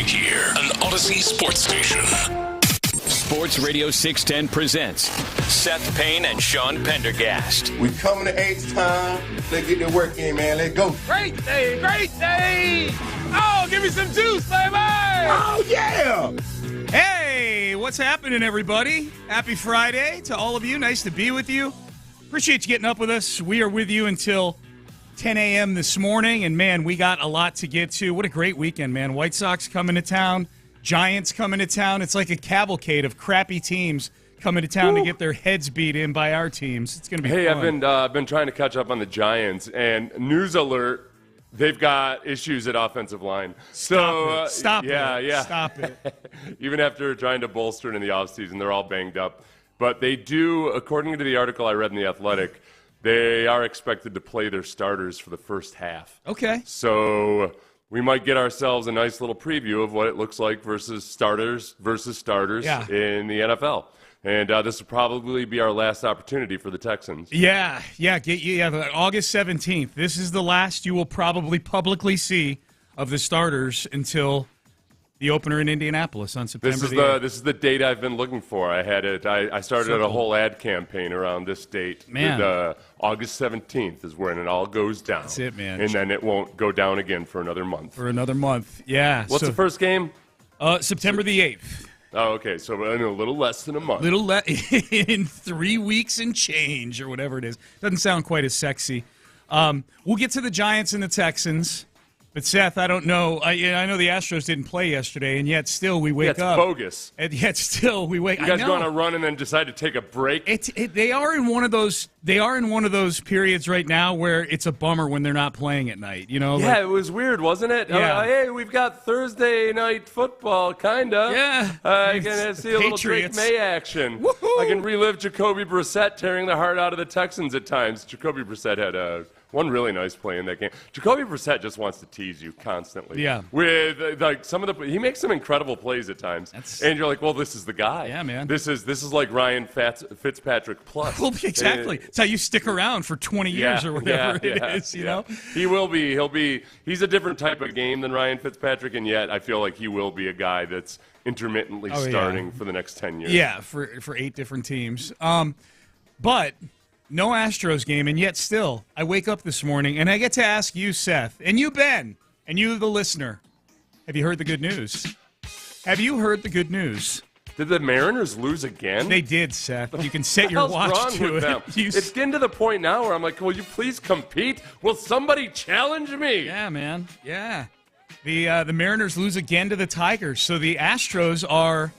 here, an Odyssey sports station. Sports Radio 610 presents Seth Payne and Sean Pendergast. We coming to H-Town. Let's get the work in, man. Let's go. Great day, great day. Oh, give me some juice, baby. Oh, yeah. Hey, what's happening, everybody? Happy Friday to all of you. Nice to be with you. Appreciate you getting up with us. We are with you until 10 a.m. this morning, and, man, we got a lot to get to. What a great weekend, man. White Sox coming to town, Giants coming to town. It's like a cavalcade of crappy teams coming to town to get their heads beat in by our teams. It's going to be fun. Hey, I've been trying to catch up on the Giants, and news alert, they've got issues at offensive line. Stop it. Stop it. Even after trying to bolster it in the offseason, they're all banged up. But they do, according to the article I read in The Athletic, they are expected to play their starters for the first half. Okay. So we might get ourselves a nice little preview of what it looks like versus starters in the NFL. And this will probably be our last opportunity for the Texans. Yeah, August 17th. This is the last you will probably publicly see of the starters until the opener in Indianapolis on September the 8th. This is the date I've been looking for. I started a whole ad campaign around this date. Man. August 17th is when it all goes down. That's it, man. And then it won't go down again for another month. Yeah. What's the first game? September the 8th. Oh, okay. So in a little less than a month. In 3 weeks and change or whatever it is. Doesn't sound quite as sexy. We'll get to the Giants and the Texans. But, Seth, I don't know. I know the Astros didn't play yesterday, and yet still we wake up. It's bogus. And yet still we wake up. You guys go on a run and then decide to take a break? They are in one of those periods right now where it's a bummer when they're not playing at night. You know? Yeah, it was weird, wasn't it? Yeah. Hey, we've got Thursday night football, kind of. Yeah. I can see a little Drake Patriots. May action. Woohoo! I can relive Jacoby Brissett tearing the heart out of the Texans at times. Jacoby Brissett had one really nice play in that game. Jacoby Brissett just wants to tease you constantly. Yeah. With he makes some incredible plays at times. And you're like, well, this is the guy. Yeah, man. This is like Ryan Fitzpatrick plus. Well, exactly. It's how you stick around for 20 years or whatever it is, you know? He will be. He's a different type of game than Ryan Fitzpatrick, and yet I feel like he will be a guy that's intermittently starting for the next 10 years. Yeah, for 8 different teams. But no Astros game, and yet still, I wake up this morning, and I get to ask you, Seth, and you, Ben, and you, the listener, have you heard the good news? Have you heard the good news? Did the Mariners lose again? They did, Seth. You can set your watch to it. It's getting to the point now where I'm like, will you please compete? Will somebody challenge me? Yeah, man. Yeah. The Mariners lose again to the Tigers, so the Astros are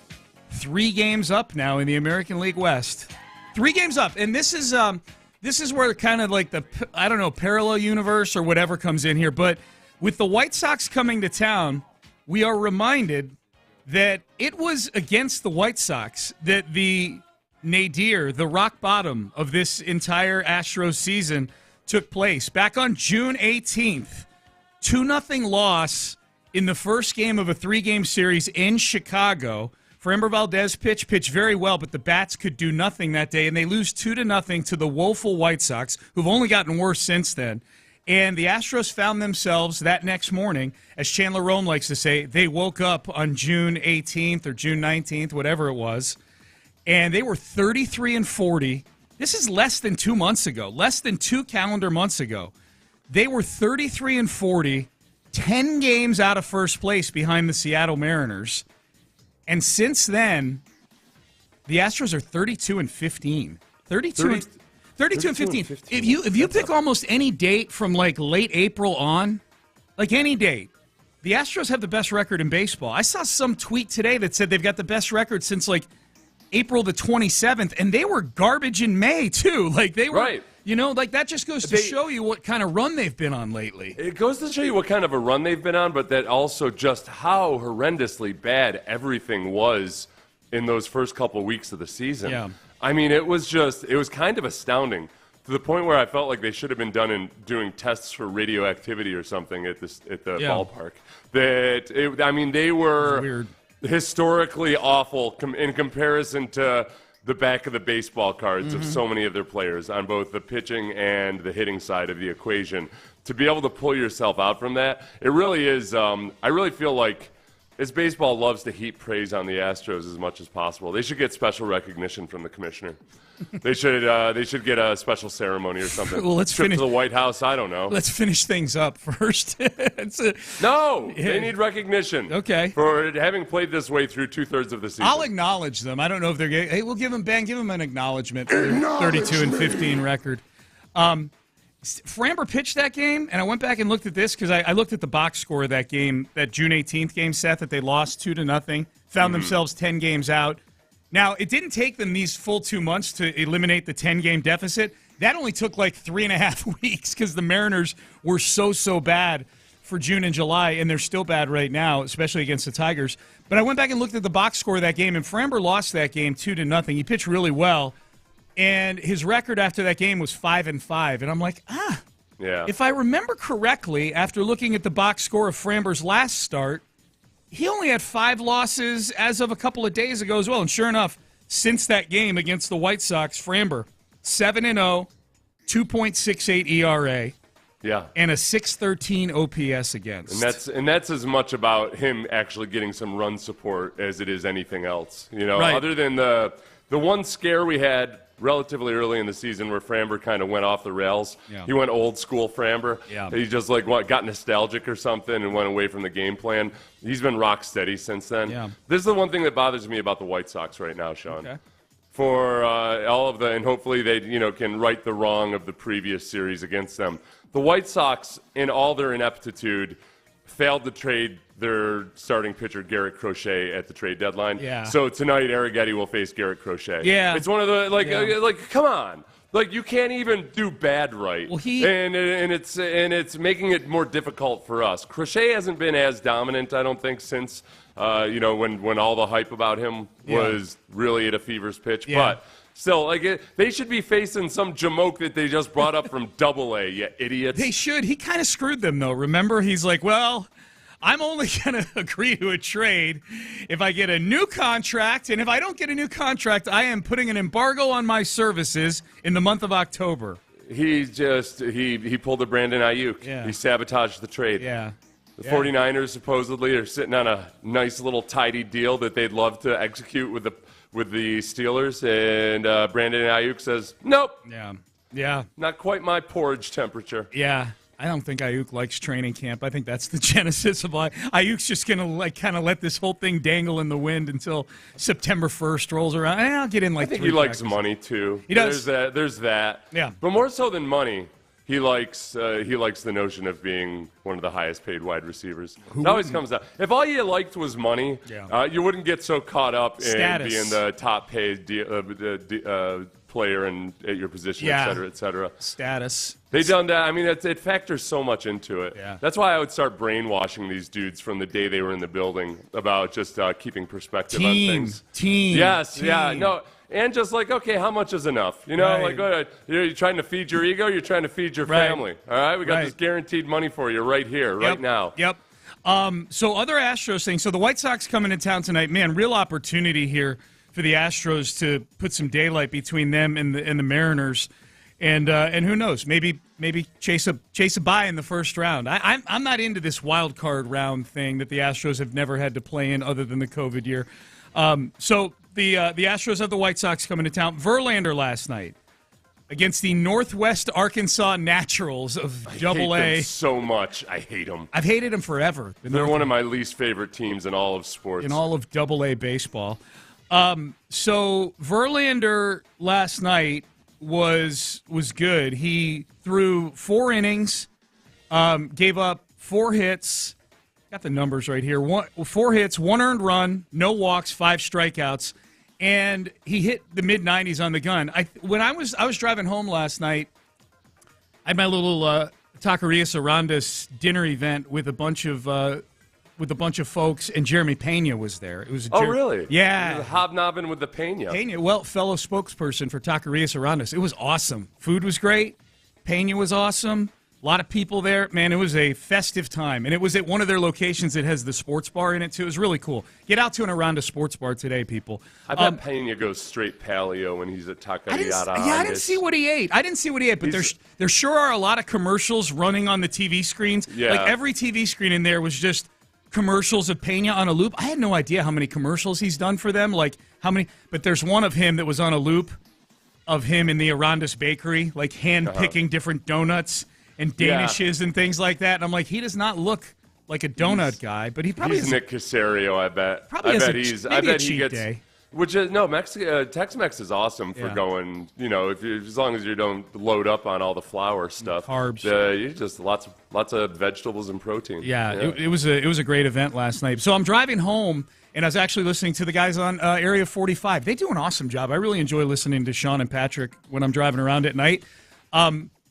3 games up now in the American League West. 3 games up, and this is where kind of like the, I don't know, parallel universe or whatever comes in here. But with the White Sox coming to town, we are reminded that it was against the White Sox that the nadir, the rock bottom of this entire Astros season took place. Back on June 18th, 2-0 loss in the first game of a 3-game series in Chicago. Framber Valdez pitched very well, but the bats could do nothing that day, and they lose 2-0 to the woeful White Sox, who've only gotten worse since then. And the Astros found themselves that next morning, as Chandler Rome likes to say, they woke up on June 18th or June 19th, whatever it was, and they were 33-40. This is less than 2 months ago, less than 2 calendar months ago. They were 33-40, 10 games out of first place behind the Seattle Mariners. And since then, the Astros are 32-15. 32-15. If you pick almost any date from like late April on, like any date, the Astros have the best record in baseball. I saw some tweet today that said they've got the best record since like April the 27th, and they were garbage in May too. Like they were, right. You know, like that just goes to show you what kind of run they've been on lately. It goes to show you what kind of a run they've been on, but that also just how horrendously bad everything was in those first couple weeks of the season. Yeah. I mean, it was kind of astounding to the point where I felt like they should have been doing tests for radioactivity or something at the ballpark. They were historically awful in comparison to the back of the baseball cards of so many of their players on both the pitching and the hitting side of the equation. To be able to pull yourself out from that, it really is. I really feel like is baseball loves to heap praise on the Astros as much as possible. They should get special recognition from the commissioner. They should get a special ceremony or something. Well, let's Trip finish to the White House. I don't know. Let's finish things up first. They need recognition. Okay. For having played this way through 2/3 of the season. I'll acknowledge them. I don't know if they're getting. Hey, we'll give them an acknowledgement for their 32-15 record. Framber pitched that game, and I went back and looked at this because I looked at the box score of that game, that June 18th game, Seth, that they lost 2-0, found themselves 10 games out. Now, it didn't take them these full 2 months to eliminate the 10-game deficit. That only took like 3.5 weeks because the Mariners were so bad for June and July, and they're still bad right now, especially against the Tigers. But I went back and looked at the box score of that game, and Framber lost that game 2-0. He pitched really well. And his record after that game was 5-5. And I'm like, yeah. If I remember correctly, after looking at the box score of Framber's last start, he only had 5 losses as of a couple of days ago as well. And sure enough, since that game against the White Sox, Framber, 7-0, 2.68 ERA. Yeah. And a 6.13 OPS against. And that's as much about him actually getting some run support as it is anything else. Right. Other than the one scare we had relatively early in the season where Framber kind of went off the rails. Yeah. He went old school Framber. Yeah. He just got nostalgic or something and went away from the game plan. He's been rock steady since then. Yeah. This is the one thing that bothers me about the White Sox right now, Sean. Okay. For all of and hopefully they can right the wrong of the previous series against them. The White Sox, in all their ineptitude, failed to trade their starting pitcher Garrett Crochet at the trade deadline. Yeah. So tonight, Arrighetti will face Garrett Crochet. Yeah. It's one of the come on. You can't even do bad right. Well, and it's making it more difficult for us. Crochet hasn't been as dominant, I don't think, since when all the hype about him was really at a fever's pitch. Yeah. But still, they should be facing some jamoke that they just brought up from Double-A, you idiots. They should. He kind of screwed them, though. Remember, he's like, well, I'm only going to agree to a trade if I get a new contract, and if I don't get a new contract, I am putting an embargo on my services in the month of October. He pulled a Brandon Ayuk. Yeah. He sabotaged the trade. Yeah. The 49ers supposedly are sitting on a nice little tidy deal that they'd love to execute with the Steelers, and Brandon Ayuk says, nope. Yeah. Not quite my porridge temperature. Yeah. I don't think Ayuk likes training camp. I think that's the genesis of why Ayuk's just going to kind of let this whole thing dangle in the wind until September 1st rolls around. I'll get in I think he likes money too. He does. There's that. Yeah. But more so than money, he likes the notion of being one of the highest paid wide receivers. It always comes down. If all you liked was money, you wouldn't get so caught up in being the top paid player and at your position, et cetera, et cetera. Status. They done that. I mean, it factors so much into it. Yeah. That's why I would start brainwashing these dudes from the day they were in the building about just keeping perspective on things. Yes, yeah, no. And just okay, how much is enough? You're trying to feed your ego, you're trying to feed your family. All right, we got this guaranteed money for you right here, right now. Yep. So other Astros things. So the White Sox coming to town tonight. Man, real opportunity here for the Astros to put some daylight between them and the Mariners, and who knows, maybe chase a bye in the first round. I'm not into this wild card round thing that the Astros have never had to play in other than the COVID year. So the Astros have the White Sox coming to town. Verlander last night against the Northwest Arkansas Naturals of Double-A. I hate them so much. I hate them. I've hated them forever. They're one of my least favorite teams in all of sports. In all of Double-A baseball. So Verlander last night was good. He threw 4 innings, gave up 4 hits. Got the numbers right here. 4 hits, 1 earned run, no walks, 5 strikeouts, and he hit the mid-90s on the gun. When I was driving home last night, I had my little Taqueria Sarandas dinner event with a bunch of folks, and Jeremy Pena was there. It was really? Yeah. Hobnobbing with the Pena. Pena, fellow spokesperson for Taqueria Sarandas. It was awesome. Food was great. Pena was awesome. A lot of people there. Man, it was a festive time. And it was at one of their locations that has the sports bar in it, too. It was really cool. Get out to an Aranda sports bar today, people. I bet Pena goes straight paleo when he's at Taqueria. I didn't see what he ate. But there sure are a lot of commercials running on the TV screens. Yeah. Like every TV screen in there was just commercials of Pena on a loop. I had no idea how many commercials he's done for them, like how many. But there's one of him that was on a loop of him in the Arandis Bakery, like hand-picking different donuts and danishes and things like that. And I'm like, he does not look like a donut guy, but he probably he's Nick Casario, I bet. Probably I bet he gets day. Which is Tex-Mex is awesome for going. As long as you don't load up on all the flour stuff, carbs. You just lots of vegetables and protein. Yeah. It was a great event last night. So I'm driving home, and I was actually listening to the guys on Area 45. They do an awesome job. I really enjoy listening to Sean and Patrick when I'm driving around at night.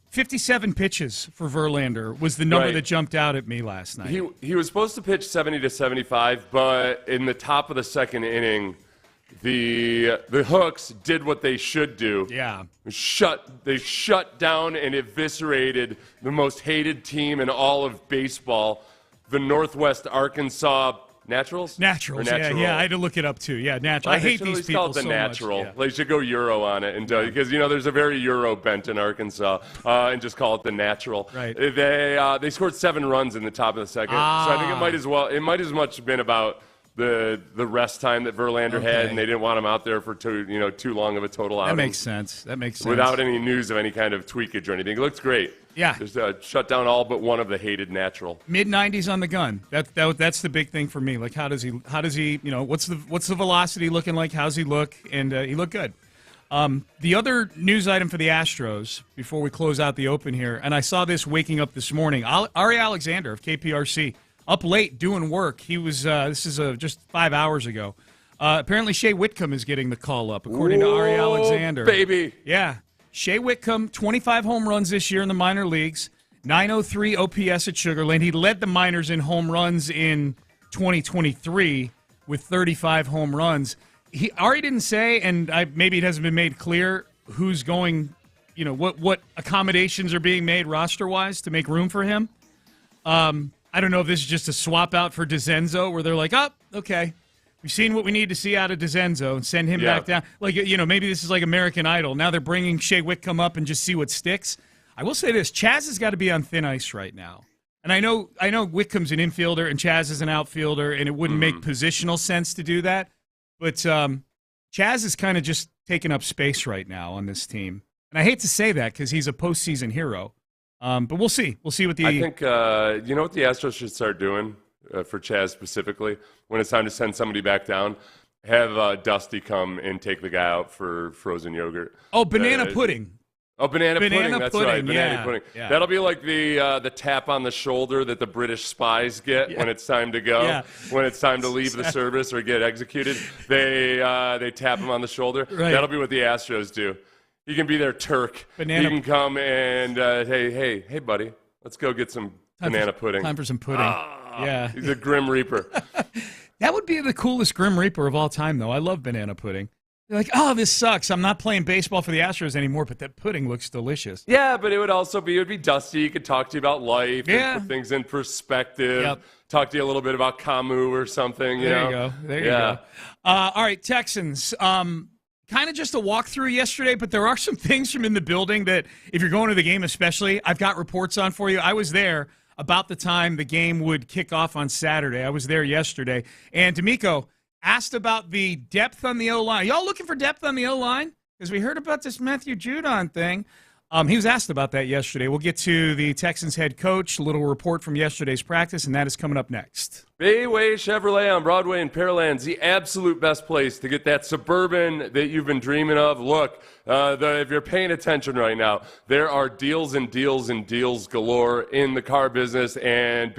57 pitches for Verlander was the number that jumped out at me last night. He was supposed to pitch 70 to 75, but in the top of the second inning, the Hooks did what they should do. Yeah. They shut down and eviscerated the most hated team in all of baseball, the Northwest Arkansas Naturals? Naturals, yeah. I had to look it up, too. Yeah, Natural. I hate these people so much. Natural. Yeah. They should go Euro on it, and because, there's a very Euro bent in Arkansas, and just call it the Natural. Right. They scored 7 runs in the top of the second, so I think it might as much have been about the rest time that Verlander had, and they didn't want him out there for too long of a total outing. That makes sense. Without any news of any kind of tweakage or anything. It looks great. Yeah. Just shut down all but one of the hated Natural. Mid-90s on the gun. That's the big thing for me. Like, how does he what's the velocity looking like? How's he look? And he looked good. The other news item for the Astros before we close out the open here, and I saw this waking up this morning. Ari Alexander of KPRC, up late doing work. He was this is just 5 hours ago. Apparently Shea Whitcomb is getting the call up, according to Ari Alexander. Baby. Yeah. Shea Whitcomb, 25 home runs this year in the minor leagues, 903 OPS at Sugar Land. He led the minors in home runs in 2023 with 35 home runs. Ari didn't say, and maybe it hasn't been made clear, who's going, what accommodations are being made roster-wise to make room for him. I don't know if this is just a swap out for DeZenzo where they're like, okay, we've seen what we need to see out of DeZenzo and send him back down. Like, maybe this is like American Idol. Now they're bringing Shea Whitcomb up and just see what sticks. I will say this, Chaz has got to be on thin ice right now. And I know Whitcomb's an infielder and Chaz is an outfielder, and it wouldn't make positional sense to do that. But Chaz is kind of just taking up space right now on this team. And I hate to say that because he's a postseason hero. But we'll see. We'll see what the... I think, what the Astros should start doing for Chaz specifically, when it's time to send somebody back down, have Dusty come and take the guy out for frozen yogurt. Oh, banana pudding. Oh, banana pudding. That's right. Banana pudding. Yeah. That'll be like the tap on the shoulder that the British spies get when it's time to go, when it's time to leave the service or get executed. They tap him on the shoulder. Right. That'll be what the Astros do. You can be their Turk. You can come and, hey, buddy, let's go get some banana pudding. Time for some pudding. Yeah. He's a Grim Reaper. That would be the coolest Grim Reaper of all time, though. I love banana pudding. You're like, this sucks. I'm not playing baseball for the Astros anymore, but that pudding looks delicious. Yeah, but it would be Dusty. He could talk to you about life and put things in perspective. Yep. Talk to you a little bit about Camus or something. There you go. There you go. All right, Texans. Kind of just a walkthrough yesterday, but there are some things from in the building that, if you're going to the game especially, I've got reports on for you. I was there about the time the game would kick off on Saturday. I was there yesterday. And D'Amico asked about the depth on the O-line. Y'all looking for depth on the O-line? Because we heard about this Matthew Judon thing. He was asked about that yesterday. We'll get to the Texans head coach, a little report from yesterday's practice, and that is coming up next. Bayway Chevrolet on Broadway in Pearland's the absolute best place to get that Suburban that you've been dreaming of. Look, if you're paying attention right now, there are deals and deals and deals galore in the car business, and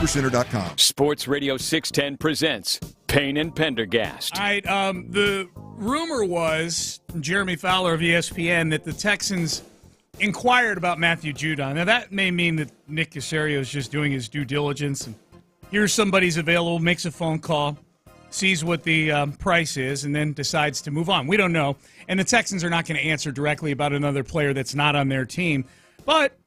SuperCenter.com. Sports Radio 610 presents Payne and Pendergast. All right, the rumor was, Jeremy Fowler of ESPN, that the Texans inquired about Matthew Judon. Now, that may mean that Nick Caserio is just doing his due diligence and here's somebody's available, makes a phone call, sees what the price is, and then decides to move on. We don't know. And the Texans are not going to answer directly about another player that's not on their team. But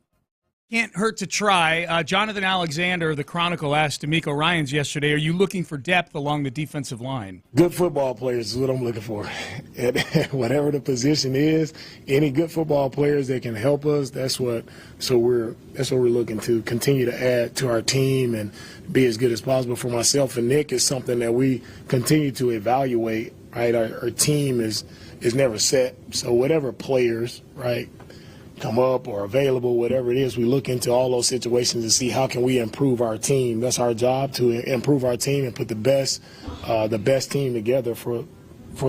can't hurt to try. Jonathan Alexander of the Chronicle asked D'Amico Ryans yesterday, are you looking for depth along the defensive line? Good football players is what I'm looking for. Whatever the position is, any good football players that can help us, that's what we're looking to continue to add to our team and be as good as possible. For myself and Nick, is something that we continue to evaluate, right? Our team is never set. So whatever players, right, come up or available, whatever it is, we look into all those situations to see how can we improve our team. That's our job, to improve our team and put the best team together for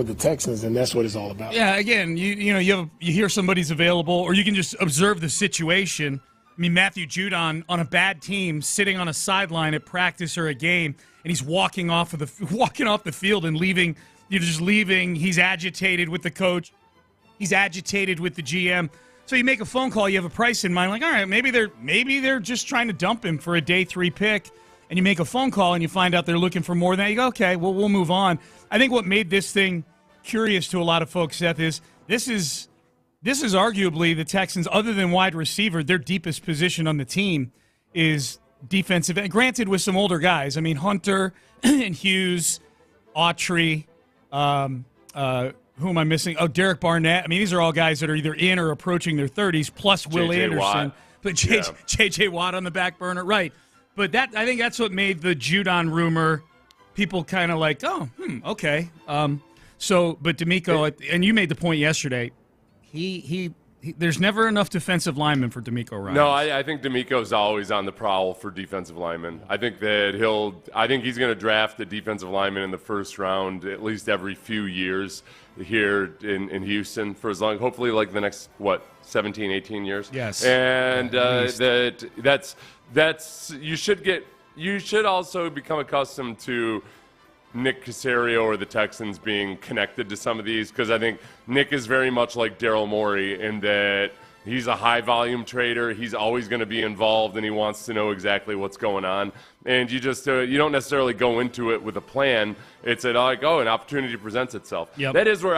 the Texans, and that's what it's all about. Yeah, again, you hear somebody's available, or you can just observe the situation. I mean, Matthew Judon on a bad team, sitting on a sideline at practice or a game, and he's walking off the field and leaving. Just leaving. He's agitated with the coach. He's agitated with the GM. So you make a phone call, you have a price in mind, like, all right, maybe they're just trying to dump him for a day 3 pick, and you make a phone call and you find out they're looking for more than that. You go, okay, well, we'll move on. I think what made this thing curious to a lot of folks, Seth, is this is arguably the Texans, other than wide receiver, their deepest position on the team is defensive. Granted, with some older guys. I mean, Hunter and Hughes, Autry, who am I missing? Oh, Derek Barnett. I mean, these are all guys that are either in or approaching their 30s, plus Will J.J. Anderson. Watt. But J.J. Watt on the back burner. Right. But I think that's what made the Judon rumor people kind of like, okay. But D'Amico, and you made the point yesterday, he there's never enough defensive linemen for D'Amico Ryans. No, I think D'Amico's always on the prowl for defensive linemen. I think he's going to draft a defensive lineman in the first round at least every few years here in Houston for as long, hopefully like the next 17, 18 years. Yes. And you should also become accustomed to Nick Caserio or the Texans being connected to some of these, because I think Nick is very much like Daryl Morey in that he's a high-volume trader. He's always going to be involved, and he wants to know exactly what's going on. And you just you don't necessarily go into it with a plan. It's an opportunity presents itself. Yep. That is where,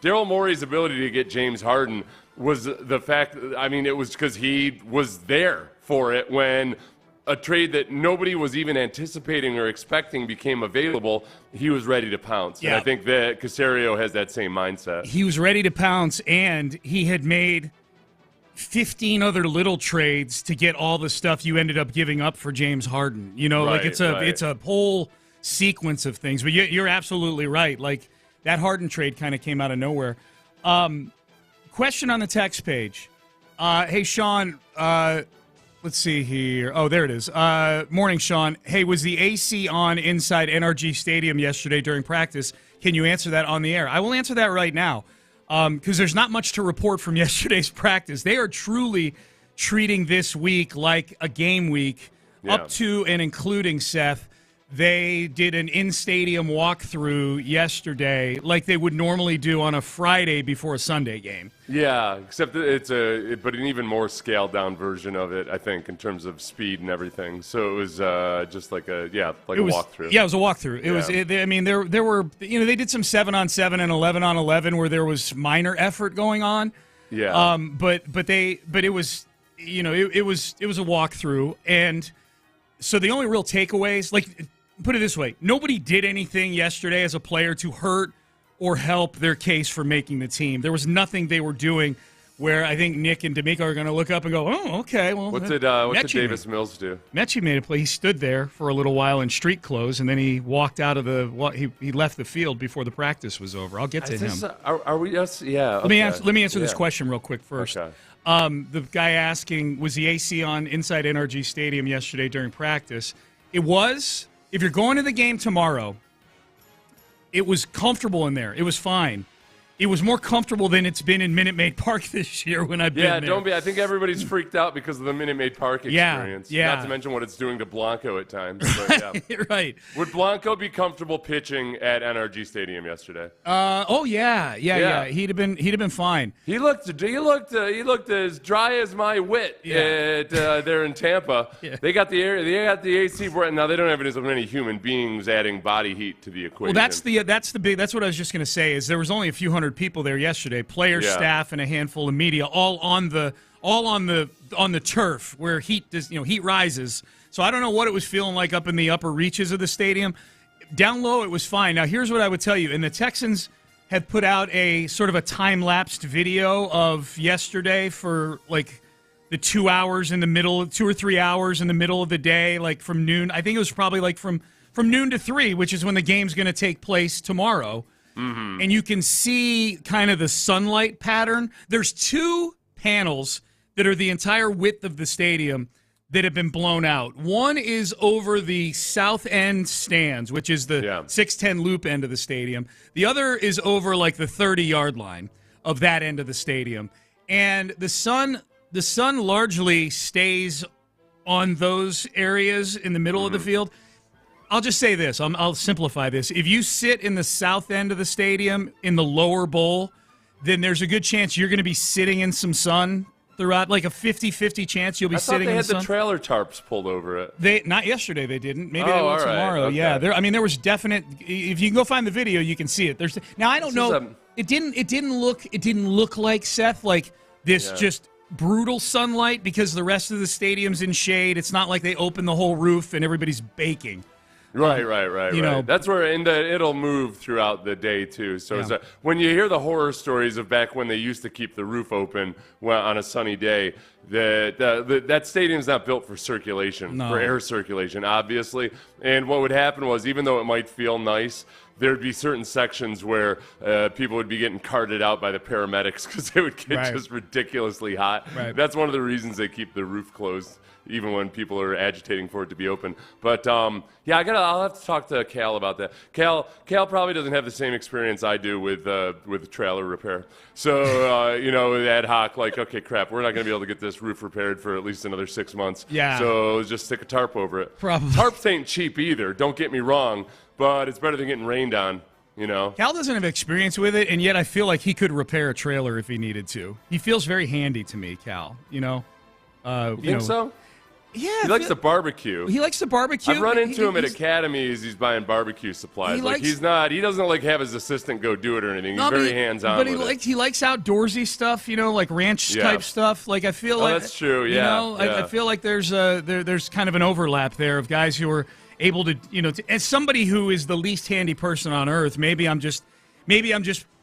Daryl Morey's ability to get James Harden was the fact, it was because he was there for it when a trade that nobody was even anticipating or expecting became available. He was ready to pounce. Yeah. And I think that Caserio has that same mindset. He was ready to pounce, and he had made 15 other little trades to get all the stuff you ended up giving up for James Harden. It's a whole sequence of things. But you're absolutely right. Like, that Harden trade kind of came out of nowhere. Question on the text page. Hey, Sean, let's see here. Oh, there it is. Morning, Sean. Hey, was the AC on inside NRG Stadium yesterday during practice? Can you answer that on the air? I will answer that right now, because there's not much to report from yesterday's practice. They are truly treating this week like a game week, up to and including, Seth. They did an in-stadium walkthrough yesterday like they would normally do on a Friday before a Sunday game. Yeah, except that but an even more scaled-down version of it, I think, in terms of speed and everything. So it was just like a walkthrough. Yeah, it was a walkthrough. There were they did some 7-on-7 and 11-on-11 where there was minor effort going on. Yeah. But it was it was a walkthrough, and so the only real takeaways, like, put it this way, nobody did anything yesterday as a player to hurt or help their case for making the team. There was nothing they were doing where I think Nick and D'Amico are going to look up and go, oh, okay. Well, what did Davis Mills do? Mechie made a play. He stood there for a little while in street clothes, and then he walked out of he left the field before the practice was over. I'll get to him. Are we? Yes. Yeah. Let me answer this question real quick first. Okay. The guy asking, was the AC on inside NRG Stadium yesterday during practice? It was. If you're going to the game tomorrow, it was comfortable in there. It was fine. it was more comfortable than it's been in Minute Maid Park this year when I've been there. Yeah, don't be. I think everybody's freaked out because of the Minute Maid Park experience. Yeah. Not to mention what it's doing to Blanco at times. But, yeah. Right. Would Blanco be comfortable pitching at NRG Stadium yesterday? Yeah. He'd have been fine. He looked as dry as my wit at there in Tampa. Yeah. They got the AC. Now they don't have as many human beings adding body heat to the equation. Well, that's what I was just going to say. Is there was only a few hundred people there yesterday, players, staff, and a handful of media, all on the turf where heat rises. So I don't know what it was feeling like up in the upper reaches of the stadium. Down low, it was fine. Now here's what I would tell you: and the Texans have put out a sort of a time-lapsed video of yesterday for like the 2 hours in the middle, 2 or 3 hours in the middle of the day, like from noon. I think it was probably like from noon to 3, which is when the game's going to take place tomorrow. Mm-hmm. And you can see kind of the sunlight pattern. There's 2 panels that are the entire width of the stadium that have been blown out. One is over the south end stands, which is the 610 loop end of the stadium. The other is over like the 30-yard line of that end of the stadium. And the sun largely stays on those areas in the middle of the field. I'll just say this. I'll simplify this. If you sit in the south end of the stadium in the lower bowl, then there's a good chance you're going to be sitting in some sun throughout, like a 50-50 chance you'll be sitting in the sun. I thought they had the trailer tarps pulled over it. Not yesterday, they didn't. Maybe they will tomorrow. Okay. Yeah, there was definite. If you can go find the video, you can see it. Now I don't know. It didn't look like, Seth, like this just brutal sunlight because the rest of the stadium's in shade. It's not like they open the whole roof and everybody's baking. Right. That's where it'll move throughout the day too. So when you hear the horror stories of back when they used to keep the roof open on a sunny day, that stadium's not built for circulation, for air circulation, obviously. And what would happen was, even though it might feel nice, there'd be certain sections where people would be getting carted out by the paramedics because they would get just ridiculously hot. Right. That's one of the reasons they keep the roof closed, even when people are agitating for it to be open. But I'll have to talk to Cal about that. Cal probably doesn't have the same experience I do with trailer repair. So ad hoc, like, okay, crap, we're not going to be able to get this roof repaired for at least another 6 months. Yeah. So just stick a tarp over it. Probably. Tarps ain't cheap either. Don't get me wrong, but it's better than getting rained on. Cal doesn't have experience with it, and yet I feel like he could repair a trailer if he needed to. He feels very handy to me, Cal. You think so? Yeah, he likes to barbecue. He likes to barbecue. I've run into him at academies. He's buying barbecue supplies. He doesn't like have his assistant go do it or anything. He's very hands-on. But he likes outdoorsy stuff. like ranch type stuff. Like I feel like that's true. Yeah. I feel like there's kind of an overlap there of guys who are able to as somebody who is the least handy person on earth. Maybe I'm just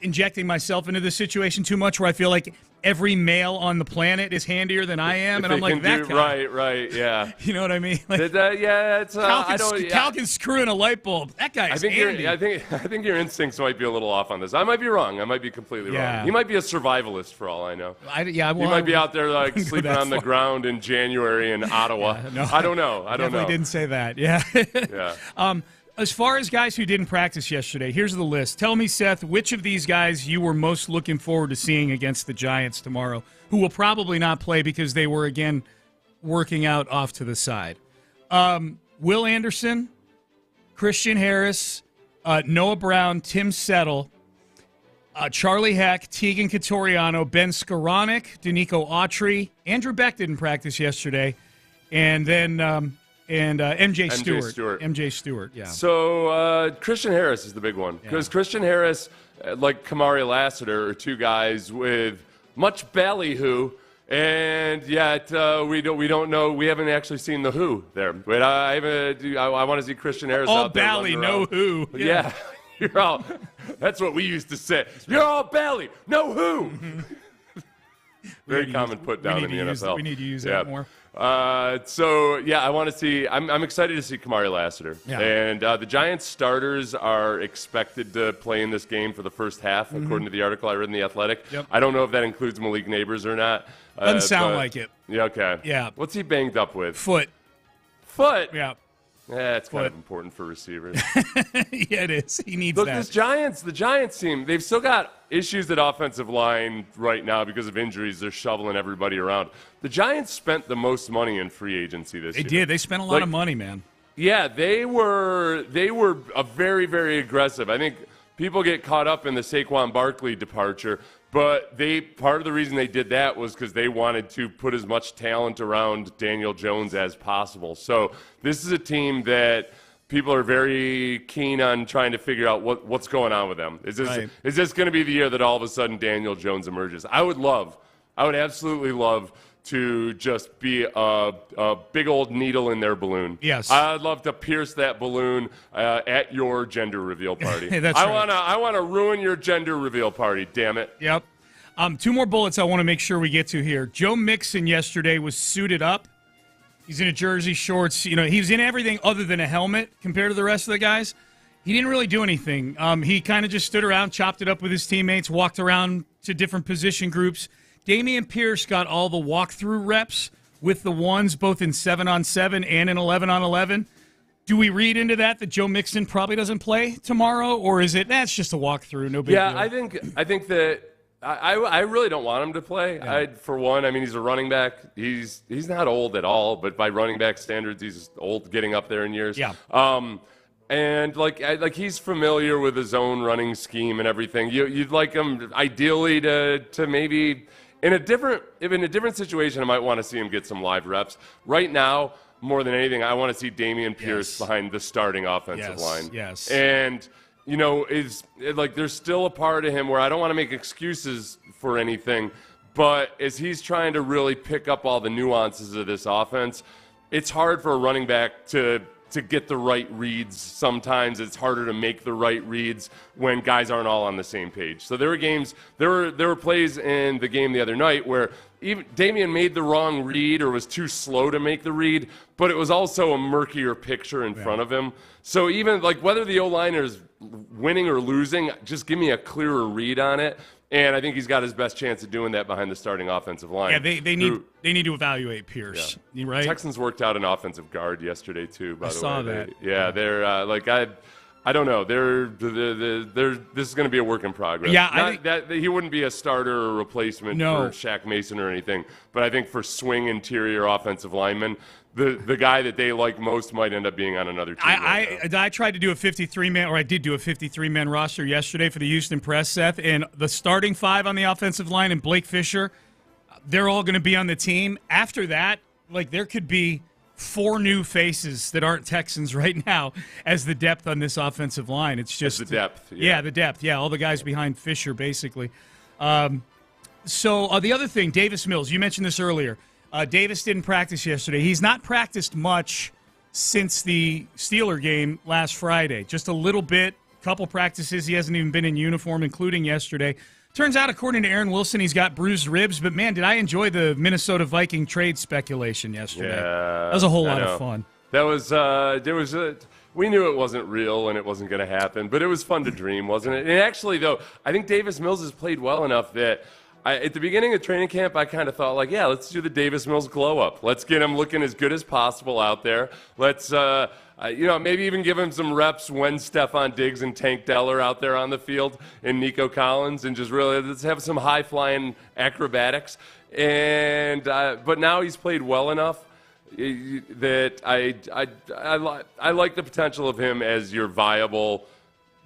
injecting myself into the situation too much, where I feel like every male on the planet is handier than I am, and I'm like that guy. Right, yeah. You know what I mean? Like, it's Cal can screw in a light bulb. That guy is handy. I think your instincts might be a little off on this. I might be wrong. I might be completely wrong. He might be a survivalist for all I know. He might be out there like sleeping on the ground in January in Ottawa. I don't know. I definitely didn't say that. Yeah. Yeah. As far as guys who didn't practice yesterday, here's the list. Tell me, Seth, which of these guys you were most looking forward to seeing against the Giants tomorrow, who will probably not play because they were, again, working out off to the side. Will Anderson, Christian Harris, Noah Brown, Tim Settle, Charlie Heck, Tegan Catoriano, Ben Skoranek, Danico Autry. Andrew Beck didn't practice yesterday. And then MJ Stewart. MJ Stewart, yeah. So Christian Harris is the big one. Because Christian Harris, like Kamari Lassiter, are two guys with much ballyhoo, and yet we don't know. We haven't actually seen the who there. But I want to see Christian Harris all out there. All bally, no who. Yeah. You're all. That's what we used to say. You're all bally, no who. Very common put down in the NFL. We need to use that more. I want to see. I'm excited to see Kamari Lassiter. Yeah. And the Giants starters are expected to play in this game for the first half, according to the article I read in The Athletic. Yep. I don't know if that includes Malik Neighbors or not. Doesn't sound like it. Yeah. Okay. Yeah. What's he banged up with? Foot. Foot. Yeah. Yeah, it's kind of important for receivers. Yeah, it is. He needs Look, that. The Giants team, they've still got issues at offensive line right now because of injuries. They're shoveling everybody around. The Giants spent the most money in free agency this year. They did. They spent a lot of money, man. Yeah, they were a very, very aggressive. I think people get caught up in the Saquon Barkley departure, but part of the reason they did that was because they wanted to put as much talent around Daniel Jones as possible. So this is a team that people are very keen on trying to figure out what's going on with them. Is this going to be the year that all of a sudden Daniel Jones emerges? I would absolutely love to just be a big old needle in their balloon. Yes. I'd love to pierce that balloon at your gender reveal party. Hey, that's right. I want to ruin your gender reveal party, damn it. Yep. Two more bullets I want to make sure we get to here. Joe Mixon yesterday was suited up. He's in a jersey, shorts. He was in everything other than a helmet compared to the rest of the guys. He didn't really do anything. He kind of just stood around, chopped it up with his teammates, walked around to different position groups. Dameon Pierce got all the walkthrough reps with the ones, both in 7-on-7 and in 11-on-11. Do we read into that Joe Mixon probably doesn't play tomorrow, or is it that's just a walkthrough, no big deal? I think that I really don't want him to play. Yeah. For one, I mean, he's a running back. He's not old at all, but by running back standards, he's old, getting up there in years. Yeah. And like he's familiar with his own running scheme and everything. You'd like him ideally to maybe. In a different situation, I might want to see him get some live reps. Right now, more than anything, I want to see Dameon Pierce behind the starting offensive line. Yes. And there's still a part of him where I don't want to make excuses for anything, but as he's trying to really pick up all the nuances of this offense, it's hard for a running back to get the right reads. Sometimes it's harder to make the right reads when guys aren't all on the same page. So there were plays in the game the other night where even Dameon made the wrong read or was too slow to make the read, but it was also a murkier picture in front of him. So even whether the O-liner is winning or losing, just give me a clearer read on it. And I think he's got his best chance of doing that behind the starting offensive line. Yeah, they need to evaluate Pierce. Yeah. Right? Texans worked out an offensive guard yesterday too. By the way, I saw that. They're I don't know. This is going to be a work in progress. Yeah, I think that he wouldn't be a starter or replacement for Shaq Mason or anything. But I think for swing interior offensive linemen, the guy that they like most might end up being on another team. I tried to do a 53-man, or I did do a 53-man roster yesterday for the Houston Press, Seth, and the starting five on the offensive line and Blake Fisher, they're all going to be on the team. After that, there could be 4 new faces that aren't Texans right now as the depth on this offensive line. It's just the depth. Yeah, the depth. Yeah, all the guys behind Fisher, basically. So the other thing, Davis Mills, you mentioned this earlier. Davis didn't practice yesterday. He's not practiced much since the Steeler game last Friday. Just a little bit, couple practices. He hasn't even been in uniform, including yesterday. Turns out, according to Aaron Wilson, he's got bruised ribs. But, man, did I enjoy the Minnesota Viking trade speculation yesterday. Yeah, that was a whole lot of fun. That was we knew it wasn't real and it wasn't going to happen. But it was fun to dream, wasn't it? And actually, though, I think Davis Mills has played well enough that at the beginning of training camp, I kind of thought, let's do the Davis Mills glow-up. Let's get him looking as good as possible out there. Let's, maybe even give him some reps when Stephon Diggs and Tank Dell are out there on the field and Nico Collins, and just really let's have some high-flying acrobatics. And but now he's played well enough that I like the potential of him as your viable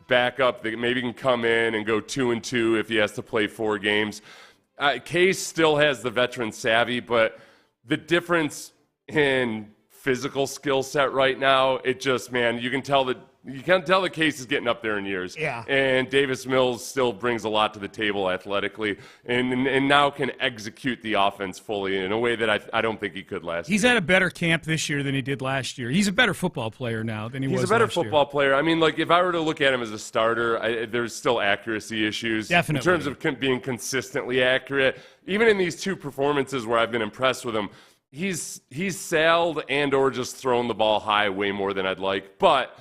backup that maybe can come in and go 2-2 if he has to play 4 games. Case still has the veteran savvy, but the difference in physical skill set right now, it just, man, you can tell the Case is getting up there in years. Yeah. And Davis Mills still brings a lot to the table athletically and now can execute the offense fully in a way that I don't think he could last year. He's had a better camp this year than he did last year. He's a better football player now than he was last year. He's a better football player. I mean, if I were to look at him as a starter, there's still accuracy issues. Definitely. In terms of being consistently accurate. Even in these 2 performances where I've been impressed with him, he's sailed and or just thrown the ball high way more than I'd like. But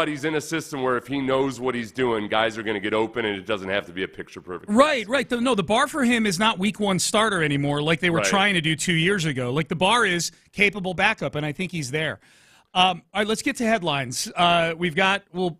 he's in a system where if he knows what he's doing, guys are going to get open, and it doesn't have to be a picture-perfect. Right. No, the bar for him is not week 1 starter anymore like they were trying to do 2 years ago. The bar is capable backup, and I think he's there. All right, let's get to headlines. We'll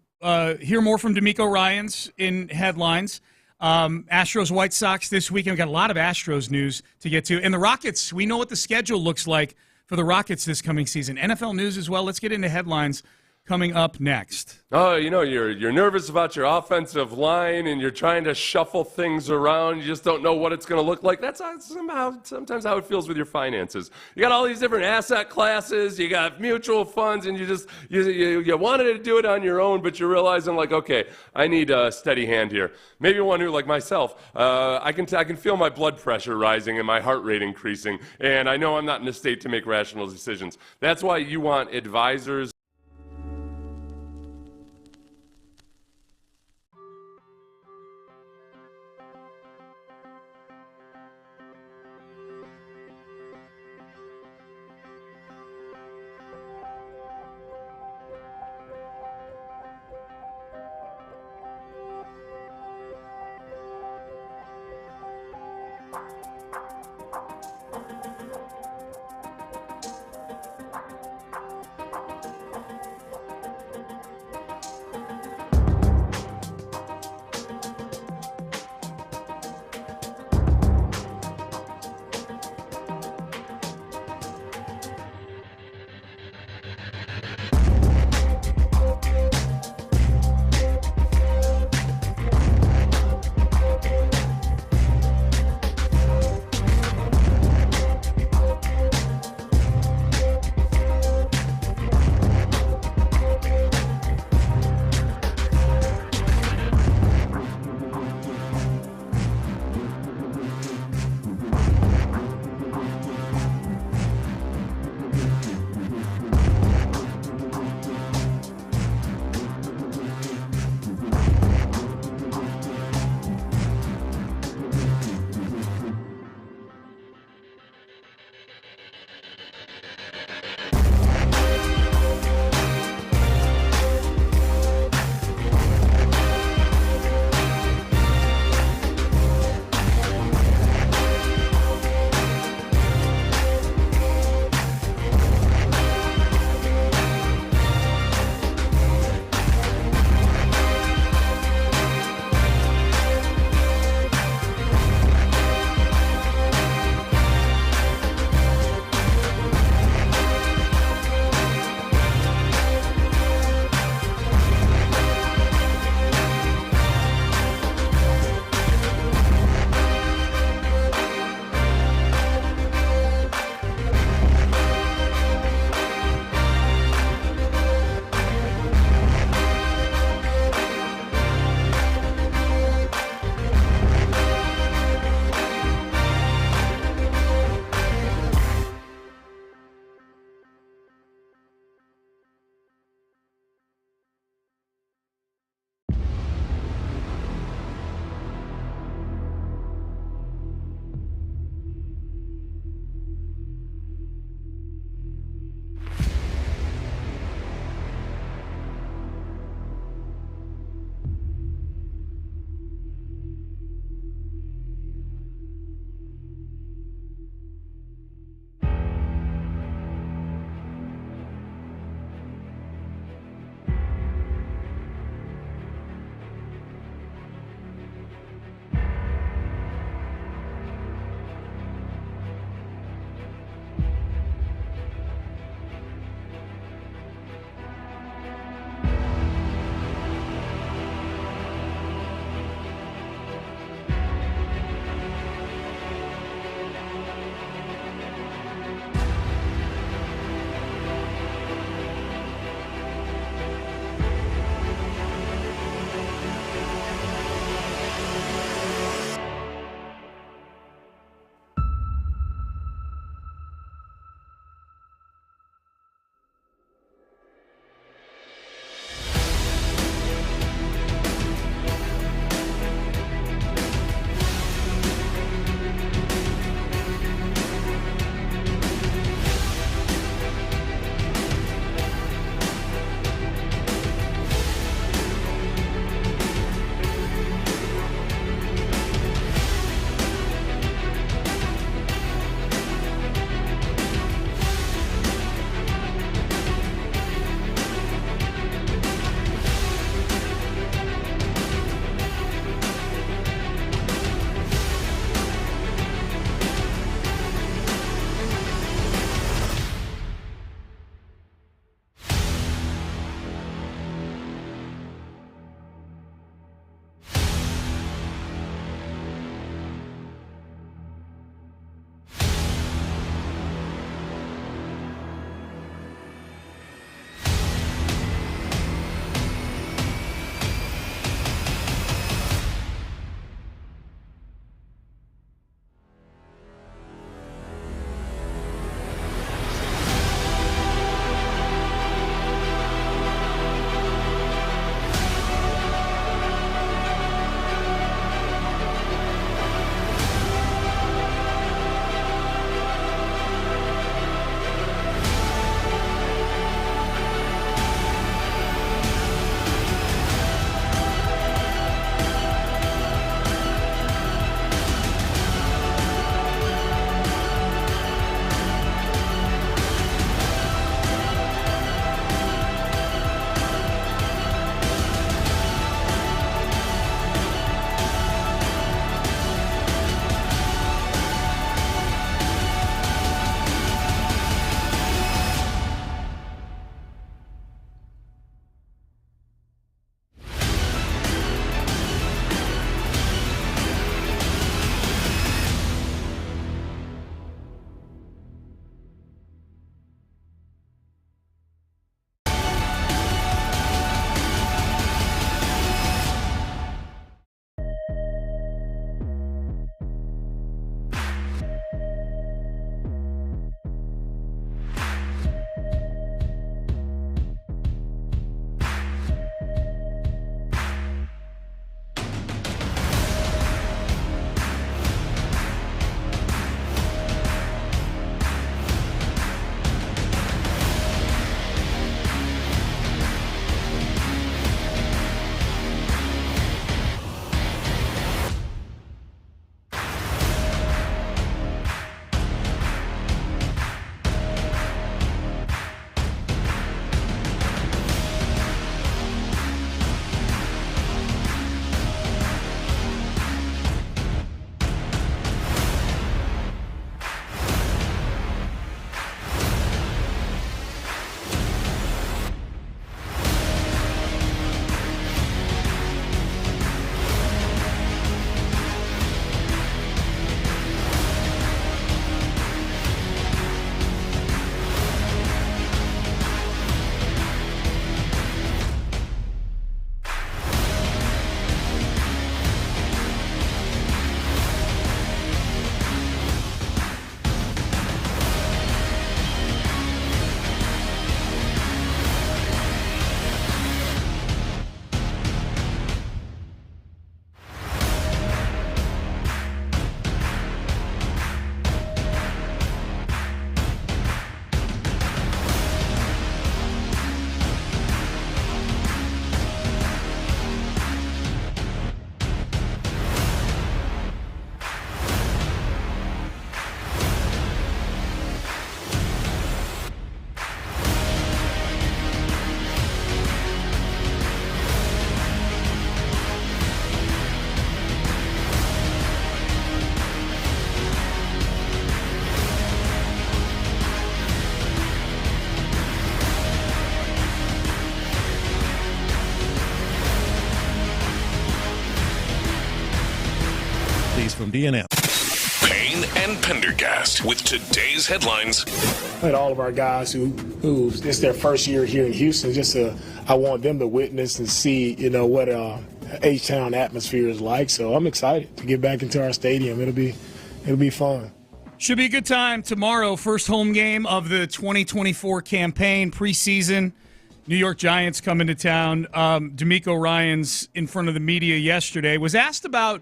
hear more from D'Amico Ryans in headlines. Astros, White Sox this weekend. We've got a lot of Astros news to get to. And the Rockets, we know what the schedule looks like for the Rockets this coming season. NFL news as well. Let's get into headlines coming up next. Oh, you're nervous about your offensive line, and you're trying to shuffle things around. You just don't know what it's going to look like. That's sometimes how it feels with your finances. You got all these different asset classes. You got mutual funds, and you wanted to do it on your own, but you're realizing, like, okay, I need a steady hand here. Maybe one who, like myself, I can feel my blood pressure rising and my heart rate increasing, and I know I'm not in a state to make rational decisions. That's why you want advisors. Southeast from D&M. Payne and Pendergast with today's headlines. And all of our guys who it's their first year here in Houston, I want them to witness and see, what H-Town atmosphere is like. So I'm excited to get back into our stadium. It'll be fun. Should be a good time tomorrow. First home game of the 2024 campaign, preseason. New York Giants coming to town. D'Amico Ryans in front of the media yesterday was asked about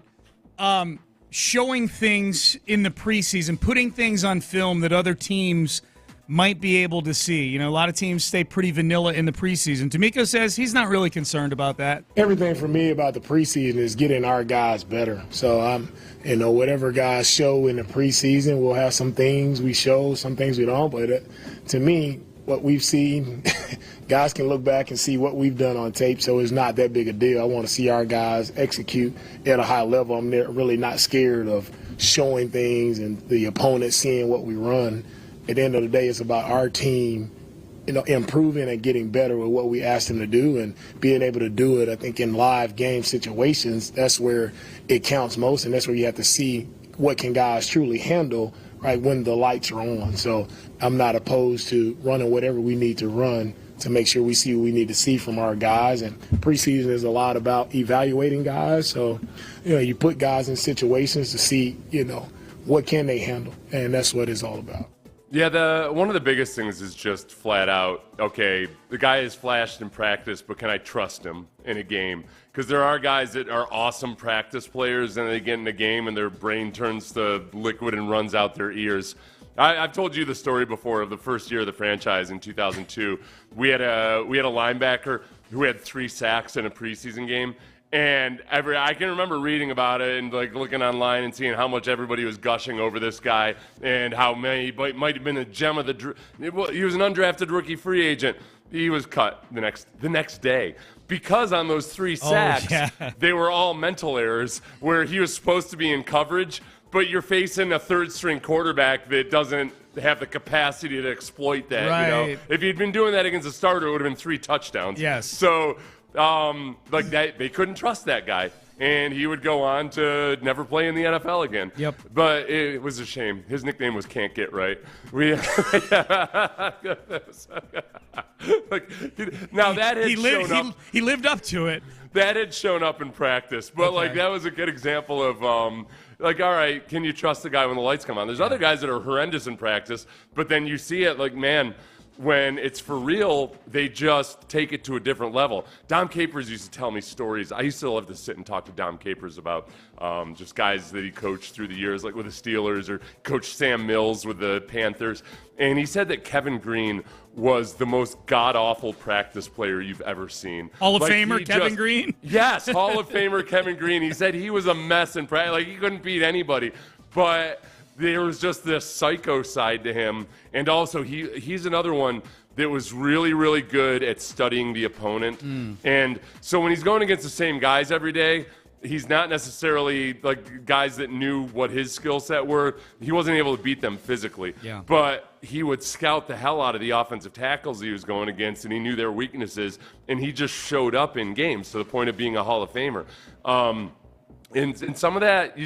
showing things in the preseason, putting things on film that other teams might be able to see. A lot of teams stay pretty vanilla in the preseason. D'Amico says he's not really concerned about that. Everything for me about the preseason is getting our guys better. So whatever guys show in the preseason, we'll have some things we show, some things we don't. But to me, what we've seen, guys can look back and see what we've done on tape, so it's not that big a deal. I want to see our guys execute at a high level. I'm really not scared of showing things and the opponent seeing what we run. At the end of the day, it's about our team, improving and getting better with what we asked them to do and being able to do it. I think in live game situations, that's where it counts most, and that's where you have to see what can guys truly handle, right, when the lights are on. So I'm not opposed to running whatever we need to run to make sure we see what we need to see from our guys. And preseason is a lot about evaluating guys. So, you put guys in situations to see, what can they handle, and that's what it's all about. Yeah, one of the biggest things is just flat out, okay, the guy has flashed in practice, but can I trust him in a game? Because there are guys that are awesome practice players, and they get in a game and their brain turns to liquid and runs out their ears. I've told you the story before of the first year of the franchise in 2002. We had a linebacker who had 3 sacks in a preseason game. And I can remember reading about it and looking online and seeing how much everybody was gushing over this guy and how many might have been a gem of he was an undrafted rookie free agent. He was cut the next day because on those 3 sacks, they were all mental errors where he was supposed to be in coverage, but you're facing a third-string quarterback that doesn't have the capacity to exploit that. Right. If he'd been doing that against a starter, it would have been 3 touchdowns. Yes. So. They couldn't trust that guy, and he would go on to never play in the NFL again. Yep. But it was a shame. His nickname was Can't Get Right. Now that had shown up. He lived up to it. That had shown up in practice, but that was a good example of. All right, can you trust the guy when the lights come on? There's other guys that are horrendous in practice, but then you see it man. When it's for real, they just take it to a different level. Dom Capers used to tell me stories. I used to love to sit and talk to Dom Capers about just guys that he coached through the years, like with the Steelers or coached Sam Mills with the Panthers. And he said that Kevin Green was the most god-awful practice player you've ever seen. Hall of Famer Kevin Green? Yes, Hall of Famer Kevin Green. He said he was a mess in practice. He couldn't beat anybody. But there was just this psycho side to him. And also, he's another one that was really, really good at studying the opponent. And so when he's going against the same guys every day, he's not necessarily guys that knew what his skill set were. He wasn't able to beat them physically. Yeah. But he would scout the hell out of the offensive tackles he was going against, and he knew their weaknesses, and he just showed up in games to the point of being a Hall of Famer. And some of that,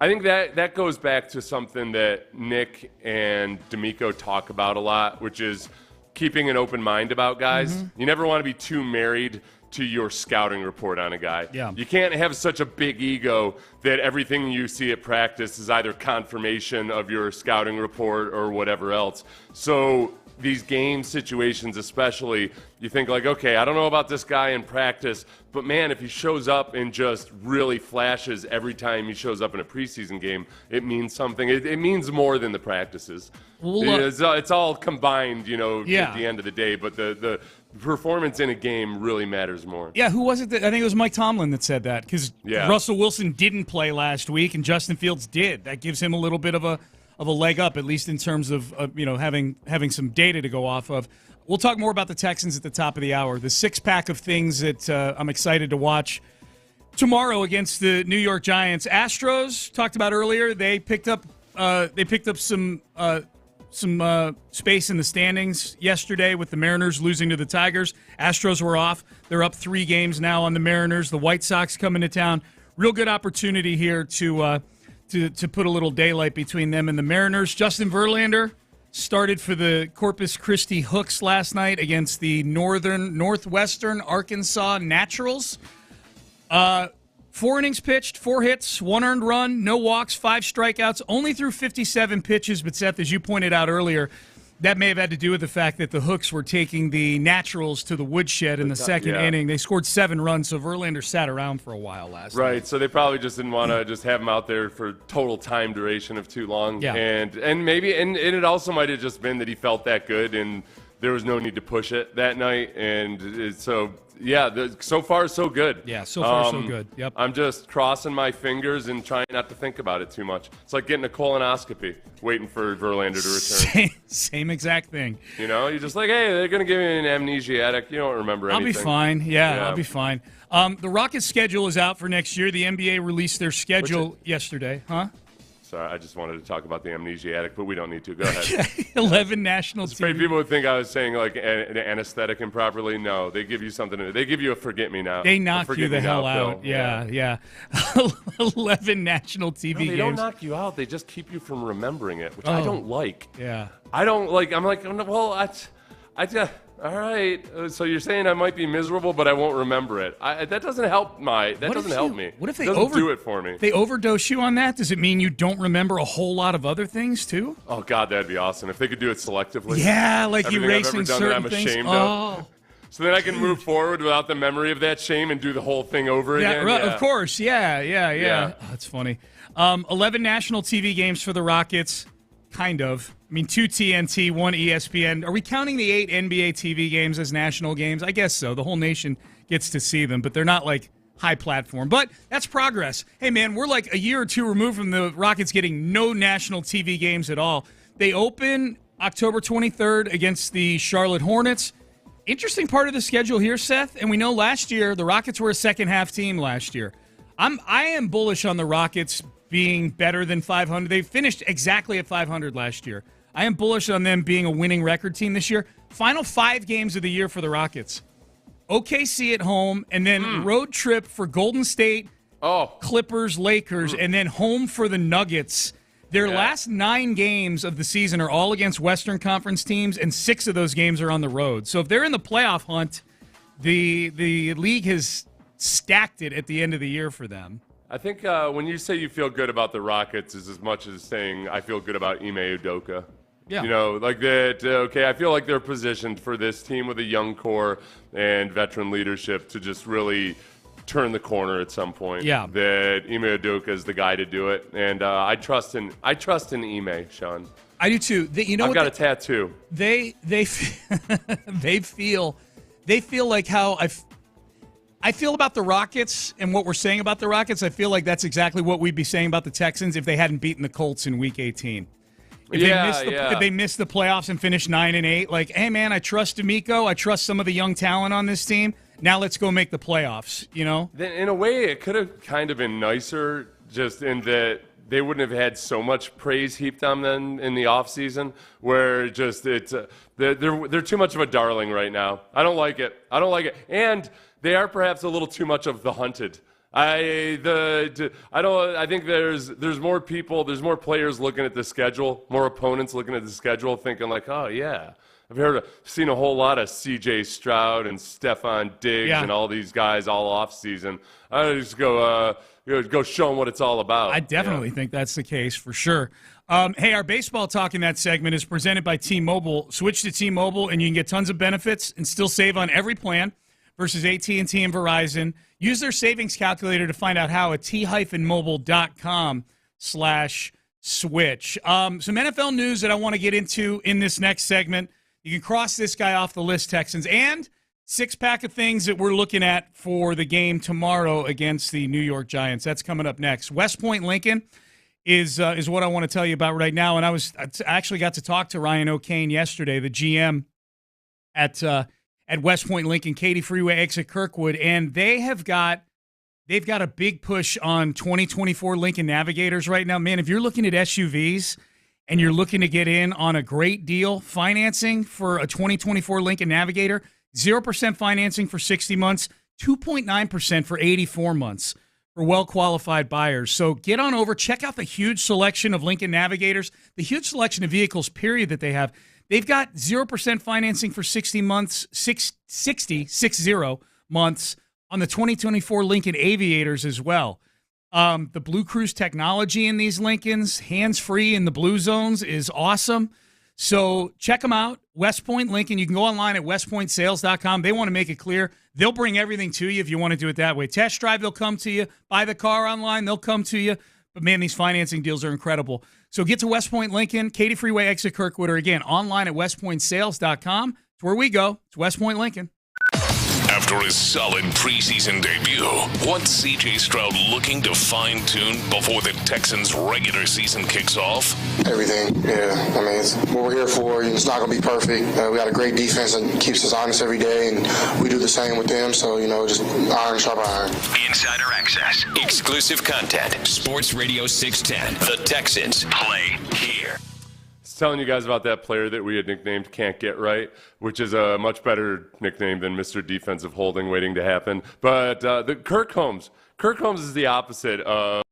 I think that goes back to something that Nick and D'Amico talk about a lot, which is keeping an open mind about guys. Mm-hmm. You never want to be too married to your scouting report on a guy. Yeah. You can't have such a big ego that everything you see at practice is either confirmation of your scouting report or whatever else. So these game situations especially, you think okay, I don't know about this guy in practice, but man, if he shows up and just really flashes every time he shows up in a preseason game, it means something. It means more than the practices. It's all combined, at the end of the day, but the performance in a game really matters more. Yeah, who was it? I think it was Mike Tomlin that said that, because Russell Wilson didn't play last week and Justin Fields did. That gives him a little bit of a leg up, at least in terms of having some data to go off of. We'll talk more about the Texans at the top of the hour. The 6-pack of things that I'm excited to watch tomorrow against the New York Giants. Astros, talked about earlier, they picked up some space in the standings yesterday with the Mariners losing to the Tigers. Astros were off. They're up 3 games now on the Mariners. The White Sox coming to town. Real good opportunity here to to put a little daylight between them and the Mariners. Justin Verlander started for the Corpus Christi Hooks last night against the Northwestern Arkansas Naturals. 4 innings pitched, 4 hits, 1 earned run, no walks, 5 strikeouts, only threw 57 pitches. But, Seth, as you pointed out earlier, that may have had to do with the fact that the Hooks were taking the Naturals to the woodshed in the second inning. They scored 7 runs, so Verlander sat around for a while last night. Right, so they probably just didn't want to just have him out there for total time duration of too long. Yeah. And maybe it also might have just been that he felt that good and there was no need to push it that night. And so, yeah, so far so good. Yeah, so far so good. Yep. I'm just crossing my fingers and trying not to think about it too much. It's like getting a colonoscopy, waiting for Verlander to return. Same exact thing. You know, you're just like, hey, they're going to give me an amnesiatic. You don't remember anything. I'll be fine. Yeah, I'll be fine. The Rockets' schedule is out for next year. The NBA released their schedule yesterday. Huh? Sorry, I just wanted to talk about the amnesiatic, but we don't need to. Go ahead. 11 national teams. Afraid people would think I was saying like an anesthetic improperly. No, they give you something. They give you a forget-me-now. They knock you the hell out. Yeah. 11 national TV games. They don't knock you out. They just keep you from remembering it, which I don't like. Yeah. I don't like. I'm like, well, all right. So you're saying I might be miserable, but I won't remember it. That doesn't help That doesn't help me. What if they do it for me? They overdose you on that? Does it mean you don't remember a whole lot of other things too? Oh God, that'd be awesome if they could do it selectively. Yeah, like everything erasing certain that I'm things. ashamed of. So then I can move forward without the memory of that shame and do the whole thing over again. Right, of course. Yeah. Oh, that's funny. 11 national TV games for the Rockets. Kind of. I mean, 2 TNT, 1 ESPN. Are we counting the 8 NBA TV games as national games? I guess so. The whole nation gets to see them, but they're not like high platform. But that's progress. Hey, man, we're like a year or two removed from the Rockets getting no national TV games at all. They open October 23rd against the Charlotte Hornets. Interesting part of the schedule here, Seth. And we know last year the Rockets were a second-half team last year. I am bullish on the Rockets being better than 500. They finished exactly at 500 last year. I am bullish on them being a winning record team this year. Final 5 games of the year for the Rockets. OKC at home, and then road trip for Golden State, Clippers, Lakers, and then home for the Nuggets. Their last 9 games of the season are all against Western Conference teams, and 6 of those games are on the road. So if they're in the playoff hunt, the league has stacked it at the end of the year for them. I think when you say you feel good about the Rockets is as much as saying I feel good about Ime Udoka. Yeah. You know, like that, I feel like they're positioned for this team with a young core and veteran leadership to just really turn the corner at some point. Yeah. That Ime Udoka is the guy to do it. And I trust in Ime, Sean. I do too. I've got a tattoo. They feel like how I feel about the Rockets and what we're saying about the Rockets. I feel like that's exactly what we'd be saying about the Texans if they hadn't beaten the Colts in Week 18. If they missed the playoffs and finished 9-8, like, hey, man, I trust D'Amico. I trust some of the young talent on this team. Now let's go make the playoffs, you know? Then in a way, it could have kind of been nicer just in that they wouldn't have had so much praise heaped on them in the offseason where just they're too much of a darling right now. I don't like it. And they are perhaps a little too much of the hunted. I think there's more people, there's more players looking at the schedule, more opponents looking at the schedule, thinking like, oh yeah, I've seen a whole lot of C.J. Stroud and Stephon Diggs and all these guys all off season. I just go show them what it's all about. I definitely think that's the case for sure. Hey, our baseball talk in that segment is presented by T-Mobile. Switch to T-Mobile and you can get tons of benefits and still save on every plan versus AT&T and Verizon. Use their savings calculator to find out how at t-mobile.com/switch. Some NFL news that I want to get into in this next segment. You can cross this guy off the list, Texans, and 6-pack of things that we're looking at for the game tomorrow against the New York Giants. That's coming up next. West Point Lincoln is what I want to tell you about right now. And I actually got to talk to Ryan O'Kane yesterday, the GM at West Point Lincoln, Katy Freeway exit Kirkwood, and they've got a big push on 2024 Lincoln Navigators right now. Man, if you're looking at SUVs and you're looking to get in on a great deal financing for a 2024 Lincoln Navigator, 0% financing for 60 months, 2.9% for 84 months. for well-qualified buyers. So get on over, check out the huge selection of Lincoln Navigators, the huge selection of vehicles, period, that they have. They've got 0% financing for 60 months, 60 months on the 2024 Lincoln Aviators as well. The Blue Cruise technology in these Lincolns, hands-free in the blue zones, is awesome. So check them out, West Point Lincoln. You can go online at westpointsales.com. They want to make it clear. They'll bring everything to you if you want to do it that way. Test drive, they'll come to you. Buy the car online, they'll come to you. But, man, these financing deals are incredible. So get to West Point Lincoln, Katy Freeway, exit Kirkwood, or, again, online at westpointsales.com. It's where we go. It's West Point Lincoln. After his solid preseason debut, what's C.J. Stroud looking to fine-tune before the Texans' regular season kicks off? Everything, yeah. I mean, it's what we're here for. It's not going to be perfect. We got a great defense that keeps us honest every day, and we do the same with them. So, just iron sharp iron. Insider access, exclusive content, Sports Radio 610. The Texans play here. Telling you guys about that player that we had nicknamed Can't Get Right, which is a much better nickname than Mr. Defensive Holding waiting to happen. But the Kirk Holmes is the opposite of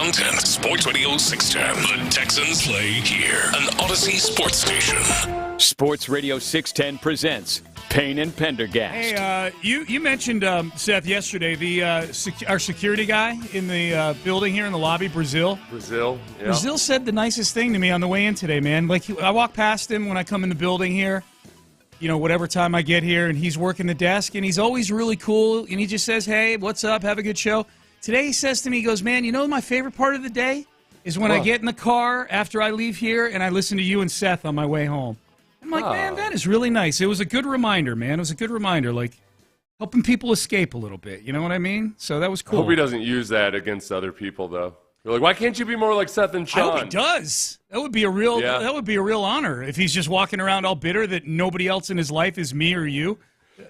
content. Sports Radio 610. The Texans play here. An Odyssey sports station. Sports Radio 610 presents Payne and Pendergast. Hey, you mentioned, Seth, yesterday, our security guy in the building here in the lobby, Brazil. Brazil, yeah. Brazil said the nicest thing to me on the way in today, man. Like, I walk past him when I come in the building here, whatever time I get here, and he's working the desk, and he's always really cool, and he just says, hey, what's up, have a good show. Today he says to me, he goes, man, my favorite part of the day is when I get in the car after I leave here, and I listen to you and Seth on my way home. I'm like, man, that is really nice. It was a good reminder, man. It was a good reminder, like helping people escape a little bit. You know what I mean? So that was cool. I hope he doesn't use that against other people, though. You're like, why can't you be more like Seth and Sean? I hope he does. That would be a real. Yeah. That would be a real honor if he's just walking around all bitter that nobody else in his life is me or you.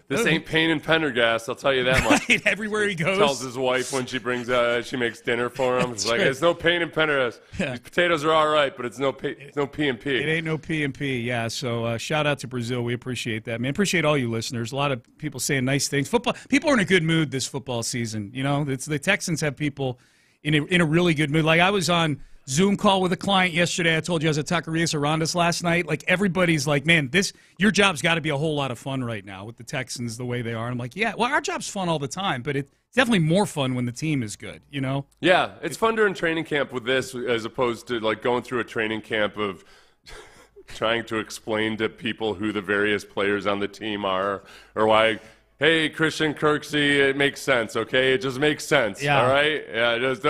This ain't Payne and Pendergast, I'll tell you that much. Right, everywhere he goes. Tells his wife when she brings, she makes dinner for him. It's like, right. It's no Payne and Pendergast. Yeah. These potatoes are all right, but it's no P and P. It ain't no P and P, yeah. So shout out to Brazil. We appreciate that, man. Appreciate all you listeners. A lot of people saying nice things. People are in a good mood this football season. The Texans have people in a really good mood. Like I was on Zoom call with a client yesterday. I told you I was at Taquerias Arandas last night. Like everybody's like, man, your job's got to be a whole lot of fun right now with the Texans the way they are. And I'm like, yeah, well, our job's fun all the time, but it's definitely more fun when the team is good, Yeah, it's fun during training camp with this as opposed to like going through a training camp of trying to explain to people who the various players on the team are or why. Hey, Christian Kirksey, it makes sense, okay? It just makes sense, all right? Yeah, just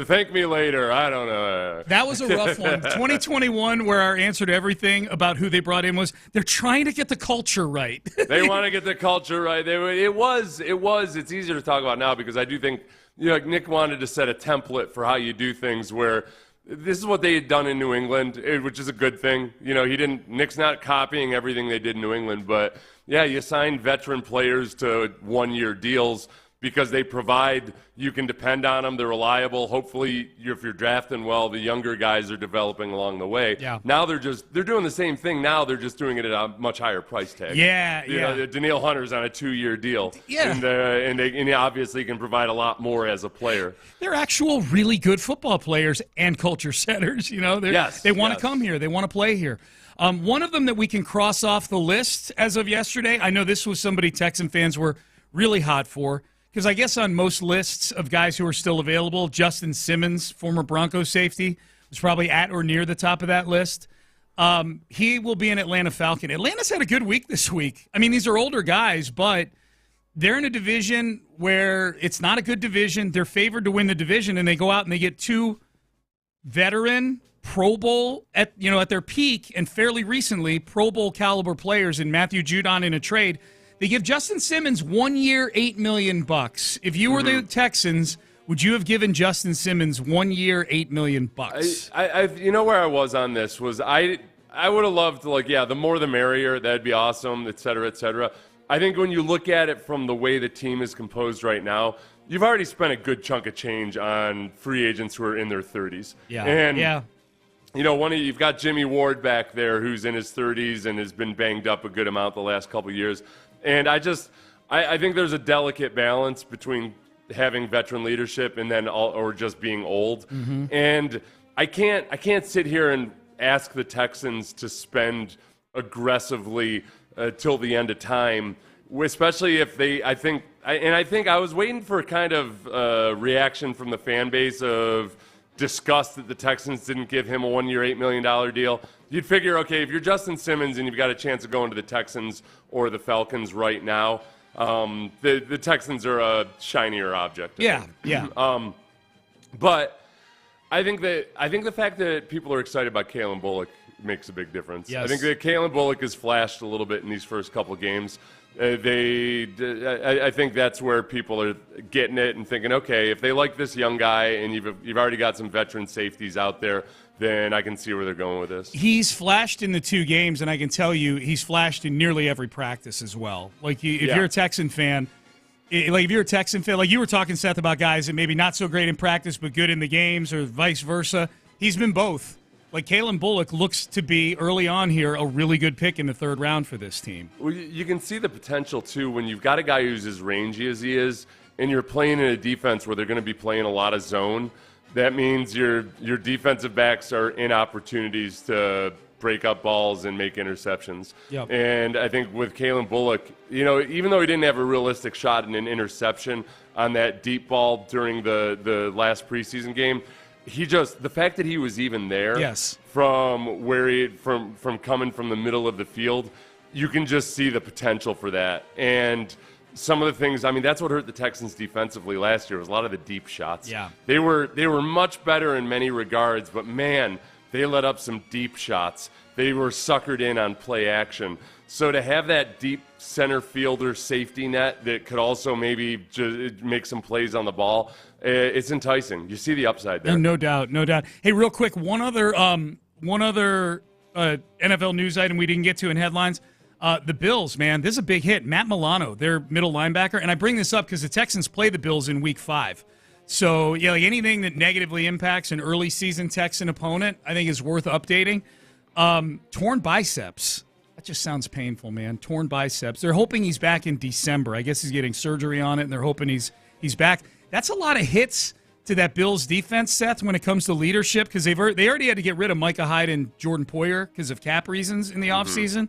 thank me later. I don't know. That was a rough one. 2021, where our answer to everything about who they brought in was they're trying to get the culture right. They want to get the culture right. It's easier to talk about now because I do think, like Nick wanted to set a template for how you do things where this is what they had done in New England, which is a good thing. Nick's not copying everything they did in New England, but yeah, you sign veteran players to one-year deals because they provide, you can depend on them, they're reliable. Hopefully, if you're drafting well, the younger guys are developing along the way. Yeah. Now they're doing the same thing now, they're just doing it at a much higher price tag. Danielle Hunter's on a 2-year deal. Yeah. And they obviously can provide a lot more as a player. They're actual really good football players and culture setters. They want to come here. They want to play here. One of them that we can cross off the list as of yesterday, I know this was somebody Texan fans were really hot for, because I guess on most lists of guys who are still available, Justin Simmons, former Broncos safety, was probably at or near the top of that list. He will be an Atlanta Falcon. Atlanta's had a good week this week. I mean, these are older guys, but they're in a division where it's not a good division. They're favored to win the division, and they go out and they get 2 veteran Pro Bowl at their peak and fairly recently Pro Bowl caliber players in Matthew Judon in a trade. They give Justin Simmons 1 year, $8 million. If you were the Texans, would you have given Justin Simmons 1 year, $8 million? Where I was on this was I would have loved the more the merrier. That'd be awesome, et cetera, et cetera. I think when you look at it from the way the team is composed right now, you've already spent a good chunk of change on free agents who are in their 30s. Yeah. And yeah. You've got Jimmy Ward back there who's in his 30s and has been banged up a good amount the last couple of years. And I think there's a delicate balance between having veteran leadership and then or just being old. Mm-hmm. And I can't sit here and ask the Texans to spend aggressively till the end of time, especially if I think I was waiting for kind of reaction from the fan base of disgust that the Texans didn't give him a 1 year, $8 million deal. You'd figure, okay, if you're Justin Simmons and you've got a chance of going to the Texans or the Falcons right now, the Texans are a shinier object. Yeah. But I think the fact that people are excited about Kalen Bullock makes a big difference. Yes. I think that Kalen Bullock has flashed a little bit in these first couple of games. I think that's where people are getting it and thinking, okay, if they like this young guy and you've already got some veteran safeties out there, then I can see where they're going with this. He's flashed in the 2 games, and I can tell you he's flashed in nearly every practice as well. If you're a Texan fan, like you were talking, Seth, about guys that maybe not so great in practice but good in the games or vice versa. He's been both. Like Kalen Bullock looks to be early on here a really good pick in the 3rd round for this team. Well, you can see the potential too when you've got a guy who's as rangy as he is, and you're playing in a defense where they're going to be playing a lot of zone. that means your defensive backs are in opportunities to break up balls and make interceptions. Yep. And I think with Kalen Bullock, even though he didn't have a realistic shot in an interception on that deep ball during the last preseason game, the fact that he was even there, yes, from coming from the middle of the field, you can just see the potential for that. And some of the things, that's what hurt the Texans defensively last year, was a lot of the deep shots. Yeah. They were much better in many regards, but man, they let up some deep shots. They were suckered in on play action. So to have that deep center fielder safety net that could also maybe just make some plays on the ball, it's enticing. You see the upside there. No doubt. Hey, real quick, one other NFL news item we didn't get to in headlines. The Bills, man, this is a big hit. Matt Milano, their middle linebacker. And I bring this up because the Texans play the Bills in Week 5. So, anything that negatively impacts an early season Texan opponent, I think is worth updating. Torn biceps. That just sounds painful, man. Torn biceps. They're hoping he's back in December. I guess he's getting surgery on it, and they're hoping he's back. That's a lot of hits to that Bills defense, Seth, when it comes to leadership, because they already had to get rid of Micah Hyde and Jordan Poyer because of cap reasons in the offseason.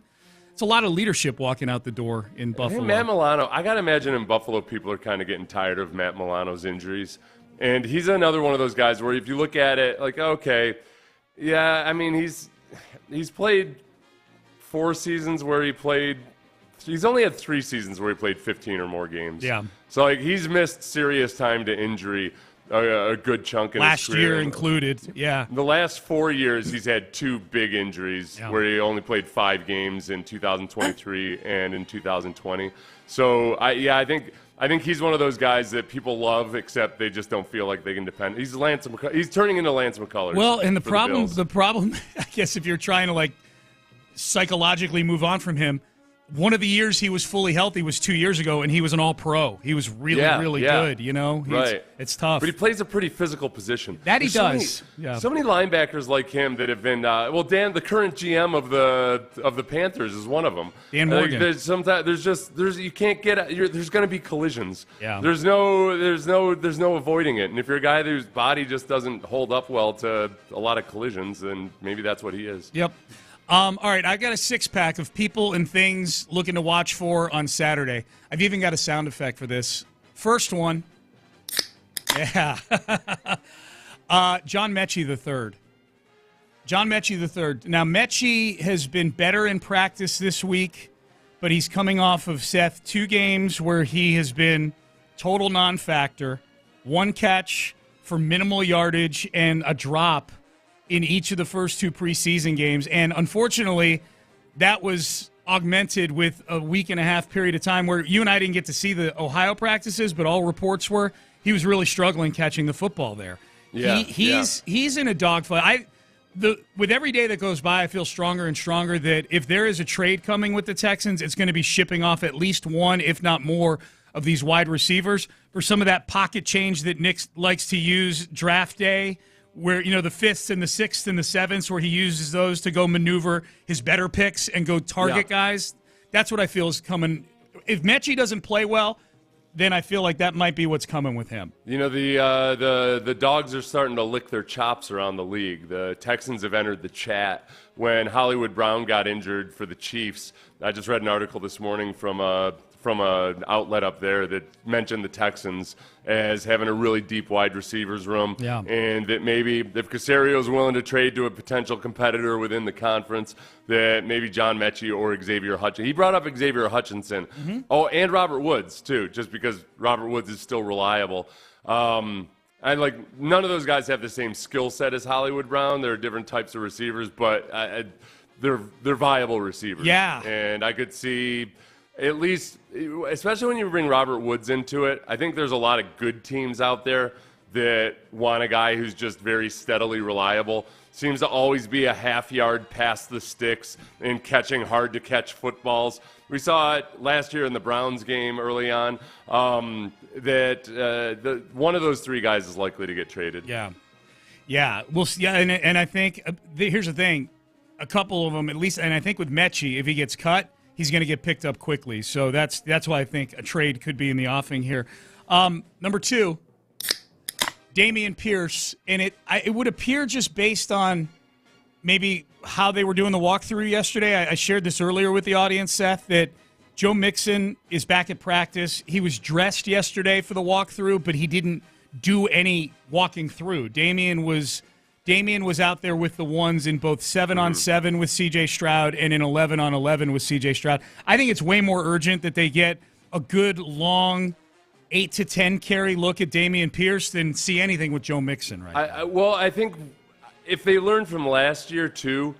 It's a lot of leadership walking out the door in Buffalo. Hey, Matt Milano, I got to imagine in Buffalo people are kind of getting tired of Matt Milano's injuries. And he's another one of those guys where if you look at it, like, okay, yeah, he's played 4 seasons where he's only had 3 seasons where he played 15 or more games. Yeah. So, he's missed serious time to injury a good chunk in his career. Last year included, yeah. The last 4 years, he's had 2 big injuries where he only played 5 games in 2023 and in 2020. So, I think he's one of those guys that people love, except they just don't feel like they can depend. He's turning into Lance McCullers. Well, and the problem, I guess, if you're trying to psychologically move on from him, one of the years he was fully healthy was 2 years ago, and he was an all-pro. He was really good, Right. It's tough. But he plays a pretty physical position. That he does. So many linebackers like him that have been Dan, the current GM of the Panthers, is one of them. Dan Morgan. There's you can't get there's going to be collisions. Yeah. There's no avoiding it. And if you're a guy whose body just doesn't hold up well to a lot of collisions, then maybe that's what he is. Yep. All right, I've got a 6-pack of people and things looking to watch for on Saturday. I've even got a sound effect for this. First one. Yeah. John Mechie III. John Mechie III. Now, Mechie has been better in practice this week, but he's coming off of, Seth, 2 games where he has been total non-factor, 1 catch for minimal yardage, and a drop in each of the first 2 preseason games. And unfortunately, that was augmented with a week-and-a-half period of time where you and I didn't get to see the Ohio practices, but all reports were he was really struggling catching the football there. Yeah, he's in a dogfight. With every day that goes by, I feel stronger and stronger that if there is a trade coming with the Texans, it's going to be shipping off at least 1, if not more, of these wide receivers for some of that pocket change that Nick likes to use draft day, where, the 5th and the 6th and the 7th, where he uses those to go maneuver his better picks and go target guys. That's what I feel is coming. If Mechie doesn't play well, then I feel like that might be what's coming with him. The dogs are starting to lick their chops around the league. The Texans have entered the chat when Hollywood Brown got injured for the Chiefs. I just read an article this morning from an outlet up there that mentioned the Texans as having a really deep wide receivers room. Yeah. And that maybe if Casario's willing to trade to a potential competitor within the conference, that maybe John Mechie or Xavier Hutchinson. He brought up Xavier Hutchinson. Mm-hmm. Oh, and Robert Woods, too, just because Robert Woods is still reliable. None of those guys have the same skill set as Hollywood Brown. They're different types of receivers, but they're viable receivers. Yeah. And I could see, at least, especially when you bring Robert Woods into it, I think there's a lot of good teams out there that want a guy who's just very steadily reliable. Seems to always be a half yard past the sticks and catching hard-to-catch footballs. We saw it last year in the Browns game early on, that one of those 3 guys is likely to get traded. Yeah. Well, yeah, and I think here's the thing. A couple of them, at least, and I think with Mechie, if he gets cut, he's going to get picked up quickly. So that's why I think a trade could be in the offing here. Number 2, Dameon Pierce, and it would appear just based on maybe how they were doing the walkthrough yesterday. I shared this earlier with the audience, Seth, that Joe Mixon is back at practice. He was dressed yesterday for the walkthrough, but he didn't do any walking through. Dameon was out there with the ones in both 7-on-7 with C.J. Stroud and in 11-on-11 with C.J. Stroud. I think it's way more urgent that they get a good, long 8 to 10 carry look at Dameon Pierce than see anything with Joe Mixon right now. I think if they learned from last year, too,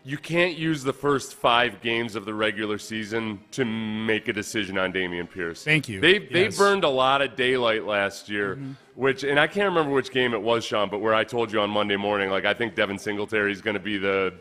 you can't use the first 5 games of the regular season to make a decision on Dameon Pierce. Thank you. They burned a lot of daylight last year, and I can't remember which game it was, Sean, but where I told you on Monday morning, like, I think Devin Singletary is going to be the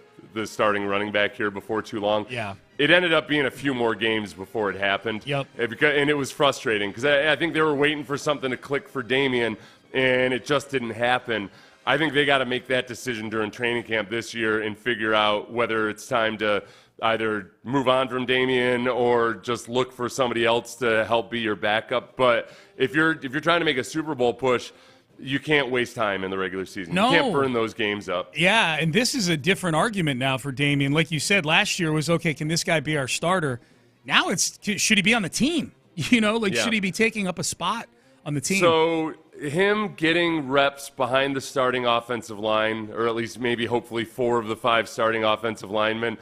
starting running back here before too long. Yeah. It ended up being a few more games before it happened. Yep. And it was frustrating because I think they were waiting for something to click for Dameon, and it just didn't happen. I think they got to make that decision during training camp this year and figure out whether it's time to either move on from Dameon or just look for somebody else to help be your backup. But if you're trying to make a Super Bowl push, you can't waste time in the regular season. No. You can't burn those games up. Yeah, and this is a different argument now for Dameon. Like you said, last year was, okay, can this guy be our starter? Now it's, should he be on the team? Should he be taking up a spot on the team? So him getting reps behind the starting offensive line, or at least maybe hopefully 4 of the 5 starting offensive linemen,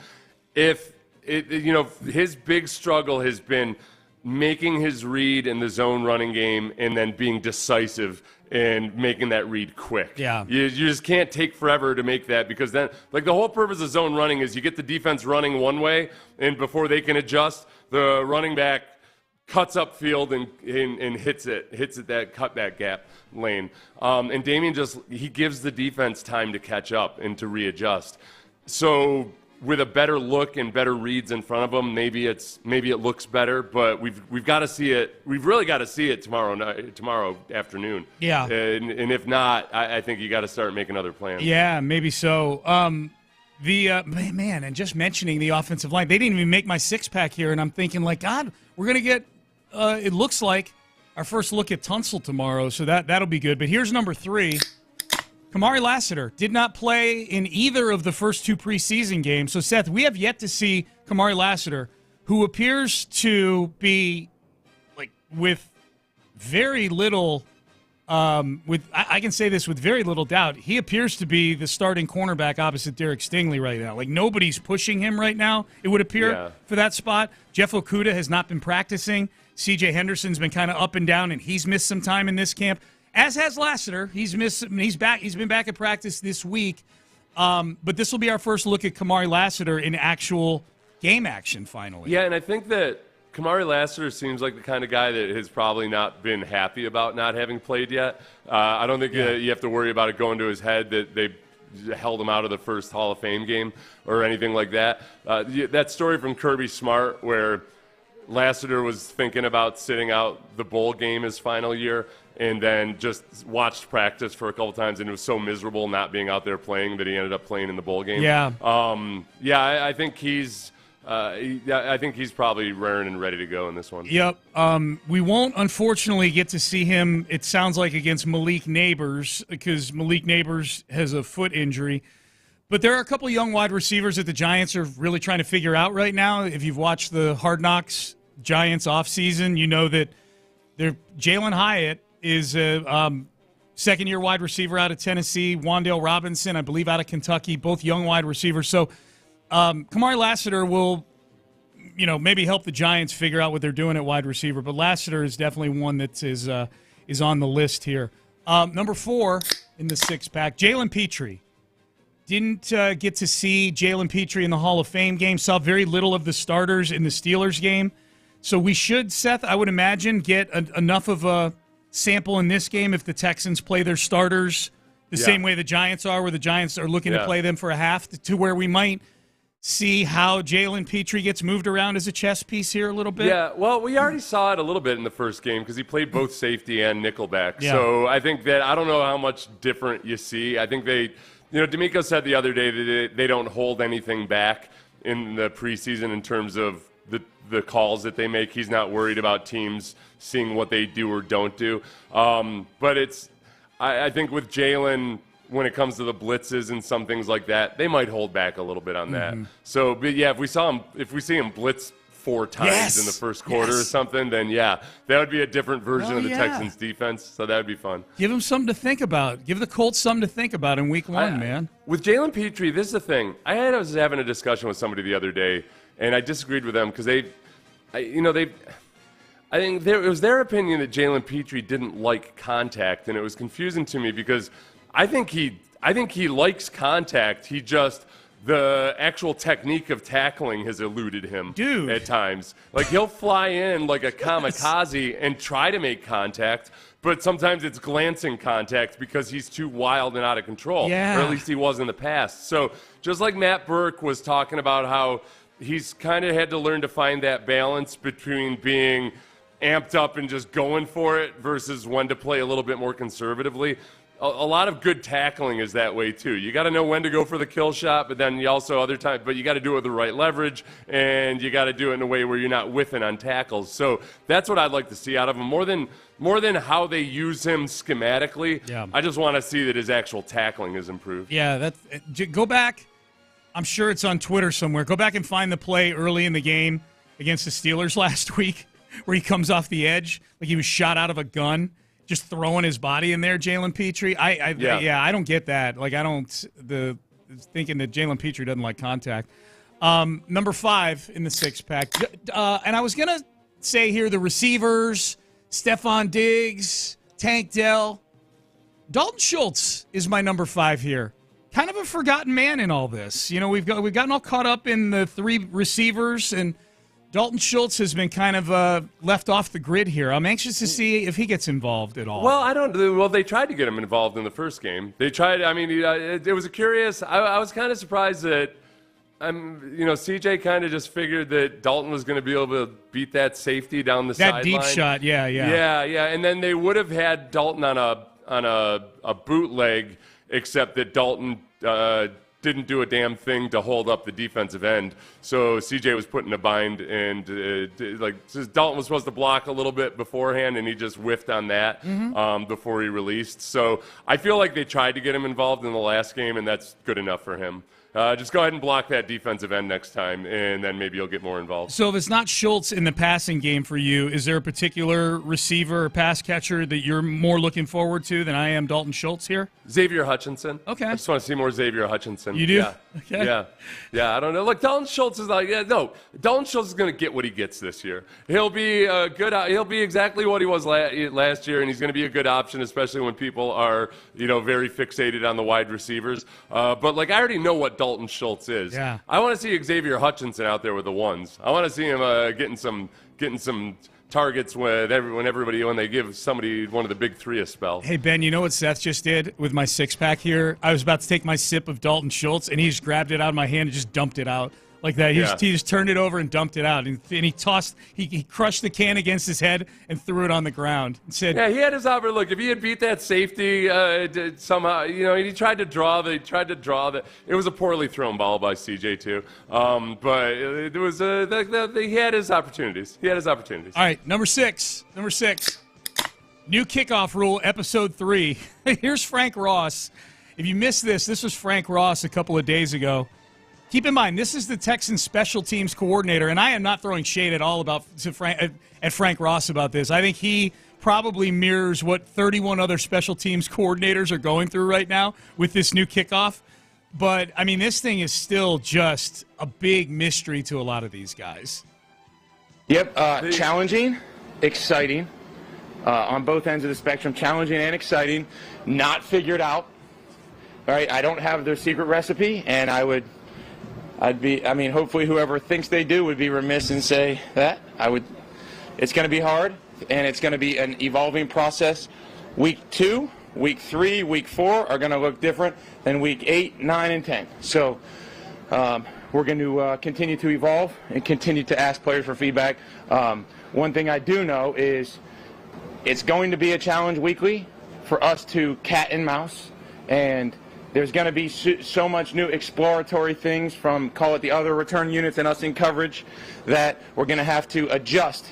his big struggle has been making his read in the zone running game and then being decisive and making that read quick. Yeah. You just can't take forever to make that, because then, like, the whole purpose of zone running is you get the defense running one way, and before they can adjust, the running back cuts upfield and hits that cutback gap lane. And Dameon he gives the defense time to catch up and to readjust. So with a better look and better reads in front of them, maybe it looks better, but we've got to see it. We've really got to see it tomorrow afternoon. Yeah. And if not, I think you got to start making other plans. Yeah, maybe so. And just mentioning the offensive line, they didn't even make my 6-pack here, and I'm thinking, like, God, we're going to get, it looks like, our first look at Tunsil tomorrow, so that'll be good. But here's number 3. Kamari Lassiter did not play in either of the first 2 preseason games. So, Seth, we have yet to see Kamari Lassiter, who appears to be, like, with very little I can say this with very little doubt. He appears to be the starting cornerback opposite Derek Stingley right now. Like, nobody's pushing him right now, it would appear, for that spot. Jeff Okudah has not been practicing. C.J. Henderson's been kind of up and down, and he's missed some time in this camp, as has Lassiter. He's back. He's been back at practice this week. But this will be our first look at Kamari Lassiter in actual game action finally. Yeah, and I think that Kamari Lassiter seems like the kind of guy that has probably not been happy about not having played yet. I don't think you have to worry about it going to his head that they held him out of the first Hall of Fame game or anything like that. That story from Kirby Smart where Lassiter was thinking about sitting out the bowl game his final year and then just watched practice for a couple times, and it was so miserable not being out there playing that he ended up playing in the bowl game. Yeah. I think he's probably raring and ready to go in this one. Yep. We won't, unfortunately, get to see him, it sounds like, against Malik Neighbors, because Malik Neighbors has a foot injury. But there are a couple of young wide receivers that the Giants are really trying to figure out right now. If you've watched the Hard Knocks Giants offseason, you know that Jalen Hyatt is a second-year wide receiver out of Tennessee. Wan'Dale Robinson, I believe, out of Kentucky, both young wide receivers. So Kamari Lassiter will, maybe help the Giants figure out what they're doing at wide receiver. But Lassiter is definitely one that is on the list here. Number 4 in the 6-pack, Jalen Petrie. Didn't get to see Jalen Petrie in the Hall of Fame game. Saw very little of the starters in the Steelers game. So we should, Seth, I would imagine, get enough of a sample in this game if the Texans play their starters the same way the Giants are, where the Giants are looking to play them for a half, to where we might see how Jalen Petrie gets moved around as a chess piece here a little bit? Yeah, well, we already saw it a little bit in the first game because he played both safety and nickelback. Yeah. So I think that I don't know how much different you see. I think D'Amico said the other day that they don't hold anything back in the preseason in terms of the calls that they make. He's not worried about teams seeing what they do or don't do. But I think with Jalen, when it comes to the blitzes and some things like that, they might hold back a little bit on that. So, but yeah, if we see him blitz 4 times in the first quarter or something, then that would be a different version of the Texans defense. So that would be fun. Give them something to think about. Give the Colts something to think about in week 1, man. With Jalen Petrie, this is the thing. I was having a discussion with somebody the other day, and I disagreed with them because I think it was their opinion that Jalen Petrie didn't like contact, and it was confusing to me because I think he likes contact. He just the actual technique of tackling has eluded him at times. Like he'll fly in like a kamikaze and try to make contact, but sometimes it's glancing contact because he's too wild and out of control. Yeah. Or at least he was in the past. So just like Matt Burke was talking about how he's kind of had to learn to find that balance between being amped up and just going for it versus when to play a little bit more conservatively. A lot of good tackling is that way too. You got to know when to go for the kill shot, but then you also other times, but you got to do it with the right leverage, and you got to do it in a way where you're not whiffing on tackles. So that's what I'd like to see out of him more than how they use him schematically. Yeah. I just want to see that his actual tackling is improved. Yeah, go back. I'm sure it's on Twitter somewhere. Go back and find the play early in the game against the Steelers last week where he comes off the edge like he was shot out of a gun. Just throwing his body in there, Jalen Petrie. I don't get that. Like thinking that Jalen Petrie doesn't like contact. Number 5 in the 6-pack, and I was gonna say here the receivers: Stephon Diggs, Tank Dell, Dalton Schultz is my number 5 here. Kind of a forgotten man in all this. We've gotten all caught up in the 3 receivers and. Dalton Schultz has been kind of left off the grid here. I'm anxious to see if he gets involved at all. Well, they tried to get him involved in the first game. They tried. I mean, it was a curious. I was kind of surprised that, CJ kind of just figured that Dalton was going to be able to beat that safety down the sideline. That deep shot, yeah. And then they would have had Dalton on a bootleg, except that Dalton. Didn't do a damn thing to hold up the defensive end. So CJ was put in a bind, and Dalton was supposed to block a little bit beforehand, and he just whiffed on that before he released. So I feel like they tried to get him involved in the last game, and that's good enough for him. Just go ahead and block that defensive end next time, and then maybe you'll get more involved. So if it's not Schultz in the passing game for you, is there a particular receiver or pass catcher that you're more looking forward to than I am Dalton Schultz here? Xavier Hutchinson. Okay. I just want to see more Xavier Hutchinson. You do? Yeah. Okay. Yeah, I don't know. Look, Dalton Schultz is Dalton Schultz is going to get what he gets this year. He'll be he'll be exactly what he was last year, and he's going to be a good option, especially when people are, very fixated on the wide receivers. But I already know what Dalton Schultz is. Yeah. I want to see Xavier Hutchinson out there with the ones. I want to see him getting some targets when they give somebody one of the big 3 a spell. Hey, Ben, you know what Seth just did with my 6-pack here? I was about to take my sip of Dalton Schultz, and he just grabbed it out of my hand and just dumped it out. Like that. He just turned it over and dumped it out. And he crushed the can against his head and threw it on the ground. And said, he had his opportunity. Look, if he had beat that safety somehow, he tried to draw the. It was a poorly thrown ball by CJ too. But it was he had his opportunities. All right, number six. New kickoff rule, episode 3. Here's Frank Ross. If you missed this was Frank Ross a couple of days ago. Keep in mind, this is the Texans special teams coordinator, and I am not throwing shade at all at Frank Ross about this. I think he probably mirrors what 31 other special teams coordinators are going through right now with this new kickoff. But, I mean, this thing is still just a big mystery to a lot of these guys. Yep, challenging, exciting, on both ends of the spectrum, challenging and exciting, not figured out. All right, I don't have their secret recipe, and hopefully whoever thinks they do would be remiss and say that. It's going to be hard, and it's going to be an evolving process. Week 2, Week 3, Week 4 are going to look different than Week 8, 9, and 10. So we're going to continue to evolve and continue to ask players for feedback. One thing I do know is it's going to be a challenge weekly for us to cat and mouse, and there's going to be so much new exploratory things from, call it the other return units and us in coverage, that we're going to have to adjust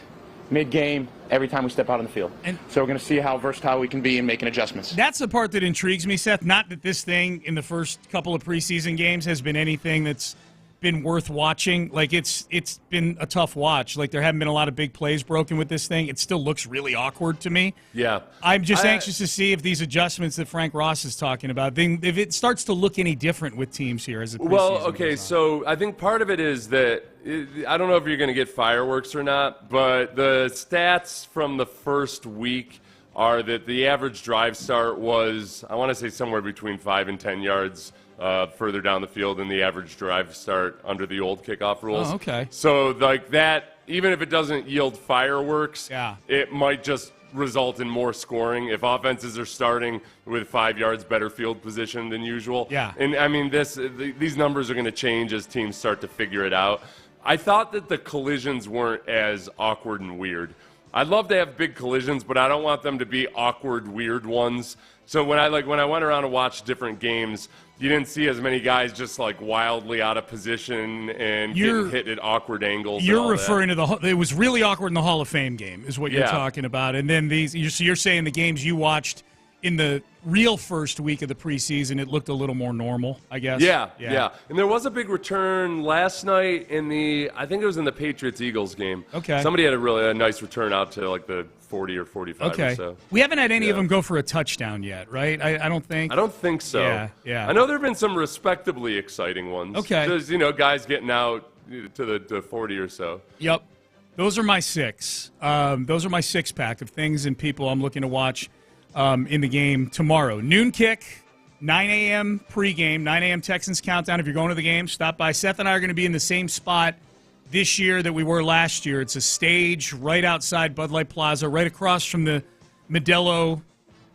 mid-game, every time we step out on the field. So we're going to see how versatile we can be in making adjustments. That's the part that intrigues me, Seth. Not that this thing in the first couple of preseason games has been anything that's been worth watching. Like, it's been a tough watch. Like, there haven't been a lot of big plays broken with this thing. It still looks really awkward to me. Yeah. I'm just anxious to see if these adjustments that Frank Ross is talking about, if it starts to look any different with teams here as a preseason. Well, okay, so I think part of it is that I don't know if you're going to get fireworks or not, but the stats from the first week are that the average drive start was, I want to say, somewhere between 5 and 10 yards further down the field than the average drive start under the old kickoff rules. Oh, okay. So, like that, even if it doesn't yield fireworks, yeah, it might just result in more scoring if offenses are starting with 5 yards better field position than usual. Yeah. And, I mean, these numbers are going to change as teams start to figure it out. I thought that the collisions weren't as awkward and weird. I'd love to have big collisions, but I don't want them to be awkward, weird ones. So when I went around and watched different games, you didn't see as many guys just like wildly out of position and getting hit at awkward angles. You're referring to it was really awkward in the Hall of Fame game, is what you're talking about. And then you're saying the games you watched in the real first week of the preseason, it looked a little more normal, I guess. Yeah. And there was a big return last night I think it was in the Patriots-Eagles game. Okay. Somebody had a nice return out to like the 40 or 45 or so. We haven't had any of them go for a touchdown yet, right? I don't think. I don't think so. Yeah. I know there have been some respectably exciting ones. Okay. Just, guys getting out to the 40 or so. Yep. Those are my 6. Those are my 6-pack of things and people I'm looking to watch in the game tomorrow. Noon kick, 9 a.m. pregame, 9 a.m. Texans countdown. If you're going to the game, stop by. Seth and I are going to be in the same spot this year that we were last year. It's a stage right outside Bud Light Plaza, right across from the Modelo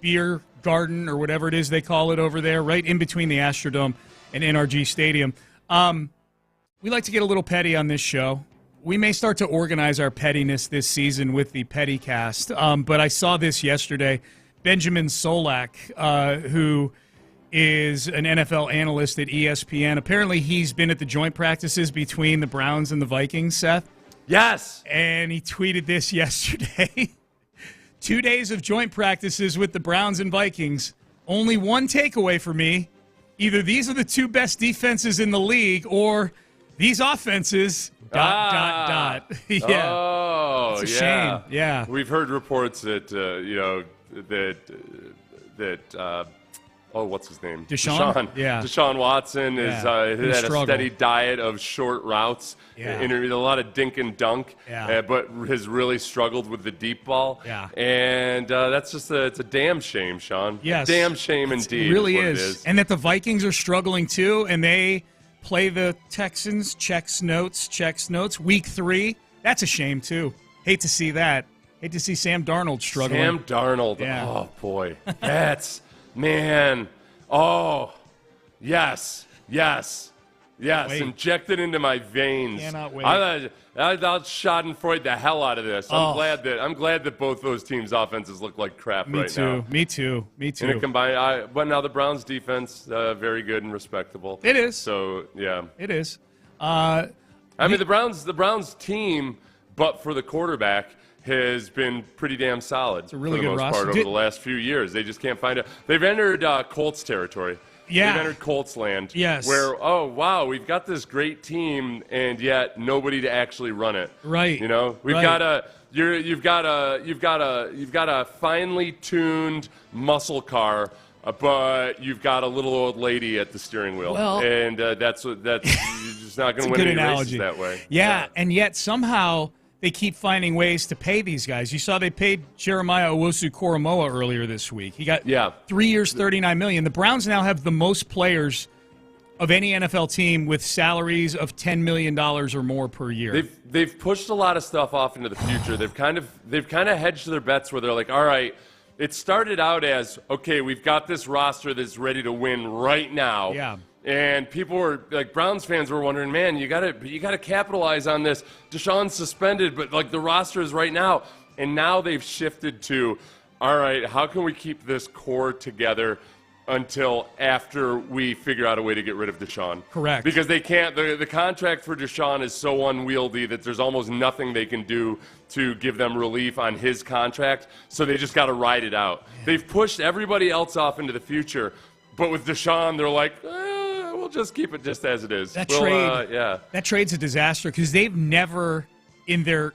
Beer Garden or whatever it is they call it over there, right in between the Astrodome and NRG Stadium. We like to get a little petty on this show. We may start to organize our pettiness this season with the Petty Cast, but I saw this yesterday. Benjamin Solak, who is an NFL analyst at ESPN. Apparently, he's been at the joint practices between the Browns and the Vikings, Seth. Yes. And he tweeted this yesterday. 2 days of joint practices with the Browns and Vikings. Only one takeaway for me. Either these are the 2 best defenses in the league or these offenses... ... Yeah. Oh, it's a shame. Yeah. We've heard reports that, what's his name? Deshaun? Yeah. Deshaun Watson has had a steady diet of short routes, a lot of dink and dunk, but has really struggled with the deep ball. Yeah. And it's a damn shame, Sean. Yes. A damn shame indeed. It really is. is. It is. And that the Vikings are struggling too, and they play the Texans, checks notes, week 3. That's a shame, too. Hate to see that. Hate to see Sam Darnold struggling. Sam Darnold. Yeah. Oh, boy. That's, man. Oh, yes. Wait. Injected into my veins. Cannot wait. I thought Schadenfreude the hell out of this. I'm glad that both those teams' offenses look like crap right now. Me too. And it combined, but now the Browns' defense, very good and respectable. It is. So yeah, it is. I mean, the Browns team, but for the quarterback, has been pretty damn solid. It's a really for the good most roster. part over the last few years. They just can't find it. They've entered Colts territory. Yeah. They've entered Colts land. Yes. Where, oh, wow, we've got this great team, and yet nobody to actually run it. Right. We've got you've got a finely tuned muscle car, but you've got a little old lady at the steering wheel. Well, and that's you're just not going to win any races that way. Yeah, and yet somehow they keep finding ways to pay these guys. You saw they paid Jeremiah Owusu-Koramoah earlier this week. He got 3 years, $39 million. The Browns now have the most players of any NFL team with salaries of $10 million or more per year. They've pushed a lot of stuff off into the future. They've kind of hedged their bets where they're like, all right, it started out as, okay, we've got this roster that's ready to win right now. Yeah. And people were like, Browns fans were wondering, man, you gotta capitalize on this. Deshaun's suspended, but like the roster is right now. And now they've shifted to, all right, how can we keep this core together until after we figure out a way to get rid of Deshaun. Correct. Because they can't. The contract for Deshaun is so unwieldy that there's almost nothing they can do to give them relief on his contract. So they just got to ride it out. Yeah. They've pushed everybody else off into the future, but with Deshaun, they're like, we'll just keep it just as it is. That trade's a disaster because they've never in their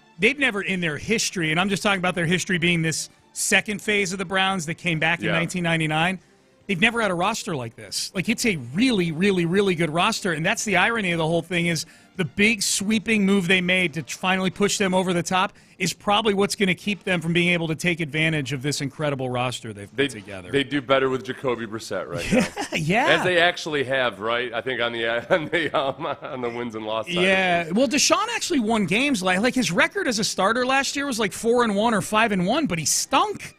history, and I'm just talking about their history being this second phase of the Browns that came back in 1999. They've never had a roster like this. Like, it's a really, really, really good roster, and that's the irony of the whole thing is the big sweeping move they made to finally push them over the top is probably what's going to keep them from being able to take advantage of this incredible roster they've put together. They do better with Jacoby Brissett right now. Yeah. As they actually have, right? I think on the wins and losses side. Yeah. Well, Deshaun actually won games. Like his record as a starter last year was like 4-1 or 5-1, but he stunk.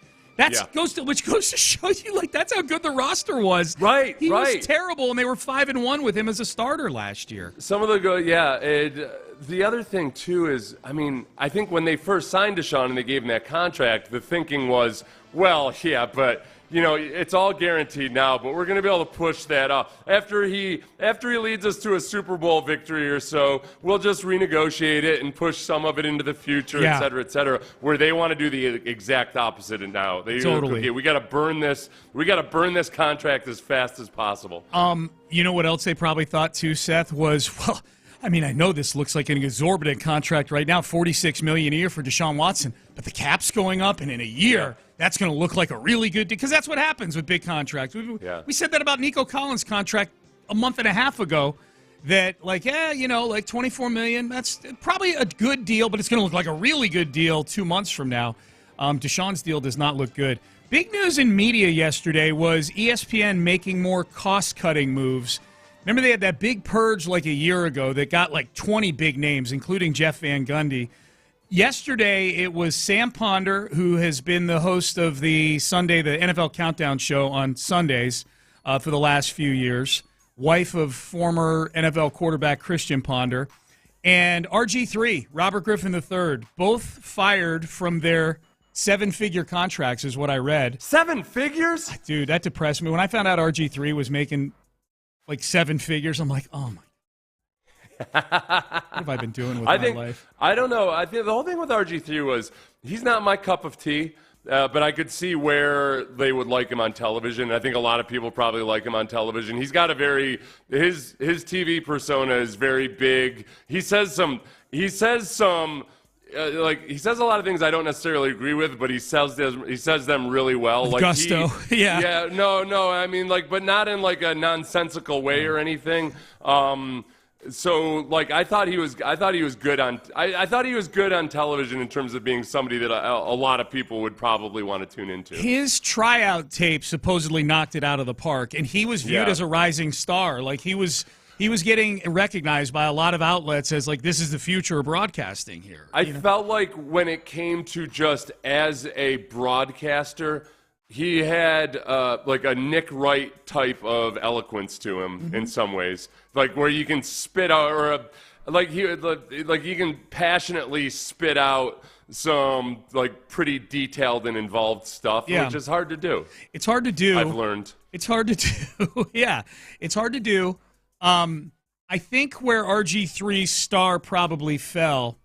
Which goes to show you, like, that's how good the roster was. Right, he was terrible, and they were 5-1 with him as a starter last year. Some of the other thing, too, is, I mean, I think when they first signed Deshaun and they gave him that contract, the thinking was, well, yeah, but, you know, it's all guaranteed now, but we're going to be able to push that off. After he leads us to a Super Bowl victory or so, we'll just renegotiate it and push some of it into the future, et cetera, where they want to do the exact opposite now. Totally. We got to burn this. We got to burn this contract as fast as possible. You know what else they probably thought, too, Seth, was, well, I mean, I know this looks like an exorbitant contract right now, $46 million a year for Deshaun Watson, but the cap's going up, and in a year, that's going to look like a really good deal, because that's what happens with big contracts. We said that about Nico Collins' contract a month and a half ago, that, like, like $24 million, that's probably a good deal, but it's going to look like a really good deal 2 months from now. Deshaun's deal does not look good. Big news in media yesterday was ESPN making more cost-cutting moves. Remember they had that big purge like a year ago that got like 20 big names, including Jeff Van Gundy. Yesterday, it was Sam Ponder, who has been the host of the NFL Countdown show on Sundays for the last few years, wife of former NFL quarterback Christian Ponder, and RG3, Robert Griffin III, both fired from their 7-figure contracts is what I read. 7 figures? Dude, that depressed me. When I found out RG3 was making like 7 figures, I'm like, oh my. What have I been doing with my life? I don't know. I think the whole thing with RG3 was he's not my cup of tea, but I could see where they would like him on television. I think a lot of people probably like him on television. He's got his TV persona is very big. He says a lot of things I don't necessarily agree with, but he says them really well. With like gusto. Yeah. No. I mean, like, but not in like a nonsensical way or anything. So, like, I thought he was good on television in terms of being somebody that a lot of people would probably want to tune into. His tryout tape supposedly knocked it out of the park, and he was viewed as a rising star. Like, he was getting recognized by a lot of outlets as, like, this is the future of broadcasting here. I felt like when it came to just as a broadcaster, he had like a Nick Wright type of eloquence to him in some ways, like where you can spit out, you can passionately spit out some like pretty detailed and involved stuff, which is hard to do. It's hard to do. I've learned. It's hard to do. Yeah, it's hard to do. I think where RG3's star probably fell,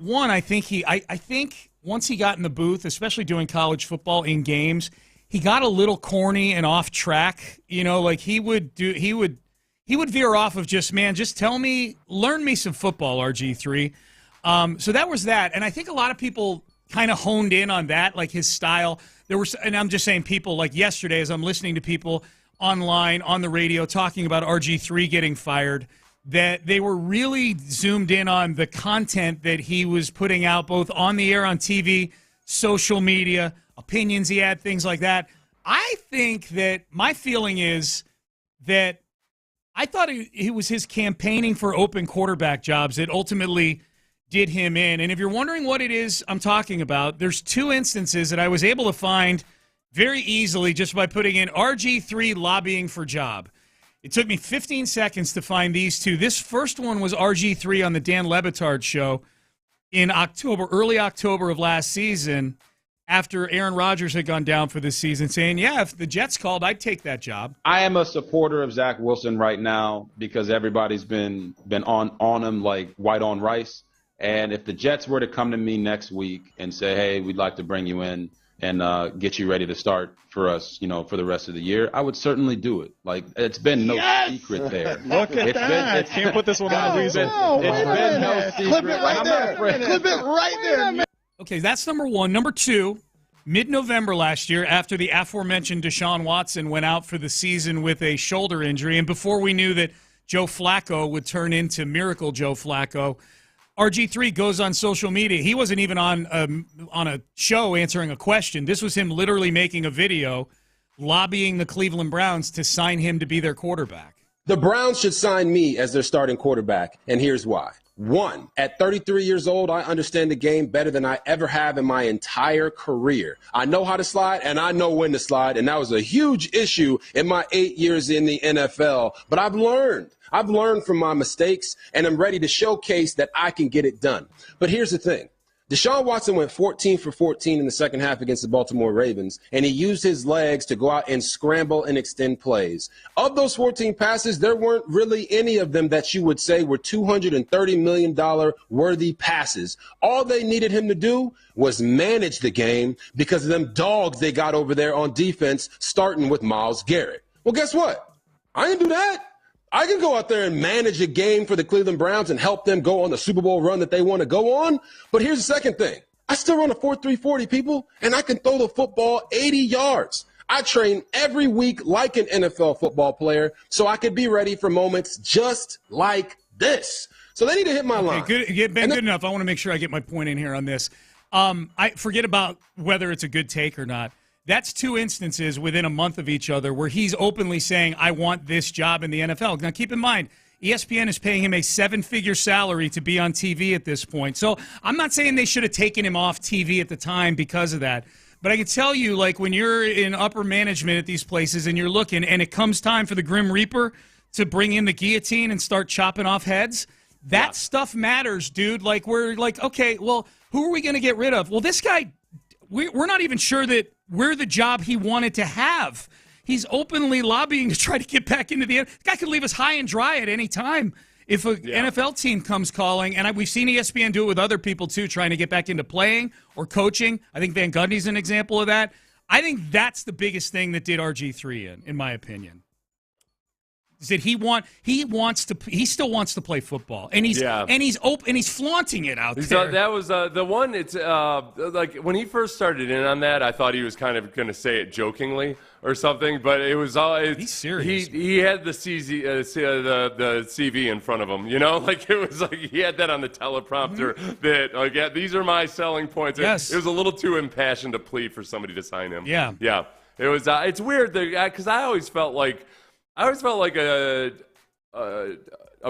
I think once he got in the booth, especially doing college football in games, he got a little corny and off track. You know, like he would veer off of just learn me some football, RG3. So that was that. And I think a lot of people kind of honed in on that, like his style. And I'm just saying people like yesterday as I'm listening to people online, on the radio, talking about RG3 getting fired, that they were really zoomed in on the content that he was putting out, both on the air, on TV, social media, opinions he had, things like that. I think that my feeling is that I thought it was his campaigning for open quarterback jobs that ultimately did him in. And if you're wondering what it is I'm talking about, there's 2 instances that I was able to find very easily just by putting in RG3 lobbying for job. It took me 15 seconds to find these 2. This first one was RG3 on the Dan Le Batard show in early October of last season, after Aaron Rodgers had gone down for this season, saying, yeah, if the Jets called, I'd take that job. I am a supporter of Zach Wilson right now because everybody's been on him like white on rice. And if the Jets were to come to me next week and say, hey, we'd like to bring you in and get you ready to start for us, for the rest of the year, I would certainly do it. Like, it's been no secret there. Look at that. Can't put this one on the Weasel. It's been no secret. Clip it right there. Clip it right there. Okay, that's number one. Number two, mid-November last year, after the aforementioned Deshaun Watson went out for the season with a shoulder injury, and before we knew that Joe Flacco would turn into Miracle Joe Flacco, RG3 goes on social media. He wasn't even on a show answering a question. This was him literally making a video lobbying the Cleveland Browns to sign him to be their quarterback. The Browns should sign me as their starting quarterback, and here's why. One, at 33 years old, I understand the game better than I ever have in my entire career. I know how to slide, and I know when to slide, and that was a huge issue in my 8 years in the NFL. But I've learned. I've learned from my mistakes, and I'm ready to showcase that I can get it done. But here's the thing. Deshaun Watson went 14 for 14 in the second half against the Baltimore Ravens, and he used his legs to go out and scramble and extend plays. Of those 14 passes, there weren't really any of them that you would say were $230 million worthy passes. All they needed him to do was manage the game because of them dogs they got over there on defense, starting with Myles Garrett. Well, guess what? I didn't do that. I can go out there and manage a game for the Cleveland Browns and help them go on the Super Bowl run that they want to go on. But here's the second thing. I still run a 4.340, people, and I can throw the football 80 yards. I train every week like an NFL football player so I could be ready for moments just like this. So they need to hit my line. Good enough. I want to make sure I get my point in here on this. I forget about whether it's a good take or not. That's two instances within a month of each other where he's openly saying, I want this job in the NFL. Now, keep in mind, ESPN is paying him a seven-figure salary to be on TV at this point. So I'm not saying they should have taken him off TV at the time because of that. But I can tell you, like, when you're in upper management at these places and you're looking and it comes time for the Grim Reaper to bring in the guillotine and start chopping off heads, that stuff matters, dude. Like, we're like, okay, well, who are we going to get rid of? Well, this guy, we're not even sure that we're the job he wanted to have. He's openly lobbying to try to get back into the – the guy could leave us high and dry at any time if an NFL team comes calling. And we've seen ESPN do it with other people, too, trying to get back into playing or coaching. I think Van Gundy's an example of that. I think that's the biggest thing that did RG3 in my opinion. Is that he still wants to play football, and he's open and he's flaunting it out there. That was the one. It's like when he first started in on that, I thought he was kind of going to say it jokingly or something, but it was all. He's serious. He had the the CV in front of him, like it was like he had that on the teleprompter. Mm-hmm. That these are my selling points. Yes. It was a little too impassioned to plead for somebody to sign him. Yeah. It was. It's weird because I always felt like a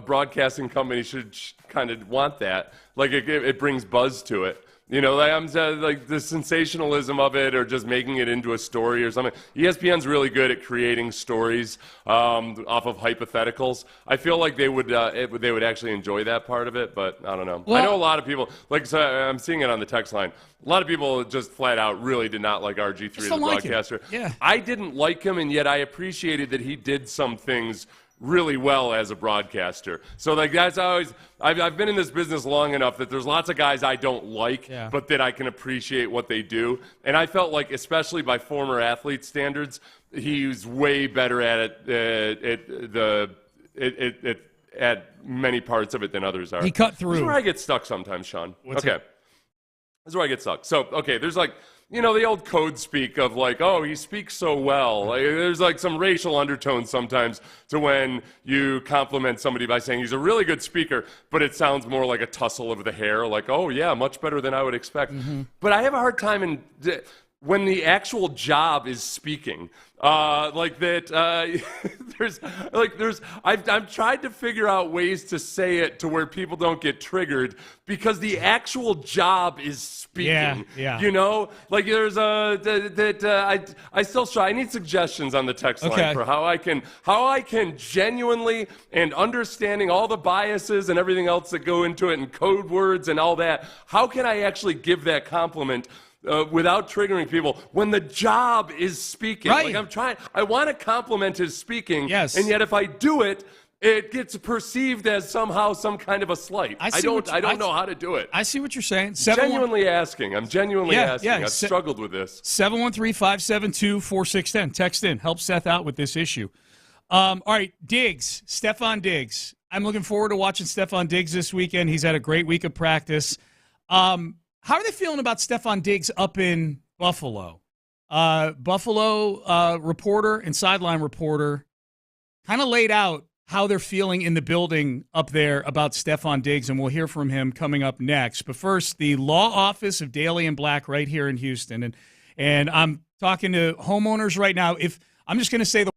broadcasting company should kind of want that. Like it brings buzz to it. Like the sensationalism of it or just making it into a story or something. ESPN's really good at creating stories off of hypotheticals. I feel like they would actually enjoy that part of it, but I don't know. Well, I know a lot of people, I'm seeing it on the text line. A lot of people just flat out really did not like RG3 as a broadcaster. Yeah. I didn't like him, and yet I appreciated that he did some things really well as a broadcaster. So like that's always I've been in this business long enough that there's lots of guys I don't like, but that I can appreciate what they do. And I felt like, especially by former athlete standards, he's way better at it at many parts of it than others are. He cut through. This is where I get stuck sometimes, Sean. What's okay. This is where I get stuck. So, okay, there's like, the old code speak of like, oh, he speaks so well. Like, there's like some racial undertones sometimes to when you compliment somebody by saying he's a really good speaker, but it sounds more like a tussle of the hair, like, oh, yeah, much better than I would expect. Mm-hmm. But I have a hard time when the actual job is speaking. I've tried to figure out ways to say it to where people don't get triggered because the actual job is speaking. Yeah. Like there's I still try. I need suggestions on the text line for how I can genuinely and understanding all the biases and everything else that go into it and code words and all that. How can I actually give that compliment without triggering people when the job is speaking. Right. Like I want to compliment his speaking. Yes. And yet if I do it, it gets perceived as somehow some kind of a slight. I don't know how to do it. I see what you're saying. I'm genuinely asking. I've struggled with this. 713-572-4610. Text in. Help Seth out with this issue. All right, Diggs, Stephon Diggs. I'm looking forward to watching Stephon Diggs this weekend. He's had a great week of practice. How are they feeling about Stephon Diggs up in Buffalo? Buffalo reporter and sideline reporter kind of laid out how they're feeling in the building up there about Stephon Diggs, and we'll hear from him coming up next. But first, the law office of Daly and Black right here in Houston. And I'm talking to homeowners right now. If I'm just going to say the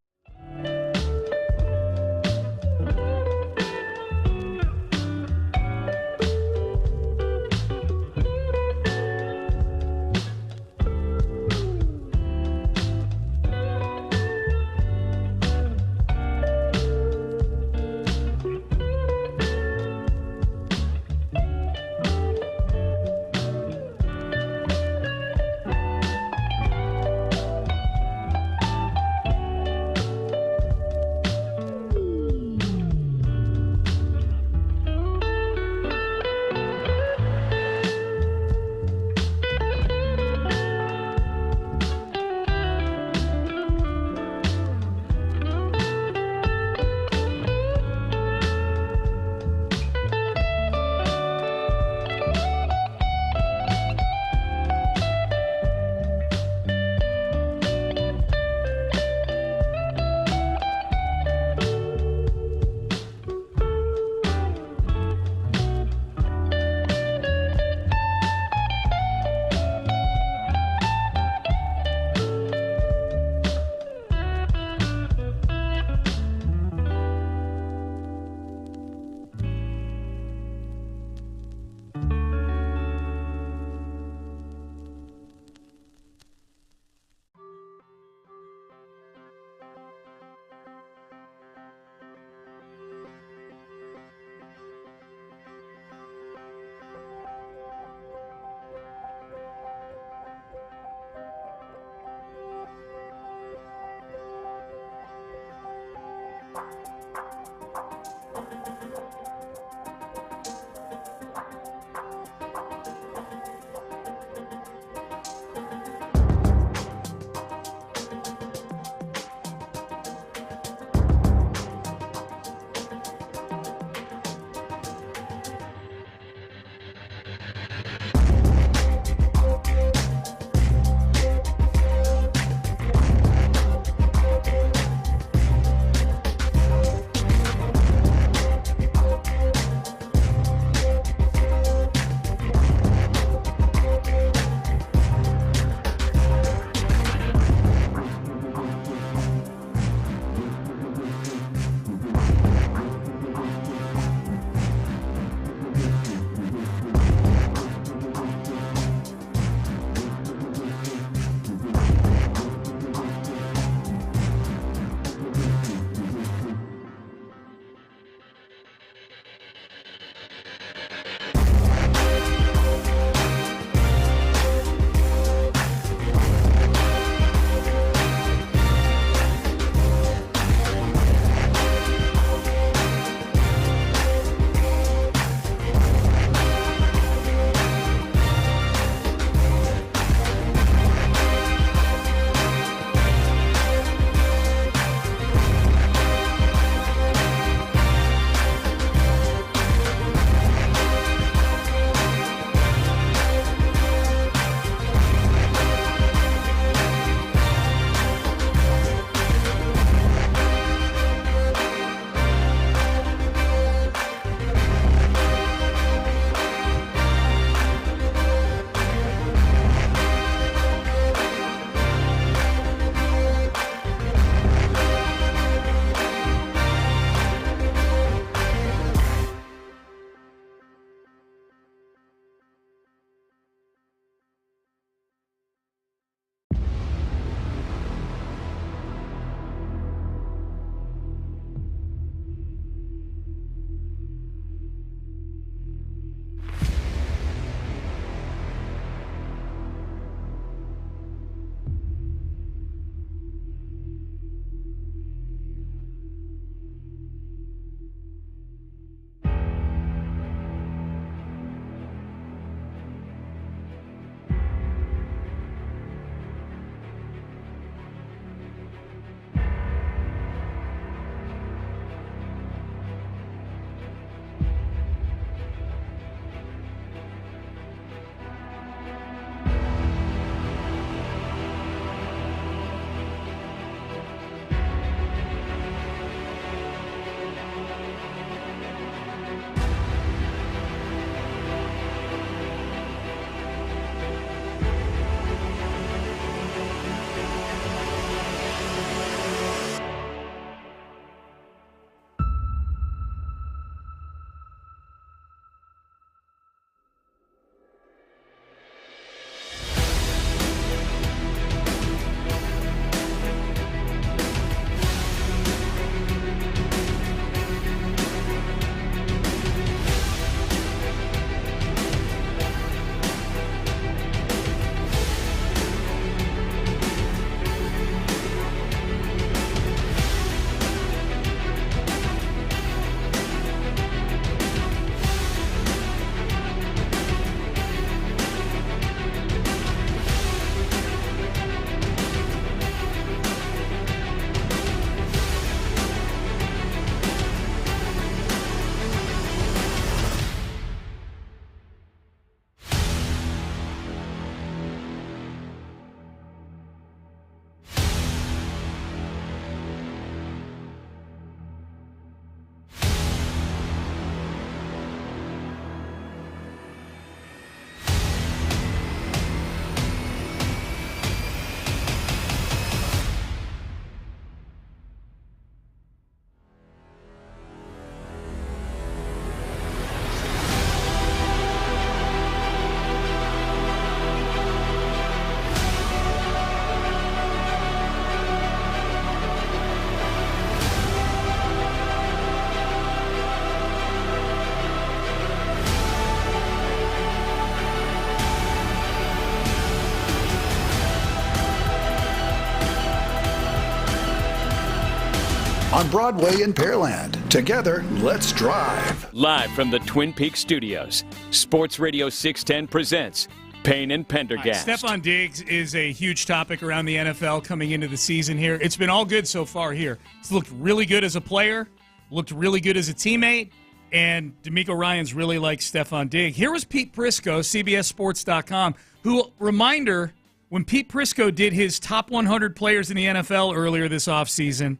on Broadway in Pearland. Together, let's drive. Live from the Twin Peaks studios, Sports Radio 610 presents Payne and Pendergast. Stefon Diggs is a huge topic around the NFL coming into the season here. It's been all good so far here. He's looked really good as a player, looked really good as a teammate, and DeMeco Ryans really likes Stefon Diggs. Here was Pete Prisco, CBSSports.com, who, reminder, when Pete Prisco did his top 100 players in the NFL earlier this offseason,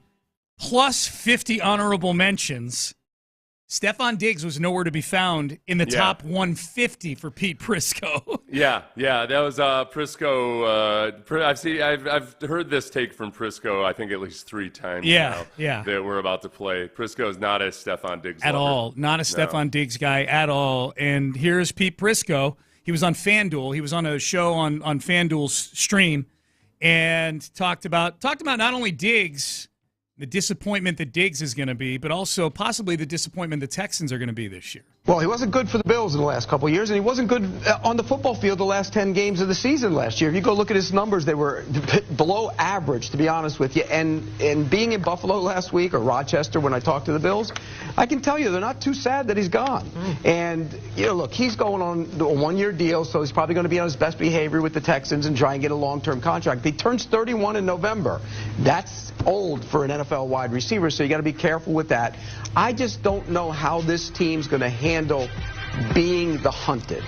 plus 50 honorable mentions, Stefon Diggs was nowhere to be found in the top 150 for Pete Prisco. Yeah, that was Prisco. I've heard this take from Prisco, I think at least 3 times now that we're about to play. Prisco is not a Stefon Diggs at all. Not a Stefon Diggs guy at all. And here's Pete Prisco. He was on FanDuel. He was on a show on FanDuel's stream and talked about not only Diggs, the disappointment that Diggs is going to be, but also possibly the disappointment the Texans are going to be this year. Well, he wasn't good for the Bills in the last couple of years, and he wasn't good on the football field the last 10 games of the season last year. If you go look at his numbers, they were below average, to be honest with you. And being in Buffalo last week, or Rochester when I talked to the Bills, I can tell you they're not too sad that he's gone. And, look, he's going on a one-year deal, so he's probably going to be on his best behavior with the Texans and try and get a long-term contract. He turns 31 in November. That's old for an NFL wide receiver, so you got to be careful with that. I just don't know how this team's going to handle being the hunted.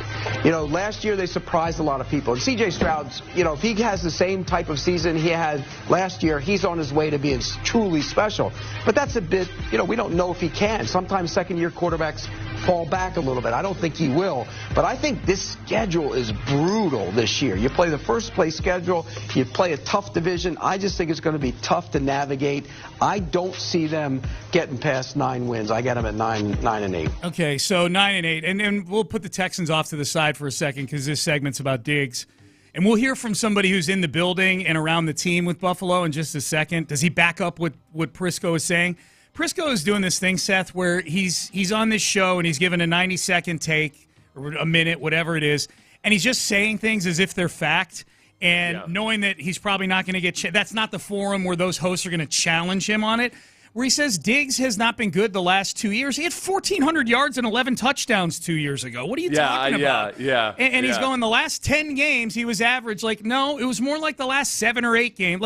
Last year they surprised a lot of people. And C.J. Stroud's, if he has the same type of season he had last year, he's on his way to being truly special. But that's a bit, we don't know if he can. Sometimes second-year quarterbacks fall back a little bit. I don't think he will. But I think this schedule is brutal this year. You play the first-place schedule. You play a tough division. I just think it's going to be tough to navigate. I don't see them getting past 9 wins. I got them at 9-8. Okay, so 9-8. And we'll put the Texans off to the side for a second because this segment's about Diggs. And we'll hear from somebody who's in the building and around the team with Buffalo in just a second. Does he back up what Prisco is saying? Prisco is doing this thing, Seth, where he's on this show and he's given a 90-second take or a minute, whatever it is, and he's just saying things as if they're fact. And knowing that he's probably not going to get that's not the forum where those hosts are going to challenge him on it. Where he says Diggs has not been good the last 2 years. He had 1,400 yards and 11 touchdowns 2 years ago. What are you talking about? And he's going the last 10 games he was average. No, it was more like the last 7 or 8 games.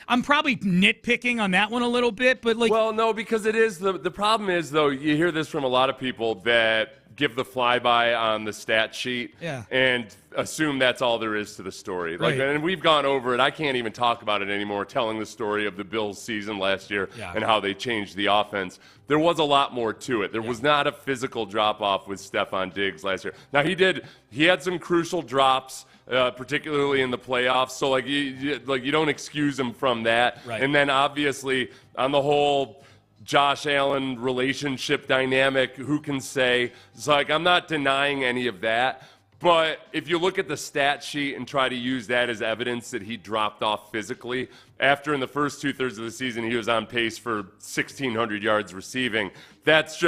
I'm probably nitpicking on that one a little bit, but well, no, because it is the problem is though you hear this from a lot of people that give the flyby on the stat sheet and assume that's all there is to the story. And we've gone over it. I can't even talk about it anymore, telling the story of the Bills' season last year and how they changed the offense. There was a lot more to it. There was not a physical drop-off with Stefon Diggs last year. Now, he had some crucial drops, particularly in the playoffs, so you don't excuse him from that. Right. And then, obviously, on the whole Josh Allen relationship dynamic, who can say? It's I'm not denying any of that. But if you look at the stat sheet and try to use that as evidence that he dropped off physically, after in the first 2/3 of the season he was on pace for 1,600 yards receiving, that's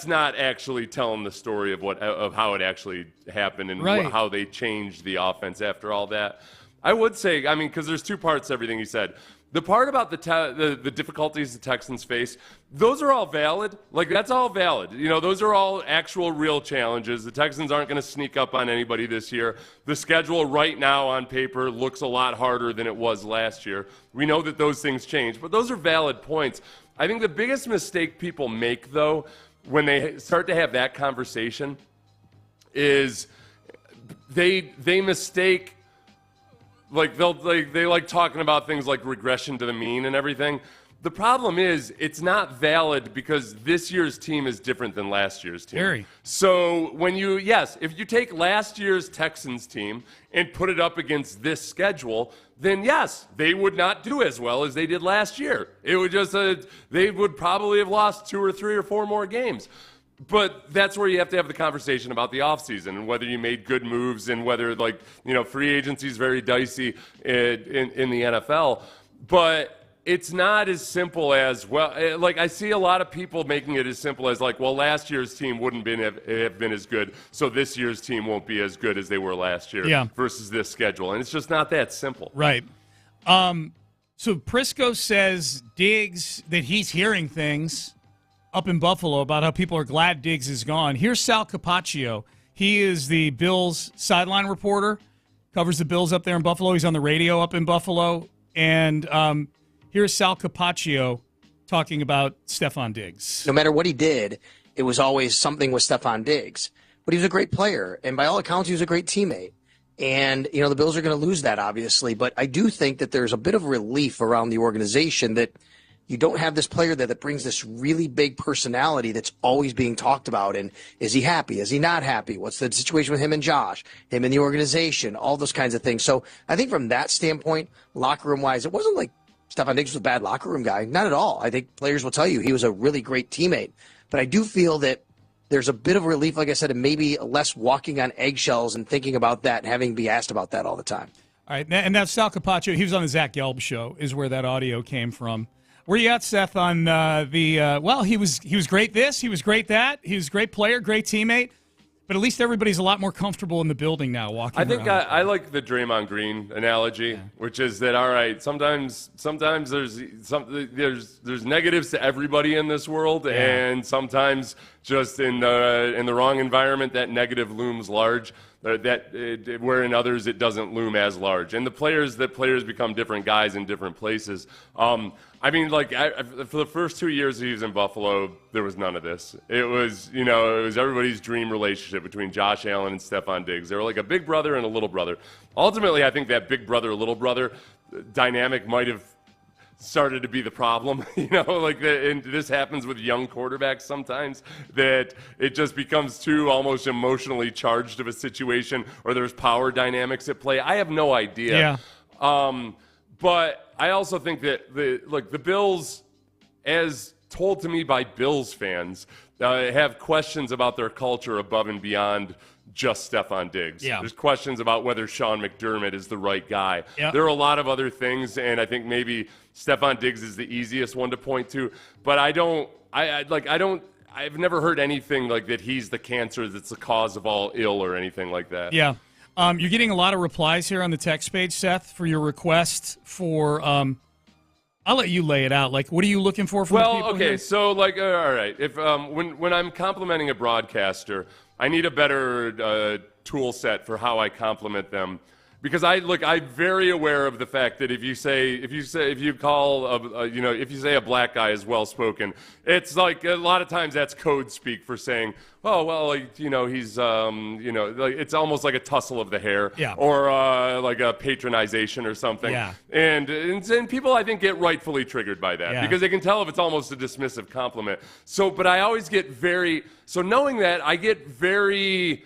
not actually telling the story of how it actually happened and how they changed the offense after all that. I would say, because there's 2 parts to everything he said. The part about the difficulties the Texans face, those are all valid. That's all valid. Those are all actual real challenges. The Texans aren't going to sneak up on anybody this year. The schedule right now on paper looks a lot harder than it was last year. We know that those things change, but those are valid points. I think the biggest mistake people make, though, when they start to have that conversation is they mistake they like talking about things like regression to the mean and everything. The problem is it's not valid because this year's team is different than last year's team. Very. So if you take last year's Texans team and put it up against this schedule, then yes, they would not do as well as they did last year. It would just they would probably have lost 2 or 3 or 4 more games. But that's where you have to have the conversation about the offseason and whether you made good moves and whether, free agency is very dicey in the NFL. But it's not as simple as, I see a lot of people making it as simple as, last year's team wouldn't have been as good, so this year's team won't be as good as they were last year versus this schedule. And it's just not that simple. Right. So Prisco says Diggs, that he's hearing things up in Buffalo about how people are glad Diggs is gone. Here's Sal Capaccio. He is the Bills sideline reporter, covers the Bills up there in Buffalo. He's on the radio up in Buffalo. And here's Sal Capaccio talking about Stephon Diggs. No matter what he did, it was always something with Stephon Diggs. But he was a great player, and by all accounts, he was a great teammate. And, you know, the Bills are going to lose that, obviously. But I do think that there's a bit of relief around the organization that you don't have this player there that brings this really big personality that's always being talked about. And is he happy? Is he not happy? What's the situation with him and Josh, him and the organization, all those kinds of things. So I think from that standpoint, locker room-wise, it wasn't like Stephon Diggs was a bad locker room guy. Not at all. I think players will tell you he was a really great teammate. But I do feel that there's a bit of relief, like I said, and maybe less walking on eggshells and thinking about that and having to be asked about that all the time. All right, and that's Sal Capaccio. He was on the Zach Gelb show, is where that audio came from. Where you at, Seth, on well, he was great this, he was great that, he was a great player, great teammate, but at least everybody's a lot more comfortable in the building now walking around. I think I like the Draymond Green analogy, which is that, all right, sometimes there's negatives to everybody in this world, and sometimes just in the wrong environment, that negative looms large. Where in others it doesn't loom as large, and the players become different guys in different places. I mean, like for the first 2 years he was in Buffalo, there was none of this. It was everybody's dream relationship between Josh Allen and Stephon Diggs. They were like a big brother and a little brother. Ultimately, I think that big brother little brother dynamic might have started to be the problem, and this happens with young quarterbacks sometimes, that it just becomes too almost emotionally charged of a situation, or there's power dynamics at play. I have no idea. Yeah. But I also think that the Bills, as told to me by Bills fans, have questions about their culture above and beyond just Stephon Diggs. Yeah. There's questions about whether Sean McDermott is the right guy. Yep. There are a lot of other things, and I think maybe Stephon Diggs is the easiest one to point to. But I've never heard anything like that he's the cancer that's the cause of all ill or anything like that. Yeah. You're getting a lot of replies here on the text page, Seth, for your request for I'll let you lay it out. Like, what are you looking for from the people here? So, all right. If when I'm complimenting a broadcaster, I need a better tool set for how I compliment them, because I'm very aware of the fact that if you say a black guy is well spoken, it's like a lot of times that's code speak for saying, oh well, he's it's almost like a tussle of the hair, or like a patronization or something. Yeah. And people I think get rightfully triggered by that, because they can tell if it's almost a dismissive compliment. But I always get knowing that, I get very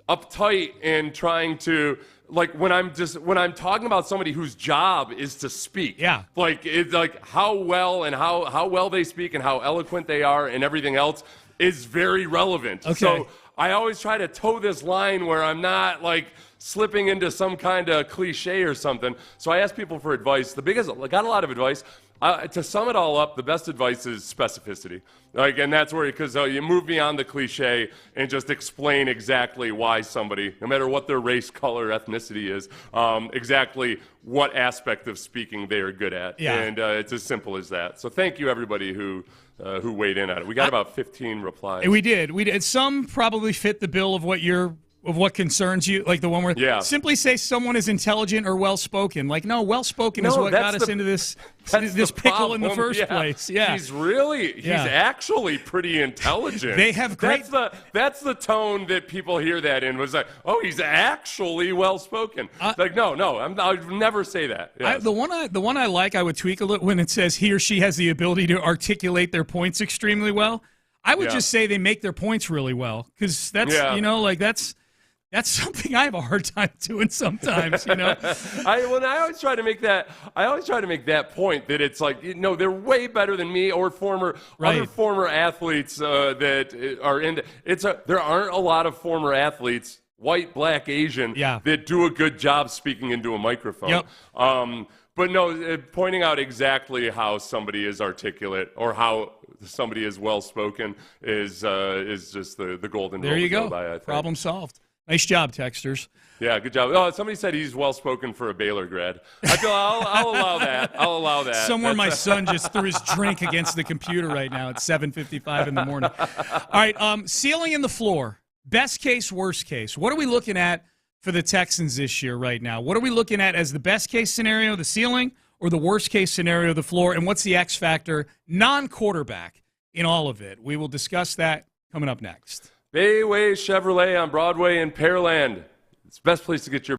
uptight and trying to, like, when I'm talking about somebody whose job is to speak. Yeah. Like, it's like how well they speak and how eloquent they are and everything else is very relevant. Okay. So I always try to toe this line where I'm not like slipping into some kind of cliche or something. So I ask people for advice. I got a lot of advice. To sum it all up, the best advice is specificity. And that's where, because you move beyond the cliche and just explain exactly why somebody, no matter what their race, color, ethnicity is, exactly what aspect of speaking they are good at. Yeah. And it's as simple as that. So thank you, everybody who weighed in on it. We got about 15 replies. We did. Some probably fit the bill of what concerns you, like the one where simply say someone is intelligent or well-spoken. Like, no, well-spoken is what got us into this pickle in the first place. Yeah, he's actually pretty intelligent. They have great. That's the tone that people hear that in, was like, oh, he's actually well-spoken. I'd never say that. Yes. The one I like, I would tweak a little when it says he or she has the ability to articulate their points extremely well. I would just say they make their points really well, because that's that's something I have a hard time doing sometimes, I always try to make that point that it's like, they're way better than me or other former athletes that are in. There aren't a lot of former athletes, white, black, Asian, that do a good job speaking into a microphone. Yep. But no, pointing out exactly how somebody is articulate or how somebody is well spoken is just the golden rule. There you go. By, I think. Problem solved. Nice job, texters. Yeah, good job. Oh, somebody said he's well-spoken for a Baylor grad. I feel I'll allow that. I'll allow that. Somewhere my son just threw his drink against the computer right now at 7:55 in the morning. All right, ceiling and the floor. Best case, worst case. What are we looking at for the Texans this year right now? What are we looking at as the best case scenario, the ceiling, or the worst case scenario, the floor? And what's the X factor, non-quarterback, in all of it? We will discuss that coming up next. Bayway Chevrolet on Broadway in Pearland. It's the best place to get your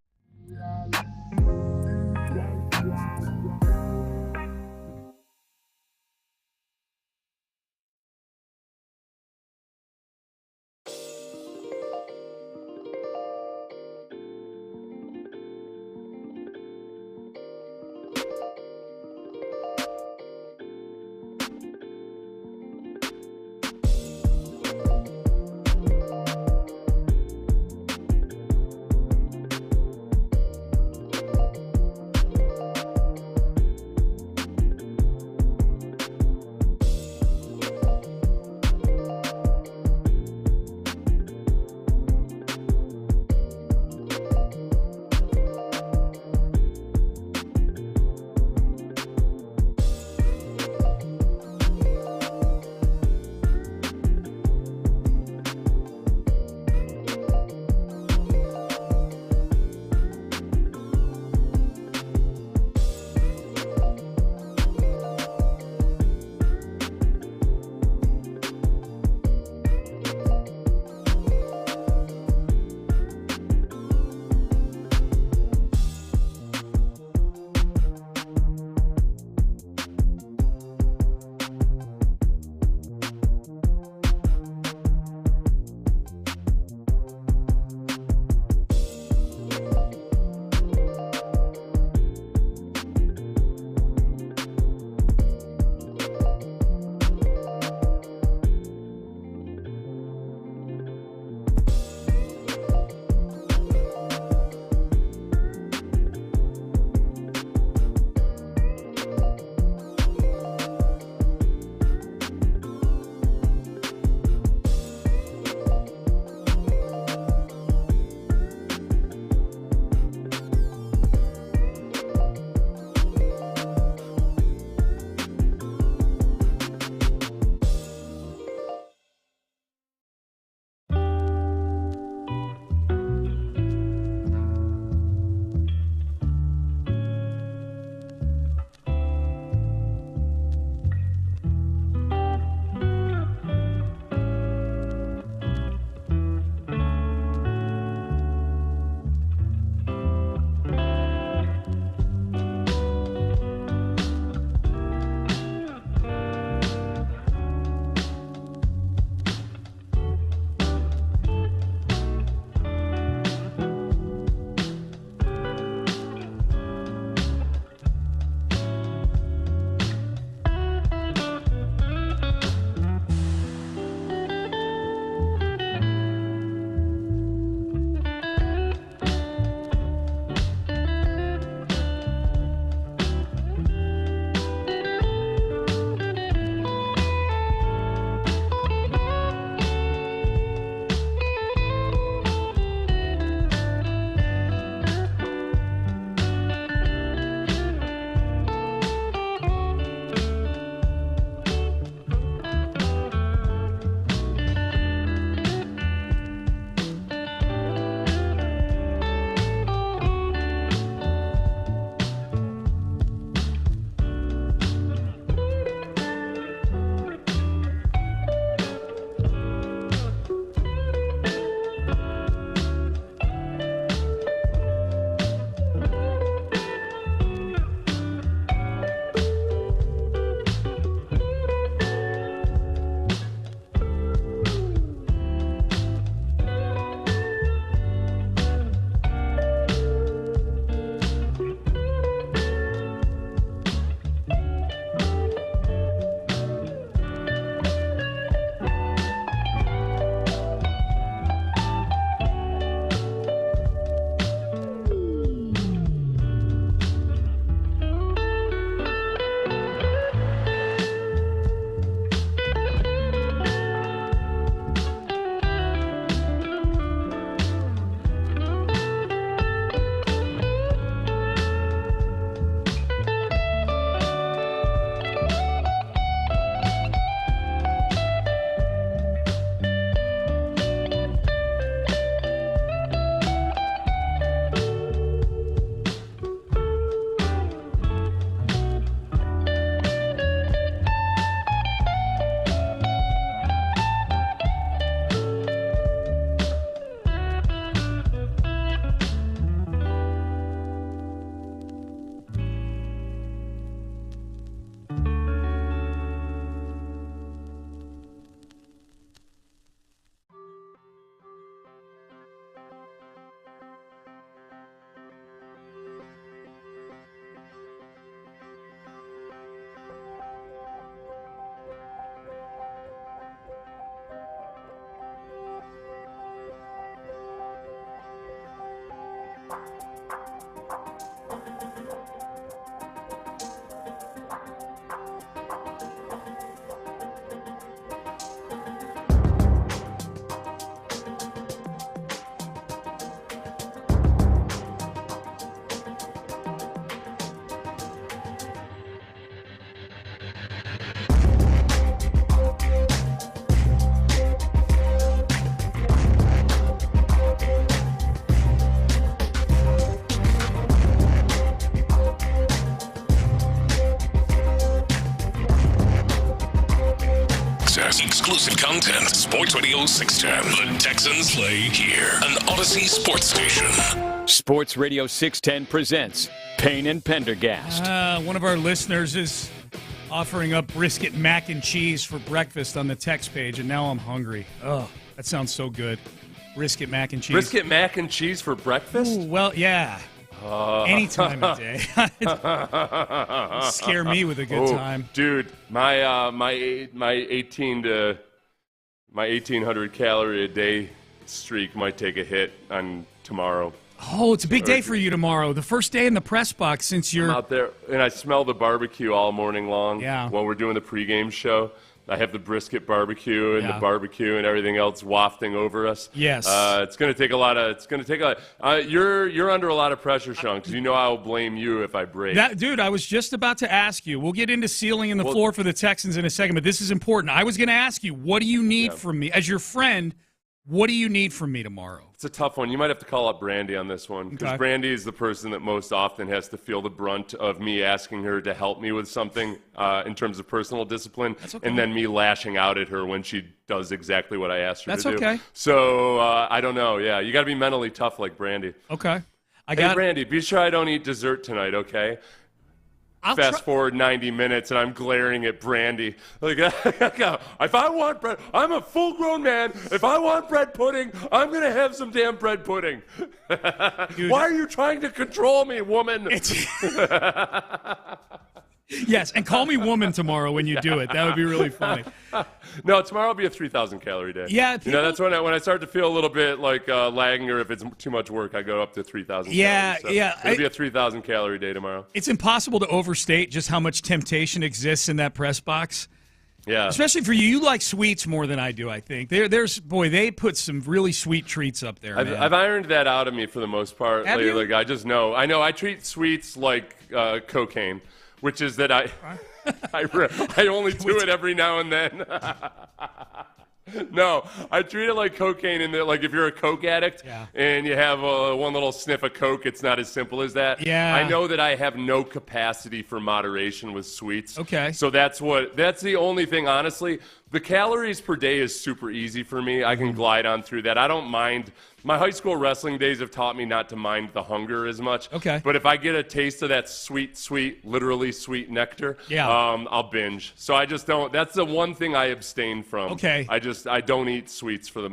exclusive content. Sports Radio 610. The Texans play here. An Odyssey sports station. Sports Radio 610 presents Payne and Pendergast. One of our listeners is offering up brisket mac and cheese for breakfast on the text page, and now I'm hungry. Oh, that sounds so good. Brisket mac and cheese. Brisket mac and cheese for breakfast? Ooh, well, yeah. Any time of day. Scare me with a good time. Dude, my 1,800 calorie a day streak might take a hit on tomorrow. Oh, it's a big day for you tomorrow. The first day in the press box since you're I'm out there, and I smell the barbecue all morning long. Yeah. While we're doing the pregame show, I have the brisket barbecue and the barbecue and everything else wafting over us. Yes. It's going to take a lot of. It's going to take a. You're under a lot of pressure, Sean, because you know I will blame you if I break. Dude, I was just about to ask you. We'll get into ceiling in the floor for the Texans in a second, but this is important. I was going to ask you, what do you need from me as your friend? What do you need from me tomorrow? It's a tough one. You might have to call up Brandy on this one, because Brandy is the person that most often has to feel the brunt of me asking her to help me with something in terms of personal discipline, and then me lashing out at her when she does exactly what I asked her to do. That's okay. So I don't know. Yeah, you got to be mentally tough like Brandy. Okay. Hey, Brandy, be sure I don't eat dessert tonight, okay? Fast forward 90 minutes, and I'm glaring at Brandy. Like, if I want bread, I'm a full-grown man. If I want bread pudding, I'm going to have some damn bread pudding. Dude, why are you trying to control me, woman? Yes, and call me woman tomorrow when you do it. That would be really funny. No, tomorrow will be a 3,000 calorie day. Yeah, that's when I start to feel a little bit like lagging, or if it's too much work, I go up to 3,000 calories. So it'll be a 3,000 calorie day tomorrow. It's impossible to overstate just how much temptation exists in that press box. Yeah. Especially for you. You like sweets more than I do, I think. They put some really sweet treats up there, man. I've ironed that out of me for the most part. Have you? Like, I just know. I know I treat sweets like cocaine. Which is that I only do it every now and then. No, I treat it like cocaine in that, like, if you're a Coke addict and you have one little sniff of Coke, it's not as simple as that. Yeah. I know that I have no capacity for moderation with sweets. Okay. So that's the only thing, honestly. The calories per day is super easy for me. I can glide on through that. I don't mind. My high school wrestling days have taught me not to mind the hunger as much. Okay. But if I get a taste of that sweet, literally sweet nectar, I'll binge. So I just don't. That's the one thing I abstain from. Okay. I don't eat sweets for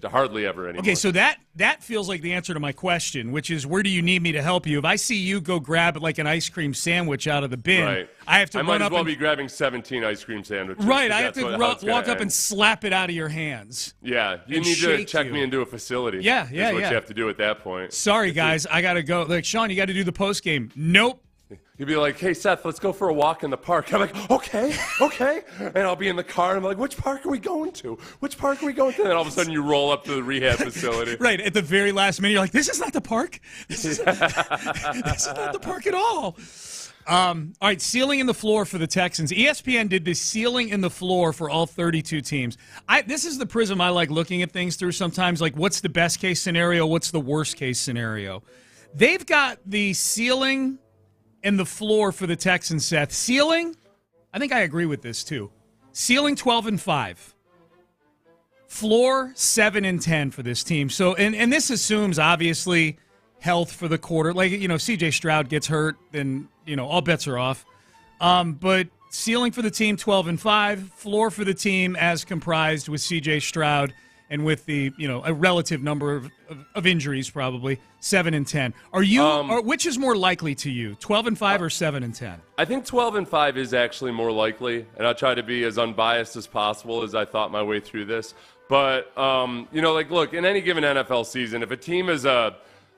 hardly ever anymore. Okay, so that feels like the answer to my question, which is, where do you need me to help you? If I see you go grab like an ice cream sandwich out of the bin, I have to I run might up as well and be grabbing 17 ice cream sandwiches. Right, I have to walk up and slap it out of your hands. Yeah, you need to check me into a facility. Yeah, is what you have to do at that point. Sorry, guys, I got to go. Like, Sean, you got to do the post game. Nope. You'd be like, hey, Seth, let's go for a walk in the park. I'm like, okay. And I'll be in the car, and I'm like, which park are we going to? And then all of a sudden you roll up to the rehab facility. Right, at the very last minute, you're like, this is not the park. This is not the park at all. All right, ceiling in the floor for the Texans. ESPN did this ceiling in the floor for all 32 teams. This is the prism I like looking at things through sometimes, like what's the best case scenario, what's the worst case scenario. They've got the ceiling and the floor for the Texans, Seth. Ceiling, I think I agree with this too. Ceiling 12-5. Floor 7-10 for this team. So, and this assumes obviously health for the quarter. Like, CJ Stroud gets hurt, then all bets are off. But ceiling for the team 12-5. Floor for the team as comprised with CJ Stroud and with the a relative number of injuries, probably 7-10. Are you? Which is more likely to you, 12-5 or 7-10? I think 12-5 is actually more likely, and I'll try to be as unbiased as possible as I thought my way through this. But look, in any given NFL season, if a team is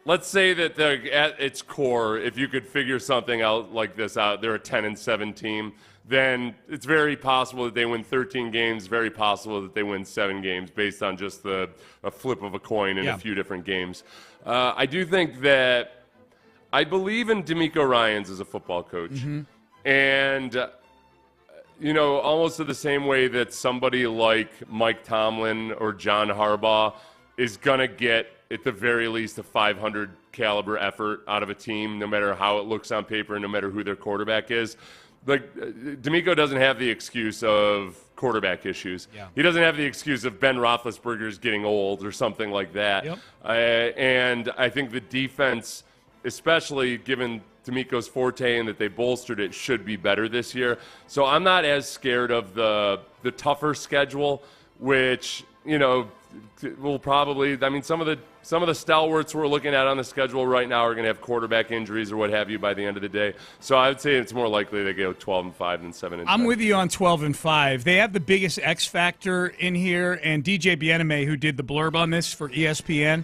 let's say that they're at its core, if you could figure something out like this out, they're a 10-7 team. Then it's very possible that they win 13 games, very possible that they win 7 games based on just a flip of a coin in a few different games. I do think that I believe in D'Amico Ryans as a football coach. Mm-hmm. And, almost in the same way that somebody like Mike Tomlin or John Harbaugh is going to get, at the very least, a 500 caliber effort out of a team, no matter how it looks on paper and no matter who their quarterback is. Like, D'Amico doesn't have the excuse of quarterback issues. Yeah. He doesn't have the excuse of Ben Roethlisberger's getting old or something like that. Yep. And I think the defense, especially given D'Amico's forte and that they bolstered it, should be better this year. So I'm not as scared of the tougher schedule, which, will probably, some of the stalwarts we're looking at on the schedule right now are going to have quarterback injuries or what have you by the end of the day. So I would say it's more likely they go 12-5 than 7-10. I'm with you on 12-5. They have the biggest X factor in here, and DJ Bieneme, who did the blurb on this for ESPN,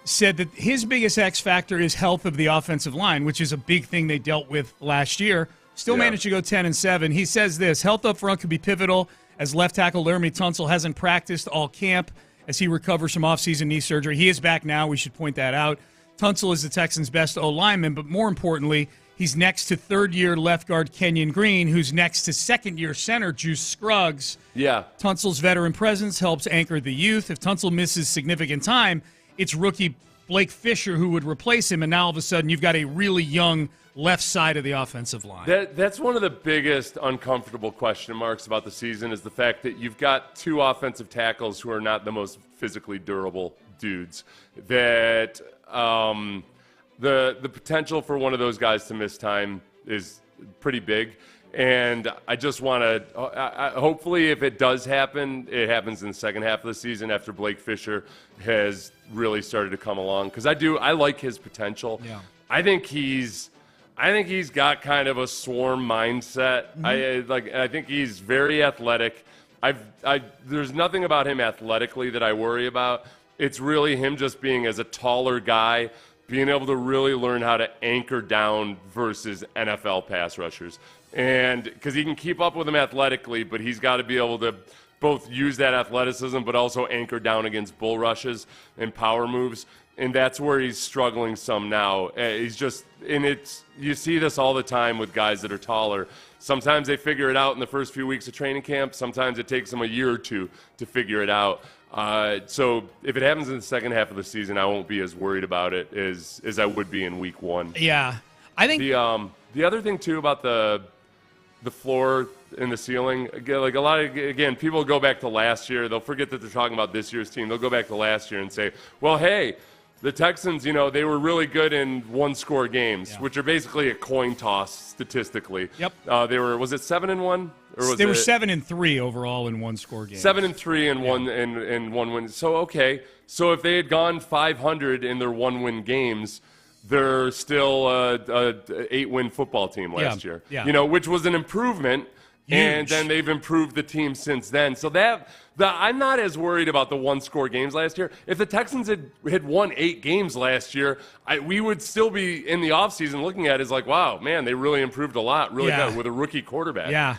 said that his biggest X factor is health of the offensive line, which is a big thing they dealt with last year. Still managed to go 10-7. He says this: health up front could be pivotal, as left tackle Laramie Tunsil hasn't practiced all camp as he recovers from offseason knee surgery. He is back now. We should point that out. Tunsil is the Texans' best O-lineman, but more importantly, he's next to third-year left guard Kenyon Green, who's next to second-year center Juice Scruggs. Yeah. Tunsil's veteran presence helps anchor the youth. If Tunsil misses significant time, it's rookie Blake Fisher who would replace him, and now all of a sudden you've got a really young left side of the offensive line. That's one of the biggest uncomfortable question marks about the season, is the fact that you've got two offensive tackles who are not the most physically durable dudes. That the potential for one of those guys to miss time is pretty big. And I just want to hopefully, if it does happen, it happens in the second half of the season after Blake Fisher has really started to come along, because I like his potential. Yeah. I think he's got kind of a swarm mindset. Mm-hmm. I think he's very athletic. There's nothing about him athletically that I worry about. It's really him just being, as a taller guy, being able to really learn how to anchor down versus NFL pass rushers. And because he can keep up with them athletically, but he's got to be able to both use that athleticism but also anchor down against bull rushes and power moves. And that's where he's struggling some now. You see this all the time with guys that are taller. Sometimes they figure it out in the first few weeks of training camp. Sometimes it takes them a year or two to figure it out. So if it happens in the second half of the season, I won't be as worried about it as I would be in week one. Yeah. I think the other thing too about the floor and the ceiling, again, people go back to last year. They'll forget that they're talking about this year's team. They'll go back to last year and say, well, hey, the Texans, they were really good in one-score games, which are basically a coin toss statistically. Yep. Was it 7-1? They were 7-3 overall in one-score games. 7-3 in one win. So okay, so if they had gone 500 in their one-win games, they're still a 8-win football team last year. Yeah. Which was an improvement. Huge. And then they've improved the team since then. So I'm not as worried about the one-score games last year. If the Texans had won 8 games last year, we would still be in the offseason looking at it as like, wow, man, they really improved a lot, really good with a rookie quarterback. Yeah.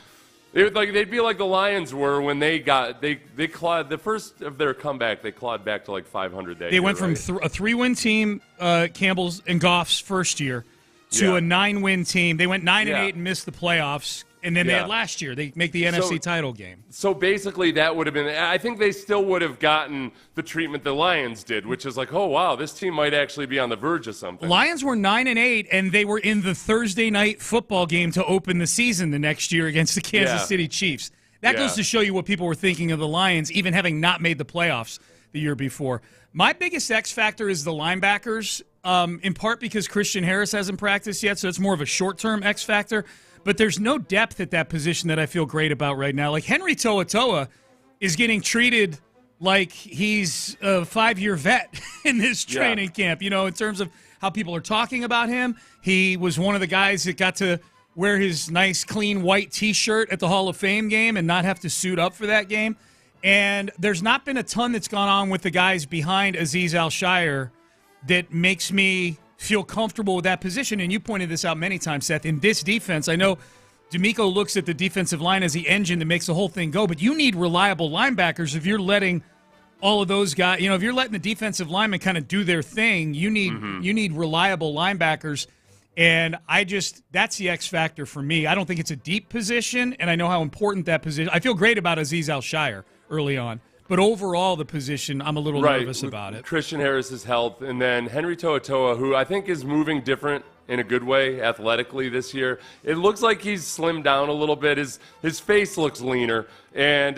They'd be like the Lions were when they clawed the first of their comeback. They clawed back to like 500 that They year, went from right? a 3-win team, Campbell's and Goff's first year, to a 9-win team. They went 9-8 and missed the playoffs. And then they had last year. They make the NFC title game. So basically that would have been – I think they still would have gotten the treatment the Lions did, which is like, oh, wow, this team might actually be on the verge of something. Lions were 9-8, and they were in the Thursday night football game to open the season the next year against the Kansas City Chiefs. That goes to show you what people were thinking of the Lions, even having not made the playoffs the year before. My biggest X factor is the linebackers, in part because Christian Harris hasn't practiced yet, so it's more of a short-term X factor. But there's no depth at that position that I feel great about right now. Like Henry To'oTo'o is getting treated like he's a 5-year vet in this training camp, in terms of how people are talking about him. He was one of the guys that got to wear his nice, clean, white T-shirt at the Hall of Fame game and not have to suit up for that game. And there's not been a ton that's gone on with the guys behind Azeez Al-Shire that makes me feel comfortable with that position. And you pointed this out many times, Seth. In this defense, I know D'Amico looks at the defensive line as the engine that makes the whole thing go, but you need reliable linebackers. If you're letting all of those guys, if you're letting the defensive linemen kind of do their thing, you need reliable linebackers. And that's the X factor for me. I don't think it's a deep position, and I know how important that position. I feel great about Azeez Al-Shire early on. But overall, the position, I'm a little nervous about it. Christian Harris's health, and then Henry To'oTo'o, who I think is moving different in a good way athletically this year. It looks like he's slimmed down a little bit. His face looks leaner, and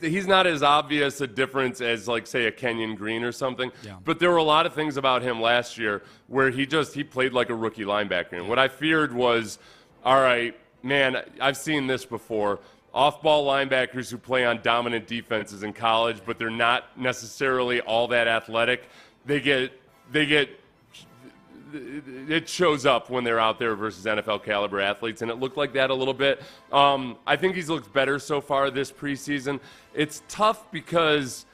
he's not as obvious a difference as, like, say, a Kenyon Green or something. Yeah. But there were a lot of things about him last year where he played like a rookie linebacker. And what I feared was, all right, man, I've seen this before. Off-ball linebackers who play on dominant defenses in college, but they're not necessarily all that athletic. It shows up when they're out there versus NFL caliber athletes, and it looked like that a little bit. I think he's looked better so far this preseason. It's tough because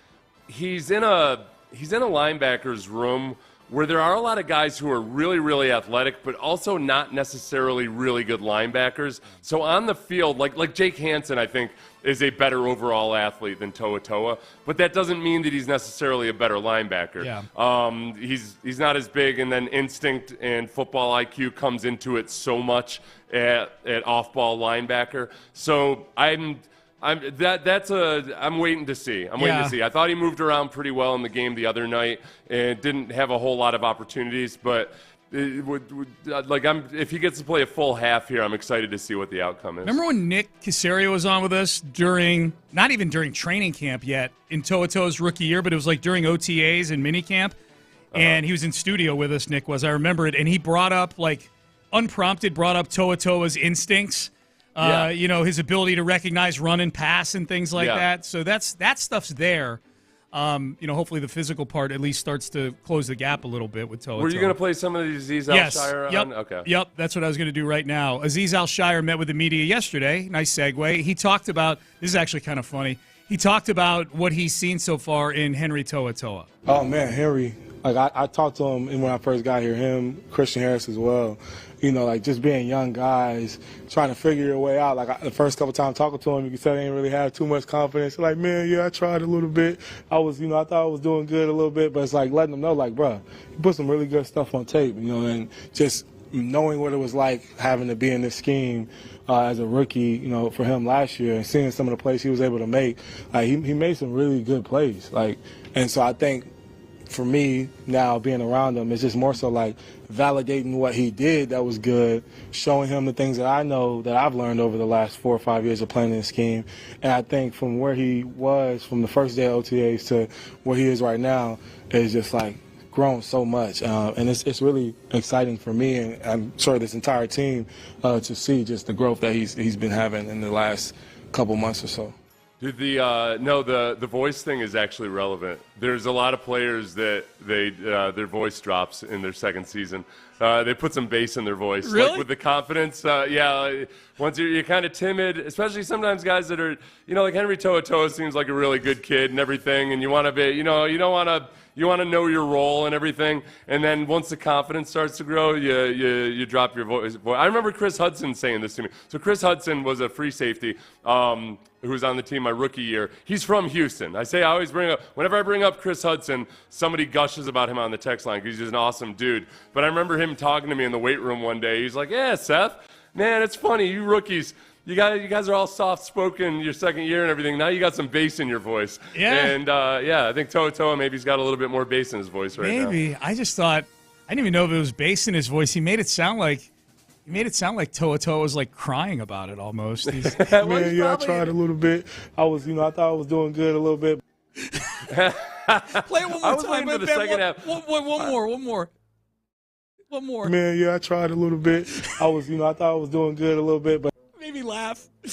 he's in a linebacker's room where there are a lot of guys who are really, really athletic, but also not necessarily really good linebackers. So on the field, like Jake Hansen, I think, is a better overall athlete than Toa, but that doesn't mean that he's necessarily a better linebacker. Yeah. He's not as big, and then instinct and football IQ comes into it so much at off-ball linebacker. So I'm waiting to see. I thought he moved around pretty well in the game the other night and didn't have a whole lot of opportunities, but if he gets to play a full half here, I'm excited to see what the outcome is. Remember when Nick Caserio was on with us not even during training camp yet, in To'o's rookie year, but it was like during OTAs and minicamp, and he was in studio with us, Nick was, I remember it, and he unprompted brought up To'o's instincts. His ability to recognize run and pass and things like that. So that stuff's there. Hopefully the physical part at least starts to close the gap a little bit with Toa. Were you going to play some of the Azeez Al-Shire? Yep. Okay. Yep, that's what I was going to do right now. Azeez Al-Shire met with the media yesterday. Nice segue. He talked about, this is actually kind of funny, he talked about what he's seen so far in Henry To'o. Oh, man, Henry. I talked to him when I first got here, him, Christian Harris as well. Just being young guys, trying to figure your way out. The first couple times talking to him, you could tell they didn't really have too much confidence. I tried a little bit. I thought I was doing good a little bit, but it's letting them know, bro, you put some really good stuff on tape, and just knowing what it was like having to be in this scheme as a rookie, for him last year, and seeing some of the plays he was able to make, he made some really good plays. And so I think, for me now being around him, it's just more so validating what he did that was good, showing him the things that I know that I've learned over the last 4 or 5 years of playing in the scheme. And I think from where he was from the first day of OTAs to where he is right now is just grown so much. And it's really exciting for me, and I'm sure this entire team, to see just the growth that he's been having in the last couple months or so. Dude, the voice thing is actually relevant. There's a lot of players that their voice drops in their second season. They put some bass in their voice, really? With the confidence. Once you're kind of timid, especially sometimes guys that are, like Henry To'o seems like a really good kid and everything, and you want to be, you don't want to. You want to know your role and everything, and then once the confidence starts to grow, you drop your voice. I remember Chris Hudson saying this to me. So Chris Hudson was a free safety who was on the team my rookie year. He's from Houston. Whenever I bring up Chris Hudson, somebody gushes about him on the text line because he's an awesome dude. But I remember him talking to me in the weight room one day. He's like, "Yeah, Seth, man, it's funny, you rookies. You guys are all soft-spoken your second year and everything. Now you got some bass in your voice." Yeah. And, I think Toa maybe he's got a little bit more bass in his voice right now. Maybe. I just thought, I didn't even know if it was bass in his voice. He made it sound like Toa was crying about it almost. I tried a little bit. I thought I was doing good a little bit. Play it one more time. I was waiting for the second half. One more. Man, I tried a little bit. I thought I was doing good a little bit, but made me laugh. I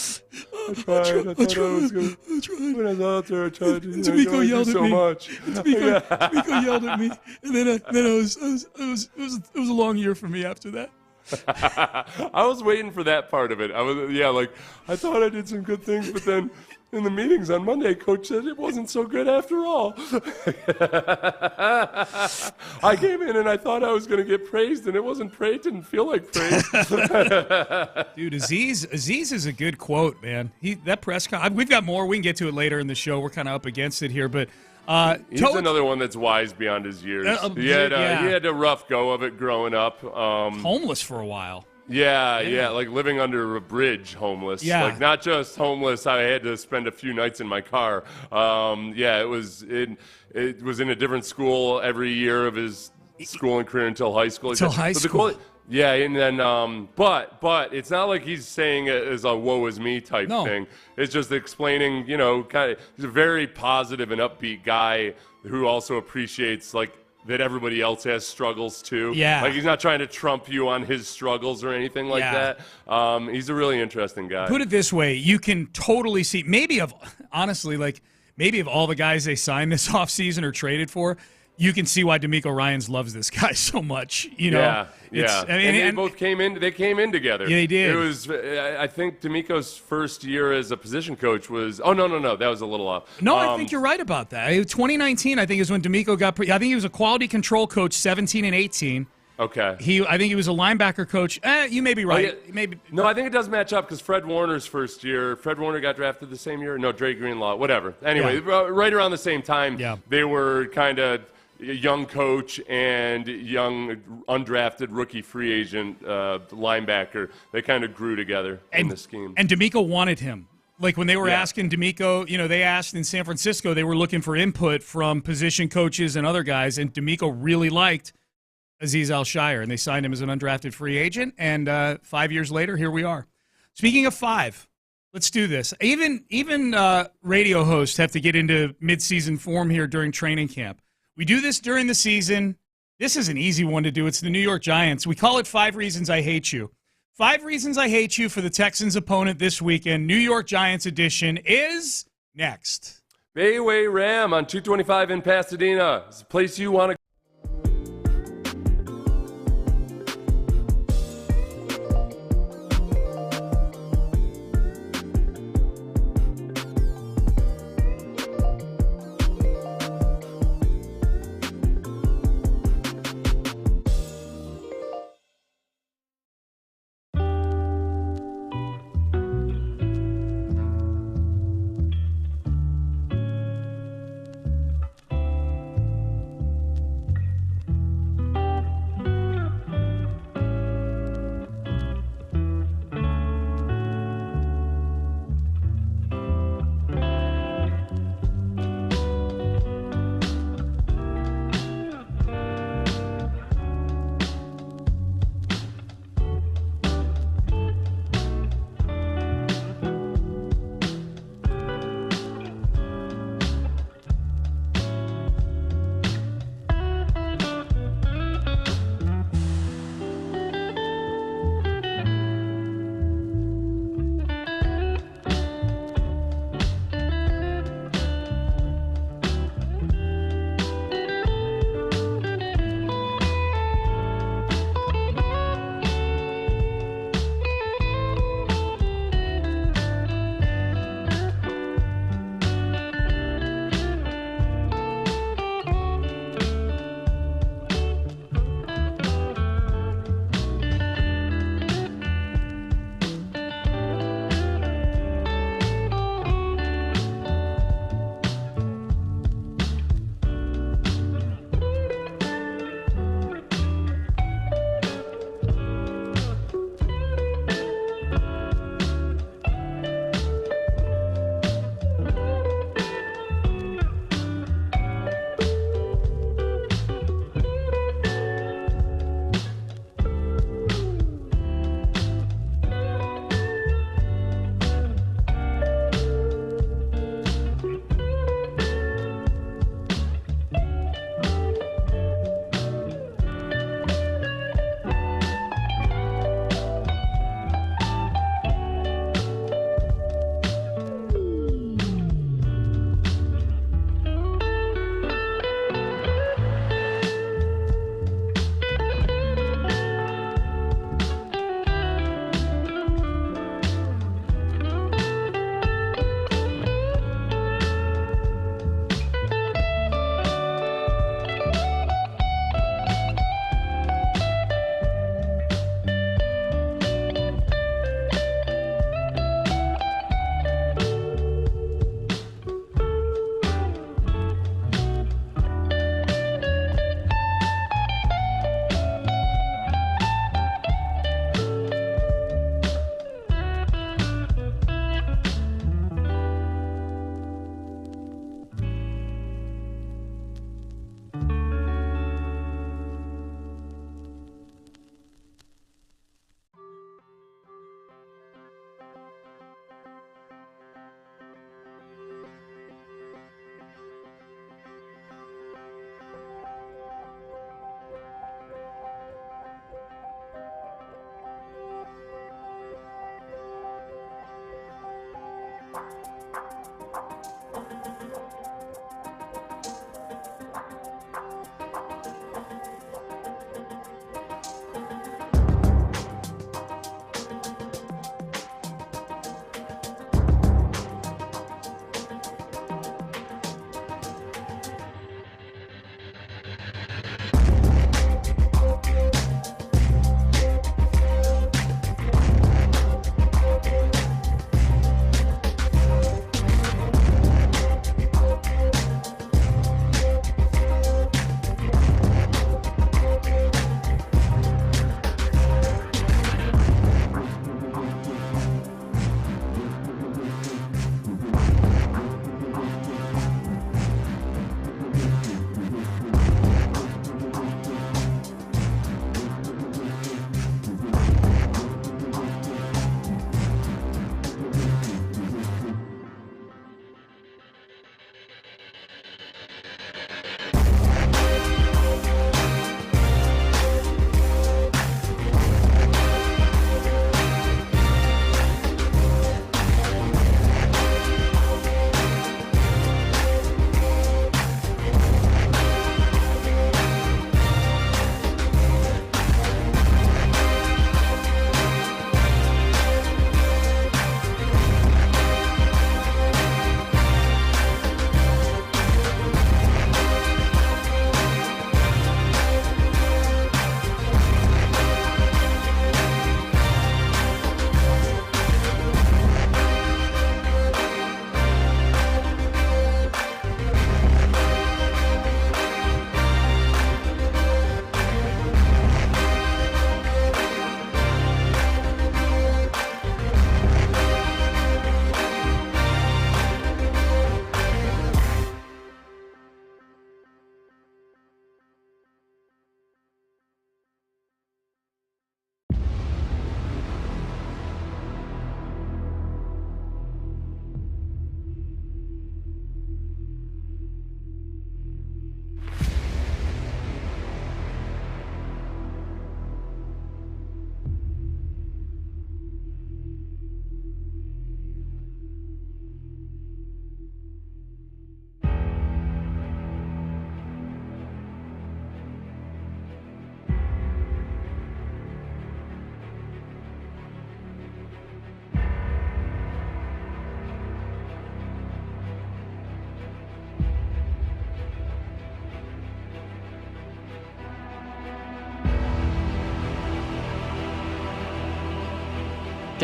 tried. I thought I was good. When I was out there, I tried to. Tamiko yelled at so me. Much. Tamiko yelled at me, and then it was a long year for me after that. I was waiting for that part of it. I thought I did some good things, but then in the meetings on Monday, Coach said it wasn't so good after all. I came in and I thought I was going to get praised, and it wasn't praise. Didn't feel like praise. Dude, Azeez is a good quote, man. That press con. We've got more. We can get to it later in the show. We're kind of up against it here, but he's another one that's wise beyond his years. He had a rough go of it growing up. Homeless for a while. Yeah, like living under a bridge, homeless. Yeah. Not just homeless. I had to spend a few nights in my car. It was in a different school every year of his schooling career until high school. Until high school. Yeah, and then but it's not like he's saying it as a woe is me type thing. It's just explaining, kind of he's a very positive and upbeat guy who also appreciates that everybody else has struggles too. Yeah. Like he's not trying to trump you on his struggles or anything like that. He's a really interesting guy. Put it this way, you can totally see maybe of all the guys they signed this offseason or traded for, you can see why DeMeco Ryans loves this guy so much. Yeah. And they both came in. They came in together. Yeah, they did. It was. I think DeMeco's first year as a position coach was. Oh no, that was a little off. No, I think you're right about that. 2019, I think, is when DeMeco got. I think he was a quality control coach 17 and 18. Okay. I think he was a linebacker coach. You may be right. Oh, yeah. Maybe. No, I think it does match up because Fred Warner's first year. Fred Warner got drafted the same year. No, Dre Greenlaw. Whatever. Anyway, right around the same time. Yeah. They were kind of young coach and young undrafted rookie free agent linebacker. They kind of grew together in the scheme. And DeMeco wanted him. Like when they were asking DeMeco, they asked in San Francisco, they were looking for input from position coaches and other guys, and DeMeco really liked Azeez Al-Shire, and they signed him as an undrafted free agent, and 5 years later, here we are. Speaking of 5, let's do this. Even radio hosts have to get into midseason form here during training camp. We do this during the season. This is an easy one to do. It's the New York Giants. We call it 5 Reasons I Hate You. 5 Reasons I Hate You for the Texans' opponent this weekend. New York Giants edition is next. Bayway Ram on 225 in Pasadena. It's a place you want to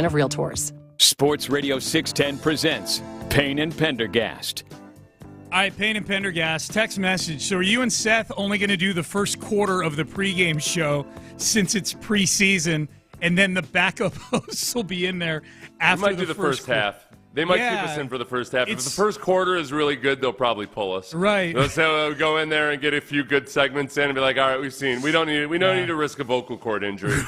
of Realtors. Sports Radio 610 presents Payne and Pendergast. All right, Payne and Pendergast, text message. So are you and Seth only going to do the first quarter of the pregame show since it's preseason, and then the backup hosts will be in there after we might do the first half. They might keep us in for the first half. If the first quarter is really good, they'll probably pull us. Right. So we'll go in there and get a few good segments in and be like, all right, we've seen. We don't need to risk a vocal cord injury.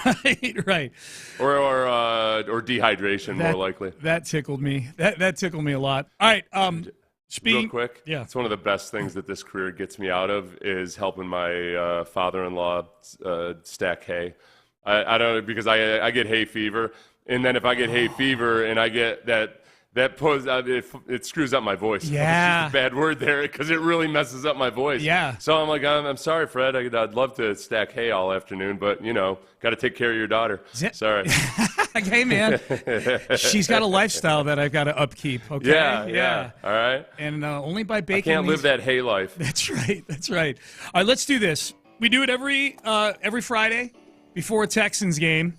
Right. Or dehydration, more likely. That tickled me. That tickled me a lot. All right. Real quick, yeah. It's one of the best things that this career gets me out of is helping my father-in-law stack hay. I don't, because I get hay fever, and then if I get hay fever and I get that it screws up my voice. Yeah. It's just a bad word there because it really messes up my voice. Yeah. So I'm like, I'm sorry, Fred. I'd love to stack hay all afternoon, but got to take care of your daughter. Sorry. Hey, man. She's got a lifestyle that I've got to upkeep. Okay. Yeah. All right. And only by baking. I can't live that hay life. That's right. All right, let's do this. We do it every Friday before a Texans game.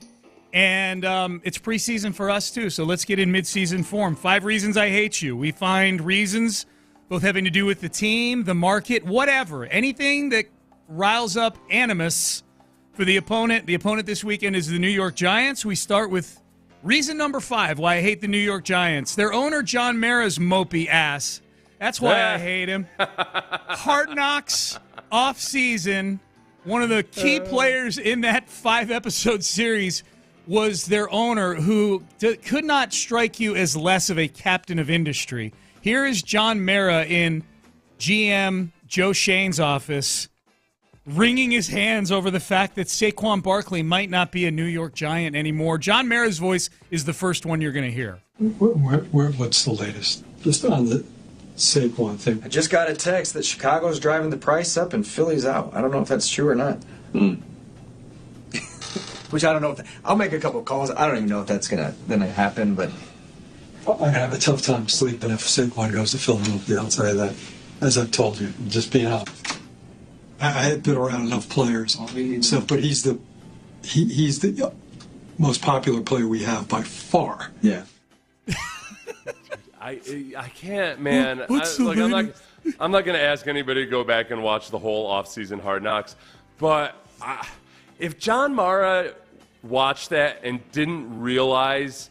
And it's preseason for us, too, so let's get in midseason form. 5 reasons I hate you. We find reasons both having to do with the team, the market, whatever. Anything that riles up animus for the opponent. The opponent this weekend is the New York Giants. We start with reason number 5 why I hate the New York Giants. Their owner, John Mara's mopey ass. That's why I hate him. Hard Knocks, off-season. One of the key players in that 5-episode series was their owner, who could not strike you as less of a captain of industry. Here is John Mara in GM Joe Shane's office wringing his hands over the fact that Saquon Barkley might not be a New York Giant anymore. John Mara's voice is the first one you're going to hear. What's the latest? Just on the Saquon thing. I just got a text that Chicago's driving the price up and Philly's out. I don't know if that's true or not. Which I don't know if I'll make a couple of calls. I don't even know if that's gonna happen, but I have a tough time sleeping if Saquon goes to Philadelphia. I'll tell you that. As I've told you, just being honest. I had been around enough players, so but he's the most popular player we have by far. Yeah. I can't, man. I'm not going to ask anybody to go back and watch the whole offseason Hard Knocks, but if John Mara watched that and didn't realize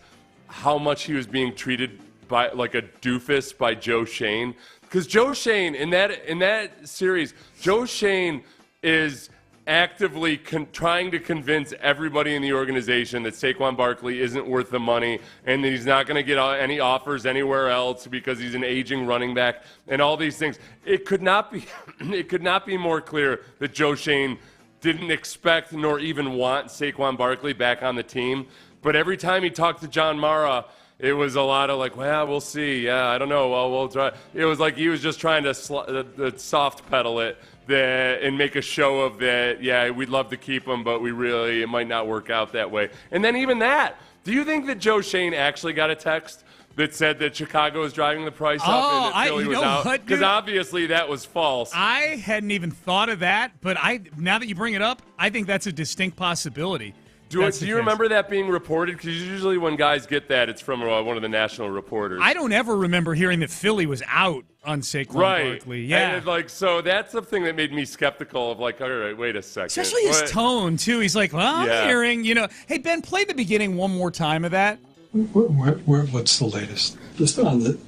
how much he was being treated by like a doofus by Joe Schoen, because Joe Schoen in that series, Joe Schoen is actively trying to convince everybody in the organization that Saquon Barkley isn't worth the money and that he's not going to get any offers anywhere else because he's an aging running back and all these things. It could not be more clear that Joe Schoen didn't expect nor even want Saquon Barkley back on the team. But every time he talked to John Mara, it was a lot of like, well, we'll see. Yeah, I don't know. Well, we'll try. It was like he was just trying to soft pedal it and make a show of that. Yeah, we'd love to keep him, but it might not work out that way. And then even that, do you think that Joe Schoen actually got a text that said that Chicago was driving the price up and that Philly was out? Because obviously that was false. I hadn't even thought of that, but now that you bring it up, I think that's a distinct possibility. Do you remember that being reported? Because usually when guys get that, it's from one of the national reporters. I don't ever remember hearing that Philly was out on Saquon Barkley. Yeah. And so that's the thing that made me skeptical of like, all right, wait a second. Especially his tone, too. He's like, well, I'm hearing, hey, Ben, play the beginning one more time of that. What's the latest? Just on the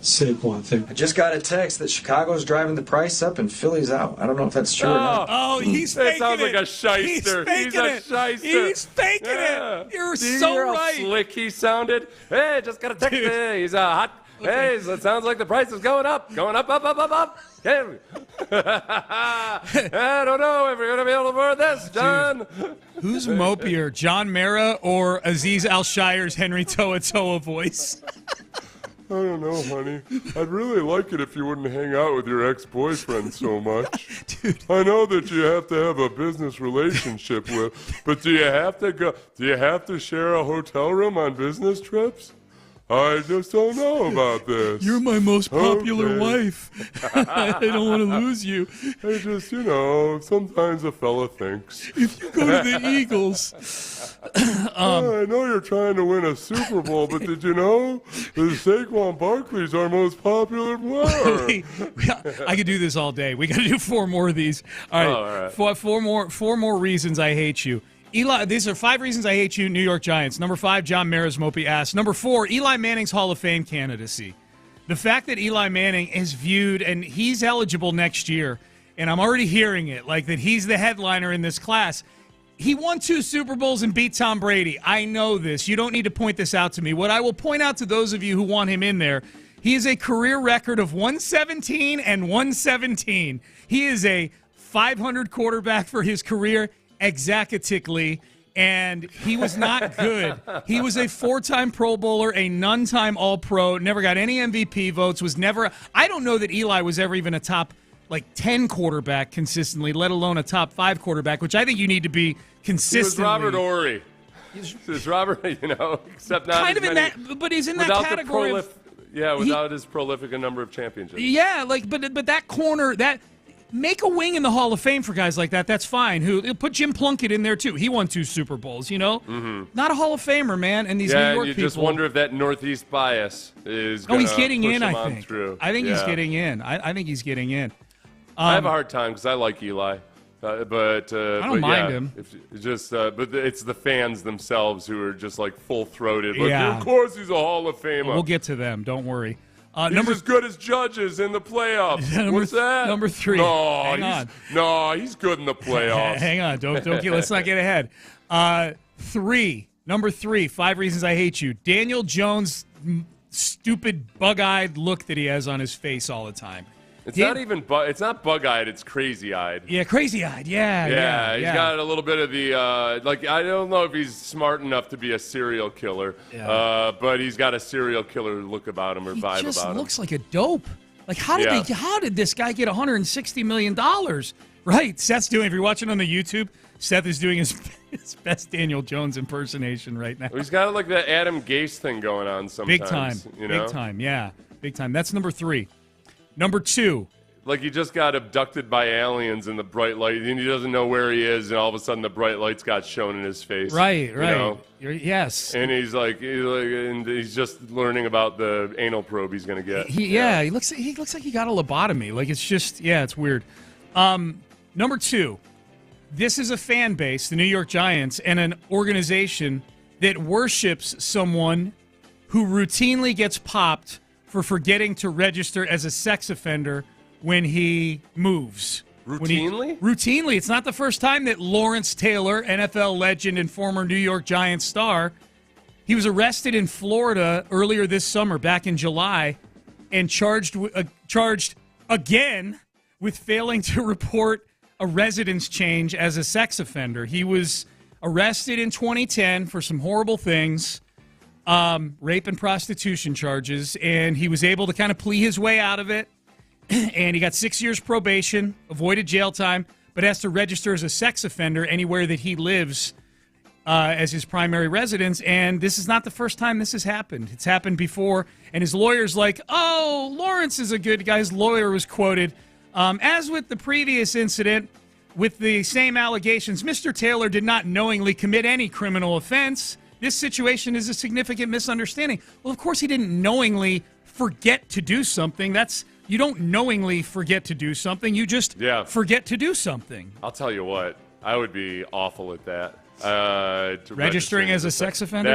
Saquon thing. I just got a text that Chicago's driving the price up and Philly's out. I don't know if that's true or not. Oh, he's faking it. That sounds like a shyster. He's a shyster. He's faking it. You're so right. How slick he sounded. Hey, just got a text. He's hot. Okay. Hey, so it sounds like the price is going up. Going up. Hey. I don't know if you're going to be able to afford this, John. Who's mopier, John Mara or Aziz Al-Shire's Henry Toa voice? I don't know, honey. I'd really like it if you wouldn't hang out with your ex-boyfriend so much. Dude. I know that you have to have a business relationship with, but do you have to share a hotel room on business trips? I just don't know about this. You're my most popular wife. I don't want to lose you. I just, sometimes a fella thinks. If you go to the Eagles. I know you're trying to win a Super Bowl, but did you know that Saquon Barkley's our most popular player? I could do this all day. We got to do 4 more of these. All right. All right. Four more reasons I hate you. Eli, these are 5 reasons I hate you, New York Giants. Number 5, John Mara's mopey ass. Number 4, Eli Manning's Hall of Fame candidacy. The fact that Eli Manning is viewed, and he's eligible next year, and I'm already hearing it, like that he's the headliner in this class. He won 2 Super Bowls and beat Tom Brady. I know this. You don't need to point this out to me. What I will point out to those of you who want him in there, he is a career record of 117 and 117. He is a 500 quarterback for his career. Exactly, and he was not good. He was a 4-time Pro Bowler, a none-time All-Pro, never got any MVP votes, I don't know that Eli was ever even a top, 10 quarterback consistently, let alone a top 5 quarterback, which I think you need to be consistently. He was Robert Horry. He's Robert, except not kind of in that, but he's in that category. Without his prolific number of championships. Yeah, but that corner, make a wing in the Hall of Fame for guys like that. That's fine. Put Jim Plunkett in there, too. He won 2 Super Bowls, Mm-hmm. Not a Hall of Famer, man. And these New York you people. Just wonder if that Northeast bias is going to he's getting in, I think. Through. I think he's getting in. I think he's getting in. I have a hard time because I like Eli. But I don't mind him. But it's the fans themselves who are just full-throated. Yeah. Of course he's a Hall of Famer. We'll get to them. Don't worry. He's as good as judges in the playoffs. What's that? Number 3. He's good in the playoffs. Hang on. Let's not get ahead. Number 3, 5 reasons I hate you. Daniel Jones' stupid bug-eyed look that he has on his face all the time. It's not even it's not bug-eyed, it's crazy-eyed. Yeah, crazy-eyed. Yeah. He's got a little bit of the I don't know if he's smart enough to be a serial killer, but he's got a serial killer look about him or vibe about him. He just looks like a dope. Like how did this guy get $160 million? Right, Seth's doing. If you're watching on the YouTube, Seth is doing his best Daniel Jones impersonation right now. Well, he's got like that Adam Gase thing going on sometimes. Big time, big time, yeah, big time. That's number 3. Number 2. Like he just got abducted by aliens in the bright light, and he doesn't know where he is, and all of a sudden the bright lights got shown in his face. Right. Yes. And he's just learning about the anal probe he's going to get. He looks like he got a lobotomy. Like it's just it's weird. Number 2. This is a fan base, the New York Giants, and an organization that worships someone who routinely gets popped for forgetting to register as a sex offender when he moves. Routinely? Routinely. It's not the first time that Lawrence Taylor, NFL legend and former New York Giants star, he was arrested in Florida earlier this summer, back in July, and charged again with failing to report a residence change as a sex offender. He was arrested in 2010 for some horrible things, rape and prostitution charges, and he was able to kind of plea his way out of it. And he got 6 years probation, avoided jail time, but has to register as a sex offender anywhere that he lives as his primary residence. And this is not the first time this has happened. It's happened before. And his lawyer's like, oh, Lawrence is a good guy. His lawyer was quoted, as with the previous incident, with the same allegations, Mr. Taylor did not knowingly commit any criminal offense. This situation is a significant misunderstanding. Well, of course he didn't knowingly forget to do something. You don't knowingly forget to do something. You just forget to do something. I'll tell you what. I would be awful at that. Registering as a sex offender?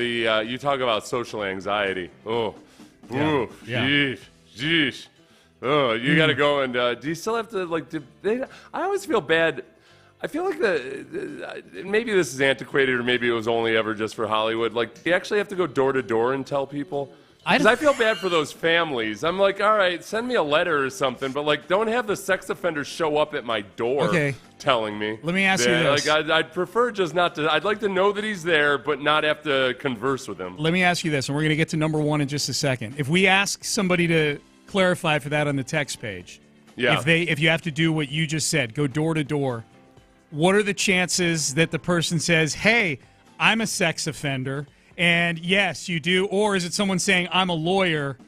You talk about social anxiety. Oh. Ooh. Jeez. Oh, you got to go and do you still have to I always feel bad. I feel like maybe this is antiquated or maybe it was only ever just for Hollywood. Like, you actually have to go door to door and tell people. Because I feel bad for those families. I'm like, all right, send me a letter or something, but don't have the sex offender show up at my door telling me. Let me ask you this. I'd prefer just not to. I'd like to know that he's there, but not have to converse with him. Let me ask you this, and we're going to get to number 1 in just a second. If we ask somebody to clarify for that on the text page, if you have to do what you just said, go door to door, what are the chances that the person says, hey, I'm a sex offender, and yes, you do, or is it someone saying, I'm a lawyer?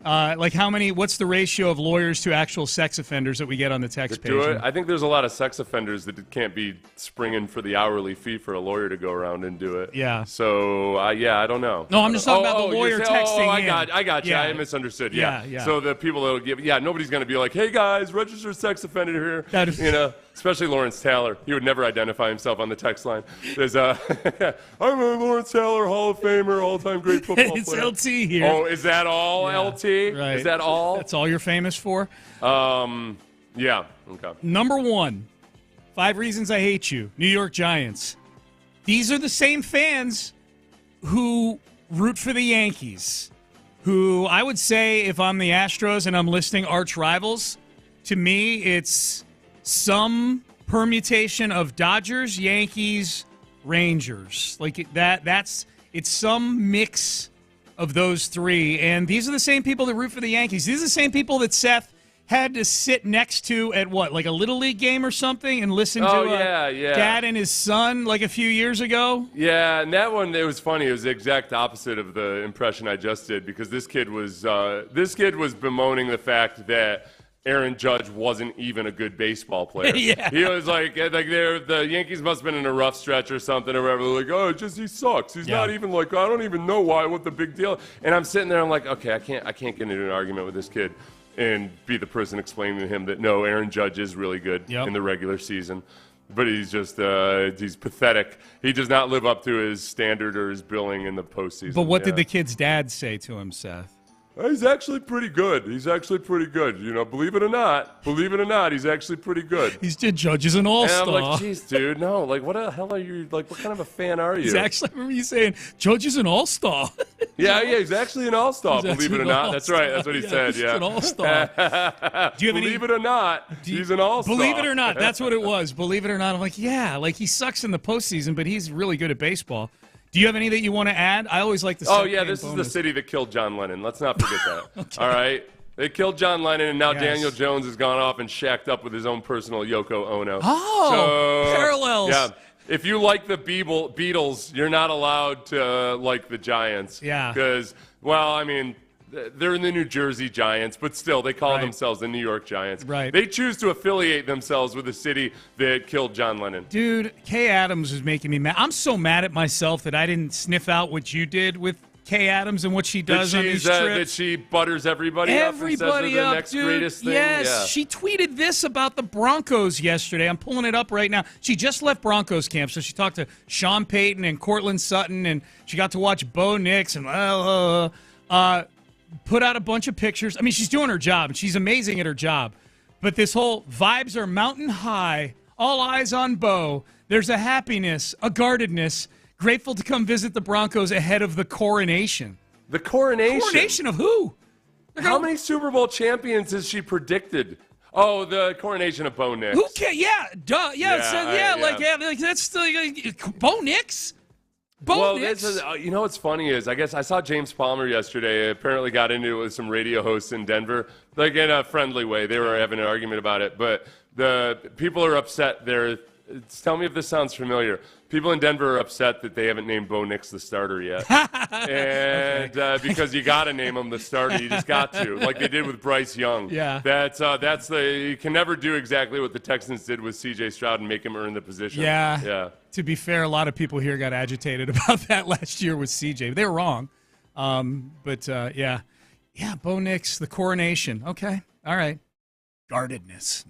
What's the ratio of lawyers to actual sex offenders that we get on the text page? I think there's a lot of sex offenders that can't be springing for the hourly fee for a lawyer to go around and do it. Yeah. So, I don't know. No, I'm just talking about the lawyer texting I got you. I misunderstood. Yeah. So the people that will give, nobody's going to be like, hey, guys, registered sex offender here. Especially Lawrence Taylor. He would never identify himself on the text line. There's I'm a Lawrence Taylor, Hall of Famer, all-time great football player. It's LT here. Oh, is that all, LT? Right. Is that all? That's all you're famous for? Yeah. Okay. Number 1, 5 reasons I hate you, New York Giants. These are the same fans who root for the Yankees, who I would say if I'm the Astros and I'm listing arch rivals, to me it's some permutation of Dodgers, Yankees, Rangers. It's some mix of those 3. And these are the same people that root for the Yankees. These are the same people that Seth had to sit next to at a Little League game or something and listen to Dad and his son a few years ago? Yeah, and that one, it was funny. It was the exact opposite of the impression I just did because this kid was bemoaning the fact that Aaron Judge wasn't even a good baseball player. Yeah. He was the Yankees must have been in a rough stretch or something or whatever. They're like, he sucks. He's not even I don't even know what the big deal. And I'm sitting there, I'm like, okay, I can't get into an argument with this kid and be the person explaining to him that no, Aaron Judge is really good in the regular season. But he's just he's pathetic. He does not live up to his standard or his billing in the postseason. But what did the kid's dad say to him, Seth? He's actually pretty good. Believe it or not, he's actually pretty good. Judge is an all-star. And I'm like, geez, dude, no. What the hell are you, what kind of a fan are you? I remember you saying, Judge is an all-star. Yeah, he's actually an all-star, believe it or not. That's right. That's what he said, yeah. He's an all-star. Do you have believe it or not, he's an all-star. Believe it or not, that's what it was. Believe it or not. I'm like, yeah, like he sucks in the postseason, but he's really good at baseball. Do you have any that you want to add? I always like to say. Oh, yeah, this is the city that killed John Lennon. Let's not forget that. Okay. All right? They killed John Lennon, and now Daniel Jones has gone off and shacked up with his own personal Yoko Ono. Oh, parallels. Yeah. If you like the Beatles, you're not allowed to like the Giants. Yeah. Because, well, I mean, they're in the New Jersey Giants, but still, they call themselves the New York Giants. Right. They choose to affiliate themselves with the city that killed John Lennon. Dude, Kay Adams was making me mad. I'm so mad at myself that I didn't sniff out what you did with Kay Adams and what she does on these trips. That she butters everybody up and says they're the next greatest thing. Yes, yeah. She tweeted this about the Broncos yesterday. I'm pulling it up right now. She just left Broncos camp, so she talked to Sean Payton and Cortland Sutton, and she got to watch Bo Nix and put out a bunch of pictures. I mean, she's doing her job, and she's amazing at her job. But this whole vibes are mountain high, all eyes on Bo. There's a happiness, a guardedness. Grateful to come visit the Broncos ahead of the coronation. The coronation? Coronation of who? How many Super Bowl champions has she predicted? Oh, the coronation of Bo Nix. Who cares? Yeah, duh. Yeah, like that's Bo Nix. Bo Nix. You know what's funny is I guess I saw James Palmer yesterday. Apparently got into it with some radio hosts in Denver, like in a friendly way. They were having an argument about it, but the people are upset there. Tell me if this sounds familiar. People in Denver are upset that they haven't named Bo Nix the starter yet. And because you got to name him the starter. You just got to, like they did with Bryce Young. Yeah. You can never do exactly what the Texans did with C.J. Stroud and make him earn the position. Yeah. To be fair, a lot of people here got agitated about that last year with C.J. They were wrong. Yeah, Bo Nix, the coronation. Okay. All right. Guardedness.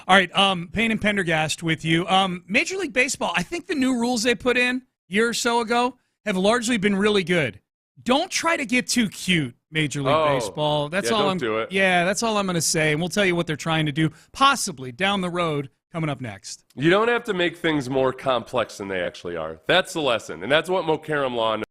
All right, Payne and Pendergast with you. Major League Baseball, I think the new rules they put in a year or so ago have largely been really good. Don't try to get too cute, Major League Baseball. That's all don't do it. Yeah, that's all I'm going to say, and we'll tell you what they're trying to do, possibly down the road, coming up next. You don't have to make things more complex than they actually are. That's the lesson, and that's what Mokaram Law knows.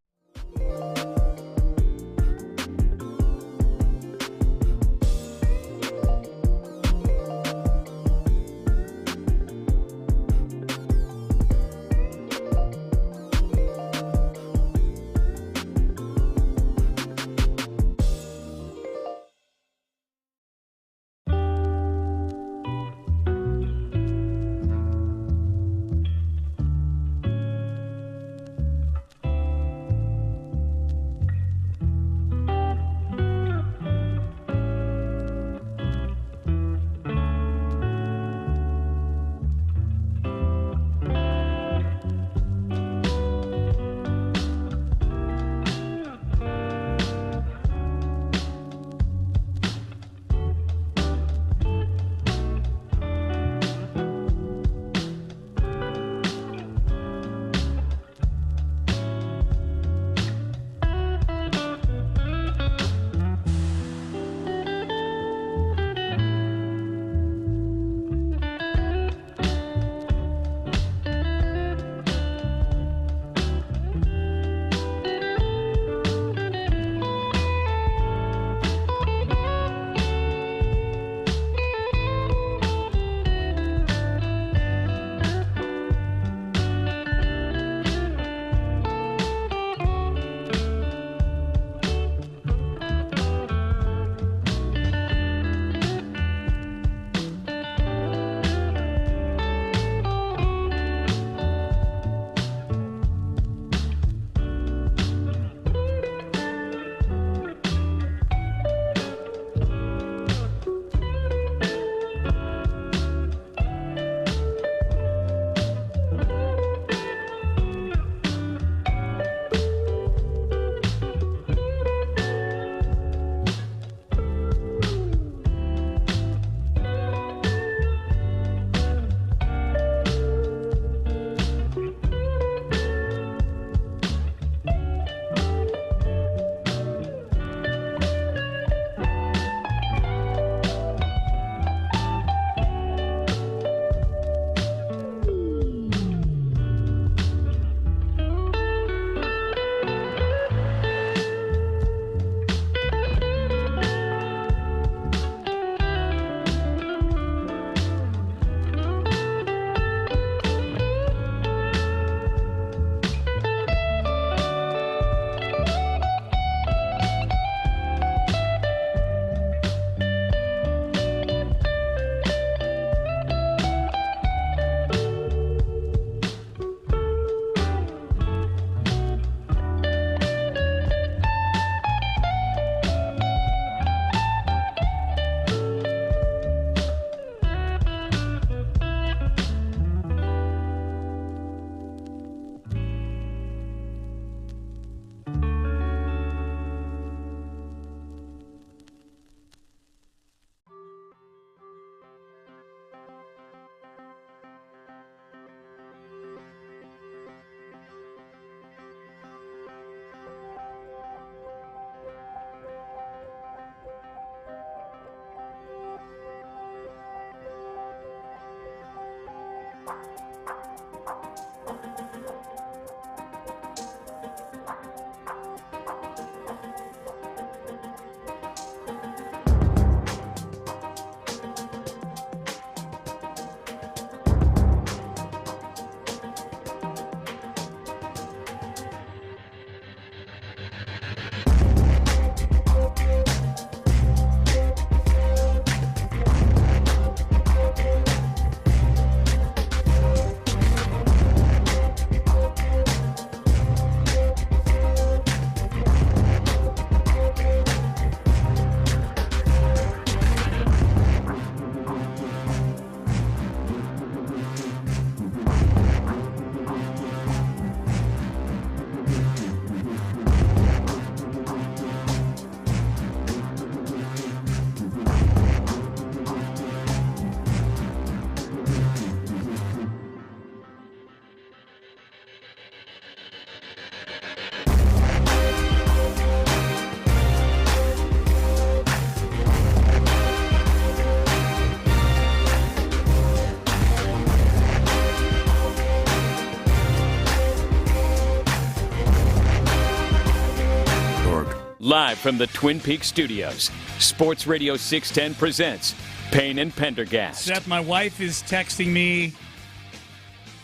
Live from the Twin Peaks studios, Sports Radio 610 presents Payne and Pendergast. Seth, my wife is texting me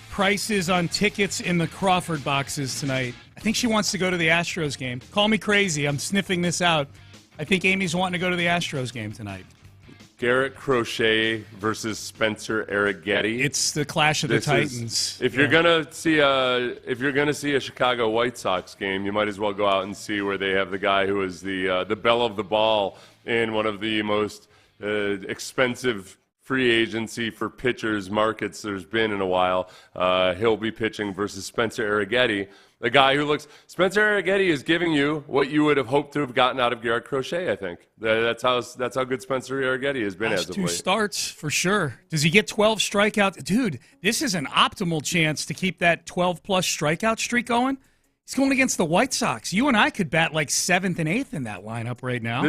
prices on tickets in the Crawford boxes tonight. I think she wants to go to the Astros game. Call me crazy. I'm sniffing this out. I think Amy's wanting to go to the Astros game tonight. Garrett Crochet versus Spencer Arrighetti. It's the clash of the Titans. If you're gonna see a Chicago White Sox game, you might as well go out and see where they have the guy who is the belle of the ball in one of the most expensive free agency for pitchers markets there's been in a while. He'll be pitching versus Spencer Arrighetti, the guy who looks. Spencer Arrighetti is giving you what you would have hoped to have gotten out of Garrett Crochet. I think that's how good Spencer Arrighetti has been as of late. 2 starts for sure. Does he get 12 strikeouts? Dude, this is an optimal chance to keep that 12-plus strikeout streak going. He's going against the White Sox. You and I could bat like 7th and 8th in that lineup right now.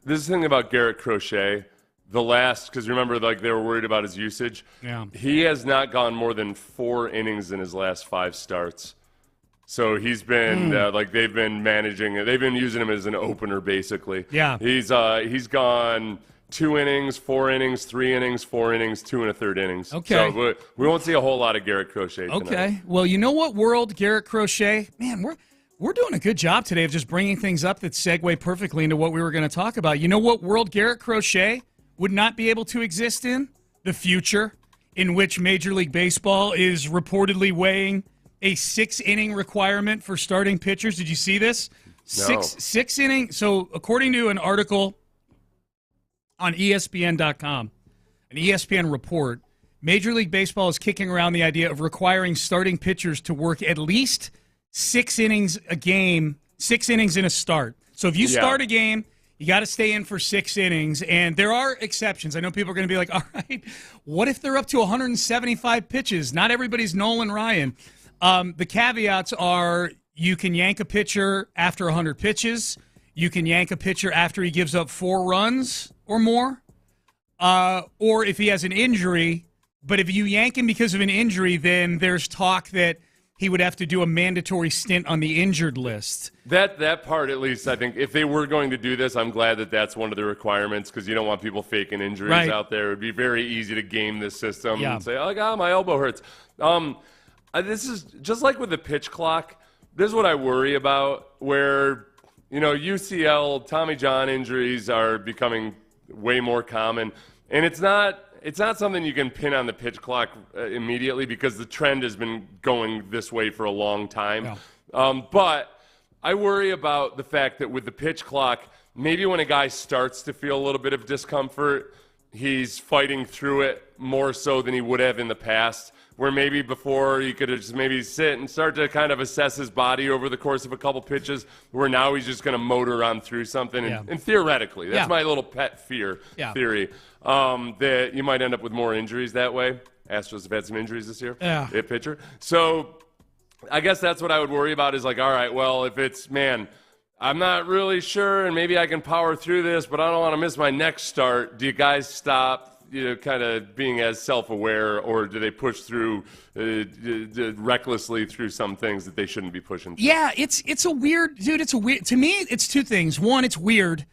This is the thing about Garrett Crochet. Because remember, like, they were worried about his usage. Yeah. He has not gone more than 4 innings in his last 5 starts. So he's been they've been managing. They've been using him as an opener, basically. Yeah. He's gone 2 innings, 4 innings, 3 innings, 4 innings, 2 1/3 innings. Okay. So we won't see a whole lot of Garrett Crochet tonight. Okay. Well, you know what world, Garrett Crochet? Man, we're doing a good job today of just bringing things up that segue perfectly into what we were going to talk about. You know what world Garrett Crochet would not be able to exist in? The future, in which Major League Baseball is reportedly weighing a 6-inning requirement for starting pitchers. Did you see this? No. Six inning. So according to an article on ESPN.com, an ESPN report, Major League Baseball is kicking around the idea of requiring starting pitchers to work at least 6 innings a game, 6 innings in a start. So if you start a game, you got to stay in for 6 innings, and there are exceptions. I know people are going to be like, all right, what if they're up to 175 pitches? Not everybody's Nolan Ryan. The caveats are you can yank a pitcher after 100 pitches. You can yank a pitcher after he gives up 4 runs or more, or if he has an injury. But if you yank him because of an injury, then there's talk that he would have to do a mandatory stint on the injured list. That part, at least, I think, if they were going to do this, I'm glad that that's one of the requirements because you don't want people faking injuries out there. It would be very easy to game this system and say, oh, God, my elbow hurts. This is just like with the pitch clock. This is what I worry about where, UCL, Tommy John injuries are becoming way more common. And it's not something you can pin on the pitch clock immediately because the trend has been going this way for a long time. Yeah. But I worry about the fact that with the pitch clock, maybe when a guy starts to feel a little bit of discomfort, he's fighting through it more so than he would have in the past, where maybe before he could have just maybe sit and start to kind of assess his body over the course of a couple pitches, where now he's just going to motor on through something. And theoretically, that's my little pet theory, that you might end up with more injuries that way. Astros have had some injuries this year at pitcher. So I guess that's what I would worry about is like, all right, well, if it's, I'm not really sure and maybe I can power through this, but I don't want to miss my next start. Do you guys stop kind of being as self-aware, or do they push through recklessly through some things that they shouldn't be pushing through? Yeah, it's a weird, dude. It's a weird. To me, it's 2 things. One, it's weird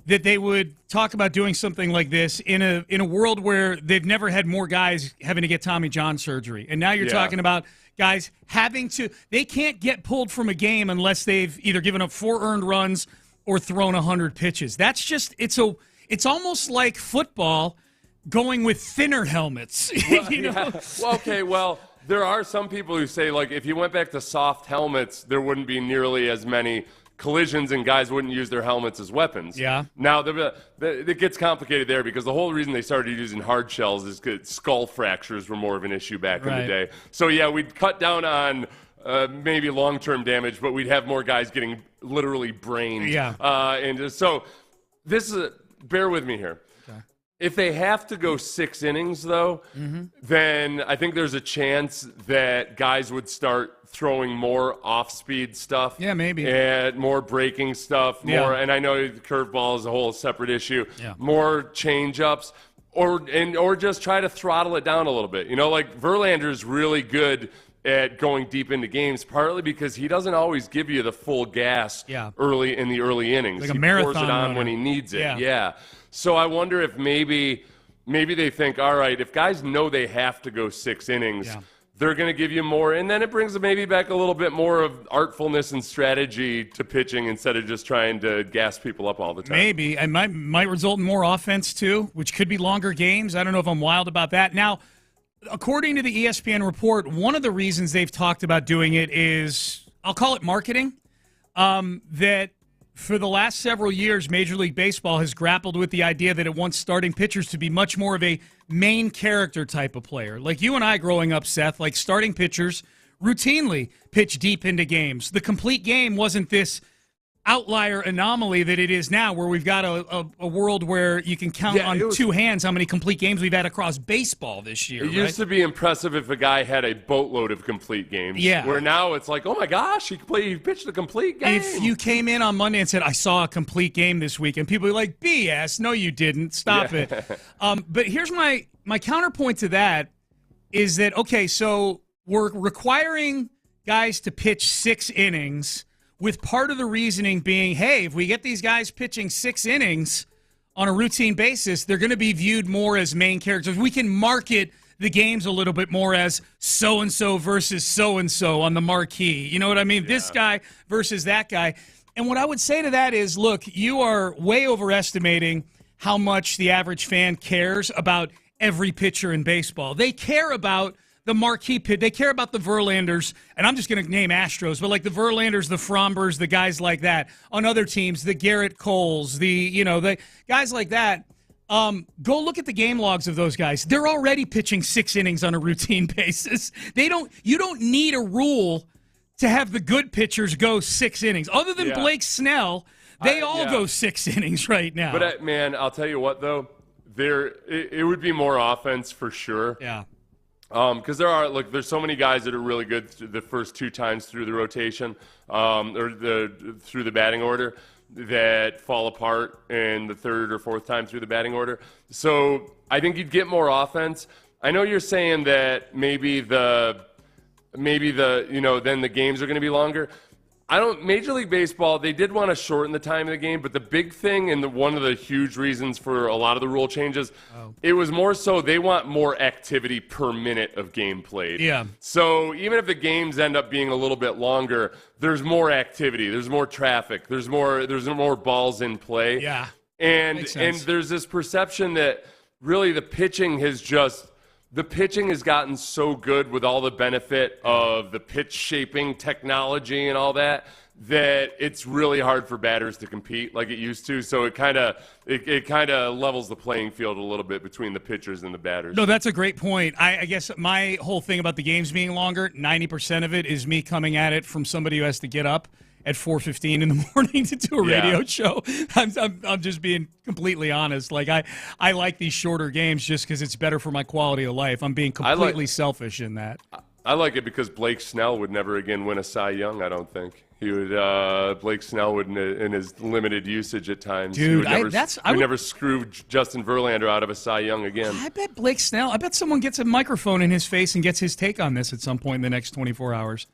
that they would talk about doing something like this in a world where they've never had more guys having to get Tommy John surgery, and now you're talking about guys having to. They can't get pulled from a game unless they've either given up 4 earned runs or thrown 100 pitches. That's just it's almost like football going with thinner helmets. Well, there are some people who say, like, if you went back to soft helmets, there wouldn't be nearly as many collisions and guys wouldn't use their helmets as weapons. Yeah. Now, it gets complicated there because the whole reason they started using hard shells is because skull fractures were more of an issue back in the day. So, we'd cut down on maybe long-term damage, but we'd have more guys getting literally brained. Yeah. And so this is bear with me here. If they have to go 6 innings, though, then I think there's a chance that guys would start throwing more off-speed stuff. Yeah, maybe. And more breaking stuff. More, and I know the curveball is a whole separate issue. Yeah. More change-ups. Or just try to throttle it down a little bit. Like Verlander's really good at going deep into games, partly because he doesn't always give you the full gas early in the early innings. Like a he marathon pours it on runner. when he needs it. Yeah. So I wonder if maybe they think, all right, if guys know they have to go 6 innings, they're going to give you more, and then it brings maybe back a little bit more of artfulness and strategy to pitching instead of just trying to gas people up all the time. Maybe, and might result in more offense too, which could be longer games. I don't know if I'm wild about that. Now, according to the ESPN report, one of the reasons they've talked about doing it is, I'll call it marketing, that for the last several years, Major League Baseball has grappled with the idea that it wants starting pitchers to be much more of a main character type of player. Like you and I growing up, Seth, like starting pitchers routinely pitch deep into games. The complete game wasn't this outlier anomaly that it is now, where we've got a world where you can count on two hands how many complete games we've had across baseball this year. It used to be impressive if a guy had a boatload of complete games. Yeah. Where now it's like, oh my gosh, he pitched a complete game. If you came in on Monday and said, I saw a complete game this week, and people are like, BS, no you didn't, stop it. But here's my counterpoint to that is that, okay, so we're requiring guys to pitch 6 innings, with part of the reasoning being, hey, if we get these guys pitching 6 innings on a routine basis, they're going to be viewed more as main characters. We can market the games a little bit more as so-and-so versus so-and-so on the marquee. You know what I mean? This guy versus that guy. And what I would say to that is, look, you are way overestimating how much the average fan cares about every pitcher in baseball. They care about the marquee pit. They care about the Verlanders, and I'm just going to name Astros, but like the Verlanders, the Frombers, the guys like that. On other teams, the Garrett Coles, the guys like that. Go look at the game logs of those guys. They're already pitching 6 innings on a routine basis. You don't need a rule to have the good pitchers go 6 innings. Other than Blake Snell, they all go 6 innings right now. But man, I'll tell you what though, it would be more offense for sure. Yeah. Because there's so many guys that are really good the first 2 times through the rotation, through the batting order, that fall apart in the 3rd or 4th time through the batting order. So I think you'd get more offense. I know you're saying that maybe then the games are going to be longer. Major League Baseball, they did want to shorten the time of the game, but the big thing and one of the huge reasons for a lot of the rule changes, it was more so they want more activity per minute of game played. Yeah. So even if the games end up being a little bit longer, there's more activity, there's more traffic, there's more balls in play. Yeah. And there's this perception that really the pitching has gotten so good with all the benefit of the pitch shaping technology and all that it's really hard for batters to compete like it used to. So it kind of levels the playing field a little bit between the pitchers and the batters. No, that's a great point. I guess my whole thing about the games being longer, 90% of it is me coming at it from somebody who has to get up at 4:15 in the morning to do a radio show. I'm just being completely honest. Like I like these shorter games just because it's better for my quality of life. I'm being completely selfish in that. I like it because Blake Snell would never again win a Cy Young. I don't think he would. Blake Snell would in his limited usage at times. Dude, he would never screw Justin Verlander out of a Cy Young again. I bet Blake Snell. I bet someone gets a microphone in his face and gets his take on this at some point in the next 24 hours.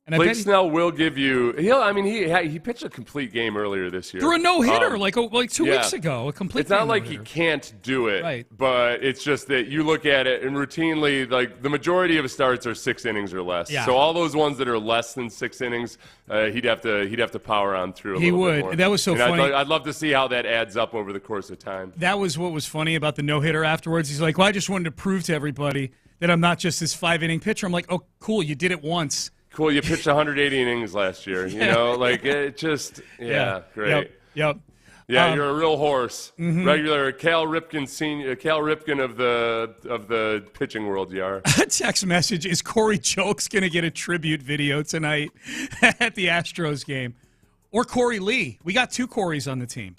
And Blake Snell will give you. He pitched a complete game earlier this year. Threw a no-hitter like 2 weeks ago. A complete. It's not like he can't do it, right? But it's just that you look at it and routinely, like the majority of his starts are 6 innings or less. Yeah. So all those ones that are less than 6 innings, he'd have to power on through. He little would. Bit more. That was so funny. I'd love to see how that adds up over the course of time. That was what was funny about the no-hitter afterwards. He's like, "Well, I just wanted to prove to everybody that I'm not just this 5-inning pitcher." I'm like, "Oh, cool, you did it once." Cool, you pitched 180 innings last year. You know, like it just, great. Yep. Yeah, you're a real horse. Mm-hmm. Regular Cal Ripken senior, Cal Ripken of the pitching world. You are. A text message: is Corey Julks going to get a tribute video tonight at the Astros game, or Corey Lee? We got 2 Coreys on the team,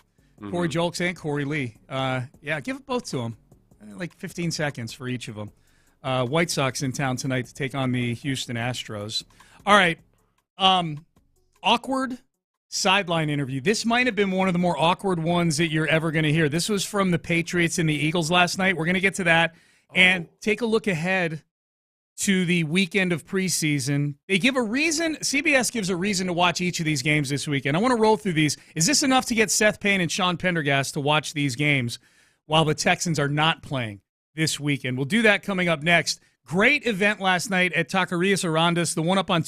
Corey Julks and Corey Lee. Give it both to them. Like 15 seconds for each of them. White Sox in town tonight to take on the Houston Astros. All right. Awkward sideline interview. This might have been one of the more awkward ones that you're ever going to hear. This was from the Patriots and the Eagles last night. We're going to get to that and take a look ahead to the weekend of preseason. They give a reason. CBS gives a reason to watch each of these games this weekend. I want to roll through these. Is this enough to get Seth Payne and Sean Pendergast to watch these games while the Texans are not playing this weekend? We'll do that coming up next. Great event last night at Taquerias Arandas, the one up on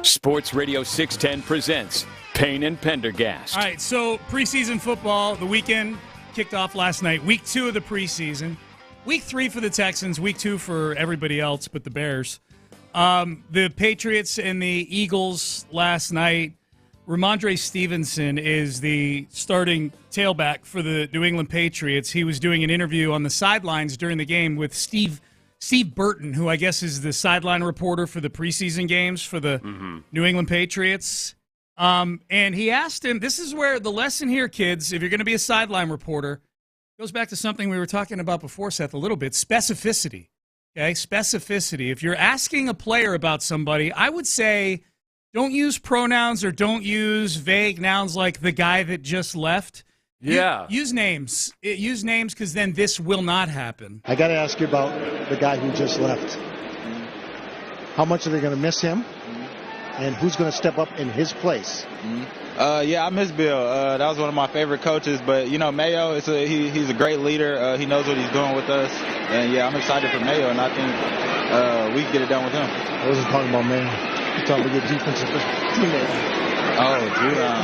Sports Radio 610 presents Payne and Pendergast. All right, so preseason football, the weekend kicked off last night. Week 2 of the preseason. Week 3 for the Texans, week 2 for everybody else but the Bears. The Patriots and the Eagles last night. Ramondre Stevenson is the starting tailback for the New England Patriots. He was doing an interview on the sidelines during the game with Steve Burton, who I guess is the sideline reporter for the preseason games for the New England Patriots. And he asked him, this is where the lesson here, kids, if you're going to be a sideline reporter, goes back to something we were talking about before, Seth, a little bit, specificity. Okay, specificity. If you're asking a player about somebody, I would say don't use pronouns or don't use vague nouns like the guy that just left. Yeah. Use names. Use names because then this will not happen. I got to ask you about the guy who just left. How much are they going to miss him? And who's going to step up in his place? Yeah, I miss Bill. That was one of my favorite coaches. But, you know, Mayo, he's a great leader. He knows what he's doing with us. And, yeah, I'm excited for Mayo, and I think we can get it done with him. I wasn't talking about Mayo. I'm talking about your defensive teammate. Oh, Judon.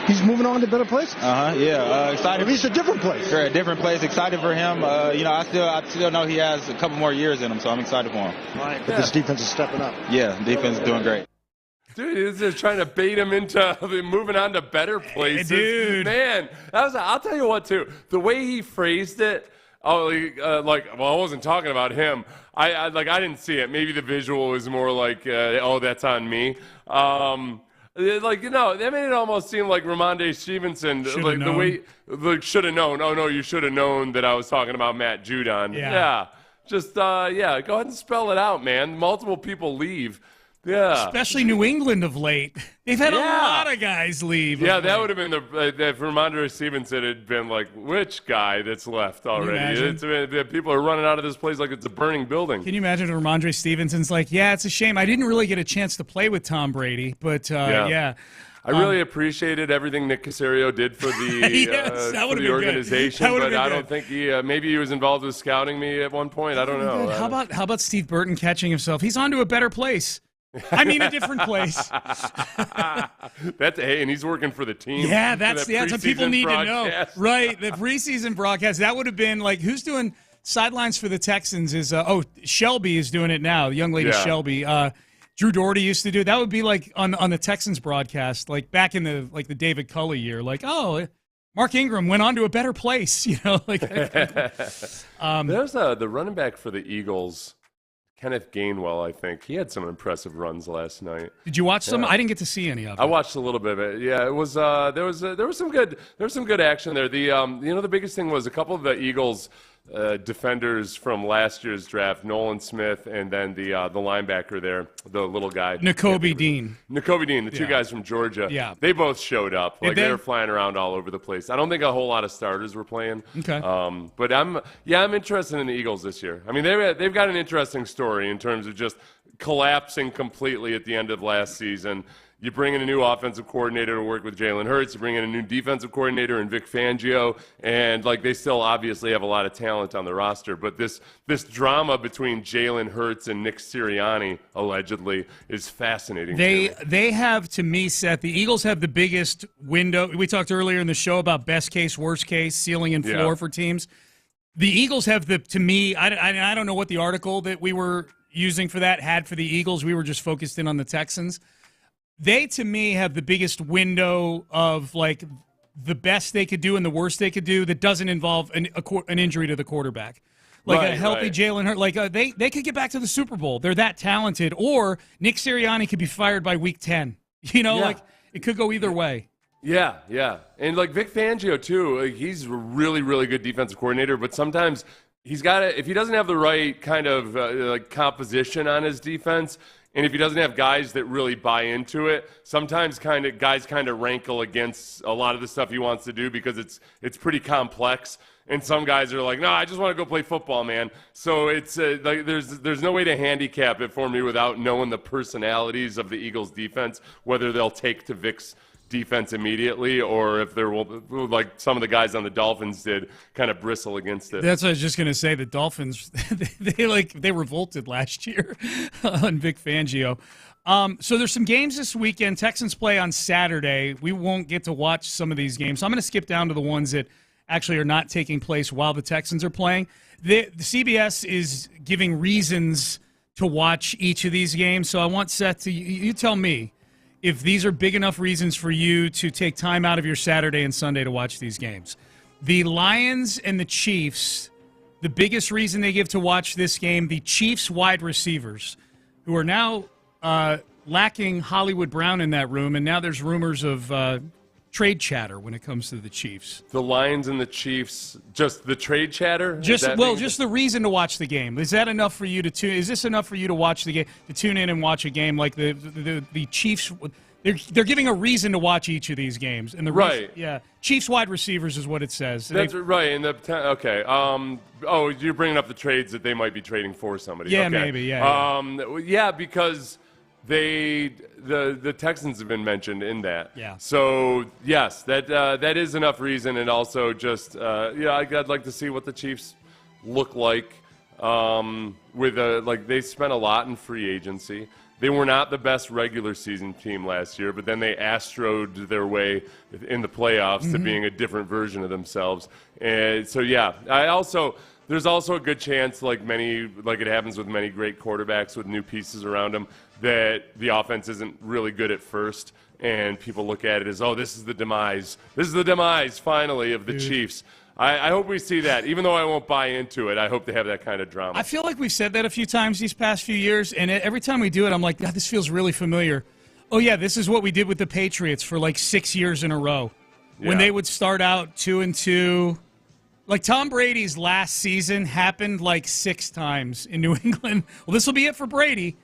He's moving on to better places. Yeah. Excited. At least a different place. Sure, a different place. Excited for him. You know, I still know he has a couple more years in him, so I'm excited for him. Right. But this defense is stepping up. Yeah, defense is doing great. Dude, he's just trying to bait him into moving on to better places. Dude. Man, I'll tell you what, too. The way he phrased it, I wasn't talking about him. I didn't see it. Maybe the visual was more like, that's on me. That made it almost seem like Ramondre Stevenson, the way, should have known. Oh, no, you should have known that I was talking about Matt Judon. Yeah. Just, go ahead and spell it out, man. Multiple people leave. Yeah. Especially New England of late. They've had a lot of guys leave. Yeah, that would have been if Ramondre Stevenson had been like, which guy that's left already? People are running out of this place like it's a burning building. Can you imagine Ramondre Stevenson's like, yeah, it's a shame. I didn't really get a chance to play with Tom Brady, but yeah. I really appreciated everything Nick Caserio did for the for the organization, but I don't think maybe he was involved with scouting me at one point. I don't know. How about Steve Burton catching himself? He's on to a better place. I mean, a different place. And he's working for the team. Yeah, that's what people need broadcast. to know. Right, the preseason broadcast. That would have been like, who's doing sidelines for the Texans is, Shelby is doing it now, the young lady Shelby. Drew Doherty used to do it. That would be like on the Texans broadcast, like back in the David Culley year. Like, Mark Ingram went on to a better place, like there's the running back for the Eagles, Kenneth Gainwell, I think. He had some impressive runs last night. Did you watch some? I didn't get to see any of it. I watched a little bit of it. Yeah, it was there was some good action there. The biggest thing was a couple of the Eagles defenders from last year's draft, Nolan Smith, and then the linebacker there, the little guy, Nakobe Dean, the two guys from Georgia. Yeah, they both showed up. They were flying around all over the place. I don't think a whole lot of starters were playing. Okay, but I'm interested in the Eagles this year. I mean, they've got an interesting story in terms of just collapsing completely at the end of last season. You bring in a new offensive coordinator to work with Jalen Hurts. You bring in a new defensive coordinator in Vic Fangio, and they still obviously have a lot of talent on the roster. But this drama between Jalen Hurts and Nick Sirianni allegedly is fascinating. They have, to me, Seth. The Eagles have the biggest window. We talked earlier in the show about best case, worst case, ceiling and floor for teams. The Eagles have to me. I don't know what the article that we were using for that had for the Eagles. We were just focused in on the Texans. They, to me, have the biggest window of, the best they could do and the worst they could do that doesn't involve an injury to the quarterback. A healthy Jalen Hurts. They could get back to the Super Bowl. They're that talented. Or Nick Sirianni could be fired by week 10. It could go either way. Yeah. And, Vic Fangio, too, he's a really, really good defensive coordinator, but sometimes he's got to – if he doesn't have the right kind of composition on his defense – and if he doesn't have guys that really buy into it, sometimes guys rankle against a lot of the stuff he wants to do because it's pretty complex. And some guys are like, no, I just want to go play football, man. So it's there's no way to handicap it for me without knowing the personalities of the Eagles defense, whether they'll take to Vic's defense immediately, or if there will, like some of the guys on the Dolphins did, kind of bristle against it. That's what I was just going to say. The Dolphins, they revolted last year on Vic Fangio. So there's some games this weekend. Texans play on Saturday. We won't get to watch some of these games. So I'm going to skip down to the ones that actually are not taking place while the Texans are playing. The CBS is giving reasons to watch each of these games. So I want Seth to you tell me if these are big enough reasons for you to take time out of your Saturday and Sunday to watch these games. The Lions and the Chiefs, the biggest reason they give to watch this game, the Chiefs wide receivers, who are now lacking Hollywood Brown in that room, and now there's rumors of trade chatter when it comes to the Chiefs. The Lions and the Chiefs, just the trade chatter? Just the reason to watch the game. Is that enough for you to tune? Is this enough for you to watch the game, to tune in and watch a game like the Chiefs? They're giving a reason to watch each of these games, and Chiefs wide receivers is what it says. That's right. And okay. You're bringing up the trades that they might be trading for somebody. Yeah, okay. maybe. Yeah. Because the Texans have been mentioned in that. Yeah. So yes, that is enough reason, and also just I'd like to see what the Chiefs look like. They spent a lot in free agency. They were not the best regular season team last year, but then they Astro'd their way in the playoffs to being a different version of themselves. And so, there's also a good chance, like it happens with many great quarterbacks with new pieces around them, that the offense isn't really good at first, and people look at it as, this is the demise. This is the demise, finally, of the Chiefs. I hope we see that. Even though I won't buy into it, I hope they have that kind of drama. I feel like we've said that a few times these past few years, and every time we do it, I'm like, God, this feels really familiar. Oh, yeah, this is what we did with the Patriots for like 6 years in a row. Yeah. When they would start out 2-2. Like Tom Brady's last season happened like 6 times in New England. Well, this will be it for Brady.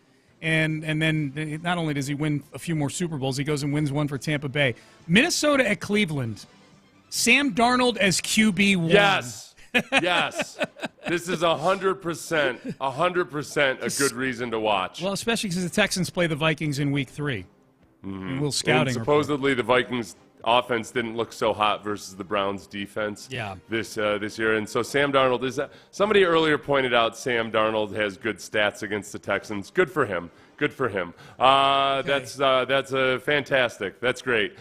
And then not only does he win a few more Super Bowls, he goes and wins one for Tampa Bay. Minnesota at Cleveland. Sam Darnold as QB1. Yes. This is 100% a good reason to watch. Well, especially because the Texans play the Vikings in Week 3. Mm-hmm. A little scouting. And supposedly the Vikings offense didn't look so hot versus the Browns defense this year. And so Sam Darnold, somebody earlier pointed out Sam Darnold has good stats against the Texans. Good for him. Okay. That's a fantastic. That's great.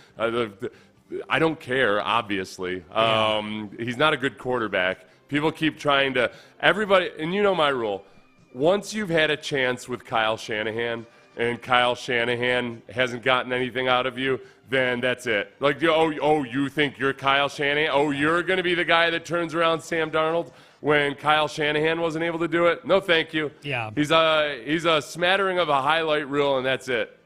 I don't care, obviously. He's not a good quarterback. People keep trying to – everybody – and you know my rule. Once you've had a chance with Kyle Shanahan and Kyle Shanahan hasn't gotten anything out of you, then that's it. Like, you think you're Kyle Shanahan? Oh, you're going to be the guy that turns around Sam Darnold when Kyle Shanahan wasn't able to do it? No, thank you. Yeah. He's a smattering of a highlight reel, and that's it.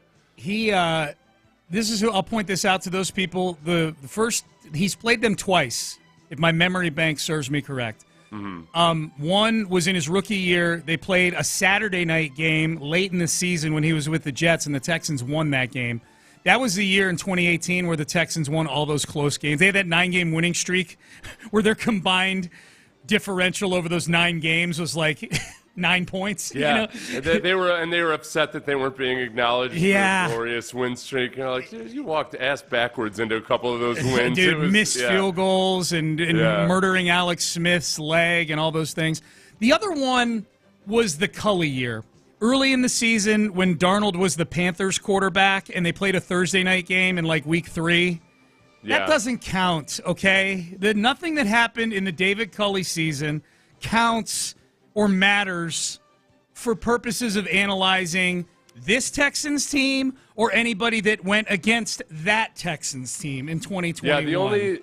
This is who I'll point this out to those people. The first, he's played them twice, if my memory bank serves me correct. Mm-hmm. One was in his rookie year. They played a Saturday night game late in the season when he was with the Jets, and the Texans won that game. That was the year in 2018 where the Texans won all those close games. They had that 9-game winning streak where their combined differential over those 9 games was like 9 points. Yeah, you know? they were upset that they weren't being acknowledged for a glorious win streak. Like, you walked ass backwards into a couple of those wins. Dude, missed field goals and murdering Alex Smith's leg and all those things. The other one was the Culley year. Early in the season when Darnold was the Panthers quarterback and they played a Thursday night game in like week 3. That doesn't count, okay? Nothing that happened in the David Culley season counts or matters for purposes of analyzing this Texans team or anybody that went against that Texans team in 2021. Yeah,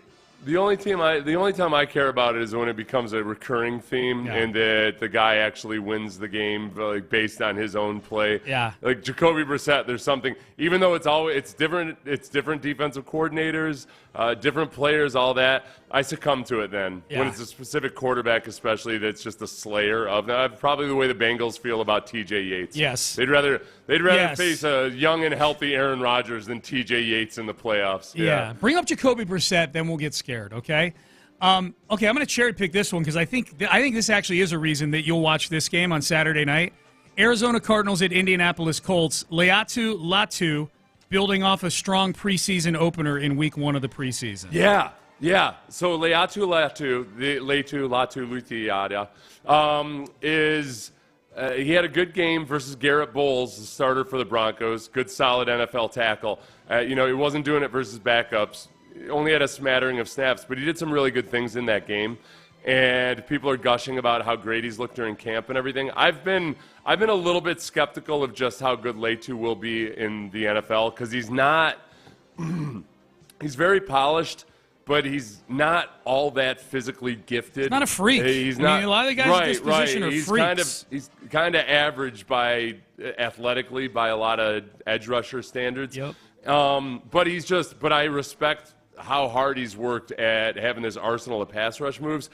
the only time I care about it is when it becomes a recurring theme and that the guy actually wins the game like based on his own play. Yeah. Like Jacoby Brissett, there's something, even though it's different defensive coordinators, different players, all that. I succumb to it then when it's a specific quarterback, especially that's just a slayer of probably the way the Bengals feel about T.J. Yates. Yes, they'd rather face a young and healthy Aaron Rodgers than T.J. Yates in the playoffs. Yeah, bring up Jacoby Brissett, then we'll get scared. Okay, I'm going to cherry pick this one because I think this actually is a reason that you'll watch this game on Saturday night. Arizona Cardinals at Indianapolis Colts. Laiatu Latu building off a strong preseason opener in week 1 of the preseason. Yeah. So Latu Lutiada is he had a good game versus Garrett Bowles, the starter for the Broncos. Good, solid NFL tackle. He wasn't doing it versus backups. He only had a smattering of snaps, but he did some really good things in that game. And people are gushing about how great he's looked during camp and everything. I've been a little bit skeptical of just how good Latu will be in the NFL because he's not. He's very polished, but he's not all that physically gifted. He's not a freak. He's not. A lot of the guys in this position are freaks. He's kind of average athletically by a lot of edge rusher standards. Yep. But I respect how hard he's worked at having this arsenal of pass rush moves.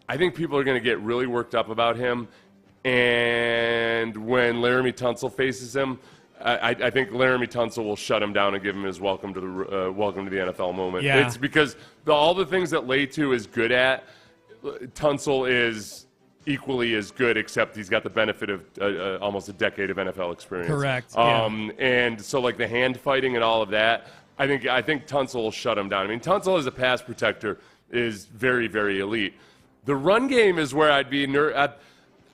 I think people are going to get really worked up about him. And when Laramie Tunsil faces him, I think Laramie Tunsil will shut him down and give him his welcome to the NFL moment. Yeah. It's because all the things that Latu is good at, Tunsil is equally as good, except he's got the benefit of almost a decade of NFL experience. Correct. And so like the hand fighting and all of that, I think Tunsil will shut him down. I mean, Tunsil as a pass protector is very, very elite. The run game is where I'd be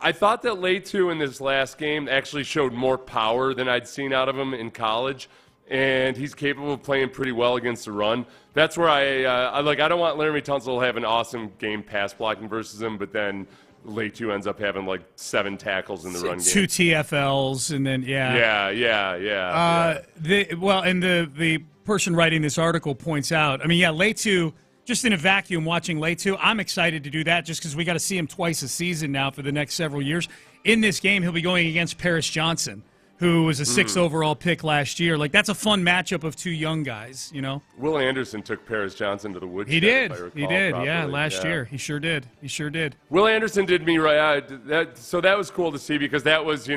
I thought that Latu in this last game actually showed more power than I'd seen out of him in college, and he's capable of playing pretty well against the run. That's where I don't want Laramie Tunsil to have an awesome game pass blocking versus him, but then Latu ends up having like 7 tackles in the run game. 2 TFLs, and then the person writing this article points out, Latu, just in a vacuum watching Latu, I'm excited to do that just because we got to see him twice a season now for the next several years. In this game, he'll be going against Paris Johnson, who was a 6th overall pick last year. Like, that's a fun matchup of 2 young guys, Will Anderson took Paris Johnson to the woodshed. He did. Properly. Last year. He sure did. Will Anderson did me right. So that was cool to see because that was, I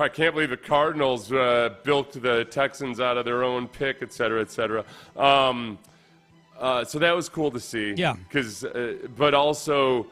can't believe the Cardinals bilked the Texans out of their own pick, et cetera, et cetera. So that was cool to see. Yeah. But also,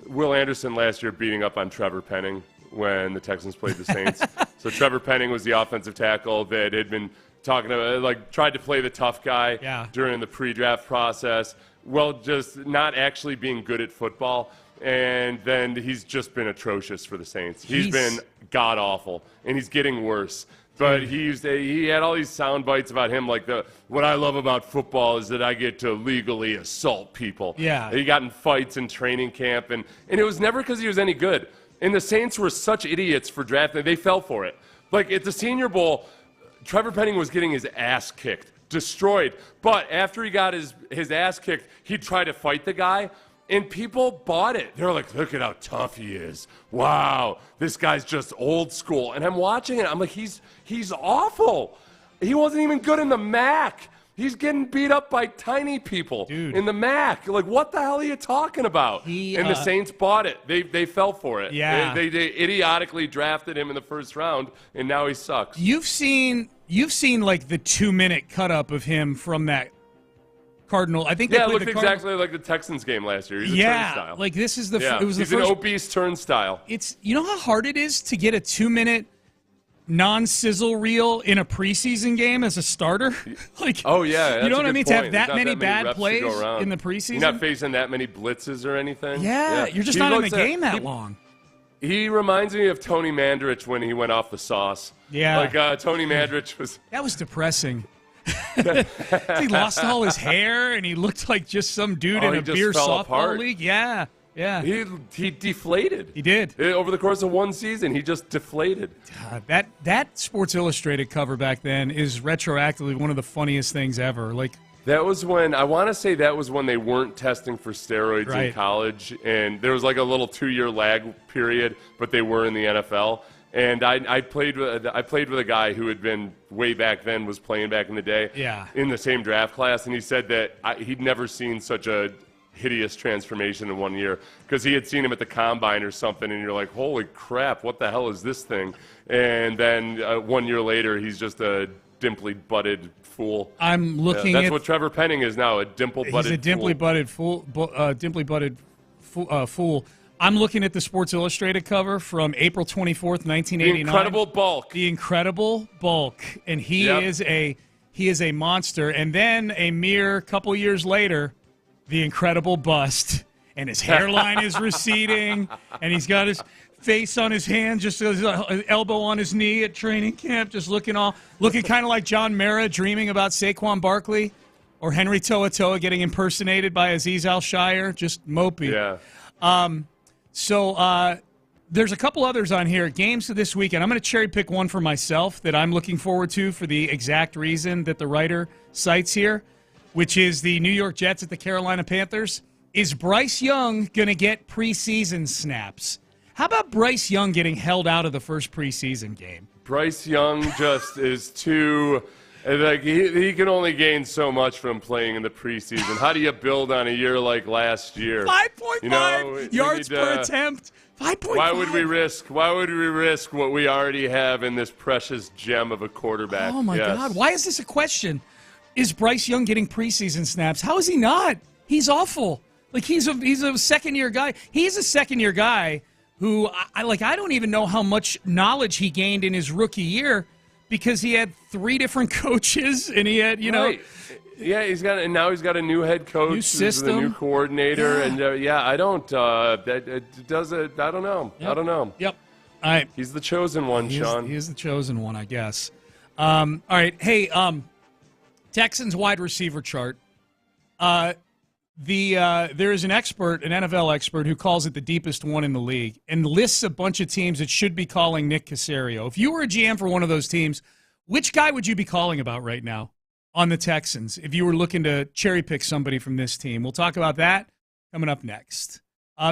Will Anderson last year beating up on Trevor Penning when the Texans played the Saints. So Trevor Penning was the offensive tackle that had been tried to play the tough guy during the pre-draft process. Well, just not actually being good at football. And then he's just been atrocious for the Saints. He's been god-awful, and he's getting worse. But he had all these sound bites about him, like what I love about football is that I get to legally assault people. Yeah. He got in fights in training camp, and it was never because he was any good. And the Saints were such idiots for drafting. They fell for it. Like, at the Senior Bowl, Trevor Penning was getting his ass kicked, destroyed. But after he got his ass kicked, he'd try to fight the guy. And people bought it. They're like, look at how tough he is. Wow, this guy's just old school. And I'm watching it. I'm like, he's awful. He wasn't even good in the MAC. He's getting beat up by tiny people in the MAC. Like, what the hell are you talking about? And the Saints bought it. They fell for it. Yeah. They idiotically drafted him in the first round, and now he sucks. You've seen like the 2-minute cut up of him from that Cardinal. I think they it played looked the exactly like the Texans game last year. He's a turnstile. Like this is the it was he's an obese turnstile. It's how hard it is to get a 2-minute non-sizzle reel in a preseason game as a starter. Like, oh yeah, you know what I mean? Point. To have that many bad plays in the preseason, you're not facing that many blitzes or anything. Yeah, you're just not in the game that long. He reminds me of Tony Mandrich when he went off the sauce. Yeah, like Tony Mandrich was. That was depressing. He lost all his hair and he looked like just some dude in a beer softball league. Yeah. He deflated. He did. Over the course of one season, he just deflated. That Sports Illustrated cover back then is retroactively one of the funniest things ever. Like, that was when, I want to say that was when they weren't testing for steroids in college, and there was like a little 2-year lag period, but they were in the NFL. And I played with a guy who had been way back then, was playing back in the day, in the same draft class, and he said that he'd never seen such a hideous transformation in 1 year because he had seen him at the combine or something, and you're like, holy crap, what the hell is this thing? And then 1 year later, he's just a dimply-butted fool. I'm looking that's what Trevor Penning is now, a dimple-butted fool. He's a dimply-butted fool. I'm looking at the Sports Illustrated cover from April 24th, 1989. The Incredible Bulk. The Incredible Bulk. And he is a monster. And then a mere couple years later, the Incredible Bust. And his hairline is receding, and he's got his face on his hand, just his elbow on his knee at training camp, just looking kind of like John Mara dreaming about Saquon Barkley, or Henry To'oTo'o getting impersonated by Azeez Al-Shire, just mopey. Yeah. So there's a couple others on here. Games of this weekend. I'm going to cherry pick one for myself that I'm looking forward to for the exact reason that the writer cites here, which is the New York Jets at the Carolina Panthers. Is Bryce Young going to get preseason snaps? How about Bryce Young getting held out of the first preseason game? Bryce Young just is too like he can only gain so much from playing in the preseason. How do you build on a year like last year? 5.5 yards per attempt. 5.5. Why would we risk what we already have in this precious gem of a quarterback? Oh my God! Why is this a question? Is Bryce Young getting preseason snaps? How is he not? He's awful. Like he's a second-year guy. He's a second-year guy who I don't even know how much knowledge he gained in his rookie year because he had 3 different coaches and he had Right. Yeah, he's got a new head coach, new system, a new coordinator, and I don't I don't know. Yep. I don't know. Yep. All right. He's the chosen one, Sean. He is the chosen one, I guess. All right. Hey, Texans wide receiver chart. There is an expert, an NFL expert, who calls it the deepest one in the league and lists a bunch of teams that should be calling Nick Caserio. If you were a GM for one of those teams, which guy would you be calling about right now on the Texans if you were looking to cherry pick somebody from this team? We'll talk about that coming up next.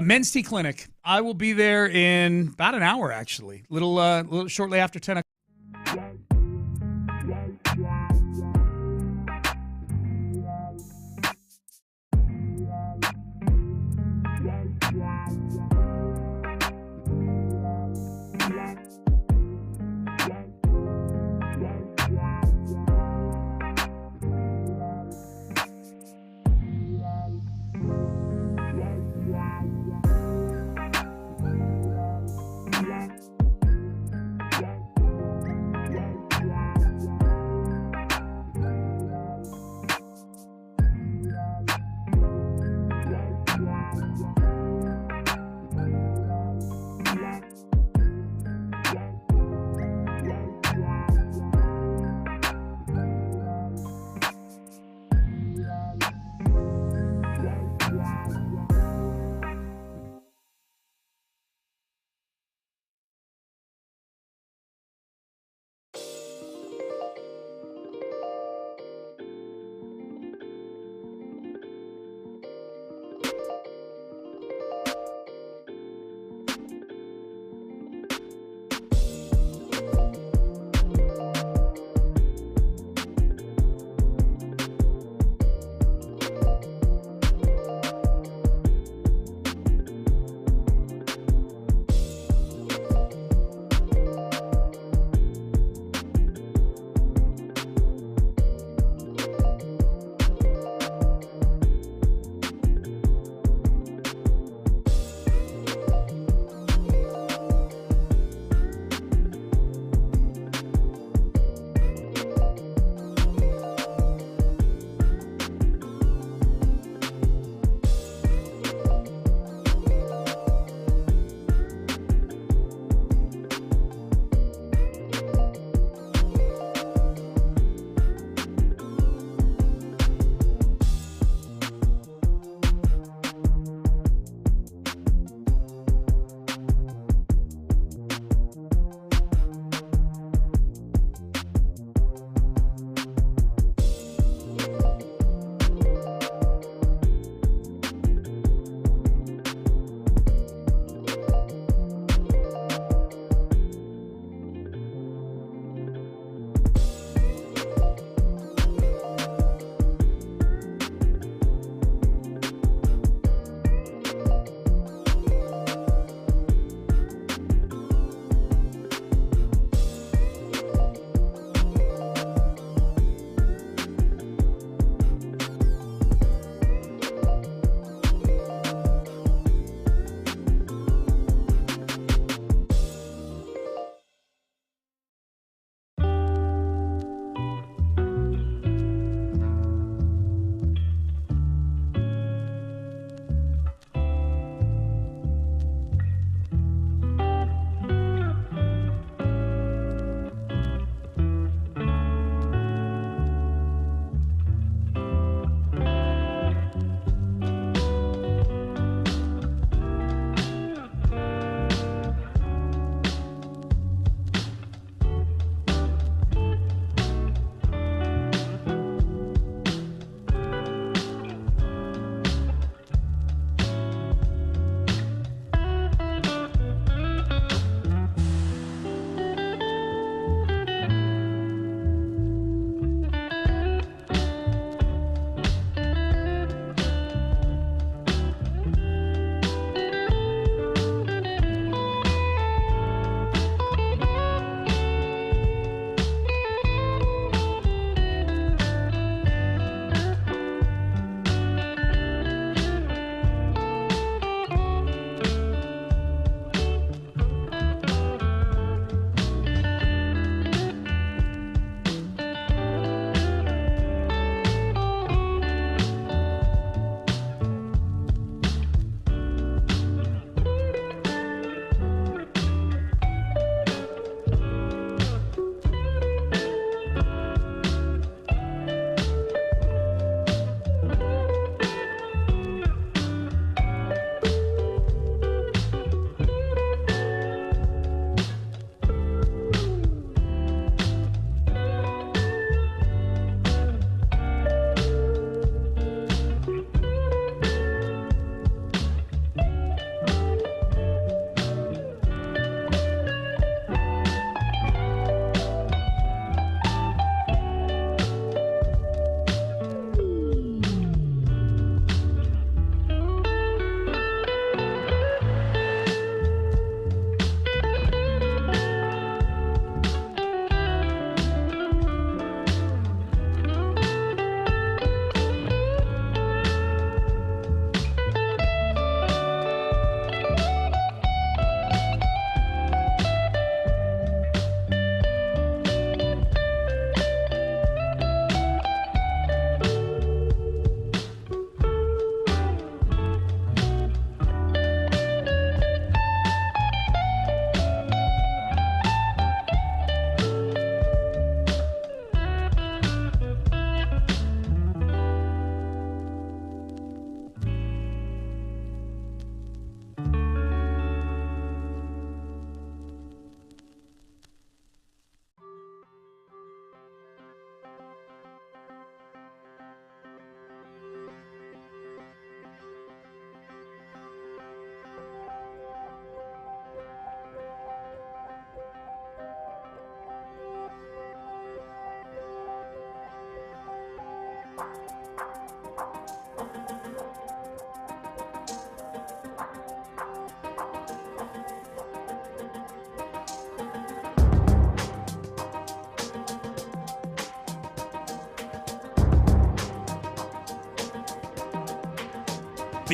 Men's Tea Clinic. I will be there in about an hour, actually, little shortly after 10 o'clock.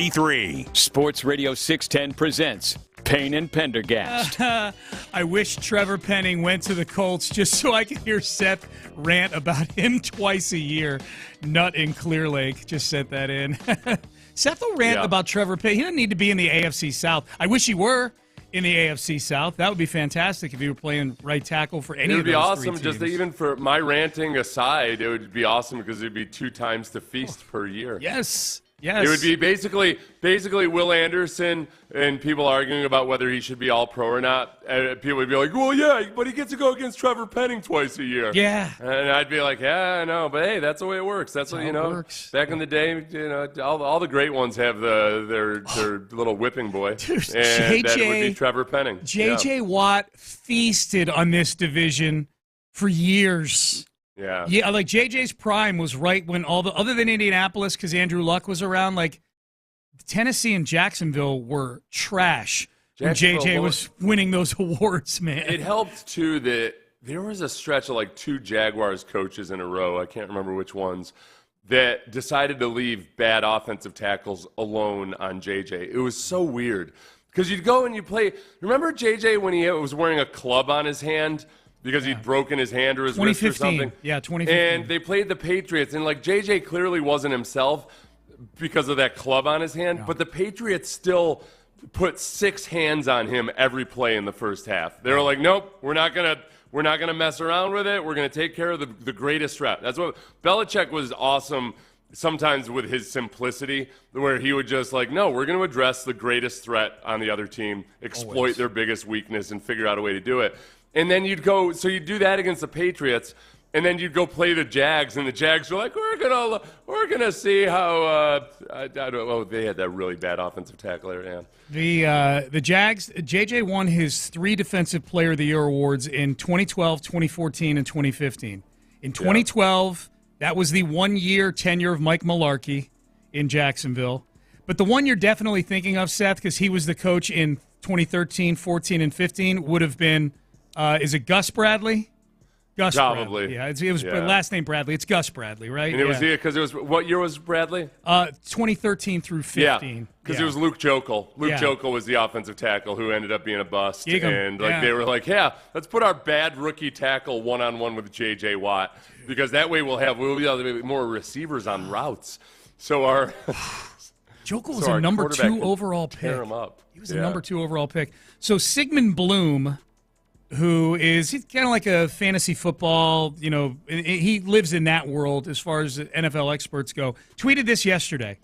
33. Sports Radio 610 presents Payne and Pendergast. I wish Trevor Penning went to the Colts just so I could hear Seth rant about him twice a year. Nut in Clear Lake. Just sent that in. Seth will rant about Trevor Penning. He doesn't need to be in the AFC South. I wish he were in the AFC South. That would be fantastic if he were playing right tackle for any of those awesome, three teams. just even for my ranting aside, it would be awesome because it would be 2 times the feast per year. Yes. It would be basically Will Anderson, and people arguing about whether he should be all-pro or not. And people would be like, well, yeah, but he gets to go against Trevor Penning twice a year. Yeah. And I'd be like, yeah, I know, but hey, that's the way it works. That's what, works. Back in the day, all the great ones have their little whipping boy. Dude, and that would be Trevor Penning. J.J. Watt feasted on this division for years. Yeah, like JJ's prime was right when other than Indianapolis, because Andrew Luck was around, like Tennessee and Jacksonville were trash when JJ was winning those awards, man. It helped, too, that there was a stretch of like 2 Jaguars coaches in a row, I can't remember which ones, that decided to leave bad offensive tackles alone on JJ. It was so weird. Because you'd go and you play. Remember JJ when he was wearing a club on his hand? Because he'd broken his hand or his wrist or something. Yeah, 2015. And they played the Patriots, and like JJ clearly wasn't himself because of that club on his hand, but the Patriots still put 6 hands on him every play in the first half. They were like, nope, we're not gonna mess around with it. We're gonna take care of the greatest threat. That's what Belichick was awesome. Sometimes with his simplicity, where he would just like, no, we're going to address the greatest threat on the other team, exploit their biggest weakness, and figure out a way to do it. And then you'd do that against the Patriots, and then you'd go play the Jags, and the Jags were like, we're gonna see how they had that really bad offensive tackle there. Yeah. The Jags, JJ won his 3 Defensive Player of the Year awards in 2012, 2014, and 2015. In 2012, that was the 1-year tenure of Mike Mularkey in Jacksonville. But the one you're definitely thinking of, Seth, because he was the coach in 2013, 14, and 15, would have been. Is it Gus Bradley? Gus Probably. Bradley. Yeah, it was last name Bradley. It's Gus Bradley, right? And it was because it was what year was Bradley? 2013 through 15. Yeah, because it was Luke Jokel. Luke Jokel was the offensive tackle who ended up being a bust. And they were like, let's put our bad rookie tackle one-on-one with J.J. Watt because that way we'll be able to be more receivers on routes. So our Jokel was a number 2 overall pick. Tear him up. He was a number 2 overall pick. So Sigmund Bloom, he's kind of like a fantasy football, he lives in that world as far as NFL experts go, tweeted this yesterday.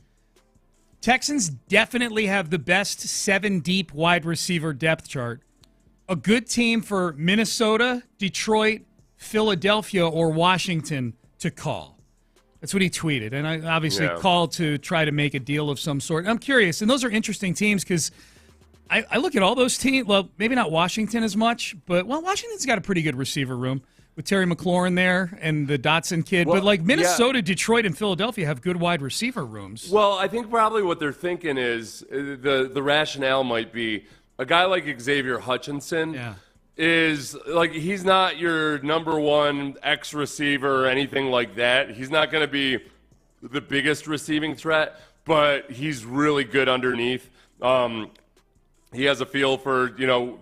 Texans definitely have the best 7-deep wide receiver depth chart. A good team for Minnesota, Detroit, Philadelphia, or Washington to call. That's what he tweeted. And I obviously called to try to make a deal of some sort. I'm curious, and those are interesting teams because I look at all those teams. Well, maybe not Washington as much, but Washington's got a pretty good receiver room with Terry McLaurin there and the Dotson kid. But like Minnesota, Detroit, and Philadelphia have good wide receiver rooms. Well, I think probably what they're thinking is the rationale might be a guy like Xavier Hutchinson is like he's not your number 1 X receiver or anything like that. He's not going to be the biggest receiving threat, but he's really good underneath. He has a feel for,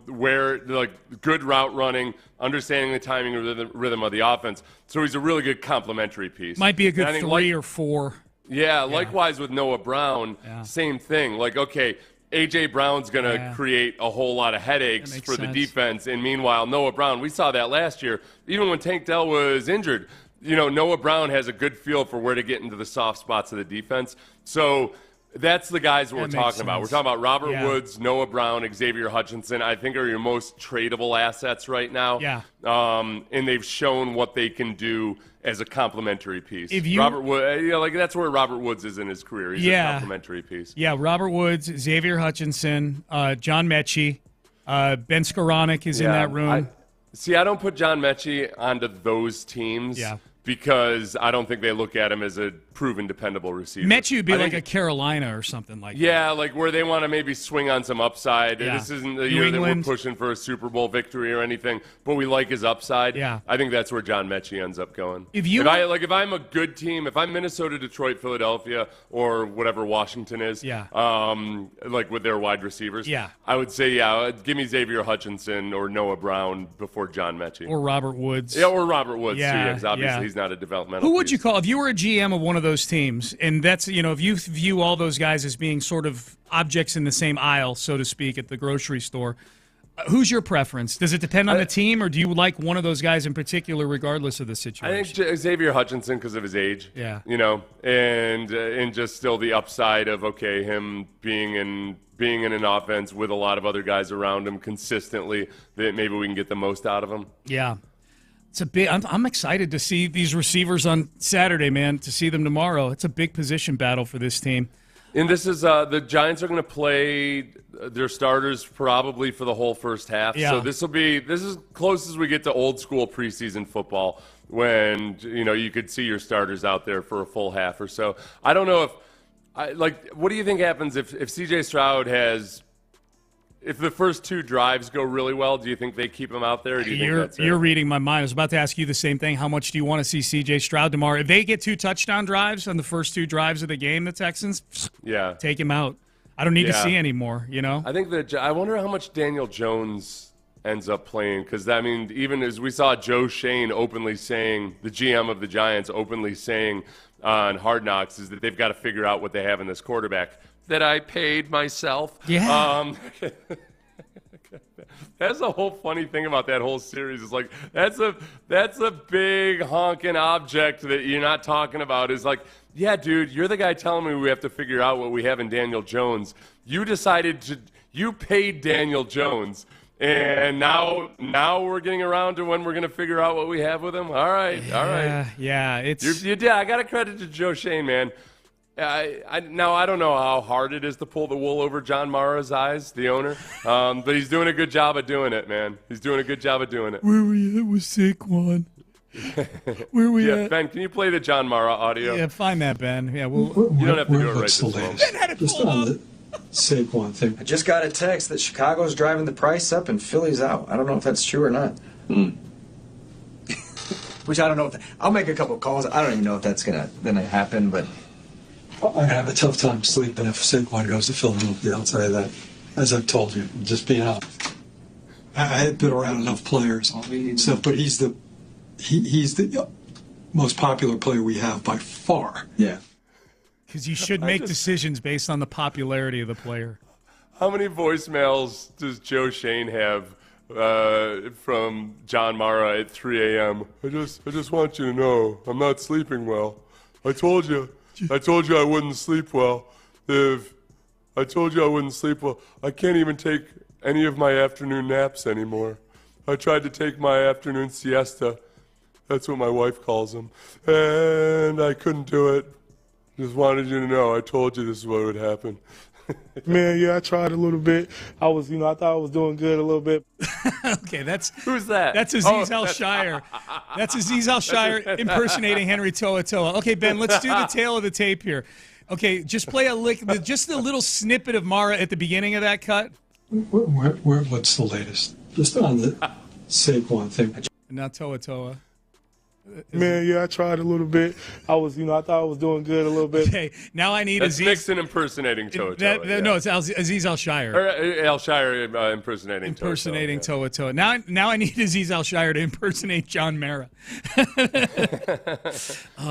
where, like, good route running, understanding the timing or rhythm of the offense. So he's a really good complementary piece. Might be a good 3 or 4. Yeah, likewise with Noah Brown, same thing. Like, okay, A.J. Brown's going to create a whole lot of headaches for the defense. And meanwhile, Noah Brown, we saw that last year. Even when Tank Dell was injured, Noah Brown has a good feel for where to get into the soft spots of the defense. So that's the guys we're talking about. We're talking about Robert Woods, Noah Brown, Xavier Hutchinson, I think are your most tradable assets right now. Yeah. And they've shown what they can do as a complementary piece. Robert Woods, that's where Robert Woods is in his career. He's a complementary piece. Yeah, Robert Woods, Xavier Hutchinson, John Mechie, Ben Skoranek is in that room. I don't put John Mechie onto those teams. Yeah. because I don't think they look at him as a proven, dependable receiver. Mechie would be like a Carolina or something like that. Yeah, like where they want to maybe swing on some upside. Yeah. This isn't the year that we're pushing for a Super Bowl victory or anything, but we like his upside. Yeah. I think that's where John Mechie ends up going. If I'm a good team, if I'm Minnesota, Detroit, Philadelphia, or whatever Washington is, like with their wide receivers, I would say, give me Xavier Hutchinson or Noah Brown before John Mechie. Or Robert Woods. Yeah, or Robert Woods, too, because obviously he's not a developmental Who would you call, if you were a GM of one of those teams, and that's, if you view all those guys as being sort of objects in the same aisle, so to speak, at the grocery store, who's your preference? Does it depend on the team, or do you like one of those guys in particular regardless of the situation? I think Xavier Hutchinson because of his age. Yeah. And just still the upside of, him being in an offense with a lot of other guys around him consistently, that maybe we can get the most out of him. Yeah. It's a big. I'm excited to see these receivers on Saturday, man. To see them tomorrow, it's a big position battle for this team. And this is the Giants are going to play their starters probably for the whole first half. Yeah. So this is as close as we get to old school preseason football when you could see your starters out there for a full half or so. I don't know what do you think happens if C.J. Stroud if the first two drives go really well, do you think they keep him out there? Or do you think that's it? You're reading my mind. I was about to ask you the same thing. How much do you want to see C.J. Stroud tomorrow? If they get 2 touchdown drives on the first 2 drives of the game, the Texans, take him out. I don't need to see any more, I think I wonder how much Daniel Jones ends up playing because, even as we saw Joe Shane openly saying, the GM of the Giants openly saying on Hard Knocks, is that they've got to figure out what they have in this quarterback that I paid myself. Yeah. That's the whole funny thing about that whole series is like that's a big honking object that you're not talking about is like, yeah, dude, you're the guy telling me we have to figure out what we have in Daniel Jones. You paid Daniel Jones. And now we're getting around to when we're going to figure out what we have with him. All right. Yeah, I got to credit to Joe Shane, man. I don't know how hard it is to pull the wool over John Mara's eyes, the owner, but he's doing a good job of doing it, man. He's doing a good job of doing it. Where were you with Saquon? Where were you at? Ben, can you play the John Mara audio? Yeah, find that, Ben. Yeah, you don't have to do it right this moment. Ben had it pulled up. Saquon thing. I just got a text that Chicago's driving the price up and Philly's out. I don't know if that's true or not. Which I don't know if I'll make a couple calls. I don't even know if that's gonna happen, but I have a tough time sleeping if Saquon goes to Philadelphia. I'll tell you that. As I've told you, just being honest. I had been around enough players, but he's the most popular player we have by far. Yeah. Because you should make decisions based on the popularity of the player. How many voicemails does Joe Shane have from John Mara at 3 a.m.? I just want you to know I'm not sleeping well. I told you I wouldn't sleep well. I can't even take any of my afternoon naps anymore. I tried to take my afternoon siesta. That's what my wife calls them. And I couldn't do it. Just wanted you to know. I told you this is what would happen. Man, yeah, I tried a little bit. I thought I was doing good a little bit. Okay, who's that? That's Aziz Al-Shire. That's Aziz Al-Shire impersonating Henry To'oTo'o. Okay, Ben, let's do the tail of the tape here. Okay, just play just a little snippet of Mara at the beginning of that cut. What's the latest? Just on the Saquon thing. Not To'oTo'o. Man, yeah, I tried a little bit. I thought I was doing good a little bit. Okay, now I need That's Aziz. Mixon impersonating To'oTo'o. No, it's Aziz Al-Shire. Or Al-Shire impersonating To'oTo'o. Now I need Aziz Al-Shire to impersonate John Mara. Oh,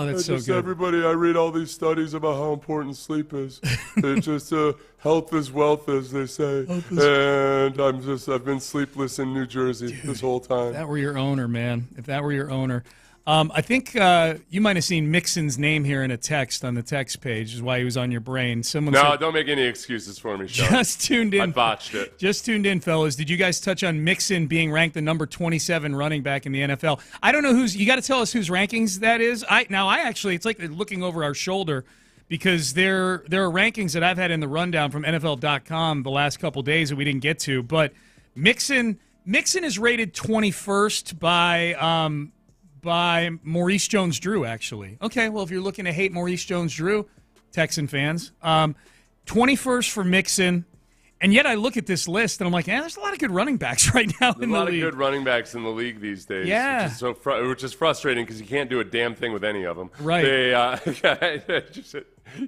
that's so good. Everybody, I read all these studies about how important sleep is. It's just health is wealth, as they say. And I've been sleepless in New Jersey this whole time. If that were your owner, man. If that were your owner. I think you might have seen Mixon's name here in a text on the text page, is why he was on your brain. Someone said, don't make any excuses for me, Sean. Just tuned in. I botched it. Just tuned in, fellas. Did you guys touch on Mixon being ranked the number 27 running back in the NFL? I don't know you got to tell us whose rankings that is. It's like looking over our shoulder because there are rankings that I've had in the rundown from NFL.com the last couple days that we didn't get to. But Mixon is rated 21st by Maurice Jones-Drew, actually. Okay, well, if you're looking to hate Maurice Jones-Drew, Texan fans, 21st for Mixon. And yet I look at this list, and I'm like, there's a lot of good running backs right now in the league. There's a lot of good running backs in the league these days. Yeah. Which is frustrating because you can't do a damn thing with any of them. Right.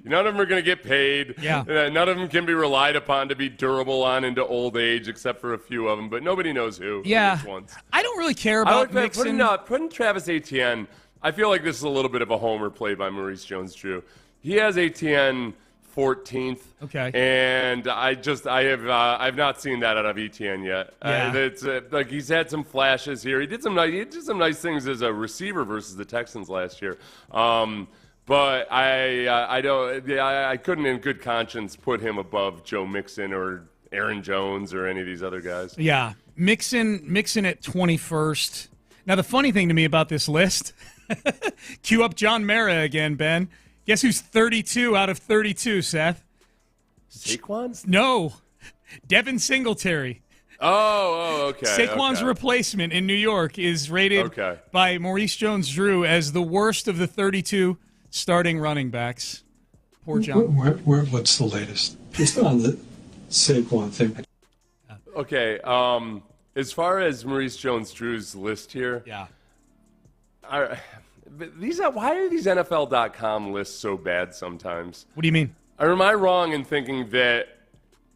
None of them are going to get paid. Yeah. None of them can be relied upon to be durable on into old age, except for a few of them. But nobody knows who. Yeah. Which ones. I don't really care about Mixon. Putting Travis Etienne, I feel like this is a little bit of a homer play by Maurice Jones-Drew. He has Etienne 14th. Okay. And I've not seen that out of Etienne yet. Yeah. It's like he's had some flashes here. He did some nice things as a receiver versus the Texans last year. But I couldn't in good conscience put him above Joe Mixon or Aaron Jones or any of these other guys. Yeah. Mixon at 21st. Now the funny thing to me about this list, cue up John Mara again, Ben. Guess who's 32 out of 32, Seth? Saquon? No. Devin Singletary. Oh, okay. Saquon's replacement in New York is rated by Maurice Jones-Drew as the worst of the 32 starting running backs. Poor John. What's the latest? Just on the Saquon thing. Okay. As far as Maurice Jones-Drew's list here, why are these NFL.com lists so bad sometimes? What do you mean? Or am I wrong in thinking that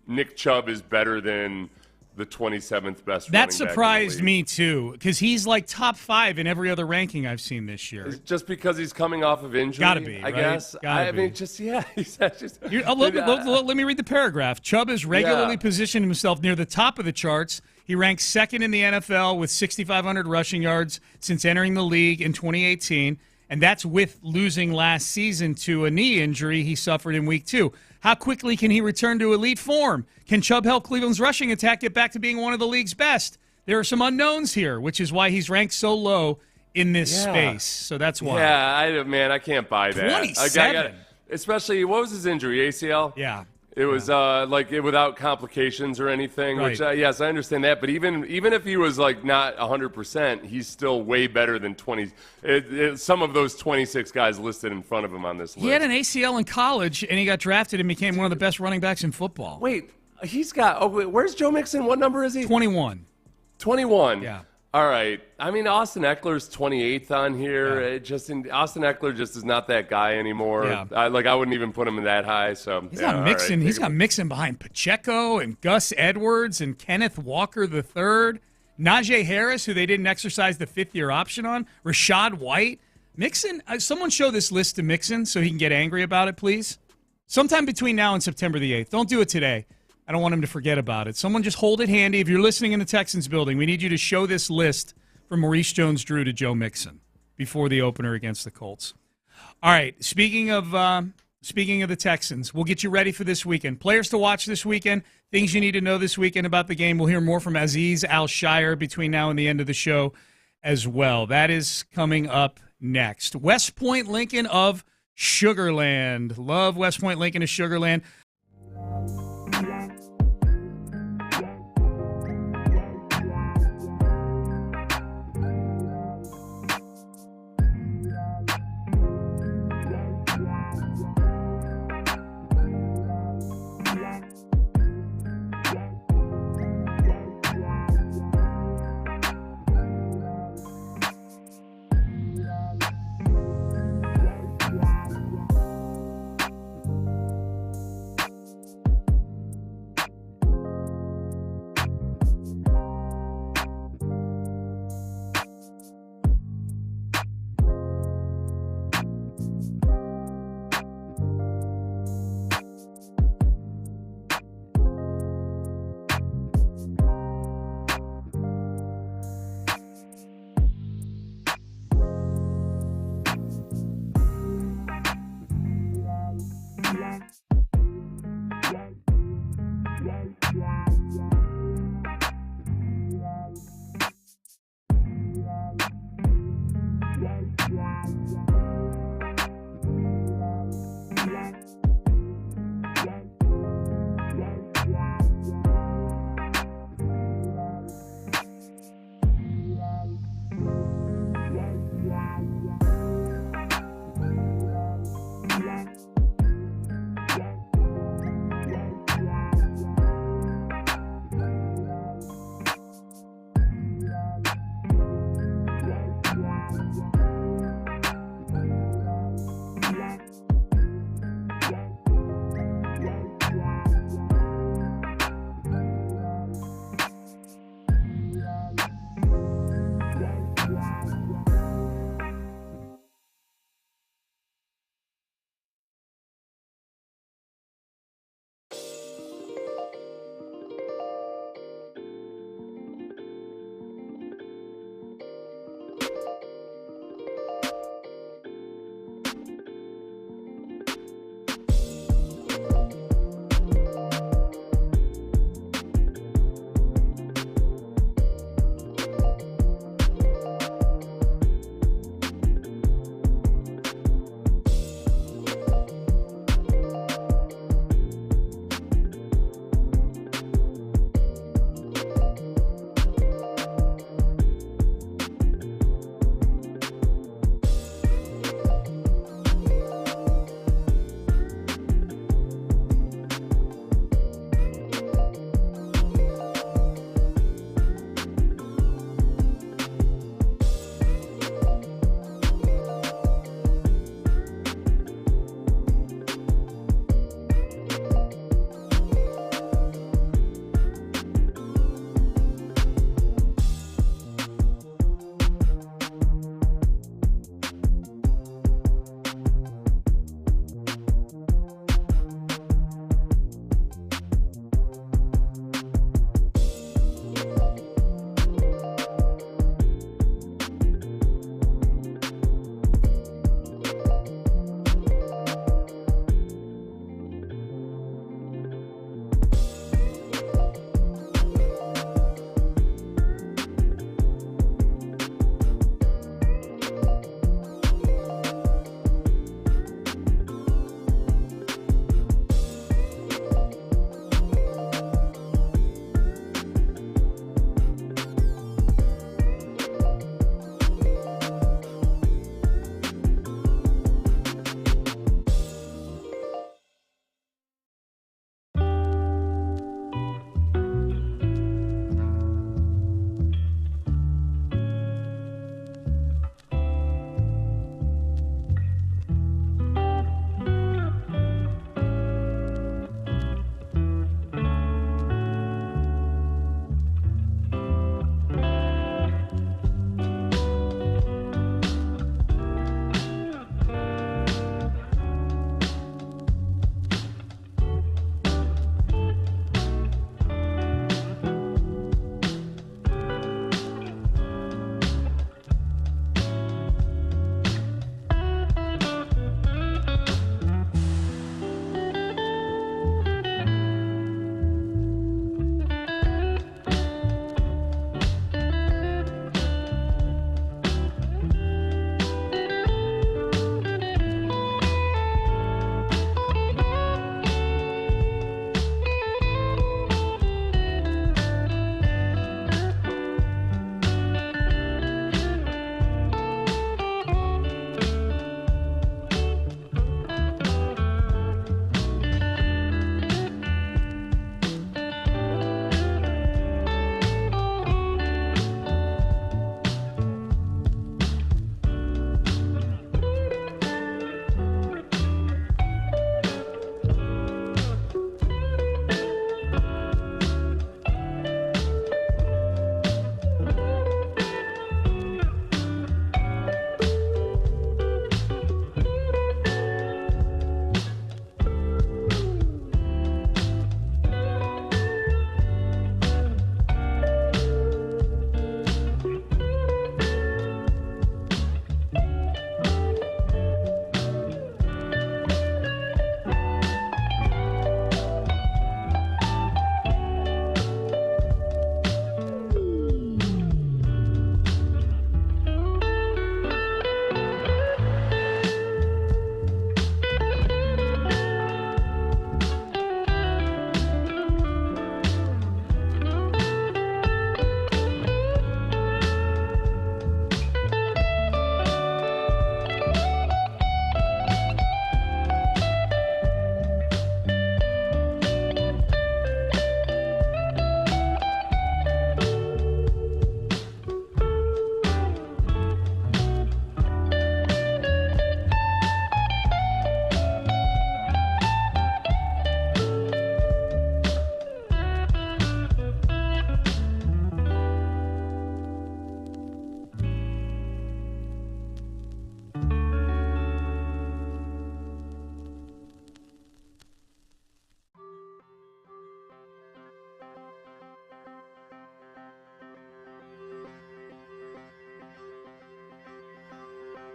Nick Chubb is better than the 27th best running back? That surprised me, too, because he's like top 5 in every other ranking I've seen this year. Just because he's coming off of injury? Gotta be, I guess. Gotta be. Mean, he's just... Let me read the paragraph. Chubb has regularly positioned himself near the top of the charts. He ranks second in the NFL with 6,500 rushing yards since entering the league in 2018, and that's with losing last season to a knee injury he suffered in Week 2. How quickly can he return to elite form? Can Chubb help Cleveland's rushing attack get back to being one of the league's best? There are some unknowns here, which is why he's ranked so low in this space. So that's why. Yeah, I can't buy that. 27. Especially, what was his injury? ACL? Yeah. It was without complications or anything, right. Which, yes, I understand that. But even if he was not 100%, he's still way better than some of those 26 guys listed in front of him on this list. He had an ACL in college, and he got drafted and became one of the best running backs in football. Wait, where's Joe Mixon? What number is he? 21. 21? Yeah. All right. I mean, Austin Eckler's 28th on here. Yeah. Austin Eckler just is not that guy anymore. Yeah. I wouldn't even put him that high. So he's got Mixon. Right. He's got Mixon behind Pacheco and Gus Edwards and Kenneth Walker III, Najee Harris, who they didn't exercise the 5th-year option on, Rashad White. Mixon. Someone show this list to Mixon so he can get angry about it, please. Sometime between now and September the 8th. Don't do it today. I don't want him to forget about it. Someone just hold it handy. If you're listening in the Texans building, we need you to show this list from Maurice Jones-Drew to Joe Mixon before the opener against the Colts. All right, speaking of the Texans, we'll get you ready for this weekend. Players to watch this weekend, things you need to know this weekend about the game. We'll hear more from Azeez Al-Shire between now and the end of the show as well. That is coming up next. West Point Lincoln of Sugar Land. Love West Point Lincoln of Sugar Land.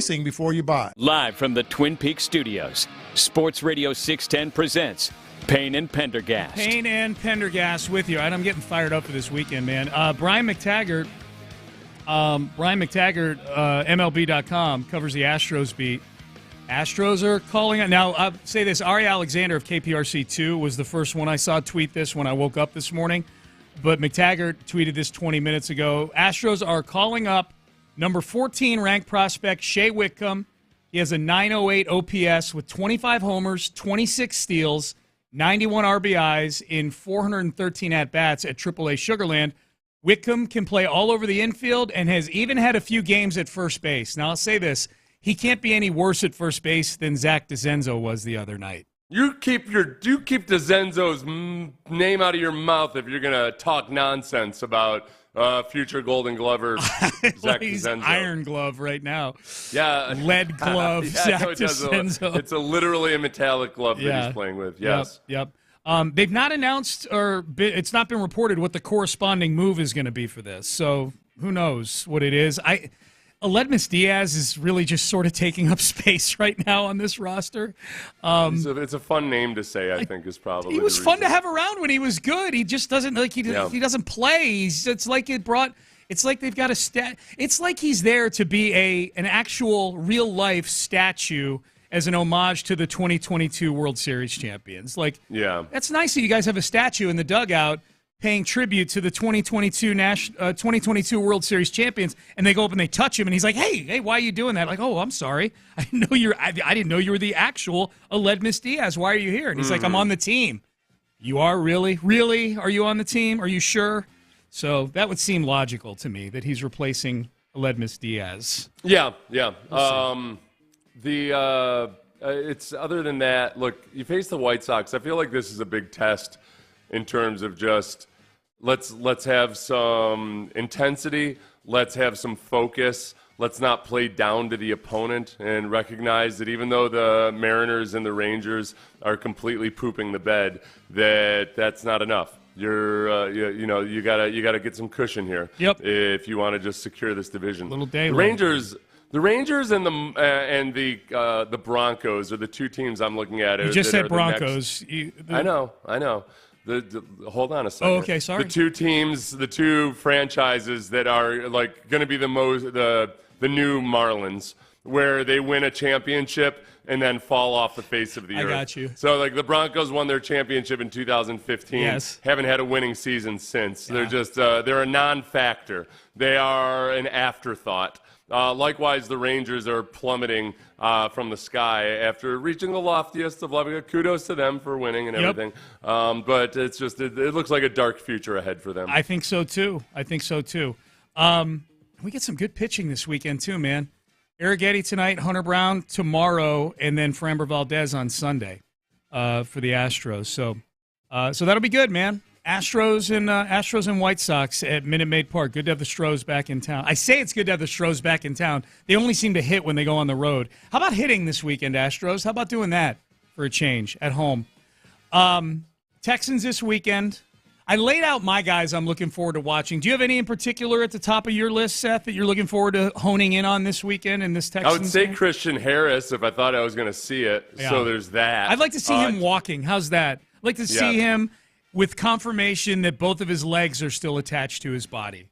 pricing before you buy. Live from the Twin Peaks studios, Sports Radio 610 presents Payne and Pendergast. Payne and Pendergast with you. And I'm getting fired up for this weekend, man. Brian McTaggart, MLB.com, covers the Astros beat. Astros are calling it. Now, I'll say this. Ari Alexander of KPRC2 was the first one I saw tweet this when I woke up this morning. But McTaggart tweeted this 20 minutes ago. Astros are calling up number 14 ranked prospect Shea Whitcomb. He has a 908 OPS with 25 homers, 26 steals, 91 RBIs in 413 at-bats at AAA Sugarland. Whitcomb can play all over the infield and has even had a few games at first base. Now, I'll say this. He can't be any worse at first base than Zach DeZenzo was the other night. You keep DeZenzo's name out of your mouth if you're going to talk nonsense about future Golden Glover Zach He's DeZenzo. Iron Glove right now. Yeah. Lead glove, Zach DeZenzo. It's literally a metallic glove that he's playing with, yes. Yep. They've not announced it's not been reported what the corresponding move is going to be for this. So who knows what it is. Aledmus Diaz is really just sort of taking up space right now on this roster. It's a fun name to say, I think, is probably he was fun to have around when he was good. He just doesn't he doesn't play. It's like they've got a stat. It's like he's there to be an actual real life statue as an homage to the 2022 World Series champions. That's nice that you guys have a statue in the dugout paying tribute to the 2022 World Series champions, and they go up and they touch him, and he's like, "Hey, why are you doing that?" Like, "Oh, I'm sorry, I didn't know you were the actual Aledmus Diaz. Why are you here?" And he's like, "I'm on the team." You are really? Are you on the team? Are you sure? So that would seem logical to me that he's replacing Aledmus Diaz. Yeah. It's other than that. Look, you face the White Sox. I feel like this is a big test in terms of just let's have some intensity, let's have some focus, let's not play down to the opponent, and recognize that even though the Mariners and the Rangers are completely pooping the bed, that's not enough. You gotta get some cushion here. Yep. If you want to just secure this division. Little day. The Rangers and the Broncos are the two teams I'm looking at. You just said Broncos. I know. Hold on a second. Oh, okay, sorry. The two teams, the two franchises that are going to be the new Marlins, where they win a championship and then fall off the face of the earth. I got you. So the Broncos won their championship in 2015. Yes. Haven't had a winning season since. Yeah. They're a non-factor. They are an afterthought. Likewise, the Rangers are plummeting from the sky after reaching the loftiest of level. Kudos to them for winning and everything. But it's just it looks like a dark future ahead for them. I think so too. We get some good pitching this weekend too, man. Arrighetti tonight, Hunter Brown tomorrow, and then Framber Valdez on Sunday for the Astros. So that'll be good, man. Astros and White Sox at Minute Maid Park. Good to have the Stros back in town. I say it's good to have the Stros back in town. They only seem to hit when they go on the road. How about hitting this weekend, Astros? How about doing that for a change at home? Texans this weekend. I laid out my guys I'm looking forward to watching. Do you have any in particular at the top of your list, Seth, that you're looking forward to honing in on this weekend in this Texans I would say game? Christian Harris if I thought I was going to see it. Yeah. So there's that. I'd like to see him walking. How's that? I'd like to see him with confirmation that both of his legs are still attached to his body.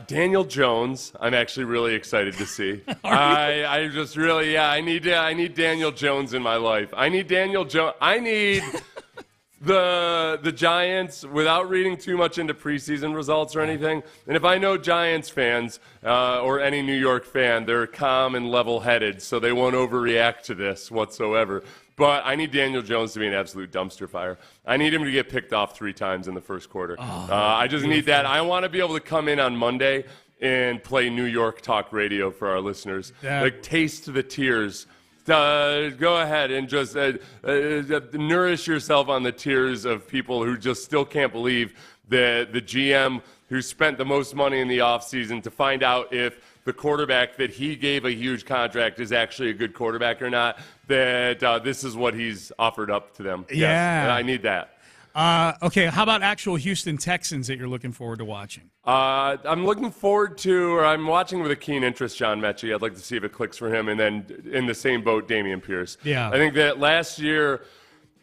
Daniel Jones, I'm actually really excited to see. I just really, I need Daniel Jones in my life. I need Daniel Jones. I need the Giants, without reading too much into preseason results or anything. And if I know Giants fans or any New York fan, they're calm and level-headed, so they won't overreact to this whatsoever. But I need Daniel Jones to be an absolute dumpster fire. I need him to get picked off 3 times in the first quarter. I just need that. I want to be able to come in on Monday and play New York talk radio for our listeners. Taste the tears. Go ahead and just nourish yourself on the tears of people who just still can't believe that the GM who spent the most money in the offseason to find out if the quarterback that he gave a huge contract is actually a good quarterback or not, that this is what he's offered up to them. Yeah. Yes, I need that. Okay, how about actual Houston Texans that you're looking forward to watching? I'm looking forward to, or I'm watching with a keen interest, John Mechie. I'd like to see if it clicks for him. And then in the same boat, Dameon Pierce. Yeah. I think that last year,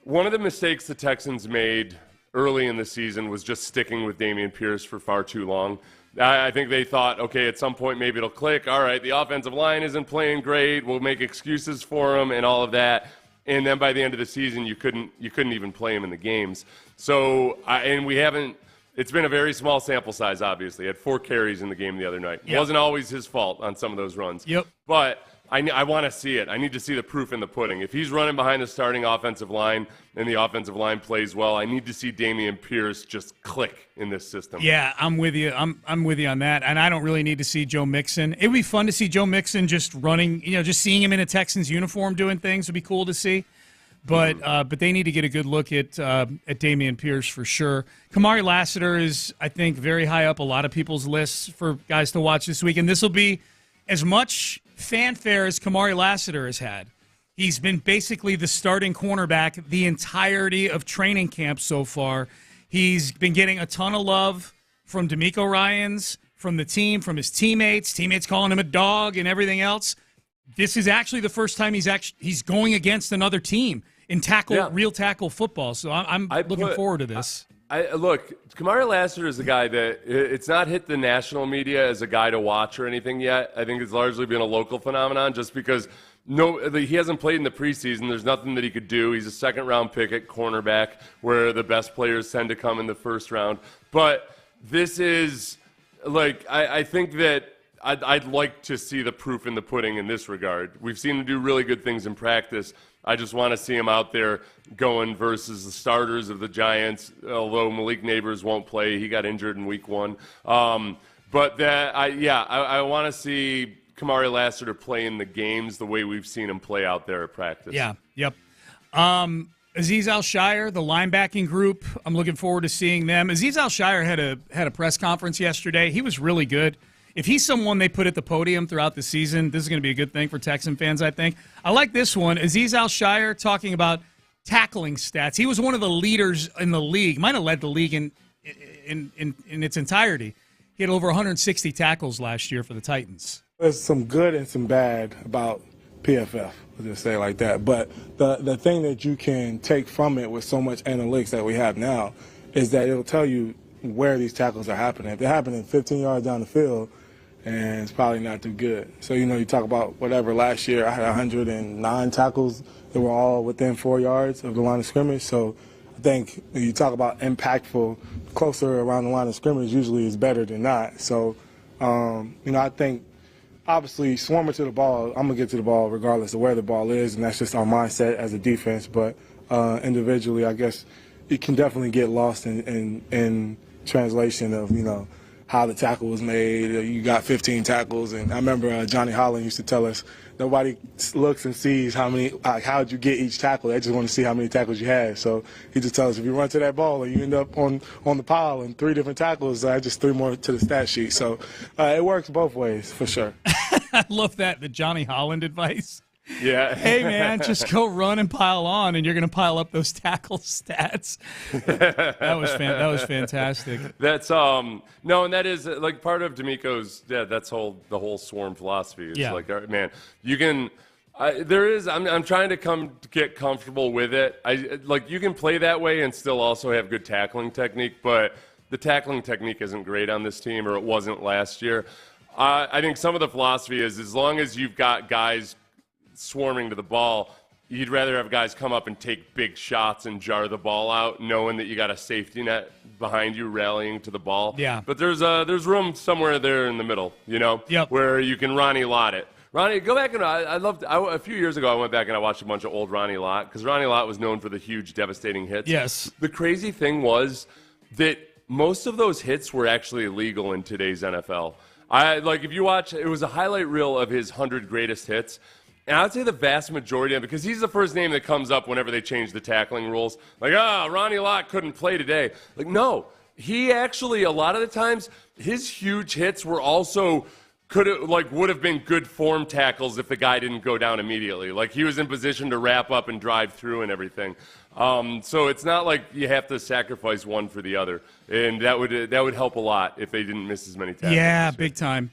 one of the mistakes the Texans made early in the season was just sticking with Dameon Pierce for far too long. I think they thought, okay, at some point maybe it'll click. All right, the offensive line isn't playing great. We'll make excuses for him and all of that. And then by the end of the season, you couldn't even play him in the games. So, and we haven't. It's been a very small sample size, obviously. He had 4 carries in the game the other night. It wasn't always his fault on some of those runs. Yep. But I want to see it. I need to see the proof in the pudding. If he's running behind the starting offensive line and the offensive line plays well, I need to see Dameon Pierce just click in this system. Yeah, I'm with you. I'm with you on that. And I don't really need to see Joe Mixon. It would be fun to see Joe Mixon just running, just seeing him in a Texans uniform doing things would be cool to see. But they need to get a good look at Dameon Pierce for sure. Kamari Lassiter is, I think, very high up a lot of people's lists for guys to watch this week. And this will be as much fanfare as Kamari Lassiter has had. He's been basically the starting cornerback the entirety of training camp so far. He's been getting a ton of love from DeMeco Ryans, from the team, from his teammates calling him a dog and everything else. This is actually the first time he's going against another team in real tackle football. So I'm looking forward to this. Look, Kamari Lassiter is a guy that it's not hit the national media as a guy to watch or anything yet. I think it's largely been a local phenomenon just because he hasn't played in the preseason. There's nothing that he could do. He's a second-round pick at cornerback where the best players tend to come in the first round. But this is, I think that I'd like to see the proof in the pudding in this regard. We've seen him do really good things in practice. I just want to see him out there going versus the starters of the Giants, although Malik Neighbors won't play. He got injured in week 1. But I want to see Kamari Lassiter play in the games the way we've seen him play out there at practice. Yeah, yep. Azeez Al-Shire, the linebacking group, I'm looking forward to seeing them. Azeez Al-Shire had a press conference yesterday. He was really good. If he's someone they put at the podium throughout the season, this is going to be a good thing for Texan fans, I think. I like this one. Azeez Al-Shire talking about tackling stats. He was one of the leaders in the league. Might have led the league in its entirety. He had over 160 tackles last year for the Titans. There's some good and some bad about PFF, let's just say it like that. But the thing that you can take from it with so much analytics that we have now is that it'll tell you where these tackles are happening. If they're happening 15 yards down the field, and it's probably not too good. So, you talk about whatever last year, I had 109 tackles that were all within 4 yards of the line of scrimmage. So I think when you talk about impactful, closer around the line of scrimmage usually is better than not. So, I think obviously swarming to the ball, I'm going to get to the ball regardless of where the ball is, and that's just our mindset as a defense. But individually, I guess it can definitely get lost in translation of, how the tackle was made. You got 15 tackles, and I remember Johnny Holland used to tell us nobody looks and sees how'd you get each tackle. They just want to see how many tackles you had. So he just tells us if you run to that ball and you end up on the pile and 3 different tackles, just 3 more to the stat sheet. So it works both ways for sure. I love that, the Johnny Holland advice. Yeah. Hey, man, just go run and pile on, and you're going to pile up those tackle stats. That was fantastic. That's no, and that is part of DeMeco's. Yeah, that's the whole swarm philosophy. It's all right, man, you can. I'm trying to get comfortable with it. You can play that way and still also have good tackling technique, but the tackling technique isn't great on this team, or it wasn't last year. I think some of the philosophy is as long as you've got guys swarming to the ball, you'd rather have guys come up and take big shots and jar the ball out, knowing that you got a safety net behind you rallying to the ball. Yeah. But there's room somewhere there in the middle, where you can Ronnie Lott it. Ronnie, go back and a few years ago I went back and I watched a bunch of old Ronnie Lott because Ronnie Lott was known for the huge, devastating hits. Yes. The crazy thing was that most of those hits were actually illegal in today's NFL. If you watch, it was a highlight reel of his 100 greatest hits. And I would say the vast majority of it, because he's the first name that comes up whenever they change the tackling rules. Ronnie Lott couldn't play today. No, he actually, a lot of the times, his huge hits were also would have been good form tackles if the guy didn't go down immediately. Like, he was in position to wrap up and drive through and everything. So it's not like you have to sacrifice one for the other, and that would help a lot if they didn't miss as many tackles. Yeah, big time.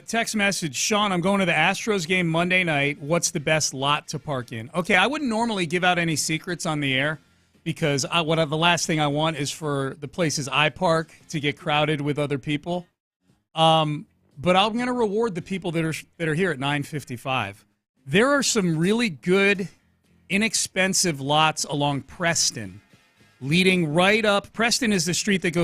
Text message, Sean, I'm going to the Astros game Monday night. What's the best lot to park in? Okay, I wouldn't normally give out any secrets on the air because the last thing I want is for the places I park to get crowded with other people. But I'm going to reward the people that are here at 955. There are some really good, inexpensive lots along Preston, leading right up. Preston is the street that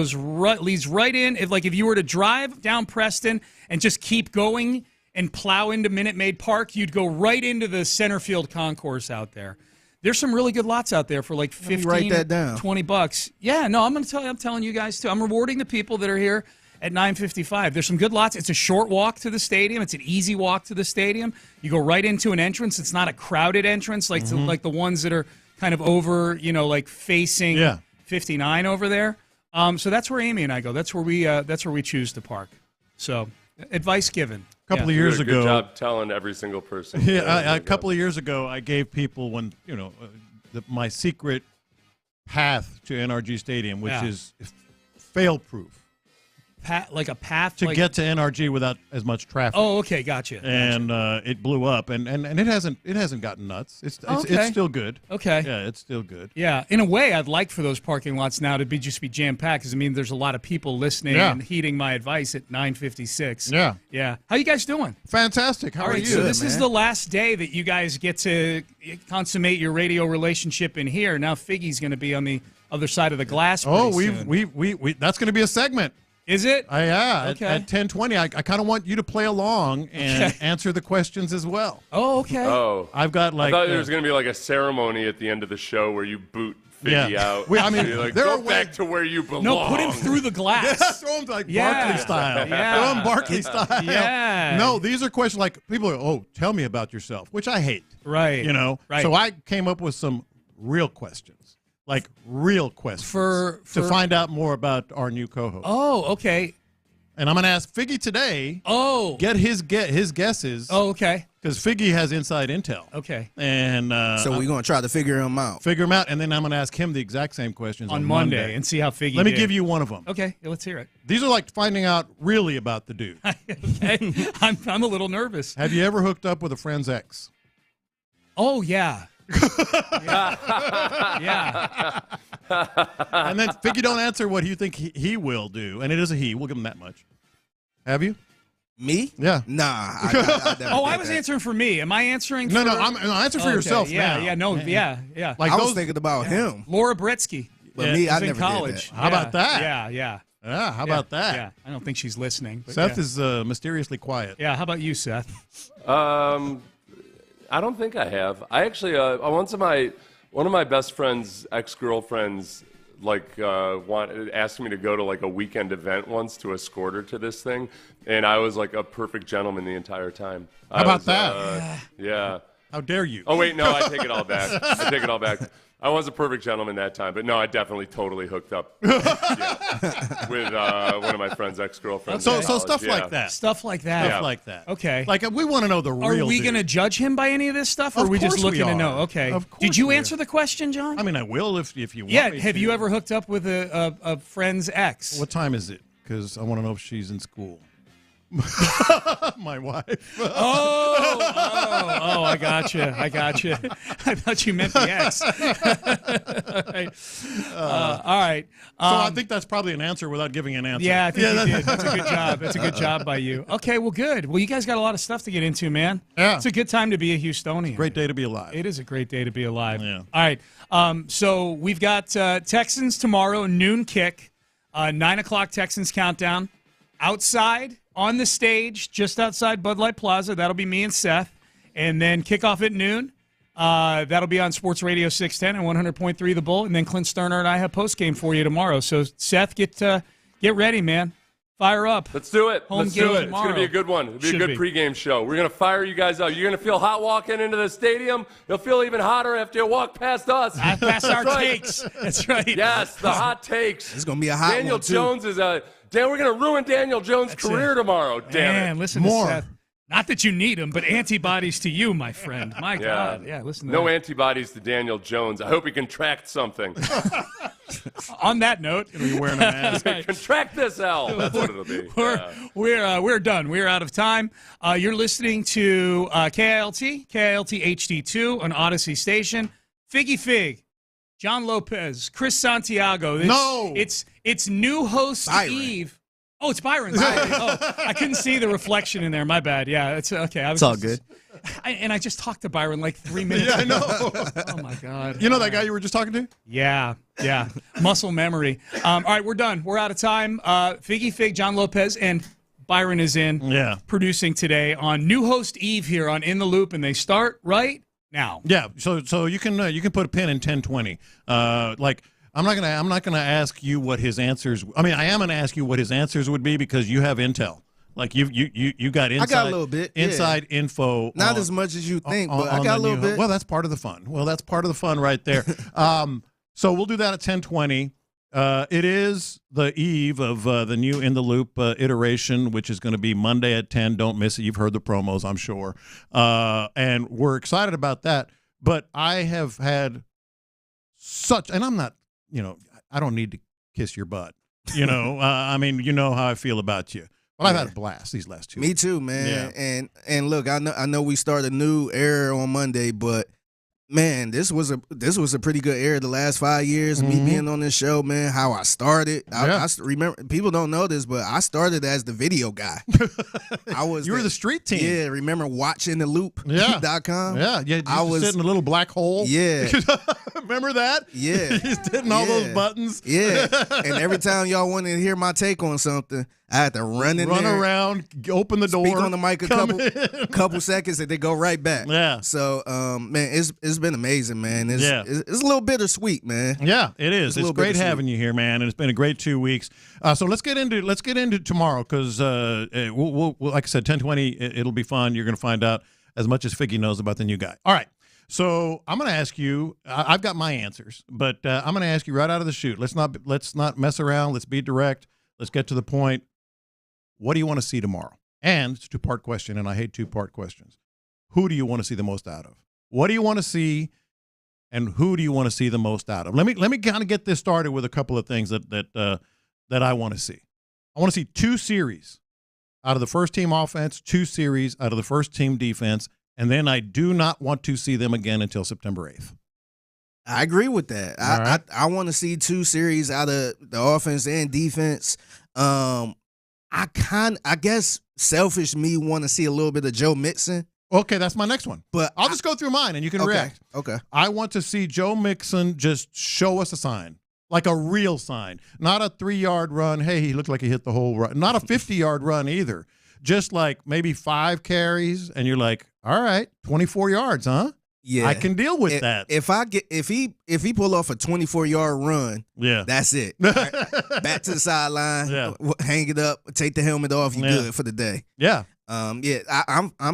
leads right in. If you were to drive down Preston and just keep going and plow into Minute Maid Park, you'd go right into the center field concourse out there. There's some really good lots out there for like $15, write that down. $20. Yeah, no, I'm telling you guys too. I'm rewarding the people that are here at 9:55. There's some good lots. It's a short walk to the stadium. It's an easy walk to the stadium. You go right into an entrance. It's not a crowded entrance like the ones that are kind of over, like facing 59 over there. So that's where Amy and I go. That's where we choose to park. So advice given. A couple of years ago, good job telling every single person. Yeah, a couple of years ago, I gave people my secret path to NRG Stadium, which is fail-proof. Like a path to get to NRG without as much traffic. Oh, okay, gotcha. And it blew up, and it hasn't gotten nuts. It's still good. Okay, yeah, it's still good. Yeah, in a way, I'd like for those parking lots now to just be jam packed because there's a lot of people listening and heeding my advice at 9:56. Yeah. How you guys doing? Fantastic. How are you? So this is the last day that you guys get to consummate your radio relationship in here. Now Figgy's going to be on the other side of the glass. Oh, we that's going to be a segment. Is it? Yeah. Okay. At 10:20, I kind of want you to play along and answer the questions as well. Oh, okay. Oh, I've got I thought there was going to be like a ceremony at the end of the show where you boot Figgy out. Go back to where you belong. No, put him through the glass. Throw him like Barkley style. Throw him Barkley style. Yeah. No, these are questions like people are, tell me about yourself, which I hate. Right. Right. So I came up with some real questions. Like real questions to find out more about our new co-host. Oh, okay. And I'm going to ask Figgy today. Oh, get his guesses. Oh, okay. Because Figgy has inside intel. Okay. And so we're going to try to figure him out. And then I'm going to ask him the exact same questions on Monday and see how Figgy. Let me give you one of them. Okay, let's hear it. These are like finding out really about the dude. Okay, I'm a little nervous. Have you ever hooked up with a friend's ex? Oh yeah. Yeah. And then Figgy don't answer what you think he will do, and it is a he. We'll give him that much. Have you? Me? Yeah. Nah. I was answering for me. Am I answering? No, I'm answering for yourself. Yeah, now. yeah, no, yeah. Like I was thinking about him. Laura Bretsky. But me, I in never college. did that. How about that? Yeah. How about that? Yeah, I don't think she's listening. But Seth is mysteriously quiet. Yeah. How about you, Seth? I don't think I have. I actually, one of my best friend's ex-girlfriends, asked me to go to like a weekend event once to escort her to this thing, and I was like a perfect gentleman the entire time. How about that? Yeah. How dare you? Oh wait, no, I take it all back. I was a perfect gentleman that time, but no, I definitely totally hooked up with one of my friend's ex-girlfriends. So stuff like that. Stuff like that. Stuff like that. Okay. Like we want to know the real. Are we going to judge him by any of this stuff, or Of are we just course looking we to are. know? Okay. Of course Did you we answer the question, John? I mean, I will if you want. Yeah. Me Have to. you ever hooked up with a friend's ex? What time is it? Because I want to know if she's in school. My wife. I got you. I thought you meant the ex. All right. So I think that's probably an answer without giving an answer. Yeah, I think you did. That's a good job. That's a good job by you. Okay, well, good. Well, you guys got a lot of stuff to get into, man. Yeah. It's a good time to be a Houstonian. Great day to be alive. It is a great day to be alive. Yeah. All right. So we've got Texans tomorrow, noon kick, 9 o'clock Texans countdown. Outside on the stage, just outside Bud Light Plaza. That'll be me and Seth. And then kickoff at noon. That'll be on Sports Radio 610 and 100.3 The Bull. And then Clint Stoerner and I have postgame for you tomorrow. So, Seth, get ready, man. Fire up. Let's do it. Home Let's game do it. tomorrow. It's going to be a good one. It'll be Should a good be. pregame show. We're going to fire you guys up. You're going to feel hot walking into the stadium. You'll feel even hotter after you walk past us. Past our takes. That's right. Yes, the hot takes. It's going to be a hot Daniel one, too. Jones is we're going to ruin Daniel Jones' career tomorrow. Damn Man, it. listen to Seth. Not that you need them, but antibodies to you, my friend. My God. Yeah, listen to No that. antibodies to Daniel Jones. I hope he contracts something. On that note, You're wearing a mask. Contract this, Al. That's what it'll be. We're done. We're out of time. You're listening to KILT HD2 on Odyssey Station. Figgy Fig, John Lopez, Chris Santiago. It's new host Byron. Eve. Oh, it's Byron. Oh, I couldn't see the reflection in there. My bad. Yeah, it's okay. It's all good. I just talked to Byron like 3 minutes Yeah, I ago. know. Oh, my God. You know that guy you were just talking to? Yeah. Muscle memory. All right, we're done. We're out of time. Figgy Fig, John Lopez, and Byron is in producing today on new host Eve here on In the Loop, and they start right now. Yeah, so you can put a pin in 1020. I'm not gonna ask you what his answers. I mean, I am gonna ask you what his answers would be because you have intel. Like you got inside. I got a little bit inside info. Not as much as you think, but I got a little bit. Well, that's part of the fun. Right there. So we'll do that at 10:20. It is the eve of the new In the Loop iteration, which is going to be Monday at 10. Don't miss it. You've heard the promos, I'm sure, and we're excited about that. But I have had and I'm not. I don't need to kiss your butt. I mean, you know how I feel about you. But I've had a blast these last 2 Me weeks. too, man. Yeah. And look, I know we start a new era on Monday, but man, this was a pretty good era the last 5 years. Me being on this show, man, how I started. I remember people don't know this, but I started as the video guy. You were the street team. Yeah, remember watching the loop.com? Yeah. I was sitting in a little black hole. Yeah. Remember that? Yeah. Just hitting all those buttons. Yeah. And every time y'all wanted to hear my take on something, I had to run around, open the door, speak on the mic a couple seconds, and they go right back. Yeah. So, man, it's been amazing, man. It's a little bittersweet, man. Yeah, it is. It's great having you here, man, and it's been a great 2 weeks. So let's get into tomorrow because we'll like I said, 10:20. It'll be fun. You're going to find out as much as Figgy knows about the new guy. All right. So I'm going to ask you. I've got my answers, but I'm going to ask you right out of the chute. Let's not mess around. Let's be direct. Let's get to the point. What do you want to see tomorrow? And it's a two-part question, and I hate two-part questions. Who do you want to see the most out of? What do you want to see, and who do you want to see the most out of? Let me kind of get this started with a couple of things that I want to see. I want to see 2 series out of the first-team offense, 2 series out of the first-team defense, and then I do not want to see them again until September 8th. I agree with that. Right. I want to see 2 series out of the offense and defense. I guess selfish me want to see a little bit of Joe Mixon. Okay, that's my next one. But I'll just go through mine and you can react. Okay. I want to see Joe Mixon just show us a sign, like a real sign, not a 3-yard run. Hey, he looked like he hit the whole run. Not a 50-yard run either. Just like maybe 5 carries, and you're like, all right, 24 yards, huh? Yeah, I can deal with that. If he pull off a 24-yard run, that's it. Right? Back to the sideline, hang it up, take the helmet off. You good for the day. Yeah. I'm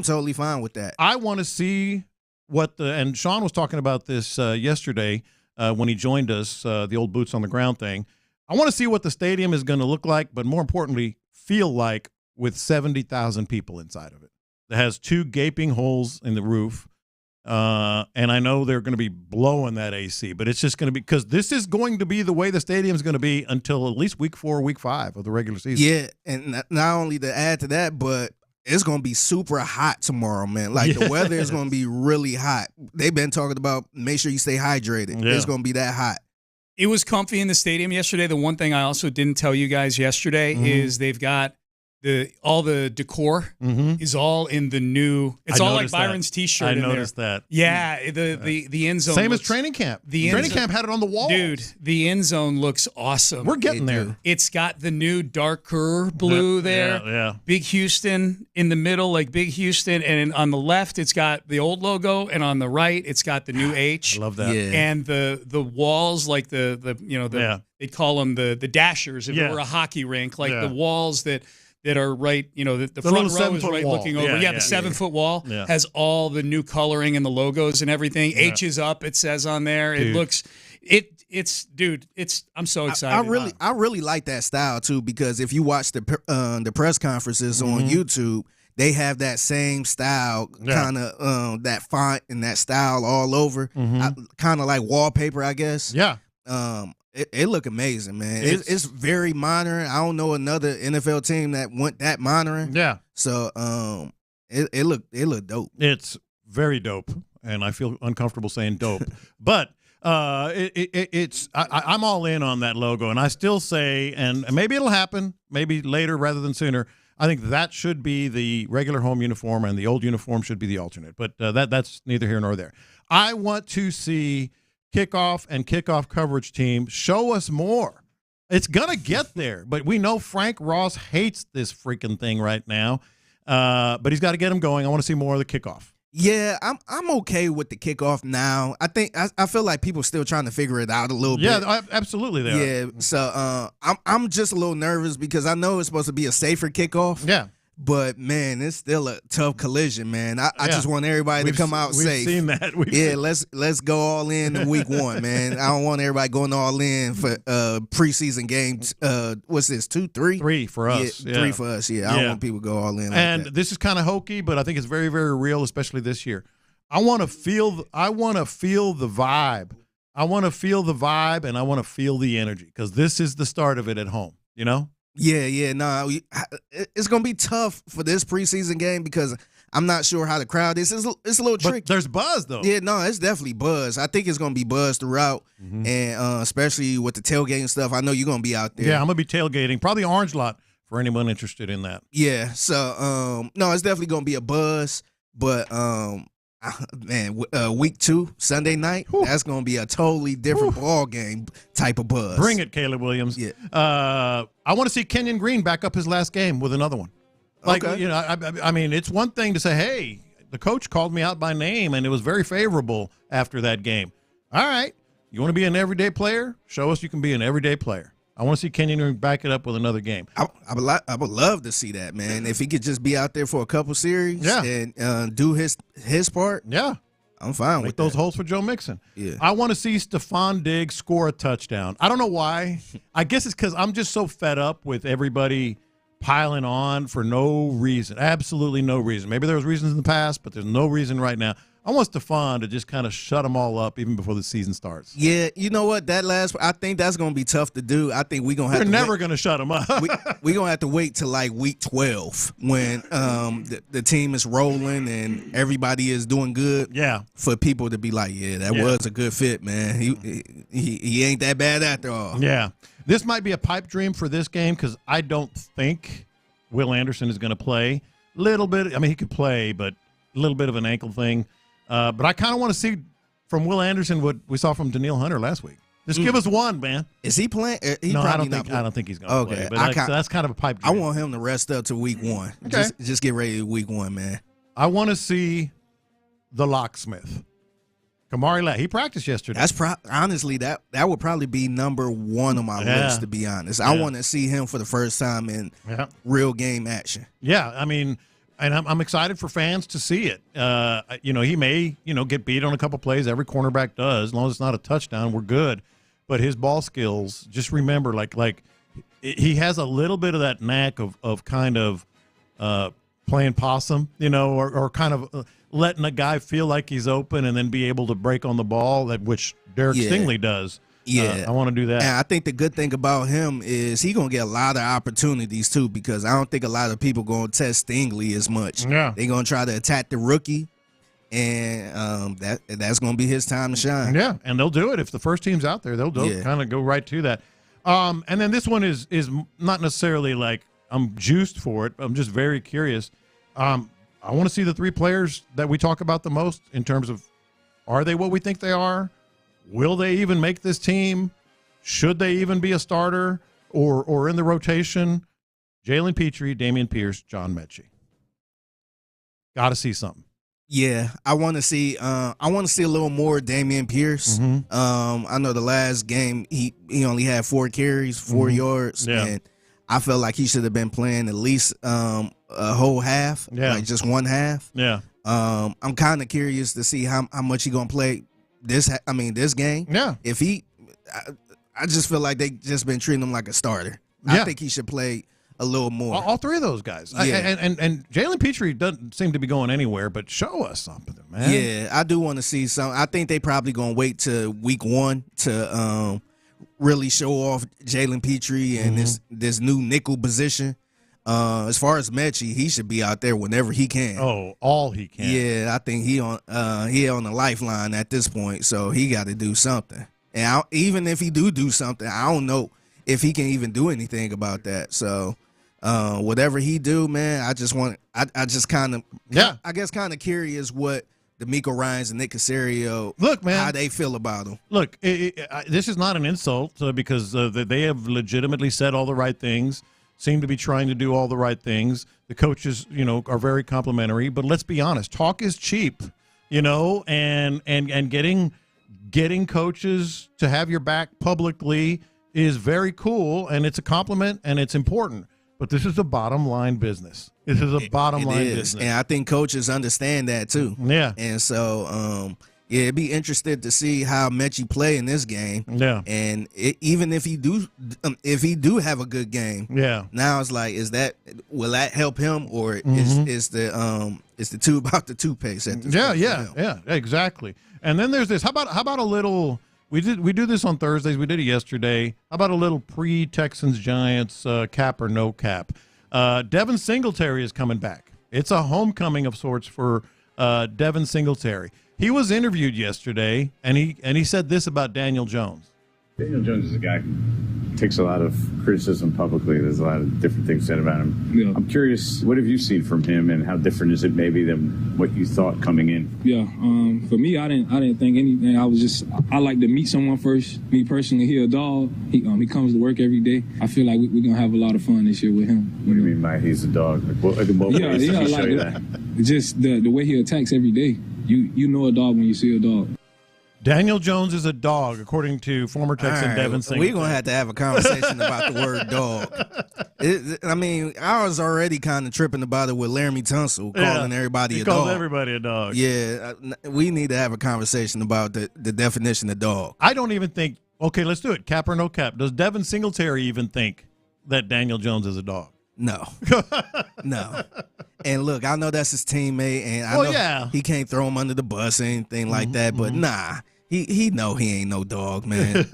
totally fine with that. I want to see and Sean was talking about this yesterday when he joined us, the old boots on the ground thing. I want to see what the stadium is going to look like, but more importantly, feel like with 70,000 people inside of it. It has 2 gaping holes in the roof. And I know they're going to be blowing that AC, but it's just going to be because this is going to be the way the stadium's going to be until at least week 4 or week 5 of the regular season. Yeah, and not only to add to that, but it's going to be super hot tomorrow, man. Like the weather is going to be really hot. They've been talking about make sure you stay hydrated. Yeah. It's going to be that hot. It was comfy in the stadium yesterday. The one thing I also didn't tell you guys yesterday is they've got all the decor is all in the new. It's all like Byron's T-shirt. I in noticed there. that. Yeah, the end zone. Same as training camp. Training camp had it on the wall. Dude, the end zone looks awesome. We're getting there. It's got the new darker blue there. Yeah. Big Houston in the middle, like Big Houston, and on the left it's got the old logo, and on the right it's got the new H. I love that. Yeah. And the walls, like they'd call them the dashers if it were a hockey rink, like the walls that are right, the front row is right wall. looking over. The 7-foot wall has all the new coloring and the logos and everything. H is up, it says on there. Dude. It looks, I'm so excited. I really like that style too, because if you watch the press conferences on YouTube, they have that same style, kind of that font and that style all over, kind of like wallpaper, I guess. Yeah. It look amazing, man. It's very modern. I don't know another NFL team that went that modern. Yeah. So it look dope. It's very dope, and I feel uncomfortable saying dope, but I'm all in on that logo, and I still say, and maybe it'll happen, maybe later rather than sooner. I think that should be the regular home uniform, and the old uniform should be the alternate. But that's neither here nor there. I want to see kickoff and kickoff coverage team show us more. It's gonna get there, but we know Frank Ross hates this freaking thing right now. But he's got to get him going. I want to see more of the kickoff. Yeah, I'm okay with the kickoff now. I feel like people are still trying to figure it out a little bit. Yeah, absolutely they are. Yeah, so I'm just a little nervous because I know it's supposed to be a safer kickoff. Yeah. But, man, it's still a tough collision, man. I just want everybody to come out safe. We've seen that. Let's go all in week one, man. I don't want everybody going all in for preseason games. What's this, 2, 3? 3 for us. Yeah, 3 for us, I don't want people to go all in like and that. This is kind of hokey, but I think it's very, very real, especially this year. I want to feel the vibe. I want to feel the vibe, and I want to feel the energy, because this is the start of it at home, Yeah, no, it's gonna be tough for this preseason game because I'm not sure how the crowd is. It's a little tricky. But there's buzz though. Yeah, no, it's definitely buzz. I think it's gonna be buzz throughout, and especially with the tailgating stuff. I know you're gonna be out there. Yeah, I'm gonna be tailgating, probably Orange Lot for anyone interested in that. Yeah, so no, it's definitely gonna be a buzz, but man, week 2, Sunday night, that's going to be a totally different ball game type of buzz. Bring it, Caleb Williams. Yeah. I want to see Kenyon Green back up his last game with another one. Okay. I mean, it's one thing to say, hey, the coach called me out by name, and it was very favorable after that game. All right. You want to be an everyday player? Show us you can be an everyday player. I want to see Kenyon Green back it up with another game. I would love to see that, man. If he could just be out there for a couple series and do his part, I'm fine with those holes for Joe Mixon. Yeah. I want to see Stephon Diggs score a touchdown. I don't know why. I guess it's because I'm just so fed up with everybody piling on for no reason, absolutely no reason. Maybe there was reasons in the past, but there's no reason right now. I want Stephon to just kind of shut them all up even before the season starts. Yeah, you know what? I think that's going to be tough to do. I think we're going to have We're never going to shut them up. We're going to have to wait till like week 12 when the team is rolling and everybody is doing good. Yeah. For people to be like, that was a good fit, man. He ain't that bad after all. Yeah. This might be a pipe dream for this game because I don't think Will Anderson is going to play. Little bit. I mean, he could play, but a little bit of an ankle thing. But I kind of want to see from Will Anderson what we saw from Danielle Hunter last week. Just give us one, man. Is he playing? No, I don't think he's going to play. But that's kind of a pipe dream. I want him to rest up to week 1. Okay. Just get ready to week 1, man. I want to see the locksmith. Kamari he practiced yesterday. That's honestly that would probably be number 1 on my list, to be honest. I want to see him for the first time in real game action. Yeah, I mean, and I'm excited for fans to see it. He may get beat on a couple plays. Every cornerback does. As long as it's not a touchdown, we're good. But his ball skills, just remember, like he has a little bit of that knack of kind of playing possum, or kind of letting a guy feel like he's open and then be able to break on the ball, which Derek Stingley does. Yeah, I want to do that. And I think the good thing about him is he's going to get a lot of opportunities, too, because I don't think a lot of people going to test Stingley as much. Yeah. They're going to try to attack the rookie, and that's going to be his time to shine. Yeah, and they'll do it. If the first team's out there, they'll kind of go right to that. And then this one is not necessarily like I'm juiced for it. I'm just very curious. I want to see the 3 players that we talk about the most in terms of, are they what we think they are? Will they even make this team? Should they even be a starter or in the rotation? Jalen Petrie, Dameon Pierce, John Mechie. Got to see something. Yeah, I want to see a little more Dameon Pierce. I know the last game he only had 4 carries, 4 yards, and I felt like he should have been playing at least a whole half, like just one half. Yeah. I'm kind of curious to see how much he gonna play this game. Yeah. If I just feel like they just been treating him like a starter. Yeah. I think he should play a little more. All 3 of those guys. Yeah. And Jalen Petrie doesn't seem to be going anywhere, but show us something, man. Yeah, I do want to see some. I think they probably going to wait to week 1 to really show off Jalen Petrie and this new nickel position. As far as Mechie, he should be out there whenever he can. Oh, all he can. Yeah, I think he on the lifeline at this point, so he got to do something. And even if he do something, I don't know if he can even do anything about that. So whatever he do, man, I guess kind of curious what D'Amico Ryans and Nick Caserio, look, man, how they feel about him. Look, this is not an insult because they have legitimately said all the right things, seem to be trying to do all the right things. The coaches, are very complimentary. But let's be honest, talk is cheap, and getting coaches to have your back publicly is very cool, and it's a compliment, and it's important. But this is a bottom line business. This is a bottom line business. And I think coaches understand that too. Yeah. And so, it'd be interested to see how Mechie play in this game. Yeah. And even if he do have a good game. Yeah. Now it's like, will that help him, or is the tube about the toothpaste at this point? Yeah, exactly. And then there's this. How about a little? We do this on Thursdays. We did it yesterday. How about a little pre-Texans Giants cap or no cap? Devin Singletary is coming back. It's a homecoming of sorts for Devin Singletary. He was interviewed yesterday, and he said this about Daniel Jones. Daniel Jones is a guy who takes a lot of criticism publicly. There's a lot of different things said about him. Yeah. I'm curious, what have you seen from him, and how different is it maybe than what you thought coming in? Yeah, for me, I didn't think anything. I like to meet someone first. Me personally, he a dog. He comes to work every day. I feel like we're gonna have a lot of fun this year with him. What do you mean by he's a dog? What ways does he show you that? Just the way he attacks every day. You know a dog when you see a dog. Daniel Jones is a dog, according to former Texan Devin Singletary. We're going to have a conversation about the word dog. I was already kind of tripping about it with Laramie Tunsil calling everybody a dog. He calls everybody a dog. Yeah, we need to have a conversation about the definition of dog. I don't even think, okay, let's do it, cap or no cap. Does Devin Singletary even think that Daniel Jones is a dog? No. No. And look, I know that's his teammate, and I know he can't throw him under the bus or anything like that, but nah. He know he ain't no dog, man.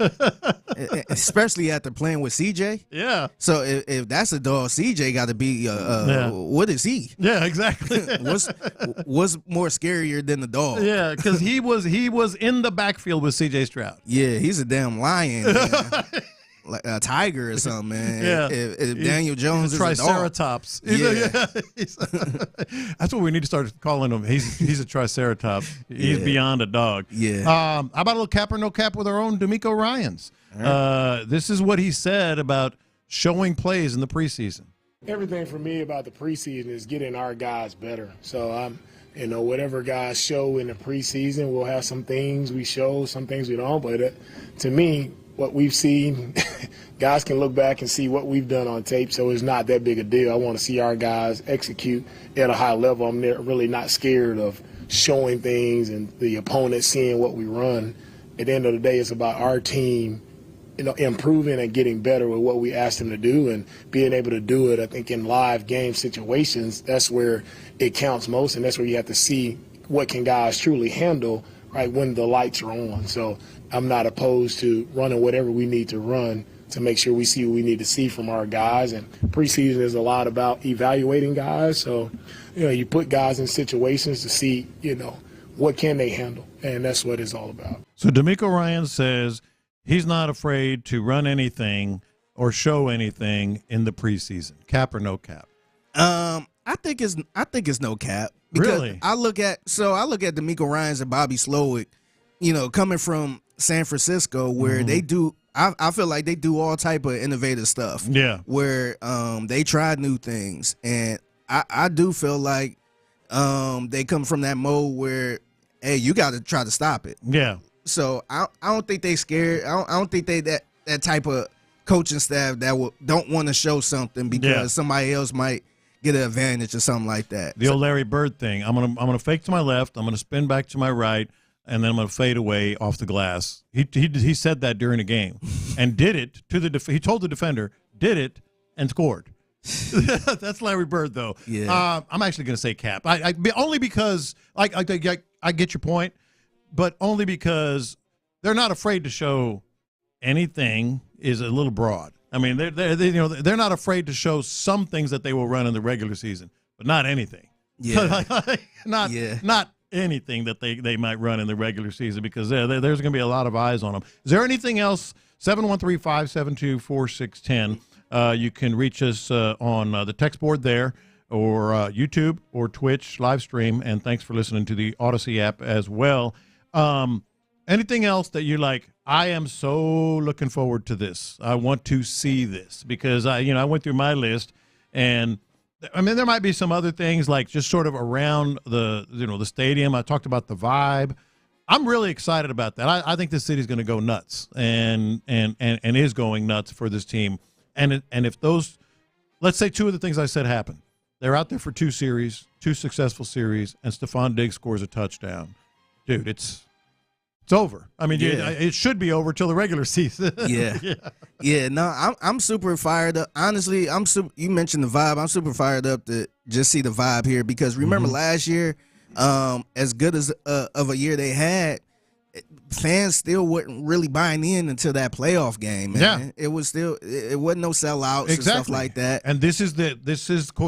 Especially after playing with CJ. Yeah. So if that's a dog, CJ got to be. What is he? Yeah, exactly. What's more scarier than the dog? Yeah, because he was in the backfield with CJ Stroud. Yeah, he's a damn lion. Man. Like a tiger or something, man. Yeah. If Daniel Jones is a triceratops. That's what we need to start calling him. He's a triceratops. He's beyond a dog. Yeah. How about a little cap or no cap with our own D'Amico Ryans? Right. This is what he said about showing plays in the preseason. Everything for me about the preseason is getting our guys better. So whatever guys show in the preseason, we'll have some things we show, some things we don't. But to me, what we've seen, guys can look back and see what we've done on tape, so it's not that big a deal. I want to see our guys execute at a high level. I'm really not scared of showing things and the opponent seeing what we run. At the end of the day, it's about our team, improving and getting better with what we asked them to do and being able to do it. I think in live game situations, that's where it counts most, and that's where you have to see what can guys truly handle, right, when the lights are on. So I'm not opposed to running whatever we need to run to make sure we see what we need to see from our guys. And preseason is a lot about evaluating guys. So, you put guys in situations to see, what can they handle. And that's what it's all about. So D'Amico Ryans says he's not afraid to run anything or show anything in the preseason? Cap or no cap? I think it's no cap. Because Really? I look at DeMeco Ryans and Bobby Slowick, coming from San Francisco, where they do. I feel like they do all type of innovative stuff. Yeah. Where they try new things, and I do feel like they come from that mode where, hey, you got to try to stop it. Yeah. So I don't think they scared. I don't think they that type of coaching staff that don't want to show something because somebody else might get an advantage or something like that. The old Larry Bird thing. I'm gonna fake to my left. I'm gonna spin back to my right, and then I'm gonna fade away off the glass. He said that during a game, and did it to the. He told the defender, did it, and scored. That's Larry Bird, though. Yeah. I'm actually gonna say cap. Only because I get your point, but only because they're not afraid to show anything is a little broad. I mean, they're not afraid to show some things that they will run in the regular season, but not anything. Yeah. Not anything that they might run in the regular season because there's going to be a lot of eyes on them. Is there anything else? 713-572-4610. You can reach us on the text board there or YouTube or Twitch live stream. And thanks for listening to the Odyssey app as well. Anything else that you like? I am so looking forward to this. I want to see this because I went through my list, and I mean there might be some other things like just sort of around the stadium. I talked about the vibe. I'm really excited about that. I think this city's going to go nuts and is going nuts for this team. And if those, let's say two of the things I said happen, they're out there for two successful series, and Stephon Diggs scores a touchdown, dude. It's over. I mean, it should be over till the regular season. Yeah. No, I'm super fired up. Honestly, you mentioned the vibe. I'm super fired up to just see the vibe here because remember last year, as good as of a year they had, fans still wasn't really buying in until that playoff game. Man. Yeah, it wasn't no sellouts and stuff like that. And this is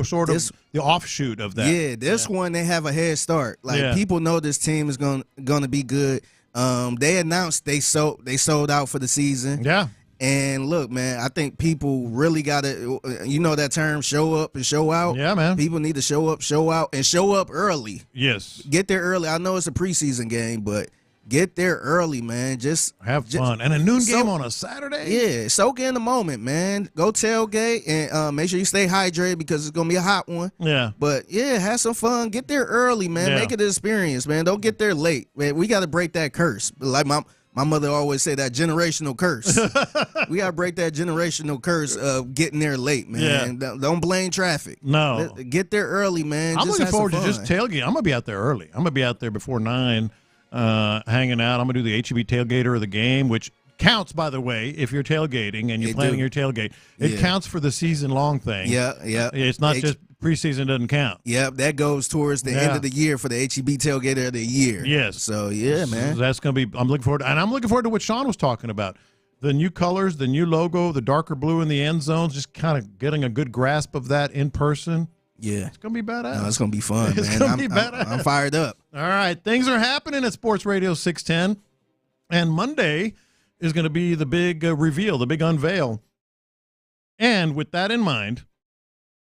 sort of the offshoot of that. Yeah, this one they have a head start. Like people know this team is going to be good. They announced they sold out for the season. Yeah. And look, man, I think people really got to, that term, show up and show out. Yeah, man. People need to show up, show out, and show up early. Yes. Get there early. I know it's a preseason game, but get there early, man. Just have fun. And a noon game on a Saturday? Yeah, soak in the moment, man. Go tailgate and make sure you stay hydrated because it's going to be a hot one. Yeah. But, yeah, have some fun. Get there early, man. Yeah. Make it an experience, man. Don't get there late. Man, we got to break that curse. Like my mother always said, that generational curse. We got to break that generational curse of getting there late, man. Yeah. Don't blame traffic. No. Get there early, man. I'm looking forward to just tailgate. I'm going to be out there early. I'm going to be out there before 9. Hanging out. I'm going to do the HEB tailgater of the game, which counts, by the way, if you're tailgating and you're planning your tailgate. It counts for the season-long thing. Yeah. It's not just preseason doesn't count. Yep, that goes towards the end of the year for the HEB tailgater of the year. Yes. So, yeah, man. So that's going to be – I'm looking forward to – and I'm looking forward to what Sean was talking about. The new colors, the new logo, the darker blue in the end zones, just kind of getting a good grasp of that in person. Yeah. It's going to be badass. No, it's going to be fun, man. It's going to be badass. I'm fired up. All right. Things are happening at Sports Radio 610. And Monday is going to be the big reveal, the big unveil. And with that in mind,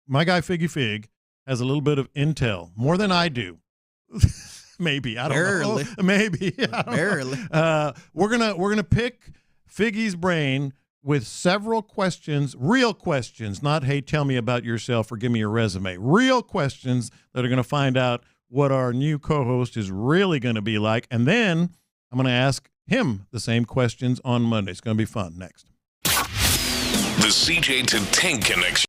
my guy Figgy Fig has a little bit of intel, more than I do. Maybe. I don't know. Maybe. Barely. We're gonna pick Figgy's brain with several questions, real questions, not, hey, tell me about yourself or give me your resume. Real questions that are going to find out what our new co-host is really going to be like. And then I'm going to ask him the same questions on Monday. It's going to be fun. Next. The CJ to Tank Connection.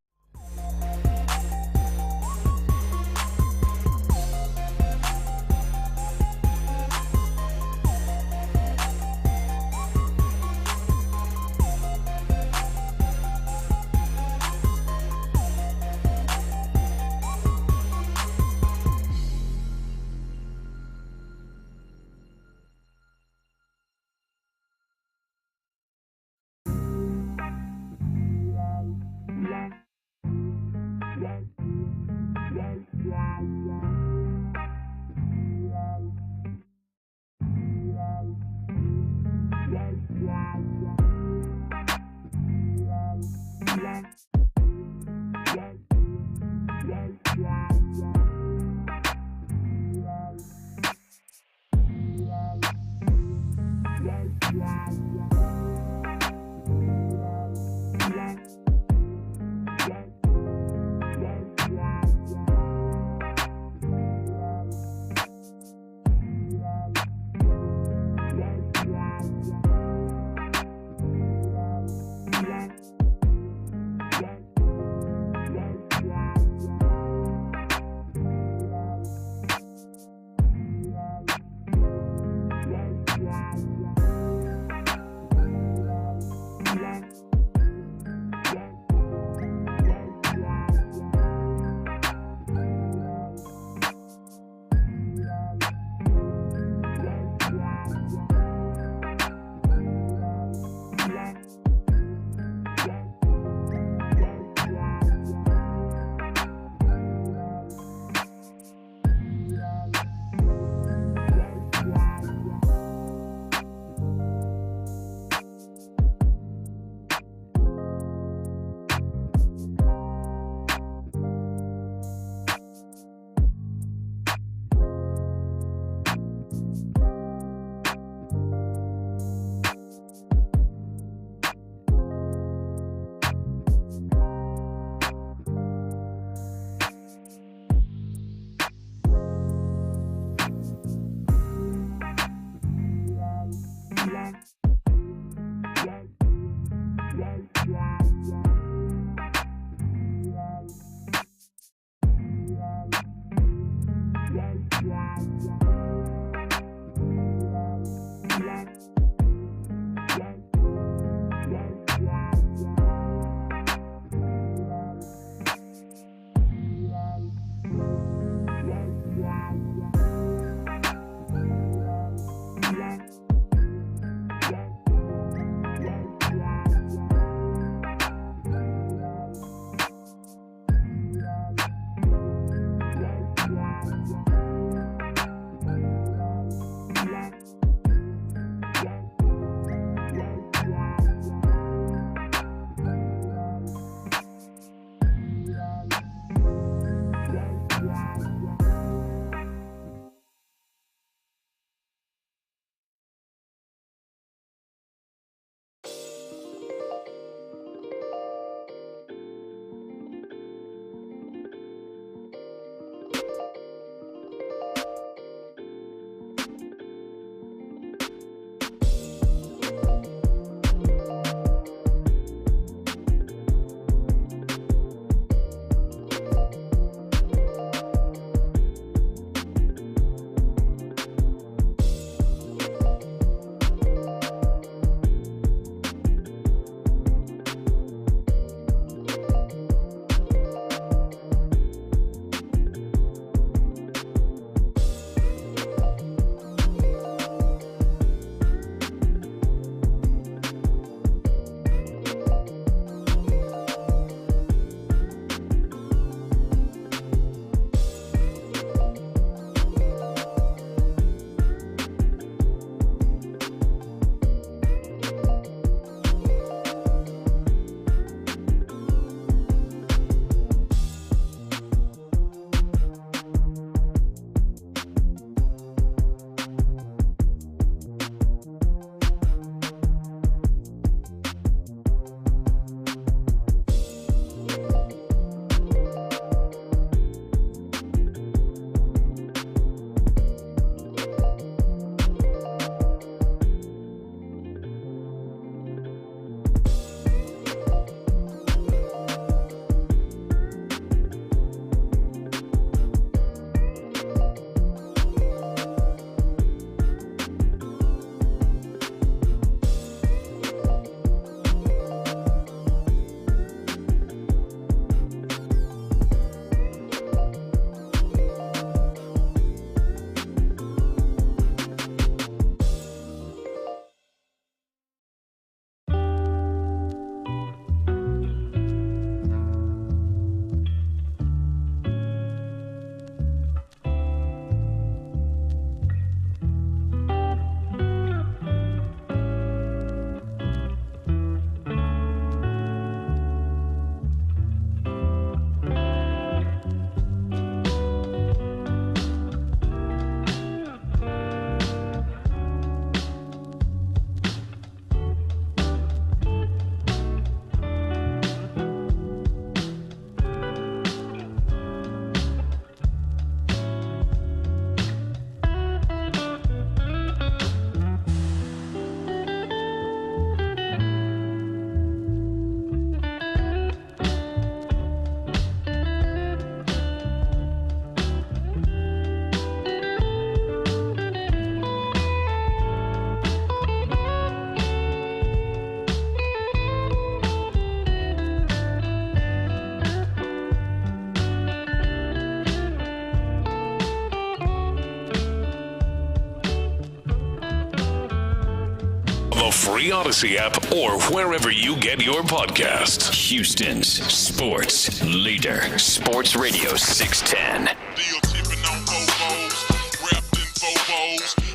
free Odyssey app, or wherever you get your podcasts. Houston's sports leader. Sports Radio 610.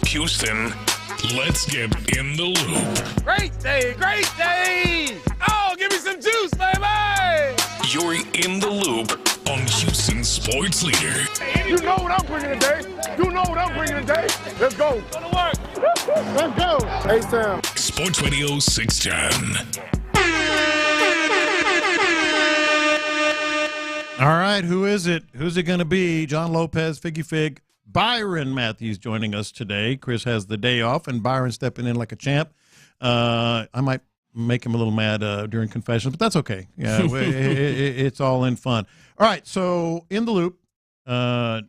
Houston, let's get in the loop. Great day, great day. Oh, give me some juice, baby. You're in the loop on Houston Sports Leader. You know what I'm bringing today. You know what I'm bringing today. Let's go. Go to work. Let's go. Hey, Sam. Sports Radio 610. All right, who is it? Who's it going to be? John Lopez, Figgy Fig, Byron Matthews joining us today. Chris has the day off, and Byron stepping in like a champ. I might make him a little mad during confessions, but that's okay. Yeah, it's all in fun. All right, so In the Loop, a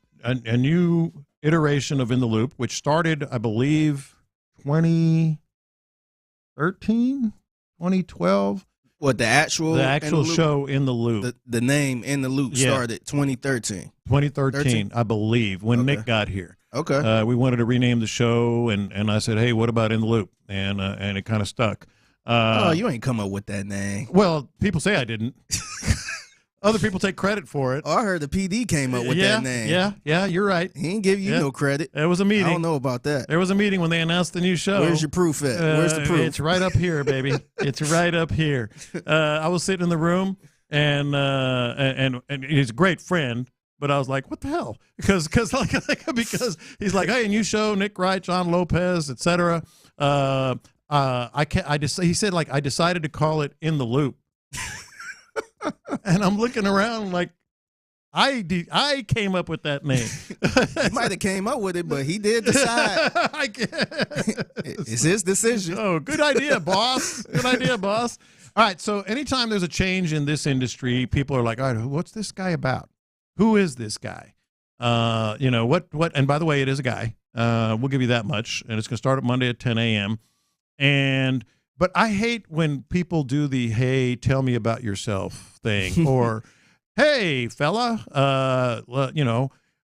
new iteration of In the Loop, which started, I believe, 2013, 2012. What, the actual show In the Loop? The name In the Loop started 2013. 2013, I believe, when Nick got here. Okay. We wanted to rename the show, and I said, hey, what about In the Loop? And it kind of stuck. You ain't come up with that name. Well, people say I didn't. Other people take credit for it. Oh, I heard the PD came up with that name. Yeah, you're right. He didn't give you no credit. There was a meeting. I don't know about that. There was a meeting when they announced the new show. Where's your proof at? Where's the proof? It's right up here, baby. It's right up here. I was sitting in the room, and he's a great friend. But I was like, what the hell? Because he's like, hey, new show, Nick Wright, John Lopez, etc. He said, like, I decided to call it In the Loop. And I'm looking around like, I came up with that name. He might have came up with it, but he did decide. It's his decision. Oh, good idea, boss. Good idea, boss. All right, so anytime there's a change in this industry, people are like, all right, what's this guy about? Who is this guy? What? And by the way, it is a guy. We'll give you that much. And it's going to start at Monday at 10 a.m. But I hate when people do the, hey, tell me about yourself thing. Or, hey, fella,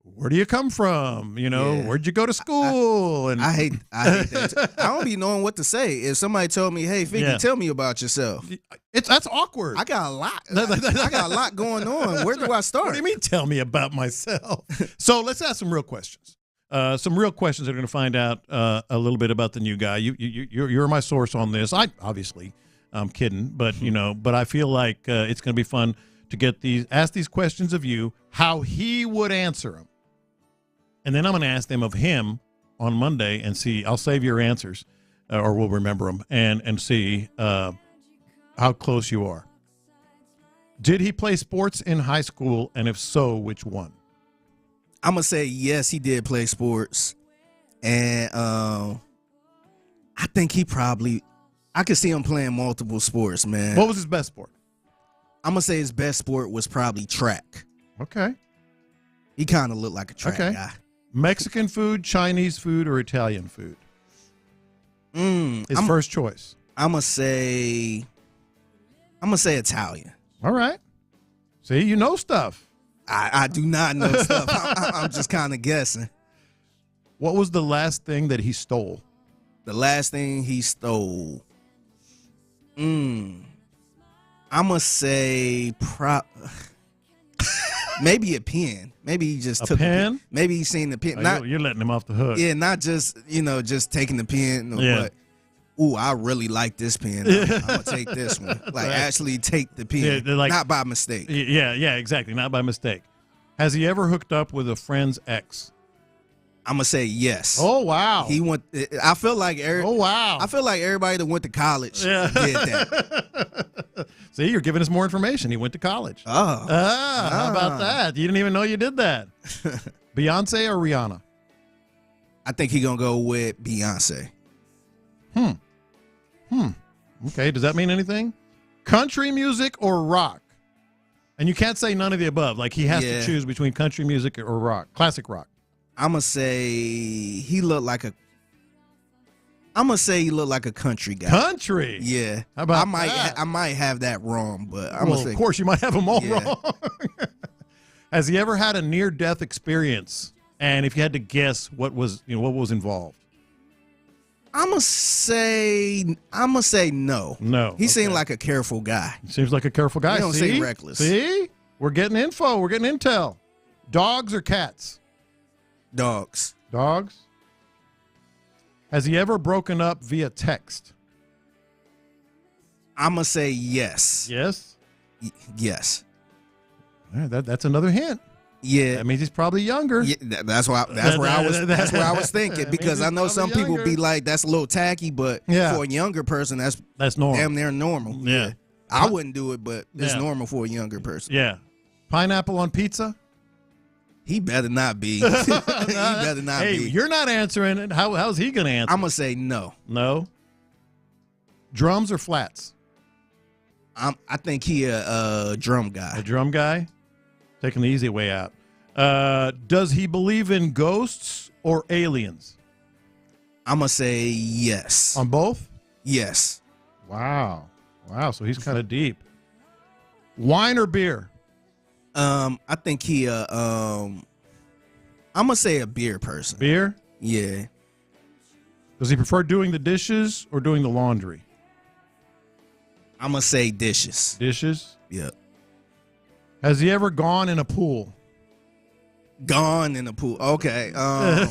where do you come from? Where'd you go to school? I hate that. I don't be knowing what to say. If somebody told me, hey, Figgy, tell me about yourself. That's awkward. I got a lot. I got a lot going on. Where do I start? What do you mean, tell me about myself? So let's ask some real questions. Some real questions that are going to find out a little bit about the new guy. You're my source on this. I'm kidding, but but I feel like it's going to be fun to ask these questions of you, how he would answer them, and then I'm going to ask them of him on Monday and see. I'll save your answers, or we'll remember them and see how close you are. Did he play sports in high school, and if so, which one? I'm going to say yes, he did play sports. And I think I could see him playing multiple sports, man. What was his best sport? I'm going to say his best sport was probably track. Okay. He kind of looked like a track guy. Mexican food, Chinese food, or Italian food? His first choice. I'm going to say Italian. All right. See, you know stuff. I do not know stuff. I'm just kind of guessing. What was the last thing that he stole? The last thing he stole. I'm going to say maybe a pen. Maybe he just took pen? a pen. Maybe he seen the pen. You're letting him off the hook. Yeah, not just, just taking the pen. But, I really like this pen. I'm going to take this one. Like, actually take the pen. Yeah, not by mistake. Yeah, exactly. Not by mistake. Has he ever hooked up with a friend's ex? I'm going to say yes. Oh, wow. I feel like oh, wow. I feel like everybody that went to college did that. See, you're giving us more information. He went to college. How about that? You didn't even know you did that. Beyonce or Rihanna? I think he's going to go with Beyonce. Okay, does that mean anything? Country music or rock? And you can't say none of the above. Like, he has to choose between country music or rock, classic rock. I'm going to say he looked like a country guy. Country? Yeah. How about I might have that wrong, but of course you might have them all wrong. Has he ever had a near-death experience? And if you had to guess what was involved? I'm gonna say no. No. He seemed like a careful guy. Seems like a careful guy. He don't seem reckless. See? We're getting info. We're getting intel. Dogs or cats? Dogs. Dogs? Has he ever broken up via text? I'm gonna say yes. Yes? Yes. Yeah, that's another hint. Yeah, that means he's probably younger. Yeah, that's where I was thinking, because I know some people be like, that's a little tacky, but for a younger person, that's normal. Damn near normal. Yeah. I wouldn't do it, but it's normal for a younger person. Yeah. Pineapple on pizza? He better not be. He better not be. Hey, you're not answering it. How's he going to answer? I'm gonna say no. No. Drums or flats? I think he a drum guy. A drum guy? Taking the easy way out. Does he believe in ghosts or aliens? I'm going to say yes. On both? Yes. Wow. So he's kind of deep. Wine or beer? I think he I'm going to say a beer person. Beer? Yeah. Does he prefer doing the dishes or doing the laundry? I'm going to say dishes. Dishes? Yep. Has he ever gone in a pool? Gone in a pool. Okay. I'm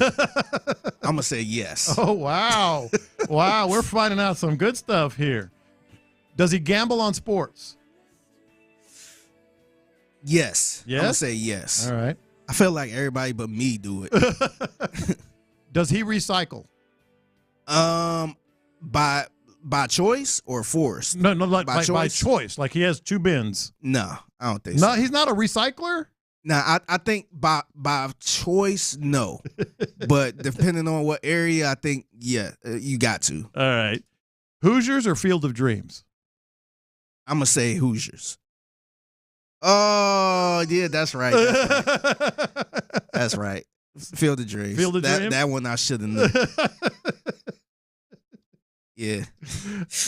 going to say yes. Oh, wow. Wow, we're finding out some good stuff here. Does he gamble on sports? Yes. Yes? I'm going to say yes. All right. I feel like everybody but me do it. Does he recycle? By choice or forced? No, like by choice. Like he has 2 bins. No, I don't think so. No, he's not a recycler? No, I think by choice, no. But depending on what area, I think, yeah, you got to. All right. Hoosiers or Field of Dreams? I'm going to say Hoosiers. Oh, yeah, that's right. That's right. Field of Dreams. Field of Dreams? That one I should have known. Yeah.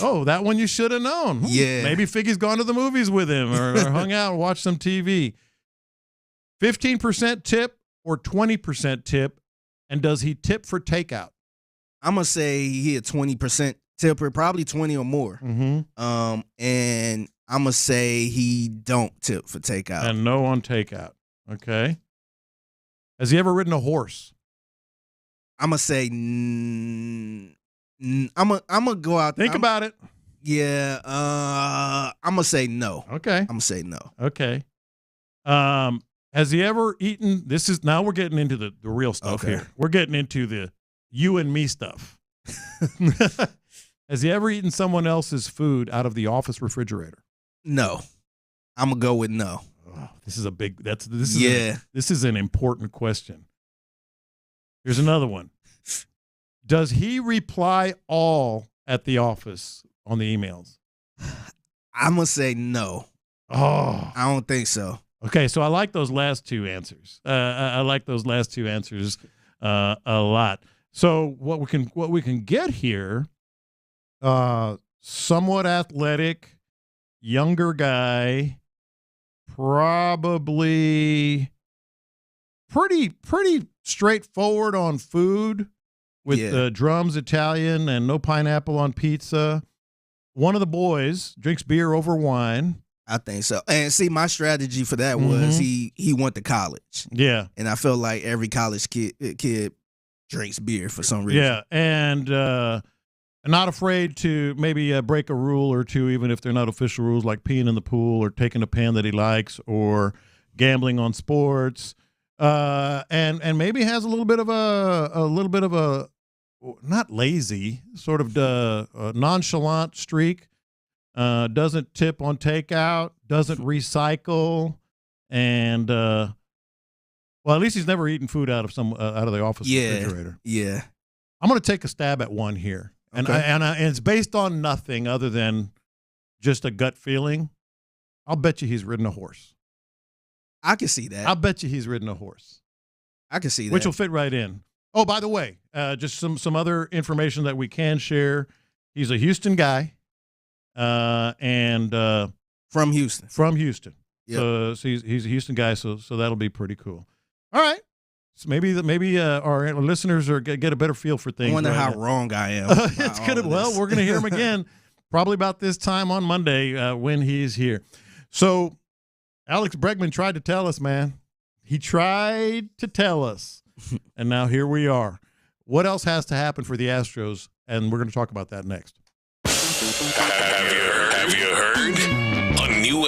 Oh, that one you should have known. Yeah. Maybe Figgy's gone to the movies with him or hung out and watched some TV. 15% tip or 20% tip, and does he tip for takeout? I'm going to say he a 20% tipper, probably 20 or more. Mm-hmm. And I'm going to say he don't tip for takeout. And no on takeout. Okay. Has he ever ridden a horse? I'm going to say I'm gonna go out. Think about it. Yeah. I'm gonna say no. Okay. I'm gonna say no. Okay. Has he ever eaten? Now we're getting into the real stuff here. We're getting into the you and me stuff. Has he ever eaten someone else's food out of the office refrigerator? No. I'm gonna go with no. Oh, this is a big. This is an important question. Here's another one. Does he reply all at the office on the emails? I'm going to say no. Oh. I don't think so. Okay, so I like those last 2 answers. I like those last 2 answers a lot. So what we can get here, somewhat athletic, younger guy, probably pretty straightforward on food. With drums Italian and no pineapple on pizza. One of the boys drinks beer over wine. I think so. And see, my strategy for that was he went to college. Yeah. And I feel like every college kid drinks beer for some reason. Yeah, and not afraid to maybe break a rule or 2, even if they're not official rules, like peeing in the pool or taking a pen that he likes or gambling on sports. And maybe has a little bit of a not lazy, sort of nonchalant streak. Doesn't tip on takeout, doesn't recycle, and well, at least he's never eaten food out of the office refrigerator. Yeah. I'm going to take a stab at one here, and it's based on nothing other than just a gut feeling. I'll bet you he's ridden a horse. I can see that. I'll bet you he's ridden a horse. I can see that. Which will fit right in. Oh, by the way, just some other information that we can share. He's a Houston guy, and from Houston. From Houston. Yep. So he's a Houston guy. So that'll be pretty cool. All right. maybe our listeners get a better feel for things. I wonder right how now. wrong I am. It's good. Well, we're going to hear him again, probably about this time on Monday when he's here. So, Alex Bregman tried to tell us, man. He tried to tell us, and now here we are. What else has to happen for the Astros? And we're going to talk about that next. Have you heard? A new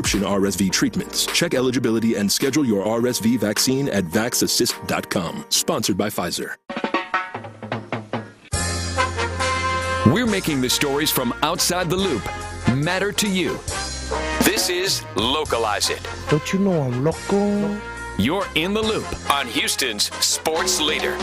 Prescription RSV treatments. Check eligibility and schedule your RSV vaccine at vaxassist.com. Sponsored by Pfizer. We're making the stories from outside the loop matter to you. This is Localize It. Don't you know I'm local? You're in the loop on Houston's sports leader.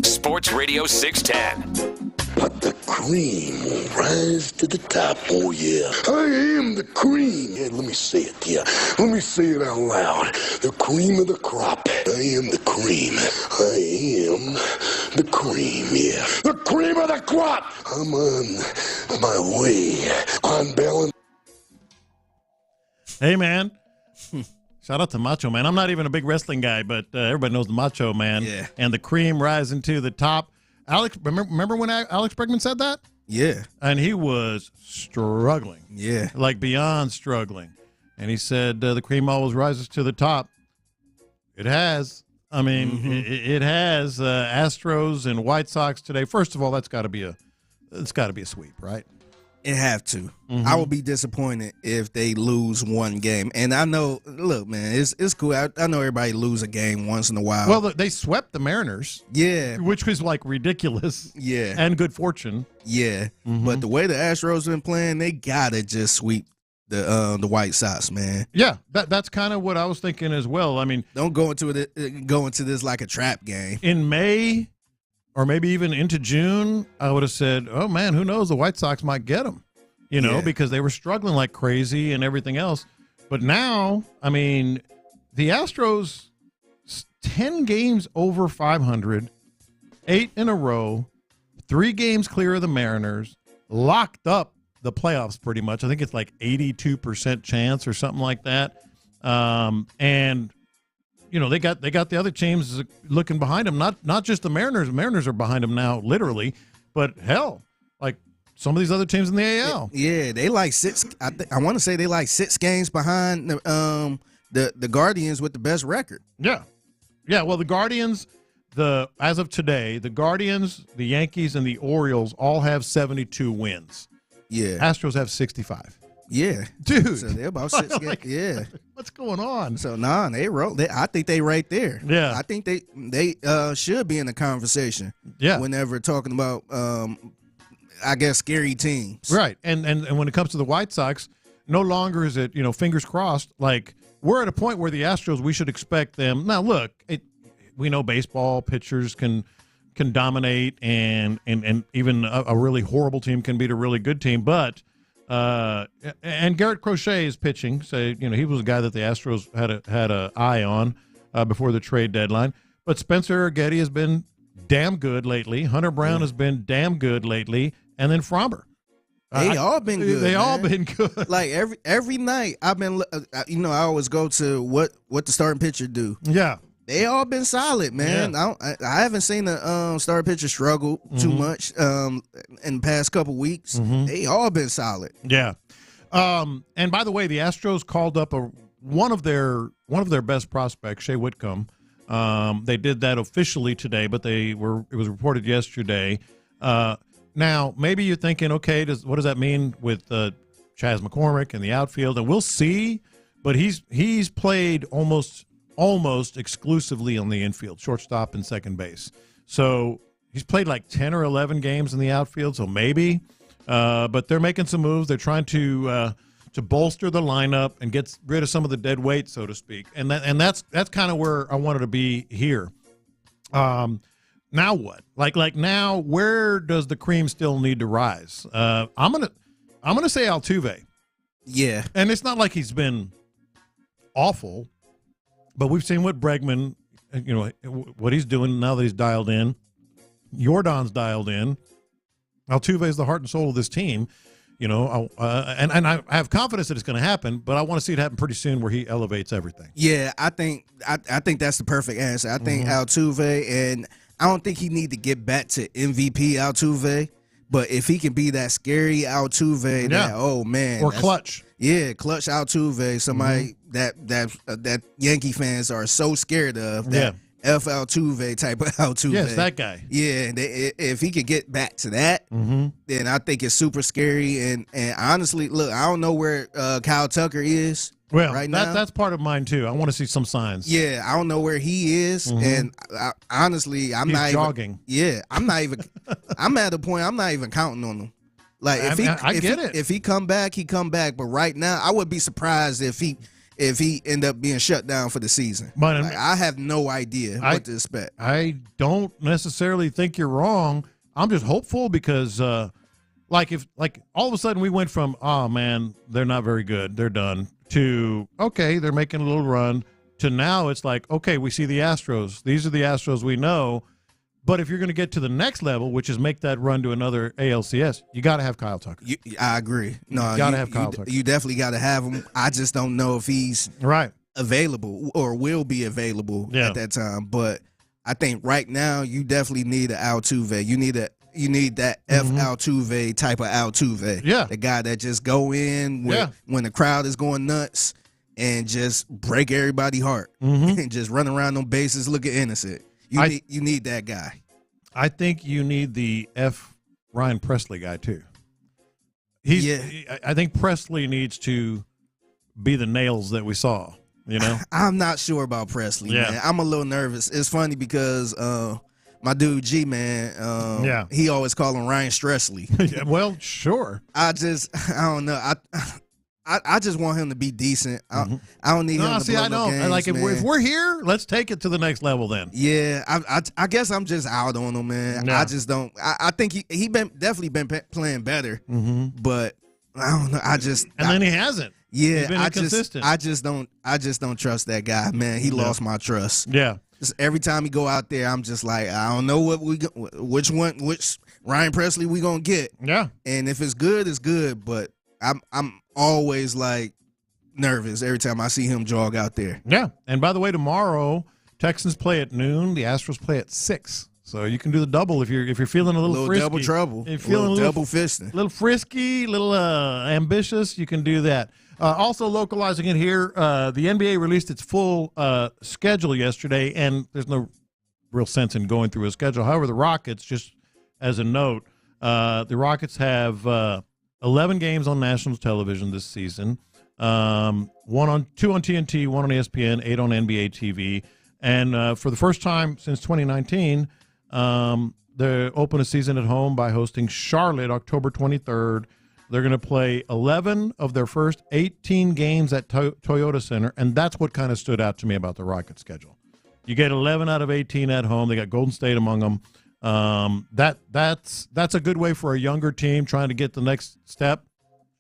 Sports Radio 610. But the cream will rise to the top, oh yeah. I am the cream. Yeah, let me say it, yeah. Let me say it out loud. The cream of the crop. I am the cream. I am the cream, yeah. The cream of the crop. I'm on my way. On balance. Hey, man. Shout out to Macho Man. I'm not even a big wrestling guy, but everybody knows the Macho Man. Yeah. And the cream rising to the top. Alex, remember when Alex Bregman said that? Yeah. And he was struggling. Yeah. Like beyond struggling. And he said the cream always rises to the top. It has. I mean, it has. Astros and White Sox today. First of all, it's got to be a sweep, right? It have to. I would be disappointed if they lose one game. And I know, look, man, it's cool. I know everybody lose a game once in a while. Well, they swept the Mariners. Yeah. Which was like ridiculous. Yeah. And good fortune. Yeah. But the way the Astros been playing, they got to just sweep the White Sox, man. Yeah. That's kind of what I was thinking as well. I mean, don't go into this like a trap game. In May, or maybe even into June, I would have said, oh, man, who knows? The White Sox might get them, because they were struggling like crazy and everything else. But now, I mean, the Astros, 10 games over 500, 8 in a row, 3 games clear of the Mariners, locked up the playoffs pretty much. I think it's like 82% chance or something like that. And they got the other teams looking behind them. Not just the Mariners. The Mariners are behind them now, literally. But hell, like some of these other teams in the AL. Yeah, they like 6. I want to say they like 6 games behind the Guardians with the best record. Yeah. Well, the Guardians, as of today, the Guardians, the Yankees, and the Orioles all have 72 wins. Yeah. Astros have 65. Yeah, dude. So they're about 6 games. Yeah. What's going on? So I think they right there. Yeah. I think they should be in the conversation. Yeah. Whenever talking about I guess scary teams. Right. And when it comes to the White Sox, no longer is it, fingers crossed, like we're at a point where the Astros, we should expect them. Now look, we know baseball pitchers can dominate and even a really horrible team can beat a really good team, but and Garrett Crochet is pitching. So, he was a guy that the Astros had a eye on before the trade deadline. But Spencer Getty has been damn good lately. Hunter Brown has been damn good lately. And then Fromber. They all been good. They man. all been good. Like every night, I've been. I always go to what the starting pitcher do. Yeah. They all been solid, man. Yeah. I haven't seen the starting pitcher struggle too much in the past couple weeks. They all been solid. Yeah. And by the way, the Astros called up one of their best prospects, Shea Whitcomb. They did that officially today, but it was reported yesterday. Now, maybe you're thinking, okay, what does that mean with Chaz McCormick in the outfield? And we'll see. But he's played almost exclusively on the infield, shortstop and second base. So he's played like 10 or 11 games in the outfield, so maybe. But they're making some moves. They're trying to bolster the lineup and get rid of some of the dead weight, so to speak. And that's kind of where I wanted to be here. Now what? Like now, where does the cream still need to rise? I'm gonna say Altuve. Yeah, and it's not like he's been awful. But we've seen what Bregman, what he's doing now that he's dialed in. Jordan's dialed in. Altuve is the heart and soul of this team, and I have confidence that it's going to happen, but I want to see it happen pretty soon where he elevates everything. Yeah, I think that's the perfect answer. I think Altuve, and I don't think he need to get back to MVP Altuve, but if he can be that scary Altuve, oh man, or clutch. Yeah, clutch Altuve, somebody that Yankee fans are so scared of. That F Altuve type of Altuve. Yes, that guy. Yeah, if he could get back to that, then I think it's super scary. And honestly, look, I don't know where Kyle Tucker is. Well, right now. That's part of mine too. I want to see some signs. Yeah, I don't know where he is, and honestly, I'm not jogging. I'm not even. I'm at a point I'm not even counting on him. Like if he come back, he come back. But right now, I would be surprised if he end up being shut down for the season. But I have no idea what to expect. I don't necessarily think you're wrong. I'm just hopeful because, if all of a sudden we went from, oh man, they're not very good, they're done, to okay, they're making a little run, to now it's like, okay, we see the Astros. These are the Astros we know. But if you're going to get to the next level, which is make that run to another ALCS, you got to have Kyle Tucker. I agree. No, you got to have Kyle Tucker. You definitely got to have him. I just don't know if he's available or will be available at that time. But I think right now you definitely need an Altuve. You need that F Altuve type of Altuve. Yeah, the guy that just go in when the crowd is going nuts and just break everybody's heart and just run around them bases looking innocent. You need that guy. I think you need the F. Ryan Presley guy too. I think Presley needs to be the nails that we saw. I'm not sure about Presley. Man. I'm a little nervous. It's funny because my dude G man, he always call him Ryan Stressley. Well, sure. I don't know. I just want him to be decent. I don't need him to blow no games, like if we're here, let's take it to the next level then. Yeah, I guess I'm just out on him, man. No. I just don't. I think he definitely been playing better, but I don't know. Then he hasn't. Yeah, he's been inconsistent. I just don't trust that guy, man. He lost my trust. Yeah. Just every time he go out there, I'm just like, I don't know which Ryan Presley we gonna get. Yeah. And if it's good, it's good. But I'm always like nervous every time I see him jog out there. Yeah. And by the way, tomorrow Texans play at noon. The Astros play at 6. So you can do the double if you're feeling a little frisky. Double trouble. If you're feeling a little double fisting. A little frisky, a little ambitious, you can do that. Also localizing it here, the NBA released its full schedule yesterday, and there's no real sense in going through a schedule. However, the Rockets, just as a note, the Rockets have 11 games on national television this season, 2 on TNT, 1 on ESPN, 8 on NBA TV. And for the first time since 2019, they open a season at home by hosting Charlotte October 23rd. They're going to play 11 of their first 18 games at Toyota Center, and that's what kind of stood out to me about the Rockets schedule. You get 11 out of 18 at home. They got Golden State among them. That's a good way for a younger team trying to get the next step.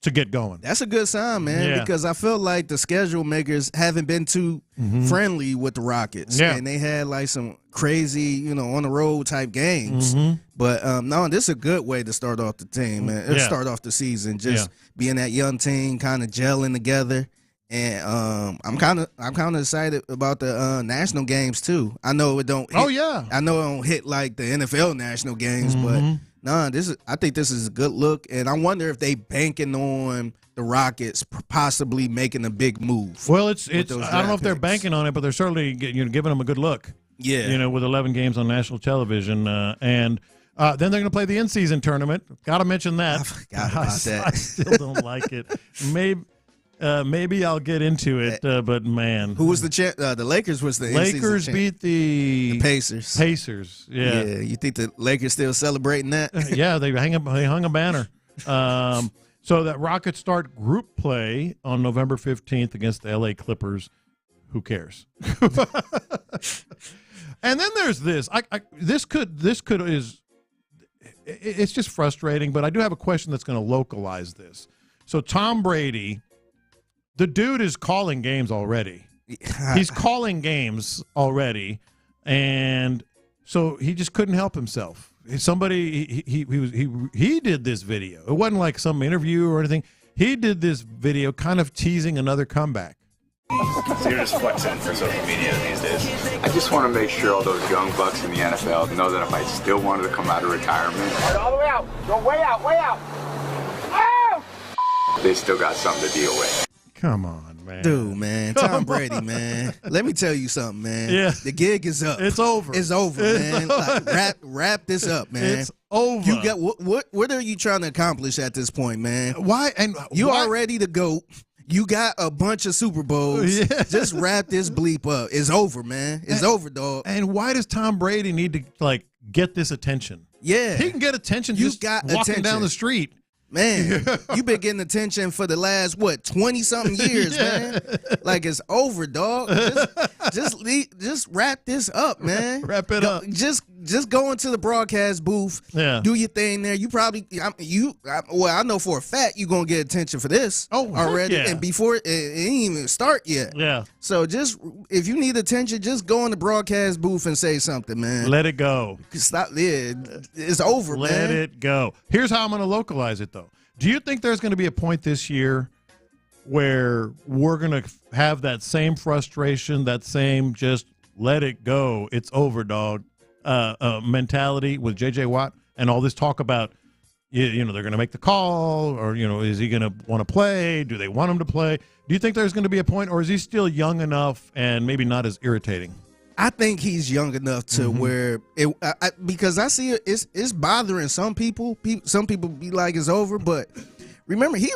to get going. That's a good sign, man, because I feel like the schedule makers haven't been too friendly with the Rockets. Yeah. And they had like some crazy, on the road type games. But no, this is a good way to start off the team, man. Start off the season, just being that young team, kind of gelling together. And I'm kind of excited about the national games too. I know it don't. I know it don't hit like the NFL national games, but I think this is a good look, and I wonder if they banking on the Rockets possibly making a big move. Well, it's. I don't know if they're banking on it, but they're certainly giving them a good look. Yeah, with 11 games on national television, and then they're going to play the in-season tournament. Got to mention that. I forgot about that. I still don't like it. Maybe I'll get into it, but man, who was the champ? The Lakers was the Lakers beat the Pacers. Pacers, yeah. You think the Lakers still celebrating that? Yeah, they hung a banner. So that Rockets start group play on November 15th against the LA Clippers. Who cares? And then there's this. It's just frustrating, but I do have a question that's going to localize this. So Tom Brady. The dude is calling games already. He's calling games already, and so he just couldn't help himself. Somebody he did this video. It wasn't like some interview or anything. He did this video, kind of teasing another comeback. So you're just flexing for social media these days. I just want to make sure all those young bucks in the NFL know that if I still wanted to come out of retirement, all the way out, go way out, way out. They still got something to deal with. Come on, man. Dude, man. Tom Brady, man. Let me tell you something, man. Yeah. The gig is up. It's over. It's over, man. Like, wrap this up, man. It's over. You got what are you trying to accomplish at this point, man? Why? And you are ready to go. You got a bunch of Super Bowls. Yeah. Just wrap this bleep up. It's over, man. It's over, dog. And why does Tom Brady need to get this attention? Yeah. He can get attention just walking down the street. Man, you've been getting attention for the last 20-something years, man. Like it's over, dog. Just wrap this up, man. Wrap it up. Just go into the broadcast booth. Yeah. Do your thing there. You probably I know for a fact you're gonna get attention for this already, and before it ain't even start yet. Yeah. So just if you need attention, just go in the broadcast booth and say something, man. Let it go. Stop. Yeah, it's over, man. Let it go. Here's how I'm gonna localize it, though. Do you think there's going to be a point this year where we're going to have that same frustration, that same just let it go, it's over, dog, mentality with J.J. Watt and all this talk about, they're going to make the call or, is he going to want to play? Do they want him to play? Do you think there's going to be a point, or is he still young enough and maybe not as irritating? I think he's young enough to where because I see it's bothering some people. Some people be like it's over, but remember he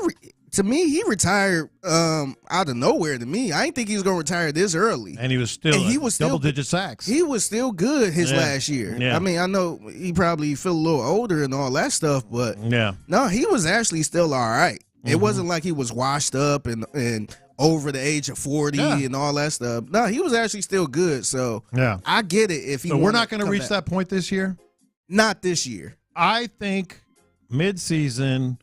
retired out of nowhere. To me, I didn't think he was gonna retire this early. And he was still double-digit sacks. He was still good his last year. Yeah. I mean, I know he probably feel a little older and all that stuff, but no, he was actually still all right. It wasn't like he was washed up and over the age of 40 and all that stuff. No, he was actually still good. So I get it. If he so we're not going to reach that point this year? Not this year. I think mid-season,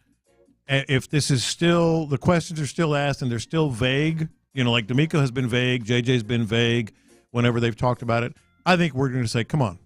if this is still, the questions are still asked and they're still vague, like D'Amico has been vague, JJ's been vague whenever they've talked about it, I think we're going to say, come on,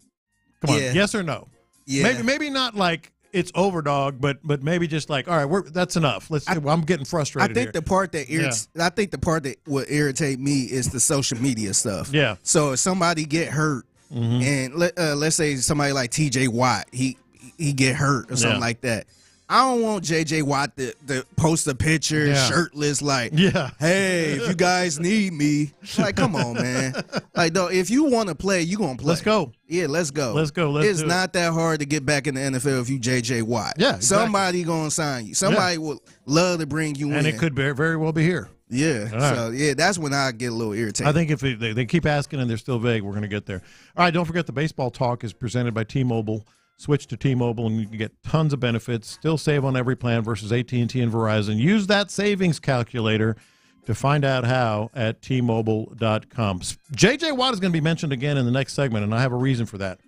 yes or no? Yeah. Maybe not like it's over, dog, but maybe just like, all right, that's enough. I'm getting frustrated. I think the part that would irritate me is the social media stuff. Yeah. So if somebody get hurt, and let's say somebody like T.J. Watt, he get hurt or something like that. I don't want J.J. Watt to post a picture shirtless like, hey, if you guys need me. Like, come on, man. Like, though, if you want to play, you going to play. Let's go. Yeah, let's go. Let's go. It's not that hard to get back in the NFL if you J.J. Watt. Yeah, exactly. Somebody going to sign you. Somebody would love to bring you in. And it could very well be here. Yeah. Right. So, that's when I get a little irritated. I think if they keep asking and they're still vague, we're going to get there. All right, don't forget the Baseball Talk is presented by T-Mobile. Switch to T-Mobile and you can get tons of benefits. Still save on every plan versus AT&T and Verizon. Use that savings calculator to find out how at T-Mobile.com. J.J. Watt is going to be mentioned again in the next segment, and I have a reason for that.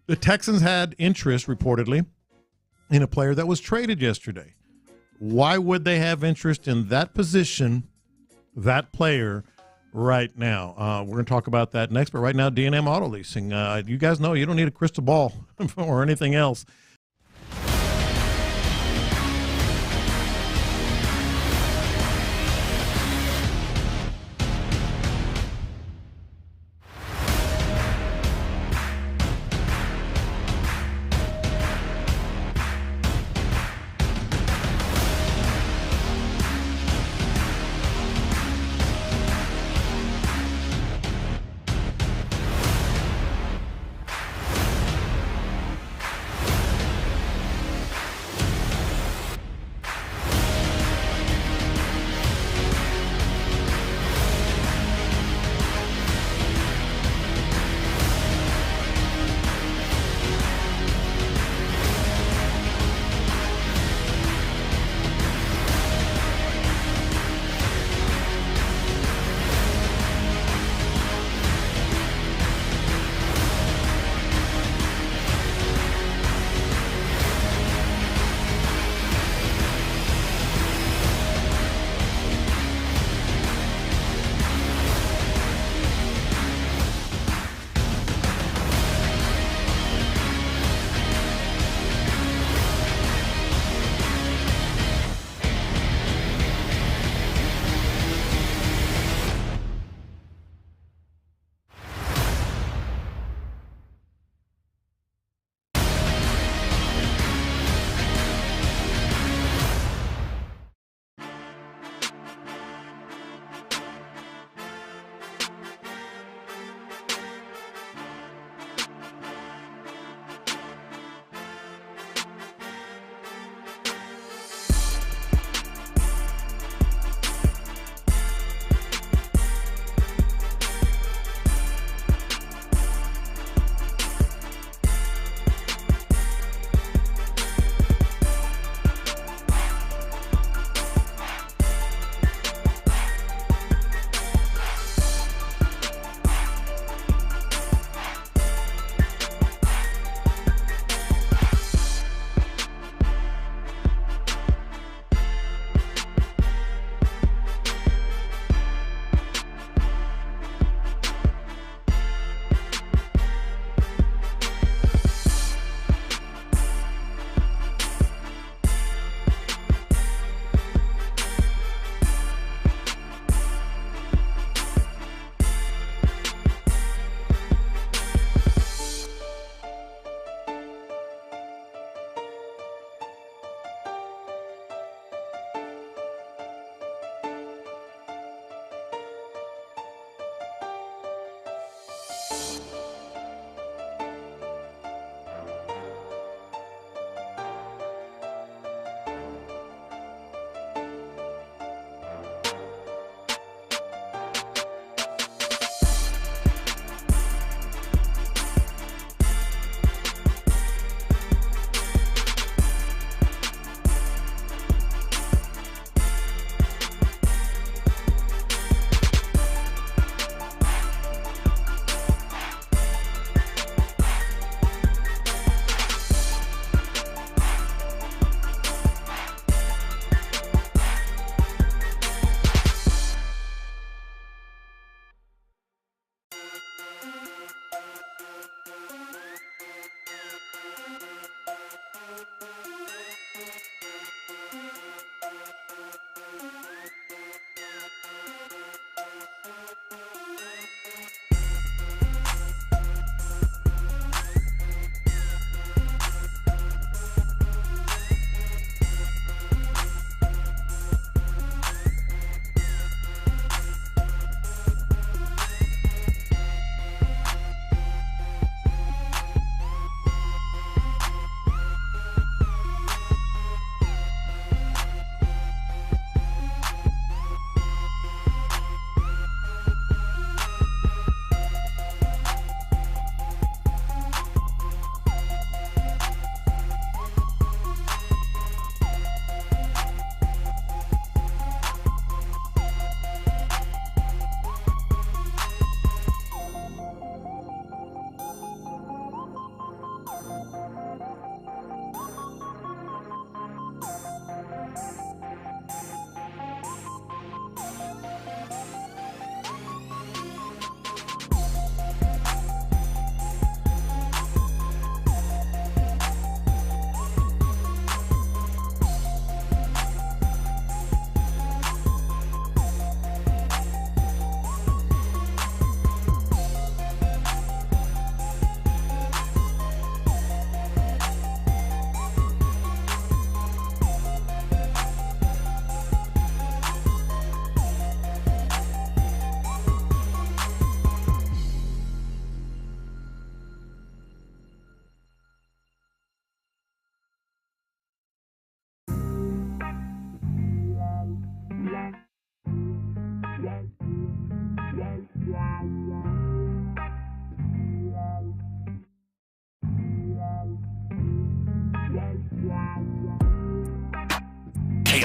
The Texans had interest, reportedly, in a player that was traded yesterday. Why would they have interest in that position, that player, right now? We're going to talk about that next, but right now, D&M Auto Leasing. You guys know you don't need a crystal ball or anything else.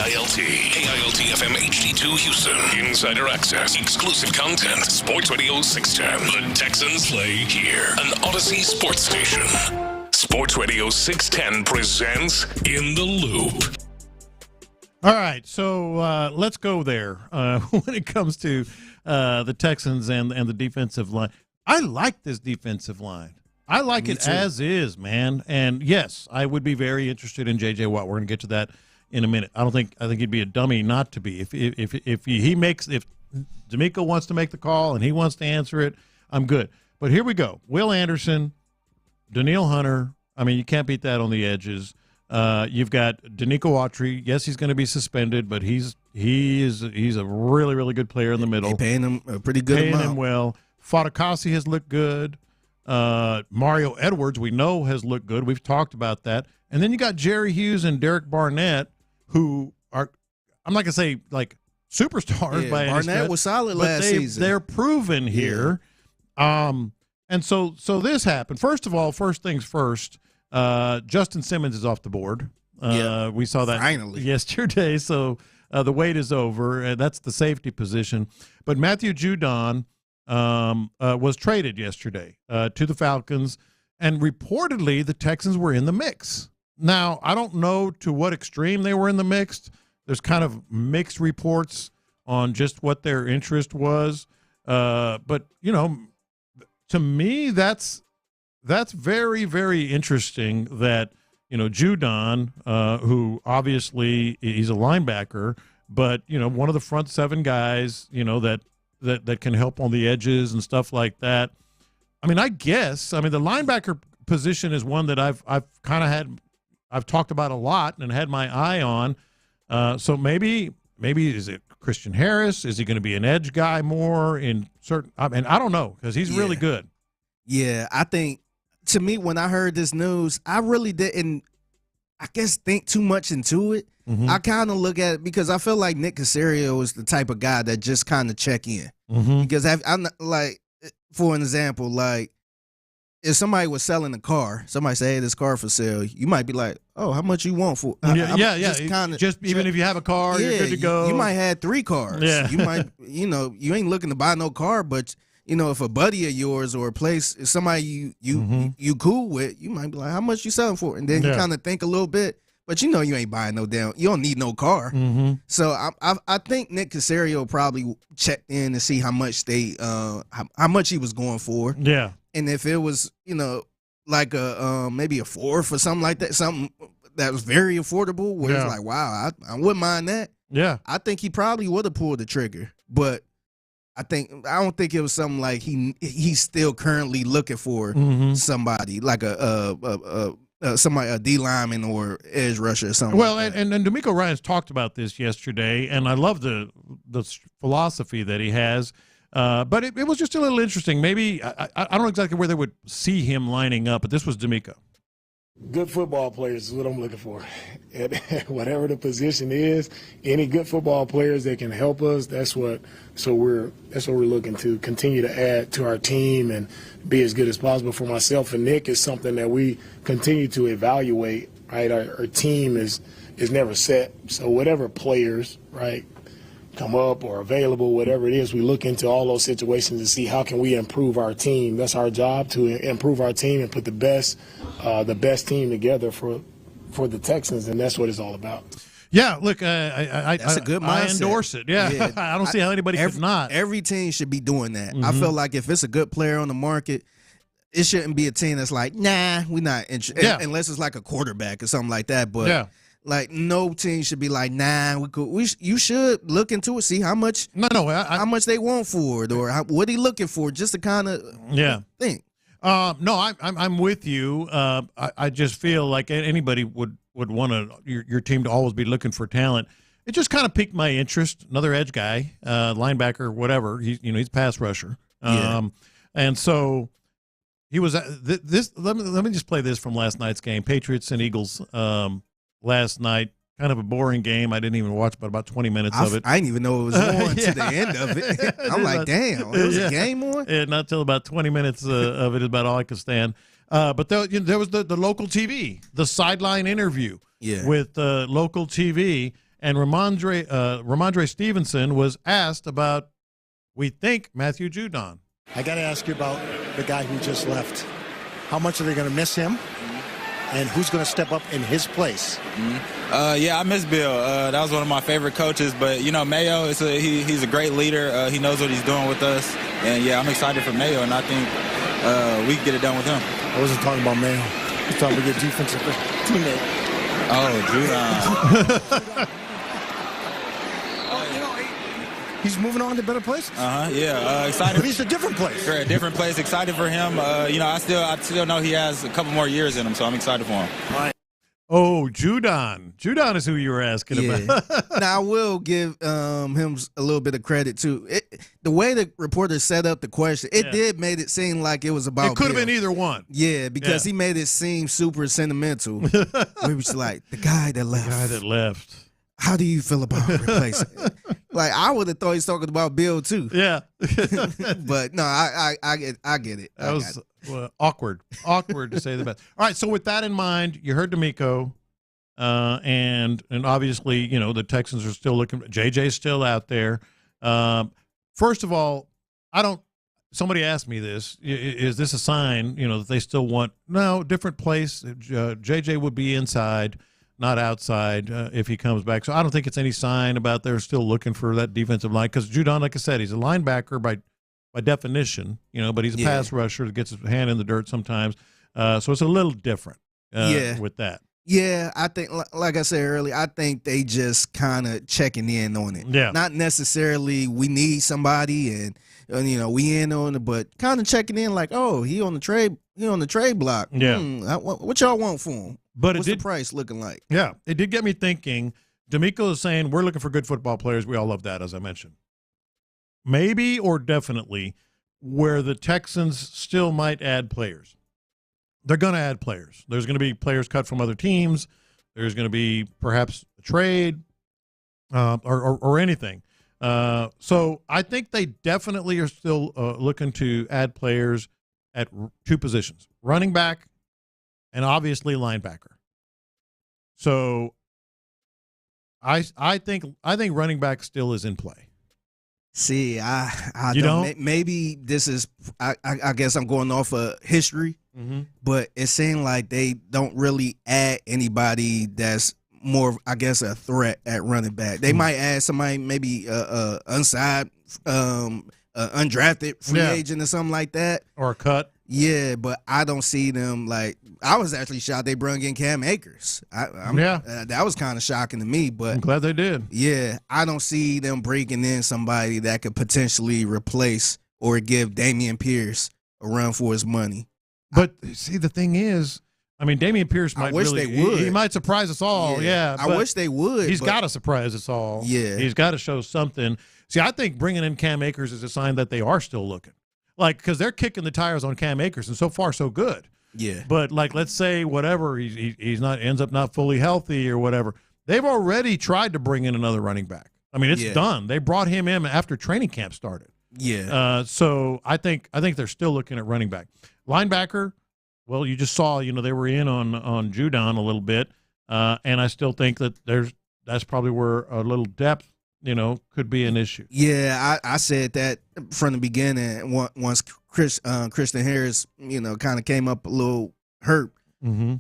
AILT. AILT FM HD2 Houston. Insider access. Exclusive content. Sports Radio 610. The Texans play here. An Odyssey sports station. Sports Radio 610 presents In the Loop. All right, so let's go there when it comes to the Texans and the defensive line. I like this defensive line. I like it as is, man. And yes, I would be very interested in J.J. Watt. We're going to get to that in a minute. I think he'd be a dummy not to be. If D'Amico wants to make the call and he wants to answer it, I'm good. But here we go. Will Anderson, Danielle Hunter. I mean, you can't beat that on the edges. You've got Danico Autry. Yes, he's going to be suspended, but he's a really, really good player in the middle. They're paying him a pretty good amount. Paying him well. Fatukasi has looked good. Mario Edwards, we know, has looked good. We've talked about that. And then you got Jerry Hughes and Derek Barnett, who are, I'm not going to say like superstars by any stretch. Barnett was solid last season. They're proven here. And so this happened. First of all, first things first, Justin Simmons is off the board. We saw that finally yesterday, so the wait is over. That's the safety position. But Matthew Judon was traded yesterday to the Falcons, and reportedly the Texans were in the mix. Now, I don't know to what extreme they were in the mix. There's kind of mixed reports on just what their interest was. But, you know, to me, that's very, very interesting that, you know, Judon, who obviously he's a linebacker, but, you know, one of the front seven guys, you know, that can help on the edges and stuff like that. I mean, the linebacker position is one that I've talked about a lot and had my eye on. So maybe is it Christian Harris? Is he going to be an edge guy more in certain? I mean, I don't know because he's really good. Yeah, I think to me when I heard this news, I really didn't, I guess, think too much into it. Mm-hmm. I kind of look at it because I feel like Nick Caserio is the type of guy that just kind of check in. Mm-hmm. Because I'm like, for an example, like if somebody was selling a car, somebody say, "Hey, this car for sale," you might be like, "Oh, how much you want for?" Just even if you have a car, you're good to go. You might have 3 cars. Yeah. You might, you ain't looking to buy no car, but if a buddy of yours or a place, if somebody you cool with, you might be like, "How much you selling for?" And then you kind of think a little bit, but you ain't buying no damn. You don't need no car. Mm-hmm. So I think Nick Caserio probably checked in to see how much how much he was going for. Yeah. And if it was, like a maybe a 4th or something like that, something that was very affordable, where it's like, wow, I wouldn't mind that. Yeah. I think he probably would have pulled the trigger, but I don't think it was something like he's still currently looking for somebody like somebody, a D lineman or edge rusher or something. Well, like and DeMeco Ryans talked about this yesterday, and I love the philosophy that he has. But it was just a little interesting. Maybe I don't know exactly where they would see him lining up, but this was DeMeco. Good football players is what I'm looking for. At whatever the position is, any good football players that can help us, that's what we're looking to continue to add to our team and be as good as possible. For myself and Nick, is something that we continue to evaluate, right? Our team is never set. So whatever players, right, come up or available, whatever it is, we look into all those situations to see how can we improve our team. That's our job, to improve our team and put the best team together for the Texans, and that's what it's all about. Yeah, look, that's a good mindset. I endorse it. Yeah. I don't see how anybody could not. Every team should be doing that. Mm-hmm. I feel like if it's a good player on the market, it shouldn't be a team that's like, nah, we're not interested, unless it's like a quarterback or something like that. But like, no team should be like, nah, you should look into it, see how much how much they want for it, or what he looking for, just to kind of think. No, I'm with you. I just feel like anybody would want your team to always be looking for talent. It just kind of piqued my interest. Another edge guy, linebacker, whatever. He's pass rusher. And so he was this. Let me just play this from last night's game, Patriots and Eagles. Last night, kind of a boring game. I didn't even watch about 20 minutes of it. I didn't even know it was on to the end of it. I'm like, damn, it was a game on? Yeah, not till about 20 minutes of it is about all I could stand. But there was the local TV, the sideline interview with local TV. And Ramondre Stevenson was asked about, we think, Matthew Judon. I got to ask you about the guy who just left. How much are they going to miss him? And who's going to step up in his place? Yeah, I miss Bill. That was one of my favorite coaches. But, Mayo, he's a great leader. He knows what he's doing with us. And, yeah, I'm excited for Mayo, and I think we can get it done with him. I wasn't talking about Mayo. I was talking about your defensive teammate. Oh, Judon. He's moving on to better places. Yeah, excited. But he's a different place. A different place. Excited for him. I still know he has a couple more years in him, so I'm excited for him. All right. Oh, Judon. Judon is who you were asking about. Now, I will give him a little bit of credit, too. The way the reporter set up the question, it made it seem like it was about It could have been either one. Yeah, because he made it seem super sentimental. We was like, the guy that left. How do you feel about replacing? Like, I would have thought he's talking about Bill too. Yeah, but no, I get it. That was awkward to say the best. All right, so with that in mind, you heard D'Amico, and obviously, the Texans are still looking. JJ's still out there. First of all, somebody asked me this. Is this a sign, that they still want? No, different place. JJ would be inside, not outside, if he comes back. So I don't think it's any sign about they're still looking for that defensive line, because Judon, like I said, he's a linebacker by definition, but he's a pass rusher that gets his hand in the dirt sometimes. So it's a little different with that. Yeah, I think, like I said earlier, I think they just kind of checking in on it. Yeah. Not necessarily we need somebody and we in on it, but kind of checking in like, oh, he on the trade block. Yeah. What y'all want for him? But what's the price looking like? Yeah, it did get me thinking. D'Amico is saying we're looking for good football players. We all love that, as I mentioned. Maybe or definitely where the Texans still might add players. They're going to add players. There's going to be players cut from other teams. There's going to be perhaps a trade or anything. So I think they definitely are still looking to add players at two positions, running back and obviously linebacker. So I think running back still is in play. See, I don't. Maybe this is. I guess I'm going off of history, but it seemed like they don't really add anybody that's more, I guess, a threat at running back. They might add somebody, maybe unsigned, undrafted free agent or something like that, or a cut. Yeah, but I don't see them like. I was actually shocked they brung in Cam Akers. That was kind of shocking to me, but I'm glad they did. Yeah, I don't see them breaking in somebody that could potentially replace or give Dameon Pierce a run for his money. But see, the thing is, I mean, Dameon Pierce might he might surprise us all. Yeah, I wish they would. He's got to surprise us all. Yeah, he's got to show something. See, I think bringing in Cam Akers is a sign that they are still looking. Like, because they're kicking the tires on Cam Akers, and so far so good. Yeah. But like, let's say whatever he's not ends up not fully healthy or whatever. They've already tried to bring in another running back. I mean, it's done. They brought him in after training camp started. Yeah. So I think they're still looking at running back. Linebacker. Well, you just saw, they were in on Judon a little bit, and I still think that that's probably where a little depth, could be an issue. Yeah, I said that from the beginning. Once Christian Harris, kind of came up a little hurt,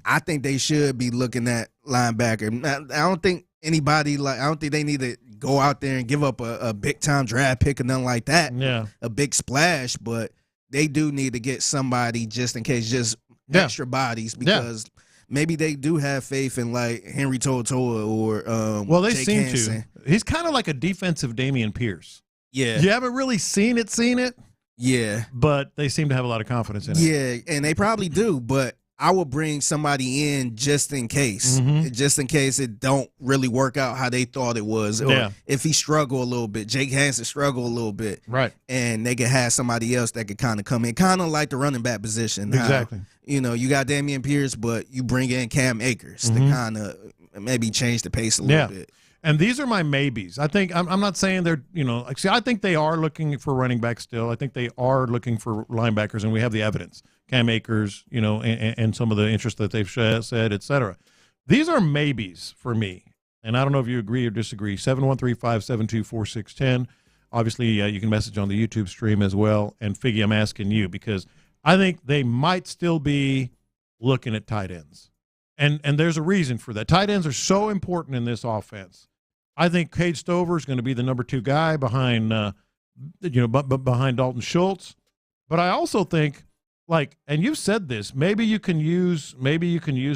I think they should be looking at linebacker. I don't think they need to go out there and give up a big time draft pick or nothing like that. Yeah, a big splash, but they do need to get somebody just in case, just extra bodies, because maybe they do have faith in like Henry To'oTo'o or they Jake seem Hansen. to. He's kind of like a defensive Dameon Pierce. Yeah, you haven't really seen it. Yeah, but they seem to have a lot of confidence in it. Yeah, and they probably do, but I would bring somebody in just in case it don't really work out how they thought it was, or if he struggle a little bit, Jake Hansen struggle a little bit, right? And they could have somebody else that could kind of come in, kind of like the running back position. Exactly. How, you got Dameon Pierce, but you bring in Cam Akers to kind of maybe change the pace a little bit. And these are my maybes. I think I'm not saying they're, I think they are looking for running backs still. I think they are looking for linebackers, and we have the evidence. Cam Akers, and some of the interest that they've said, et cetera. These are maybes for me. And I don't know if you agree or disagree. 713-572-4610. Obviously, you can message on the YouTube stream as well. And Figgy, I'm asking you because I think they might still be looking at tight ends. And there's a reason for that. Tight ends are so important in this offense. I think Cade Stover is going to be the number 2 guy behind behind Dalton Schultz. But I also think, and you've said this, maybe you can use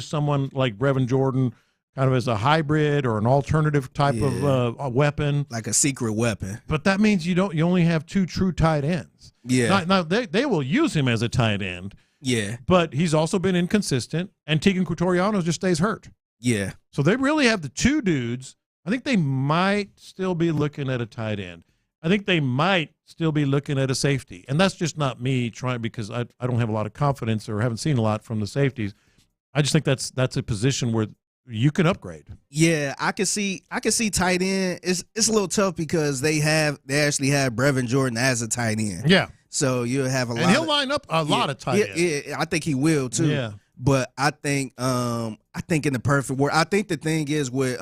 someone like Brevin Jordan kind of as a hybrid or an alternative type of a weapon, like a secret weapon. But that means you only have 2 true tight ends. Yeah. Now they will use him as a tight end. Yeah. But he's also been inconsistent, and Tegan Quatoriano just stays hurt. Yeah. So they really have the 2 dudes. I think they might still be looking at a tight end. I think they might still be looking at a safety. And that's just not me trying, because I don't have a lot of confidence or haven't seen a lot from the safeties. I just think that's a position where you can upgrade. Yeah, I can see tight end. It's a little tough because they actually have Brevin Jordan as a tight end. Yeah. So you'll have and he'll line up a lot of tight ends. Yeah, I think he will too. Yeah. But I think in the perfect world, I think the thing is with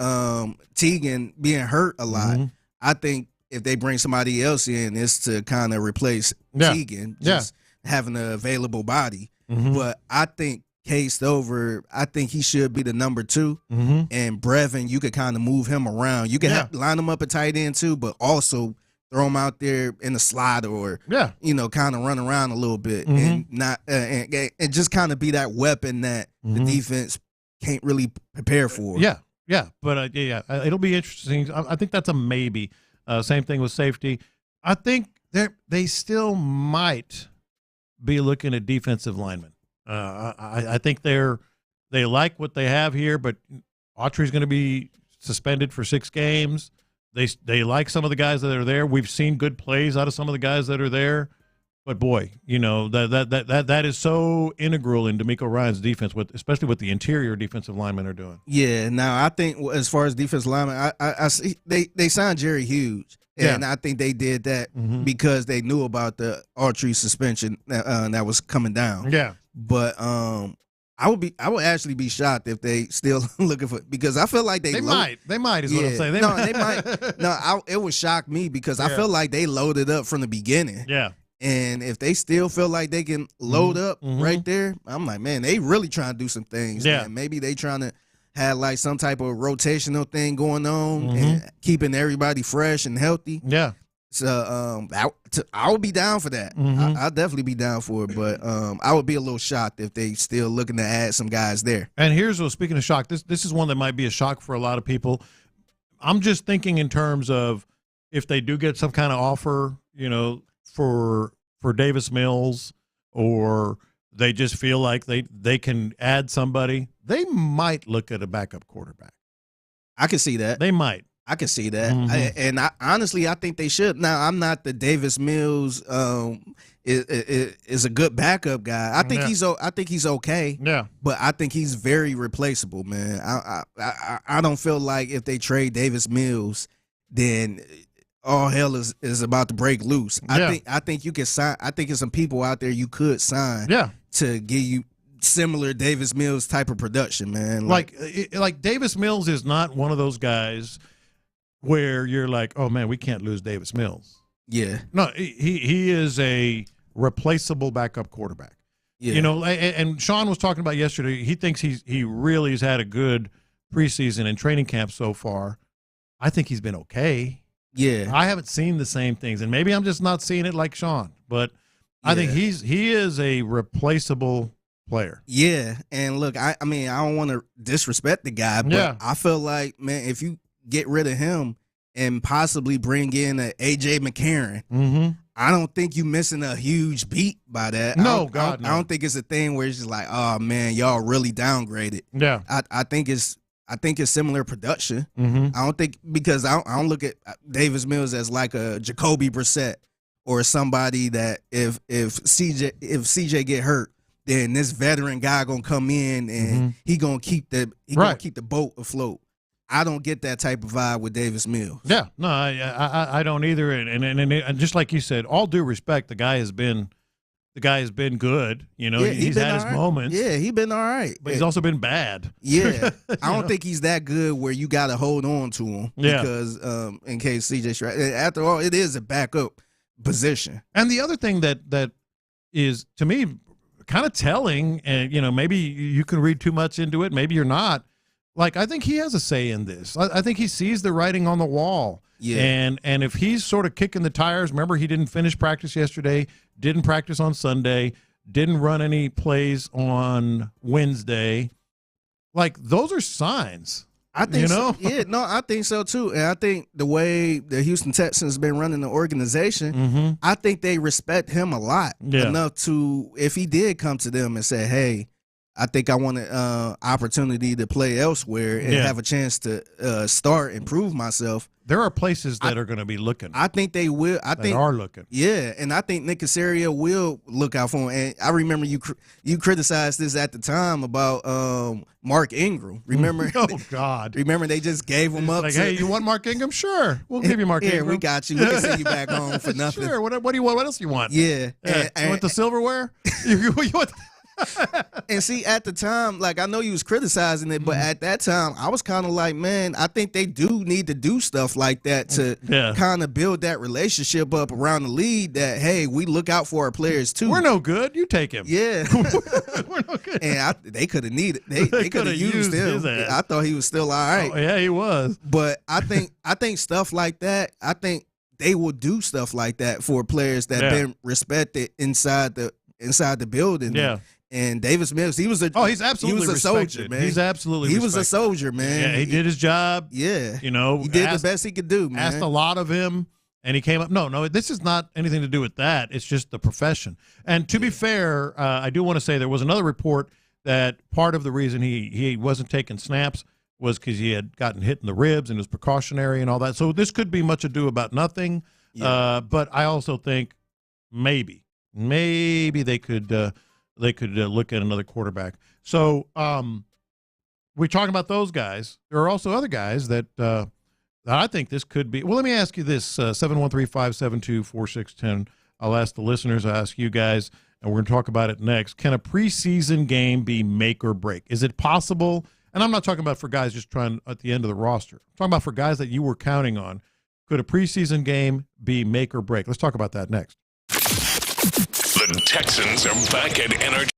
Tegan being hurt a lot, I think if they bring somebody else in, it's to kind of replace Tegan, just having an available body. But I think Cade Stover, I think he should be the number 2. And Brevin, you could kind of move him around. You can line him up at tight end too, but also throw him out there in the slot or kind of run around a little bit and not and just kind of be that weapon that the defense can't really prepare for. But it'll be interesting. I think that's a maybe. Same thing with safety. I think they still might be looking at defensive linemen. I think they like what they have here, but Autry's going to be suspended for 6 games. They like some of the guys that are there. We've seen good plays out of some of the guys that are there, but boy, that is so integral in D'Amico Ryan's defense, especially what the interior defensive linemen are doing. Yeah. Now I think as far as defensive linemen, I see they signed Jerry Hughes, and I think they did that because they knew about the Autry suspension that was coming down. Yeah. But I would actually be shocked if they still looking for, because I feel like they might is what I'm saying. They might. No, it would shock me because I feel like they loaded up from the beginning. Yeah. And if they still feel like they can load up right there, I'm like, man, they really trying to do some things. Yeah. Man. Maybe they trying to have like some type of rotational thing going on and keeping everybody fresh and healthy. Yeah. So I would be down for that. I'll definitely be down for it, but I would be a little shocked if they still looking to add some guys there. And here's what, speaking of shock, this is one that might be a shock for a lot of people. I'm just thinking in terms of if they do get some kind of offer, for Davis Mills, or they just feel like they can add somebody, they might look at a backup quarterback. I can see that. They might. I can see that. Honestly, I think they should. Now, I'm not the Davis Mills is a good backup guy. I think he's okay. Yeah. But I think he's very replaceable, man. I don't feel like if they trade Davis Mills, then all hell is about to break loose. I think you can sign. I think there's some people out there you could sign to give you similar Davis Mills type of production, man. Like Davis Mills is not one of those guys where you're like, oh man, we can't lose Davis Mills. Yeah. No, he is a replaceable backup quarterback. Yeah. And Sean was talking about yesterday, he thinks he really has had a good preseason and training camp so far. I think he's been okay. Yeah. I haven't seen the same things, and maybe I'm just not seeing it like Sean, but I think he is a replaceable player. Yeah. And look, I mean, I don't want to disrespect the guy, but I feel like, man, if you get rid of him and possibly bring in a A.J. McCarron, I don't think you missing a huge beat by that. No, I don't think it's a thing where it's just like, oh man, y'all really downgraded. Yeah. I think it's similar production. I don't think, because I don't look at Davis Mills as like a Jacoby Brissett or somebody that if CJ get hurt, then this veteran guy gonna come in and he gonna keep the boat afloat. I don't get that type of vibe with Davis Mills. Yeah, no, I don't either. And just like you said, all due respect, the guy has been the guy has been good. You know, he's had his moments. Yeah, he's been all right. But he's also been bad. Yeah. I don't think he's that good where you got to hold on to him because in case CJ Stroud. After all, it is a backup position. And the other thing that is, to me, kind of telling, and, you know, maybe you can read too much into it, maybe you're not. Like, I think he has a say in this. I think he sees the writing on the wall. Yeah. And if he's sort of kicking the tires, remember he didn't finish practice yesterday, didn't practice on Sunday, didn't run any plays on Wednesday. Like, those are signs. I think so. Yeah, no, I think so too. And I think the way the Houston Texans been running the organization, I think they respect him a lot enough to, if he did come to them and say, hey, I think I want an opportunity to play elsewhere and have a chance to start and prove myself. There are places that are going to be looking. I think they will. They are looking. Yeah, and I think Nick Caserio will look out for him. And I remember you criticized this at the time about Mark Ingram. Remember? Oh, God. Remember they just gave him up. Like, hey, you want Mark Ingram? Sure. We'll give you Mark Ingram. Yeah, we got you. We can send you back home for nothing. Sure. What do you want? What else do you want? Yeah. You want the silverware? you want And see, at the time, like, I know you was criticizing it, but at that time, I was kind of like, man, I think they do need to do stuff like that to kind of build that relationship up around the league that, hey, we look out for our players too. We're no good. You take him. Yeah. We're no good. And they could have they could have used him. His ass. I thought he was still all right. Oh, yeah, he was. But I think stuff like that, I think they will do stuff like that for players that been respected inside the building. Yeah. And Davis Mills, he's absolutely a soldier, man. He's absolutely he was a soldier, man. Yeah, he did his job. Yeah, you know, he did the best he could do, man. Asked a lot of him, and he came up. No, this is not anything to do with that. It's just the profession. And to be fair, I do want to say there was another report that part of the reason he wasn't taking snaps was because he had gotten hit in the ribs and was precautionary and all that. So this could be much ado about nothing. Yeah. But I also think maybe they could look at another quarterback. So we're talking about those guys. There are also other guys that I think this could be. Well, let me ask you this, 713-572-4610. I'll ask the listeners, I'll ask you guys, and we're going to talk about it next. Can a preseason game be make or break? Is it possible? And I'm not talking about for guys just trying at the end of the roster. I'm talking about for guys that you were counting on. Could a preseason game be make or break? Let's talk about that next. The Texans are back at NRG.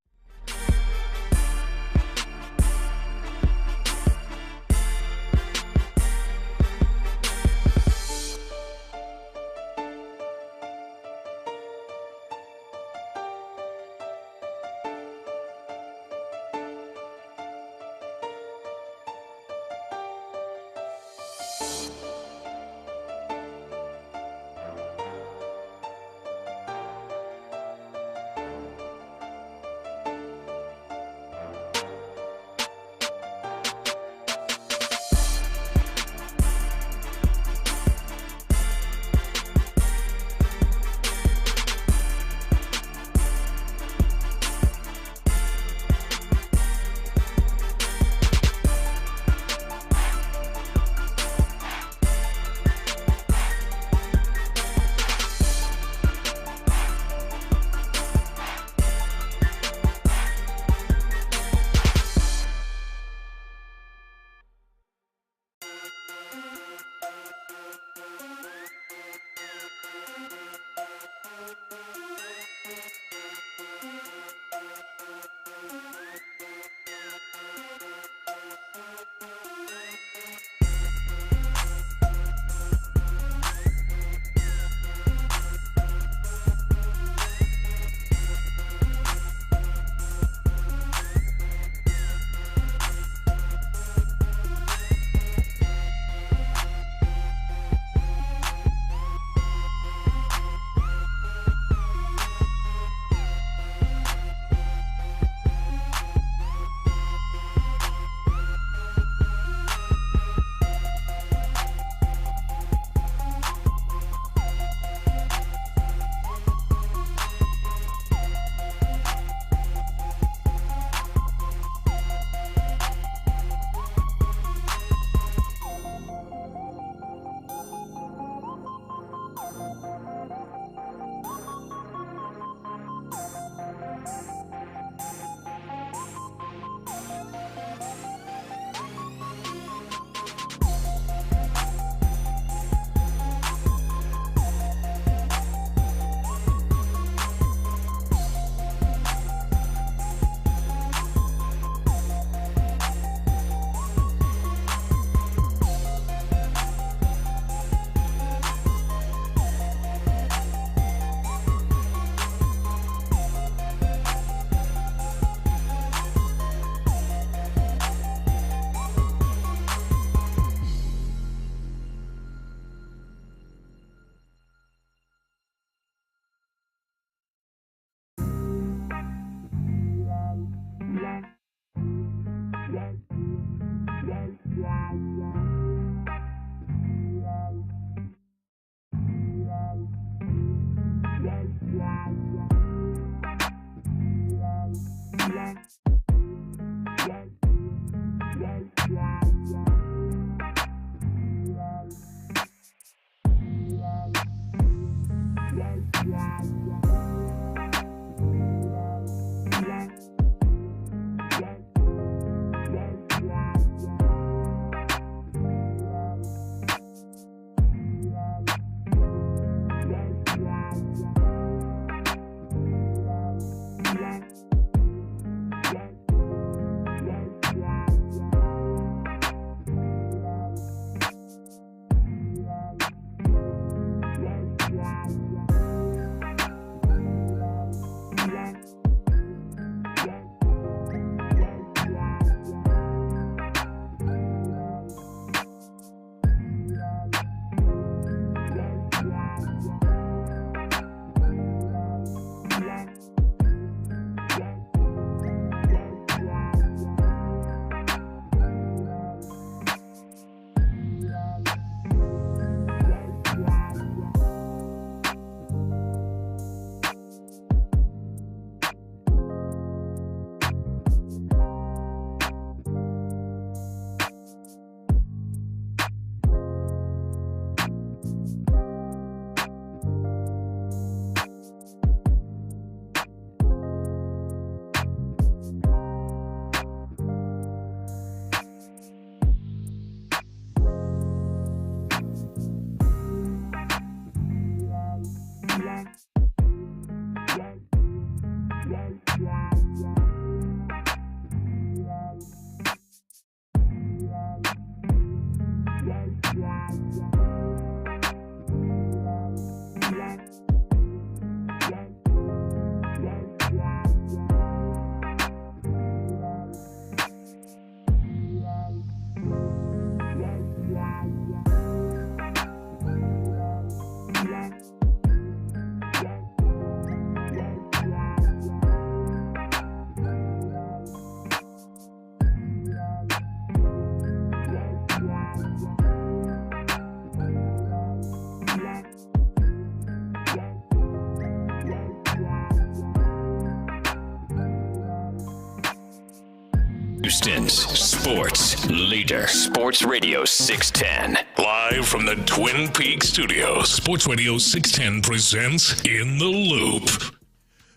Houston's sports leader. Sports Radio 610. Live from the Twin Peaks studios. Sports Radio 610 presents In the Loop.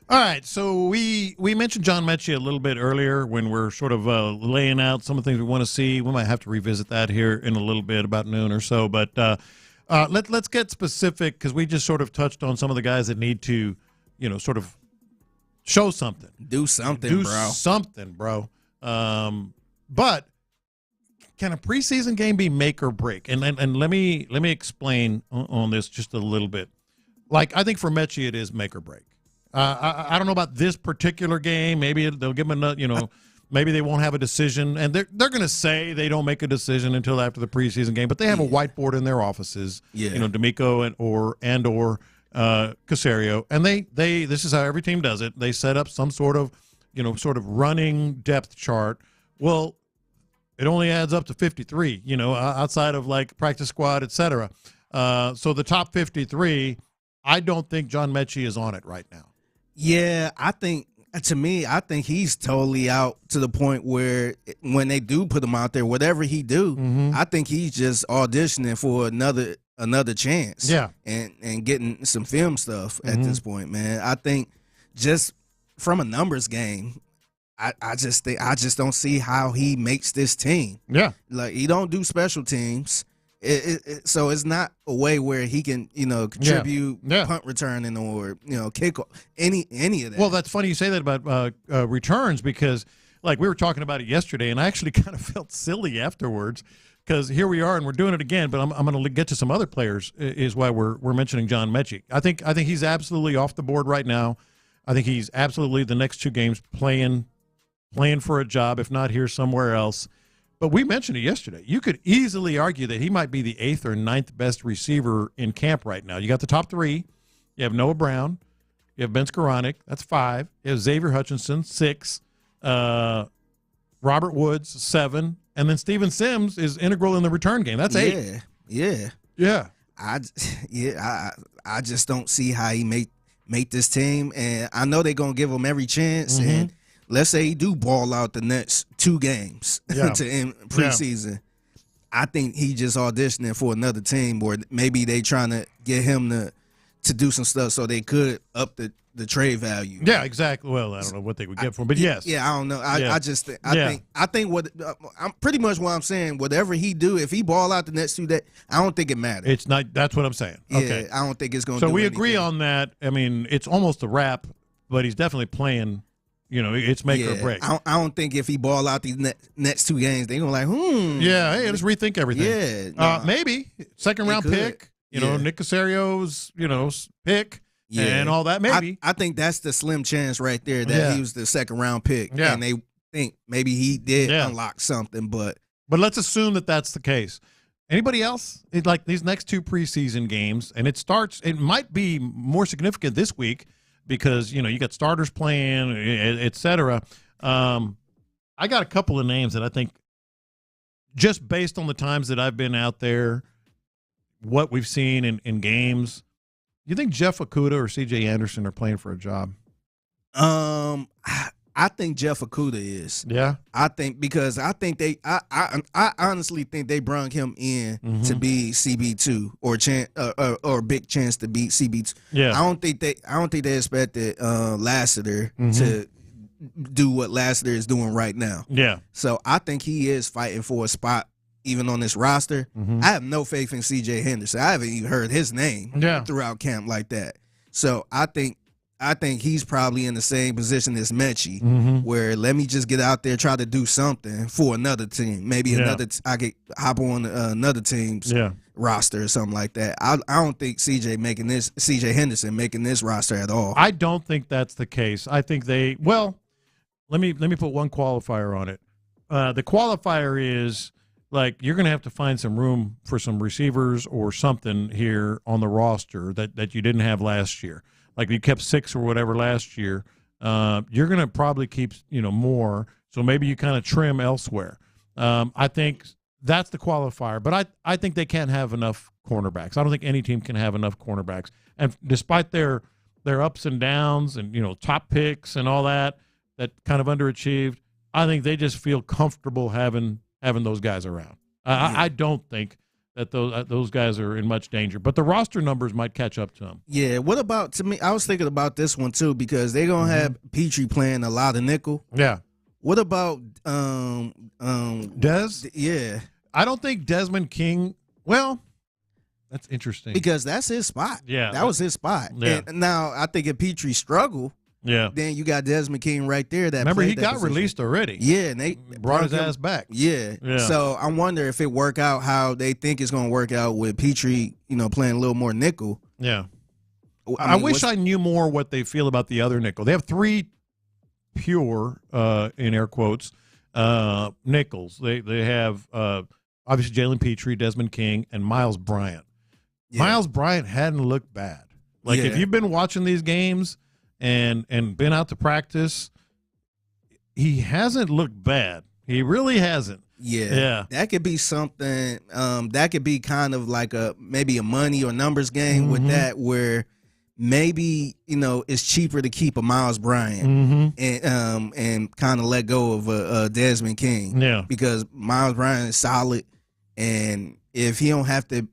All right, so we mentioned John Mechie a little bit earlier when we're sort of laying out some of the things we want to see. We might have to revisit that here in a little bit, about noon or so. But let's get specific, because we just sort of touched on some of the guys that need to, sort of show something. Do something, bro. But can a preseason game be make or break? And let me explain on this just a little bit. Like, I think for Mechie it is make or break. I don't know about this particular game. Maybe they'll give him another, maybe they won't have a decision, and they're going to say they don't make a decision until after the preseason game. But they have a whiteboard in their offices. Yeah. D'Amico and or Caserio, and they this is how every team does it. They set up some sort of running depth chart. Well, it only adds up to 53, outside of like practice squad, et cetera. So the top 53, I don't think John Mechie is on it right now. Yeah, I think he's totally out to the point where when they do put him out there, whatever he do, I think he's just auditioning for another chance. Yeah. And getting some film stuff at this point, man. I think just from a numbers game, I just don't see how he makes this team. Yeah. Like, he don't do special teams. So it's not a way where he can, contribute punt returning or, kick any of that. Well, that's funny you say that about returns, because, like, we were talking about it yesterday, and I actually kind of felt silly afterwards, because here we are and we're doing it again. But I'm going to get to some other players, is why we're mentioning John Mechie. I think he's absolutely off the board right now. I think he's absolutely the next two games playing for a job, if not here, somewhere else. But we mentioned it yesterday. You could easily argue that he might be the 8th or 9th best receiver in camp right now. You got the top three. You have Noah Brown. You have Ben Skoranek. That's 5. You have Xavier Hutchinson, 6. Robert Woods, 7. And then Steven Sims is integral in the return game. That's 8. Yeah. I just don't see how he make this team. And I know they're going to give him every chance. And let's say he do ball out the next 2 games to end preseason. Yeah. I think he just auditioning for another team, or maybe they trying to get him to do some stuff so they could up the trade value. Yeah, exactly. Well, I don't know what they would get for him, but yes. Yeah, I don't know. I think what I'm pretty much what I'm saying. Whatever he do, if he ball out the next 2 days, I don't think it matters. It's not. That's what I'm saying. Okay, I don't think it's going to. So we agree on that. I mean, it's almost a wrap, but he's definitely playing. It's make or break. I don't think if he ball out these next 2 games, they're going to like, Yeah, hey, let's rethink everything. Yeah. Maybe. Second-round pick, Nick Caserio's, pick and all that, maybe. I think that's the slim chance right there that he was the second-round pick. Yeah. And they think maybe he did unlock something, but let's assume that that's the case. Anybody else? Like these next 2 preseason games, and it might be more significant this week, because, you got starters playing, et cetera. I got a couple of names that I think, just based on the times that I've been out there, what we've seen in games, you think Jeff Okudah or C.J. Anderson are playing for a job? I think Jeff Okudah is. Yeah. I think I honestly think they brought him in to be CB2 or big chance to beat CB2. Yeah. I don't think they expected Lassiter to do what Lassiter is doing right now. Yeah. So I think he is fighting for a spot even on this roster. I have no faith in CJ Henderson. I haven't even heard his name throughout camp like that. So I think I think he's probably in the same position as Mechie, where let me just get out there, try to do something for another team. Maybe I could hop on another team's roster or something like that. I don't think CJ Henderson making this roster at all. I don't think that's the case. I think let me put one qualifier on it. The qualifier is you're going to have to find some room for some receivers or something here on the roster that you didn't have last year. Like you kept 6 or whatever last year. You're going to probably keep more, so maybe you kind of trim elsewhere. I think that's the qualifier, but I think they can't have enough cornerbacks. I don't think any team can have enough cornerbacks. And despite their ups and downs and top picks and all that kind of underachieved, I think they just feel comfortable having those guys around. I don't think that those guys are in much danger, but the roster numbers might catch up to them. Yeah. What about, to me, I was thinking about this one too, because they're going to have Petrie playing a lot of nickel. Yeah. What about Dez? Yeah. I don't think Desmond King, well, that's interesting. Because that's his spot. Yeah. That was his spot. Yeah. And now I think if Petrie struggle, then you got Desmond King right there. Remember, he got released already. Yeah, and they brought his ass back. Yeah. So I wonder if it work out how they think it's going to work out with Petrie, playing a little more nickel. Yeah. I wish I knew more what they feel about the other nickel. They have 3 pure, in air quotes, nickels. They have obviously Jalen Petrie, Desmond King, and Miles Bryant. Yeah. Miles Bryant hadn't looked bad. If you've been watching these games and been out to practice, he hasn't looked bad. He really hasn't. Yeah. That could be something. That could be kind of like maybe a money or numbers game with that, where maybe it's cheaper to keep a Miles Bryant and kind of let go of a Desmond King. Yeah, because Miles Bryant is solid, and if he don't have to,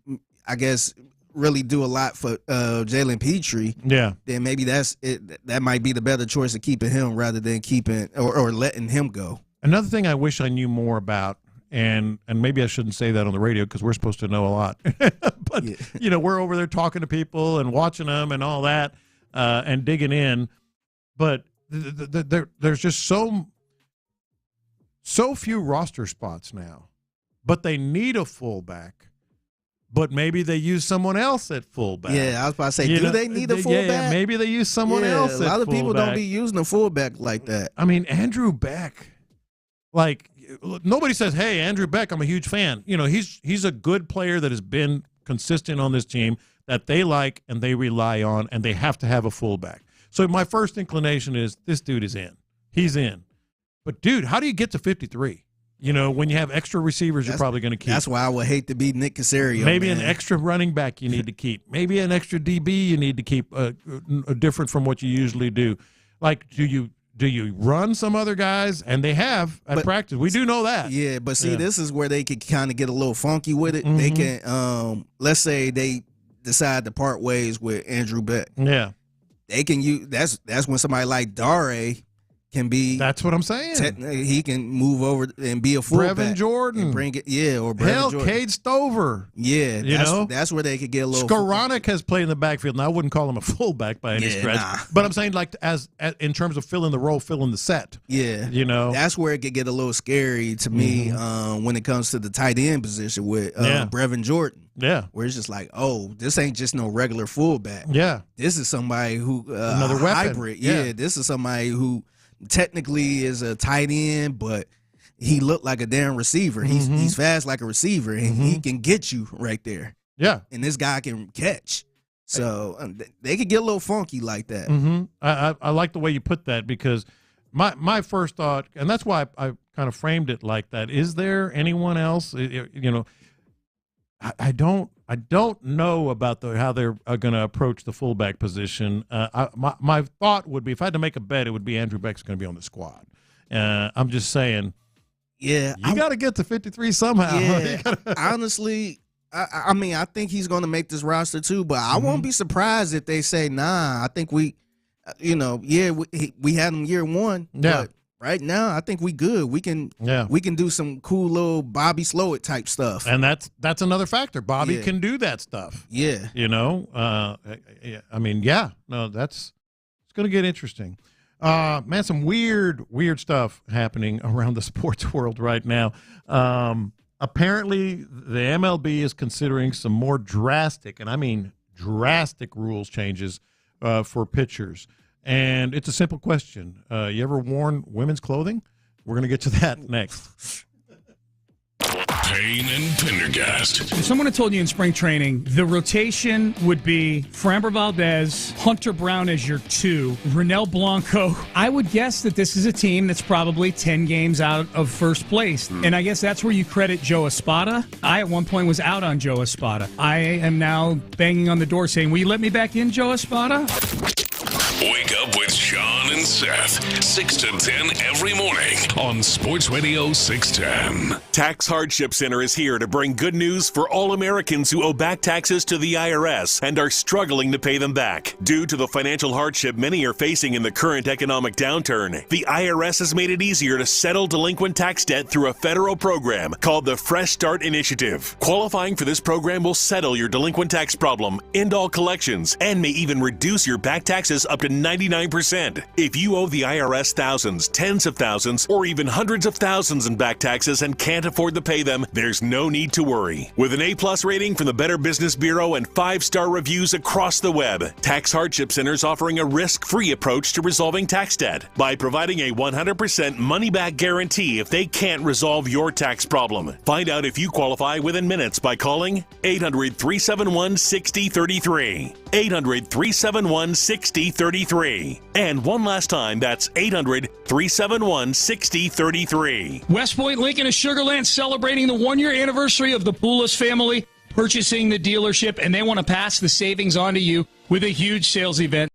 I guess, really do a lot for Jalen Petrie, then maybe that's it. That might be the better choice of keeping him rather than keeping or letting him go. Another thing I wish I knew more about, and maybe I shouldn't say that on the radio because we're supposed to know a lot, but we're over there talking to people and watching them and all that and digging in, but there's just so few roster spots now, but they need a fullback. But maybe they use someone else at fullback. Yeah, I was about to say, do they need a fullback? Yeah, maybe they use someone else at fullback. A lot of people don't be using a fullback like that. I mean, Andrew Beck, nobody says, hey, Andrew Beck, I'm a huge fan. He's a good player that has been consistent on this team that they like and they rely on, and they have to have a fullback. So my first inclination is this dude is in. He's in. But, dude, how do you get to 53? When you have extra receivers, you're probably going to keep. That's why I would hate to be Nick Caserio. Maybe an extra running back you need to keep. Maybe an extra DB you need to keep, different from what you usually do. Do you run some other guys? And they have at practice. We do know that. Yeah, but see, this is where they could kind of get a little funky with it. They can, let's say they decide to part ways with Andrew Beck. Yeah, they can use. That's when somebody like Dare can be. That's what I'm saying. He can move over and be a fullback. Brevin Jordan. And bring it, or Brevin Jordan. Cade Stover. Yeah, that's where they could get a little. Skoranek has played in the backfield, and I wouldn't call him a fullback by any stretch. Nah. But I'm saying, as in terms of filling the role, filling the set. Yeah. That's where it could get a little scary to me when it comes to the tight end position with Brevin Jordan. Yeah. Where it's just like, oh, this ain't just no regular fullback. Yeah. This is somebody who another weapon. Hybrid. Yeah, this is somebody who technically is a tight end, but he looked like a damn receiver. He's fast like a receiver, and he can get you right there. Yeah. And this guy can catch. So they could get a little funky like that. I like the way you put that, because my first thought, and that's why I kind of framed it like that, is there anyone else? I don't know about how they're going to approach the fullback position. My thought would be, if I had to make a bet, it would be Andrew Beck's going to be on the squad. I'm just saying, you got to get to 53 somehow. Yeah, honestly, I mean, I think he's going to make this roster too, but I won't be surprised if they say, nah, I think we had him year one. Yeah. But right now, I think we good. We can do some cool little Bobby Slowett type stuff. And that's another factor. Bobby can do that stuff. Yeah. I mean, no, it's going to get interesting. Man, some weird stuff happening around the sports world right now. Apparently, the MLB is considering some more drastic, and I mean drastic, rules changes for pitchers. And it's a simple question. You ever worn women's clothing? We're going to get to that next. Payne and Pendergast. If someone had told you in spring training the rotation would be Framber Valdez, Hunter Brown as your 2, Ronel Blanco, I would guess that this is a team that's probably 10 games out of first place. And I guess that's where you credit Joe Espada. I, at one point, was out on Joe Espada. I am now banging on the door saying, will you let me back in, Joe Espada? Wake up with Sean and Seth, 6 to 10 every morning on Sports Radio 610. Tax Hardship Center is here to bring good news for all Americans who owe back taxes to the IRS and are struggling to pay them back. Due to the financial hardship many are facing in the current economic downturn, the IRS has made it easier to settle delinquent tax debt through a federal program called the Fresh Start Initiative. Qualifying for this program will settle your delinquent tax problem, end all collections, and may even reduce your back taxes up to 99%. If you owe the IRS thousands, tens of thousands, or even hundreds of thousands in back taxes and can't afford to pay them, there's no need to worry. With an A+ rating from the Better Business Bureau and 5-star reviews across the web, Tax Hardship Center is offering a risk-free approach to resolving tax debt by providing a 100% money-back guarantee if they can't resolve your tax problem. Find out if you qualify within minutes by calling 800-371-6033. 800-371-6033. And one last time, that's 800-371-6033. West Point Lincoln of Sugar Land celebrating the 1-year anniversary of the Poulos family purchasing the dealership, and they want to pass the savings on to you with a huge sales event.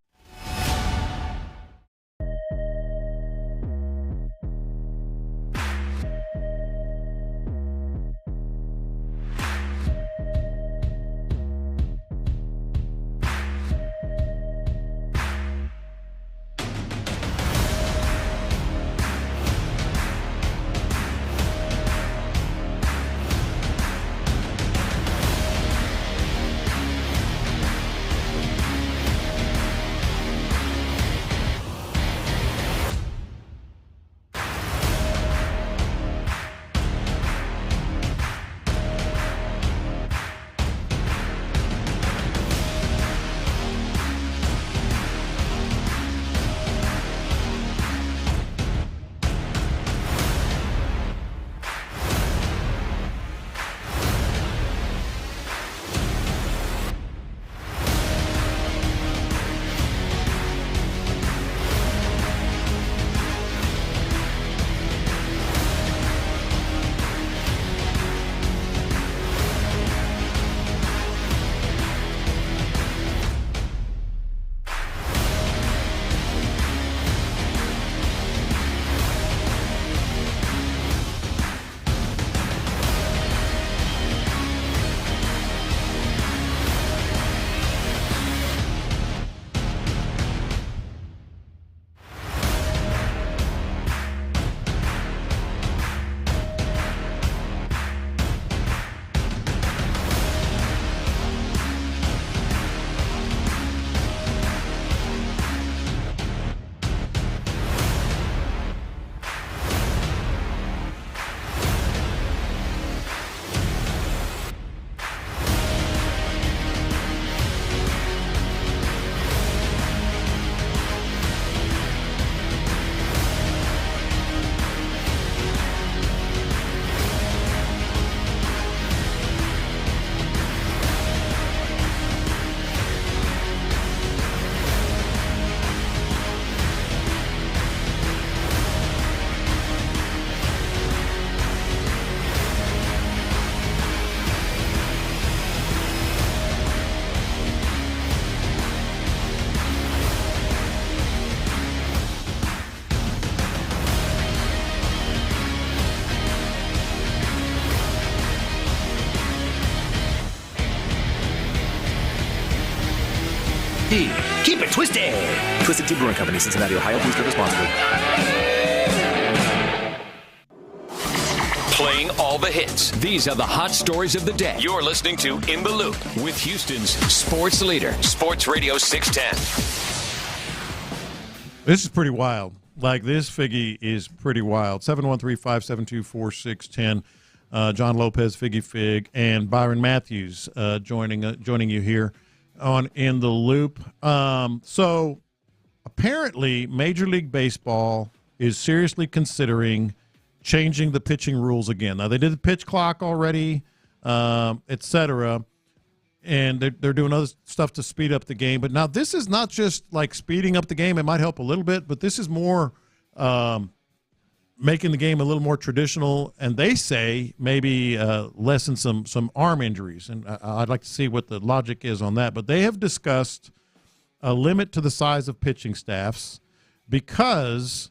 Keep it twisted. Twisted Tea Brewing Company, Cincinnati, Ohio. Please drink responsibly. Playing all the hits. These are the hot stories of the day. You're listening to In the Loop with Houston's sports leader, Sports Radio 610. This is pretty wild. Like, this Figgy is pretty wild. 713-572-4610. John Lopez, Figgy Fig, and Byron Matthews joining you here on In the Loop. So apparently Major League Baseball is seriously considering changing the pitching rules again. Now, they did the pitch clock already, et cetera, and they're doing other stuff to speed up the game. But now this is not just like speeding up the game. It might help a little bit, but this is more making the game a little more traditional, and they say maybe lessen some arm injuries. And I'd like to see what the logic is on that. But they have discussed a limit to the size of pitching staffs because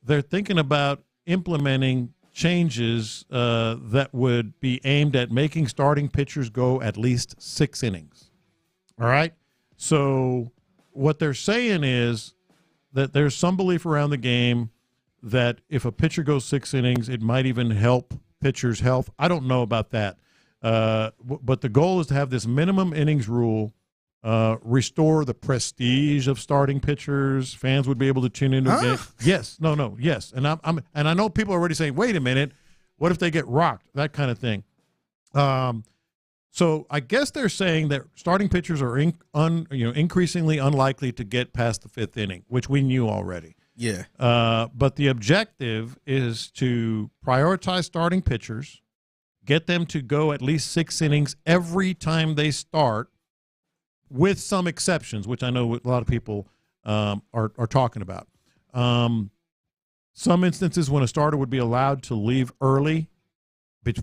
they're thinking about implementing changes that would be aimed at making starting pitchers go at least 6 innings. All right? So what they're saying is that there's some belief around the game that if a pitcher goes 6 innings, it might even help pitchers' health. I don't know about that. But the goal is to have this minimum innings rule restore the prestige of starting pitchers. Fans would be able to tune into the game. Yes. No. Yes. And I know people are already saying, wait a minute, what if they get rocked? That kind of thing. So I guess they're saying that starting pitchers are increasingly unlikely to get past the 5th inning, which we knew already. Yeah. But the objective is to prioritize starting pitchers, get them to go at least 6 innings every time they start, with some exceptions, which I know a lot of people are talking about. Some instances when a starter would be allowed to leave early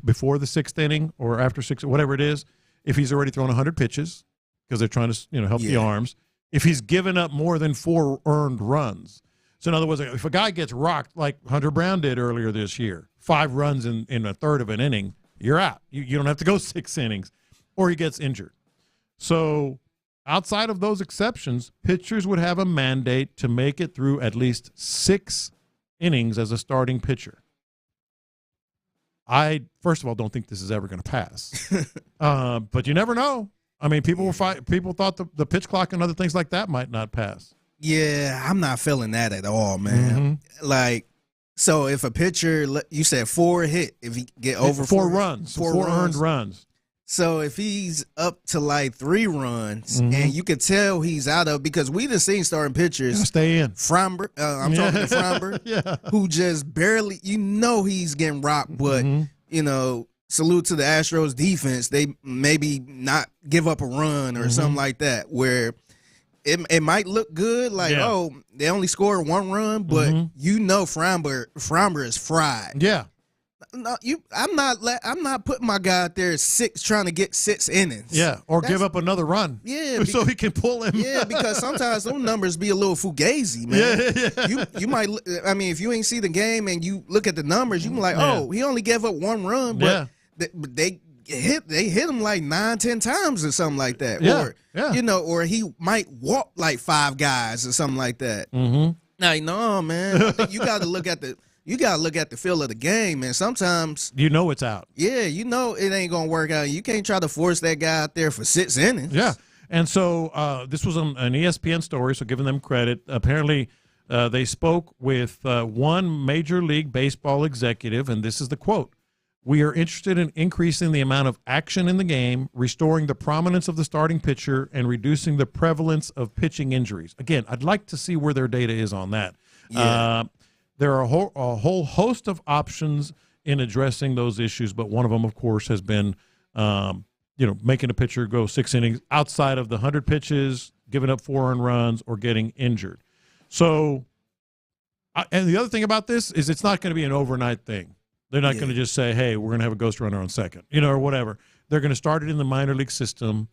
before the 6th inning or after 6, whatever it is, if he's already thrown 100 pitches because they're trying to help the arms. If he's given up more than 4 earned runs. So in other words, if a guy gets rocked like Hunter Brown did earlier this year, 5 runs in a third of an inning, you're out. You don't have to go 6 innings, or he gets injured. So outside of those exceptions, pitchers would have a mandate to make it through at least 6 innings as a starting pitcher. I, first of all, don't think this is ever going to pass. But you never know. I mean, people thought the pitch clock and other things like that might not pass. Yeah, I'm not feeling that at all, man. Mm-hmm. Like, so if a pitcher, you said 4 hit, if he get over 4 runs, 4 earned runs. So if he's up to like 3 runs, and you could tell he's out of, because we just seen starting pitchers stay in. Framber, I'm talking to Framber, who just barely, he's getting rocked, but salute to the Astros defense. They maybe not give up a run or something like that, where it might look good, like they only scored 1 run, but Framber is fried. Yeah. No, I'm not putting my guy out there 6 trying to get 6 innings. Yeah, or give up another run. Yeah, so he can pull him. Yeah, because sometimes those numbers be a little fugazi, man. Yeah. You might. I mean, if you ain't see the game and you look at the numbers, you can be like, oh, he only gave up 1 run, but they hit him like 9-10 times or something like that. Yeah. Or he might walk like 5 guys or something like that. Mm-hmm. Now, no, man. I think you got to look at the feel of the game, and sometimes it's out. Yeah, it ain't gonna work out. You can't try to force that guy out there for 6 innings. Yeah, and so this was an ESPN story, so giving them credit. Apparently, they spoke with one Major League Baseball executive, and this is the quote: "We are interested in increasing the amount of action in the game, restoring the prominence of the starting pitcher, and reducing the prevalence of pitching injuries." Again, I'd like to see where their data is on that. Yeah. There are a whole host of options in addressing those issues, but one of them, of course, has been, making a pitcher go 6 innings outside of the 100 pitches, giving up 4 earned runs, or getting injured. So, and the other thing about this is it's not going to be an overnight thing. They're not going to just say, hey, we're going to have a ghost runner on second, or whatever. They're going to start it in the minor league system,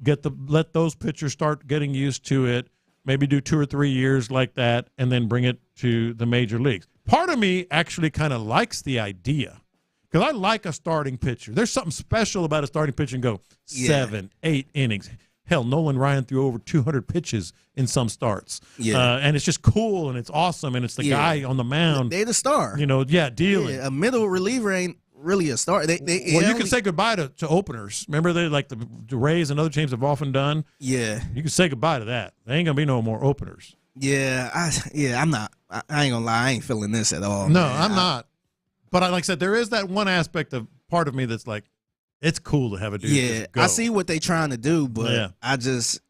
let those pitchers start getting used to it, maybe do 2 or 3 years like that, and then bring it to the major leagues. Part of me actually kind of likes the idea, because I like a starting pitcher. There's something special about a starting pitcher and go 7, 8 innings. Hell, Nolan Ryan threw over 200 pitches in some starts. Yeah. And it's just cool, and it's awesome, and it's the guy on the mound. They're the star. Dealing. Yeah, a middle reliever ain't really a star. You can say goodbye to openers. Remember, they like the Rays and other teams have often done. Yeah, you can say goodbye to that. There ain't gonna be no more openers. Yeah, I'm not. I ain't gonna lie. I ain't feeling this at all. No, man. I'm not. But like I said, there is that one aspect of part of me that's like, it's cool to have a dude. Yeah, I see what they trying to do, but I'm just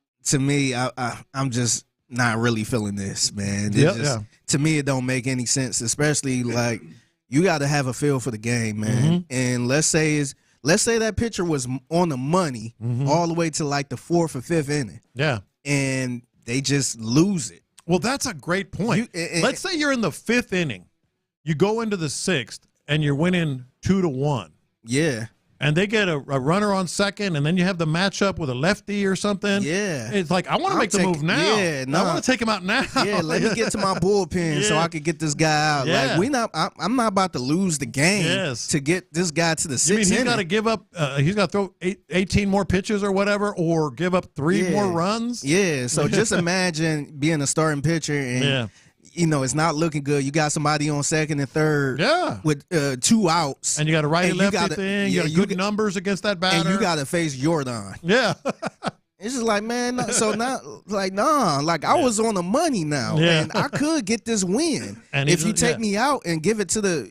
not really feeling this, man. To me, it don't make any sense, especially like you got to have a feel for the game, man. And let's say that pitcher was on the money all the way to like the 4th or 5th inning. Yeah. And they just lose it. Well, that's a great point. Let's say you're in the 5th inning. You go into the 6th, and you're winning 2-1. Yeah. And they get a runner on second, and then you have the matchup with a lefty or something. Yeah. It's like, I want to make the move now. Yeah, no. I want to take him out now. Yeah, let me get to my bullpen so I could get this guy out. Yeah. Like I'm not about to lose the game to get this guy to the 6th inning. He's got to give up he's got to throw 18 more pitches or whatever, or give up 3 more runs? Yeah, so just imagine being a starting pitcher and it's not looking good. You got somebody on second and third with 2 outs. And you got a righty-lefty thing. You got good numbers against that batter. And you got to face Jordan. Yeah. It's just like, man, so now, like, nah. Like, I was on the money now. Yeah. And I could get this win. And if you take me out and give it to the,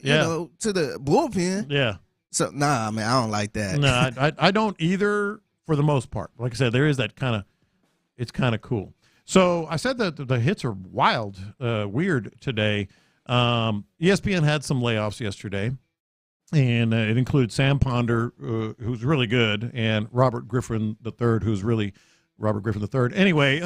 to the bullpen. Yeah. So, nah, man, I don't like that. No, I don't either for the most part. Like I said, there is that it's kind of cool. So I said that the hits are wild, weird today. ESPN had some layoffs yesterday, and it included Sam Ponder, who's really good, and Robert Griffin III, who's really Robert Griffin III. Anyway,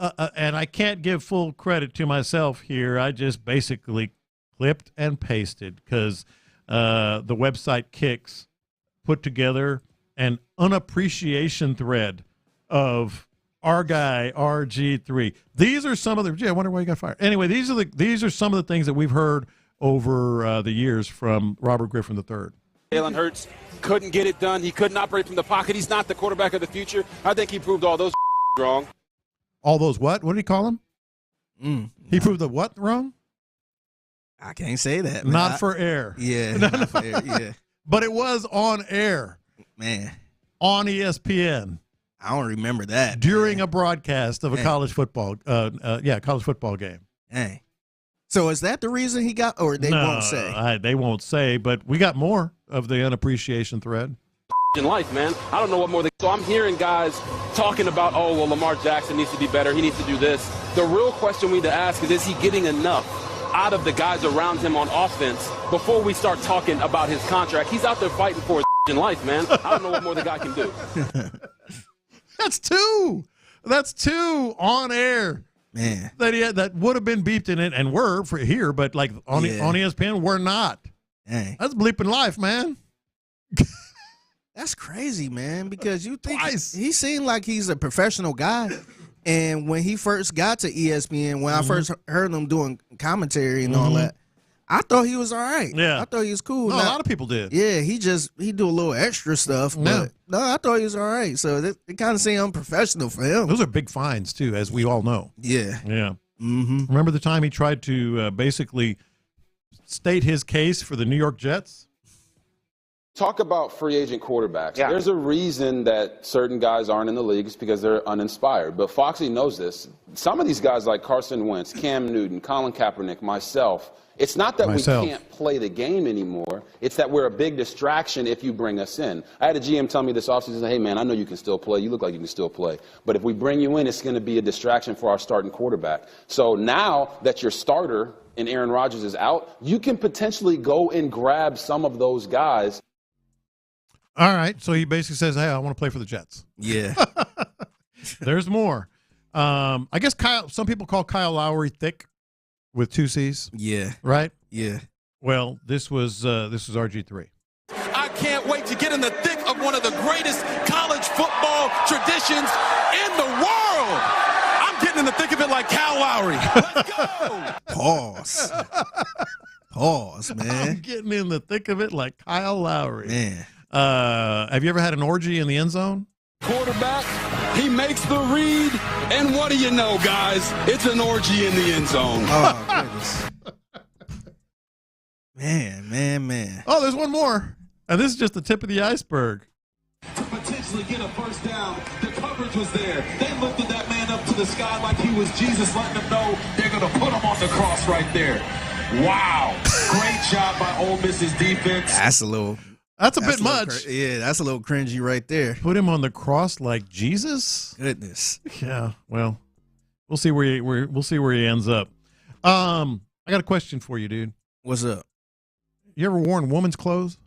and I can't give full credit to myself here. I just basically clipped and pasted because the website Kicks put together an unappreciation thread of our guy RG3. These are some of the. I wonder why he got fired. Anyway, these are some of the things that we've heard over the years from Robert Griffin III. Jalen Hurts couldn't get it done. He couldn't operate from the pocket. He's not the quarterback of the future. I think he proved all those wrong. All those what? What did he call them? He proved the what wrong? I can't say that, man. Not for air. Yeah, not for air. Yeah, but it was on air, man, on ESPN. I don't remember that during a broadcast of a college football, college football game. Hey, so is that the reason he got, or they won't say? They won't say, but we got more of the unappreciation thread. In life, man, I don't know what more. So I'm hearing guys talking about, oh, well, Lamar Jackson needs to be better. He needs to do this. The real question we need to ask is he getting enough out of the guys around him on offense before we start talking about his contract? He's out there fighting for his life, man. I don't know what more the guy can do. That's two on air, man. That would have been beeped in it and were for here, but like on ESPN, we're not. Hey. That's bleeping life, man. That's crazy, man. Because you think he seemed like he's a professional guy, and when he first got to ESPN, when I first heard him doing commentary and all that, I thought he was all right. Yeah. I thought he was cool. No, a lot of people did. Yeah, he do a little extra stuff, but no, I thought he was all right. So it kind of seemed unprofessional for him. Those are big fines, too, as we all know. Yeah. Yeah. Mm-hmm. Remember the time he tried to basically state his case for the New York Jets? Talk about free agent quarterbacks. Yeah. There's a reason that certain guys aren't in the leagues because they're uninspired. But Foxy knows this. Some of these guys like Carson Wentz, Cam Newton, Colin Kaepernick, myself, it's not that we can't play the game anymore. It's that we're a big distraction if you bring us in. I had a GM tell me this offseason, hey, man, I know you can still play. You look like you can still play. But if we bring you in, it's going to be a distraction for our starting quarterback. So now that your starter in Aaron Rodgers is out, you can potentially go and grab some of those guys. All right. So he basically says, hey, I want to play for the Jets. Yeah. There's more. I guess some people call Kyle Lowry thick. With 2 C's? Yeah. Right? Yeah. Well, this was RG3. I can't wait to get in the thick of one of the greatest college football traditions in the world. I'm getting in the thick of it like Kyle Lowry. Let's go. Pause, man. I'm getting in the thick of it like Kyle Lowry. Man. Have you ever had an orgy in the end zone? Quarterback, he makes the read, and what do you know, guys? It's an orgy in the end zone. Oh, goodness. Man. Oh, there's one more. And this is just the tip of the iceberg. To potentially get a first down, the coverage was there. They lifted that man up to the sky like he was Jesus, letting them know they're going to put him on the cross right there. Wow. Great job by Ole Miss's defense. That's a bit much. Yeah, that's a little cringy right there. Put him on the cross like Jesus? Goodness. Yeah, well, we'll see where he ends up. I got a question for you, dude. What's up? You ever worn woman's clothes?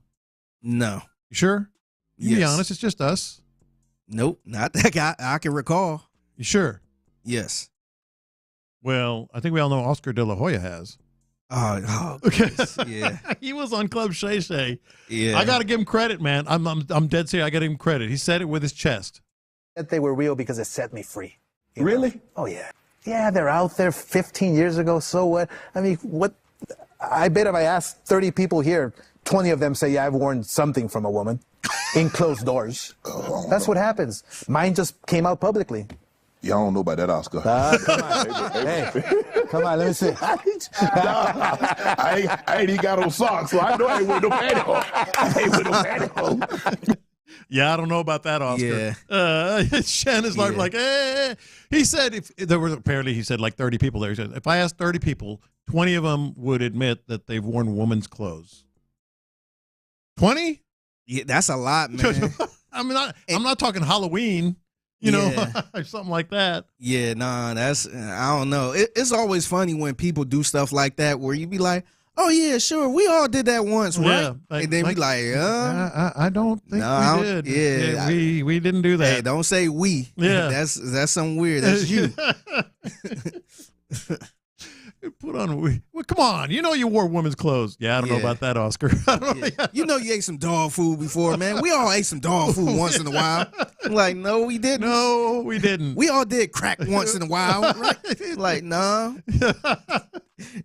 No. You sure? You Yes. be honest, it's just us. Nope, not that guy. I can recall. You sure? Yes. Well, I think we all know Oscar De La Hoya has. Oh, yeah. He was on Club Shay Shay. Yeah. I got to give him credit, man. I'm dead serious. I got to give him credit. He said it with his chest. That they were real because it set me free. Really? Oh, yeah. Yeah, they're out there 15 years ago. So what? I mean, what? I bet if I asked 30 people here, 20 of them say, yeah, I've worn something from a woman in closed doors. That's what happens. Mine just came out publicly. Yeah, I don't know about that, Oscar. Come on. Hey, come on, let me see. I ain't even got on socks, so I know I ain't with no pantyhose. Yeah, I don't know about that, Oscar. Yeah. Shannon's like, hey. He said he said like 30 people there. He said, if I asked 30 people, 20 of them would admit that they've worn woman's clothes. 20? Yeah, that's a lot, man. I'm not talking Halloween, you know, or something like that. Yeah, nah, I don't know. It's always funny when people do stuff like that where you be like, oh, yeah, sure, we all did that once, right? Yeah, and then we like, I don't think we did. Yeah, we didn't do that. Hey, don't say we. Yeah. That's something weird. That's you. Put on well, come on. You know you wore women's clothes. Yeah, I don't know about that, Oscar. You know you ate some dog food before, man. We all ate some dog food once in a while. Like, no, we didn't. No, we didn't. We all did crack once in a while, right? Like, no.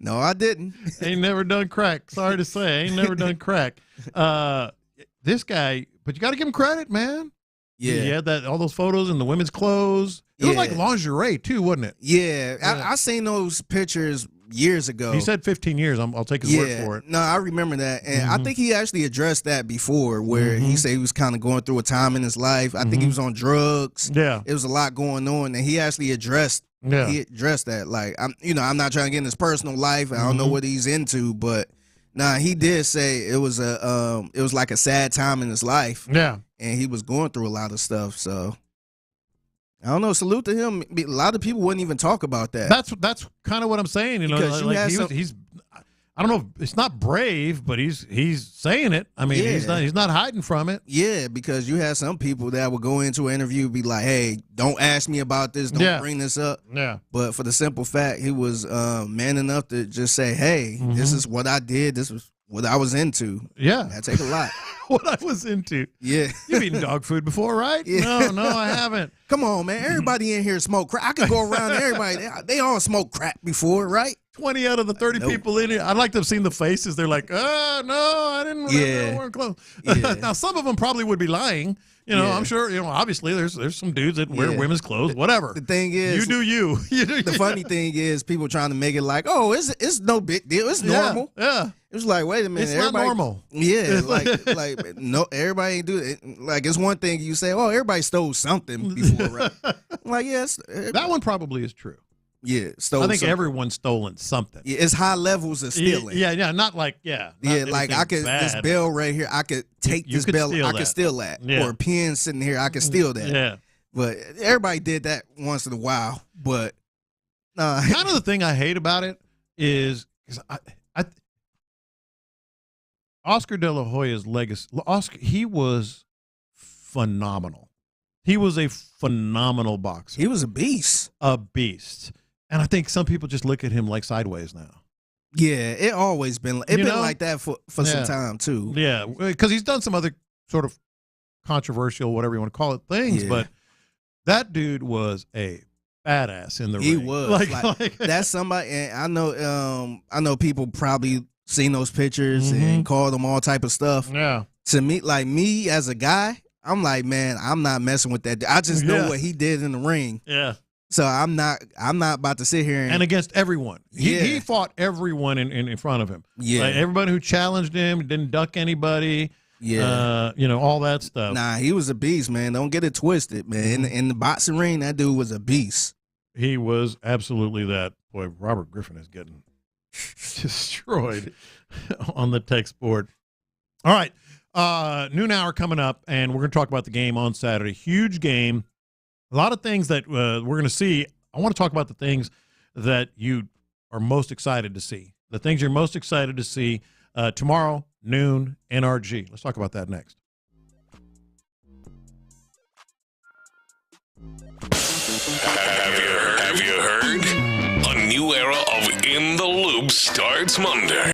No, I didn't. Ain't never done crack. Sorry to say, ain't never done crack. This guy, but you got to give him credit, man. Yeah. He had all those photos in the women's clothes. It was like lingerie, too, wasn't it? Yeah. I seen those pictures years ago. He said 15 years. I'll take his word for it. No, I remember that. And I think he actually addressed that before where he said he was kind of going through a time in his life. I think he was on drugs. Yeah. It was a lot going on. And he actually addressed that. Like, I'm not trying to get in his personal life. I don't know what he's into, but he did say it was like a sad time in his life. Yeah. And he was going through a lot of stuff. So I don't know. Salute to him. A lot of people wouldn't even talk about that. That's kind of what I'm saying. You know, because like he's I don't know. It's not brave, but he's saying it. I mean, he's not hiding from it. Yeah, because you have some people that will go into an interview and be like, "Hey, don't ask me about this. Don't bring this up." Yeah. But for the simple fact, he was man enough to just say, "Hey, this is what I did. This was what I was into." Yeah, that take a lot. What I was into. Yeah. You've eaten dog food before, right? Yeah. No, I haven't. Come on, man. Everybody in here smoke crack. I could go around everybody. They all smoked crack before, right? 20 out of the 30 people in here. I'd like to have seen the faces. They're like, no, I didn't wear clothes. Yeah. Now, some of them probably would be lying. You know, I'm sure, obviously there's some dudes that wear women's clothes, whatever. The thing is, you do you. The funny thing is people trying to make it like, oh, it's no big deal. It's normal. Yeah. It was like, wait a minute. It's not normal. Yeah. like no, everybody ain't do it. Like, it's one thing you say, oh, everybody stole something before, right? Like, yes. That one probably is true. Yeah, I think everyone's stolen something. Yeah, it's high levels of stealing. Yeah, not like like I could bad. this bell right here. I could take this bell. I could steal that. Yeah. Or a pen sitting here. I could steal that. Yeah, but everybody did that once in a while. But kind of the thing I hate about it is because Oscar De La Hoya's legacy. He was phenomenal. He was a phenomenal boxer. He was a beast. A beast. And I think some people just look at him like sideways now. Yeah, it always been like that for some time too. Yeah, because he's done some other sort of controversial, whatever you want to call it, things. Yeah. But that dude was a badass in the ring. He was like that's somebody. And I know people probably seen those pictures and called them all type of stuff. Yeah. To me, like me as a guy, I'm like, man, I'm not messing with that. I just know what he did in the ring. Yeah. So I'm not about to sit here and against everyone. He fought everyone in front of him. Yeah. Like everybody who challenged him, didn't duck anybody. Yeah. All that stuff. Nah, he was a beast, man. Don't get it twisted, man. In the boxing ring, that dude was a beast. He was absolutely that. Boy, Robert Griffin is getting destroyed on the text board. All right, noon hour coming up, and we're going to talk about the game on Saturday. Huge game. A lot of things that we're going to see. I want to talk about the things that you are most excited to see. The things you're most excited to see tomorrow, noon, NRG. Let's talk about that next. Have you heard? A new era of In the Loop starts Monday.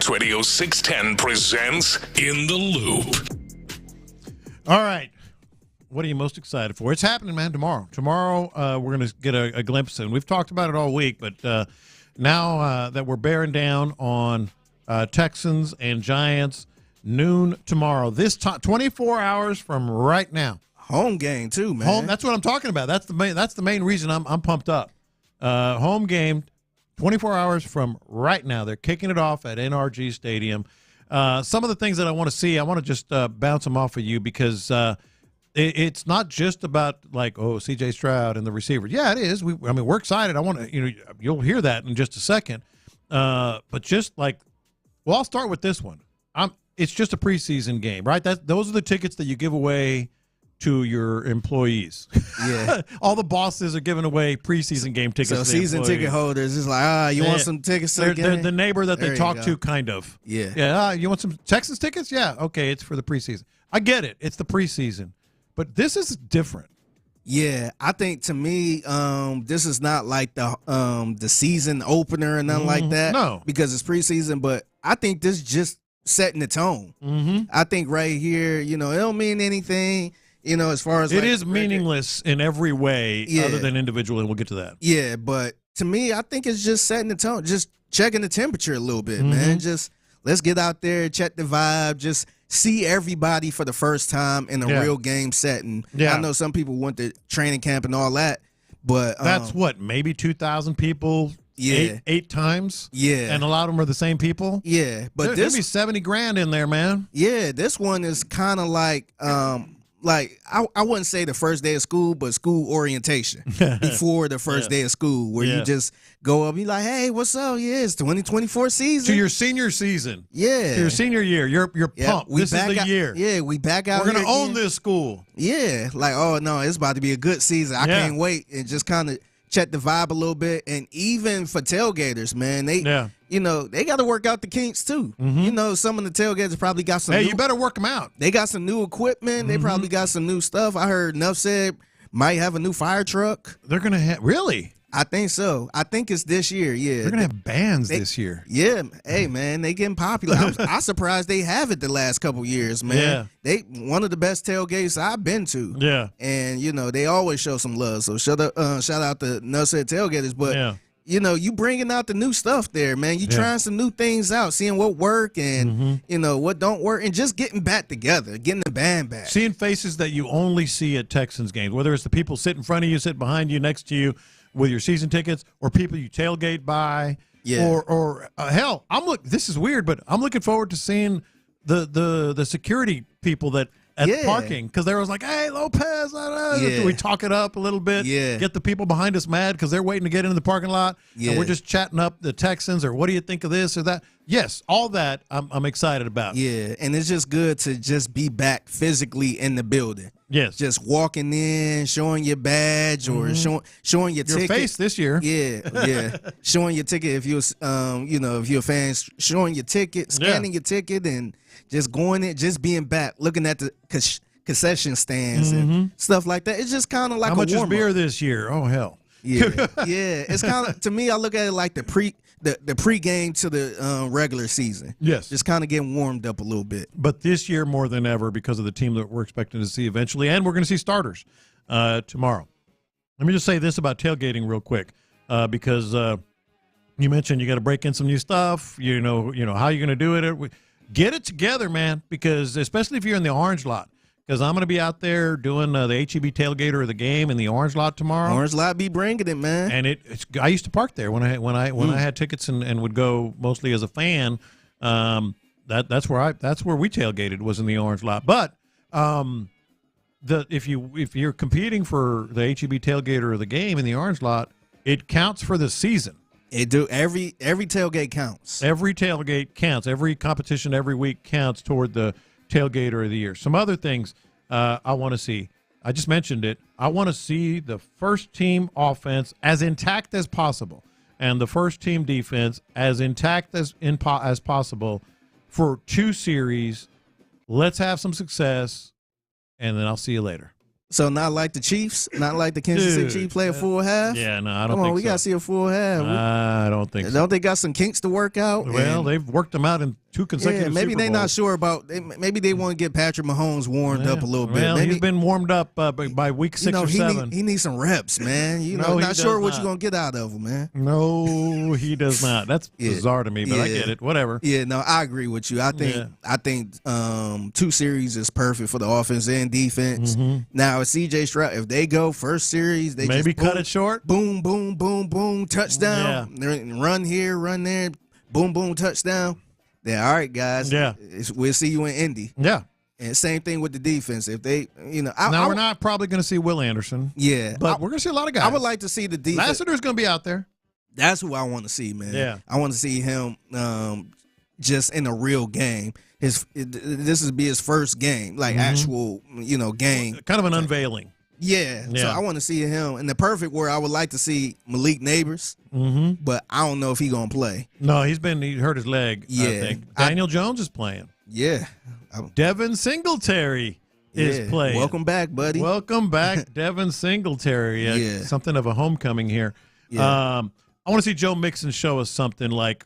Sports Radio 610 presents In the Loop. All right. What are you most excited for? It's happening, man, tomorrow. Tomorrow, we're going to get a glimpse, and we've talked about it all week, but now that we're bearing down on Texans and Giants, noon tomorrow. This 24 hours from right now. Home game, too, man. Home. That's what I'm talking about. That's the main reason I'm pumped up. Home game, 24 hours from right now. They're kicking it off at NRG Stadium. Some of the things that I want to see, I want to just bounce them off of you because it's not just about C.J. Stroud and the receivers. Yeah, it is. We're excited. I want to, you'll hear that in just a second. But just I'll start with this one. It's just a preseason game, right? Those are the tickets that you give away to your employees. Yeah. All the bosses are giving away preseason game tickets. So season ticket holders is you want some tickets to the game? They're the neighbor that they talk to, kind of. Yeah. Yeah. You want some Texas tickets? Yeah. Okay. It's for the preseason. I get it. It's the preseason. But this is different. Yeah, I think to me, this is not like the season opener and nothing like that. No. Because it's preseason, but I think this just setting the tone. Mm-hmm. I think right here, it don't mean anything, as far as it is meaningless in every way other than individual, and we'll get to that. Yeah, but to me, I think it's just setting the tone, just checking the temperature a little bit, man. Just let's get out there, check the vibe, just see everybody for the first time in a real game setting. Yeah. I know some people went to training camp and all that, but that's maybe 2,000 people. Yeah, eight times. Yeah, and a lot of them are the same people. Yeah, but there'll be $70,000 in there, man. Yeah, this one is kind of I wouldn't say the first day of school, but school orientation before the first day of school, where you just go up and be like, "Hey, what's up? Yeah, it's 2024 season." To your senior season. Yeah. To your senior year. You're pumped. This is the year. Yeah, we back out. We're going to own this school. Yeah, oh no, it's about to be a good season. I can't wait. And just kind of check the vibe a little bit. And even for tailgaters, man, they got to work out the kinks too. Mm-hmm. Some of the tailgaters probably got some. Hey, you better work them out. They got some new equipment. They probably got some new stuff. I heard Nuff said might have a new fire truck. They're going to have really. I think so. I think it's this year. Yeah, they're gonna have bands this year. Yeah, hey man, they getting popular. I'm surprised they have it the last couple years, man. Yeah, they one of the best tailgates I've been to. Yeah, and they always show some love. So shout out to Nutsaid Tailgaters. But you bringing out the new stuff there, man. You trying some new things out, seeing what work and what don't work, and just getting back together, getting the band back, seeing faces that you only see at Texans games, whether it's the people sitting in front of you, sitting behind you, next to you with your season tickets, or people you tailgate by, or hell, this is weird, but I'm looking forward to seeing the security people that at parking, because there was like, hey, Lopez, we talk it up a little bit, get the people behind us mad because they're waiting to get into the parking lot, and we're just chatting up the Texans, or what do you think of this or that? Yes, all that I'm excited about. Yeah, and it's just good to just be back physically in the building. Yes, just walking in, showing your badge or showing your ticket. Your face this year. Yeah, showing your ticket if you're, if you're a fan, showing your ticket, scanning your ticket, and just going in, just being back, looking at the concession stands and stuff like that. It's just kind of like how much is beer this year? Oh hell. Yeah, It's kind of, to me, I look at it like the pregame to the regular season. Yes, just kind of getting warmed up a little bit. But this year more than ever because of the team that we're expecting to see eventually, and we're going to see starters tomorrow. Let me just say this about tailgating real quick, because you mentioned you got to break in some new stuff. You know how you're going to do it. Get it together, man, because especially if you're in the orange lot. Because I'm going to be out there doing the HEB tailgater of the game in the Orange Lot tomorrow. Orange Lot be bringing it, man. And I used to park there when I had tickets and would go mostly as a fan. That's where we tailgated, was in the Orange Lot. But if you're competing for the HEB tailgater of the game in the Orange Lot, it counts for the season. It do. Every tailgate counts. Every tailgate counts. Every competition every week counts toward the tailgater of the year. Some other things I want to see. I just mentioned it. I want to see the first team offense as intact as possible, and the first team defense as intact as possible for 2 series. Let's have some success, and then I'll see you later. So not like the Chiefs, not like the Kansas City Chiefs play a full half. Yeah, no, I don't Come on, think we got to see a full half. I don't think so. Don't they got some kinks to work out? Well, they've worked them out in 2 consecutive maybe Super they're not Bowls. sure about. Maybe they want to get Patrick Mahomes warmed up a little bit. Well, maybe, he's been warmed up by week 6 or 7. He needs some reps, man. Not sure what you're gonna get out of him, man. No, he does not. That's bizarre to me, but I get it. Whatever. Yeah, no, I agree with you. I think 2 series is perfect for the offense and defense. Now, CJ Stroud, if they go first series, they maybe just cut it short. Boom, boom, boom, boom, touchdown. Run here, run there, boom, boom, touchdown. Then all right, guys. Yeah, we'll see you in Indy. Yeah. And same thing with the defense. If they, now we're not probably going to see Will Anderson. Yeah, but we're going to see a lot of guys. I would like to see the defense. Lassiter's going to be out there. That's who I want to see, man. Yeah, I want to see him just in a real game. This would be his first game, like actual, game. Kind of an unveiling. Yeah. So I want to see him. In the perfect world, I would like to see Malik Neighbors, but I don't know if he's going to play. No, he hurt his leg, I think. Daniel Jones is playing. Yeah. Devin Singletary is playing. Welcome back, buddy. Welcome back, Devin Singletary. Something of a homecoming here. Yeah. I want to see Joe Mixon show us something like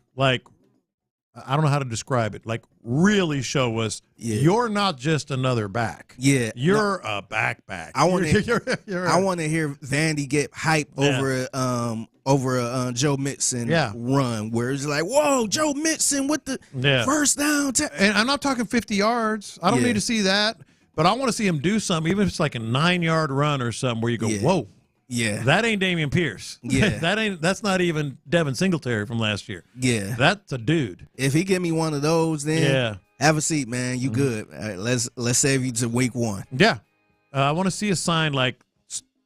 I don't know how to describe it. Like, really show us you're not just another back. Yeah, you're a back. I want to hear Vandy get hype over a Joe Mixon run where it's like, whoa, Joe Mixon with the first down. And I'm not talking 50 yards. I don't need to see that, but I want to see him do something, even if it's like a 9-yard run or something where you go, whoa. Yeah, that ain't Dameon Pierce. Yeah, that's not even Devin Singletary from last year. Yeah, that's a dude. If he give me one of those, then have a seat, man. You good? All right, let's save you to week 1. Yeah, I want to see a sign like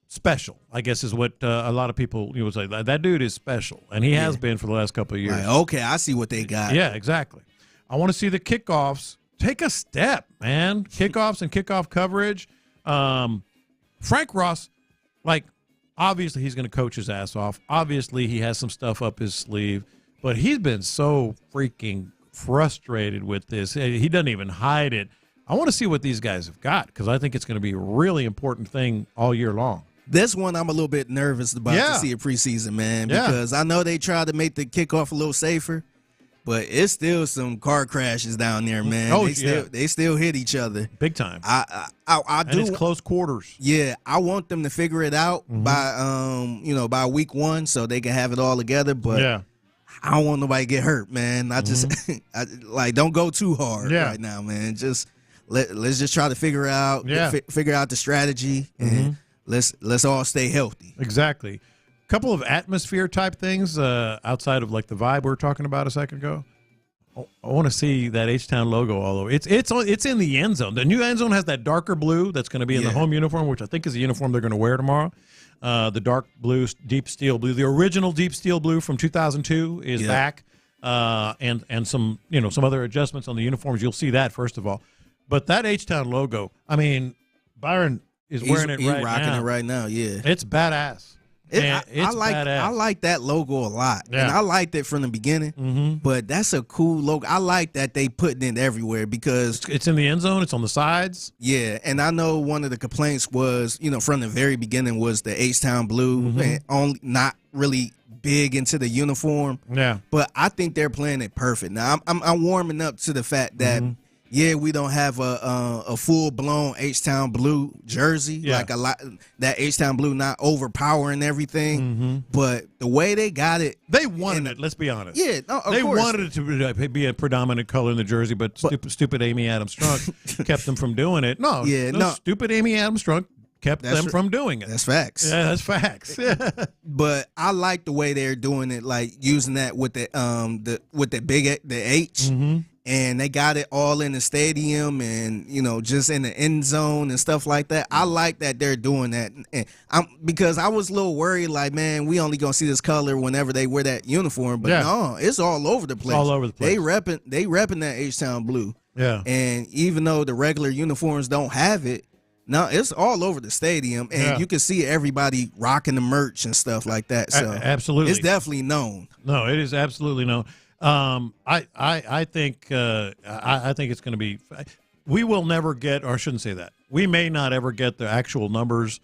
special. I guess is what a lot of people would say. That dude is special, and he has been for the last couple of years. Right, okay, I see what they got. Yeah, exactly. I want to see the kickoffs take a step, man. Kickoffs and kickoff coverage. Frank Ross, obviously, he's going to coach his ass off. Obviously, he has some stuff up his sleeve, but he's been so freaking frustrated with this. He doesn't even hide it. I want to see what these guys have got because I think it's going to be a really important thing all year long. This one I'm a little bit nervous about to see a preseason, man, because I know they tried to make the kickoff a little safer, but it's still some car crashes down there, man. They still hit each other big time. I and do. It's close quarters. Yeah, I want them to figure it out by week 1 so they can have it all together. But I don't want nobody to get hurt, man. I just don't go too hard right now, man. Just let's just try to figure out the strategy and let's all stay healthy. Exactly. Couple of atmosphere type things outside of like the vibe we were talking about a second ago. I want to see that H-Town logo all over. It's in the end zone. The new end zone has that darker blue that's going to be in the home uniform, which I think is the uniform they're going to wear tomorrow. The dark blue, deep steel blue. The original deep steel blue from 2002 is back, and some some other adjustments on the uniforms. You'll see that first of all, but that H-Town logo. I mean, Byron is wearing it right now. He's rocking it right now. Yeah, it's badass. I like that logo a lot, and I liked it from the beginning. But that's a cool logo. I like that they putting it everywhere because it's in the end zone. It's on the sides. Yeah, and I know one of the complaints was, from the very beginning was the H-Town blue and only not really big into the uniform. Yeah, but I think they're playing it perfect. Now I'm warming up to the fact that. Yeah, we don't have a full blown H-Town blue jersey like a lot. That H-Town blue not overpowering everything, but the way they got it, they wanted it. Let's be honest. Yeah, no, of they course. wanted it to be a predominant color in the jersey, but stupid Amy Adams Strunk kept them from doing it. No, stupid Amy Adams Strunk kept them from doing it. That's facts. Yeah, that's facts. But I like the way they're doing it, like using that with the H. And they got it all in the stadium and, just in the end zone and stuff like that. I like that they're doing that. And because I was a little worried, like, man, we only going to see this color whenever they wear that uniform. But no, it's all over the place. All over the place. They repping that H-Town blue. Yeah. And even though the regular uniforms don't have it, no, it's all over the stadium. And you can see everybody rocking the merch and stuff like that. So absolutely. It's definitely known. No, it is absolutely known. I think it's going to be. we will never get, or I shouldn't say that. We may not ever get the actual numbers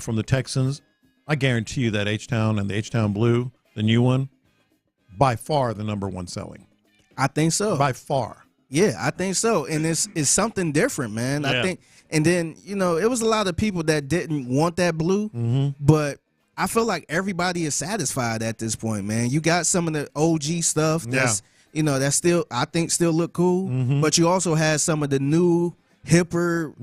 from the Texans. I guarantee you that H-Town and the H-Town Blue, the new one, by far the number one selling. I think so. By far. Yeah, I think so. And it's something different, man. Yeah. I think, and then, it was a lot of people that didn't want that blue, but I feel like everybody is satisfied at this point, man. You got some of the OG stuff that's, that's still, I think, still look cool, but you also had some of the new, hipper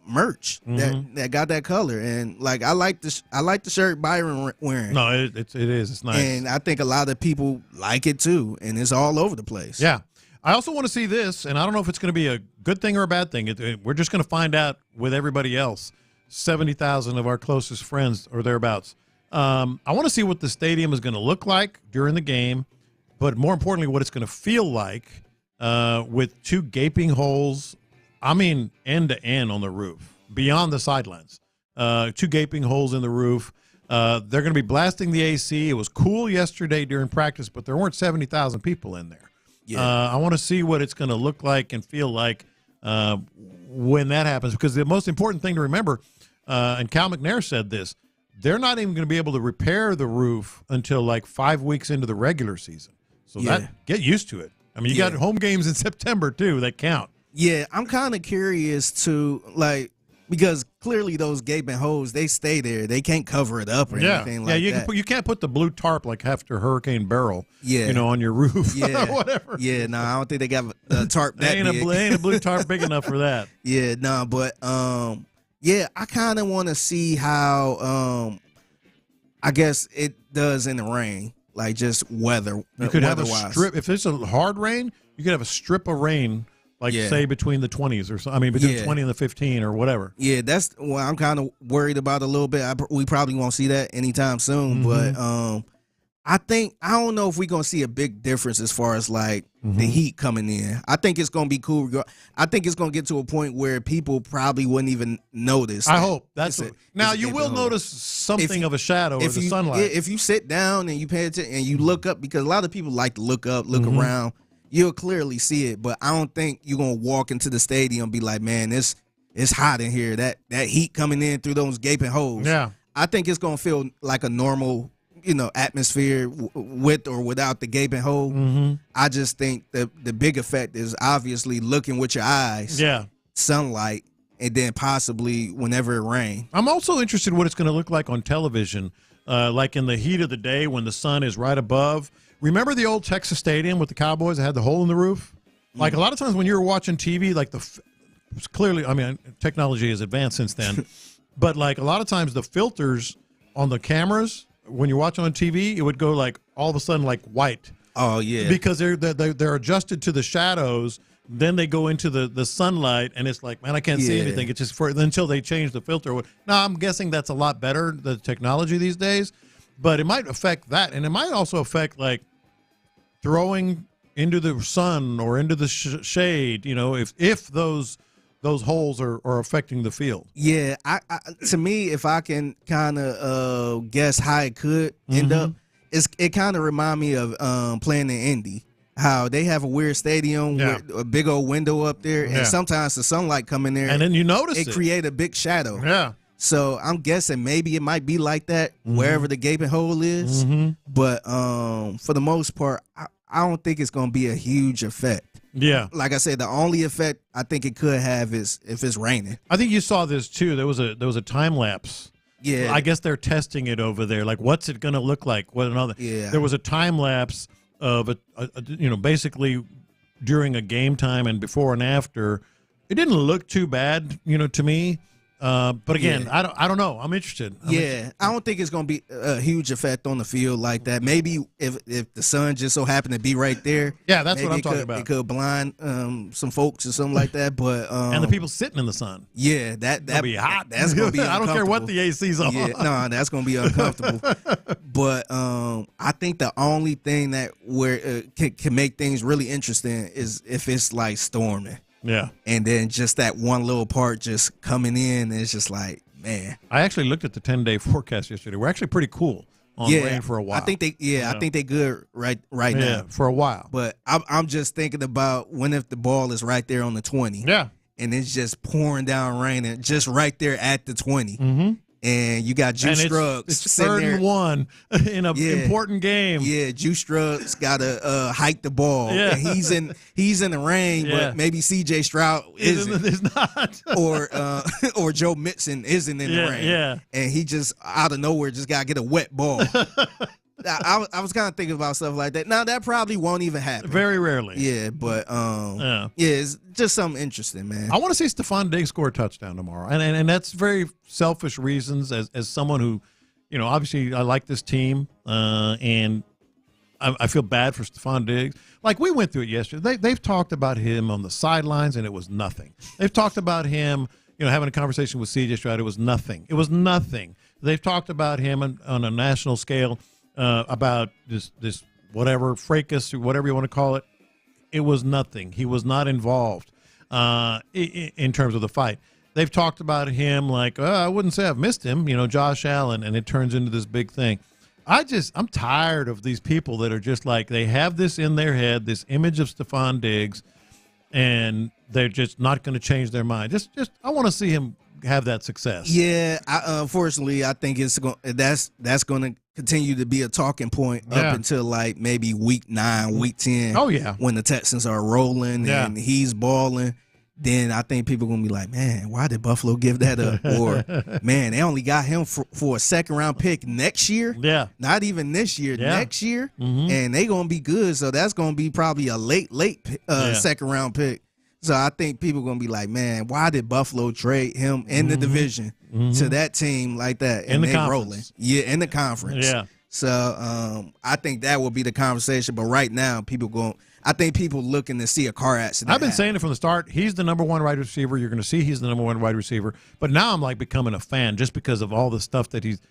merch that got that color, and like I like the shirt Byron wearing. No, it is. It's nice, and I think a lot of people like it too, and it's all over the place. Yeah, I also want to see this, and I don't know if it's going to be a good thing or a bad thing. We're just going to find out with everybody else. 70,000 of our closest friends or thereabouts. I want to see what the stadium is going to look like during the game, but more importantly, what it's going to feel like with two gaping holes. I mean, end to end on the roof, beyond the sidelines. Two gaping holes in the roof. They're going to be blasting the AC. It was cool yesterday during practice, but there weren't 70,000 people in there. Yeah. I want to see what it's going to look like and feel like when that happens, because the most important thing to remember, and Cal McNair said this, they're not even going to be able to repair the roof until like 5 weeks into the regular season. So get used to it. I mean, you got home games in September, too, that count. Yeah, I'm kind of curious to, because clearly those gaping holes, they stay there. They can't cover it up or anything like that. You can't put the blue tarp like after Hurricane Beryl, on your roof or whatever. Yeah, no, I don't think they got a tarp that big. Ain't a blue tarp big enough for that. Yeah, no, but, I kind of want to see how, I guess it does in the rain, like just weather. You could have a strip. If it's a hard rain, you could have a strip of rain. Like, say, between the 20s or so. I mean, between the 20 and the 15 or whatever. Yeah, that's what I'm kind of worried about a little bit. We probably won't see that anytime soon. But I don't know if we're going to see a big difference as far as, the heat coming in. I think it's going to be cool. I think it's going to get to a point where people probably wouldn't even notice. I hope. Now, you will notice something of a shadow or the sunlight. If you sit down and you pay attention and you look up, because a lot of people like to look up, look around. You'll clearly see it, but I don't think you're going to walk into the stadium and be like, man, it's hot in here. That heat coming in through those gaping holes. Yeah. I think it's going to feel like a normal, atmosphere with or without the gaping hole. I just think the big effect is obviously looking with your eyes. Yeah. Sunlight, and then possibly whenever it rains. I'm also interested in what it's going to look like on television, like in the heat of the day when the sun is right above. Remember the old Texas Stadium with the Cowboys that had the hole in the roof? Like, a lot of times when you were watching TV, like, it's clearly, I mean, technology has advanced since then, but, like, a lot of times the filters on the cameras, when you're watching on TV, it would go, like, all of a sudden, like, white. Oh, yeah. Because they're adjusted to the shadows, then they go into the sunlight, and it's like, man, I can't see anything. It's just until they change the filter. Now, I'm guessing that's a lot better, the technology these days, but it might affect that, and it might also affect, like, throwing into the sun or into the shade, if those holes are affecting the field. Yeah, to me, if I can kind of guess how it could end up, it kind of remind me of playing in Indy, how they have a weird stadium with a big old window up there, and sometimes the sunlight come in there, and then you notice it create a big shadow. Yeah. So I'm guessing maybe it might be like that wherever the gaping hole is. But for the most part, I don't think it's going to be a huge effect. Yeah. Like I said, the only effect I think it could have is if it's raining. I think you saw this too. There was a time lapse. Yeah. I guess they're testing it over there. Like, what's it going to look like? What another? Yeah. There was a time lapse of basically during a game time and before and after. It didn't look too bad, to me. But again, I don't know. I'm interested. I don't think it's going to be a huge effect on the field like that. Maybe if the sun just so happened to be right there. Yeah, that's what I'm talking about. It could blind some folks or something like that. But and the people sitting in the sun. Yeah, that'll be hot. That's going to be. I don't care what the AC's on. Yeah, no, that's going to be uncomfortable. But I think the only thing that can make things really interesting is if it's like storming. Yeah. And then just that one little part just coming in, it's just like, man. I actually looked at the 10-day forecast yesterday. We're actually pretty cool. on Rain for a while. I think they good right now. For a while. But I'm just thinking about when if the ball is right there on the 20. Yeah. And it's just pouring down rain and just right there at the 20. Mm-hmm. And you got Juice Scruggs it's sitting 3rd and 1 in an important game. Yeah, Juice Scruggs got to hike the ball. Yeah. And he's in the rain, but maybe C.J. Stroud isn't. It's not. or Joe Mixon isn't in the rain. Yeah. And he just out of nowhere just got to get a wet ball. I was kind of thinking about stuff like that. Now, that probably won't even happen. Very rarely. Yeah, but it's just something interesting, man. I want to see Stephon Diggs score a touchdown tomorrow. And that's very selfish reasons as someone who, obviously I like this team, and I feel bad for Stephon Diggs. Like, we went through it yesterday. They've talked about him on the sidelines, and it was nothing. They've talked about him, having a conversation with C.J. Stroud. It was nothing. It was nothing. They've talked about him on a national scale, about this whatever fracas or whatever you want to call it. It was nothing. He was not involved in terms of the fight. They've talked about him like, I wouldn't say I've missed him, Josh Allen, and it turns into this big thing. I'm tired of these people that are just like, they have this in their head, this image of Stephon Diggs, and they're just not going to change their mind. Just I want to see him have that success. Yeah, unfortunately, I think that's going to continue to be a talking point up until like maybe week 9, week 10. Oh yeah, when the Texans are rolling and he's balling, then I think people are gonna be like, man, why did Buffalo give that up? Or man, they only got him for a 2nd round pick next year. Yeah, not even this year, next year, and they gonna be good. So that's gonna be probably a late 2nd round pick. So I think people are going to be like, man, why did Buffalo trade him in the division to that team like that? And they rolling. Yeah, in the conference. Yeah. So I think that will be the conversation. But right now, I think people looking to see a car accident. I've been saying it from the start. He's the number 1 wide receiver. You're going to see he's the number 1 wide receiver. But now I'm like becoming a fan just because of all the stuff that he's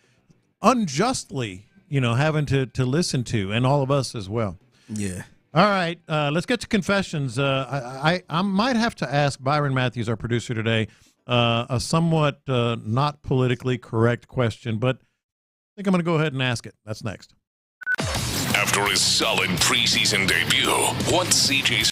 unjustly, having to listen to, and all of us as well. Yeah. All right, let's get to confessions. I might have to ask Byron Matthews, our producer today, a somewhat not politically correct question, but I think I'm going to go ahead and ask it. That's next. After his solid preseason debut, what's CJ's...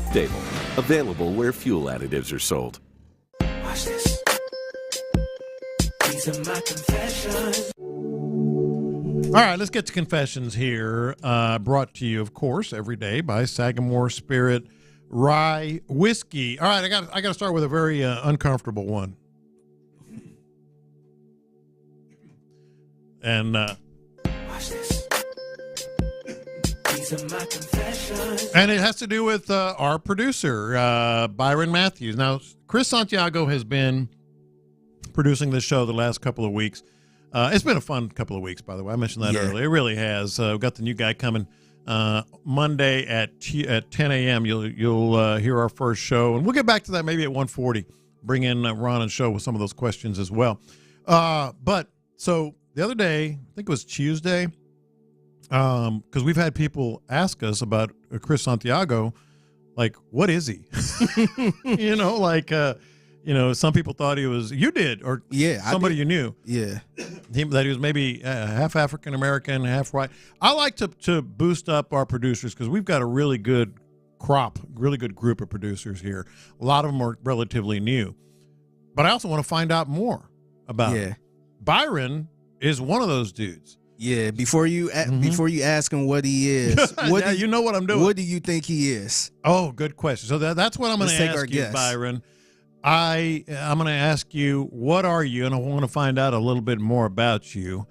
Stable. Available where fuel additives are sold. Watch this. These are my confessions. All right, let's get to confessions here. Brought to you, of course, every day by Sagamore Spirit Rye Whiskey. All right, I got to start with a very uncomfortable one. And watch this. These are my confessions. And it has to do with our producer, Byron Matthews. Now, Chris Santiago has been producing this show the last couple of weeks. It's been a fun couple of weeks, by the way. I mentioned that earlier. It really has. We've got the new guy coming Monday at 10 a.m. You'll hear our first show, and we'll get back to that maybe at 1:40. Bring in Ron and show with some of those questions as well. But so the other day, I think it was Tuesday, because we've had people ask us about Chris Santiago, like, what is he? Some people thought he was, you did, or somebody you knew. Yeah. That he was maybe half African-American, half white. I like to boost up our producers because we've got a really good group of producers here. A lot of them are relatively new. But I also want to find out more about him. Byron is one of those dudes. Yeah, before you ask him what he is, you know what I'm doing. What do you think he is? Oh, good question. So that's what I'm going to ask you, Byron. I'm going to ask you, what are you? And I want to find out a little bit more about you.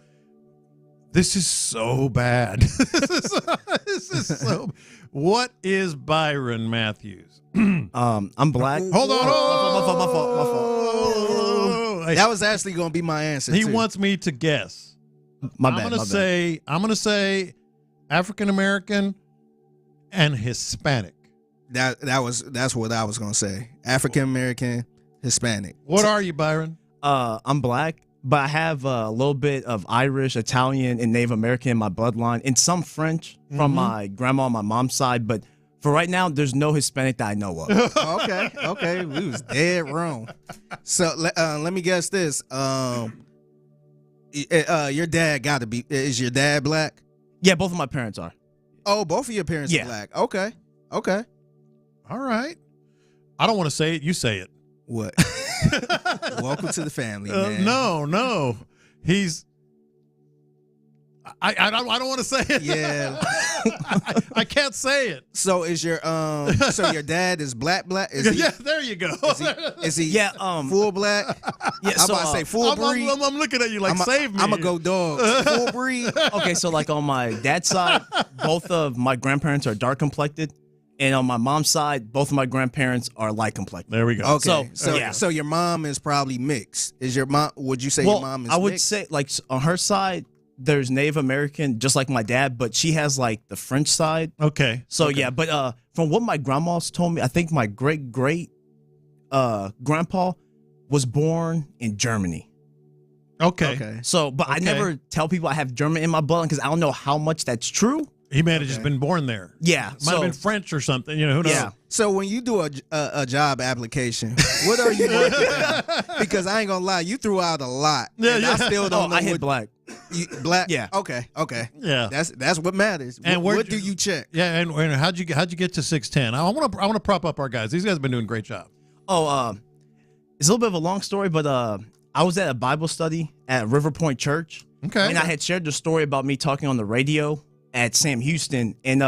This is so bad. This is so. What is Byron Matthews? I'm black. Hold on. My fault. That was actually going to be my answer. He wants me to guess. My bad. I'm going to say African American and Hispanic. That's what I was going to say. African American, Hispanic. What are you, Byron? I'm black, but I have a little bit of Irish, Italian, and Native American in my bloodline, and some French from my grandma on my mom's side. But for right now, there's no Hispanic that I know of. Okay. We was dead wrong. So let me guess this. Your dad got to be. Is your dad black? Yeah, both of my parents are. Oh, both of your parents are black. Okay. All right. I don't want to say it. You say it. What? Welcome to the family, man. No. He's. I don't want to say it. Yeah. I can't say it. So is your your dad is black? Is he, there you go. Is he full black? Yeah, I'm about to say full breed. I'm looking at you like save me. I'm gonna go dogs. Full breed. Okay, so like on my dad's side, both of my grandparents are dark complected. And on my mom's side, both of my grandparents are light complected. There we go. Okay. So your mom is probably mixed. Is your mom? Would you say your mom is mixed? I would say, like, on her side, there's Native American, just like my dad, but she has, like, the French side. Okay. So, yeah, but from what my grandma's told me, I think my great-great grandpa was born in Germany. Okay. So, but I never tell people I have German in my blood because I don't know how much that's true. He may have just been born there. Yeah. Might have been French or something. Who knows? Yeah. So when you do a job application, what are you working at? Because I ain't going to lie, you threw out a lot. Yeah. I still don't know. I hit black. Black? Yeah. Okay. Yeah. That's what matters. And what do you check? Yeah, and how'd you get to 6'10"? I want to prop up our guys. These guys have been doing a great job. It's a little bit of a long story, but I was at a Bible study at River Point Church. Okay. And I had shared the story about me talking on the radio at Sam Houston, and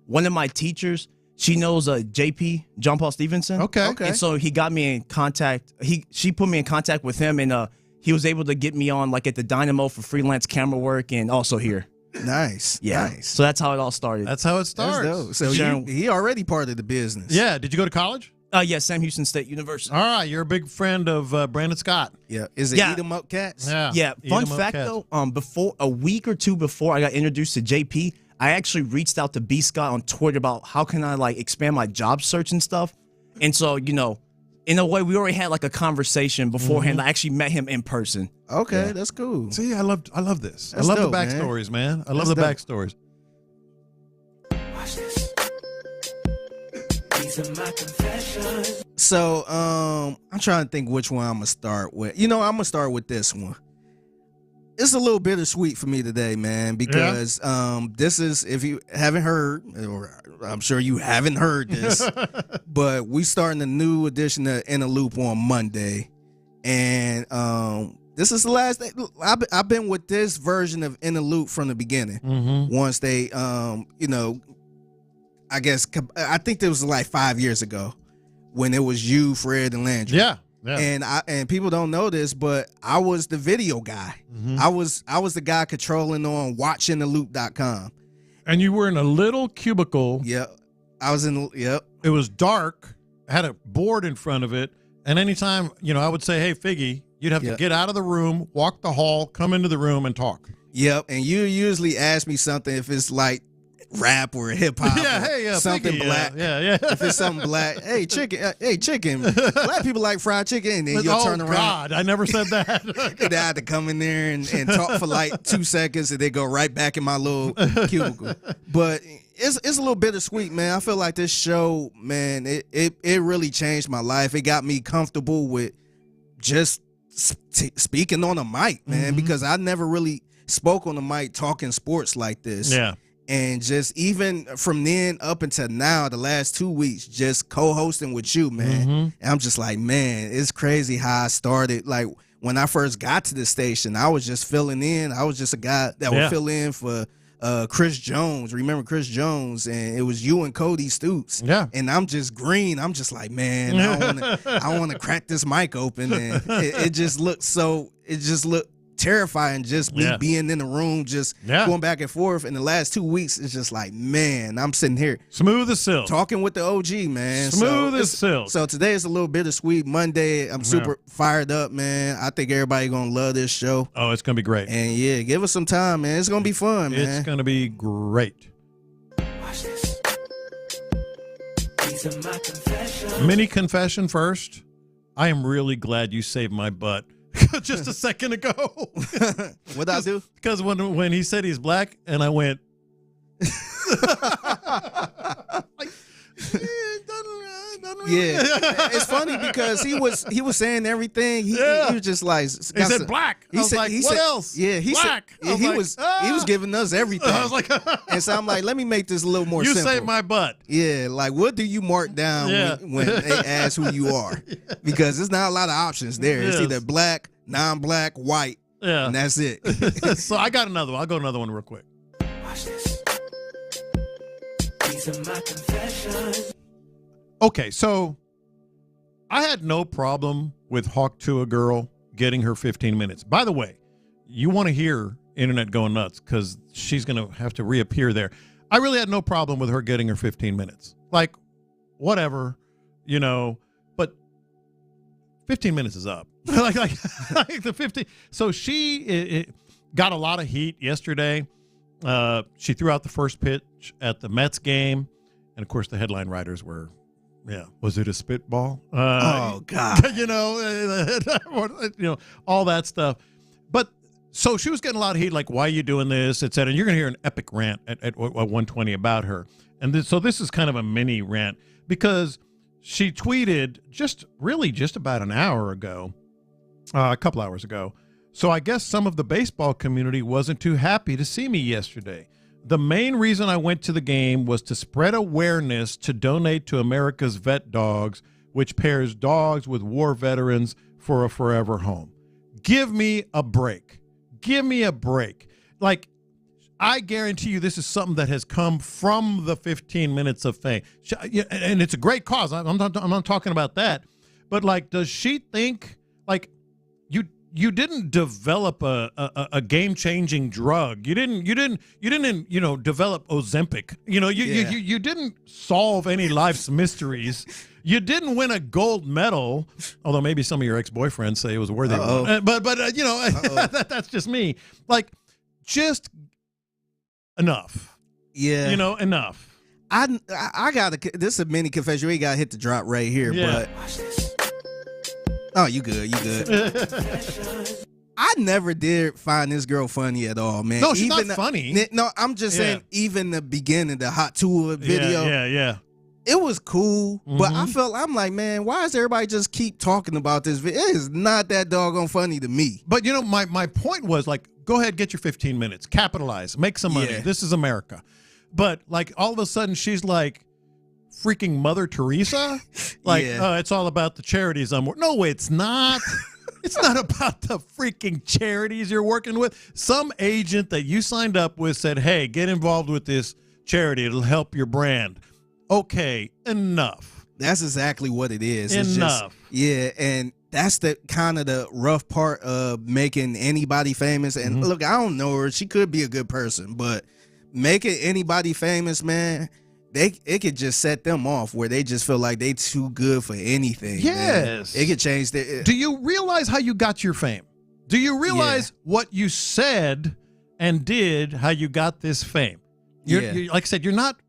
one of my teachers, she knows JP, John Paul Stevenson. Okay. And so he got me in contact. She put me in contact with him, and he was able to get me on like at the Dynamo for freelance camera work, and also here. Nice. Yeah. Nice. So that's how it all started. That's how it starts. That's dope. So he already part of the business. Yeah. Did you go to college? Yeah, Sam Houston State University. All right, you're a big friend of Brandon Scott. Yeah. Is it Eat 'em Up Cats? Yeah. Fun fact though, before a week or two before I got introduced to JP, I actually reached out to B. Scott on Twitter about how can I like expand my job search and stuff. And so, in a way, we already had like a conversation beforehand. I actually met him in person. Okay, that's cool. See, I love this. That's I love dope, the backstories, man. I love That's the dope. backstories. Watch this. These are my confessions. So, I'm trying to think which one I'm gonna start with. I'm gonna start with this one. It's a little bittersweet for me today, man, because this is, if you haven't heard, or I'm sure you haven't heard this, but we starting a new edition of In a Loop on Monday, and this is the last day. I've been with this version of In a Loop from the beginning. Once they, I think it was like 5 years ago when it was you, Fred, and Landry. Yeah. And people don't know this, but I was the video guy. I was the guy controlling on watchingtheloop.com. And you were in a little cubicle. Yep. I was in. Yep. It was dark. Had a board in front of it, and anytime I would say, "Hey, Figgy," you'd have to get out of the room, walk the hall, come into the room, and talk. Yep. And you usually ask me something if it's like rap or hip hop, something Figgy, black. If it's something black, hey chicken. Black people like fried chicken, and then you'll turn around. God, I never said that. And I had to come in there and talk for like 2 seconds, and they go right back in my little cubicle. But it's a little bittersweet, man. I feel like this show, man, it really changed my life. It got me comfortable with just speaking on a mic, man, because I never really spoke on the mic talking sports like this. Yeah. And just even from then up until now, the last 2 weeks, just co-hosting with you, man. And I'm just like, man, it's crazy how I started. Like, when I first got to the station, I was just filling in. I was just a guy that would fill in for Chris Jones. Remember Chris Jones? And it was you and Cody Stoops. Yeah. And I'm just green. I'm just like, man, I want to crack this mic open. And it just looked terrifying, just me being in the room, just going back and forth. In the last 2 weeks, it's just like, man, I'm sitting here smooth as silk, talking with the OG, man. Smooth as silk. So today is a little bittersweet Monday. I'm super fired up, man. I think everybody gonna love this show. Oh, it's gonna be great. And give us some time, man. It's gonna be fun, man. It's gonna be great. Watch this. These are my confessions. Mini confession first. I am really glad you saved my butt just a second ago. What'd I do? Because when he said he's black, and I went, it's funny because he was saying everything. He was just like, he said black. I was like, what else? Yeah, black. He was giving us everything. I was like, and so I'm like, let me make this a little more simple. You saved my butt. Yeah, like what do you mark down when they ask who you are? Because there's not a lot of options there. It's either black, non-black, white, and that's it. So I got another one. I'll go another one real quick. Watch this. These are my confessions. Okay, so I had no problem with Hawk to a Girl getting her 15 minutes. By the way, you want to hear Internet going nuts because she's going to have to reappear there. I really had no problem with her getting her 15 minutes. Like, whatever, but 15 minutes is up. like the 15. So she got a lot of heat yesterday. She threw out the first pitch at the Mets game. And, of course, the headline writers were, was it a spitball? Oh, God. All that stuff. But so she was getting a lot of heat, like, why are you doing this, et cetera. And you're going to hear an epic rant at 120 about her. And so this is kind of a mini rant because she tweeted just about an hour ago, a couple hours ago. So I guess some of the baseball community wasn't too happy to see me yesterday. The main reason I went to the game was to spread awareness to donate to America's Vet Dogs, which pairs dogs with war veterans for a forever home. Give me a break. Give me a break. Like, I guarantee you this is something that has come from the 15 minutes of fame. And it's a great cause. I'm not talking about that. But, like, does she think, like, you didn't develop a game-changing drug. You didn't develop Ozempic. You didn't solve any life's mysteries. You didn't win a gold medal, although maybe some of your ex-boyfriends say it was worthy. But that's just me. Like, just enough. Yeah. Enough. I got to. This is a mini confession. We got to hit the drop right here. Yeah. But oh, you good. I never did find this girl funny at all, man. No, she's not funny. No, I'm just saying, even the beginning, the Hot Tour video. Yeah. It was cool, but I'm like, man, why does everybody just keep talking about this? It is not that doggone funny to me. But, my point was, like, go ahead, get your 15 minutes, capitalize, make some money. Yeah. This is America. But like all of a sudden she's like freaking Mother Teresa. Like, it's all about the charities No, it's not. It's not about the freaking charities you're working with. Some agent that you signed up with said, hey, get involved with this charity. It'll help your brand. Okay, enough. That's exactly what it is. Enough. And that's the kind of the rough part of making anybody famous. And look, I don't know her. She could be a good person, but making anybody famous, man, it could just set them off where they just feel like they too good for anything. Yes. Man. It could change their... Do you realize how you got your fame? Do you realize what you said and did, how you got this fame? You're, like I said, you're not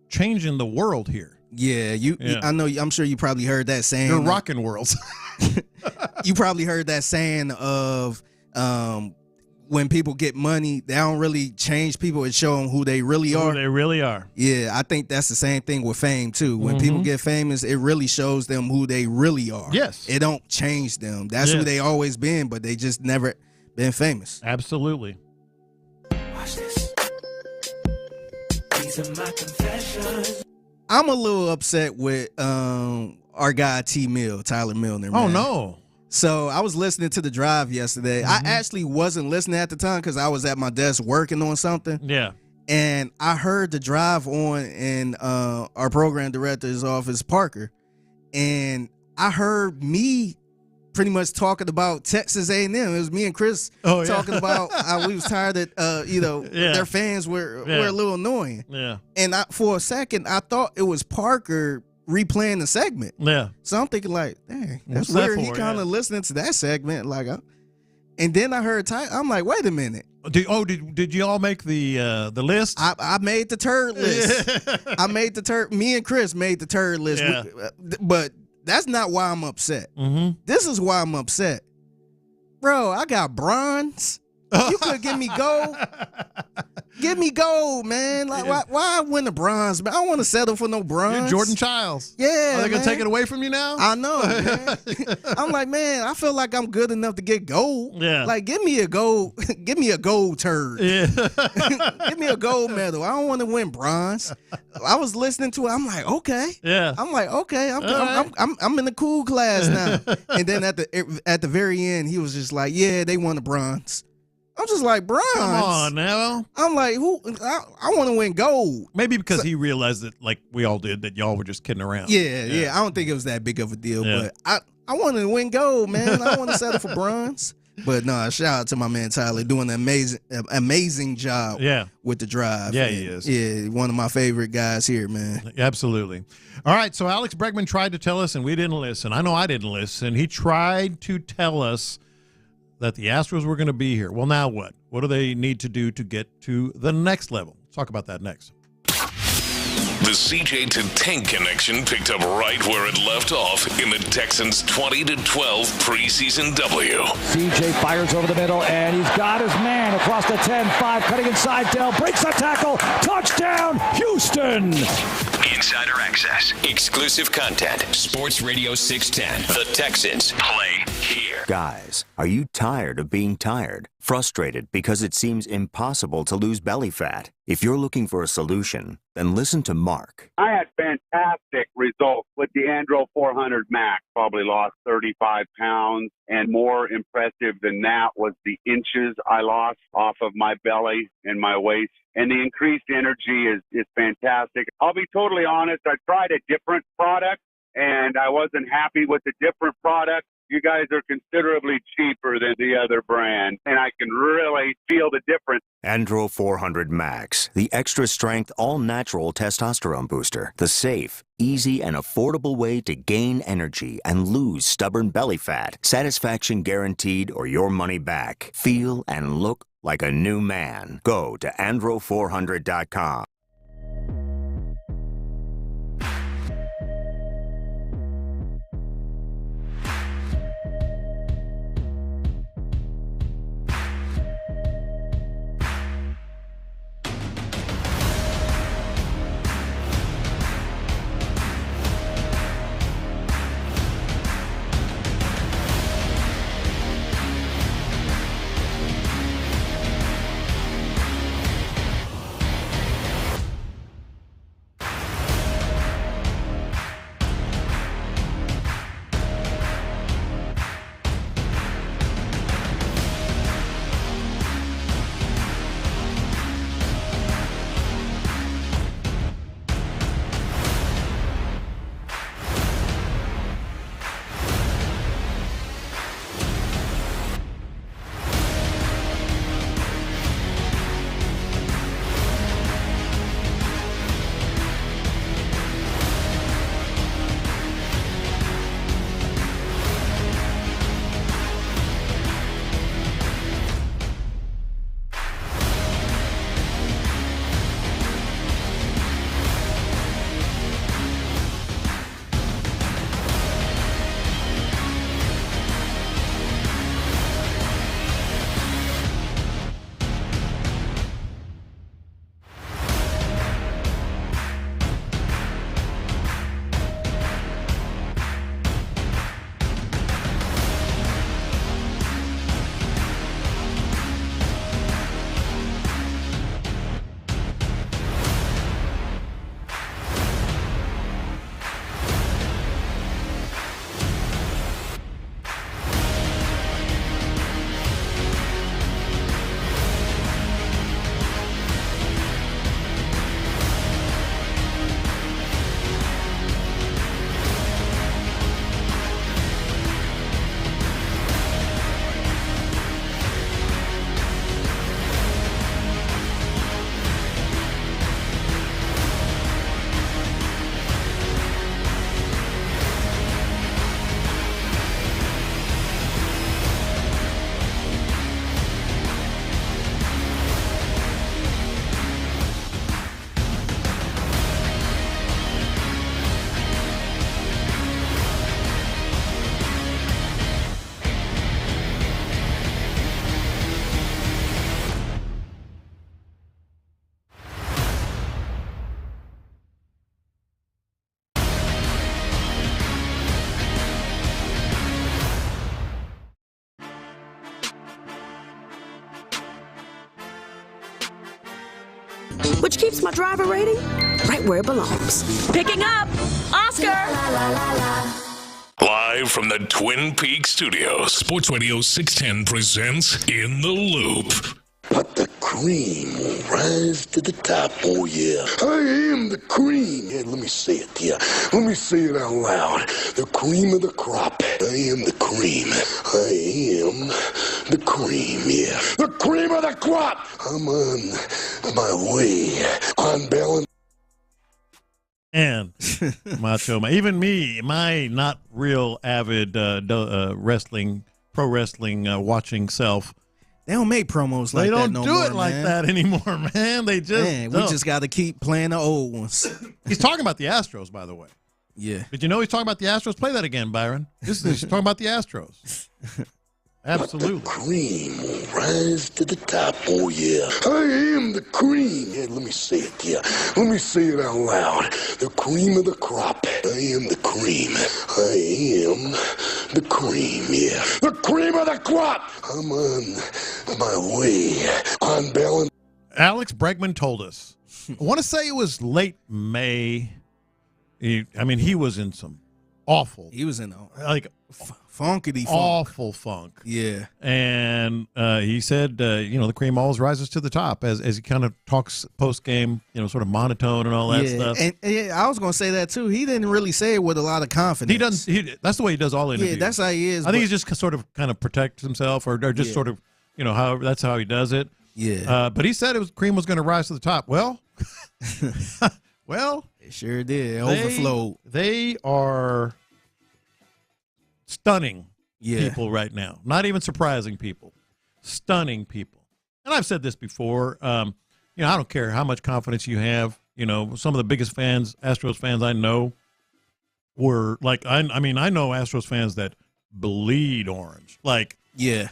changing the world here. Yeah, I know. I'm sure you probably heard that saying. You're rocking worlds. You probably heard that saying of when people get money, they don't really change people and show them who they really are. Who they really are. Yeah, I think that's the same thing with fame too. When people get famous, it really shows them who they really are. Yes. It don't change them. That's who they always been, but they just never been famous. Absolutely. Watch this. These are my confessions. I'm a little upset with our guy Tyler Milner. Man. Oh no. So I was listening to The Drive yesterday. I actually wasn't listening at the time because I was at my desk working on something. Yeah. And I heard The Drive on in our program director's office, Parker. And I heard me pretty much talking about Texas A&M. It was me and Chris talking about how we was tired that their fans were a little annoying. Yeah. And for a second, I thought it was Parker replaying the segment. Yeah. So I'm thinking like, dang, that's What's that weird. He for? kind of listening to that segment. Like, and then I heard Tyler. I'm like, wait a minute. Did you all make the list? I made the turd list. I made the turd. Me and Chris made the turd list. Yeah. But that's not why I'm upset. This is why I'm upset. Bro, I got bronze. You could give me gold. Give me gold, man. Like, why win the bronze? Man, I don't want to settle for no bronze. You're Jordan Childs. Yeah, Are they going to take it away from you now? I know, man. I'm like, man, I feel like I'm good enough to get gold. Yeah. Like, give me a gold turd. Yeah. Give me a gold medal. I don't want to win bronze. I was listening to it. I'm like, okay. Yeah. I'm like, okay. I'm in the cool class now. And then at the very end, he was just like, yeah, they won the bronze. I'm just like, bronze. Come on now. I'm like, who? I want to win gold. Maybe because he realized that, like we all did, that y'all were just kidding around. Yeah. I don't think it was that big of a deal, but I want to win gold, man. I want to settle for bronze. But no, shout out to my man Tyler doing an amazing job. With The Drive. Yeah, he is. Yeah, one of my favorite guys here, man. Absolutely. All right, so Alex Bregman tried to tell us, and we didn't listen. I know I didn't listen. He tried to tell us that the Astros were going to be here. Well, now what? What do they need to do to get to the next level? Let's talk about that next. The CJ to Tank connection picked up right where it left off in the Texans' 20-12 preseason W. CJ fires over the middle, and he's got his man across the 10-5, cutting inside. Dell breaks a tackle. Touchdown, Houston! Insider access. Exclusive content. Sports Radio 610. The Texans play here. Guys, are you tired of being tired? Frustrated because it seems impossible to lose belly fat? If you're looking for a solution, then listen to Mark. I had fantastic results with the Andro 400 Max. Probably lost 35 pounds, and more impressive than that was the inches I lost off of my belly and my waist. And the increased energy is fantastic. I'll be totally honest, I tried a different product, and I wasn't happy with the different product. You guys are considerably cheaper than the other brand, and I can really feel the difference. Andro 400 Max, the extra strength, all natural testosterone booster. The safe, easy, and affordable way to gain energy and lose stubborn belly fat. Satisfaction guaranteed or your money back. Feel and look like a new man. Go to andro400.com. which keeps my driver rating right where it belongs. Picking up, Oscar! Live from the Twin Peaks studios, Sports Radio 610 presents In the Loop. But the cream will rise to the top, oh yeah. I am the cream. Yeah, let me say it, yeah. Let me say it out loud. The cream of the crop. I am the cream. I am the cream, yeah. The cream of the crop. I'm on my way. On balance. And Macho Man, even me, my not real avid wrestling, pro wrestling watching self. They don't make promos like that no more. They don't do it like that anymore, man. They just we just got to keep playing the old ones. He's talking about the Astros, by the way. Yeah. Did you know he's talking about the Astros? Play that again, Byron. He's talking about the Astros. Absolutely. But the cream will rise to the top, oh yeah. I am the cream. Yeah, let me say it, yeah. Let me say it out loud. The cream of the crop. I am the cream. I am the cream, yeah. The cream of the crop. I'm on my way. On balance. Alex Bregman told us. I want to say it was late May. He was in some awful. He was in funkity funk. Awful funk. Yeah. And he said, the cream always rises to the top as he kind of talks post game, sort of monotone and all that stuff. And I was going to say that too. He didn't really say it with a lot of confidence. He doesn't. That's the way he does all interviews. Yeah, that's how he is. I think he's just sort of kind of protects himself or just sort of, that's how he does it. Yeah. But he said cream was going to rise to the top. Well, it sure did. It overflowed. They are stunning people right now. Not even surprising people. Stunning people. And I've said this before. I don't care how much confidence you have. Some of the biggest fans, Astros fans I know, were like, I know Astros fans that bleed orange. Like, yeah,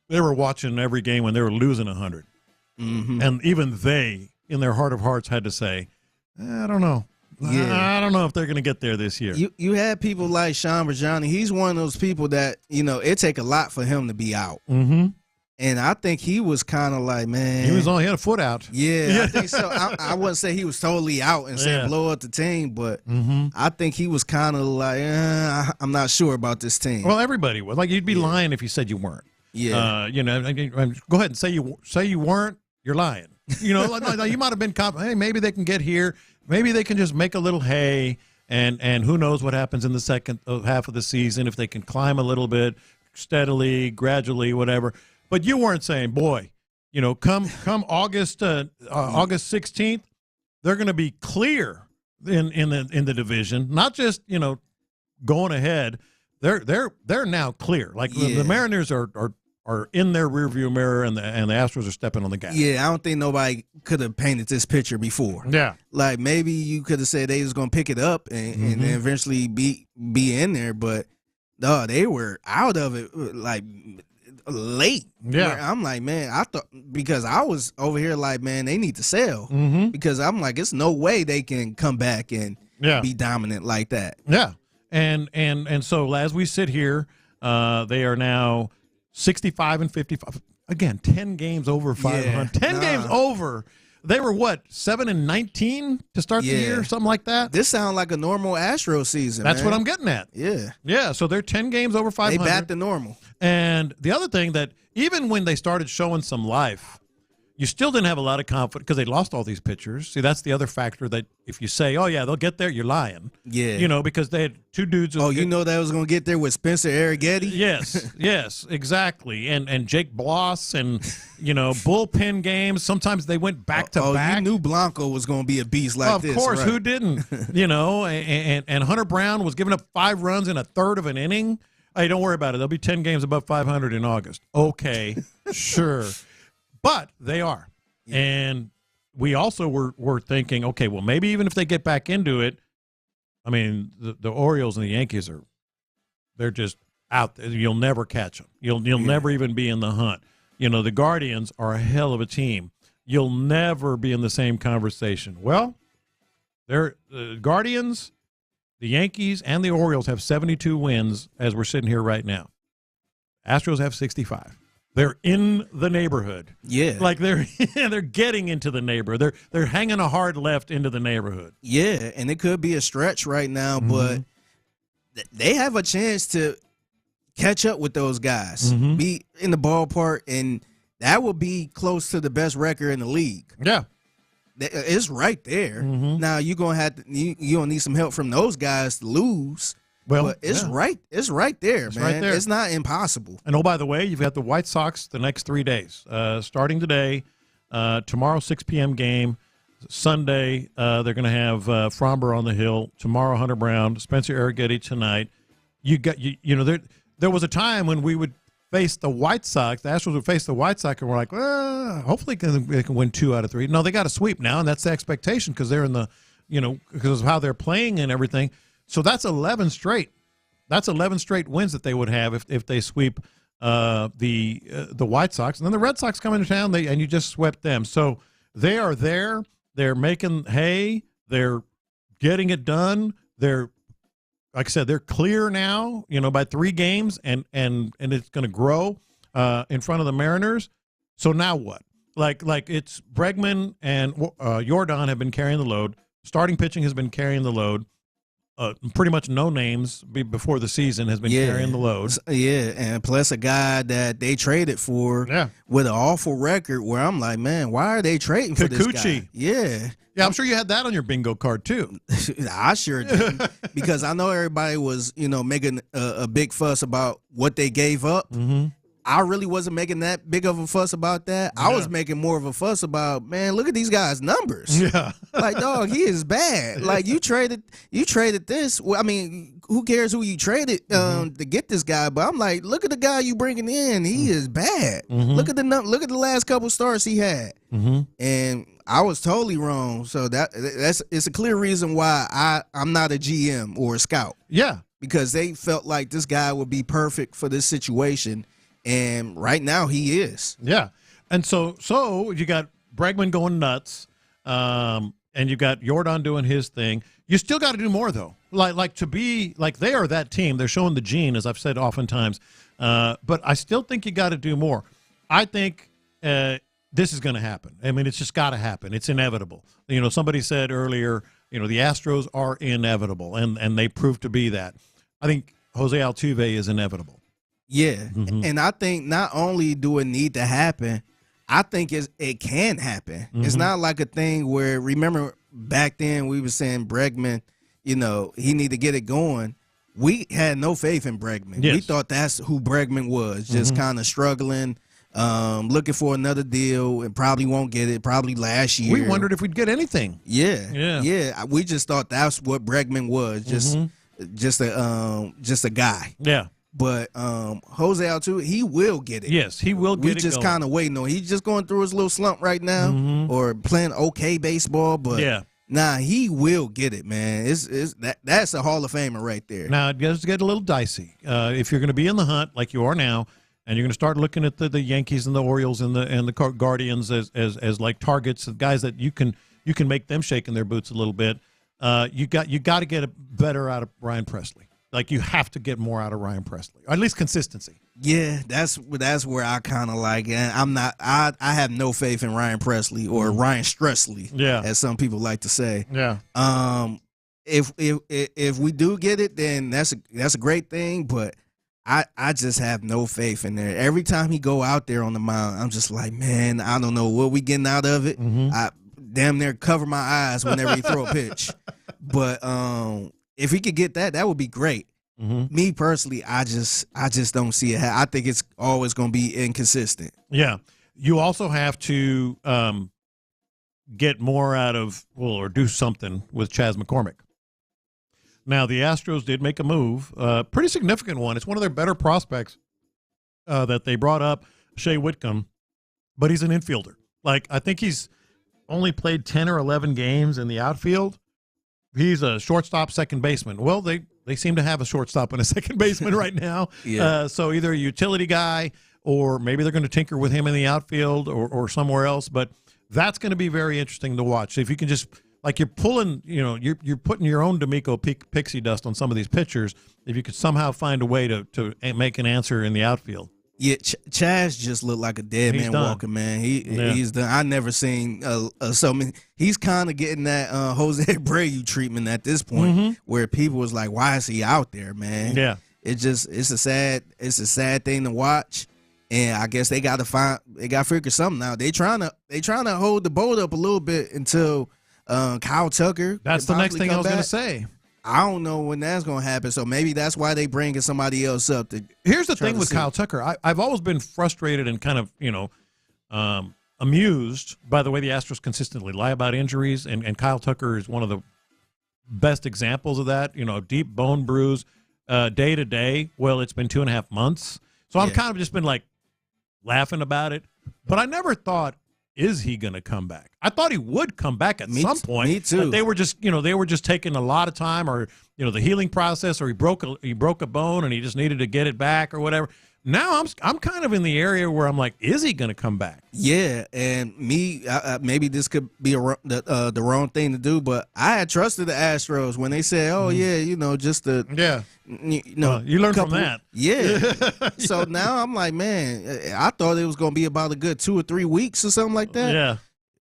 they were watching every game when they were losing 100. Mm-hmm. And even they, in their heart of hearts, had to say, I don't know. Yeah. I don't know if they're going to get there this year. You had people like Sean Bijani. He's one of those people that, it take a lot for him to be out. Mm-hmm. And I think he was kind of like, man. He had a foot out. Yeah, I think so. I wouldn't say he was totally out and saying blow up the team, but I think he was kind of like, I'm not sure about this team. Well, everybody was. Like, you'd be lying if you said you weren't. Yeah. Go ahead and say you weren't. You're lying. You might have been confident. Hey, maybe they can get here. Maybe they can just make a little hay, and who knows what happens in the second half of the season if they can climb a little bit steadily, gradually, whatever. But you weren't saying, boy, come August 16th, they're going to be clear in the division, not just going ahead. They're now clear. Like the Mariners are in their rearview mirror, and the Astros are stepping on the gas. Yeah, I don't think nobody could have painted this picture before. Yeah, like maybe you could have said they was gonna pick it up and then eventually be in there, but no, they were out of it like late. Yeah, I'm like, man, I thought because I was over here like, man, they need to sell because I'm like, it's no way they can come back and be dominant like that. Yeah, and so as we sit here, they are now 65 and 55. Again, 10 games over 500. 10 games over. They were what, 7 and 19 to start the year, something like that. This sounds like a normal Astro season. That's what I'm getting at. Yeah. So they're 10 games over 500. They back to normal. And the other thing that even when they started showing some life, you still didn't have a lot of confidence because they lost all these pitchers. See, that's the other factor that if you say, oh, yeah, they'll get there, you're lying. Yeah. Because they had two dudes. That was going to get there with Spencer Arrighetti? Yes, exactly. And Jake Bloss and, bullpen games. Sometimes they went back to back. You knew Blanco was going to be a beast like this. Of course, right? Who didn't? And Hunter Brown was giving up 5 runs in a third of an inning. Hey, don't worry about it. There'll be 10 games above 500 in August. Okay, sure. But they are. Yeah. And we also were thinking, okay, well, maybe even if they get back into it, I mean, the Orioles and the Yankees they're just out there. You'll never catch them. You'll never even be in the hunt. The Guardians are a hell of a team. You'll never be in the same conversation. Well, the Guardians, the Yankees, and the Orioles have 72 wins as we're sitting here right now. Astros have 65. They're in the neighborhood. Yeah. Like they're getting into the neighborhood. They're hanging a hard left into the neighborhood. Yeah, and it could be a stretch right now, but they have a chance to catch up with those guys, be in the ballpark, and that will be close to the best record in the league. Yeah. It's right there. Now you're gonna have to you're gonna need some help from those guys to lose. Well, but it's right there, man. Right there. It's not impossible. And oh, by the way, you've got the White Sox the next 3 days. Starting today, tomorrow 6 p.m. game. Sunday, they're going to have Fromber on the hill. Tomorrow, Hunter Brown, Spencer Arrighetti tonight. There was a time when we would face the White Sox. The Astros would face the White Sox, and we're like, well, hopefully they can win 2 out of 3. No, they got a sweep now, and that's the expectation because they're in the, because of how they're playing and everything. So that's 11 straight. That's 11 straight wins that they would have if they sweep the White Sox. And then the Red Sox come into town, and you just swept them. So they are there. They're making hay. They're getting it done. They're, like I said, they're clear now, by 3 games, and it's going to grow in front of the Mariners. So now what? Like it's Bregman and Jordan have been carrying the load. Starting pitching has been carrying the load. Pretty much no names before the season has been carrying the load. Yeah, and plus a guy that they traded for with an awful record where I'm like, man, why are they trading for this guy? Yeah. Yeah, I'm sure you had that on your bingo card, too. I sure did. Because I know everybody was, making a big fuss about what they gave up. I really wasn't making that big of a fuss about that. I was making more of a fuss about, man, look at these guys' numbers. Yeah. Like, dog, he is bad. Like, you traded this. Well, I mean, who cares who you traded to get this guy? But I'm like, look at the guy you bringing in. He is bad. Look at the last couple starts he had. And I was totally wrong. So it's a clear reason why I'm not a GM or a scout. Yeah. Because they felt like this guy would be perfect for this situation. And right now he is. Yeah. And so you got Bregman going nuts, and you got Jordan doing his thing. You still got to do more, though. Like to be like they are that team. They're showing the gene, as I've said oftentimes. But I still think you got to do more. I think this is going to happen. I mean, it's just got to happen. It's inevitable. Somebody said earlier, the Astros are inevitable, and they proved to be that. I think Jose Altuve is inevitable. Yeah, and I think not only do it need to happen, I think it can happen. It's not like a thing where, remember back then we were saying Bregman, he need to get it going. We had no faith in Bregman. Yes. We thought that's who Bregman was, just kind of struggling, looking for another deal, and probably won't get it, probably last year. We wondered if we'd get anything. Yeah. We just thought that's what Bregman was, just a guy. Yeah. But Jose Altuve, he will get it. Yes, he will get it. We just kind of waiting on. He's just going through his little slump right now, or playing okay baseball. But nah, he will get it, man. That's a Hall of Famer right there. Now it does get a little dicey if you're going to be in the hunt like you are now, and you're going to start looking at the Yankees and the Orioles and the Guardians as like targets, guys that you can make them shake in their boots a little bit. You got to get better out of Ryan Presley. Like, you have to get more out of Ryan Presley, or at least consistency. Yeah, that's where I kind of like, and I'm not. I have no faith in Ryan Presley or Ryan Stressley, as some people like to say. Yeah. If we do get it, then that's a great thing. But I just have no faith in there. Every time he go out there on the mound, I'm just like, man, I don't know what we getting out of it. I damn near cover my eyes whenever he throw a pitch. But if he could get that would be great. Me personally, I just don't see it. I think it's always going to be inconsistent. Yeah. You also have to get more out of, or do something with Chas McCormick. Now, the Astros did make a move, pretty significant one. It's one of their better prospects that they brought up, Shea Whitcomb, but he's an infielder. Like, I think he's only played 10 or 11 games in the outfield. He's a shortstop, second baseman. Well, they seem to have a shortstop and a second baseman right now. So either a utility guy, or maybe they're going to tinker with him in the outfield or somewhere else. But that's going to be very interesting to watch. If you can just, like, you're pulling, you're putting your own D'Amico pixie dust on some of these pitchers. If you could somehow find a way to make an answer in the outfield. Yeah, Chaz just looked like a dead man walking, man. He's done. I never seen so many. He's kind of getting that Jose Abreu treatment at this point, where people was like, "Why is he out there, man?" Yeah, it's a sad thing to watch, and I guess they got to figure something out. They trying to hold the boat up a little bit until Kyle Tucker. That's the next thing I was going to say. I don't know when that's going to happen, so maybe that's why they bringing somebody else up. Here's the thing with Kyle Tucker. I've always been frustrated and kind of, amused by the way the Astros consistently lie about injuries, and Kyle Tucker is one of the best examples of that. Deep bone bruise, day to day. Well, it's been 2.5 months, so I've kind of just been like laughing about it. But I never thought, is he going to come back? I thought he would come back at some point. Me too. But they were just taking a lot of time, or the healing process, or he broke a bone and he just needed to get it back or whatever. Now I'm kind of in the area where I'm like, is he going to come back? Yeah, and maybe this could be the wrong thing to do, but I had trusted the Astros when they said, "Oh just the you learned from that." Yeah. So now I'm like, man, I thought it was going to be about a good 2 or 3 weeks or something like that. Yeah,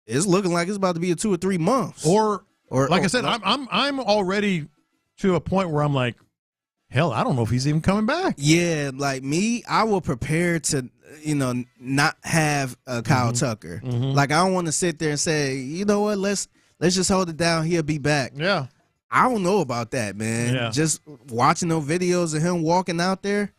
it's looking like it's about to be a 2 or 3 months. Or like I said, I'm already to a point where I'm like, hell, I don't know if he's even coming back. Yeah, like me, I will prepare to, not have Kyle Tucker. Like, I don't want to sit there and say, you know what, let's just hold it down. He'll be back. Yeah. I don't know about that, man. Yeah. Just watching those videos of him walking out there,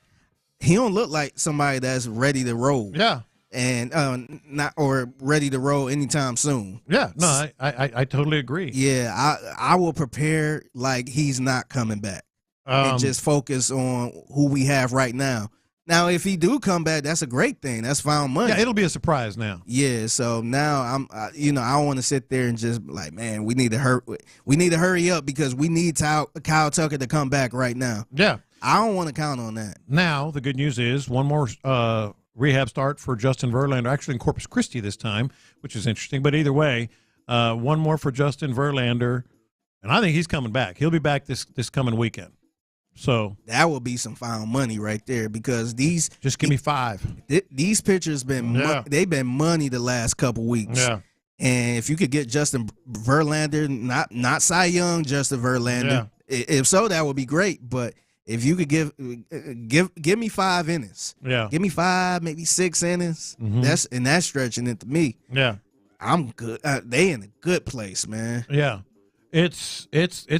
he don't look like somebody that's ready to roll. Yeah. And not or ready to roll anytime soon. Yeah. No, I totally agree. Yeah, I will prepare like he's not coming back. And just focus on who we have right now. Now, if he do come back, that's a great thing. That's found money. Yeah, it'll be a surprise now. Yeah, so now I don't want to sit there and just like, man, we need to hurry up because we need Kyle Tucker to come back right now. Yeah, I don't want to count on that. Now, the good news is one more rehab start for Justin Verlander, actually in Corpus Christi this time, which is interesting. But either way, one more for Justin Verlander, and I think he's coming back. He'll be back this coming weekend. So that will be some found money right there because just give me 5. These pitchers they've been money the last couple weeks. Yeah, and if you could get Justin Verlander, not Cy Young, Justin Verlander, if so, that would be great. But if you could give me 5 innings, give me 5, maybe 6 innings. That's stretching it to me. Yeah, I'm good. They in a good place, man. Yeah. It's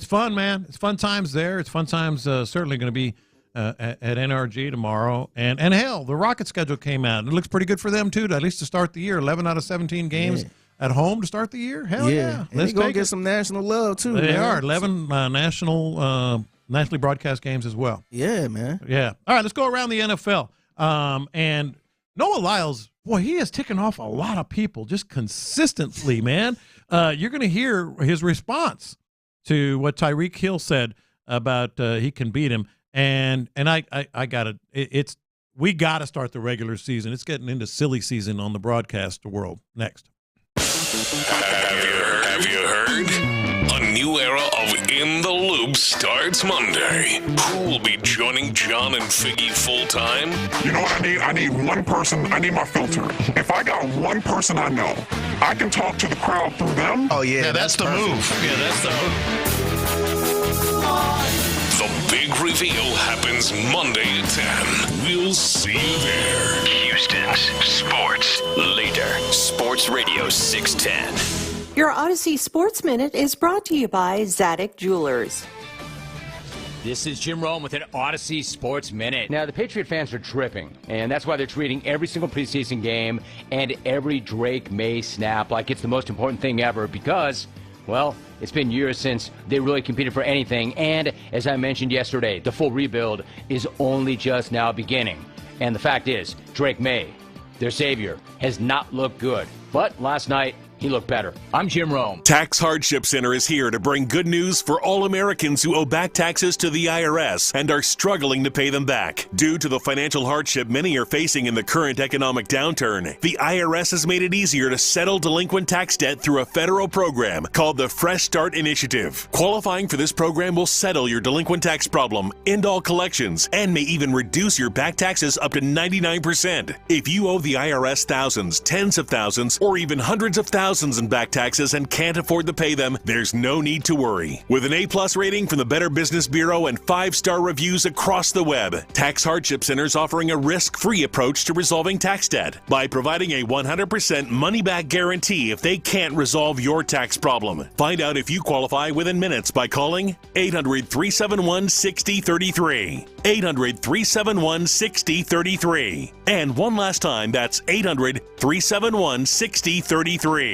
fun, man. It's fun times there. It's fun times certainly going to be at NRG tomorrow. And hell, the Rocket schedule came out. It looks pretty good for them, too, at least to start the year. 11 out of 17 games at home to start the year. Hell yeah. Let's go get some national love, too. They are. 11 nationally broadcast games as well. Yeah, man. Yeah. All right, let's go around the NFL. And Noah Lyles, boy, he has taken off a lot of people just consistently, man. You're going to hear his response to what Tyreek Hill said about he can beat him, and I got it. We got to start the regular season. It's getting into silly season on the broadcast world. Next. Have you heard? A new era of In the Loop starts Monday. Who will be joining John and Figgy full time? You know what I need? I need one person. I need my filter. If I got one person I know, I can talk to the crowd through them. Oh, yeah, that's the move. Yeah, that's the move. The big reveal happens Monday at 10. We'll see you there. Houston's sports leader, Sports Radio 610. Your Odyssey Sports Minute is brought to you by Zadig Jewelers. This is Jim Rome with an Odyssey Sports Minute. Now, the Patriot fans are tripping, and that's why they're treating every single preseason game and every Drake May snap like it's the most important thing ever because, well, it's been years since they really competed for anything, and as I mentioned yesterday, the full rebuild is only just now beginning. And the fact is, Drake May, their savior, has not looked good. But last night, he looked better. I'm Jim Rome. Tax Hardship Center is here to bring good news for all Americans who owe back taxes to the IRS and are struggling to pay them back. Due to the financial hardship many are facing in the current economic downturn, the IRS has made it easier to settle delinquent tax debt through a federal program called the Fresh Start Initiative. Qualifying for this program will settle your delinquent tax problem, end all collections, and may even reduce your back taxes up to 99%. If you owe the IRS thousands, tens of thousands, or even hundreds of thousands in back taxes and can't afford to pay them, there's no need to worry. With an A+ rating from the Better Business Bureau and 5-star reviews across the web, Tax Hardship Center is offering a risk-free approach to resolving tax debt by providing a 100% money-back guarantee if they can't resolve your tax problem. Find out if you qualify within minutes by calling 800-371-6033. 800-371-6033. And one last time, that's 800-371-6033.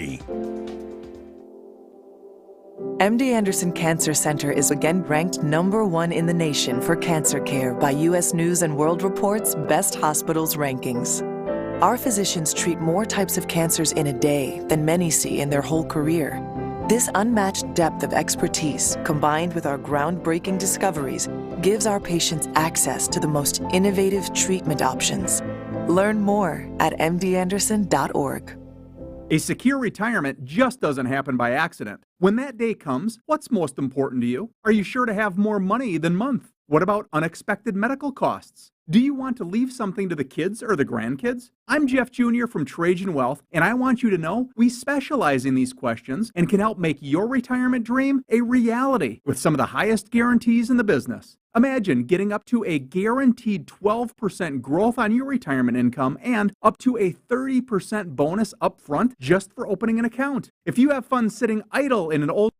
MD Anderson Cancer Center is again ranked #1 in the nation for cancer care by U.S. News & World Report's Best Hospitals rankings. Our physicians treat more types of cancers in a day than many see in their whole career. This unmatched depth of expertise, combined with our groundbreaking discoveries, gives our patients access to the most innovative treatment options. Learn more at mdanderson.org. A secure retirement just doesn't happen by accident. When that day comes, what's most important to you? Are you sure to have more money than month? What about unexpected medical costs? Do you want to leave something to the kids or the grandkids? I'm Jeff Jr. from Trajan Wealth, and I want you to know we specialize in these questions and can help make your retirement dream a reality with some of the highest guarantees in the business. Imagine getting up to a guaranteed 12% growth on your retirement income and up to a 30% bonus up front just for opening an account. If you have funds sitting idle in an old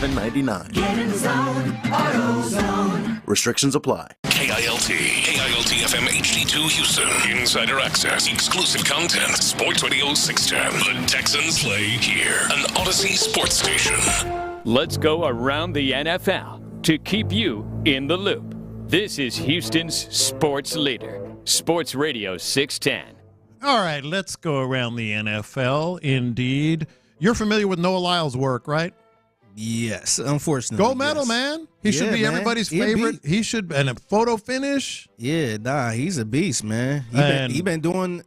$7.99. Get in the zone, AutoZone. Restrictions apply. KILT FM HD2 Houston. Insider access, exclusive content. Sports Radio 610. The Texans play here. An Odyssey sports station. Let's go around the NFL to keep you in the loop. This is Houston's sports leader, Sports Radio 610. All right, let's go around the NFL. Indeed. You're familiar with Noah Lyles' work, right? Yes, unfortunately. Gold medal, yes. man. He should be everybody's favorite. He should, and a photo finish. Yeah, nah, he's a beast, man. He been doing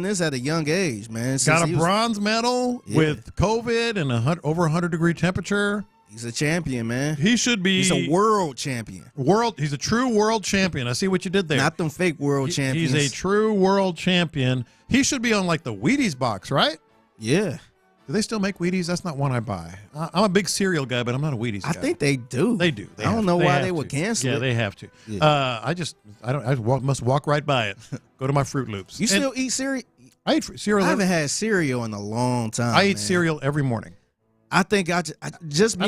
this at a young age, man. Got a bronze medal with COVID and over 100-degree temperature. He's a champion, man. He should be. He's a world champion. He's a true world champion. I see what you did there. Not them fake world champions. He's a true world champion. He should be on like the Wheaties box, right? Yeah. Do they still make Wheaties? That's not one I buy. I'm a big cereal guy, but I'm not a Wheaties guy. I think they do. They do. I don't know why they would cancel it. Yeah, they have to. Yeah. I must walk right by it. Go to my Fruit Loops. You still eat cereal? I eat cereal. I haven't had cereal in a long time. I eat cereal every morning. I think That's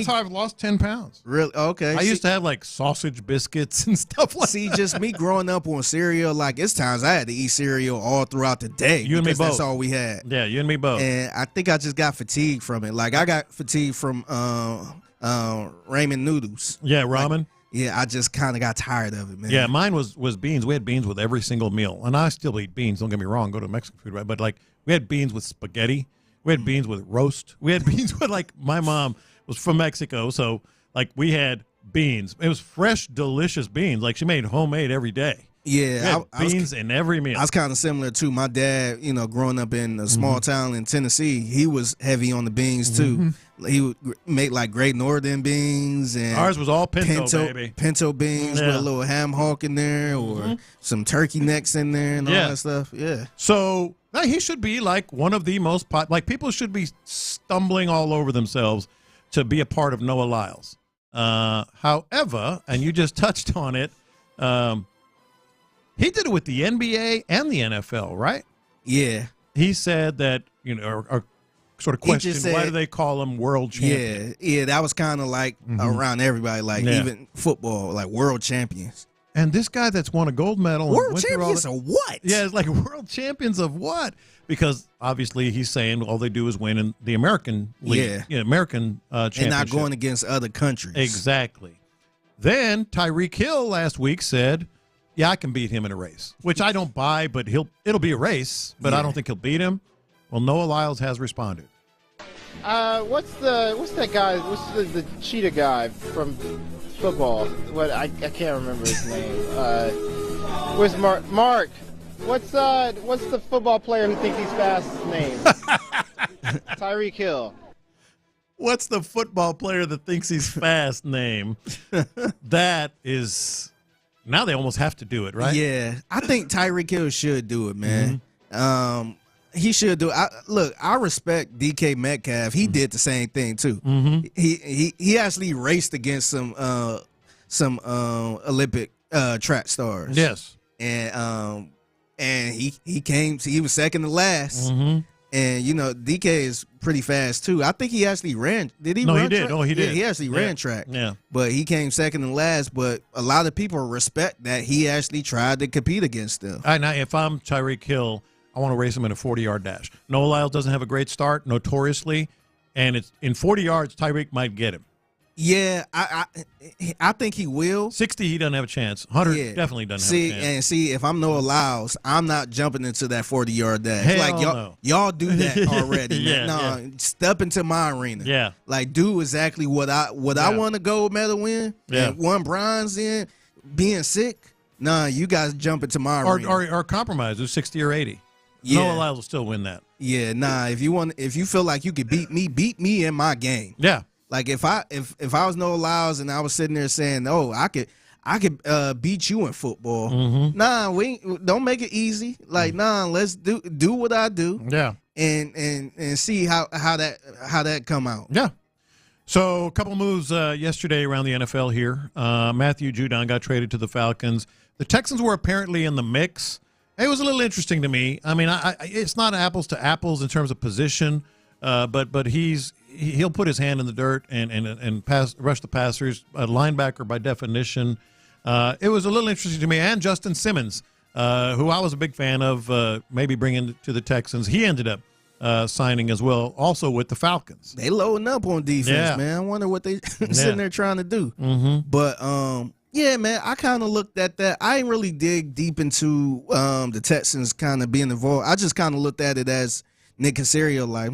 how I've lost 10 pounds. Really? Okay. I used to have like sausage biscuits and stuff like that. Just me growing up on cereal, like it's times I had to eat cereal all throughout the day. You and me both. That's all we had. Yeah, you and me both. And I think I just got fatigued from it. Like I got fatigued from ramen noodles. Yeah, ramen. I just kind of got tired of it, man. Yeah, mine was beans. We had beans with every single meal. And I still eat beans, don't get me wrong, go to Mexican food, right? But like we had beans with spaghetti. We had beans with roast. We had beans with, like, my mom was from Mexico, so, like, we had beans. It was fresh, delicious beans. Like, she made homemade every day. Yeah. Beans in every meal. I was kind of similar, too. My dad, growing up in a small town in Tennessee, he was heavy on the beans, too. Mm-hmm. He would make, like, Great Northern beans. And ours was all pinto, baby. Pinto beans with a little ham hock in there or some turkey necks in there and all that stuff. Yeah. So he should be like one of the most people should be stumbling all over themselves to be a part of Noah Lyles. However, and you just touched on it, he did it with the NBA and the NFL, right? Yeah. He said that, or sort of questioned why do they call him world champion? Yeah, that was kind of like around everybody, like even football, like world champions. And this guy that's won a gold medal. World champions of what? Yeah, it's like world champions of what? Because obviously he's saying all they do is win in the American League. Yeah. American championship. And not going against other countries. Exactly. Then Tyreek Hill last week said, yeah, I can beat him in a race, which I don't buy, but it'll be a race, but I don't think he'll beat him. Well, Noah Lyles has responded. What's that guy? What's the cheetah guy from football? What I can't remember his name. Where's Mark? Mark, what's the football player who thinks he's fast name? Tyreek Hill. What's the football player that thinks he's fast name? That is now they almost have to do it, right? Yeah, I think Tyreek Hill should do it, man. Mm-hmm. He should do it. I respect DK Metcalf. He did the same thing too. Mm-hmm. He actually raced against some Olympic track stars. Yes, and he was second to last. Mm-hmm. And DK is pretty fast too. I think he actually ran. Did he? No, run he did. track? Oh, he did. Yeah, he actually ran track. Yeah, but he came second and last. But a lot of people respect that he actually tried to compete against them. All right, now if I'm Tyreek Hill, I want to race him in a 40-yard dash. Noah Lyles doesn't have a great start, notoriously, and it's in 40 yards, Tyreek might get him. Yeah, I think he will. 60, he doesn't have a chance. 100 definitely doesn't have a chance. And if I'm Noah Lyles, I'm not jumping into that 40-yard dash. Hell like no. Y'all do that already. Step into my arena. Yeah. Like do exactly what I want to gold medal in. Yeah. And one bronze in. Being sick. Nah, you guys jump into my arena. Or compromise, do 60 or 80. Yeah. Noah Lyles will still win that. Yeah, nah. If you feel like you could beat me in my game. Yeah. Like if I was Noah Lyles and I was sitting there saying, "Oh, I could beat you in football," nah, we don't make it easy. Like, nah, let's do what I do. Yeah, and see how that come out. Yeah. So a couple moves yesterday around the NFL here. Matthew Judon got traded to the Falcons. The Texans were apparently in the mix. It was a little interesting to me. I mean, it's not apples to apples in terms of position, but he's he'll put his hand in the dirt and rush the passers. A linebacker by definition. It was a little interesting to me. And Justin Simmons, who I was a big fan of, maybe bringing to the Texans. He ended up signing as well, also with the Falcons. They loading up on defense, man. I wonder what they sitting there trying to do. But yeah, man, I kind of looked at that. I didn't really dig deep into the Texans kind of being involved. I just kind of looked at it as Nick Caserio, like,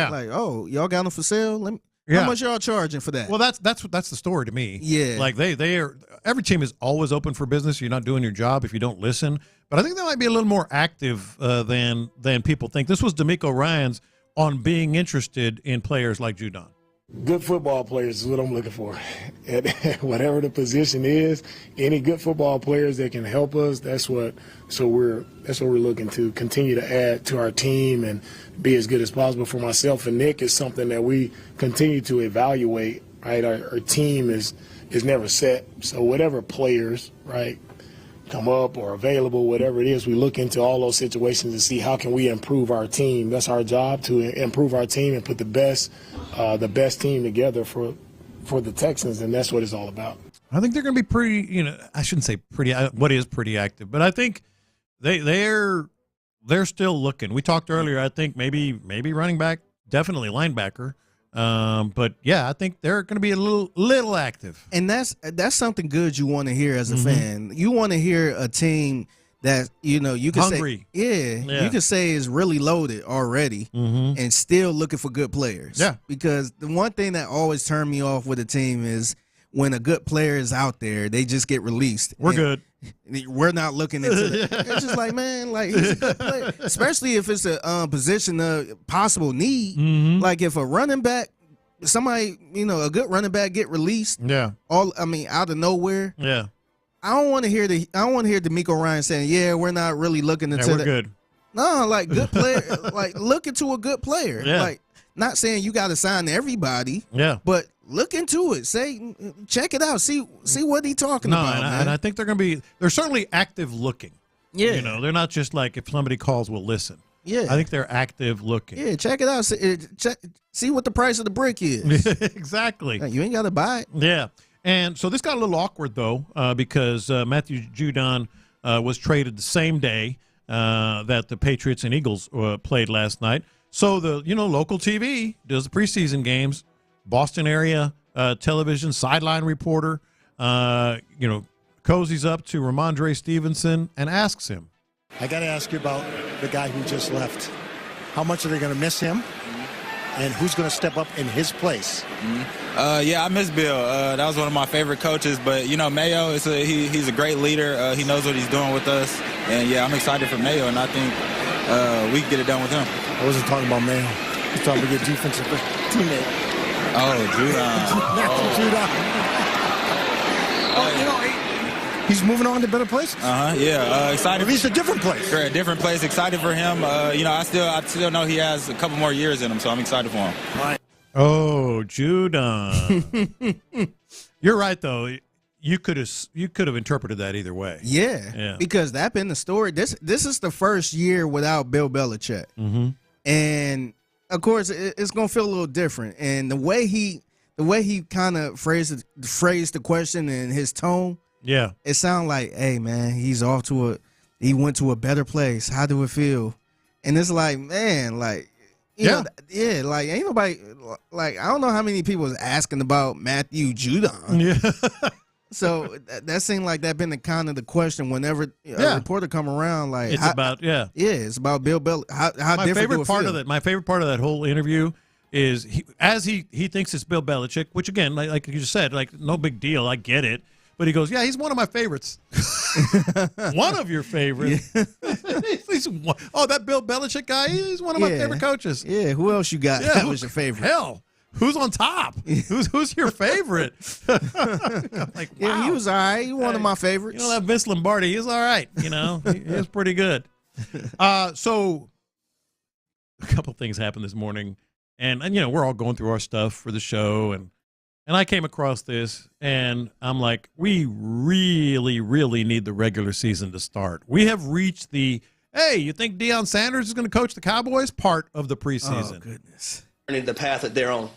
like, oh, y'all got them for sale? How much y'all charging for that? Well, that's the story to me. Yeah, like they are. Every team is always open for business. You're not doing your job if you don't listen. But I think they might be a little more active than people think. This was D'Amico Ryans on being interested in players like Judon. Good football players is what I'm looking for. At whatever the position is, any good football players that can help us, that's what we're looking to continue to add to our team and be as good as possible. For myself and Nick, is something that we continue to evaluate, right? Our team is never set. So whatever players, right, come up or available, whatever it is, we look into all those situations to see how can we improve our team. That's our job, to improve our team and put the best team together for the Texans, and that's what it's all about. I think they're going to be pretty, I shouldn't say pretty, what is pretty active, but I think they're still looking. We talked earlier, I think maybe running back, definitely linebacker. But yeah, I think they're going to be a little active, and that's something good you want to hear as a fan. You want to hear a team that you can hungry. Say, you can say is really loaded already, and still looking for good players. Yeah, because the one thing that always turned me off with a team is when a good player is out there, they just get released. We're good. We're not looking into that. It's just like, man, like, he's a good player. Especially if it's a position of possible need. Like if a running back, somebody, a good running back get released. Yeah. Out of nowhere. Yeah. I don't want to hear D'Amico Ryan saying, yeah, we're not really looking into that. Good. No, like good player, like look into a good player. Yeah. Like not saying you got to sign to everybody. Yeah. But look into it. Check it out. See what he's talking about. And I think they're certainly active looking. Yeah. They're not just like if somebody calls, we'll listen. Yeah. I think they're active looking. Yeah, check it out. See what the price of the brick is. Exactly. You ain't got to buy it. Yeah. And so this got a little awkward, though, because Matthew Judon was traded the same day that the Patriots and Eagles played last night. So the local TV does the preseason games, Boston area television sideline reporter, cozies up to Ramondre Stevenson and asks him, I got to ask you about the guy who just left. How much are they going to miss him? And who's going to step up in his place? Yeah, I miss Bill. That was one of my favorite coaches. But, Mayo, he's a great leader. He knows what he's doing with us. And, yeah, I'm excited for Mayo, and I think we can get it done with him. I wasn't talking about Mayo. I was talking about your defensive teammate. Oh, Judon. He's moving on to better places. Yeah. Excited. At least a different place. Sure, a different place. Excited for him. I still know he has a couple more years in him, so I'm excited for him. Right. Oh, Judon. You're right, though. You could have interpreted that either way. Yeah. Because that's been the story. This is the first year without Bill Belichick, and of course it's gonna feel a little different. And the way he kind of phrased the question and his tone. Yeah. It sounds like, hey, man, he went to a better place. How do it feel? And it's like, man, like, like, ain't nobody, like, I don't know how many people was asking about Matthew Judon. Yeah. So that seemed like that been the question whenever a reporter come around. Like, it's about it's about Bill Belichick. How my different favorite part of that. My favorite part of that whole interview is he thinks it's Bill Belichick, which again, like you just said, like no big deal. I get it. But he goes, yeah, he's one of my favorites. One of your favorites. Oh, that Bill Belichick guy, he's one of my favorite coaches. Yeah, who else you got that was your favorite? Hell, who's on top? Who's your favorite? Like, wow. Yeah, he was all right. He one of my favorites. That Vince Lombardi, he's all right. He was pretty good. So a couple things happened this morning. And we're all going through our stuff for the show, and I came across this, and I'm like, we really, really need the regular season to start. We have reached the, hey, you think Deion Sanders is going to coach the Cowboys part of the preseason? Oh, goodness. the path that they're on.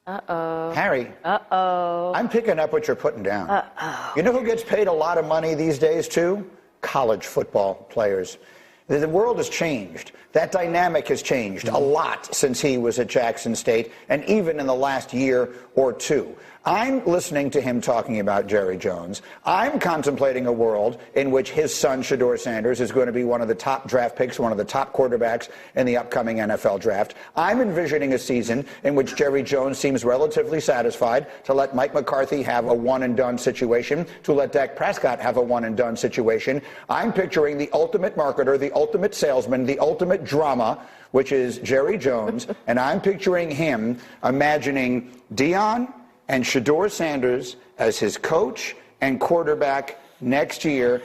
Uh-oh. Harry. Uh-oh. I'm picking up what you're putting down. Uh-oh. You know who gets paid a lot of money these days, too? College football players. The world has changed. That dynamic has changed a lot since he was at Jackson State, and even in the last year or two. I'm listening to him talking about Jerry Jones. I'm contemplating a world in which his son, Shedeur Sanders, is going to be one of the top draft picks, one of the top quarterbacks in the upcoming NFL draft. I'm envisioning a season in which Jerry Jones seems relatively satisfied to let Mike McCarthy have a one-and-done situation, to let Dak Prescott have a one-and-done situation. I'm picturing the ultimate marketer, the ultimate salesman, the ultimate drama, which is Jerry Jones, and I'm picturing him imagining Deion and Shedeur Sanders as his coach and quarterback next year.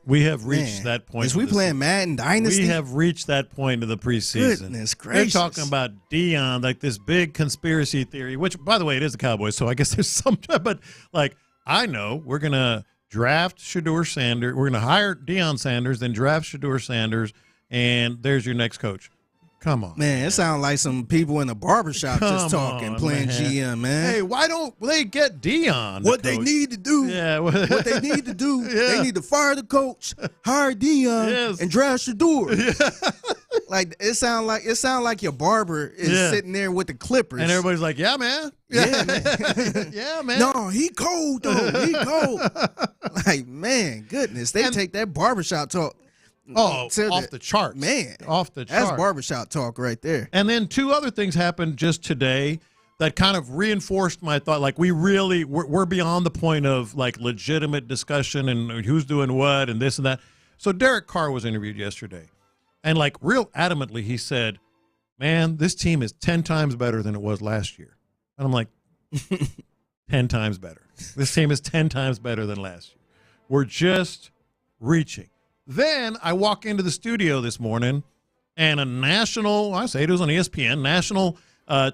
We have reached that point. Is we playing Madden Dynasty? We have reached that point of the preseason. Goodness gracious. They're talking about Deion, like this big conspiracy theory, which, by the way, it is the Cowboys, so I guess there's some, but like, I know we're going to draft Shedeur Sanders. We're going to hire Deion Sanders, then draft Shedeur Sanders, and there's your next coach. Come on. Man, it sounds like some people in a barbershop just talking, playing GM, man. Hey, why don't they get Deion? What they need to do, what they need to do, they need to fire the coach, hire Deion, and draft Shedeur. Like it sound like your barber is sitting there with the clippers. And everybody's like, yeah, man. Yeah, man. Yeah, man. No, he cold, though. He cold. Like, man, goodness. They take that barbershop talk. Off the charts. Man. Off the charts. That's barbershop talk right there. And then two other things happened just today that kind of reinforced my thought. Like, we're beyond the point of, like, legitimate discussion and who's doing what and this and that. So Derek Carr was interviewed yesterday. And, like, real adamantly, he said, man, this team is 10 times better than it was last year. And I'm like, 10 times better. This team is 10 times better than last year. We're just reaching. Then I walk into the studio this morning, and a national, I say it was on ESPN, national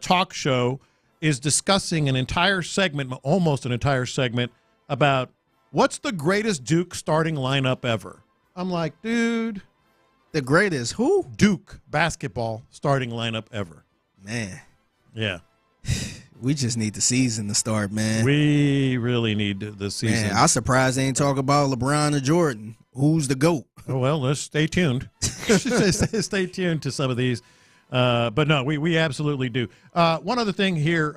talk show is discussing an entire segment, almost an entire segment, about what's the greatest Duke starting lineup ever. I'm like, dude. The greatest who? Duke basketball starting lineup ever. Man. Yeah. We just need the season to start, man. We really need the season. Man, I'm surprised they ain't talk about LeBron or Jordan. Who's the GOAT? Oh, well, let's stay tuned. Stay tuned to some of these. But no, we absolutely do. One other thing here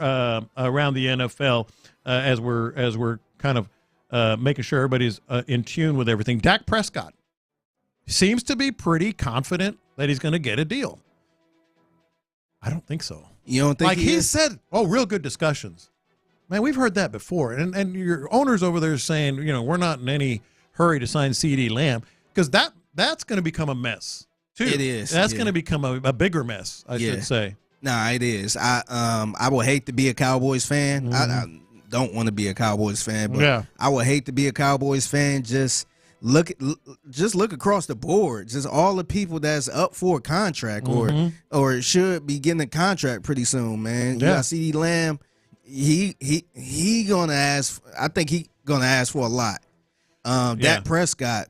around the NFL, as we're kind of making sure everybody's in tune with everything. Dak Prescott seems to be pretty confident that he's going to get a deal. I don't think so. You don't think he said, real good discussions. Man, we've heard that before. And your owners over there saying, we're not in any hurry to sign CeeDee Lamb, because that's going to become a mess too. It is. That's going to become a bigger mess, I should say. Nah, it is. I would hate to be a Cowboys fan. Mm-hmm. I don't want to be a Cowboys fan, but I would hate to be a Cowboys fan. Just look across the board. Just all the people that's up for a contract or should be getting a contract pretty soon, man. You got CeeDee Lamb. He gonna ask. I think he gonna ask for a lot. Dak Prescott,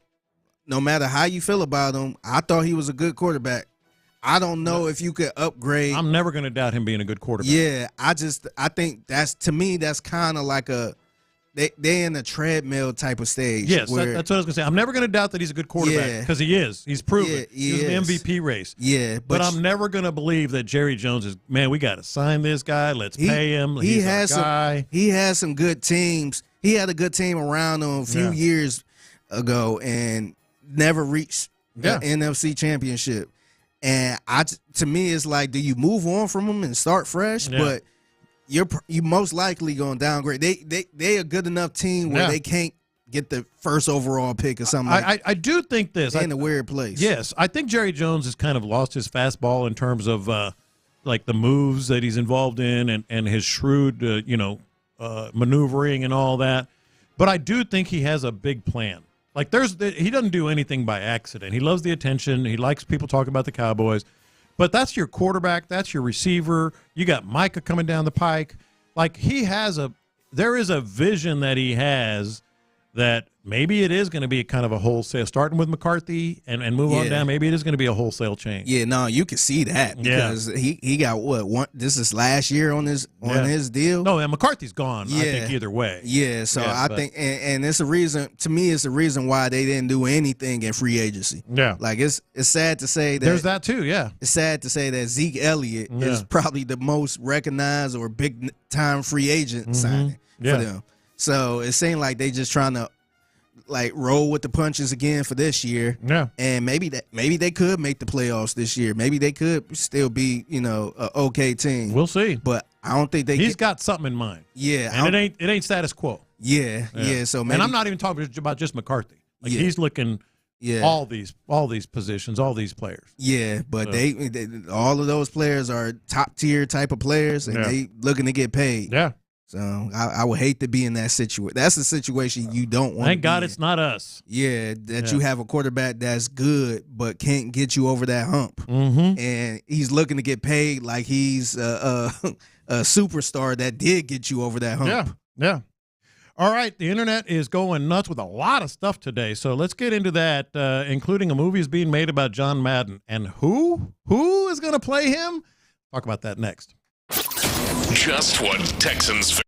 no matter how you feel about him, I thought he was a good quarterback. I don't know if you could upgrade. I'm never going to doubt him being a good quarterback. Yeah, I think that's kind of like they in a treadmill type of stage. Yes, that's what I was going to say. I'm never going to doubt that he's a good quarterback because he is. He's proven. He's in the MVP race. Yeah, but I'm never going to believe that Jerry Jones is, man, we got to sign this guy. Let's pay him. He's our guy. He has some good teams. He had a good team around him a few years ago and never reached the NFC Championship. And to me, it's like, do you move on from him and start fresh? Yeah. But you most likely going to downgrade. They a good enough team where they can't get the first overall pick or something. I do think this. They're in a weird place. Yes, I think Jerry Jones has kind of lost his fastball in terms of like the moves that he's involved in and his shrewd, maneuvering and all that. But I do think he has a big plan. Like he doesn't do anything by accident. He loves the attention. He likes people talking about the Cowboys. But that's your quarterback. That's your receiver. You got Micah coming down the pike. Like there is a vision that he has that maybe it is going to be kind of a wholesale, starting with McCarthy and move on down. Maybe it is going to be a wholesale change. Yeah, no, you can see that because he got one. This is last year on his deal. No, and McCarthy's gone. I think either way. Yeah, so I think, and it's a reason. To me, it's a reason why they didn't do anything in free agency. Yeah, like it's sad to say that there's that too. Yeah, it's sad to say that Zeke Elliott is probably the most recognized or big time free agent signing for them. So it seemed like they just trying to like roll with the punches again for this year. Yeah. And maybe they could make the playoffs this year. Maybe they could still be, an okay team. We'll see. But I don't think he's got something in mind. Yeah. And it ain't status quo. Yeah. So maybe, and I'm not even talking about just McCarthy. Like he's looking all these positions, all these players. Yeah, but they all of those players are top tier type of players and they looking to get paid. Yeah. So I would hate to be in that situation. That's the situation you don't want. Thank God it's not us. Yeah, you have a quarterback that's good but can't get you over that hump, and he's looking to get paid like he's a superstar that did get you over that hump. Yeah. All right, the internet is going nuts with a lot of stuff today, so let's get into that, including a movie is being made about John Madden. And who is going to play him? Talk about that next. Just what Texans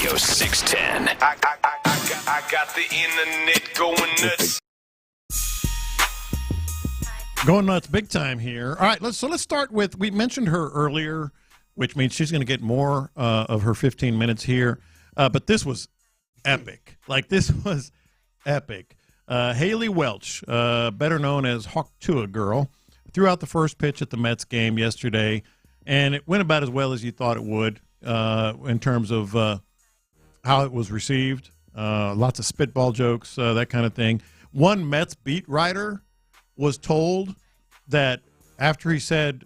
Radio 610. I got the internet going nuts. Going nuts big time here. All right, let's start with, we mentioned her earlier, which means she's going to get more of her 15 minutes here. But this was epic. Like, this was epic. Haley Welch, better known as Hawk Tua Girl, threw out the first pitch at the Mets game yesterday, and it went about as well as you thought it would in terms of how it was received. Lots of spitball jokes, that kind of thing. One Mets beat writer was told that after he said,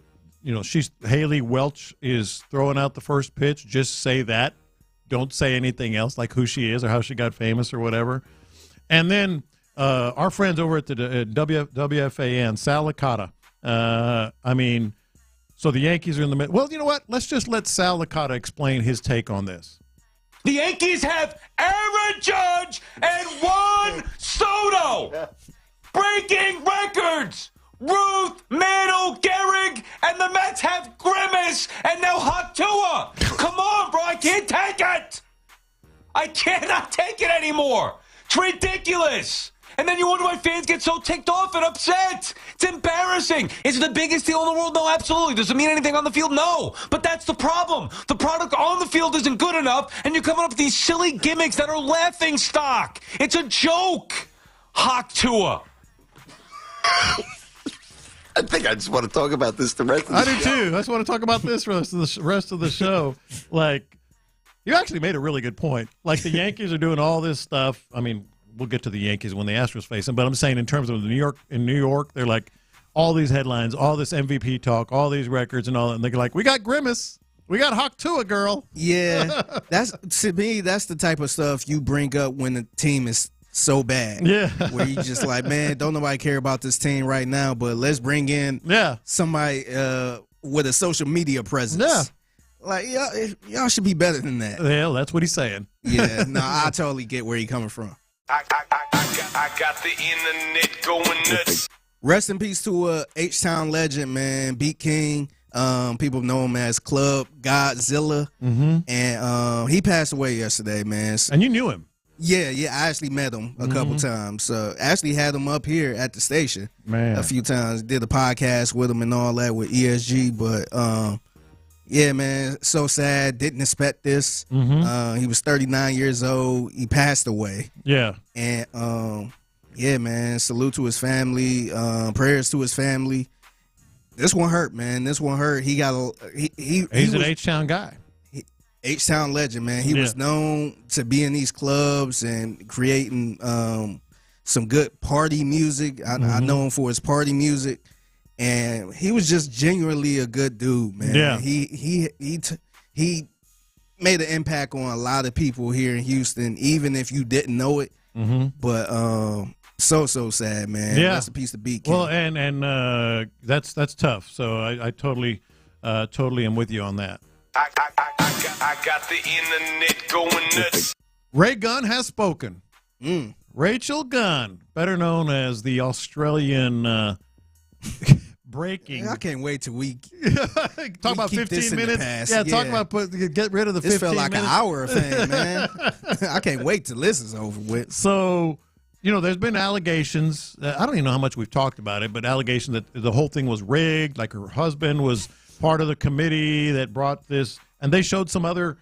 Haley Welch is throwing out the first pitch, just say that. Don't say anything else, like who she is or how she got famous or whatever. And then our friends over at the WFAN, Sal Licata. So the Yankees are in the middle. Well, you know what? Let's just let Sal Licata explain his take on this. The Yankees have Aaron Judge and Juan Soto breaking records. Ruth, Mantle, Gehrig, and the Mets have Grimace and now Hawk Tua. Come on, bro. I can't take it. I cannot take it anymore. It's ridiculous. And then you wonder why fans get so ticked off and upset. It's embarrassing. Is it the biggest deal in the world? No, absolutely. Does it mean anything on the field? No. But that's the problem. The product on the field isn't good enough, and you're coming up with these silly gimmicks that are laughing stock. It's a joke. Hawk Tua. I think I just want to talk about this the rest of the show. I do too. I just want to talk about this for the rest of the show. Like, you actually made a really good point. Like, the Yankees are doing all this stuff. I mean, we'll get to the Yankees when the Astros face them, but I'm saying in terms of New York, they're like all these headlines, all this MVP talk, all these records and all that. And they're like, we got Grimace. We got Hawk Tua, girl. Yeah. To me, that's the type of stuff you bring up when the team is so bad. Yeah. Where you just like, man, don't nobody care about this team right now, but let's bring in somebody with a social media presence. Yeah. Like, y'all should be better than that. Well, that's what he's saying. Yeah, no, I totally get where he's coming from. I got the internet going nuts. Rest in peace to a H-Town legend, man, Beat King. People know him as Club Godzilla. Mm-hmm. And he passed away yesterday, man. And you knew him. Yeah, I actually met him a couple times. Actually had him up here at the station a few times. Did a podcast with him and all that with ESG. But, yeah, man, so sad. Didn't expect this. Mm-hmm. He was 39 years old. He passed away. Yeah. And, yeah, man, salute to his family. Prayers to his family. This one hurt, man. This one hurt. He got he's an H-Town guy. H-Town legend, man. He was known to be in these clubs and creating some good party music. I know him for his party music, and he was just genuinely a good dude, man. Yeah. He made an impact on a lot of people here in Houston, even if you didn't know it. But so sad, man. Yeah. Rest in peace to Beat King. Well, and that's tough. So I totally am with you on that. I got the internet going nuts. Ray Gunn has spoken. Rachel Gunn, better known as the Australian breaking. I can't wait till we talk about 15 minutes. Yeah, talk about get rid of the 15 minutes. This felt like an hour of fame, man. I can't wait till this is over with. So, there's been allegations. I don't even know how much we've talked about it, but allegations that the whole thing was rigged, like her husband was part of the committee that brought this, and they showed some other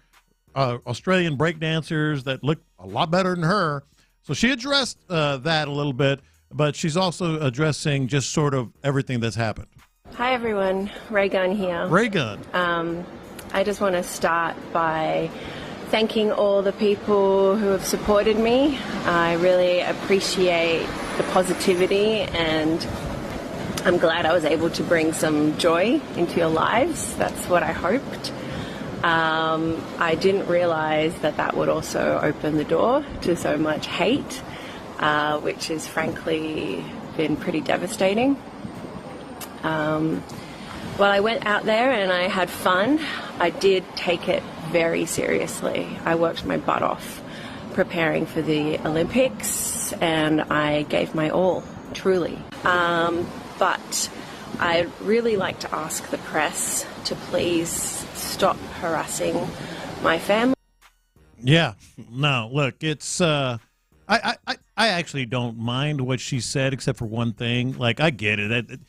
Australian breakdancers that looked a lot better than her. So she addressed that a little bit, but she's also addressing just sort of everything that's happened. Hi, everyone. Ray Gunn here. Ray Gunn. I just want to start by thanking all the people who have supported me. I really appreciate the positivity, and I'm glad I was able to bring some joy into your lives. That's what I hoped. I didn't realize that would also open the door to so much hate, which has frankly been pretty devastating. While I went out there and I had fun, I did take it very seriously. I worked my butt off preparing for the Olympics, and I gave my all, truly. But I'd really like to ask the press to please stop harassing my family. Yeah. No, look, it's I actually don't mind what she said except for one thing. Like, I get it.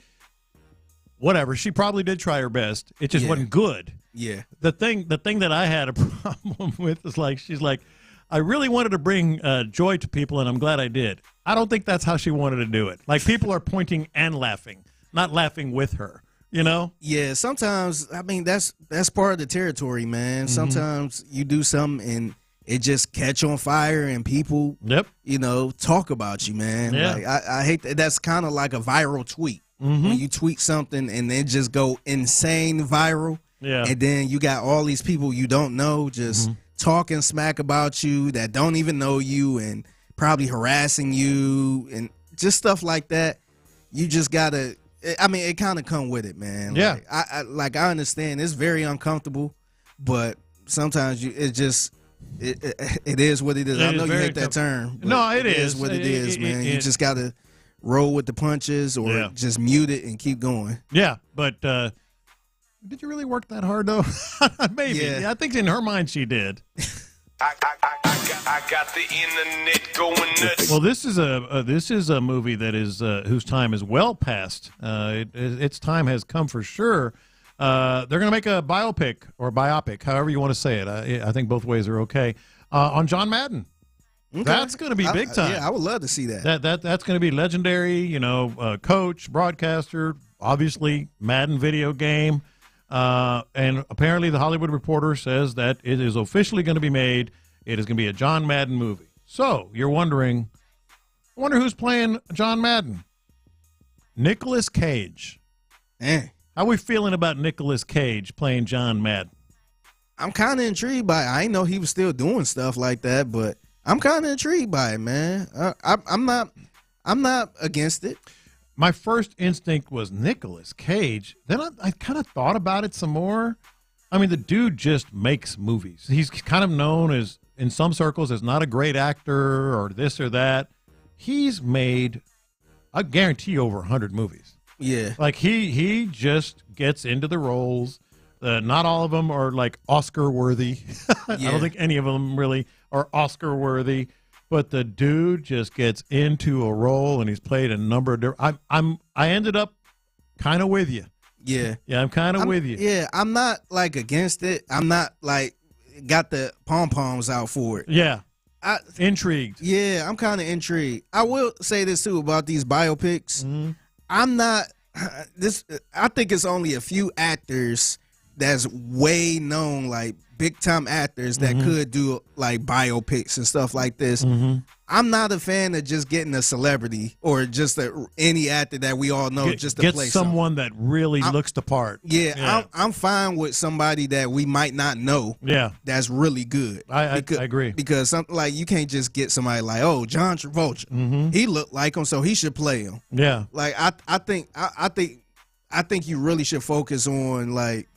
Whatever. She probably did try her best. It just wasn't good. Yeah. The thing that I had a problem with is, like, she's like, I really wanted to bring joy to people, and I'm glad I did. I don't think that's how she wanted to do it. Like, people are pointing and laughing, not laughing with her. You know? Yeah, sometimes, I mean, that's part of the territory, man. Mm-hmm. Sometimes you do something and it just catch on fire and people, you know, talk about you, man. Yeah. Like, I hate that. That's kind of like a viral tweet. Mm-hmm. When you tweet something and then just go insane viral. Yeah. And then you got all these people you don't know just talking smack about you that don't even know you and probably harassing you and just stuff like that. You just got to, I mean, it kind of come with it, man. Yeah. Like, I understand it's very uncomfortable, but sometimes it is what it is. I know you hate that term. No, it is what it is, man. You just got to roll with the punches or just mute it and keep going. Yeah, but did you really work that hard, though? Maybe. Yeah, I think in her mind she did. I got the internet going nuts. Well, this is a movie that is whose time is well past. Its time has come for sure. They're going to make a biopic or biopic, however you want to say it. I think both ways are okay. On John Madden. Okay. That's going to be big time. Yeah, I would love to see that. That's going to be legendary. You know, coach, broadcaster, obviously Madden video game. And apparently the Hollywood Reporter says that it is officially going to be made. It is going to be a John Madden movie. So you're wondering, I wonder who's playing John Madden? Nicolas Cage. How are we feeling about Nicolas Cage playing John Madden? I'm kind of intrigued by it. I didn't know he was still doing stuff like that, but I'm kind of intrigued by it, man. I'm not against it. My first instinct was Nicolas Cage. Then I kind of thought about it some more. I mean, the dude just makes movies. He's kind of known as, in some circles, as not a great actor or this or that. He's made, I guarantee, over 100 movies. Yeah. Like, he just gets into the roles. Not all of them are, like, Oscar-worthy. I don't think any of them really are Oscar-worthy. But the dude just gets into a role, and he's played a number of different. I ended up kind of with you. Yeah. Yeah, I'm kind of with you. Yeah, I'm not, like, against it. I'm not, like, got the pom-poms out for it. Yeah. Intrigued. Yeah, I'm kind of intrigued. I will say this, too, about these biopics. Mm-hmm. I'm not I think it's only a few actors that's way known, like, big-time actors that could do, like, biopics and stuff like this. I'm not a fan of just getting a celebrity or just any actor that we all know just to get play someone that really looks the part. Yeah. I'm fine with somebody that we might not know. Yeah, that's really good. I agree, because something like you can't just get somebody like, oh, John Travolta. He looked like him, so he should play him. Yeah, like I think you really should focus on, like,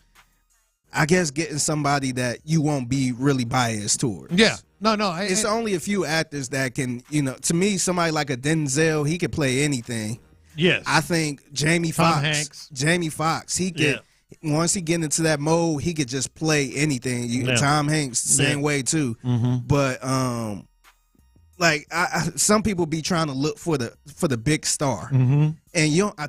I guess getting somebody that you won't be really biased towards. Yeah. No. It's only a few actors that can, you know, to me, somebody like a Denzel, he could play anything. Yes. I think Jamie Foxx, he could, once he get into that mode, he could just play anything. Tom Hanks, the same way too. But, like, some people be trying to look for the big star. And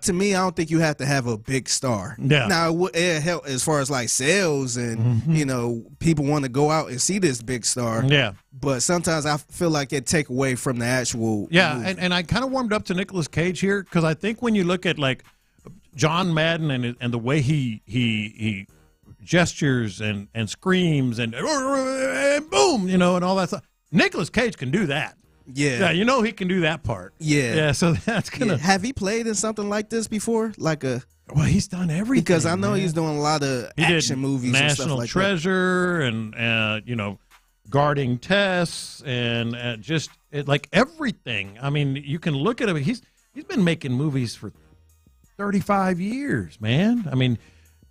to me, I don't think you have to have a big star. Yeah. Now, it help as far as, like, sales and, you know, people want to go out and see this big star. Yeah. But sometimes I feel like it take away from the actual movie. And I kind of warmed up to Nicolas Cage here because I think when you look at, like, John Madden and the way he gestures and screams and boom, you know, and all that stuff, Nicolas Cage can do that. Yeah, you know he can do that part. Yeah, so that's gonna. Have he played in something like this before? Like a. Well, he's done everything. Because I know he's doing a lot of action movies and stuff like National Treasure and you know, Guarding Tess and just like everything. I mean, you can look at him. He's been making movies for 35 years, man. I mean,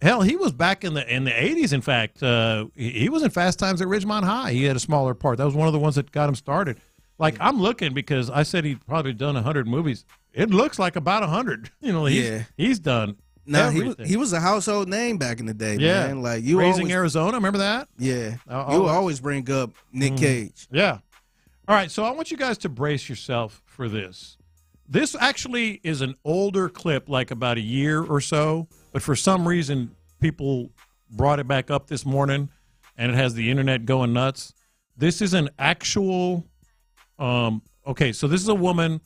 hell, he was back in the 80s. In fact, he was in Fast Times at Ridgemont High. He had a smaller part. That was one of the ones that got him started. Like, I'm looking because I said he'd probably done 100 movies. It looks like about 100. You know, he's done No, he was a household name back in the day, man. Like you Raising always, Arizona, remember that? Yeah. You always bring up Nick Cage. Yeah. All right, so I want you guys to brace yourself for this. This actually is an older clip, like about a year or so, but for some reason people brought it back up this morning, and it has the internet going nuts. This is an actual okay, so this is a woman.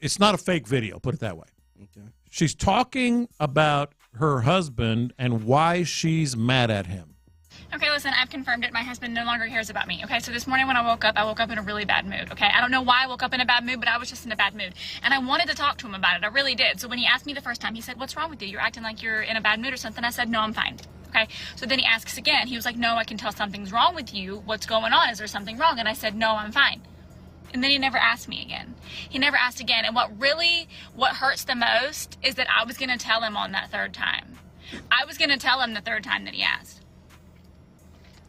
It's not a fake video, put it that way. Okay. She's talking about her husband and why she's mad at him. Okay, listen, I've confirmed it. My husband no longer cares about me. Okay, so this morning when I woke up in a really bad mood. Okay, I don't know why I woke up in a bad mood, but I was just in a bad mood. And I wanted to talk to him about it. I really did. So when he asked me the first time, he said, "What's wrong with you? You're acting like you're in a bad mood or something." I said, "No, I'm fine." Okay, so then he asks again. He was like, "No, I can tell something's wrong with you. What's going on? Is there something wrong?" And I said, "No, I'm fine." And then he never asked me again. He never asked again. And what hurts the most is that I was going to tell him on that third time. I was going to tell him the third time that he asked.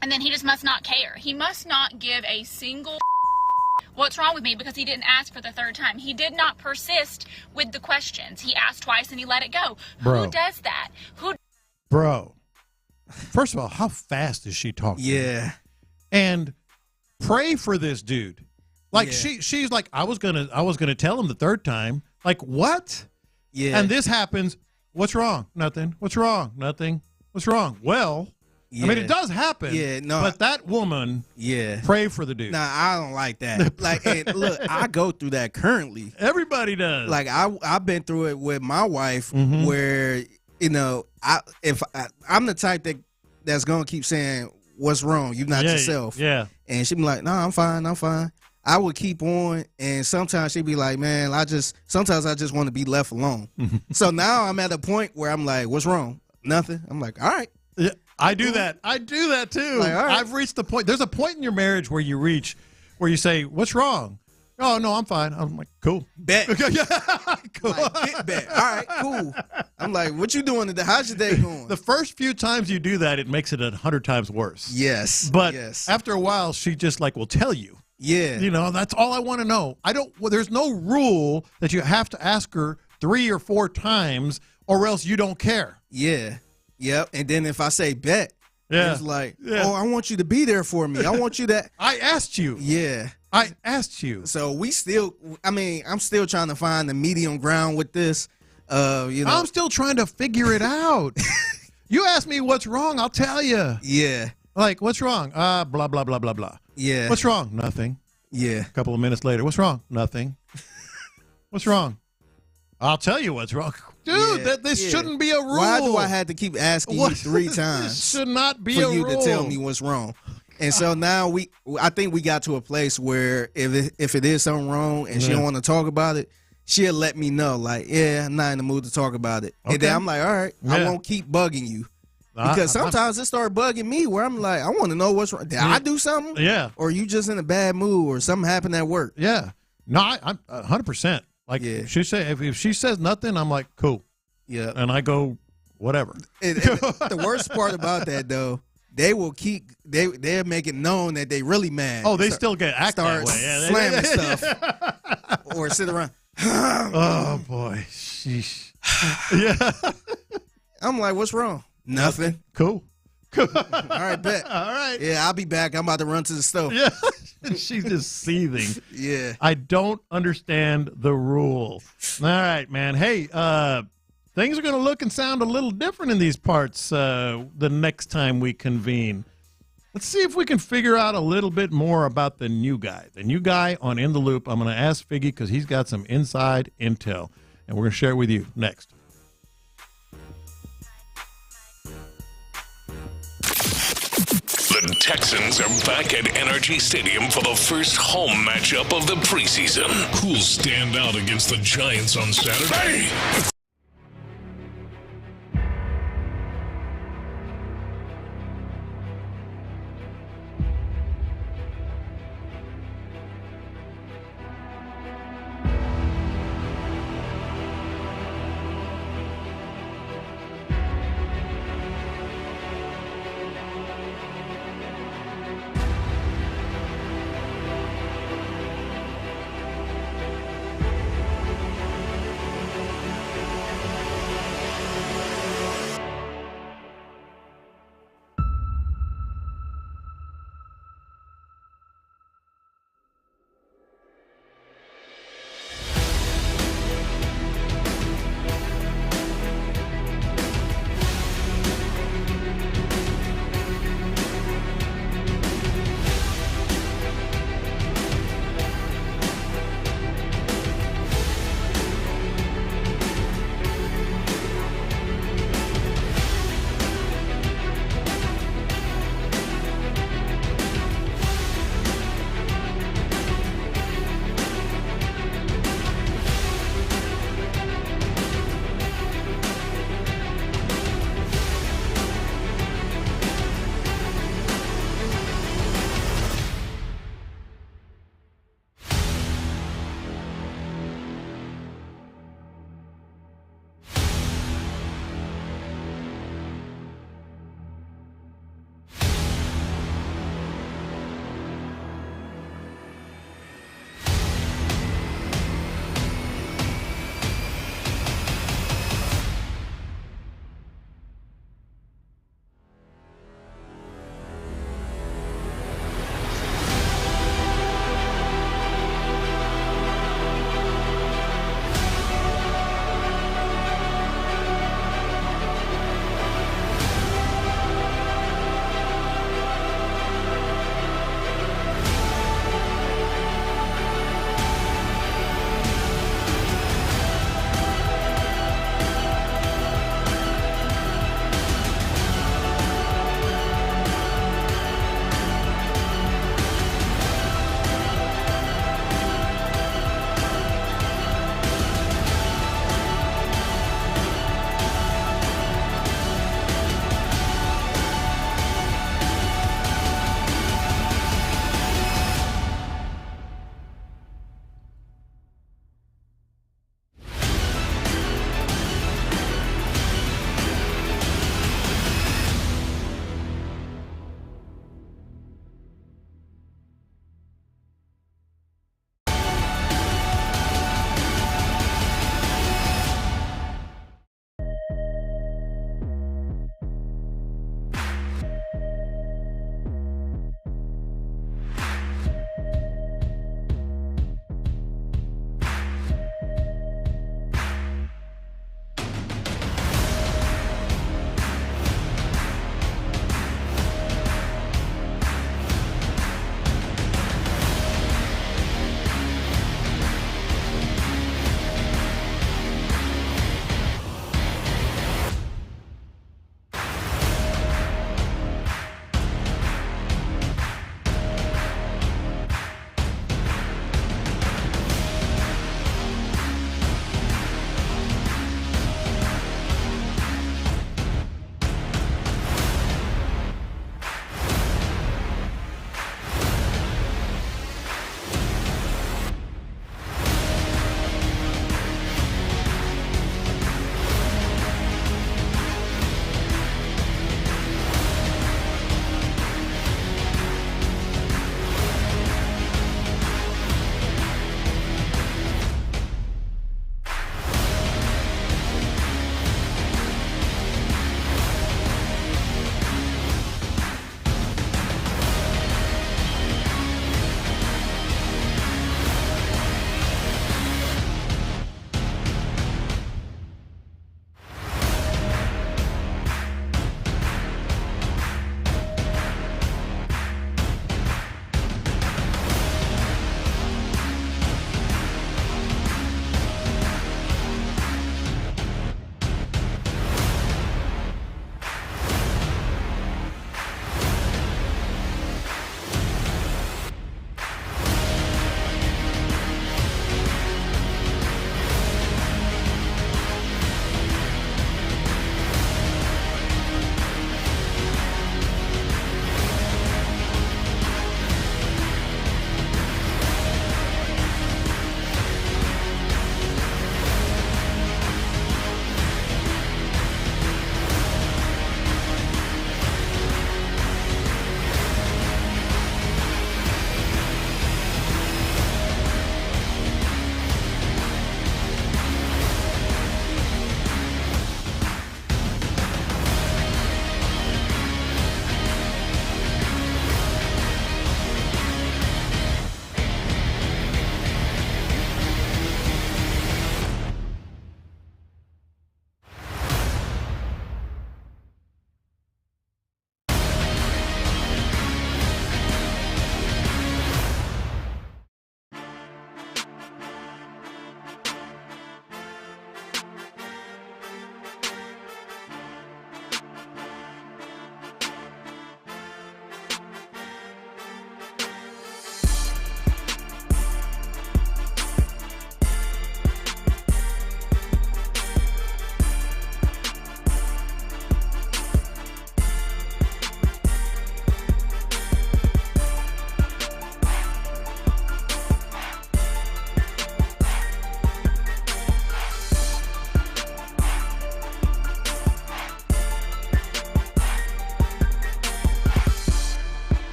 And then he just must not care. He must not give a single what's wrong with me because he didn't ask for the third time. He did not persist with the questions. He asked twice and he let it go. Bro. Who does that? Bro, first of all, how fast is she talking? Yeah. And pray for this dude. Like she's like, I was gonna tell him the third time. Like, what? Yeah. And this happens. What's wrong? Nothing. What's wrong? Nothing. What's wrong? Well, I mean, it does happen. Yeah, no. But that woman, pray for the dude. Nah, I don't like that. Like, and look, I go through that currently. Everybody does. Like, I've been through it with my wife, where I'm the type that's gonna keep saying, "What's wrong? You're not yourself." Yeah. And she'd be like, "No, I'm fine. I'm fine." I would keep on, and sometimes she'd be like, "Man, sometimes I just want to be left alone." So now I'm at a point where I'm like, "What's wrong? Nothing." I'm like, "All right." Yeah, I do that. I do that too. Like, all right. I've reached the point. There's a point in your marriage where you say, "What's wrong?" "Oh, no, I'm fine." I'm like, "Cool." Bet. Cool. Like, bet. All right, cool. I'm like, "What you doing today? How's your day going?" The first few times you do that, it makes it 100 times worse. Yes. But yes. after a while, she just will tell you. Yeah. You know, that's all I want to know. There's no rule that you have to ask her 3 or 4 times or else you don't care. Yeah. Yep. And then if I say bet, it's like, "Oh, I want you to be there for me. I want you to." I asked you. Yeah. I asked you. So I'm still trying to find the medium ground with this. I'm still trying to figure it out. You ask me what's wrong, I'll tell you. Yeah. Like, what's wrong? Blah, blah, blah, blah, blah. Yeah. What's wrong? Nothing. Yeah. A couple of minutes later, what's wrong? Nothing. What's wrong? I'll tell you what's wrong. Dude, this shouldn't be a rule. Why do I have to keep asking you 3 times? This should not be for a rule. you to tell me what's wrong. And so now I think we got to a place where if it is something wrong and she don't want to talk about it, she'll let me know. Like, "Yeah, I'm not in the mood to talk about it." Okay. And then I'm like, "All right, I won't keep bugging you." Because sometimes it started bugging me where I'm like, I want to know what's wrong. Did I do something? Yeah. Or you just in a bad mood or something happened at work? Yeah. No, I'm 100%. Like, she say, if she says nothing, I'm like, cool. Yeah. And I go, whatever. And the worst part about that, though, they will they'll make it known that they really mad. Oh, they still get act that way. Yeah, slamming stuff. Or sit around. Oh, boy. Sheesh. Yeah. I'm like, what's wrong? Nothing. Cool. All right, bet. All right. Yeah, I'll be back. I'm about to run to the stove. Yeah. She's just seething. Yeah. I don't understand the rule. All right, man. Hey, things are going to look and sound a little different in these parts the next time we convene. Let's see if we can figure out a little bit more about the new guy. The new guy on In the Loop. I'm going to ask Figgy because he's got some inside intel, and we're going to share it with you next. The Texans are back at NRG Stadium for the first home matchup of the preseason. Who'll stand out against the Giants on Saturday?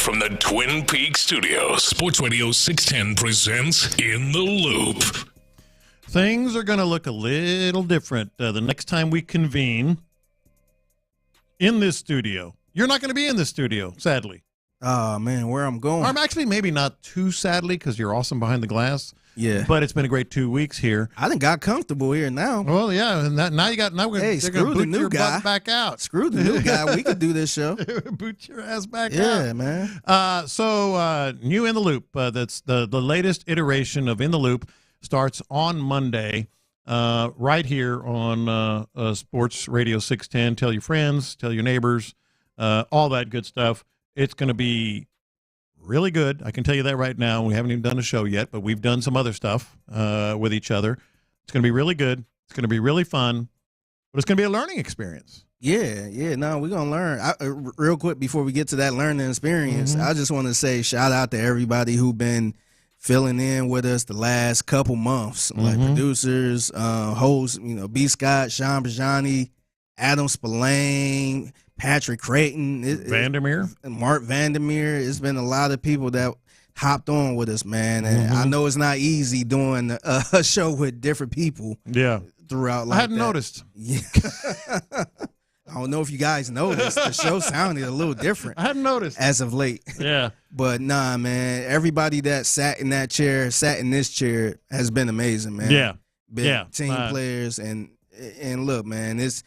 from the Twin Peaks studios, Sports Radio 610 presents In the Loop. Things are going to look a little different the next time we convene in this studio. You're not going to be in this studio, sadly. Oh, man, where I'm going. I'm actually maybe not too sadly because you're awesome behind the glass. Yeah. But it's been a great 2 weeks here. I done got comfortable here now. Well, yeah, and now we're hey, they're going to boot your butt back out. Screw the new guy. We could do this show. Boot your ass back out. Yeah, man. So new In the Loop. That's the latest iteration of In the Loop starts on Monday right here on Sports Radio 610. Tell your friends, tell your neighbors, all that good stuff. It's going to be really good. I can tell you that right now. We haven't even done a show yet, but we've done some other stuff with each other. It's going to be really good. It's going to be really fun, but it's going to be a learning experience. Yeah. No, we're going to learn. Real quick before we get to that learning experience, I just want to say shout out to everybody who've been filling in with us the last couple months, like producers, hosts, B. Scott, Sean Bijani, Adam Spillane, Patrick Creighton, Mark Vandermeer. It's been a lot of people that hopped on with us, man. And I know it's not easy doing a show with different people. Yeah. Throughout. I hadn't noticed. Yeah. I don't know if you guys noticed. The show sounded a little different. I hadn't noticed as of late. Yeah. But nah, man. Everybody that sat in this chair has been amazing, man. Yeah. Been team players and look, man, it's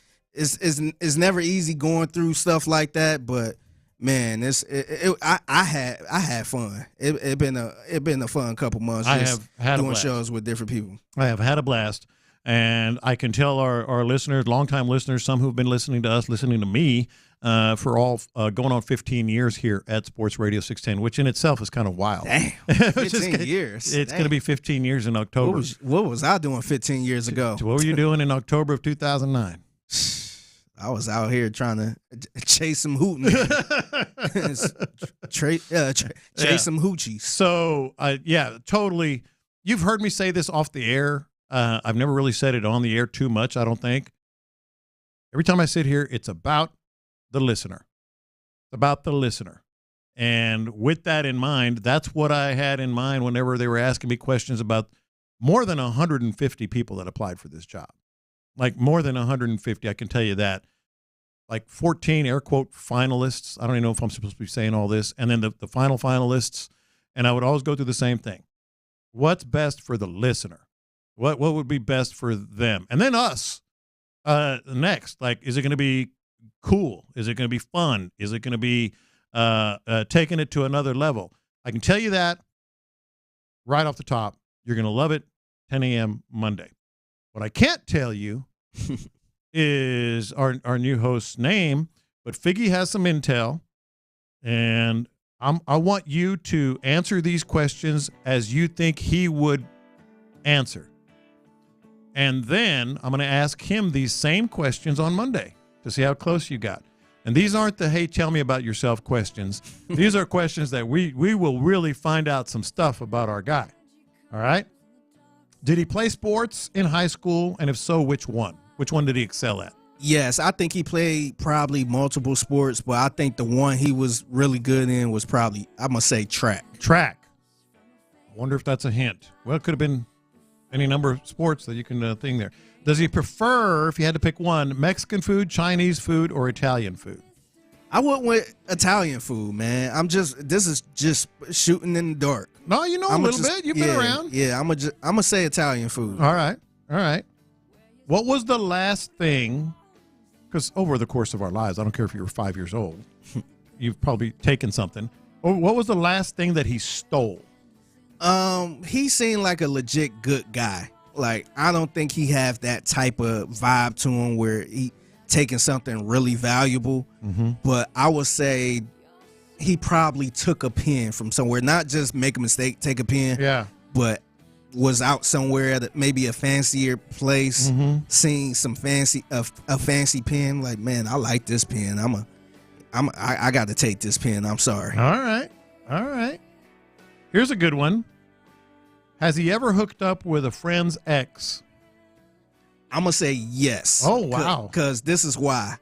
never easy going through stuff like that, but man, I had fun. It been a fun couple months. I have had doing shows with different people. I have had a blast, and I can tell our listeners, longtime listeners, some who've been listening to us, listening to me, for all going on 15 years here at Sports Radio 610, which in itself is kind of wild. Damn, 15 years. It's going to be 15 years in October. What was I doing 15 years ago? What were you doing in October of 2009? I was out here trying to chase some hooting. Chase some hoochies. So, totally. You've heard me say this off the air. I've never really said it on the air too much, I don't think. Every time I sit here, it's about the listener. It's about the listener. And with that in mind, that's what I had in mind whenever they were asking me questions about more than 150 people that applied for this job. Like more than 150, I can tell you that. Like 14 air quote finalists. I don't even know if I'm supposed to be saying all this. And then the final finalists. And I would always go through the same thing. What's best for the listener? What would be best for them? And then us next. Like, is it going to be cool? Is it going to be fun? Is it going to be taking it to another level? I can tell you that right off the top. You're going to love it. 10 a.m. Monday. What I can't tell you is our new host's name, but Figgy has some intel, and I want you to answer these questions as you think he would answer. And then I'm going to ask him these same questions on Monday to see how close you got. And these aren't the, hey, tell me about yourself questions. These are questions that we will really find out some stuff about our guy. All right? Did he play sports in high school? And if so, which one? Which one did he excel at? Yes, I think he played probably multiple sports, but I think the one he was really good in was probably, I'm going to say track. Track. I wonder if that's a hint. Well, it could have been any number of sports that you can thing there. Does he prefer, if you had to pick one, Mexican food, Chinese food, or Italian food? I went with Italian food, man. This is just shooting in the dark. No, you know a little bit. You've been around. Yeah, I'm gonna say Italian food. All right. What was the last thing? Because over the course of our lives, I don't care if you were 5 years old, you've probably taken something. What was the last thing that he stole? He seemed like a legit good guy. Like, I don't think he have that type of vibe to him where he taking something really valuable. Mm-hmm. But I would say he probably took a pen from somewhere, not just make a mistake, take a pen, but was out somewhere at maybe a fancier place, seeing some a fancy pen. Like, man, I like this pen. I got to take this pen. I'm sorry. All right. Here's a good one. Has he ever hooked up with a friend's ex? I'm going to say yes. Oh, wow. Because this is why.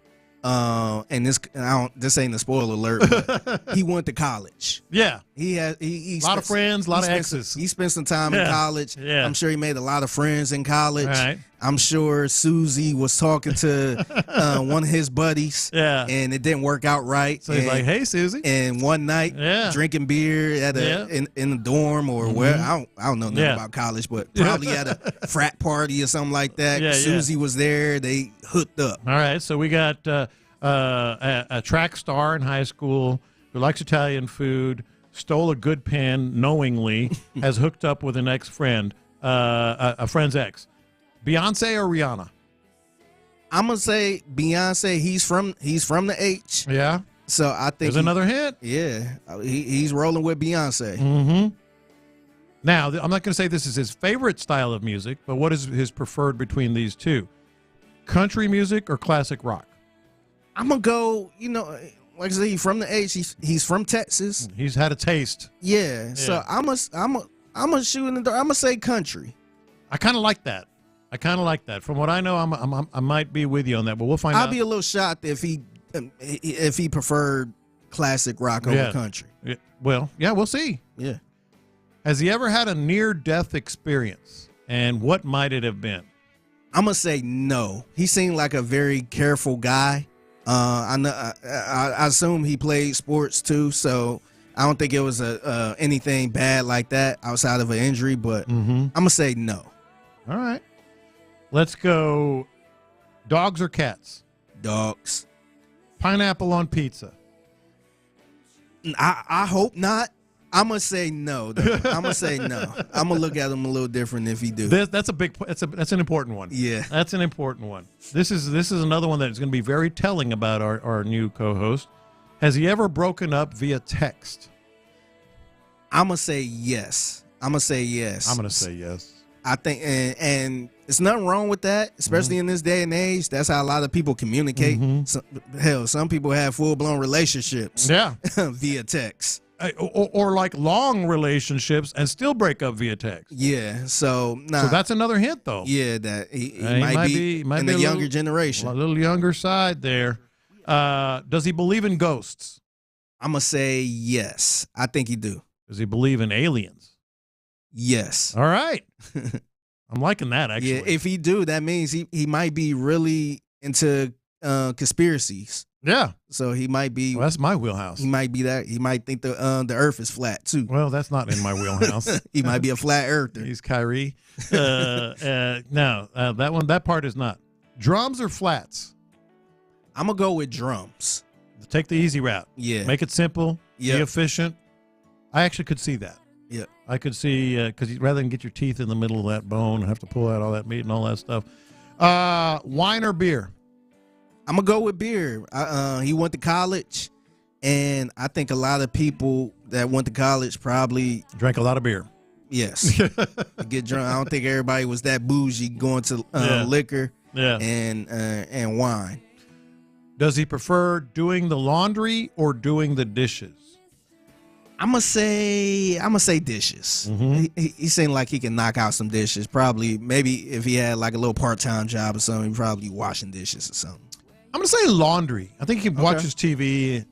And this ain't a spoiler alert, but he went to college. Yeah. He a lot of friends, a lot of exes. He spent some time in college. Yeah. I'm sure he made a lot of friends in college. Right. I'm sure Susie was talking to one of his buddies. Yeah. And it didn't work out right. So he's like, "Hey, Susie." And one night, drinking beer at in the dorm or where I don't know nothing about college, but probably at a frat party or something like that. Susie was there. They hooked up. All right. So we got a track star in high school who likes Italian food, stole a good pen knowingly, has hooked up with an ex-friend, a friend's ex. Beyonce or Rihanna? I'm gonna say Beyonce. He's from the H. Yeah. So I think there's another hint. Yeah, he's rolling with Beyonce. Mm-hmm. Now, I'm not going to say this is his favorite style of music, but what is his preferred between these two? Country music or classic rock? I'm gonna go. Like I said, he's from the H. He's from Texas. He's had a taste. Yeah. So I'm a shoot in the dark. I'm gonna say country. I kind of like that. From what I know, I might be with you on that, but we'll find out. I'll be a little shocked if he preferred classic rock over country. Yeah. Well, yeah, we'll see. Yeah. Has he ever had a near-death experience, and what might it have been? I'm gonna say no. He seemed like a very careful guy. I assume he played sports too, so I don't think it was anything bad like that outside of an injury. But I'm gonna say no. All right. Let's go dogs or cats? Dogs. Pineapple on pizza? I hope not. I'm going to say no. I'm going to say no. I'm going to look at him a little different if he do. That's an important one. Yeah. That's an important one. This is another one that's going to be very telling about our new co-host. Has he ever broken up via text? I'm going to say yes. I'm going to say yes. I think, and there's nothing wrong with that, especially in this day and age. That's how a lot of people communicate. Some people have full-blown relationships via text. Or like long relationships and still break up via text. Yeah, so that's another hint, though. Yeah, that he might be in the younger generation. A little younger side there. Does he believe in ghosts? I'm going to say yes. I think he do. Does he believe in aliens? Yes. All right. I'm liking that, actually. Yeah, if he do, that means he might be really into conspiracies. Yeah. So he might be. Well, that's my wheelhouse. He might be that. He might think the Earth is flat too. Well, that's not in my wheelhouse. He might be a flat earther. He's Kyrie. No, that part is not. Drums or flats? I'm gonna go with drums. Take the easy route. Yeah. Make it simple. Yeah. Be efficient. I actually could see that. Yeah. I could see because rather than get your teeth in the middle of that bone and have to pull out all that meat and all that stuff. Wine or beer? I'm going to go with beer. He went to college, and I think a lot of people that went to college probably drank a lot of beer. Yes. Get drunk. I don't think everybody was that bougie going to liquor and wine. Does he prefer doing the laundry or doing the dishes? I'm gonna say dishes. He seemed like he can knock out some dishes. Probably, maybe if he had like a little part-time job or something, he'd probably be washing dishes or something. I'm gonna say laundry. I think he watches TV,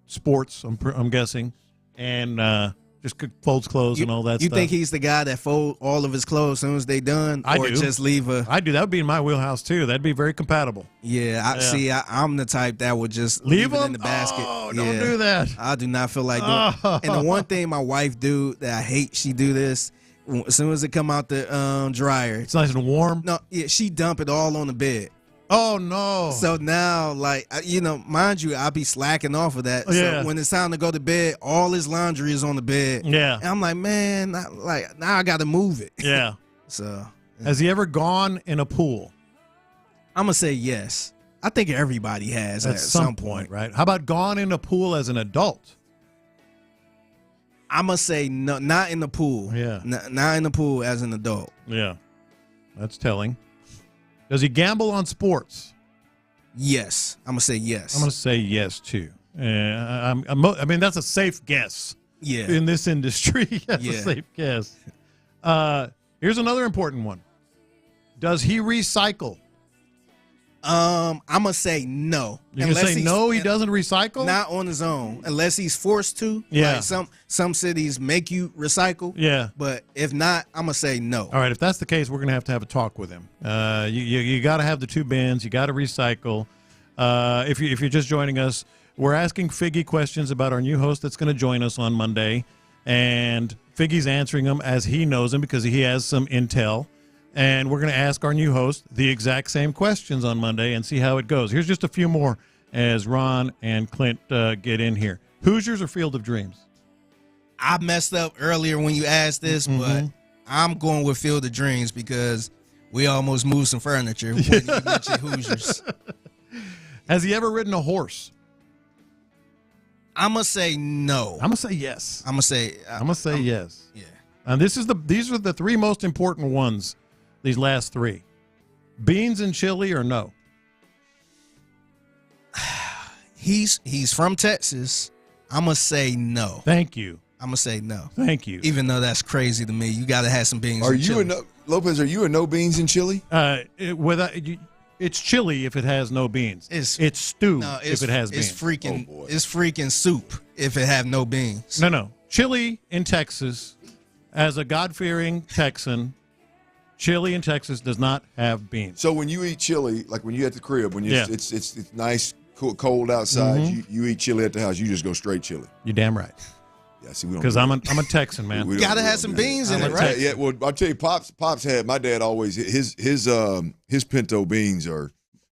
sports. I'm guessing, and just folds clothes and all that stuff. You think he's the guy that fold all of his clothes as soon as they done, I or do. just leave a? I do. That would be in my wheelhouse too. That'd be very compatible. Yeah, I'm the type that would just leave it in the basket. Oh, don't do that. I do not feel like doing. And the one thing my wife do that I hate, she do this. As soon as it come out the dryer, it's nice and warm. No, she dump it all on the bed. Oh no! So now, mind you, I'll be slacking off of that. So when it's time to go to bed, all his laundry is on the bed. Yeah, and I'm like, man, now I got to move it. Yeah. So, has he ever gone in a pool? I'm gonna say yes. I think everybody has at some point, right? How about gone in a pool as an adult? I'm gonna say no, not in the pool. Yeah, not in the pool as an adult. Yeah, that's telling. Does he gamble on sports? Yes. I'm going to say yes. I'm going to say yes, too. I mean, that's a safe guess. Yeah. In this industry. That's a safe guess. Here's another important one. Does he recycle? I'm gonna say no. You're gonna say no? He doesn't recycle? Not on his own, unless he's forced to. Yeah. Like some cities make you recycle. Yeah. But if not, I'm gonna say no. All right. If that's the case, we're gonna have a talk with him. You got to have the 2 bins. You got to recycle. If you're just joining us, we're asking Figgy questions about our new host that's going to join us on Monday, and Figgy's answering them as he knows them because he has some intel. And we're going to ask our new host the exact same questions on Monday and see how it goes. Here's just a few more as Ron and Clint get in here. Hoosiers or Field of Dreams? I messed up earlier when you asked this, but I'm going with Field of Dreams because we almost moved some furniture when you mentioned Hoosiers. Has he ever ridden a horse? I'm going to say no. I'm going to say yes. I'm going to say yes. Yeah. And these are the 3 most important ones. These last 3. Beans and chili or no? He's from Texas. I'm going to say no. Thank you. I'm going to say no. Thank you. Even though that's crazy to me. You got to have some beans Are and you chili. Lopez, are you a no beans and chili? It's chili if it has no beans. It's stew if it has beans. It's freaking soup if it have no beans. No. Chili in Texas, as a God-fearing Texan, chili in Texas does not have beans. So when you eat chili, like when you at the crib, when it's nice, cold outside, you eat chili at the house, you just go straight chili. You're damn right. Yeah, see, we don't. Because I'm a Texan, man. You gotta have some beans in it, right? Yeah, well, I'll tell you, Pops had, my dad always, his pinto beans are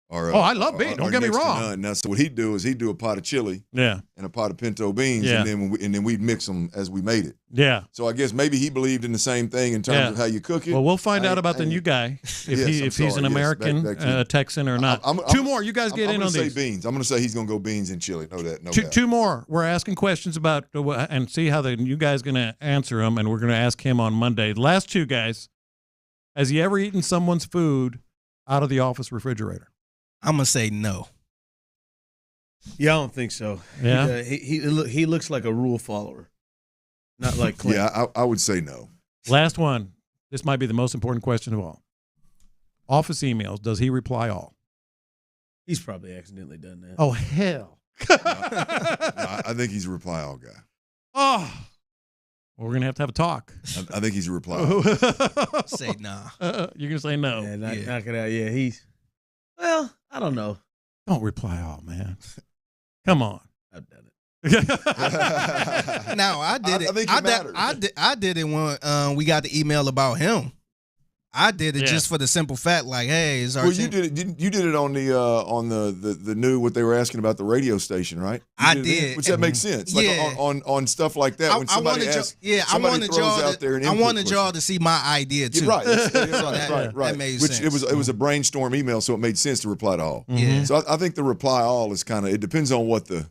I love beans. Don't get me wrong. Now, so what he'd do is he'd do a pot of chili, and a pot of pinto beans, and then we'd mix them as we made it. Yeah. So I guess maybe he believed in the same thing in terms of how you cook it. Well, we'll find out about the new guy if he's an American Texan or not. 2 more. You guys get in on these. I'm going to say beans. I'm going to say he's going to go beans and chili. No doubt. 2 more. We're asking questions about and see how the new guy's going to answer them, and we're going to ask him on Monday. The last 2 guys, has he ever eaten someone's food out of the office refrigerator? I'm gonna say no. Yeah, I don't think so. Yeah, he looks like a rule follower, not like Clint. Yeah, I would say no. Last one. This might be the most important question of all. Office emails. Does he reply all? He's probably accidentally done that. Oh hell! No, I think he's a reply all guy. Oh, well, we're gonna have a talk. I think he's a reply all. Say nah. You're gonna say no. Yeah, knock it out. Yeah, he's. Well, I don't know. Don't reply all, man. Come on. I've done it. Now I did it. I think it matters. I did it when we got the email about him. I did it just for the simple fact, like, hey, is our well, you did it on the new what they were asking about the radio station, right? I did, which that makes sense. Like on stuff like that, when somebody asks, I wanted y'all to see my idea too. Right, right. That made sense. It was a brainstorm email, so it made sense to reply to all. Yeah. So I think the reply all is kind of, it depends on what the.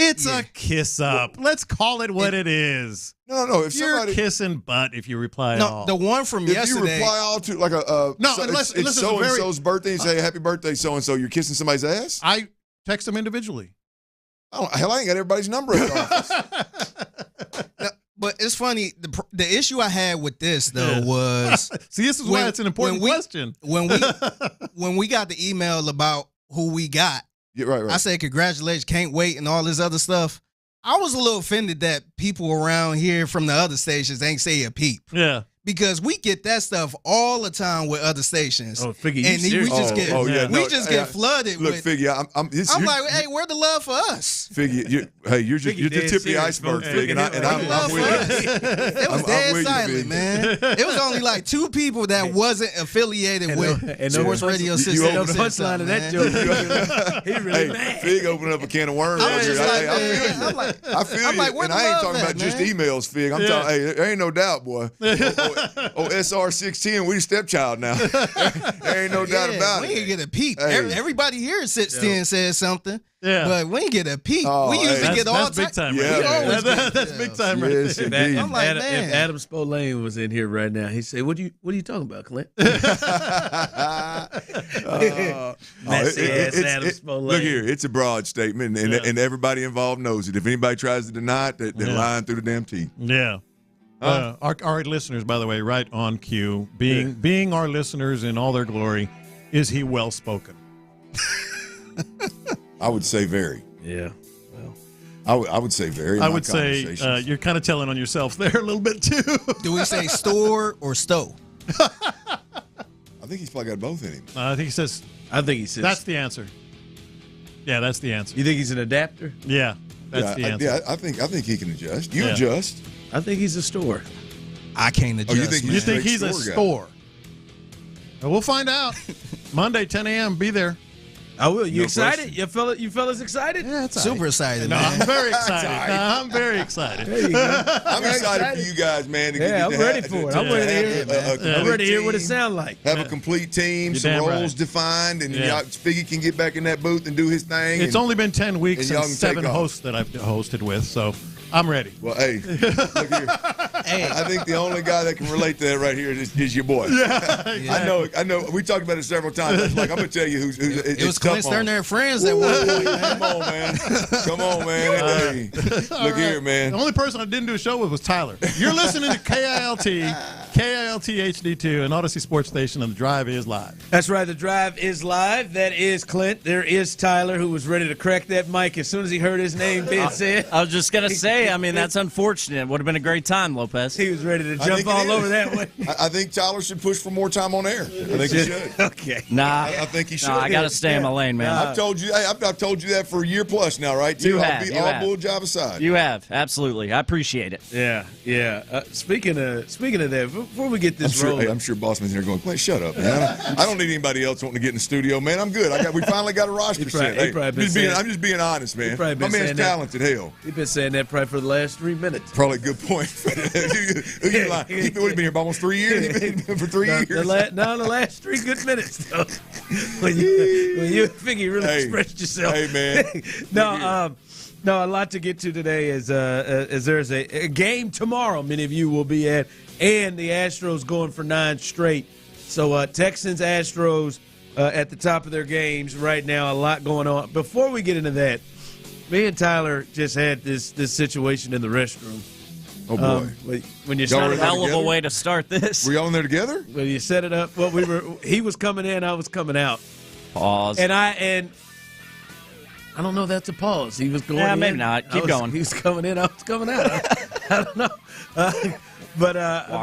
It's a kiss up. Let's call it what it is. No. If you're somebody kissing butt if you reply all. The one from yesterday. If you reply all to like it's so and so's birthday and say happy birthday so and so, you're kissing somebody's ass. I text them individually. Oh hell, I ain't got everybody's number at the office. But it's funny. The issue I had with this though was see, this is why it's an important question. When we got the email about who we got. Yeah, right. I said, congratulations, can't wait, and all this other stuff. I was a little offended that people around here from the other stations ain't say a peep. Yeah. Because we get that stuff all the time with other stations. Oh, Figgy, and we just get flooded look, with. Figgy, I'm like, hey, where the love for us? Figgy, you're the tip of the iceberg, Figgy, and I'm with you. It was dead silent, man. It was only like 2 people that wasn't affiliated with Sports Radio 6. You opened the punchline of that joke. He really mad. Fig opened up a can of worms. I feel you. And I ain't talking about just emails, Fig. I'm talking, hey, there ain't no doubt, boy. SR16, we the stepchild now. There ain't no doubt about it. We ain't get a peep. Hey. Everybody here sits there and says something. Yeah. But we ain't get a peep. We usually get all big time. Yeah, that's big time right yes, there. I'm like, if Adam Spolane was in here right now, he'd say, "What are you talking about, Clint?" Messy ass Adam Spolane. Look here, it's a broad statement, and everybody involved knows it. If anybody tries to deny it, they're lying through the damn teeth. Yeah. Our listeners, by the way, right on cue, being our listeners in all their glory, is he well spoken? I would say very. Yeah. I would say very. I would say you're kind of telling on yourself there a little bit too. Do we say store or stow? I think he's probably got both in him. I think he says. That's the answer. Yeah, that's the answer. You think he's an adapter? Yeah, that's the answer. Yeah, I think he can adjust. You adjust. I think he's a store. I can't adjust. You think he's a store? Well, we'll find out. Monday, 10 a.m. Be there. I will. You excited? You fellas excited? Yeah, it's super excited. No, man. I'm very excited. I'm very excited. There you go. I'm excited for you guys, man. I'm ready for it. I'm ready to hear it. I'm ready to hear what it sounds like. Have a complete team, some roles defined, and Figgy can get back in that booth and do his thing. It's only been 10 weeks and 7 hosts that I've hosted with, so I'm ready. Well, hey, look here. I think the only guy that can relate to that right here is your boy. Yeah. I know. We talked about it several times. I'm like, I'm gonna tell you who's it was Clint Stoerner and friends at one point. Come on, man. Come on, man. Hey, look here, man. The only person I didn't do a show with was Tyler. You're listening to KILT HD2, an Odyssey Sports Station, and The Drive is live. That's right. The Drive is live. That is Clint. There is Tyler, who was ready to crack that mic as soon as he heard his name being said. I was just gonna say. I mean, that's unfortunate. It would have been a great time, Lopez. He was ready to jump all over that one. I think Tyler should push for more time on air. I think he should. Okay. Nah. I think he should. Nah, I got to stay in my lane, man. I've told you. I've told you that for a year plus now, right? You have. All bull job aside. You have. Absolutely. I appreciate it. Yeah. Speaking of that, before we get this rolling, I'm sure Bossman's here going, "Wait, shut up, man. I don't need anybody else wanting to get in the studio, man. I'm good. We finally got a roster set. I'm just being honest, man. My man's talented. Hell, he's been saying that probably for the last 3 minutes. Probably a good point. He's been here for almost 3 years. He's been for 3 years. The last 3 good minutes, though. when you think you really expressed yourself. Hey, man. No, a lot to get to today is there's a game tomorrow many of you will be at, and the Astros going for 9 straight. So Texans, Astros at the top of their games right now, a lot going on. Before we get into that, me and Tyler just had this situation in the restroom. Oh, boy. When you started a hell of a way to start this. Were y'all in there together? Well, you set it up. Well, he was coming in, I was coming out. Pause. And I don't know if that's a pause. He was going in. Maybe not. Keep going. He was coming in, I was coming out. I don't know.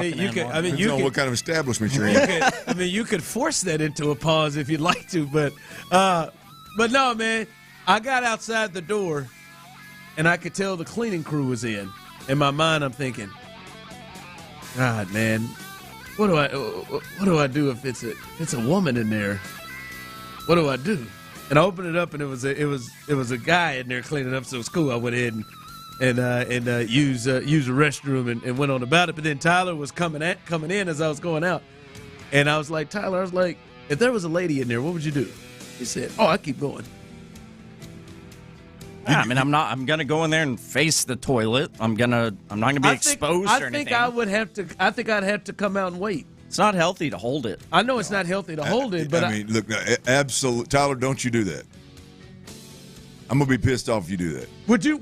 You could. What kind of establishment you're in? You could force that into a pause if you'd like to, but no, man. I got outside the door, and I could tell the cleaning crew was in. In my mind, I'm thinking, God, man, what do I do if it's a woman in there? What do I do? And I opened it up, and it was a guy in there cleaning up, so it was cool. I went in and used the restroom and went on about it. But then Tyler was coming in as I was going out, and I was like, Tyler, if there was a lady in there, what would you do? He said, I keep going. Yeah, I'm gonna go in there and face the toilet. I'm not gonna be exposed or anything. I think I'd have to come out and wait. It's not healthy to hold it. I know it's not healthy to hold it, but look, absolutely, Tyler, don't you do that. I'm gonna be pissed off if you do that. Would you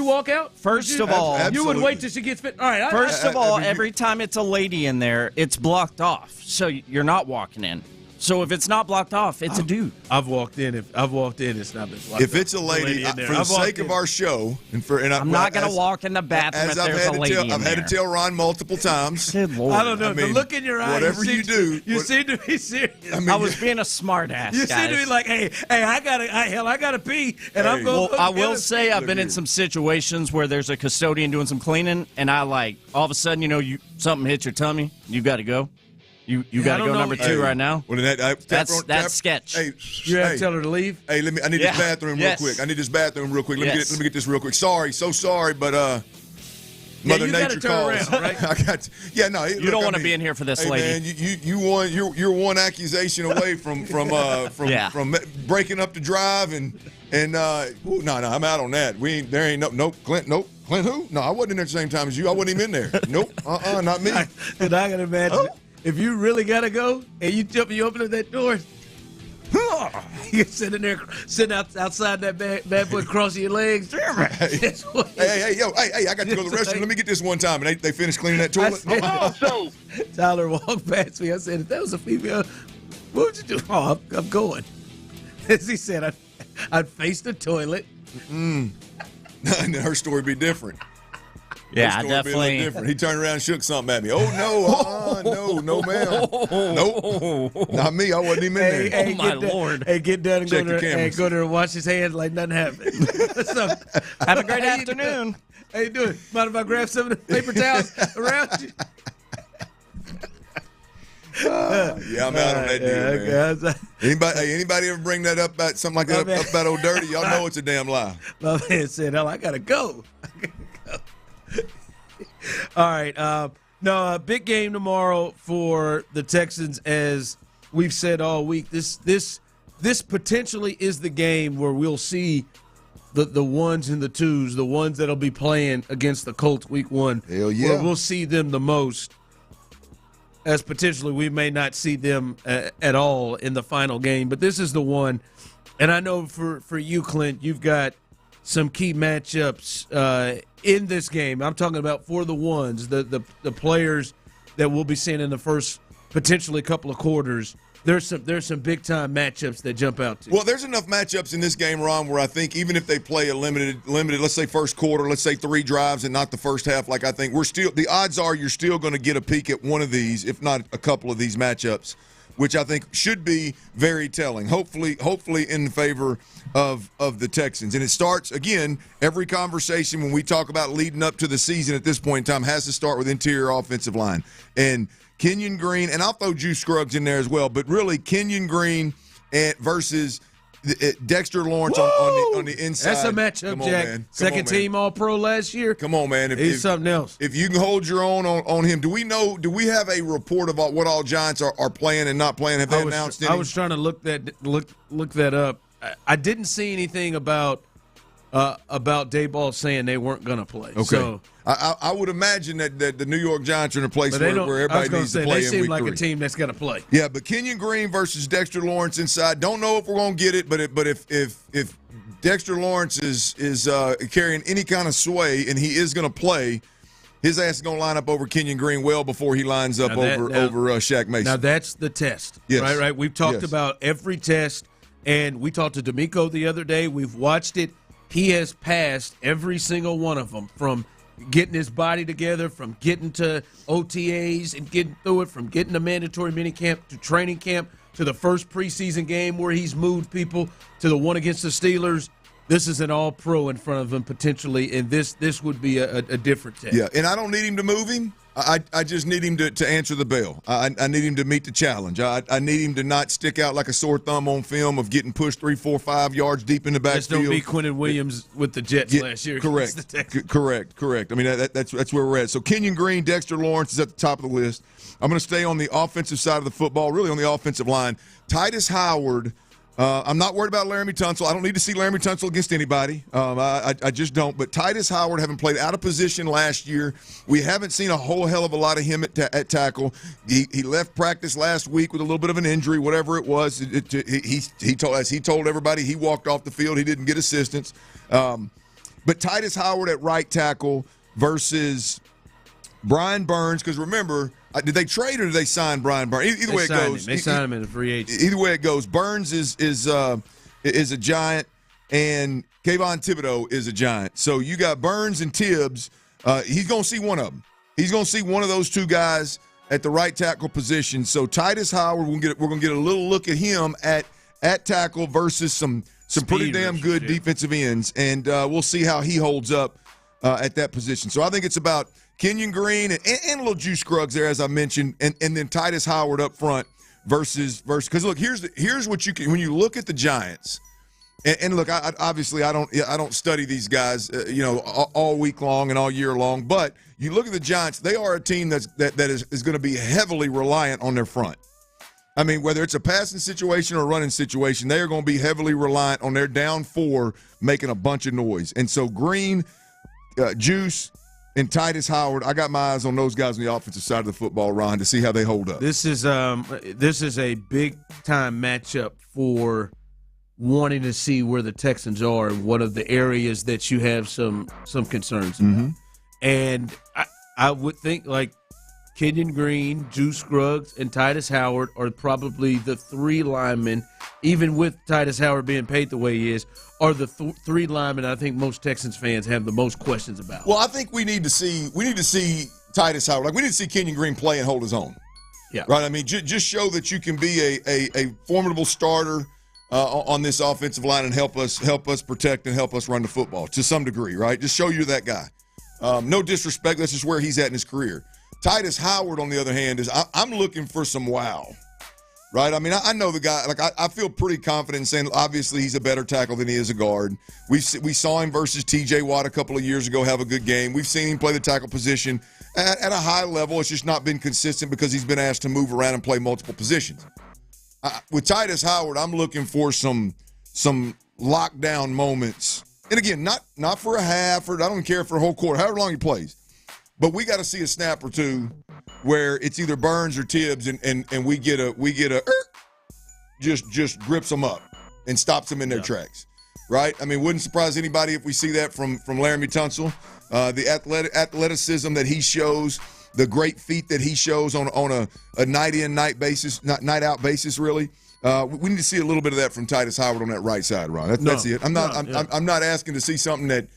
walk out? First of all, you would wait till she gets fit. All right. First of all, every time it's a lady in there, it's blocked off, so you're not walking in. So if it's not blocked off, it's a dude. I've walked in. It's not been blocked off. If it's a lady, for the sake of our show, I'm not going to walk in the bathroom if there's a lady in there. I've had to tell Ron multiple times. Good Lord. I don't know. The look in your eye. Whatever you do. You seem to be serious. I was being a smart ass, You seem to be like, hey, I gotta pee, and I'm going. Well, I will say I've been in some situations where there's a custodian doing some cleaning, and all of a sudden, something hits your tummy. You got to go. You got to go number 2 right now. Well, that's sketch. Hey, you have to tell her to leave. Hey, I need this bathroom real quick. Let me get this real quick. So sorry, but Mother Nature calls. Around, right? You don't want to be in here for this lady. Man, you're one accusation away from breaking up the drive and I'm out on that. There ain't Clint who? No, I wasn't in there at the same time as you. I wasn't even in there. Nope. Not me. And I can imagine. If you really gotta go and you open up that door, you're sitting outside that bad boy, crossing your legs. Hey, I got to go to the restroom. Let me get this one time. And they finished cleaning that toilet. Tyler walked past me. I said, if that was a female, what would you do? I'm going. As he said, I'd face the toilet. And her story would be different. Yeah, I definitely. Different. He turned around and shook something at me. Oh, no, no, ma'am. Nope. Not me. I wasn't even in there. Oh, my Lord. Hey, get done and Check go the there, cameras. go there and wash his hands like nothing happened. So, have a great afternoon. How you doing? Mind if I grab some of the paper towels around you? Yeah, I'm out on that deal, man. Anybody ever bring that up about something like that up about Old Dirty? Y'all know it's a damn lie. My man said, "Oh, I gotta go." All right. Big game tomorrow for the Texans, as we've said all week. This potentially is the game where we'll see the ones and the twos, the ones that'll be playing against the Colts week 1. Hell yeah. Where we'll see them the most, as potentially we may not see them at all in the final game. But this is the one, and I know for you, Clint, you've got some key matchups in this game. I'm talking about for the ones, the players that we'll be seeing in the first potentially couple of quarters. There's some big time matchups that jump out to you. Well, there's enough matchups in this game, Ron, where I think even if they play a limited, let's say first quarter, let's say 3 drives and not the first half, like I think the odds are you're still going to get a peek at one of these, if not a couple of these matchups, which I think should be very telling. Hopefully in favor of the Texans. And it starts, again, every conversation when we talk about leading up to the season at this point in time has to start with interior offensive line. And Kenyon Green, and I'll throw Juice Scruggs in there as well, but really Kenyon Green versus Dexter Lawrence on the inside. That's a matchup, Jack. Man. Second team All-Pro last year. Come on, man. He's something else. If you can hold your own on him, do we have a report about what all Giants are playing and not playing? Have they announced anything? I was trying to look that up. I didn't see anything about Dayball saying they weren't going to play. Okay. So I would imagine that the New York Giants are in a place where everybody needs to play they in seem week like 3. a team that's going to play. Yeah, but Kenyon Green versus Dexter Lawrence inside. Don't know if we're going to get it, but if Dexter Lawrence is carrying any kind of sway and he is going to play, his ass is going to line up over Kenyon Green well before he lines up over Shaq Mason. Now that's the test. Yes. Right. We've talked about every test, and we talked to D'Amico the other day. We've watched it. He has passed every single one of them, from getting his body together, from getting to OTAs and getting through it, from getting to mandatory minicamp to training camp to the first preseason game where he's moved people to the one against the Steelers. This is an all-pro in front of him potentially, and this would be a different test. Yeah, and I don't need him to move him. I just need him to answer the bell. I need him to meet the challenge. I need him to not stick out like a sore thumb on film of getting pushed 3, 4, 5 yards deep in the backfield. Just don't be Quinnen Williams with the Jets last year. Correct. I mean, that's where we're at. So Kenyon Green, Dexter Lawrence is at the top of the list. I'm going to stay on the offensive side of the football, really on the offensive line. Titus Howard. I'm not worried about Laramie Tunsil. I don't need to see Laramie Tunsil against anybody. I just don't. But Titus Howard, having played out of position last year, we haven't seen a whole hell of a lot of him at tackle. He left practice last week with a little bit of an injury, whatever it was. He told everybody he walked off the field. He didn't get assistance. But Titus Howard at right tackle versus Brian Burns, because remember, did they trade or did they sign Brian Burns? Either way it goes. They signed him in a free agent. Either way it goes, Burns is a giant, and Kayvon Thibodeau is a giant. So you got Burns and Tibbs. He's going to see one of them. He's going to see one of those two guys at the right tackle position. So Titus Howard, we're going to get a little look at him at tackle versus some pretty damn good defensive ends, and we'll see how he holds up at that position. So I think it's about Kenyon Green and a little Juice Scruggs there, as I mentioned, and then Titus Howard up front versus because look, here's what you can when you look at the Giants, and look, I don't study these guys all week long and all year long, but you look at the Giants, they are a team that is going to be heavily reliant on their front. I mean, whether it's a passing situation or a running situation, they are going to be heavily reliant on their down 4 making a bunch of noise. And so Green, Juice, and Titus Howard, I got my eyes on those guys on the offensive side of the football, Ron, to see how they hold up. This is a big-time matchup for wanting to see where the Texans are and one of the areas that you have some concerns about. Mm-hmm. And I would think, like, Kenyon Green, Juice Scruggs, and Titus Howard are probably the 3 linemen even with Titus Howard being paid the way he is, are the three linemen I think most Texans fans have the most questions about. Well, I think we need to see Titus Howard. Like, we need to see Kenyon Green play and hold his own. Yeah. Right? I mean, just show that you can be a formidable starter on this offensive line and help us protect and help us run the football to some degree, right? Just show you're that guy. No disrespect. That's just where he's at in his career. Titus Howard, on the other hand, is I'm looking for some wow. Right? I mean, I know the guy. Like, I feel pretty confident in saying, obviously, he's a better tackle than he is a guard. We saw him versus T.J. Watt a couple of years ago have a good game. We've seen him play the tackle position at a high level. It's just not been consistent because he's been asked to move around and play multiple positions. With Titus Howard, I'm looking for some lockdown moments. And again, not for a half, or I don't care for a whole quarter, however long he plays. But we got to see a snap or two where it's either Burns or Tibbs, and we get a just grips them up and stops them in their tracks, right? I mean, wouldn't surprise anybody if we see that from Laramie Tunsil. The athleticism that he shows, the great feat that he shows on a night in, night basis, night out basis, really. We need to see a little bit of that from Titus Howard on that right side, Ron. That's it. I'm not asking to see something that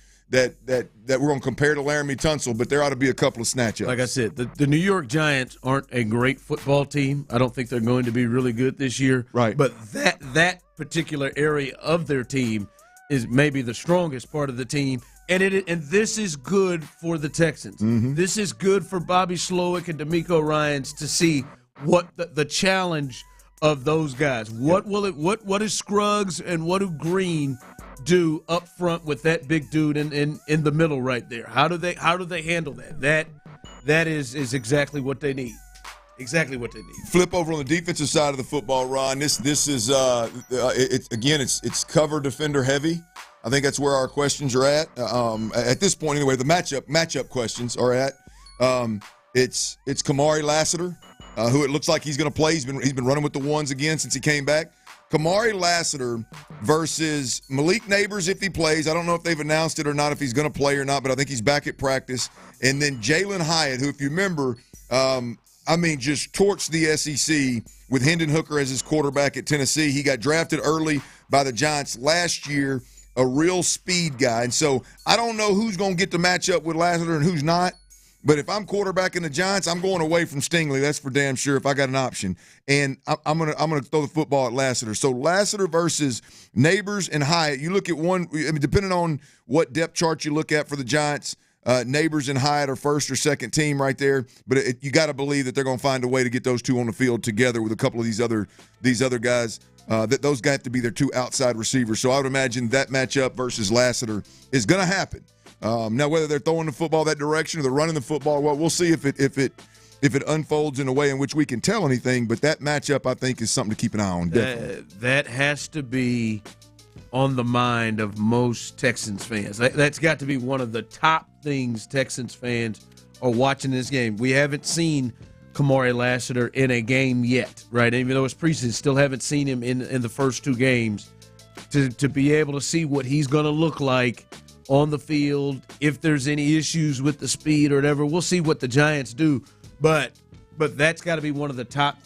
we're going to compare to Laramie Tunsil, but there ought to be a couple of snatch-ups. Like I said, the New York Giants aren't a great football team. I don't think they're going to be really good this year. Right. But that particular area of their team is maybe the strongest part of the team, and this is good for the Texans. Mm-hmm. This is good for Bobby Slowick and D'Amico Ryans to see what the challenge of those guys. What is Scruggs and what do Green do up front with that big dude in the middle right there? How do they handle that? That is exactly what they need. Exactly what they need. Flip over on the defensive side of the football, Ron. This is it's cover defender heavy. I think that's where our questions are at this point anyway. The matchup questions are at. It's Kamari Lassiter, who it looks like he's going to play. He's been running with the ones again since he came back. Kamari Lassiter versus Malik Neighbors if he plays. I don't know if they've announced it or not, if he's going to play or not, but I think he's back at practice. And then Jalen Hyatt, who, if you remember, just torched the SEC with Hendon Hooker as his quarterback at Tennessee. He got drafted early by the Giants last year, a real speed guy. And so I don't know who's going to get the matchup with Lassiter and who's not. But if I'm quarterbacking the Giants, I'm going away from Stingley. That's for damn sure if I got an option. And I'm gonna throw the football at Lassiter. So Lassiter versus Neighbors and Hyatt. You look at one, I mean, depending on what depth chart you look at for the Giants, Neighbors and Hyatt are first or second team right there. But you got to believe that they're going to find a way to get those two on the field together with a couple of these other guys. That those guys have to be their two outside receivers. So I would imagine that matchup versus Lassiter is going to happen. Now, whether they're throwing the football that direction or they're running the football, well, we'll see if it unfolds in a way in which we can tell anything. But that matchup, I think, is something to keep an eye on. Definitely. That has to be on the mind of most Texans fans. That's got to be one of the top things Texans fans are watching this game. We haven't seen Kamari Lassiter in a game yet, right? Even though it's preseason, still haven't seen him in the first two games. To be able to see what he's going to look like on the field, if there's any issues with the speed or whatever, we'll see what the Giants do. But that's got to be one of the top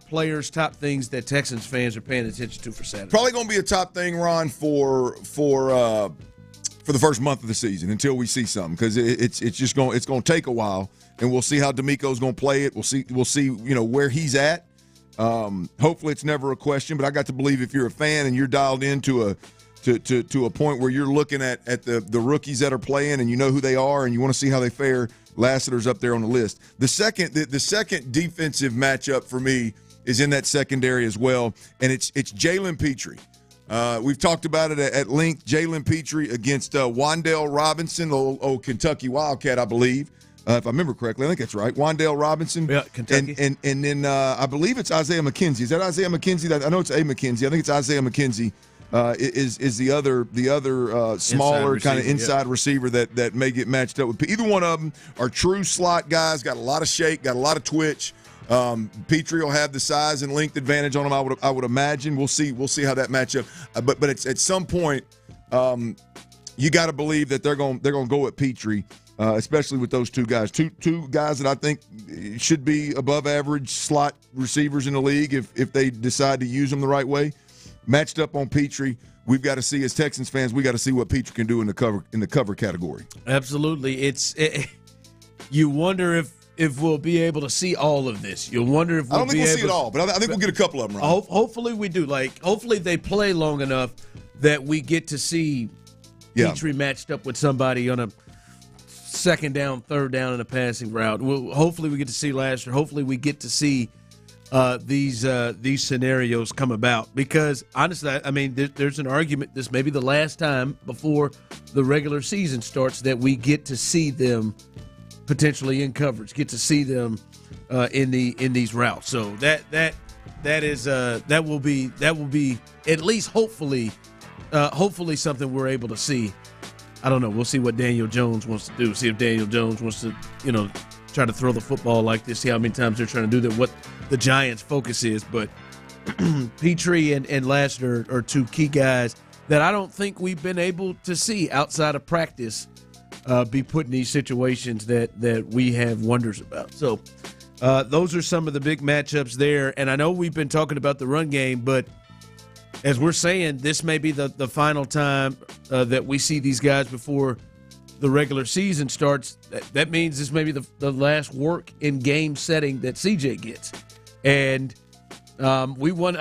players, top things that Texans fans are paying attention to for Saturday. Probably going to be a top thing, Ron, for the first month of the season until we see something, because it's going to take a while, and we'll see how D'Amico's going to play it. We'll see where he's at. Hopefully, it's never a question, but I got to believe if you're a fan and you're dialed into a point where you're looking at the rookies that are playing and you know who they are and you want to see how they fare, Lassiter's up there on the list. The second defensive matchup for me is in that secondary as well, and it's Jalen Petrie. We've talked about it at length. Jalen Petrie against Wan'Dale Robinson, old Kentucky Wildcat, I believe. If I remember correctly, I think that's right. Wan'Dale Robinson. Yeah, Kentucky. And then I believe it's Isaiah McKenzie. Is that Isaiah McKenzie? I know it's A. McKenzie. I think it's Isaiah McKenzie. Is the other smaller kind of inside receiver that may get matched up with. Either one of them are true slot guys, got a lot of shake, got a lot of twitch. Petrie will have the size and length advantage on him, I would imagine. We'll see how that matchup. But it's at some point you got to believe that they're going to go at Petrie especially with those two guys. Two guys that I think should be above average slot receivers in the league if they decide to use them the right way. Matched up on Petrie, we've got to see, as Texans fans, we got to see what Petrie can do in the cover category. Absolutely. You wonder if we'll be able to see all of this. You'll wonder if we'll I don't think we'll see it all, but I think we'll get a couple of them, right? Hopefully we do. Hopefully they play long enough that we get to see Petrie matched up with somebody on a second down, third down in a passing route. Hopefully we get to see last year. Hopefully we get to see these scenarios come about, because honestly, I mean, there's an argument this may be the last time before the regular season starts that we get to see them potentially in coverage, get to see them in these routes. So that will be at least hopefully something we're able to see. I don't know. We'll see what Daniel Jones wants to do. See if Daniel Jones wants to, try to throw the football like this. See how many times they're trying to do that. What the Giants' focus is. But Petrie and Lassiter are two key guys that I don't think we've been able to see outside of practice be put in these situations that we have wonders about. So those are some of the big matchups there. And I know we've been talking about the run game, but as we're saying, this may be the final time that we see these guys before the regular season starts. That means this may be the last work in game setting that CJ gets. And I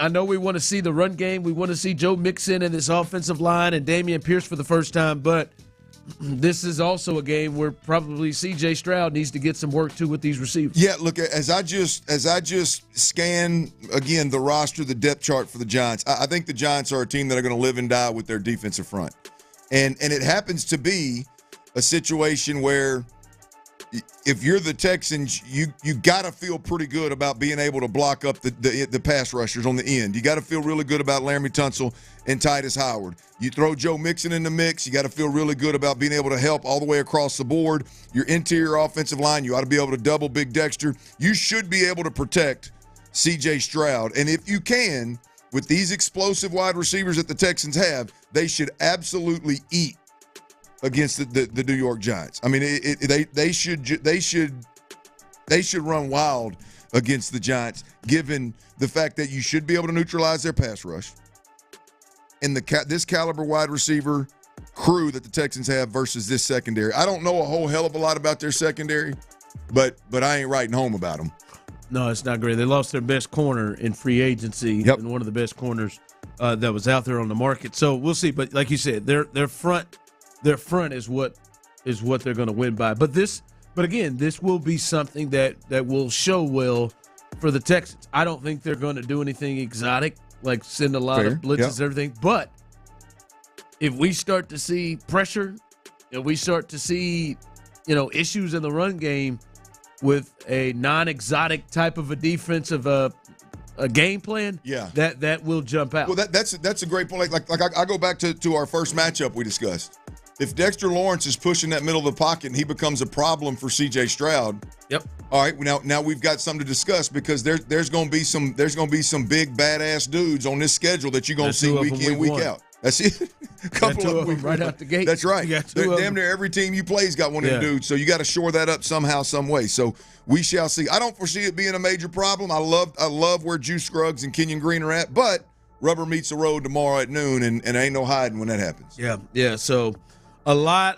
know we want to see the run game. We want to see Joe Mixon and this offensive line and Dameon Pierce for the first time, but this is also a game where probably C.J. Stroud needs to get some work too with these receivers. Yeah, look, as I just scan again the roster, the depth chart for the Giants, I think the Giants are a team that are going to live and die with their defensive front, and it happens to be a situation where if you're the Texans, you got to feel pretty good about being able to block up the pass rushers on the end. You got to feel really good about Laramie Tunsil and Titus Howard. You throw Joe Mixon in the mix, you got to feel really good about being able to help all the way across the board. Your interior offensive line, you ought to be able to double Big Dexter. You should be able to protect C.J. Stroud. And if you can, with these explosive wide receivers that the Texans have, they should absolutely eat against the New York Giants. I mean, they should run wild against the Giants, given the fact that you should be able to neutralize their pass rush and this caliber wide receiver crew that the Texans have versus this secondary. I don't know a whole hell of a lot about their secondary, but I ain't writing home about them. No, it's not great. They lost their best corner in free agency, and one of the best corners that was out there on the market. So we'll see. But like you said, their front is what they're going to win by. But again, this will be something that will show well for the Texans. I don't think they're going to do anything exotic, like send a lot of blitzes and everything. But if we start to see pressure, if we start to see, issues in the run game with a non-exotic type of a defensive a game plan, that will jump out. Well, that's a great point. Like I go back to our first matchup we discussed. If Dexter Lawrence is pushing that middle of the pocket and he becomes a problem for C.J. Stroud, all right, now we've got something to discuss, because there's going to be some big badass dudes on this schedule that you're going to see week in, week out. That's it. A couple of them right out the gate. That's right. Damn near every team you play's got one of them dudes. So you got to shore that up somehow, some way. So we shall see. I don't foresee it being a major problem. I love where Juice Scruggs and Kenyon Green are at, but rubber meets the road tomorrow at noon, and ain't no hiding when that happens. Yeah. So a lot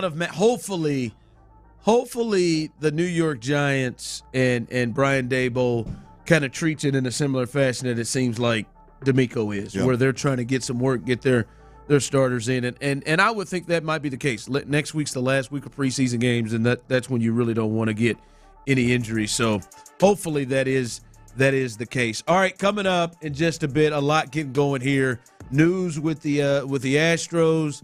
of hopefully the New York Giants and Brian Daboll kind of treats it in a similar fashion that it seems like D'Amico is, where they're trying to get some work, get their starters in, and I would think that might be the case. Next week's the last week of preseason games, and that's when you really don't want to get any injuries. So hopefully that is the case. All right, coming up in just a bit, a lot getting going here. News with the Astros.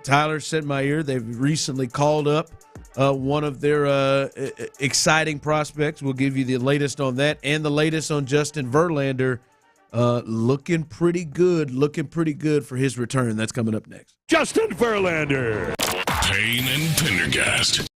Tyler said in my ear they've recently called up one of their exciting prospects. We'll give you the latest on that and the latest on Justin Verlander. Looking pretty good for his return. That's coming up next. Justin Verlander. Payne and Pendergast.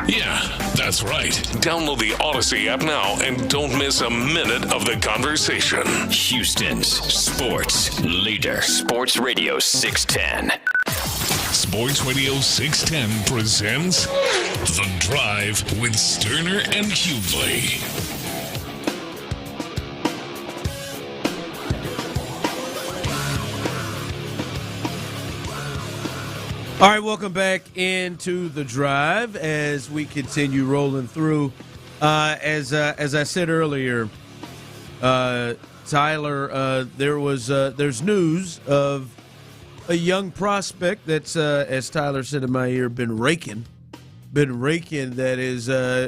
Yeah, that's right. Download the Odyssey app now and don't miss a minute of the conversation. Houston's sports leader. Sports Radio 610. Sports Radio 610 presents The Drive with Stoerner and Hughley. All right, welcome back into The Drive as we continue rolling through. As I said earlier, Tyler, there's news of a young prospect that's, as Tyler said in my ear, been raking that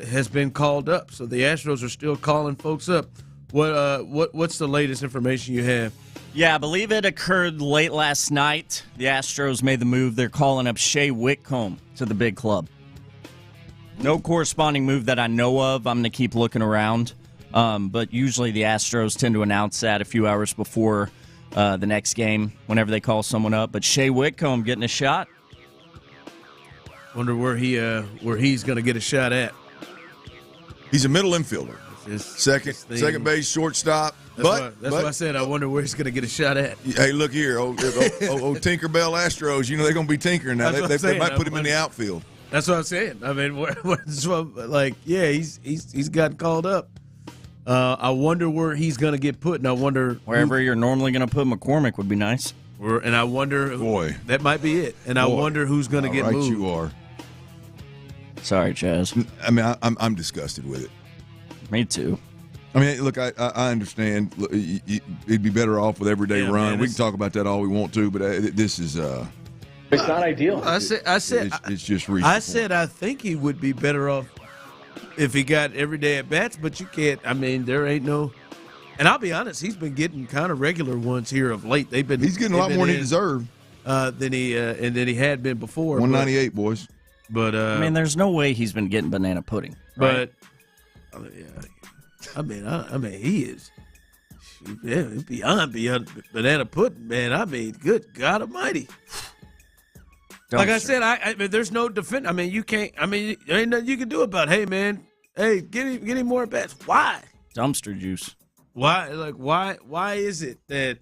has been called up. So the Astros are still calling folks up. What's the latest information you have? Yeah, I believe it occurred late last night. The Astros made the move. They're calling up Shea Whitcomb to the big club. No corresponding move that I know of. I'm going to keep looking around. But usually the Astros tend to announce that a few hours before the next game, whenever they call someone up. But Shea Whitcomb getting a shot. Wonder where he's going to get a shot at. He's a middle infielder. Second base, shortstop. That's why I said I wonder where he's going to get a shot at. Hey, look here, old Tinkerbell Astros. You know they're going to be tinkering now. They might put him in the outfield. That's what I'm saying. I mean, he's gotten called up. I wonder where he's going to get put, and I wonder wherever you're normally going to put McCormick would be nice. And I wonder, that might be it. And I wonder who's going to get moved. You are. Sorry, Chaz. I mean, I'm disgusted with it. Me too. I mean, look, I understand. Look, it'd be better off with everyday run. Man, we can talk about that all we want to, but this is. It's not ideal. I said it's just reasonable. I said I think he would be better off if he got everyday at bats, but you can't. I mean, there ain't no. And I'll be honest, he's been getting kind of regular ones here of late. He's getting a lot more than he deserved than he had been before. 198, boys. But I mean, there's no way he's been getting banana pudding. Right? But I mean, he is beyond banana pudding, man. I mean, good God Almighty. Like I said, I mean, there's no defense. I mean, you can't. I mean, there ain't nothing you can do about it. Hey, man, get him more at bats. Why? Dumpster juice. Why? Like, why is it that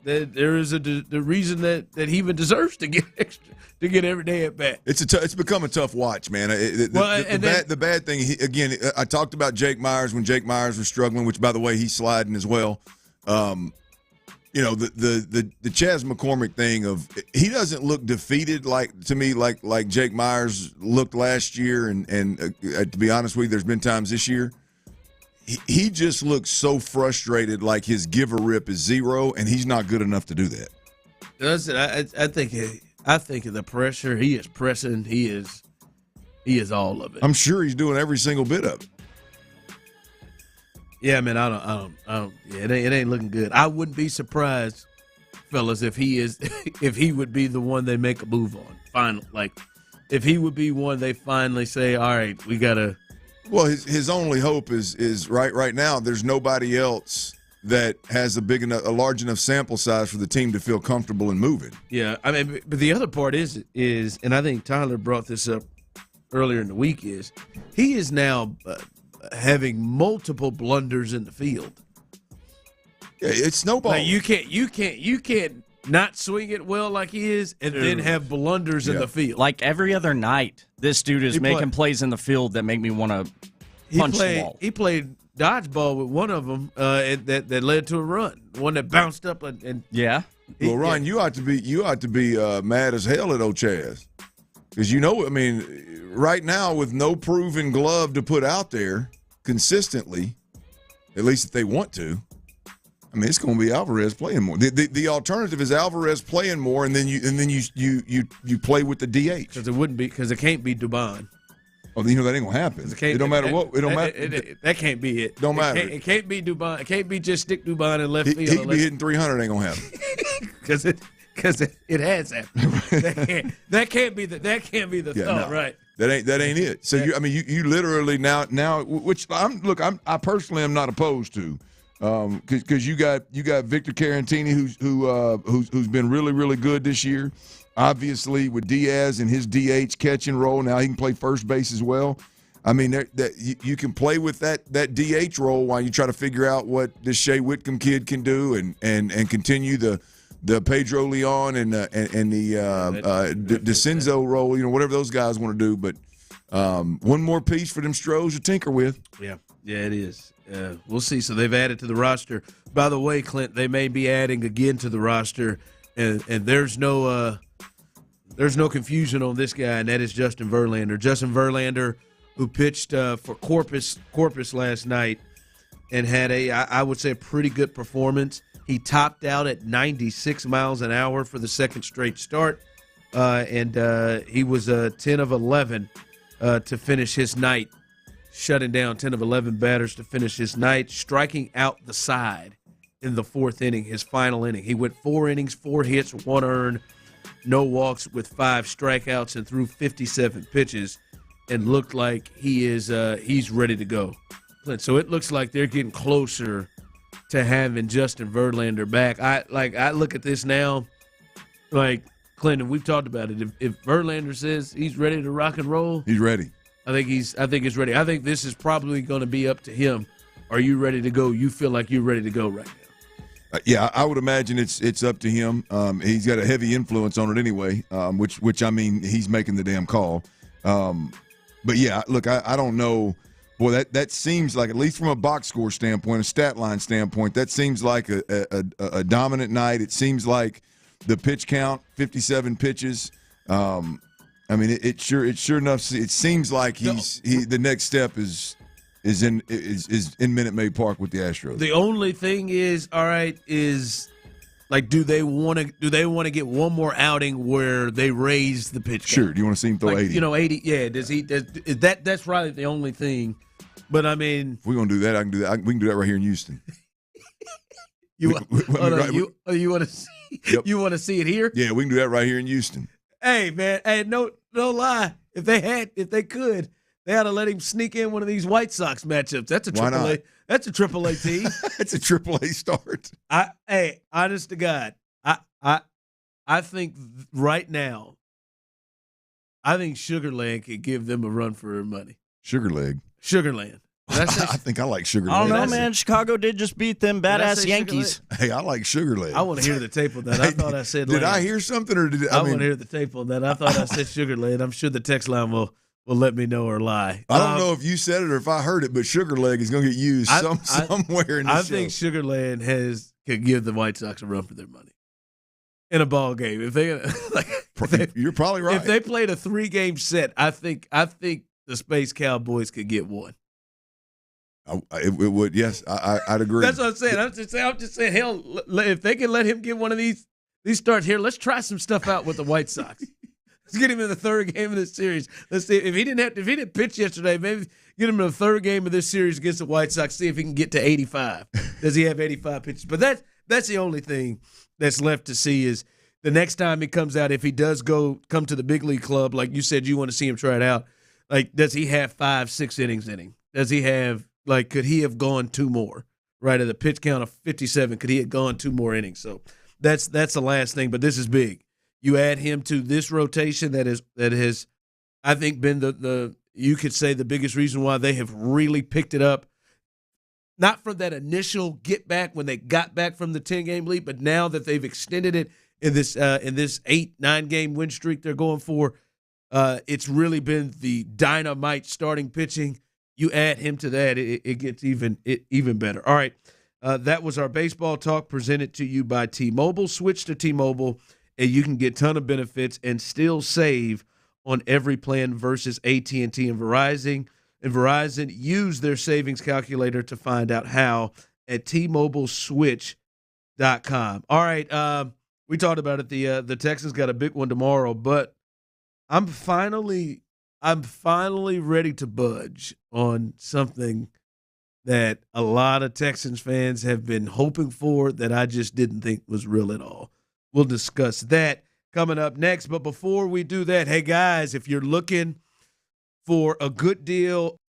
there is the reason that he even deserves to get extra? To get every day at bat. It's become a tough watch, man. The bad thing, again, I talked about Jake Myers when Jake Myers was struggling, which, by the way, he's sliding as well. The Chaz McCormick thing of he doesn't look defeated like Jake Myers looked last year, and to be honest with you, there's been times this year he just looks so frustrated, like his give a rip is zero, and he's not good enough to do that. Does it? I think of the pressure. He is pressing. He is all of it. I'm sure he's doing every single bit of it. Yeah, man. I don't. Yeah, it ain't looking good. I wouldn't be surprised, fellas, if he would be the one they make a move on. Final, like, if he would be one they finally say, all right, we gotta. Well, his only hope is right now. There's nobody else that has a large enough sample size for the team to feel comfortable in moving. Yeah, I mean, but the other part is, and I think Tyler brought this up earlier in the week, is he is now having multiple blunders in the field. Yeah, it's snowball. Like you can't not swing it well like he is, and then have blunders in the field. Like every other night, this dude is making plays in the field that make me want to punch the wall. He played dodgeball with one of them that led to a run, one that bounced up and yeah. Well, Ryan, you ought to be mad as hell at Chaz, because I mean, right now with no proven glove to put out there consistently, at least if they want to. I mean, it's going to be Alvarez playing more. The alternative is Alvarez playing more, and then you play with the DH because it can't be Dubon. Oh, that ain't gonna happen. It don't matter what. It don't matter. That can't be it. Don't matter. It can't be Dubon. It can't be just stick Dubon in left field. He could be hitting 300. Ain't gonna happen. Because it has happened. That can't be the thought, right? That ain't it. So you literally now, which I personally am not opposed to. because you got Victor Carantini who's been really, really good this year. Obviously, with Diaz and his DH catch and roll, now he can play first base as well. I mean, you can play with that DH role while you try to figure out what this Shea Whitcomb kid can do and continue the Pedro Leon and the DeCenzo role, whatever those guys want to do. But one more piece for them Stros to tinker with. Yeah, it is. We'll see. So they've added to the roster. By the way, Clint, they may be adding again to the roster, and there's no confusion on this guy, and that is Justin Verlander. Justin Verlander, who pitched for Corpus last night and had I would say, a pretty good performance. He topped out at 96 miles an hour for the second straight start, and he was 10 of 11 to finish his night, shutting down 10 of 11 batters to finish his night, striking out the side in the fourth inning, his final inning. He went 4 innings, 4 hits, 1 earned, no walks with 5 strikeouts, and threw 57 pitches. And looked like he's ready to go. So it looks like they're getting closer to having Justin Verlander back. I look at this now, like Clinton, we've talked about it. If Verlander says he's ready to rock and roll, he's ready. I think he's ready. I think this is probably going to be up to him. Are you ready to go? You feel like you're ready to go right now? Yeah, I would imagine it's up to him. He's got a heavy influence on it anyway, which I mean he's making the damn call. But, yeah, look, I don't know. Boy, that seems like, at least from a box score standpoint, a stat line standpoint, that seems like a dominant night. It seems like the pitch count, 57 pitches. I mean, it sure enough. It seems like the next step is in Minute Maid Park with the Astros. The only thing is, like, do they want to get one more outing where they raise the pitch count? Sure. Do you want to see him throw 80? 80. Yeah. That's probably the only thing. But I mean, if we're gonna do that, I can do that. We can do that right here in Houston. You want to see? Yep. You want to see it here? Yeah, we can do that right here in Houston. Hey man, no lie. If they could, they ought to let him sneak in one of these White Sox matchups. That's a AAA. That's a AAA team. That's a AAA start. Honest to God, I think right now, I think Sugarland could give them a run for their money. Sugarland. I think I like Sugarland. I don't know, man. Chicago did just beat them badass Yankees. Hey, I like Sugarland. I want to hear the tape on that. I thought I said. Did I hear something, or did I want to hear the tape on that? I thought I said Sugarland. I'm sure the text line will let me know or lie. I don't know if you said it or if I heard it, but Sugarleg is going to get used somewhere in the show. I think Sugarland could give the White Sox a run for their money in a ball game. You're probably right. If they played a 3-game set, I think the Space Cowboys could get one. It would, yes. I'd agree. That's what I'm saying. I'm just saying, hell, if they can let him get one of these starts here, let's try some stuff out with the White Sox. Let's get him in the 3rd game of this series. Let's see if he didn't pitch yesterday. Maybe get him in the 3rd game of this series against the White Sox. See if he can get to 85. Does he have 85 pitches? But that's the only thing that's left to see is the next time he comes out. If he does come to the big league club, like you said, you want to see him try it out. Like, does he have 5-6 innings in him? Does he have could he have gone 2 more? Right, at a pitch count of 57, could he have gone 2 more innings? So that's the last thing. But this is big. You add him to this rotation that has, I think, been the you could say the biggest reason why they have really picked it up. Not from that initial get back when they got back from the 10-game lead, but now that they've extended it in this 8-9 game win streak they're going for, it's really been the dynamite starting pitching. You add him to that, it gets even better. All right, that was our baseball talk presented to you by T-Mobile. Switch to T-Mobile, and you can get a ton of benefits and still save on every plan versus AT&T and Verizon. And Verizon, use their savings calculator to find out how at TMobileSwitch.com. All right, we talked about it. The Texans got a big one tomorrow, but I'm finally ready to budge on something that a lot of Texans fans have been hoping for that I just didn't think was real at all. We'll discuss that coming up next. But before we do that, hey, guys, if you're looking for a good deal,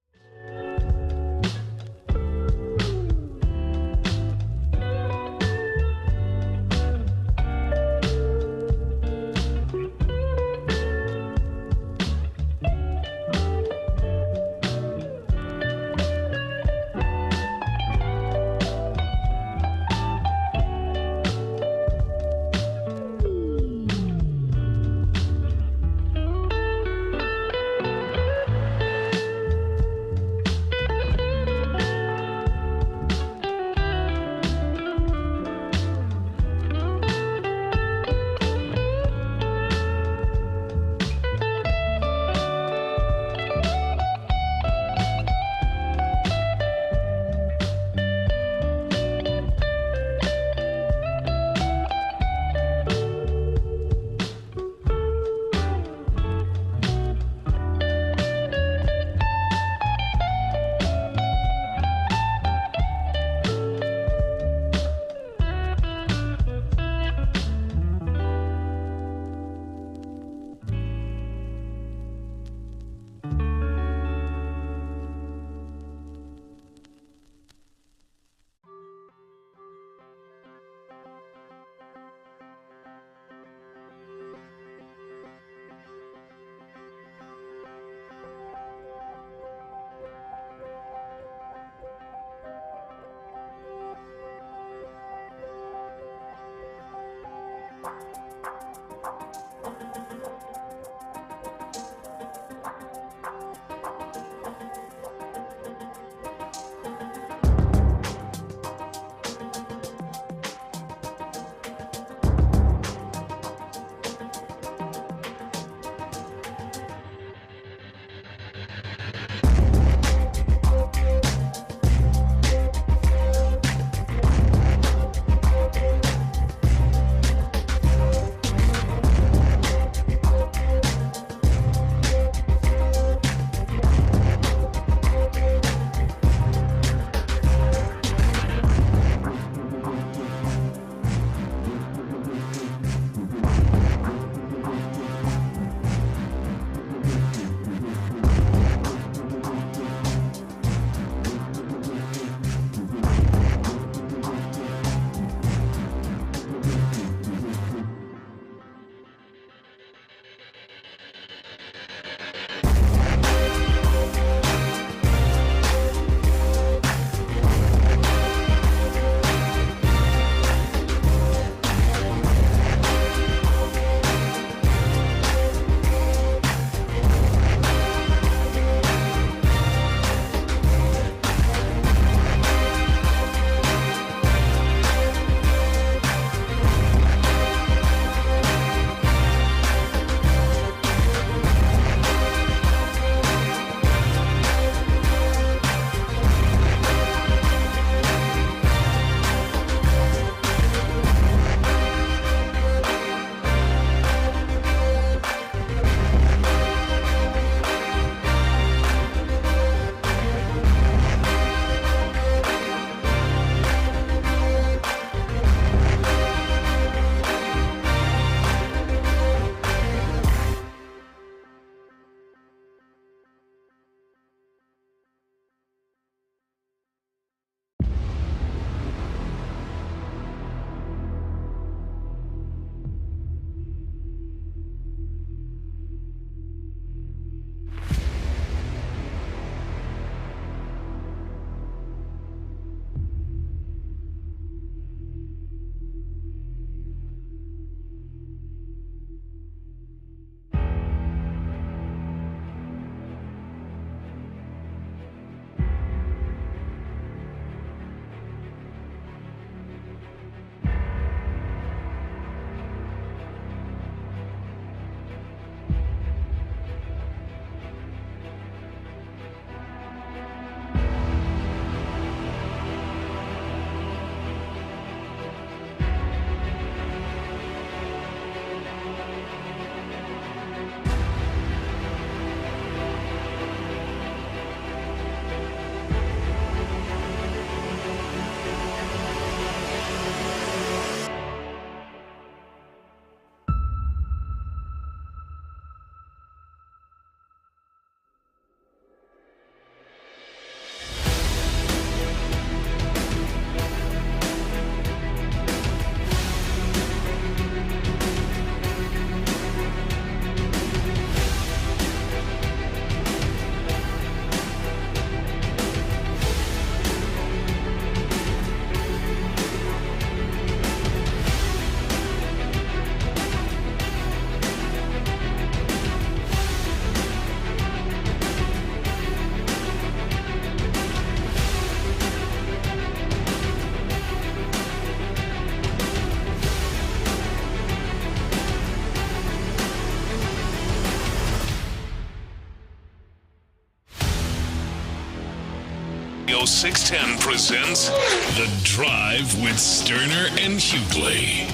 Radio 610 presents The Drive with Stoerner and Hughley.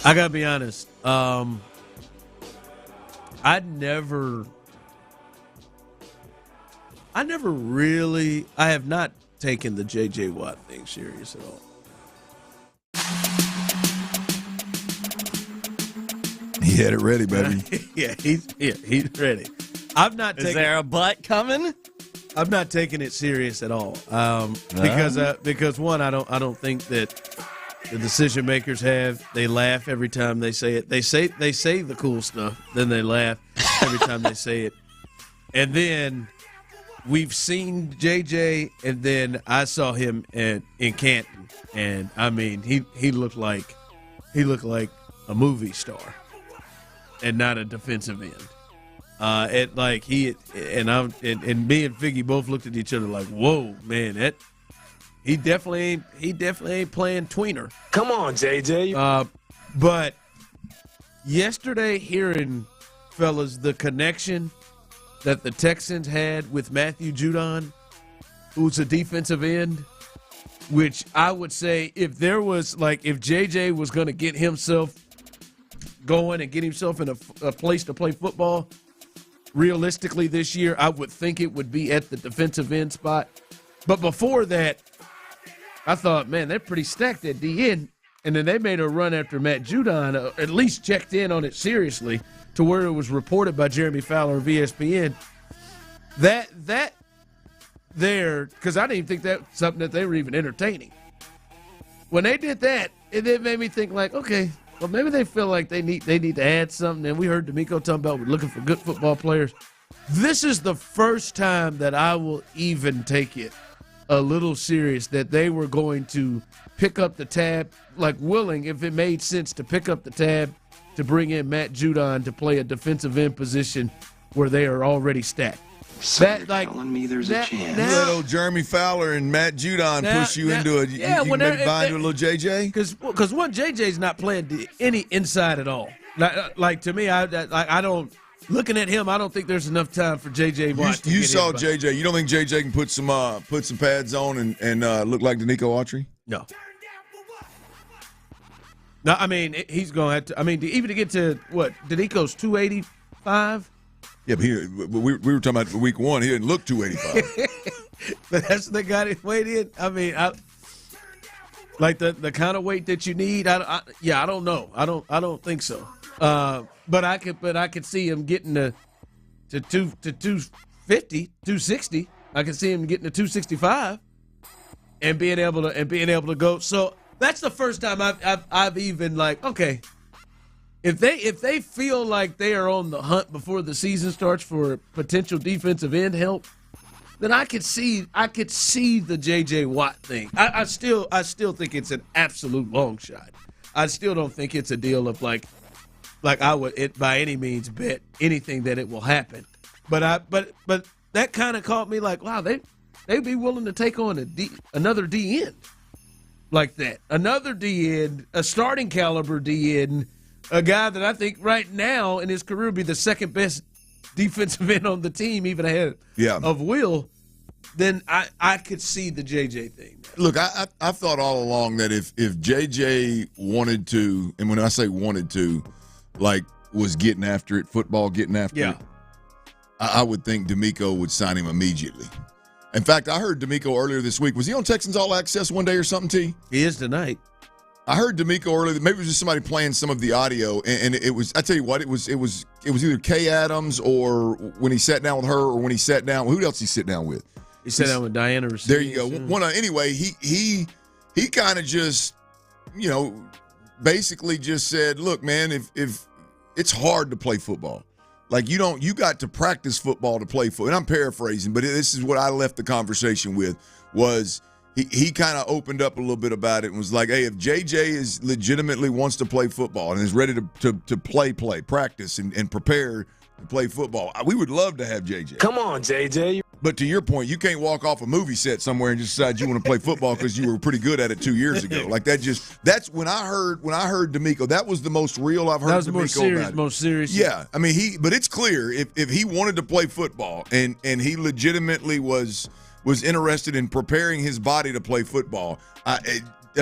I gotta be honest. I have not taken the J.J. Watt thing serious at all. He had it ready, baby. He's ready. I've not. Is there a butt coming? I'm not taking it serious at all. Because one, I don't think that the decision makers they laugh every time they say it. They say the cool stuff, then they laugh every time they say it. And then we've seen JJ, and then I saw him in Canton, and I mean he looked like a movie star, and not a defensive end. Me and Figgy both looked at each other like, "Whoa, man, he definitely ain't playing tweener." Come on, JJ. But yesterday, hearing, fellas, the connection that the Texans had with Matthew Judon, who's a defensive end, which I would say if JJ was going to get himself going and get himself in a place to play football, realistically this year, I would think it would be at the defensive end spot. But before that, I thought, man, they're pretty stacked at D-end. And then they made a run after Matt Judon, at least checked in on it seriously, to where it was reported by Jeremy Fowler of ESPN. That there, because I didn't even think that was something that they were even entertaining. When they did that, it made me think like, okay, well, maybe they feel like they need to add something. And we heard D'Amico talking about we're looking for good football players. This is the first time that I will even take it a little serious that they were going to pick up the tab, like willing, if it made sense, to pick up the tab to bring in Matt Judon to play a defensive end position where they are already stacked. So you're telling me there's a chance. Let old Jeremy Fowler and Matt Judon push you into it. You can maybe buy into a little JJ? Because one, JJ's not playing any inside at all. Like to me, I don't. Looking at him, I don't think there's enough time for JJ Watt. You saw JJ. You don't think JJ can put some pads on and look like Danico Autry? No. No, I mean he's going to have to. I mean, even to get to what Danico's 285. Yeah, but we were talking about week one. He didn't look 285. But that's the guy that weighed in. I mean, like the kind of weight that you need. I don't know. I don't think so. But I could see him getting to 250, 260. I could see him getting to 265 and being able to go. So that's the first time I've even like, okay, if they feel like they are on the hunt before the season starts for potential defensive end help, then I could see the JJ Watt thing. I still think it's an absolute long shot. I still don't think it's a deal of like I would by any means bet anything that it will happen. But that kind of caught me like, wow, they'd be willing to take on another D end like that. Another D end, a starting caliber D end, a guy that I think right now in his career would be the second best defensive end on the team, even ahead of Will. Then I could see the JJ thing. Look, I thought all along that if JJ wanted to, and when I say wanted to, like was getting after it, football getting after it, I would think D'Amico would sign him immediately. In fact, I heard D'Amico earlier this week. Was he on Texans All Access one day or something, T? He is tonight. I heard D'Amico earlier. Maybe it was just somebody playing some of the audio, and it was. I tell you what, it was either Kay Adams or when he sat down with her, or when he sat down. Who else he sit down with? He sat down with Diana. There you go. Anyway, he kind of just, basically just said, look, man, if it's hard to play football. Like you got to practice football to play football. And I'm paraphrasing, but this is what I left the conversation with was he kind of opened up a little bit about it and was like, hey, if JJ legitimately wants to play football and is ready to play, practice and prepare to play football, we would love to have JJ. Come on, JJ. But to your point, you can't walk off a movie set somewhere and just decide you want to play football because you were pretty good at it 2 years ago. Like that's when I heard D'Amico. That was the most real I've heard. That was the D'Amico most serious. Yeah, I mean but it's clear if he wanted to play football and he legitimately was interested in preparing his body to play football. I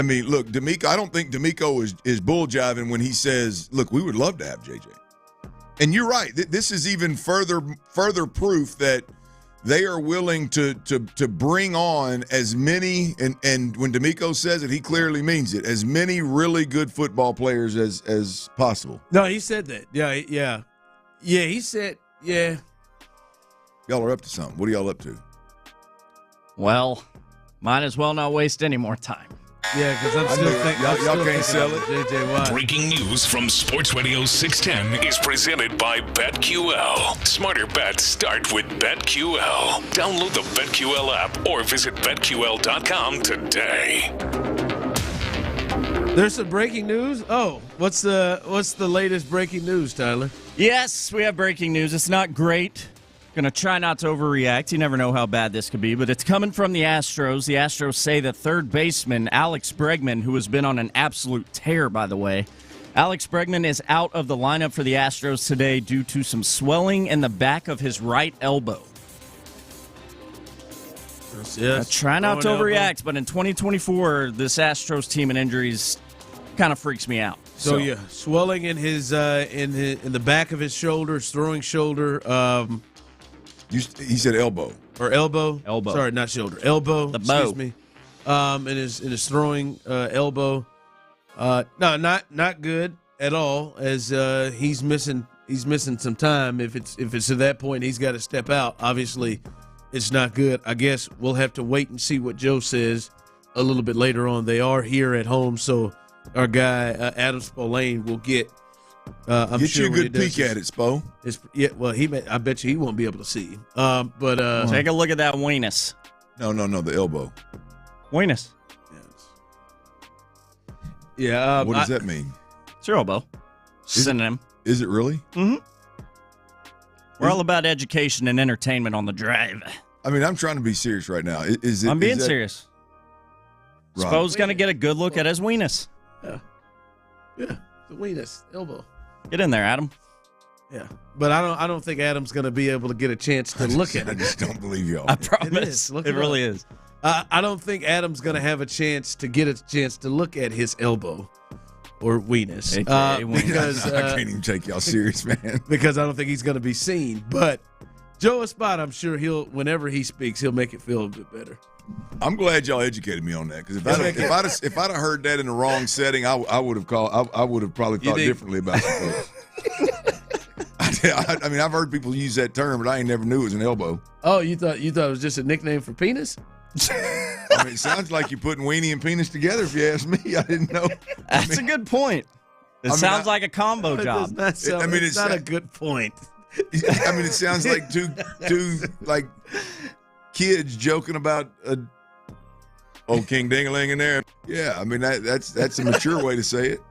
mean, look, D'Amico. I don't think D'Amico is bull jiving when he says, "Look, we would love to have JJ." And you're right. This is even further proof that they are willing to bring on as many, and when D'Amico says it, he clearly means it, as many really good football players as possible. No, he said that. Yeah. He said, yeah. Y'all are up to something. What are y'all up to? Well, might as well not waste any more time. Yeah, because I'm still thinking. Y'all can't sell it. JJ Watt. Breaking news from Sports Radio 610 is presented by BetQL. Smarter bets start with BetQL. Download the BetQL app or visit BetQL.com today. There's some breaking news. Oh, what's the latest breaking news, Tyler? Yes, we have breaking news. It's not great. Going to try not to overreact. You never know how bad this could be, but it's coming from the Astros. The Astros say that third baseman Alex Bregman, who has been on an absolute tear, by the way, Alex Bregman is out of the lineup for the Astros today due to some swelling in the back of his right elbow. Yes. Try not to overreact, but in 2024, this Astros team and injuries kind of freaks me out. So yeah, swelling in his in the back of his shoulder, his throwing shoulder. He said elbow. Or elbow. Elbow. Sorry, not shoulder. Elbow. The bow. Excuse me. In his throwing elbow. No, not good at all. As he's missing some time. If it's to that point, he's got to step out. Obviously, it's not good. I guess we'll have to wait and see what Joe says a little bit later on. They are here at home, so our guy Adam Spillane will get. Get you a good peek at it, Spo. I bet you he won't be able to see. But take a look at that weenus. No, the elbow. Weenus. Yeah. What does that mean? It's your elbow. Synonym. Is it really? Mm-hmm. We're all about education and entertainment on the drive. I mean, I'm trying to be serious right now. I'm being serious. Right. Spo's going to get a good look at his weenus. Yeah, the weenus elbow. Get in there, Adam. Yeah, but I don't think Adam's going to be able to get a chance to look at it. I just don't believe y'all. I promise. It really is. I don't think Adam's going to have a chance to look at his elbow or weenus. Because I can't even take y'all serious, man. Because I don't think he's going to be seen. But Joe Espada, I'm sure whenever he speaks, he'll make it feel a bit better. I'm glad y'all educated me on that, because if I'd have heard that in the wrong setting, I would have probably thought differently about it. I mean, I've heard people use that term, but I ain't never knew it was an elbow. Oh, you thought it was just a nickname for penis? I mean, it sounds like you're putting weenie and penis together, if you ask me. I didn't know. That's a good point. It sounds like a combo job. It's not a good point. I mean, it sounds like two like kids joking about old King Ding-a-ling in there. Yeah, I mean that's a mature way to say it.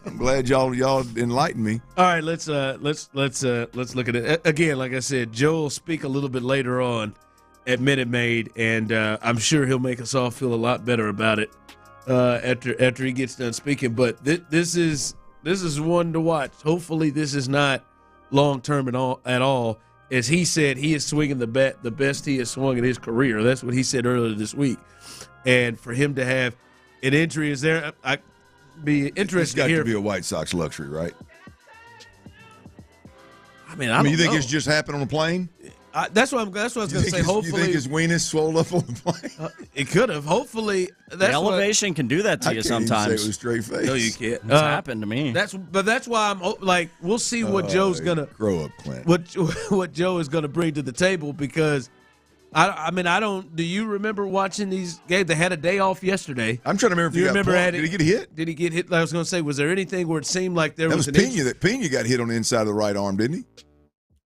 I'm glad y'all enlightened me. All right, let's look at it again. Like I said, Joe will speak a little bit later on at Minute Maid, and I'm sure he'll make us all feel a lot better about it after he gets done speaking. But this is one to watch. Hopefully, this is not long term at all. As he said, he is swinging the bat the best he has swung in his career. That's what he said earlier this week. And for him to have an injury is there. I'd be interested to hear. It's got to be a White Sox luxury, right? I mean, you think it's just happened on a plane? That's what I was going to say. Hopefully, you think his weenus swole up on the plane? It could have. Hopefully, the elevation can do that to you sometimes. I can't even say it with a straight face. No, you can't. It's happened to me. That's why I'm like, we'll see what Joe's gonna grow up, Clint. What Joe is gonna bring to the table, because I mean, I don't. Do you remember watching these games? They had a day off yesterday. I'm trying to remember if did he get hit? Did he get hit? I was going to say, was there anything where it seemed like there was an Pena that Pena got hit on the inside of the right arm, didn't he?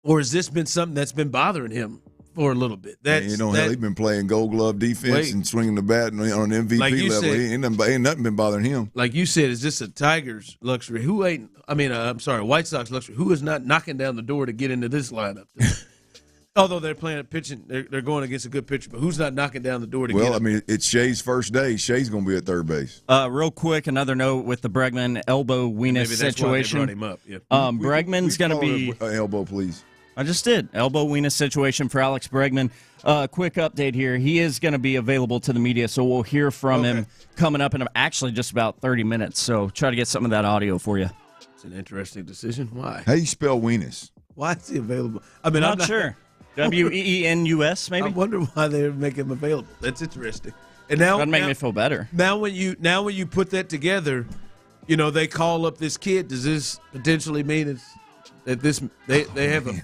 Or has this been something that's been bothering him for a little bit? He's been playing Gold Glove defense and swinging the bat on an MVP level. Ain't nothing been bothering him. Like you said, is this a Tigers luxury? I'm sorry, White Sox luxury. Who is not knocking down the door to get into this lineup? Although they're playing a pitching, they're going against a good pitcher, but who's not knocking down the door to get him? Well, I mean, it's Shea's first day. Shea's going to be at third base. Real quick, another note with the Bregman elbow Wenis situation. Why they brought him up. Yeah. Bregman's going to be elbow, please. I just did elbow Wenis situation for Alex Bregman. Quick update here: he is going to be available to the media, so we'll hear from him coming up in actually just about 30 minutes. So try to get some of that audio for you. It's an interesting decision. Why? How do you spell Wenis? Why is he available? I mean, I'm not sure. Wenus, maybe. I wonder why they make him available. That's interesting. And now that'd make me feel better. Now when you put that together, you know they call up this kid. Does this potentially mean that they have a?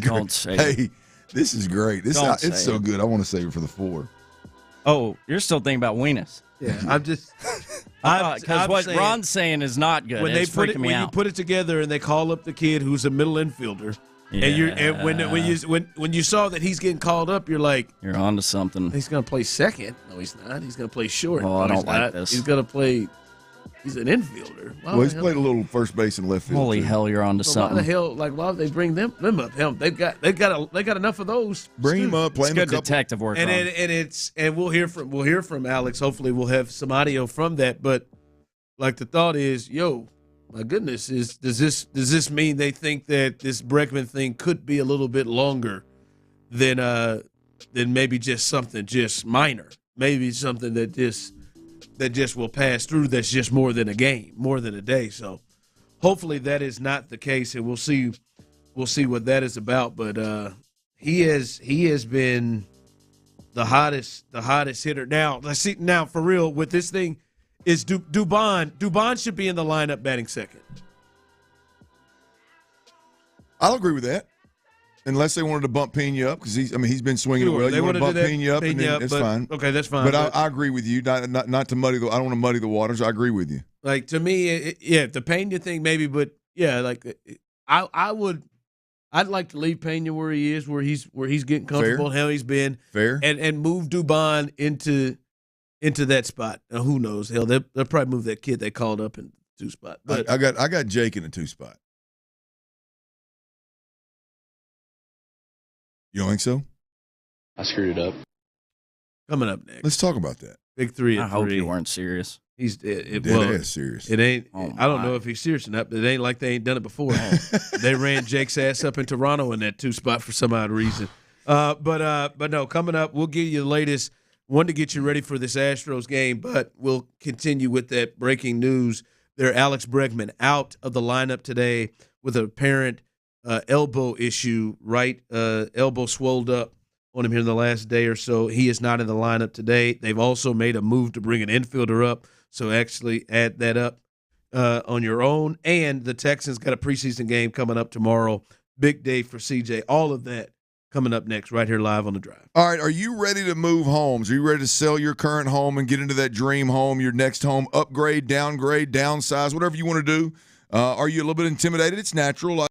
Don't say. Hey, this is great. It's so good. I want to save it for the 4. Oh, you're still thinking about Wenis. Yeah, I'm just. Because what Ron's saying is not good. When you put it together and they call up the kid who's a middle infielder. Yeah. And when you saw that he's getting called up, you're like, you're on to something. He's going to play second. No, he's not. He's going to play short. Oh, I don't like this. He's going to play. He's an infielder. Well, he's played a little first base and left field. Holy hell, you're on to something. Why the hell? Like, why would they bring them up? Hell, they got enough of those. Bring him up. Play him good detective work. And we'll hear from Alex. Hopefully, we'll have some audio from that. But like the thought is, my goodness, does this mean they think that this Bregman thing could be a little bit longer than maybe just something just minor, maybe something that just will pass through, that's just more than a game, more than a day. So hopefully that is not the case, and we'll see what that is about. But he has been the hottest hitter. Now let's see. Now for real with this thing. Is Dubon should be in the lineup batting second. I'll agree with that, unless they wanted to bump Pena up because he's been swinging well. You want to bump Pena up, and then it's fine. Okay, that's fine. But I agree with you. Not to muddy I don't want to muddy the waters. I agree with you. Like to me, the Pena thing maybe, but yeah, like I'd like to leave Pena where he is, where he's getting comfortable, how he's been, and move Dubon into that spot. Now, who knows? Hell, they'll probably move that kid they called up in 2 spot. But I got Jake in a 2 spot. You don't think so? I screwed it up. Coming up next. Let's talk about that. Big 3 at 3. I hope you weren't serious. He's serious. It ain't. I don't know if he's serious or not, but it ain't like they ain't done it before. They ran Jake's ass up in Toronto in that 2 spot for some odd reason. But no, coming up, we'll give you the latest. One to get you ready for this Astros game, but we'll continue with that breaking news. There, Alex Bregman out of the lineup today with an apparent elbow issue. Right elbow swelled up on him here in the last day or so. He is not in the lineup today. They've also made a move to bring an infielder up, so actually add that up on your own. And the Texans got a preseason game coming up tomorrow. Big day for CJ. All of that coming up next right here live on The Drive. All right, are you ready to move homes? Are you ready to sell your current home and get into that dream home, your next home, upgrade, downgrade, downsize, whatever you want to do? Are you a little bit intimidated? It's natural.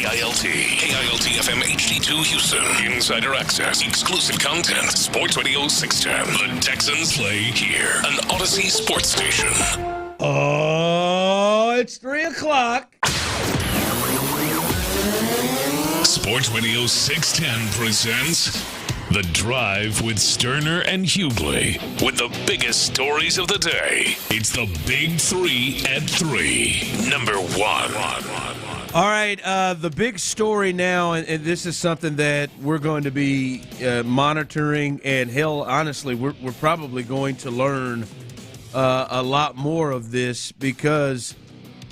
KILT FM HD2 Houston. Insider access, exclusive content. Sports Radio 610. The Texans play here. An Odyssey sports station. Oh, it's 3 o'clock. Sports Radio 610 presents The Drive with Stoerner and Hughley. With the biggest stories of the day. It's the Big 3 at 3. Number 1. All right, the big story now, and this is something that we're going to be monitoring, and hell, honestly, we're probably going to learn a lot more of this because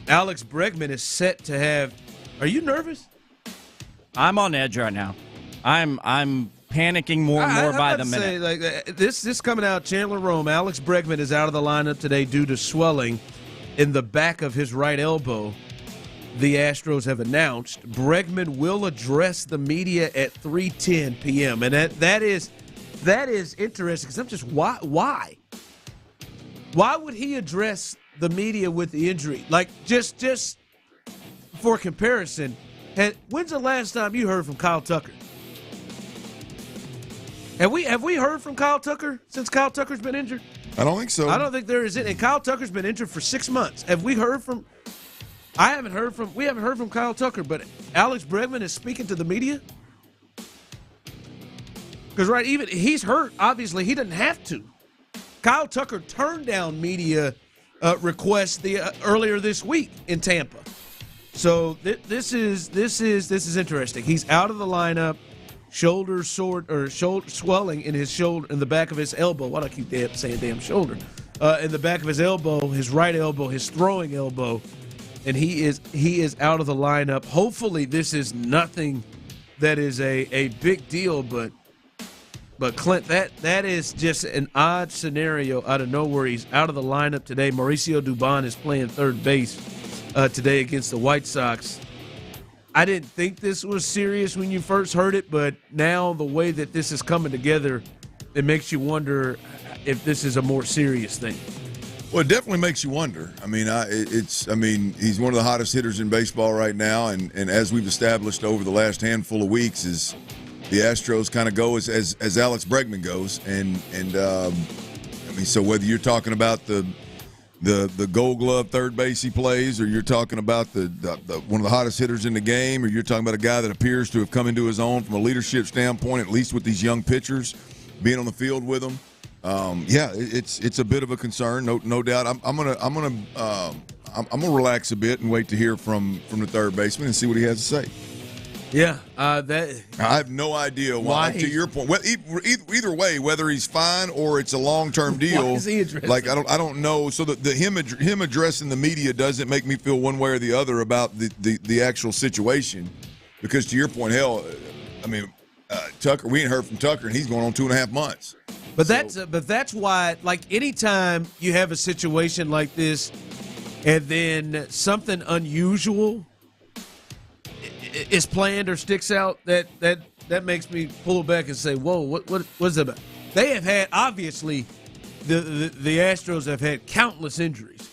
Alex Bregman is set to have. Are you nervous? I'm on edge right now. I'm panicking more and more by the minute. Like, this coming out, Chandler Rome, Alex Bregman is out of the lineup today due to swelling in the back of his right elbow. The Astros have announced Bregman will address the media at 3:10 p.m. And that is interesting because I'm just why would he address the media with the injury? Like just for comparison, when's the last time you heard from Kyle Tucker? Have we heard from Kyle Tucker since Kyle Tucker's been injured? I don't think so. I don't think there is. And Kyle Tucker's been injured for 6 months. Have we heard from? We haven't heard from Kyle Tucker, but Alex Bregman is speaking to the media? Because, even he's hurt, obviously, he doesn't have to. Kyle Tucker turned down media requests earlier this week in Tampa. So this is interesting. He's out of the lineup, shoulder swelling in his shoulder, in the back of his elbow. Why do I keep saying damn shoulder? In the back of his elbow, his right elbow, his throwing elbow. And he is out of the lineup. Hopefully this is nothing that is a big deal, but Clint, that is just an odd scenario out of nowhere. He's out of the lineup today. Mauricio Dubon is playing third base today against the White Sox. I didn't think this was serious when you first heard it, but now the way that this is coming together, it makes you wonder if this is a more serious thing. Well, it definitely makes you wonder. I mean, he's one of the hottest hitters in baseball right now, and as we've established over the last handful of weeks, is the Astros kind of go as Alex Bregman goes, so whether you're talking about the Gold Glove third base he plays, or you're talking about the one of the hottest hitters in the game, or you're talking about a guy that appears to have come into his own from a leadership standpoint, at least with these young pitchers being on the field with them. It's a bit of a concern, no doubt. I'm gonna relax a bit and wait to hear from the third baseman and see what he has to say. Yeah, I have no idea why. To your point, well, either way, whether he's fine or it's a long-term deal, why is he addressing? Like I don't know. So him addressing the media doesn't make me feel one way or the other about the actual situation, because to your point, Tucker, we ain't heard from Tucker, and he's going on 2.5 months. But that's why, like, anytime you have a situation like this, and then something unusual is planned or sticks out, that makes me pull back and say, "Whoa, what's that about?" They have had, obviously, the Astros have had countless injuries,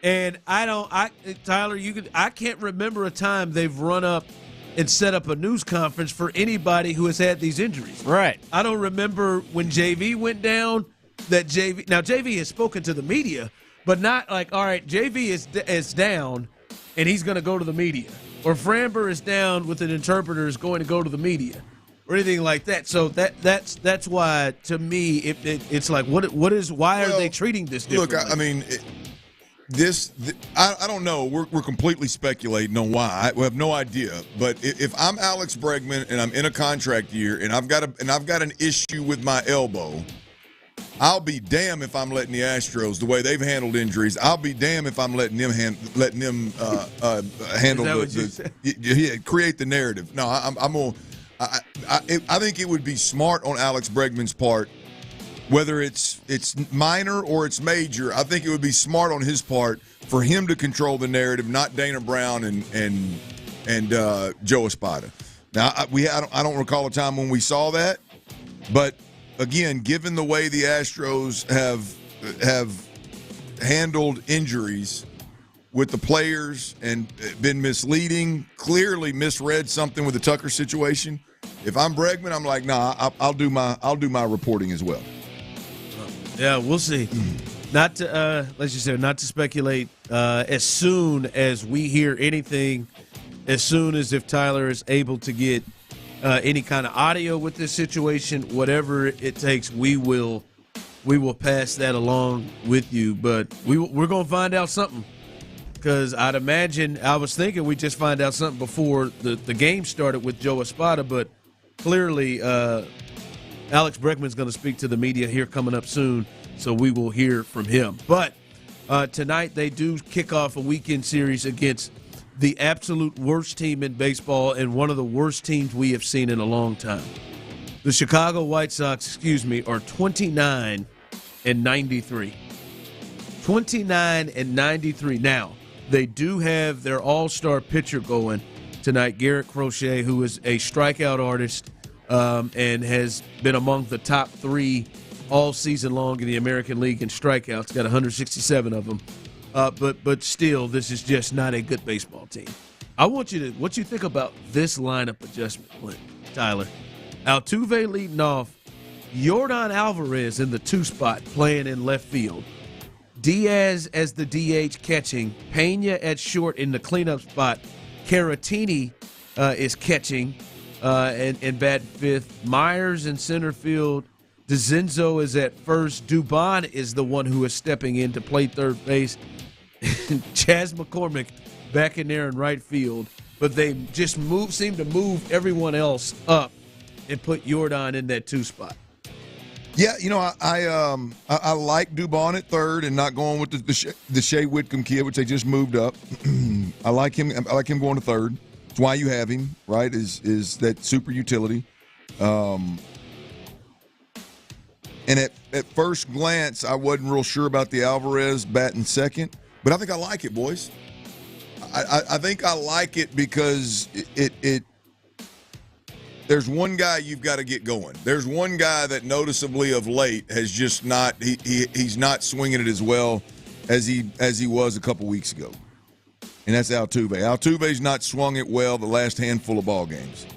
and Tyler, I can't remember a time they've run up and set up a news conference for anybody who has had these injuries. Right. I don't remember when JV went down. JV has spoken to the media, but not like, all right, JV is down and he's going to go to the media, or Framber is down with an interpreter is going to go to the media, or anything like that. So that's why, to me, it's like, why are they treating this differently? Look, I mean. I don't know. We're completely speculating on why. We have no idea. But if I'm Alex Bregman and I'm in a contract year and I've got an issue with my elbow, I'll be damned if I'm letting the Astros, the way they've handled injuries, I'll be damned if I'm letting them handle create the narrative. No, I think it would be smart on Alex Bregman's part. Whether it's minor or it's major, I think it would be smart on his part for him to control the narrative, not Dana Brown and Joe Espada. Now, I don't recall a time when we saw that, but again, given the way the Astros have handled injuries, with the players and been misleading, clearly misread something with the Tucker situation. If I'm Bregman, I'm like, nah, I'll do my reporting as well. Yeah, we'll see. Not to let's just say, not to speculate. As soon as we hear anything, as soon as if Tyler is able to get any kind of audio with this situation, whatever it takes, we will pass that along with you. But we're gonna find out something, because I'd imagine, I was thinking we just find out something before the game started with Joe Espada, but clearly Alex Bregman's going to speak to the media here coming up soon, so we will hear from him. But tonight they do kick off a weekend series against the absolute worst team in baseball and one of the worst teams we have seen in a long time. The Chicago White Sox, are 29-93. 29-93. Now, they do have their all-star pitcher going tonight, Garrett Crochet, who is a strikeout artist and has been among the top 3 all season long in the American League in strikeouts, got 167 of them. But still, this is just not a good baseball team. I want you to, what you think about this lineup adjustment, Tyler? Altuve leading off, Yordan Alvarez in the 2 spot playing in left field, Diaz as the DH catching, Pena at short in the cleanup spot, Caratini is catching and batting 5th, Myers in center field, DeCenzo is at first, Dubon is the one who is stepping in to play third base, Chas McCormick back in there in right field, but they just seem to move everyone else up and put Yordan in that 2 spot. Yeah, I like Dubon at third and not going with the Shea Whitcomb kid, which they just moved up. I like him. I like him going to third. It's why you have him, right? Is that super utility? And at first glance, I wasn't real sure about the Alvarez batting second, but I think I like it, boys. I think I like it because it there's one guy you've got to get going. There's one guy that noticeably of late has just not he's not swinging it as well as he was a couple weeks ago, and that's Altuve. Altuve's not swung it well the last handful of ball games.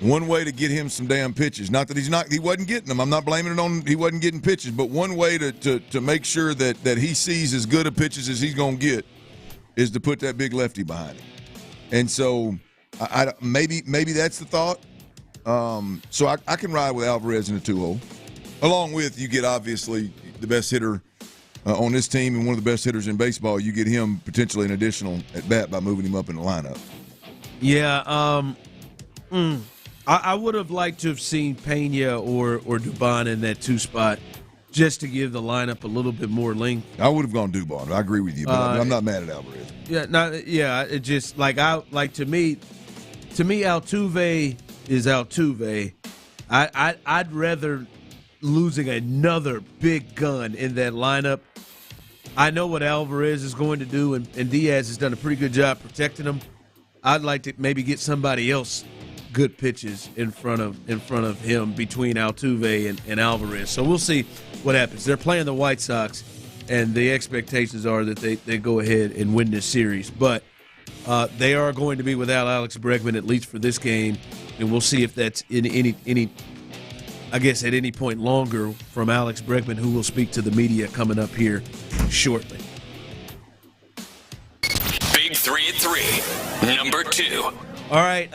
One way to get him some damn pitches, not that he wasn't getting them. I'm not blaming it on he wasn't getting pitches, but one way to make sure that he sees as good of pitches as he's going to get is to put that big lefty behind him. And so maybe that's the thought. So I can ride with Alvarez in the 2-hole. Along with, you get obviously the best hitter on this team and one of the best hitters in baseball. You get him potentially an additional at bat by moving him up in the lineup. Yeah, I would have liked to have seen Pena or Dubon in that 2 spot just to give the lineup a little bit more length. I would have gone Dubon. I agree with you, but I'm not mad at Alvarez. It just to me Altuve is Altuve. I'd rather losing another big gun in that lineup. I know what Alvarez is going to do, and Diaz has done a pretty good job protecting him. I'd like to maybe get somebody else good pitches in front of him between Altuve and Alvarez. So we'll see what happens. They're playing the White Sox, and the expectations are that they go ahead and win this series. But they are going to be without Alex Bregman, at least for this game, and we'll see if that's in any I guess at any point longer from Alex Bregman, who will speak to the media coming up here shortly. Big 3 at 3, number 2. All right,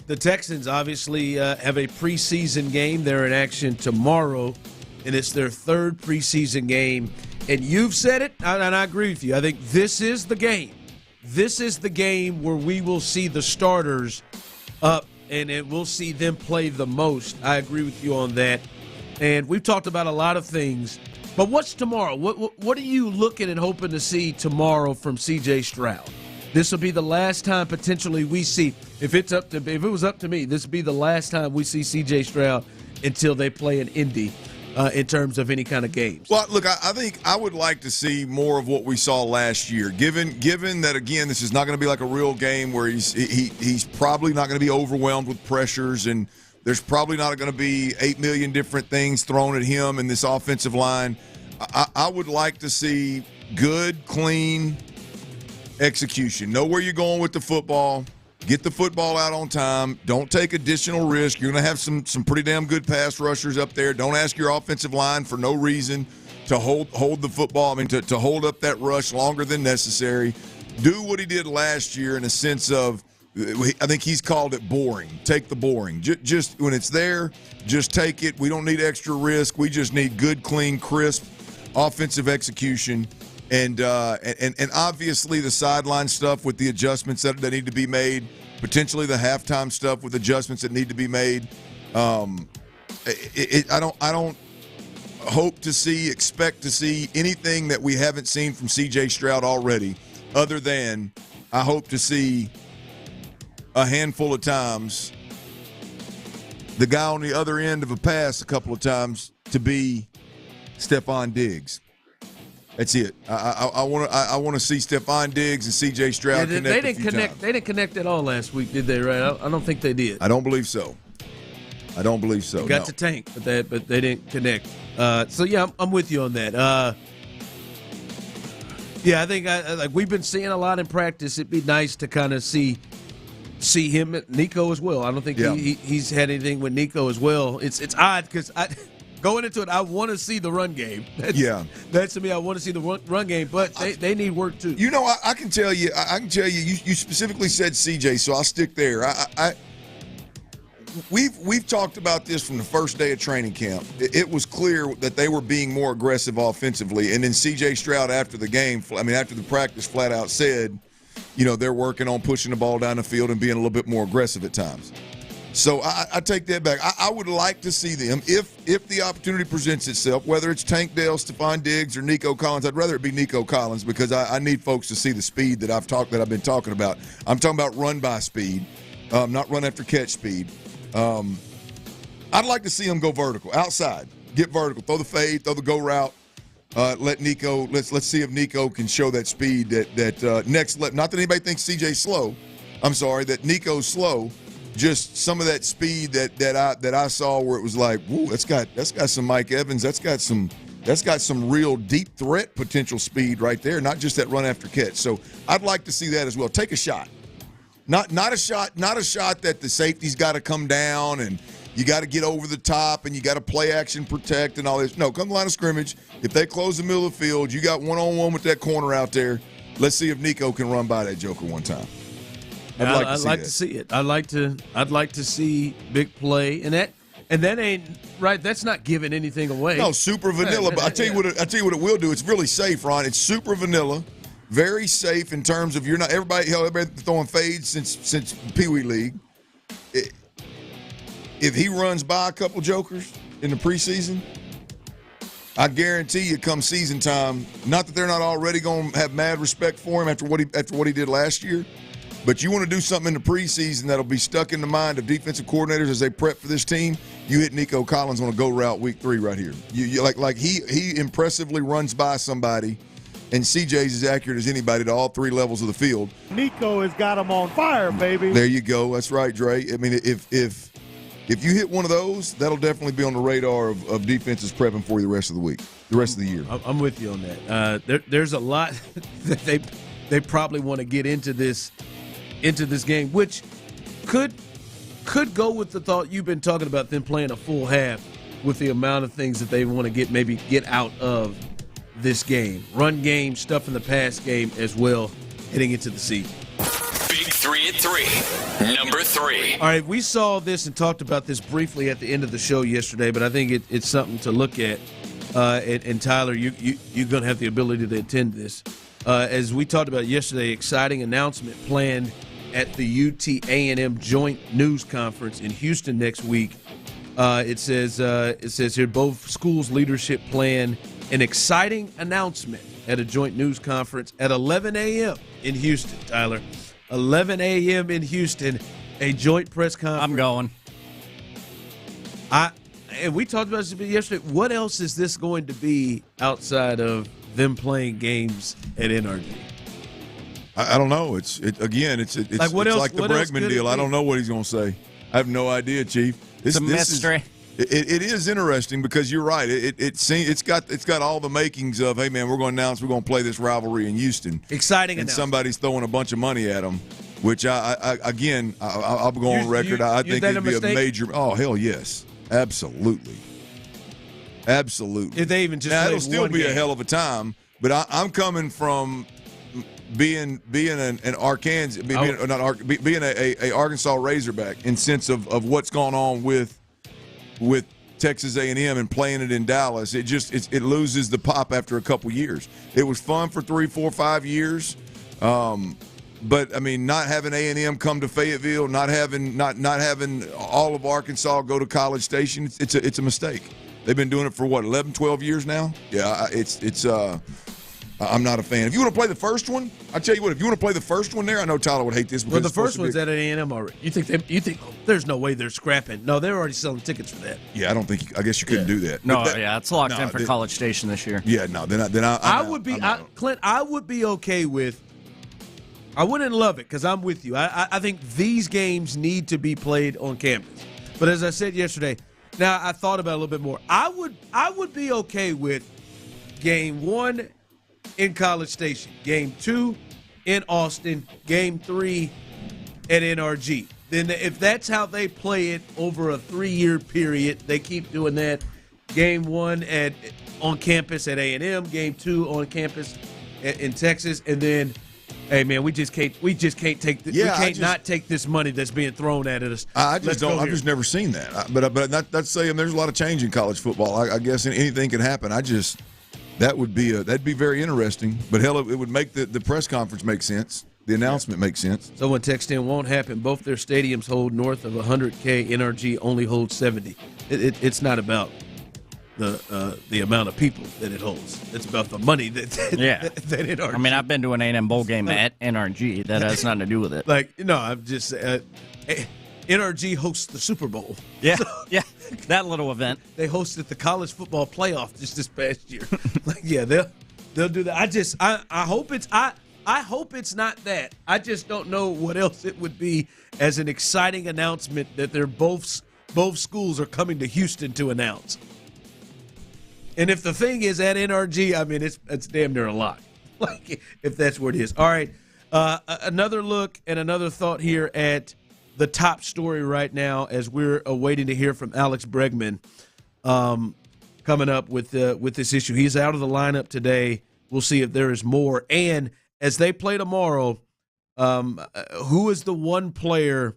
the Texans obviously have a preseason game. They're in action tomorrow, and it's their 3rd preseason game. And you've said it, and I agree with you. I think this is the game. This is the game where we will see the starters up, and we'll see them play the most. I agree with you on that. And we've talked about a lot of things. But what's tomorrow? What are you looking and hoping to see tomorrow from C.J. Stroud? This will be the last time potentially we see, if it was up to me, this would be the last time we see C.J. Stroud until they play in Indy in terms of any kind of games. Well, look, I think I would like to see more of what we saw last year. Given that, again, this is not going to be like a real game where he's probably not going to be overwhelmed with pressures, and there's probably not going to be 8 million different things thrown at him in this offensive line. I would like to see good, clean execution. Know where you're going with the football. Get the football out on time. Don't take additional risk. You're going to have some pretty damn good pass rushers up there. Don't ask your offensive line for no reason to hold the football. I mean, to hold up that rush longer than necessary. Do what he did last year in a sense of, I think he's called it boring. Take the boring. Just when it's there, just take it. We don't need extra risk. We just need good, clean, crisp offensive execution. And obviously the sideline stuff with the adjustments that need to be made, potentially the halftime stuff with adjustments that need to be made. I don't expect to see anything that we haven't seen from C.J. Stroud already, other than I hope to see a handful of times the guy on the other end of a pass a couple of times to be Stephon Diggs. That's it. I want to see Stephon Diggs and C.J. Stroud connect. They didn't connect at all last week, did they? Right? I don't think they did. I don't believe so. They got to tank, but they didn't connect. So yeah, I'm with you on that. Yeah, I think like we've been seeing a lot in practice. It'd be nice to kind of see him, Nico as well. I don't think he's had anything with Nico as well. It's odd because going into it, I want to see the run game. That's to me. I want to see the run game, but they need work too. You know, I can tell you. You specifically said CJ, so I'll stick there. We've talked about this from the first day of training camp. It was clear that they were being more aggressive offensively, and then CJ Stroud after the practice, flat out said, they're working on pushing the ball down the field and being a little bit more aggressive at times. So I take that back. I would like to see them, if the opportunity presents itself, whether it's Tank Dell, Stephon Diggs, or Nico Collins. I'd rather it be Nico Collins because I need folks to see the speed that I've been talking about. I'm talking about run by speed, not run after catch speed. I'd like to see him go vertical, outside, get vertical, throw the fade, throw the go route. Let Nico. Let's see if Nico can show that speed that next level. Not that anybody thinks CJ's slow. I'm sorry, that Nico's slow. Just some of that speed that I saw where it was like, woo, that's got some Mike Evans. That's got some real deep threat potential speed right there. Not just that run after catch. So I'd like to see that as well. Take a shot. Not a shot that the safety's got to come down and you got to get over the top and you got to play action protect and all this. No, come to the line of scrimmage. If they close the middle of the field, you got one-on-one with that corner out there. Let's see if Nico can run by that joker one time. I'd like to see it. I'd like to see big play, and that ain't right. That's not giving anything away. No, super vanilla. But I tell you what it will do. It's really safe, Ron. It's super vanilla, very safe in terms of everybody throwing fades since Pee Wee League. If he runs by a couple jokers in the preseason, I guarantee you, come season time, not that they're not already going to have mad respect for him after what he did last year. But you want to do something in the preseason that'll be stuck in the mind of defensive coordinators as they prep for this team, you hit Nico Collins on a go route week 3 right here. You like he impressively runs by somebody, and CJ's as accurate as anybody to all 3 levels of the field. Nico has got him on fire, baby. There you go. That's right, Dre. I mean, if you hit one of those, that'll definitely be on the radar of defenses prepping for you the rest of the year. I'm with you on that. There's a lot that they probably want to get into this game, which could go with the thought you've been talking about, them playing a full half with the amount of things that they want to get out of this game. Run game, stuff in the pass game as well, heading into the season. Big 3 at 3. Number 3. All right, we saw this and talked about this briefly at the end of the show yesterday, but I think it's something to look at. And Tyler, you're going to have the ability to attend this. As we talked about yesterday, exciting announcement planned at the UT A&M Joint News Conference in Houston next week. It says here, both schools' leadership plan an exciting announcement at a joint news conference at 11 a.m. in Houston, Tyler. 11 a.m. in Houston, a joint press conference. I'm going. And we talked about this yesterday. What else is this going to be outside of them playing games at NRG? I don't know. It's like the Bregman deal. I don't know what he's going to say. I have no idea, Chief. It's a mystery. It is interesting because you're right. It's got all the makings of, hey man, we're going to announce we're going to play this rivalry in Houston. Exciting, and somebody's throwing a bunch of money at them. Which I'll go on record. I think it'd be a major. Oh hell yes, absolutely. If they even just now, it'll still be a hell of a time. But I'm coming from being an Arkansas, being a Arkansas Razorback in sense of what's gone on with Texas A&M and playing it in Dallas. It loses the pop after a couple years. It was fun for 3, 4, 5 years. But I mean, not having A&M come to Fayetteville, not having all of Arkansas go to College Station, it's a mistake. They've been doing it for what, 11, 12 years now? Yeah, I'm not a fan. If you want to play the first one, I'll tell you what. If you want to play the first one there, I know Tyler would hate this. Well, the first one's at A&M already. You think there's no way they're scrapping? No, they're already selling tickets for that. Yeah, I don't think. I guess you couldn't do that. No, it's locked in for College Station this year. Yeah, no. Clint, I would be okay with. I wouldn't love it because I'm with you. I think these games need to be played on campus. But as I said yesterday, now I thought about it a little bit more. I would be okay with game 1 in College Station, game 2 in Austin, game 3 at NRG. Then if that's how they play it over a 3-year period, they keep doing that. Game 1 on campus at A&M, game 2 on campus in Texas, and then. Hey man, we just can't take not take this money that's being thrown at us. I've just never seen that. But that's saying there's a lot of change in college football. I guess anything can happen. That'd be very interesting. But hell, it would make the press conference make sense. The announcement makes sense. Someone text in, won't happen. Both their stadiums hold north of 100K. NRG only holds 70. It's not about the amount of people that it holds. It's about the money that NRG. I mean, I've been to an A&M bowl game at NRG. That has nothing to do with it. I'm just NRG hosts the Super Bowl. Yeah, that little event. They hosted the college football playoff just this past year. They'll do that. I hope it's not that. I just don't know what else it would be as an exciting announcement that they're both schools are coming to Houston to announce. And if the thing is at NRG, I mean, it's damn near a lot. If that's what it is. All right, another look and another thought here at the top story right now as we're waiting to hear from Alex Bregman coming up with this issue. He's out of the lineup today. We'll see if there is more. And as they play tomorrow, who is the one player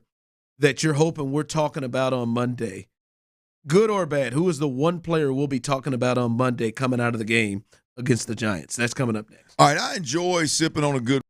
that you're hoping we're talking about on Monday? Good or bad, who is the one player we'll be talking about on Monday coming out of the game against the Giants? That's coming up next. All right, I enjoy sipping on a good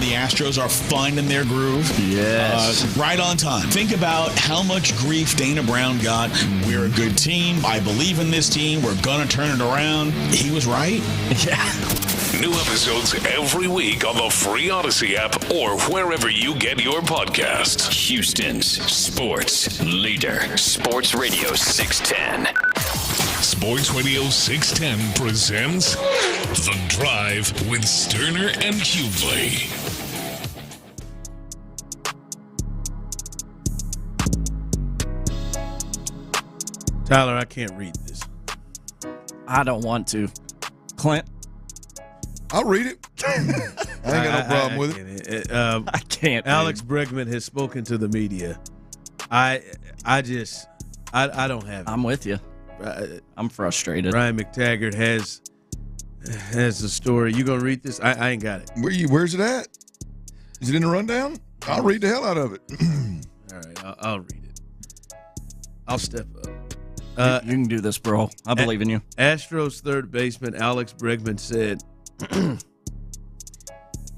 the Astros are finding their groove. Yes. Right on time. Think about how much grief Dana Brown got. We're a good team. I believe in this team. We're going to turn it around. He was right. Yeah. New episodes every week on the free Odyssey app or wherever you get your podcasts. Houston's sports leader. Sports Radio 610. Sports Radio 610 presents The Drive with Stoerner and Hughley. Tyler, I can't read this. I don't want to. Clint? I'll read it. I ain't got no problem with it. I can't. Alex Bregman has spoken to the media. I don't have it. I'm with you. I'm frustrated. Ryan McTaggart has the story. You gonna read this? I ain't got it. Where's it at? Is it in the rundown? I'll read the hell out of it. All right, I'll read it. I'll step up. You can do this, bro. I believe in you. Astros third baseman Alex Bregman said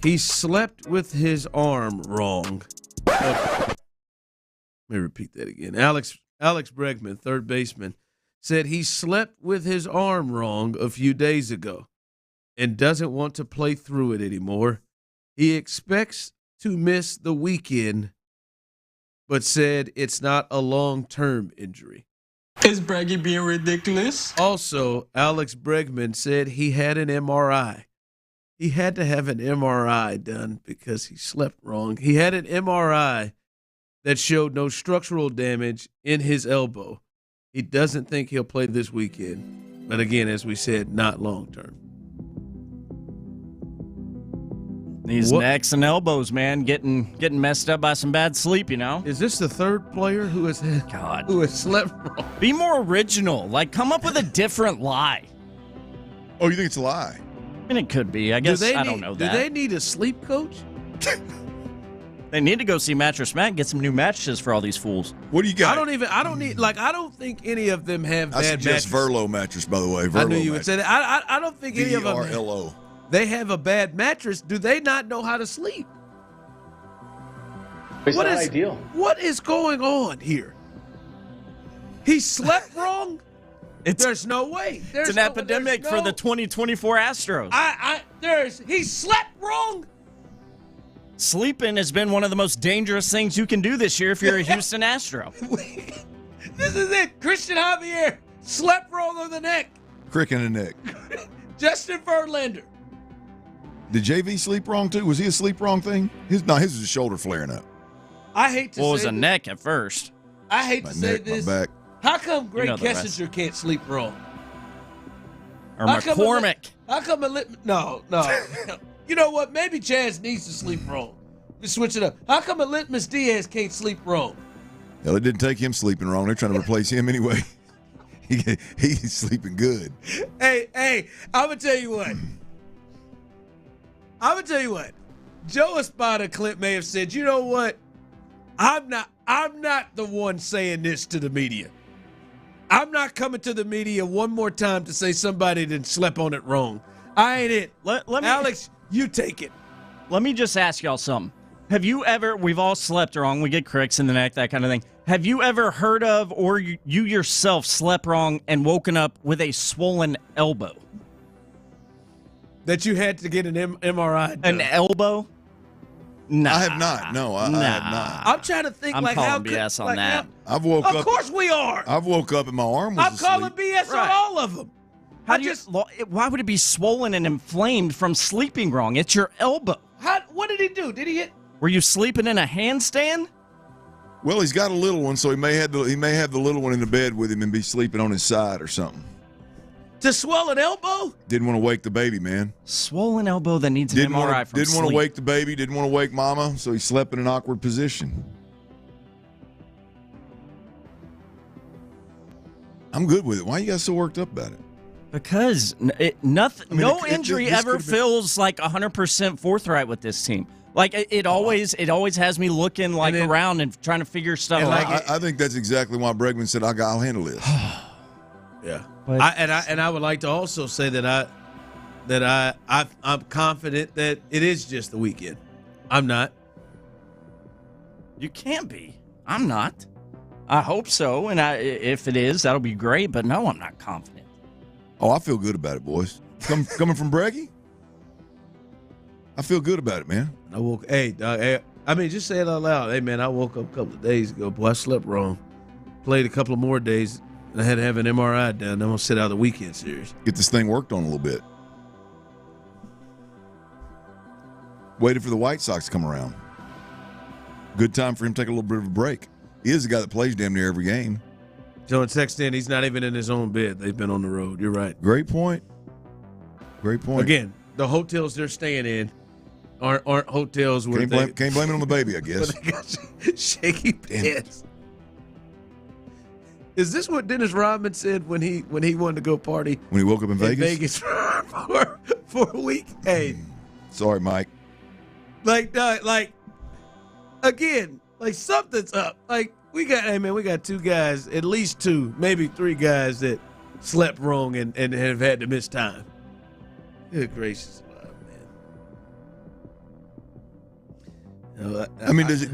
he slept with his arm wrong. Let me repeat that again. Alex Bregman, third baseman, said he slept with his arm wrong a few days ago and doesn't want to play through it anymore. He expects to miss the weekend, but said it's not a long-term injury. Is Breggy being ridiculous? Also, Alex Bregman said he had an MRI. He had to have an MRI done because he slept wrong. He had an MRI that showed no structural damage in his elbow. He doesn't think he'll play this weekend. But again, as we said, not long-term. These necks and elbows, man, getting messed up by some bad sleep, you know? Is this the third player who has slept wrong? Be more original. Like, come up with a different lie. Oh, you think it's a lie? I mean, it could be. I guess I don't know that. Do they need a sleep coach? They need to go see Mattress Matt and get some new mattresses for all these fools. What do you got? I don't think any of them have bad mattresses. I suggest Verlo mattress, by the way. I knew you would say that. I don't think any of them. VRLO. They have a bad mattress. Do they not know how to sleep? It's not ideal. What is going on here? He slept wrong? There's no way. It's an epidemic for the 2024 Astros. He slept wrong? Sleeping has been one of the most dangerous things you can do this year if you're a Houston Astro. This is it. Christian Javier slept wrong on the neck. Crick in the neck. Justin Verlander. Did JV sleep wrong too? Was he a sleep wrong thing? His was his shoulder flaring up. I hate to say it was a neck at first. I hate to say this. My back. How come Greg Kessinger can't sleep wrong? Or McCormick. How come No. You know what? Maybe Chaz needs to sleep wrong. Let's switch it up. How come Litmus Diaz can't sleep wrong? Hell, it didn't take him sleeping wrong. They're trying to replace him anyway. He's sleeping good. Hey, I'm going to tell you what. Joe Espada Clint may have said, you know what? I'm not the one saying this to the media. I'm not coming to the media one more time to say somebody didn't slept on it wrong. I ain't it. Alex, you take it. Let me just ask y'all something. Have you ever, we've all slept wrong, we get cricks in the neck, that kind of thing. Have you ever heard of, or you yourself slept wrong and woken up with a swollen elbow? That you had to get an MRI done. An elbow? Nah. I have not. No, I have not. I'm trying to think I'm calling BS on that. I've woke up. Of course we are. I've woke up and my arm was asleep. calling BS on all of them. Why would it be swollen and inflamed from sleeping wrong? It's your elbow. What did he do? Did he hit? Were you sleeping in a handstand? Well, he's got a little one, so he may have the little one in the bed with him and be sleeping on his side or something. To swell an elbow? Didn't want to wake the baby, man. Swollen elbow that needs an MRI from Didn't want to wake the baby, didn't want to wake mama, so he slept in an awkward position. I'm good with it. Why are you guys so worked up about it? Because no injury ever feels like 100% forthright with this team. Like it always has me looking around and trying to figure stuff out. I think that's exactly why Bregman said I'll handle this. Yeah, I would like to also say that I'm confident that it is just the weekend. I'm not. You can't be. I'm not. I hope so, and if it is, that'll be great, but no, I'm not confident. Oh, I feel good about it, boys. Coming from Breggy, I feel good about it, man. Hey, dog, I mean, just say it out loud. Hey, man, I woke up a couple of days ago. Boy, I slept wrong. Played a couple of more days. I had to have an MRI done. I'm going to sit out the weekend series. Get this thing worked on a little bit. Waited for the White Sox to come around. Good time for him to take a little bit of a break. He is the guy that plays damn near every game. Joe text in, he's not even in his own bed. They've been on the road. You're right. Great point. Great point. Again, the hotels they're staying in aren't hotels where can't blame it on the baby, I guess. They got shaky pants. Is this what Dennis Rodman said when he wanted to go party? When he woke up in Vegas? For a week? Hey. Sorry, Mike. Like again, like something's up. Like we got two guys, at least two, maybe three guys that slept wrong and have had to miss time. Good gracious alive, man. I mean, does it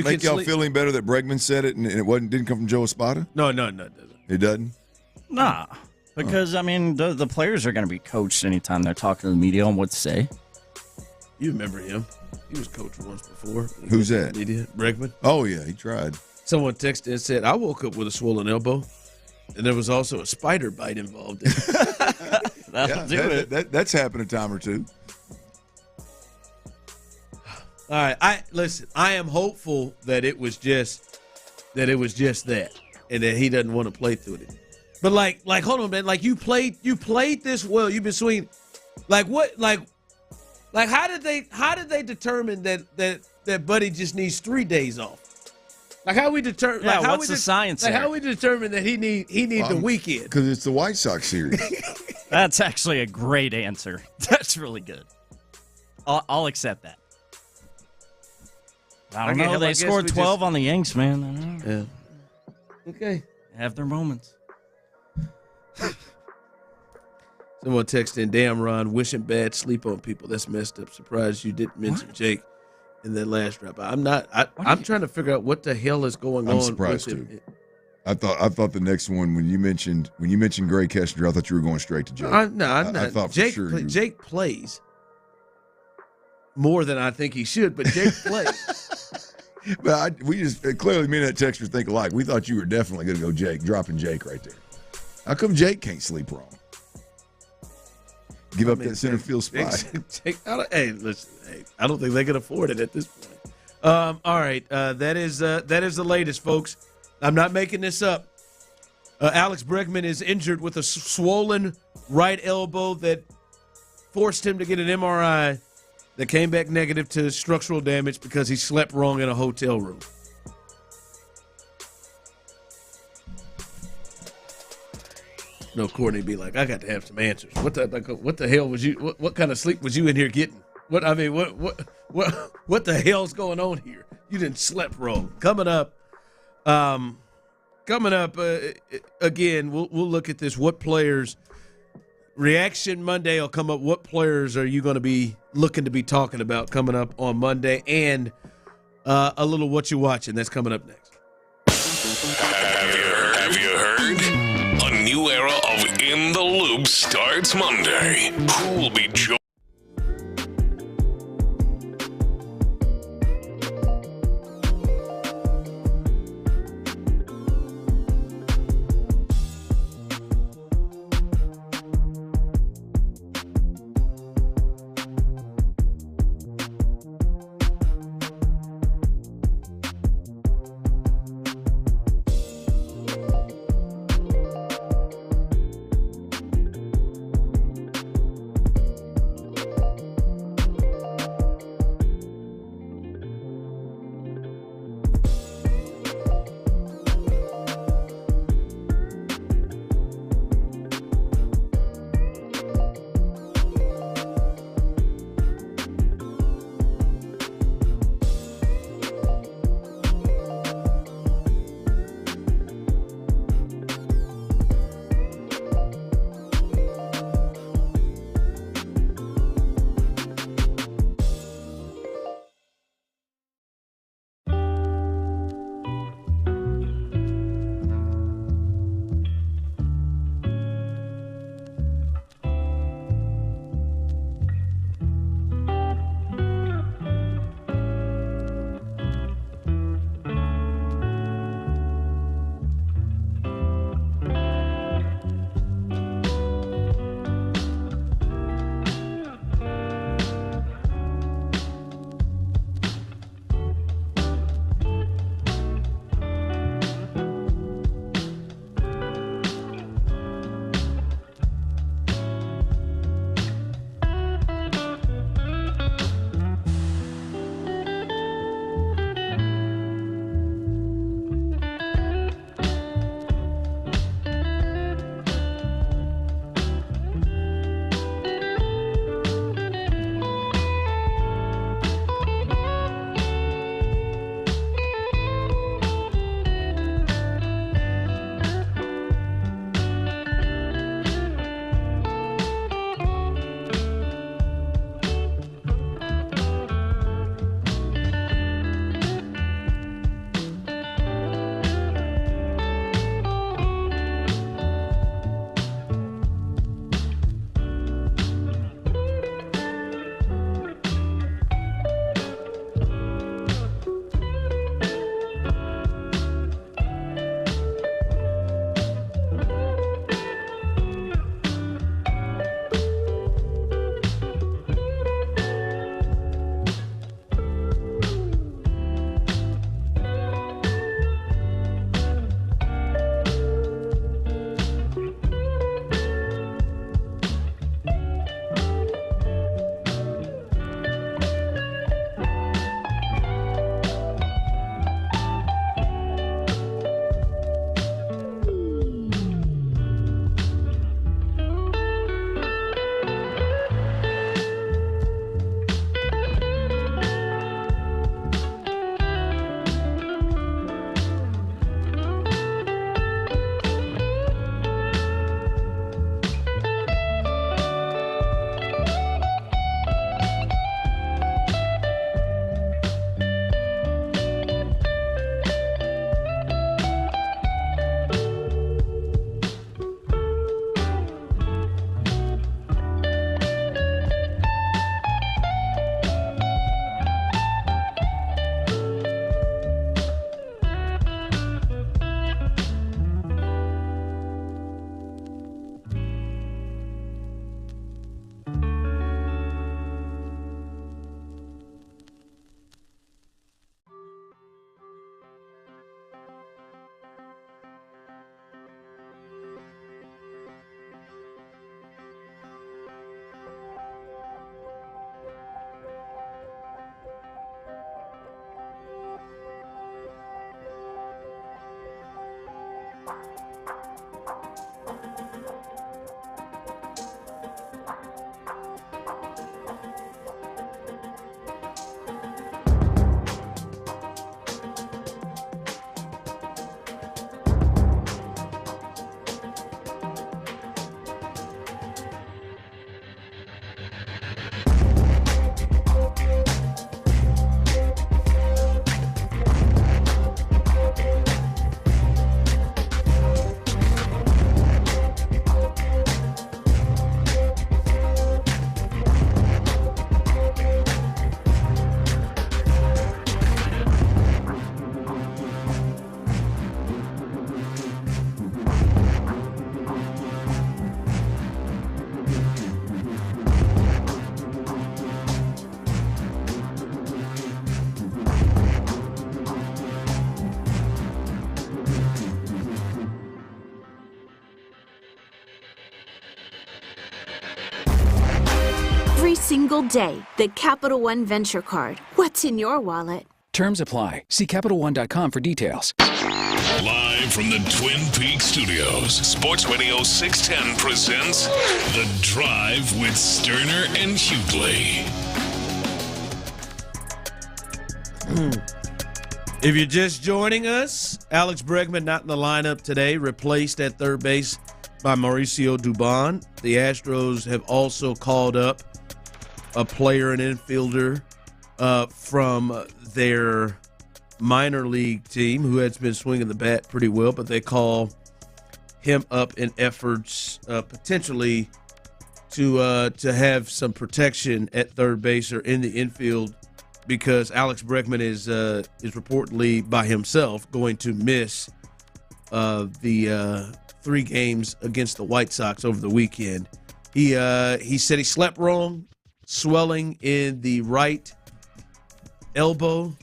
make y'all feel any better that Bregman said it and it didn't come from Joe Espada? No, it doesn't. It doesn't? Nah, because, I mean, the players are going to be coached anytime they're talking to the media on what to say. You remember him. He was coached once before. Who's that? Bregman. Oh, yeah, he tried. Someone texted and said, I woke up with a swollen elbow, and there was also a spider bite involved in it. That'll do it. That's happened a time or two. All right, I am hopeful that it was just that, and that he doesn't want to play through it. But like, hold on, man. Like you played this well. You've been swinging. Like what? Like how did they determine that Buddy just needs 3 days off? Like how we determine? Yeah, what's the science? Like how we determine that he need the weekend? Because it's the White Sox series. That's actually a great answer. That's really good. I'll accept that. I don't know. They scored 12 on the Yanks, man. Yeah. Okay. Have their moments. Someone texted in, damn, Ron, wishing bad sleep on people. That's messed up. Surprised you didn't mention Jake in that last drop. I'm trying to figure out what the hell is going on. I'm surprised too. I thought the next one when you mentioned Gray Kessinger, I thought you were going straight to Jake. I'm not. I thought Jake, for sure Jake plays more than I think he should, but Jake plays. But we just clearly me and that texter think alike. We thought you were definitely going to go dropping Jake right there. How come Jake can't sleep wrong? Give up that center field spot. I don't think they can afford it at this point. All right, that is the latest, folks. I'm not making this up. Alex Bregman is injured with a swollen right elbow that forced him to get an MRI that came back negative to structural damage because he slept wrong in a hotel room. No, Courtney be like, I got to have some answers. What the hell was you? What kind of sleep was you in here getting? What the hell's going on here? You didn't sleep wrong. Coming up, again, we'll look at this. What players? Reaction Monday will come up. What players are you going to be looking to be talking about coming up on Monday? And a little what you watching. That's coming up next. Have you heard? A new era of In the Loop starts Monday. Who will be joining? every single day. The Capital One Venture Card. What's in your wallet? Terms apply. See CapitalOne.com for details. Live from the Twin Peaks studios, Sports Radio 610 presents The Drive with Stoerner and Hughley. If you're just joining us, Alex Bregman not in the lineup today, replaced at third base by Mauricio Dubon. The Astros have also called up a player, an infielder from their minor league team who has been swinging the bat pretty well, but they call him up in efforts potentially to have some protection at third base or in the infield, because Alex Bregman is reportedly by himself going to miss the 3 games against the White Sox over the weekend. He said he slept wrong, swelling in the right elbow,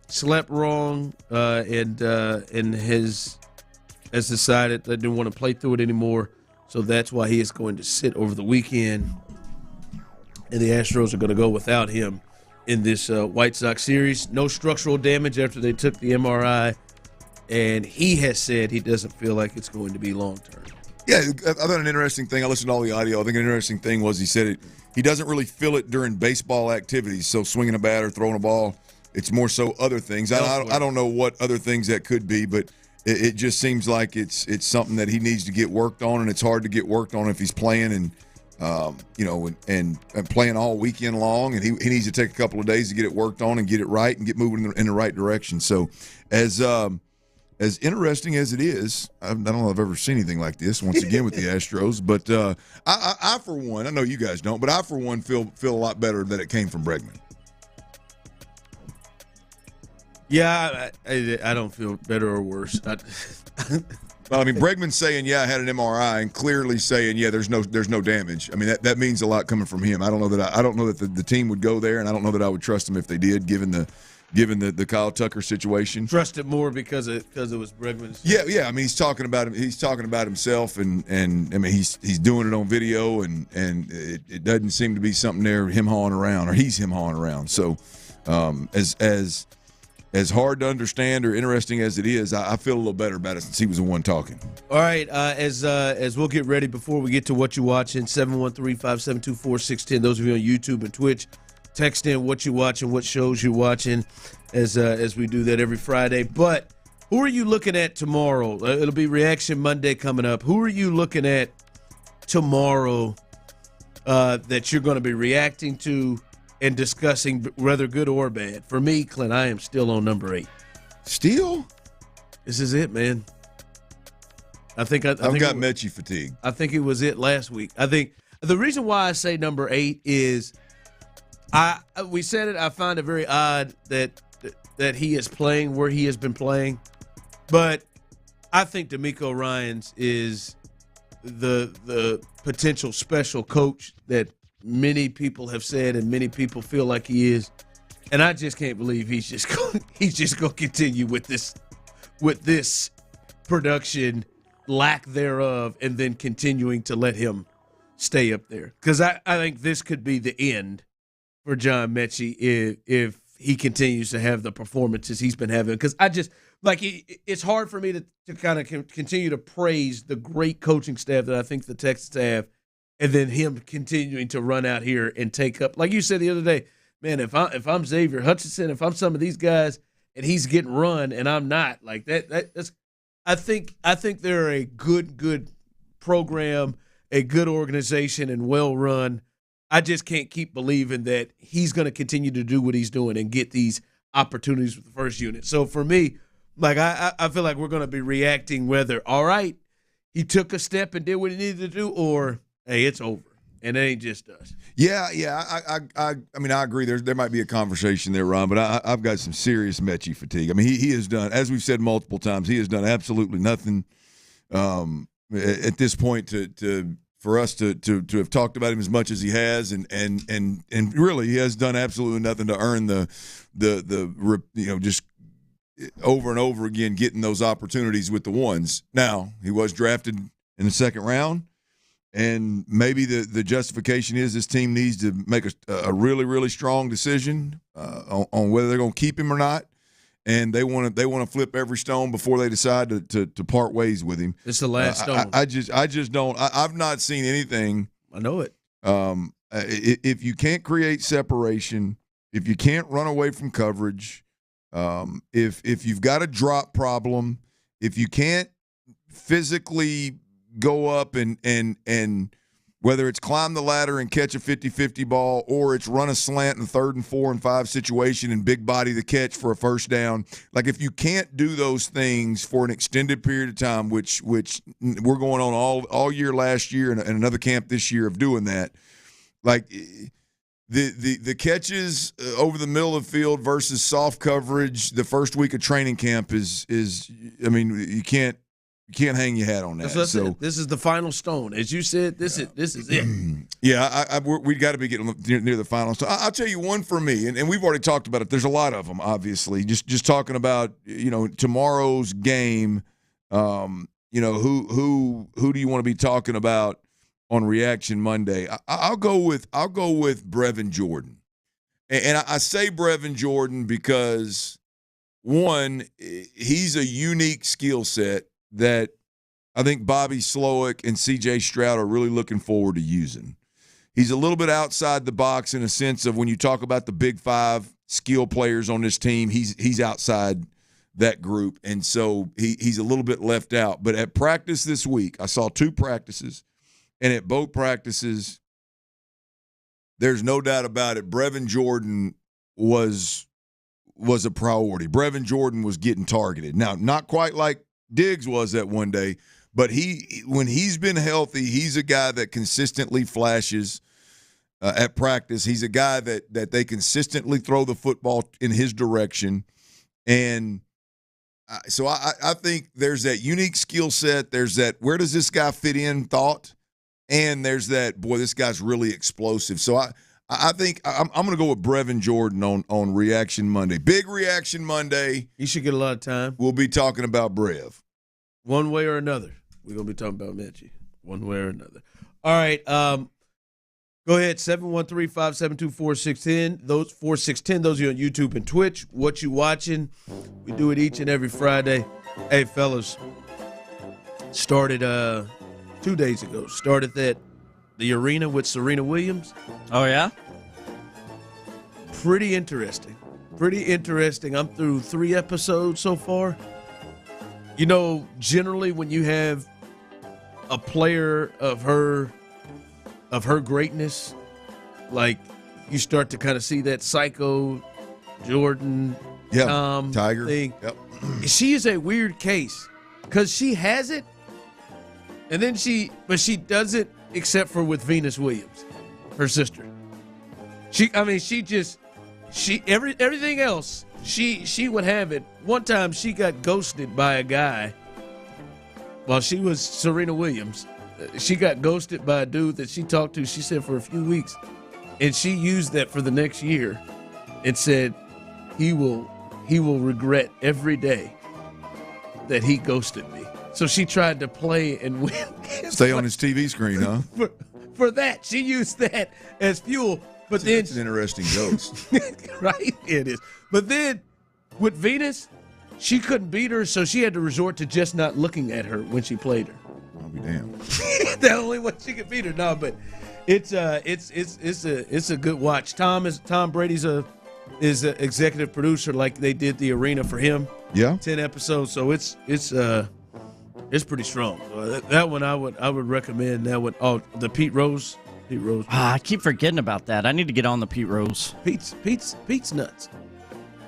slept wrong, and has decided that didn't want to play through it anymore. So that's why he is going to sit over the weekend, and the Astros are going to go without him in this White Sox series. No structural damage after they took the MRI, and he has said he doesn't feel like it's going to be long-term. Yeah, I thought an interesting thing, I listened to all the audio, I think an interesting thing was he said he doesn't really feel it during baseball activities, so swinging a bat or throwing a ball, it's more so other things. I don't know what other things that could be, but it just seems like it's something that he needs to get worked on, and it's hard to get worked on if he's playing and playing all weekend long, and he needs to take a couple of days to get it worked on and get it right and get moving in the right direction. So as interesting as it is, I don't know if I've ever seen anything like this once again with the Astros, but I for one, I know you guys don't, but I for one feel a lot better that it came from Bregman. Yeah, I don't feel better or worse. Well, I mean, Bregman saying, I had an MRI, and clearly saying, there's no damage. I mean, that means a lot coming from him. I don't know that the team would go there, and I don't know that I would trust him if they did, given the Kyle Tucker situation. Trust it more because it was Bregman's. Yeah. I mean, he's talking about him. He's talking about himself, and I mean, he's doing it on video, and it doesn't seem to be something there him hawing around, or he's him hawing around. So, as hard to understand or interesting as it is, I feel a little better about it since he was the one talking. All right, as we'll get ready before we get to what you're watching, 713-572-4610. Those of you on YouTube and Twitch, text in what you're watching, what shows you're watching, as we do that every Friday. But who are you looking at tomorrow? It'll be Reaction Monday coming up. Who are you looking at tomorrow that you're going to be reacting to and discussing, whether good or bad? For me, Clint, I am still on number 8. Still? This is it, man. I've got Mechie fatigue. I think it was it last week. I think the reason why I say number 8 is we said it. I find it very odd that he is playing where he has been playing, but I think D'Amico Ryans is the potential special coach that many people have said and many people feel like he is, and I just can't believe he's just going to continue with this production, lack thereof, and then continuing to let him stay up there, because I think this could be the end for John Mechie if he continues to have the performances he's been having. Because I just it's hard for me to kind of continue to praise the great coaching staff that I think the Texans have, and then him continuing to run out here and take up, like you said the other day, man, if I'm Xavier Hutchinson, if I'm some of these guys and he's getting run and I'm not, like that's I think they're a good program, a good organization, and well run. I just can't keep believing that he's going to continue to do what he's doing and get these opportunities with the first unit. So for me, I feel like we're going to be reacting whether, all right, he took a step and did what he needed to do, or hey, it's over, and it ain't just us. Yeah. I mean, I agree. There might be a conversation there, Ron, but I've got some serious Mechie fatigue. I mean, he has done, as we've said multiple times, he has done absolutely nothing at this point for us to have talked about him as much as he has, and really he has done absolutely nothing to earn the just over and over again getting those opportunities with the ones. Now, he was drafted in the second round. And maybe the justification is this team needs to make a really, really strong decision on whether they're going to keep him or not. And they want to flip every stone before they decide to part ways with him. It's the last stone. I just don't. I've not seen anything. I know it. If you can't create separation, if you can't run away from coverage, if you've got a drop problem, if you can't physically go up and whether it's climb the ladder and catch a 50-50 ball or it's run a slant in 3rd and 4 and 5 situation and big body the catch for a first down, like if you can't do those things for an extended period of time, which we're going on all year last year and another camp this year of doing that, like the catches over the middle of the field versus soft coverage the first week of training camp is I mean, you can't hang your hat on that. So this is the final stone, as you said. This is it. Yeah, we got to be getting near the final stone. I'll tell you one for me, and we've already talked about it. There's a lot of them, obviously. Just talking about tomorrow's game. Who do you want to be talking about on Reaction Monday? I'll go with Brevin Jordan, and I say Brevin Jordan because one, he's a unique skill set that I think Bobby Slowick and C.J. Stroud are really looking forward to using. He's a little bit outside the box in a sense of when you talk about the big 5 skill players on this team, he's outside that group, and so he's a little bit left out. But at practice this week, I saw 2 practices, and at both practices, there's no doubt about it, Brevin Jordan was a priority. Brevin Jordan was getting targeted. Now, not quite like Diggs was that one day, but when he's been healthy, he's a guy that consistently flashes at practice. He's a guy that they consistently throw the football in his direction. And so I think there's that unique skill set. There's that where does this guy fit in thought, and there's that, boy, this guy's really explosive. So I think I'm going to go with Brevin Jordan on Reaction Monday. Big Reaction Monday. You should get a lot of time. We'll be talking about Brev. One way or another. We're going to be talking about Mechie. One way or another. All right. Go ahead, 713-572-4610. Those 4610, those of you on YouTube and Twitch, what you watching? We do it each and every Friday. Hey, fellas, started 2 days ago. Started the arena with Serena Williams. Oh, yeah? Pretty interesting. I'm through 3 episodes so far. Generally when you have a player of her greatness, like you start to kind of see that Psycho Jordan Tom Tiger thing. Yep. She is a weird case because she has it, and then she doesn't, except for with Venus Williams, her sister. Everything else. She would have it. One time she got ghosted by a guy while she was Serena Williams. She got ghosted by a dude that she talked to, she said, for a few weeks. And she used that for the next year and said he will regret every day that he ghosted me. So she tried to play and win. Stay on his TV screen, huh? For that, she used that as fuel. But then it's an interesting ghost. Right? It is. But then with Venus, she couldn't beat her, so she had to resort to just not looking at her when she played her. I'll be damned. The only way she could beat her. No, but it's a good watch. Tom Brady's is an executive producer, like they did the arena for him. Yeah. 10 episodes, so it's pretty strong. That one I would recommend. That one. Oh, the Pete Rose. I keep forgetting about that. I need to get on the Pete Rose. Pete's nuts.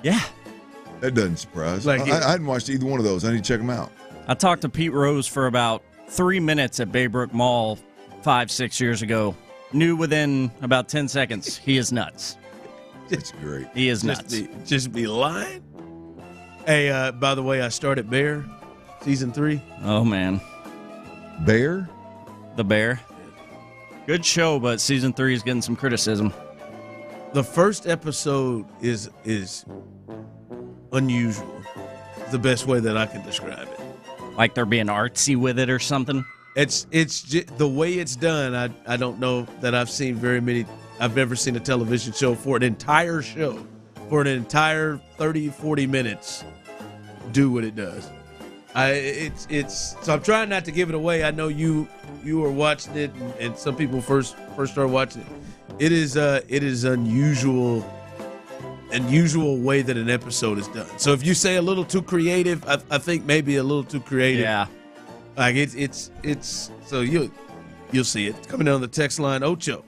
Yeah. That doesn't surprise. I hadn't watched either one of those. I need to check them out. I talked to Pete Rose for about 3 minutes at Baybrook Mall 5-6 years ago. Knew within about 10 seconds he is nuts. That's great. He is nuts. Just be lying. Hey, by the way, I started Bear, season 3. Oh, man. Bear? The Bear. Good show, but season 3 is getting some criticism. The first episode is unusual. The best way that I can describe it. Like they're being artsy with it or something? It's the way it's done. I don't know that I've seen very many. I've never seen a television show for an entire show, for an entire 30, 40 minutes, do what it does. So I'm trying not to give it away. I know you are watching it, and some people first start watching it. It is unusual way that an episode is done. So if you say a little too creative, I think maybe a little too creative. Yeah. Like it's so you'll see it. It's coming down the text line. Ocho.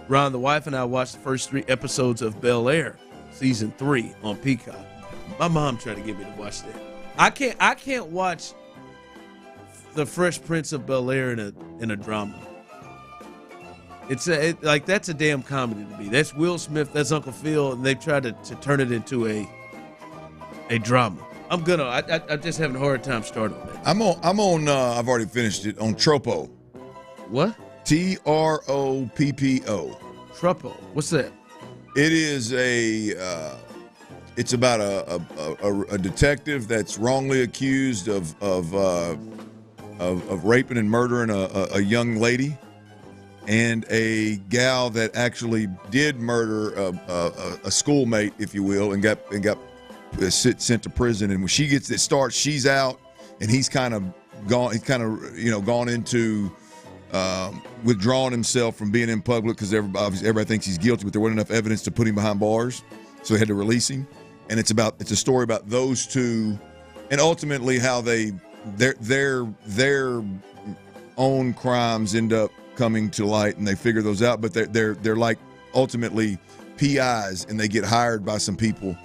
Ron, the wife and I watched the first 3 episodes of Bel Air, season 3 on Peacock. My mom tried to get me to watch that. I can't watch the Fresh Prince of Bel Air in a drama. It's like that's a damn comedy to me. That's Will Smith, that's Uncle Phil, and they've tried to turn it into a drama. I'm just having a hard time starting on that. I'm on I've already finished it on Tropo. What? Troppo. Tropo. What's that? It is it's about a detective that's wrongly accused of raping and murdering a young lady, and a gal that actually did murder a schoolmate, if you will, and got sent to prison. And when she gets it starts, she's out, and he's kind of gone. He's kind of gone into withdrawing himself from being in public because everybody thinks he's guilty, but there wasn't enough evidence to put him behind bars, so they had to release him. And it's a story about those two, and ultimately how their own crimes end up coming to light, and they figure those out. But they're like ultimately PIs, and they get hired by some people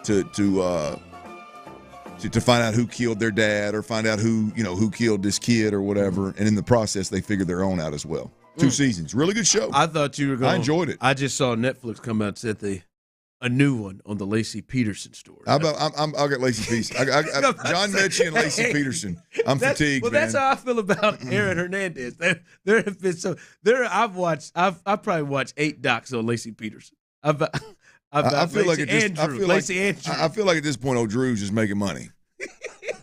to find out who killed their dad, or find out who killed this kid or whatever. And in the process, they figure their own out as well. 2 seasons, really good show. I thought you were going. I enjoyed it. I just saw Netflix come out and said a new one on the Lacey Peterson story. I'll get Lacey Peterson. I John Mechie and Lacey Peterson. I'm fatigued. Well, that's how I feel about Aaron Hernandez. There have been I've probably watched 8 docs on Lacey Peterson. I feel like at this point, old Drew's just making money.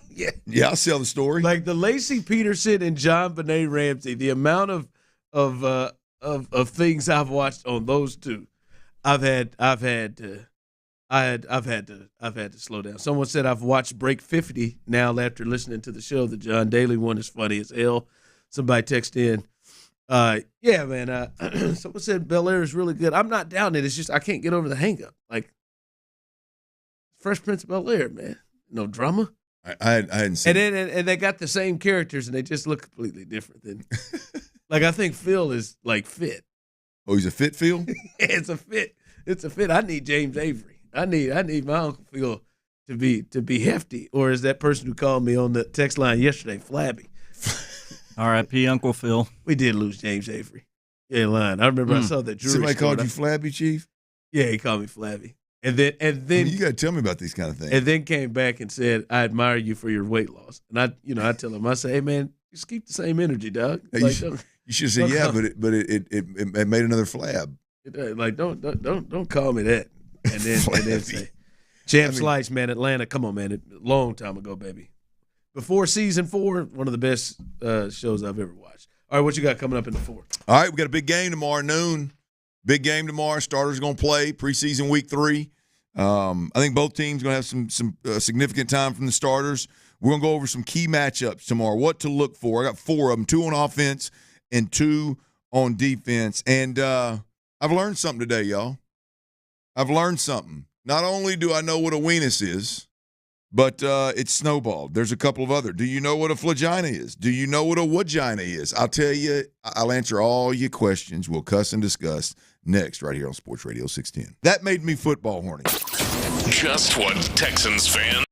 Yeah, I'll sell the story. Like the Lacey Peterson and John Benet Ramsey, the amount of things I've watched on those two. I've had to slow down. Someone said I've watched Break 50 now after listening to the show. The John Daly one is funny as hell. Somebody texted in. Yeah, man. Someone said Bel Air is really good. I'm not down it. It's just I can't get over the hang up. Like Fresh Prince of Bel Air, man. No drama. I hadn't seen it. And they got the same characters and they just look completely different. Like I think Phil is like fit. Oh, he's a fit Phil? It's a fit. It's a fit. I need James Avery. I need my Uncle Phil to be hefty. Or is that person who called me on the text line yesterday flabby? R.I.P. Uncle Phil. We did lose James Avery. Yeah, line. I remember I saw that jury. Somebody called you flabby, Chief? Yeah, he called me flabby. And then you got to tell me about these kind of things. And then came back and said, "I admire you for your weight loss." And I tell him, I say, "Hey man, just keep the same energy, dog." Like, you should say, yeah, but it made another flab. Like don't call me that. And then say, Champ Slice, man, Atlanta. Come on, man, a long time ago, baby. Before season 4, one of the best shows I've ever watched. All right, what you got coming up in the 4? All right, we got a big game tomorrow noon. Big game tomorrow. Starters going to play preseason week 3. I think both teams going to have some significant time from the starters. We're going to go over some key matchups tomorrow, what to look for. I got 4 of them, 2 on offense and 2 on defense. And I've learned something today, y'all. I've learned something. Not only do I know what a weenus is, but it's snowballed. There's a couple of other. Do you know what a flagina is? Do you know what a wagina is? I'll tell you. I'll answer all your questions. We'll cuss and discuss next right here on Sports Radio 610. That made me football horny. Just what Texans fan.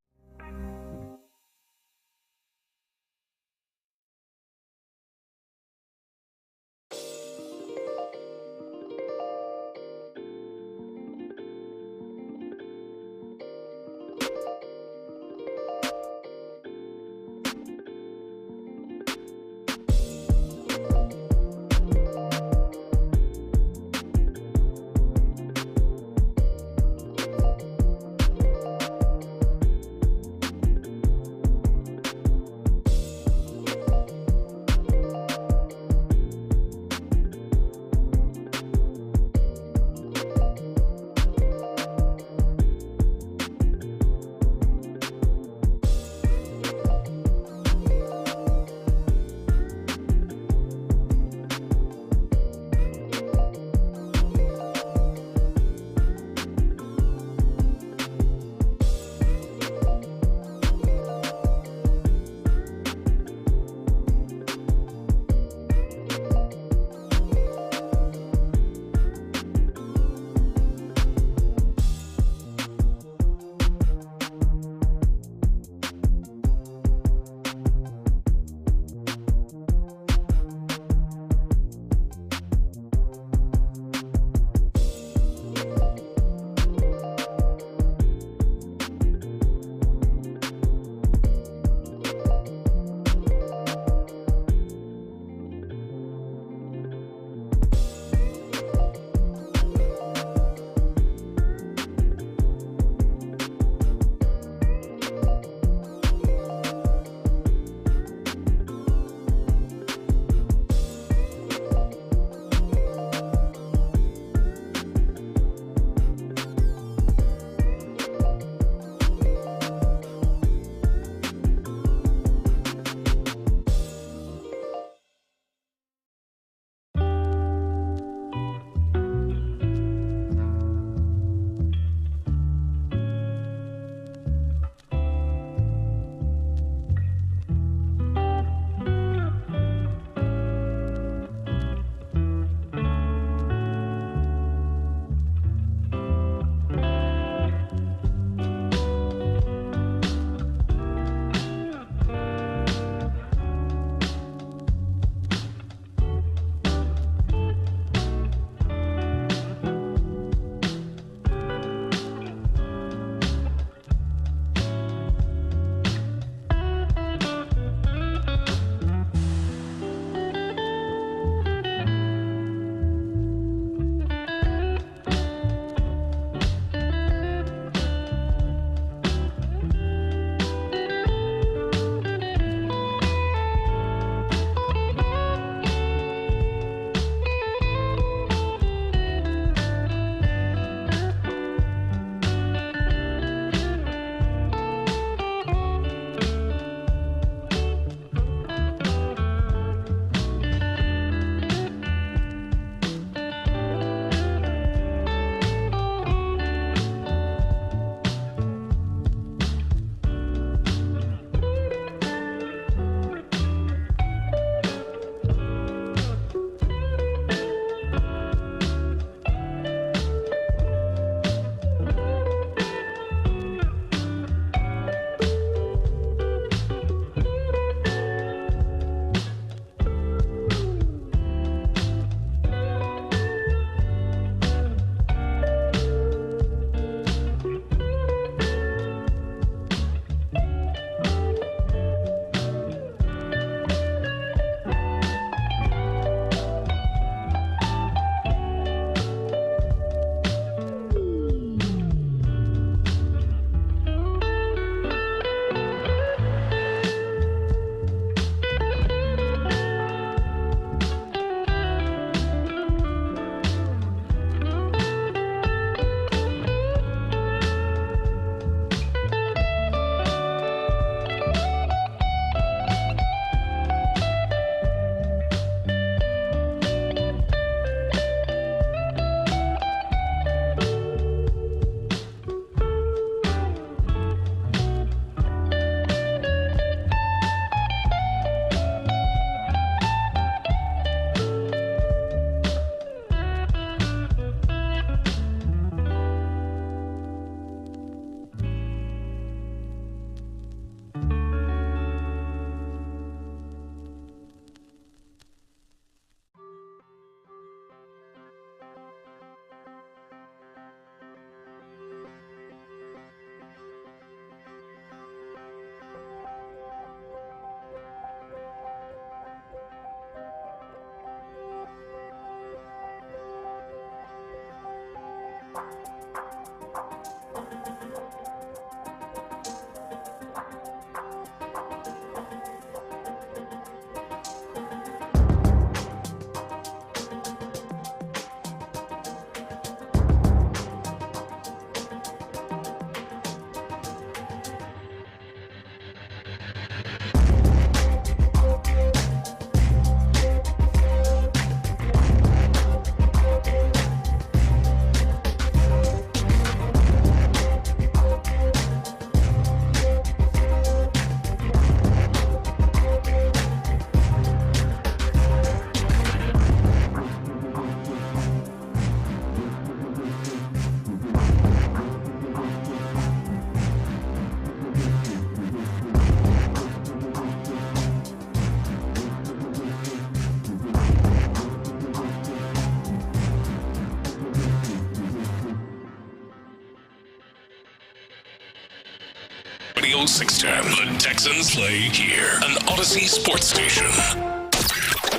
Radio 610. The Texans play here, an Odyssey sports station.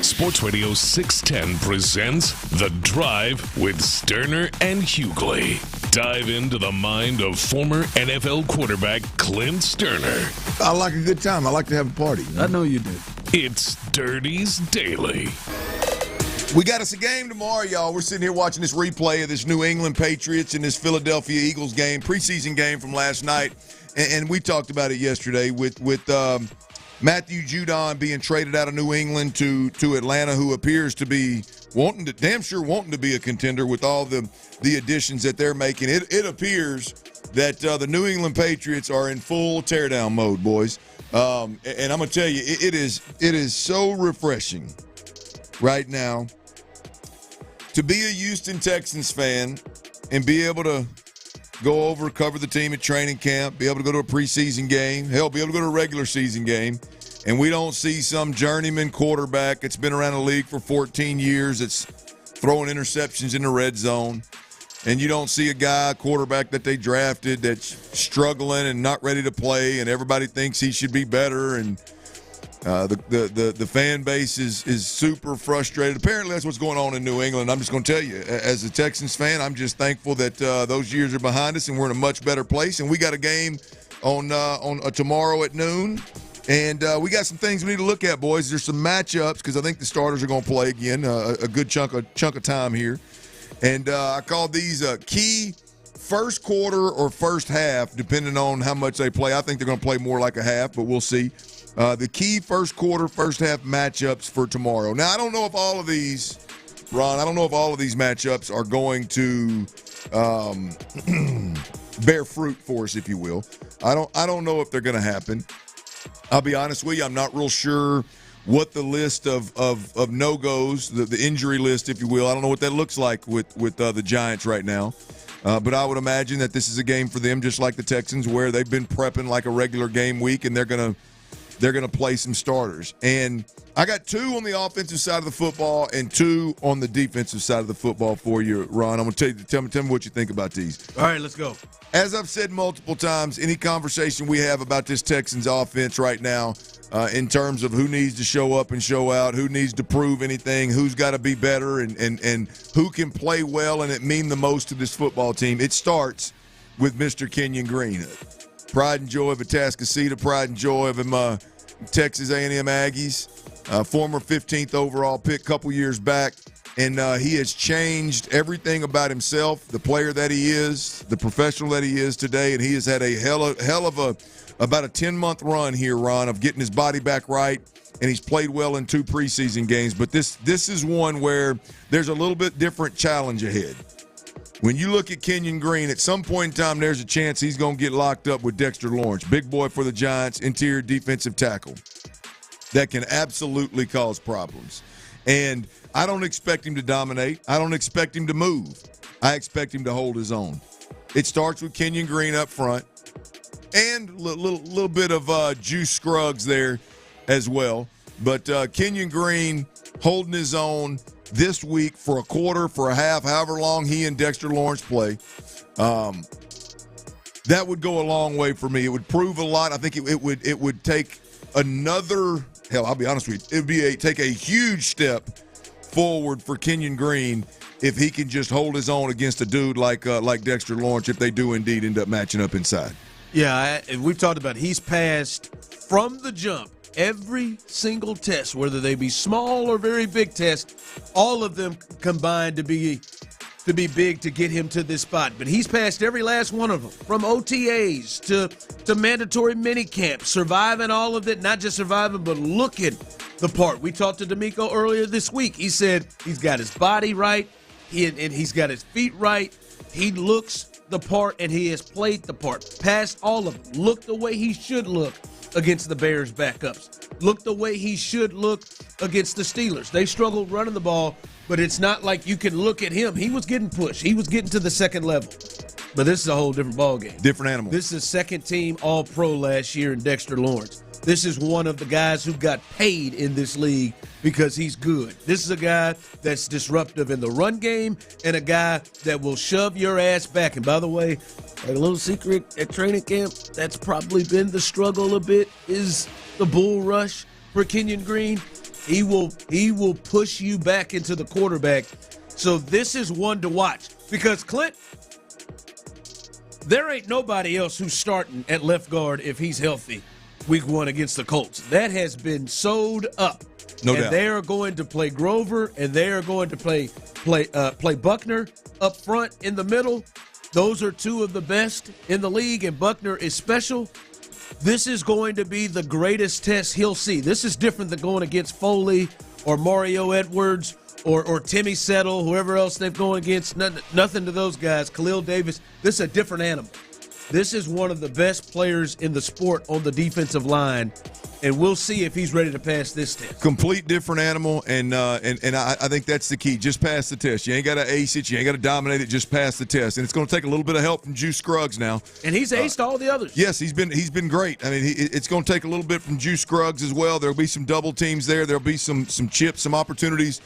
Sports Radio 610 presents The Drive with Stoerner and Hughley. Dive into the mind of former NFL quarterback Clint Stoerner. I like a good time. I like to have a party. I know you do. It's Dirty's Daily. We got us a game tomorrow, y'all. We're sitting here watching this replay of this New England Patriots and this Philadelphia Eagles game, preseason game from last night. And we talked about it yesterday with Matthew Judon being traded out of New England to Atlanta, who appears to be wanting to be a contender with all the additions that they're making. It appears that the New England Patriots are in full teardown mode, boys. And I'm gonna tell you, it is so refreshing right now to be a Houston Texans fan and be able to go over, cover the team at training camp, be able to go to a preseason game, hell, be able to go to a regular season game, and we don't see some journeyman quarterback that's been around the league for 14 years that's throwing interceptions in the red zone, and you don't see a quarterback that they drafted that's struggling and not ready to play, and everybody thinks he should be better, and the fan base is super frustrated. Apparently, that's what's going on in New England. I'm just going to tell you, as a Texans fan, I'm just thankful that those years are behind us and we're in a much better place. And we got a game on tomorrow at noon, and we got some things we need to look at, boys. There's some matchups because I think the starters are going to play again a good chunk of time here, and I call these key first quarter or first half, depending on how much they play. I think they're going to play more like a half, but we'll see. The key first quarter, first half matchups for tomorrow. Now, I don't know if all of these, Ron, matchups are going to bear fruit for us, if you will. I don't know if they're going to happen. I'll be honest with you, I'm not real sure what the list of no-goes, the injury list, if you will. I don't know what that looks like with the Giants right now. But I would imagine that this is a game for them, just like the Texans, where they've been prepping like a regular game week, and they're going to play some starters. And I got 2 on the offensive side of the football and 2 on the defensive side of the football for you, Ron. I'm going to tell me what you think about these. All right, let's go. As I've said multiple times, any conversation we have about this Texans offense right now, in terms of who needs to show up and show out, who needs to prove anything, who's got to be better, and who can play well and it mean the most to this football team, it starts with Mr. Kenyon Green. Pride and joy of Atascocita, pride and joy of him, Texas A&M Aggies, former 15th overall pick a couple years back, and he has changed everything about himself, the player that he is, the professional that he is today, and he has had a hell of about a 10-month run here, Ron, of getting his body back right, and he's played well in 2 preseason games. But this is one where there's a little bit different challenge ahead. When you look at Kenyon Green, at some point in time, there's a chance he's going to get locked up with Dexter Lawrence, big boy for the Giants, interior defensive tackle. That can absolutely cause problems. And I don't expect him to dominate. I don't expect him to move. I expect him to hold his own. It starts with Kenyon Green up front and a little bit of Juice Scruggs there as well. But Kenyon Green holding his own this week for a quarter, for a half, however long he and Dexter Lawrence play. That would go a long way for me. It would prove a lot. I think it would take another, hell, I'll be honest with you, it would take a huge step forward for Kenyon Green if he can just hold his own against a dude like Dexter Lawrence, if they do indeed end up matching up inside. Yeah, and we've talked about he's passed from the jump every single test, whether they be small or very big tests, all of them combined to be big to get him to this spot. But he's passed every last one of them, from OTAs to mandatory minicamp, surviving all of it, not just surviving, but looking the part. We talked to D'Amico earlier this week. He said he's got his body right, and he's got his feet right. He looks the part, and he has played the part, passed all of them, looked the way he should look against the Bears backups, looked the way he should look against the Steelers. They struggled running the ball, but it's not like you can look at him. He was getting pushed. He was getting to the second level. But this is a whole different ballgame. Different animal. This is second team All-Pro last year in Dexter Lawrence. This is one of the guys who got paid in this league because he's good. This is a guy that's disruptive in the run game and a guy that will shove your ass back. And by the way, like a little secret at training camp, that's probably been the struggle a bit, is the bull rush for Kenyon Green. He will push you back into the quarterback. So this is one to watch because, Clint, there ain't nobody else who's starting at left guard if he's healthy week 1 against the Colts. That has been sewed up. No doubt. They are going to play Grover, and they are going to play Buckner up front in the middle. Those are two of the best in the league, and Buckner is special. This is going to be the greatest test he'll see. This is different than going against Foley or Mario Edwards or Timmy Settle, whoever else they've gone against. Nothing to those guys. Khalil Davis. This is a different animal. This is one of the best players in the sport on the defensive line, and we'll see if he's ready to pass this test. Complete different animal, and I think that's the key. Just pass the test. You ain't got to ace it. You ain't got to dominate it. Just pass the test. And it's going to take a little bit of help from Juice Scruggs now. And he's aced all the others. Yes, he's been great. I mean, it's going to take a little bit from Juice Scruggs as well. There'll be some double teams there. There'll be some chips, some opportunities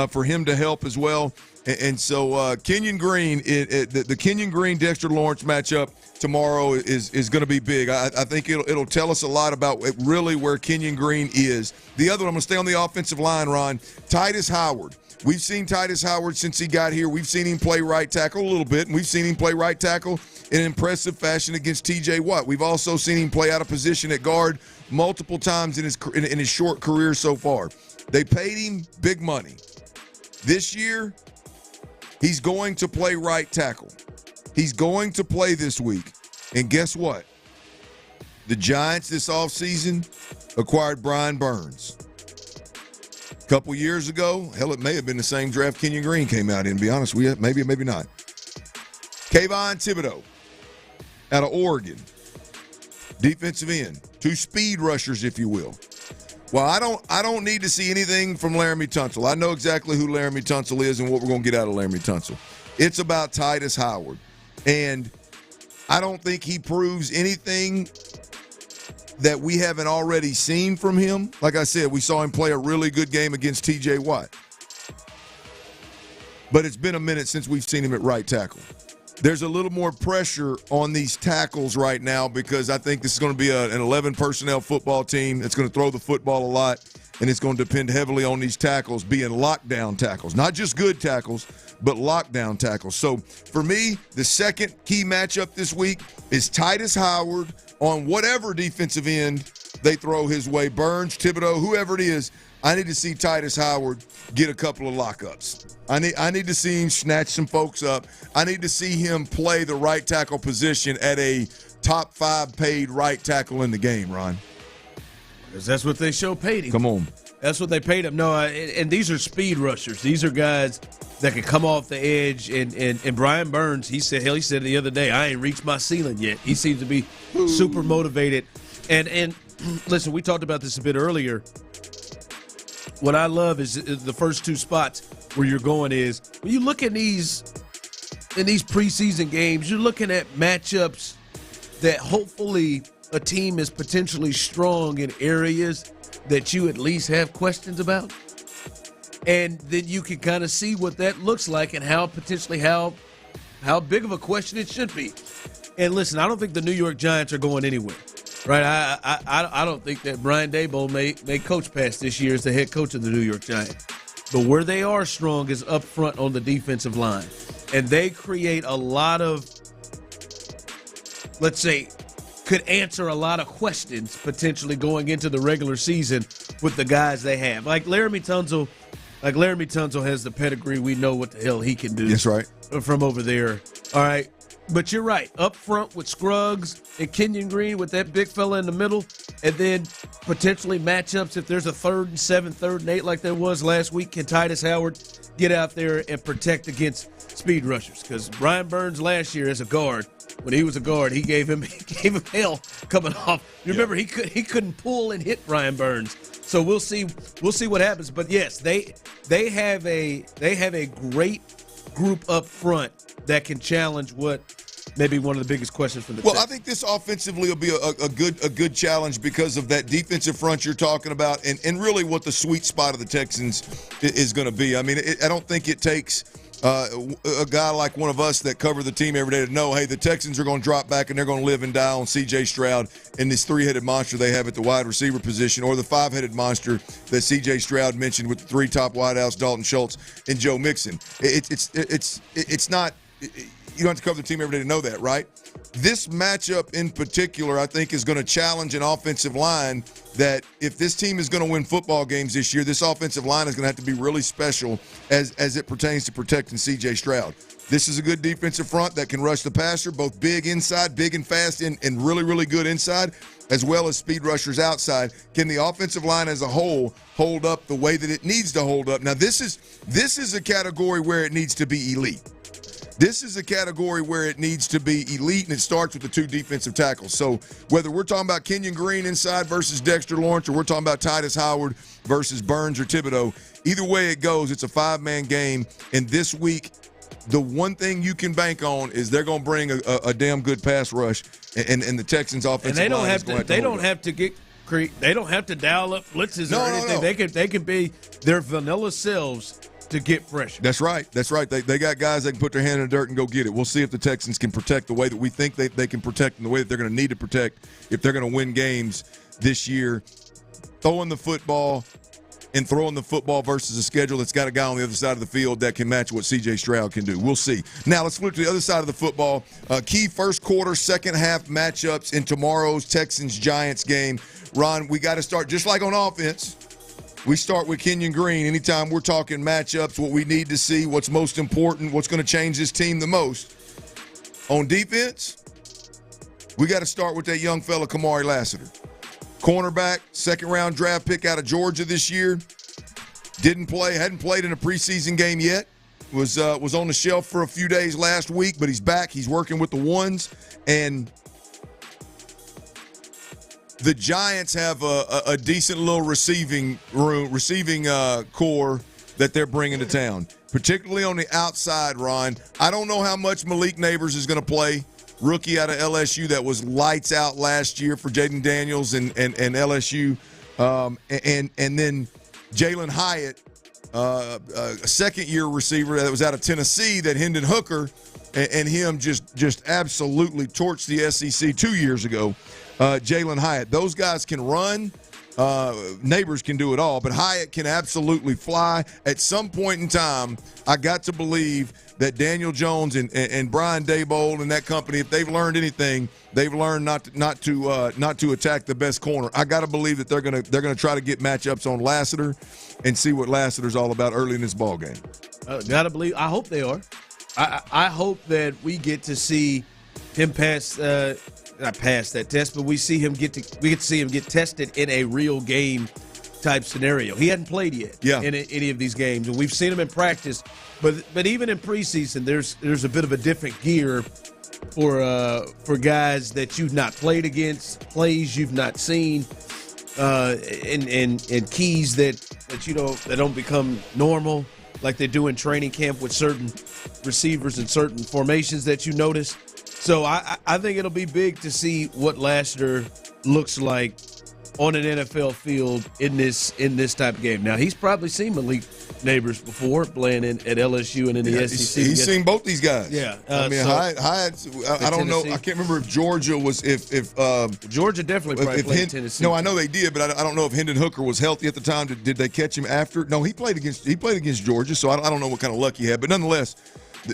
for him to help as well. And so Kenyon Green, the Kenyon Green-Dexter Lawrence matchup tomorrow is going to be big. I think it'll tell us a lot about really where Kenyon Green is. The other one, I'm going to stay on the offensive line, Ron. Titus Howard. We've seen Titus Howard since he got here. We've seen him play right tackle a little bit, and we've seen him play right tackle in impressive fashion against T.J. Watt. We've also seen him play out of position at guard multiple times in his short career so far. They paid him big money. This year, he's going to play right tackle. He's going to play this week. And guess what? The Giants this offseason acquired Brian Burns. A couple years ago, hell, it may have been the same draft Kenyon Green came out in, to be honest with you. Maybe not. Kayvon Thibodeau out of Oregon. Defensive end. 2 speed rushers, if you will. Well, I don't need to see anything from Laramie Tunsil. I know exactly who Laramie Tunsil is and what we're going to get out of Laramie Tunsil. It's about Titus Howard. And I don't think he proves anything that we haven't already seen from him. Like I said, we saw him play a really good game against T.J. Watt. But it's been a minute since we've seen him at right tackle. There's a little more pressure on these tackles right now because I think this is going to be an 11-personnel football team that's going to throw the football a lot, and it's going to depend heavily on these tackles being lockdown tackles. Not just good tackles, but lockdown tackles. So for me, the second key matchup this week is Titus Howard on whatever defensive end they throw his way. Burns, Thibodeau, whoever it is, I need to see Titus Howard get a couple of lockups. I need to see him snatch some folks up. I need to see him play the right tackle position at a top 5 paid right tackle in the game, Ron. Because that's what they paid him. Come on. That's what they paid him. No, and these are speed rushers. These are guys that can come off the edge. And Brian Burns, he said the other day, I ain't reached my ceiling yet. He seems to be super motivated. And listen, we talked about this a bit earlier. What I love is the first 2 spots where you're going is when you look at these preseason games, you're looking at matchups that hopefully a team is potentially strong in areas that you at least have questions about. And then you can kind of see what that looks like and how big of a question it should be. And listen, I don't think the New York Giants are going anywhere. Right, I don't think that Brian Daboll may coach past this year as the head coach of the New York Giants. But where they are strong is up front on the defensive line. And they create a lot of, let's say, could answer a lot of questions potentially going into the regular season with the guys they have. Like Laramie Tunsil has the pedigree. We know what the hell he can do. That's right. From over there. All right. But you're right. Up front with Scruggs and Kenyon Green with that big fella in the middle, and then potentially matchups if there's a 3rd and 7, 3rd and 8 like there was last week. Can Titus Howard get out there and protect against speed rushers? Because Brian Burns last year as a guard, when he was a guard, he gave him hell coming off. You remember he couldn't pull and hit Brian Burns. So we'll see what happens. But yes, they have a great group up front that can challenge what maybe one of the biggest questions for the Well, Texans. I think this offensively will be a good challenge because of that defensive front you're talking about, and really what the sweet spot of the Texans is going to be. I mean, I don't think it takes a guy like one of us that cover the team every day to know, hey, the Texans are going to drop back and they're going to live and die on C.J. Stroud and this three-headed monster they have at the wide receiver position, or the five-headed monster that C.J. Stroud mentioned with the three top wideouts, Dalton Schultz and Joe Mixon. It's not. You don't have to cover the team every day to know that, right? This matchup in particular, I think, is going to challenge an offensive line that if this team is going to win football games this year, this offensive line is going to have to be really special as it pertains to protecting C.J. Stroud. This is a good defensive front that can rush the passer, both big inside, big and fast, and really, really good inside, as well as speed rushers outside. Can the offensive line as a whole hold up the way that it needs to hold up? Now, this is a category where it needs to be elite. This is a category where it needs to be elite, and it starts with the two defensive tackles. So whether we're talking about Kenyon Green inside versus Dexter Lawrence, or we're talking about Titus Howard versus Burns or Thibodeau, either way it goes, it's a five-man game. And this week, the one thing you can bank on is they're going to bring a damn good pass rush, and the Texans' offensive line is going to They don't have to dial up blitzes or anything. No. They can be their vanilla selves to get pressure. That's right. They got guys that can put their hand in the dirt and go get it. We'll see if the Texans can protect the way that we think they can protect, and the way that they're going to need to protect if they're going to win games this year. Throwing the football versus a schedule that's got a guy on the other side of the field that can match what C.J. Stroud can do. We'll see. Now let's flip to the other side of the football. Key first quarter, second half matchups in tomorrow's Texans-Giants game. Ron, we got to start just like on offense. We start with Kenyon Green. Anytime we're talking matchups, what we need to see, what's most important, what's going to change this team the most. On defense, we got to start with that young fella, Kamari Lassiter. Cornerback, second-round draft pick out of Georgia this year. Hadn't played in a preseason game yet. Was on the shelf for a few days last week, but he's back. He's working with the ones, and the Giants have a decent little receiving core that they're bringing to town, particularly on the outside, Ron. I don't know how much Malik Neighbors is going to play, rookie out of LSU that was lights out last year for Jaden Daniels and LSU. And then Jalen Hyatt, a second-year receiver that was out of Tennessee that Hendon Hooker and him just absolutely torched the SEC 2 years ago. Jalen Hyatt. Those guys can run. Neighbors can do it all, but Hyatt can absolutely fly. At some point in time, I got to believe that Daniel Jones and Brian Daboll and that company, if they've learned anything, they've learned not to attack the best corner. I got to believe that they're gonna try to get matchups on Lassiter and see what Lassiter's all about early in this ball game. Gotta believe. I hope they are. I hope that we get to see him not pass that test, but we get to see him get tested in a real game type scenario. He hadn't played yet in any of these games, and we've seen him in practice. But even in preseason, there's a bit of a different gear for guys that you've not played against, plays you've not seen, and keys that don't become normal like they do in training camp with certain receivers and certain formations that you notice. So I think it'll be big to see what Lassiter looks like on an NFL field in this type of game. Now, he's probably seen Malik Neighbors before playing at LSU and in the SEC. He's seen both these guys. Yeah. Hyatt, I don't know. I can't remember if Georgia was if Georgia definitely probably played Tennessee. No, I know they did, but I don't know if Hendon Hooker was healthy at the time. Did they catch him after? No, he played against Georgia, so I don't know what kind of luck he had. But nonetheless,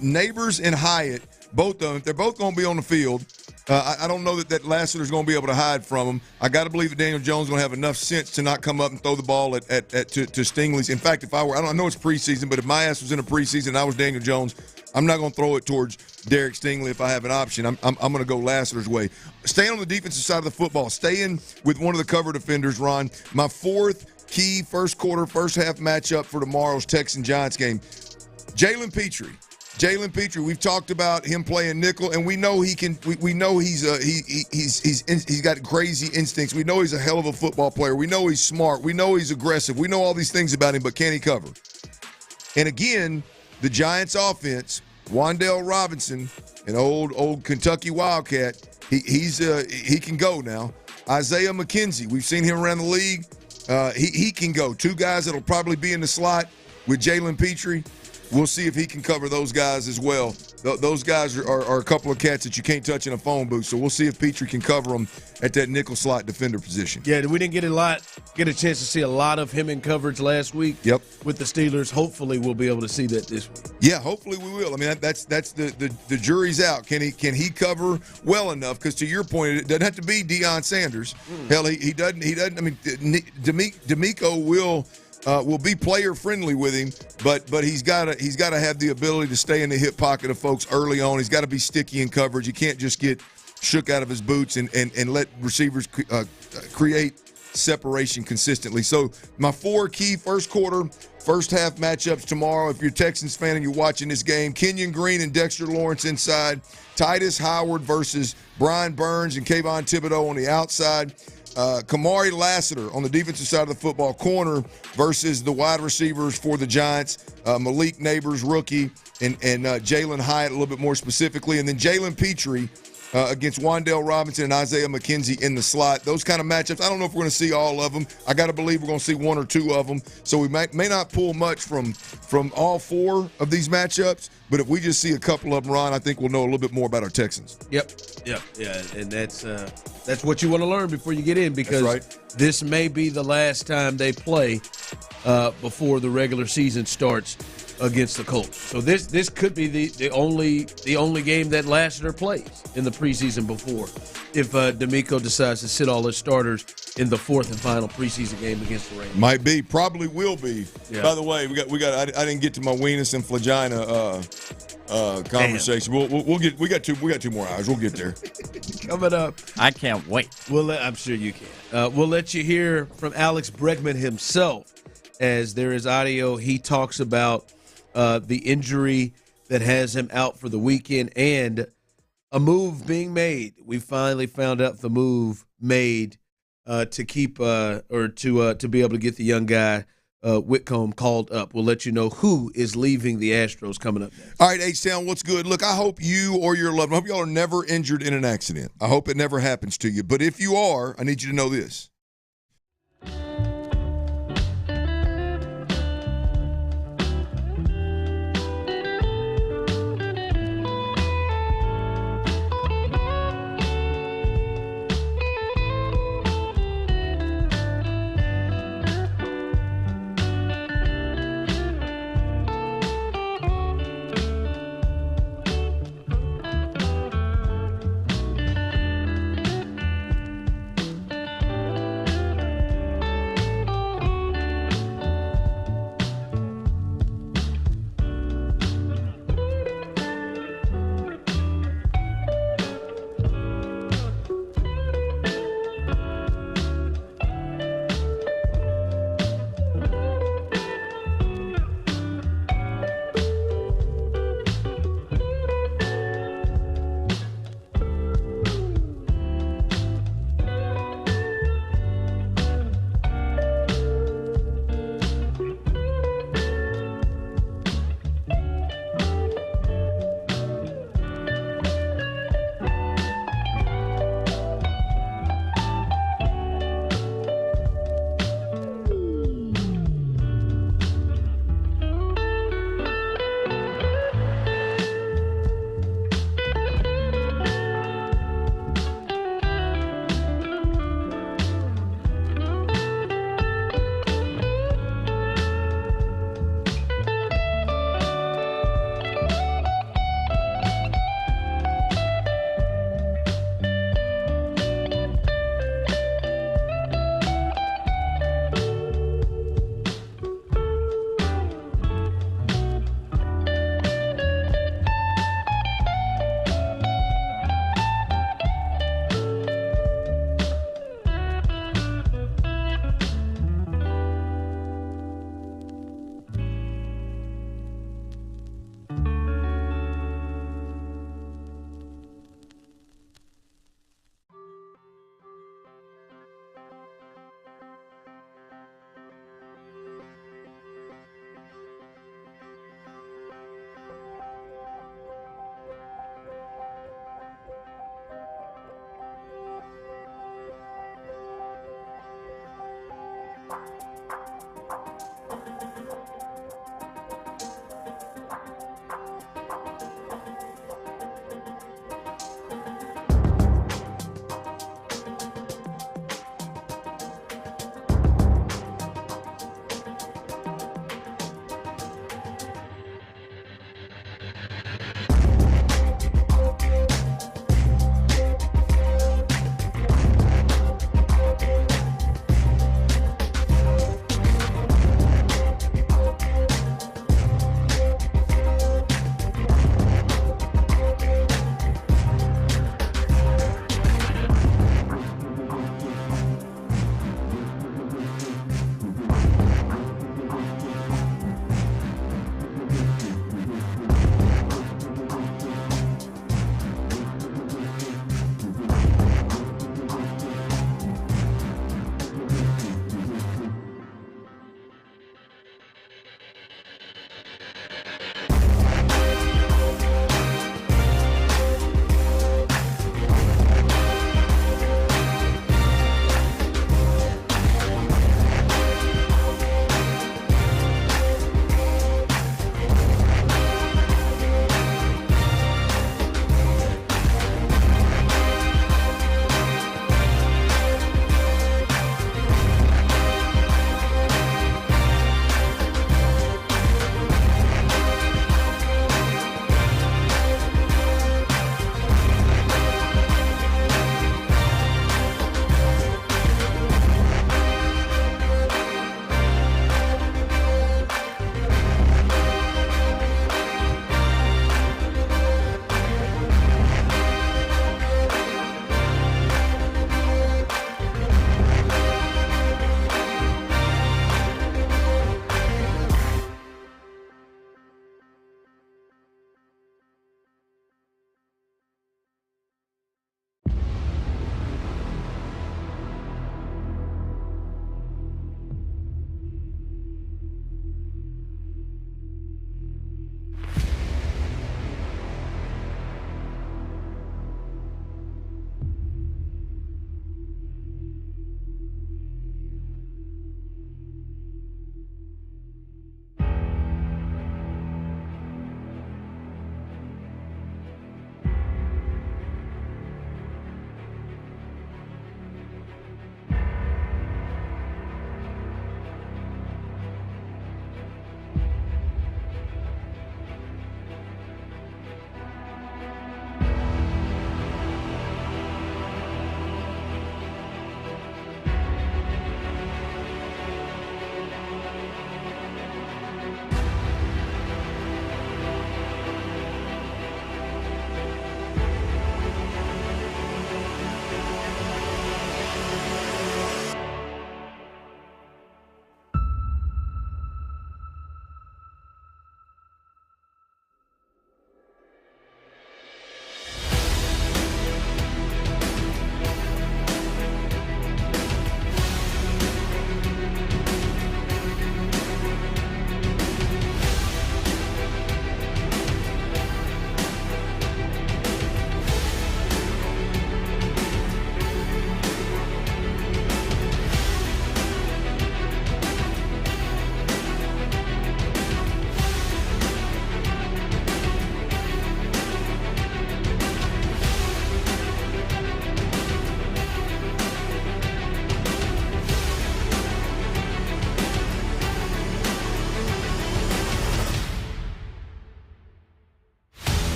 Neighbors and Hyatt, both of them, they're both going to be on the field. I don't know that Lassiter's going to be able to hide from him. I got to believe that Daniel Jones is going to have enough sense to not come up and throw the ball to Stingley's. In fact, I know it's preseason, but if my ass was in a preseason and I was Daniel Jones, I'm not going to throw it towards Derek Stingley if I have an option. I'm going to go Lassiter's way. Staying on the defensive side of the football, staying with one of the cover defenders, Ron. My fourth key first quarter, first half matchup for tomorrow's Texans-Giants game. Jalen Petrie, we've talked about him playing nickel, and we know he can. We know he's got crazy instincts. We know he's a hell of a football player. We know he's smart. We know he's aggressive. We know all these things about him, but can he cover? And again, the Giants' offense, Wan'Dale Robinson an old Kentucky Wildcat. He can go now. Isaiah McKenzie, we've seen him around the league. He can go. Two guys that'll probably be in the slot with Jalen Petrie. We'll see if he can cover those guys as well. Those guys are a couple of cats that you can't touch in a phone booth. So we'll see if Petrie can cover them at that nickel slot defender position. Yeah, we didn't get a chance to see a lot of him in coverage last week. Yep. With the Steelers. Hopefully we'll be able to see that this week. Yeah, hopefully we will. I mean, that's the jury's out. Can he cover well enough? Because to your point, it doesn't have to be Deion Sanders. Hell, he doesn't. I mean, D'Amico will be player friendly with him, but he's got to have the ability to stay in the hip pocket of folks early on. He's got to be sticky in coverage. You can't just get shook out of his boots and let receivers create separation consistently. So my 4 key first quarter, first half matchups tomorrow. If you're a Texans fan and you're watching this game, Kenyon Green and Dexter Lawrence inside, Titus Howard versus Brian Burns and Kayvon Thibodeau on the outside. Kamari Lassiter on the defensive side of the football, corner, versus the wide receivers for the Giants, Malik Neighbors, rookie, and Jalen Hyatt a little bit more specifically. And then Jalen Petrie against Wan'Dale Robinson and Isaiah McKenzie in the slot. Those kind of matchups, I don't know if we're going to see all of them. I got to believe we're going to see 1 or 2 of them. So we may not pull much from all 4 of these matchups, but if we just see a couple of them, Ron, I think we'll know a little bit more about our Texans. Yep. Yeah, and that's what you want to learn before you get in, because this may be the last time they play before the regular season starts against the Colts. So this could be the only game that Lassiter plays in the preseason before, if D'Amico decides to sit all his starters in the 4th and final preseason game against the Rams. Might be, probably will be. Yeah. By the way, we got. I didn't get to my weenus and flagina conversation. We got 2 more hours. We'll get there. Coming up, I can't wait. I'm sure you can. We'll let you hear from Alex Bregman himself, as there is audio. He talks about the injury that has him out for the weekend and a move being made. We finally found out the move made to keep or to be able to get the young guy Whitcomb called up. We'll let you know who is leaving the Astros coming up next. All right, H-Town, what's good? Look, I hope you or your loved one, I hope y'all are never injured in an accident. I hope it never happens to you. But if you are, I need you to know this.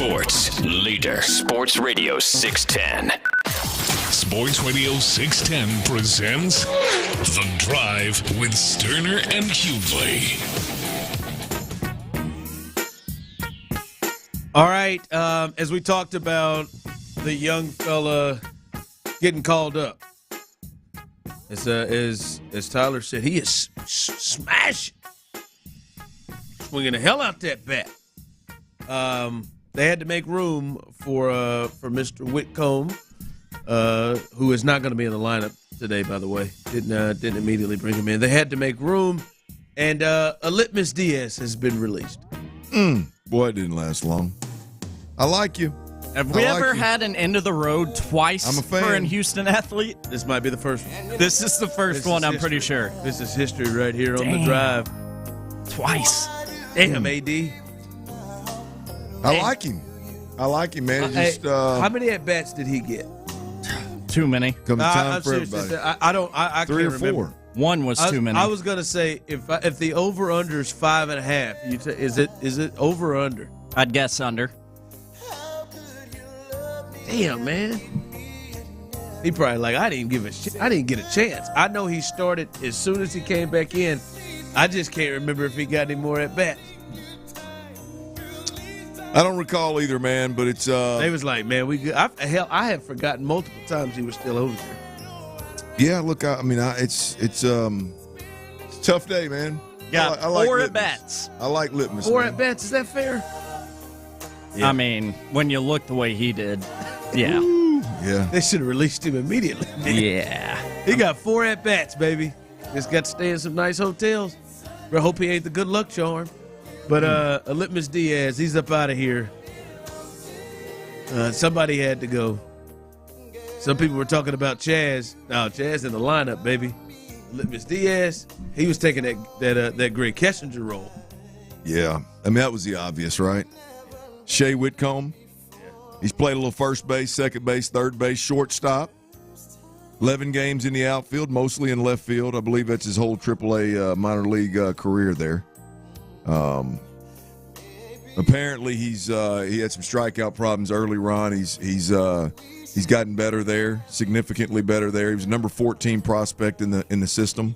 sports leader. Sports Radio 610. Sports Radio 610 presents The Drive with Stoerner and Hughley. All right, as we talked about the young fella getting called up, as Tyler said, he is smashing, swinging the hell out that bat. They had to make room for Mr. Whitcomb, who is not going to be in the lineup today, by the way. Didn't immediately bring him in. They had to make room, and Litmus Diaz has been released. Boy, it didn't last long. I like you. Have we ever had an end of the road twice I'm a fan. for a Houston athlete? This might be the first one. This is the first one, I'm pretty sure. This is history right here on the drive. Twice. Damn, AD. I like him. Man. How many at-bats did he get? Too many. Comes time for everybody. I 3 or can't 4. remember. One was too many. I was gonna say if the over/under is 5.5, is it over or under? I'd guess under. Damn, man. He probably like I didn't get a chance. I know he started as soon as he came back in. I just can't remember if he got any more at bats. I don't recall either, man. But it's they was like, man, we good. I have forgotten multiple times he was still over there. Yeah, look, it's a tough day, man. Yeah, I like 4 Litmus. at bats. I like Litmus. 4 man. at bats, is that fair? Yeah. I mean, when you look the way he did, yeah. Yeah. They should have released him immediately. Yeah. He got 4 at bats, baby. Just got to stay in some nice hotels. I hope he ain't the good luck charm. But Litmus Diaz, he's up out of here. Somebody had to go. Some people were talking about Chaz. No, Chaz in the lineup, baby. Litmus Diaz, he was taking that Greg Kessinger role. Yeah. I mean, that was the obvious, right? Shea Whitcomb. He's played a little first base, second base, third base, shortstop. 11 games in the outfield, mostly in left field. I believe that's his whole AAA minor league career there. Apparently, he had some strikeout problems early on. He's gotten better there, significantly better there. He was number 14 prospect in the system.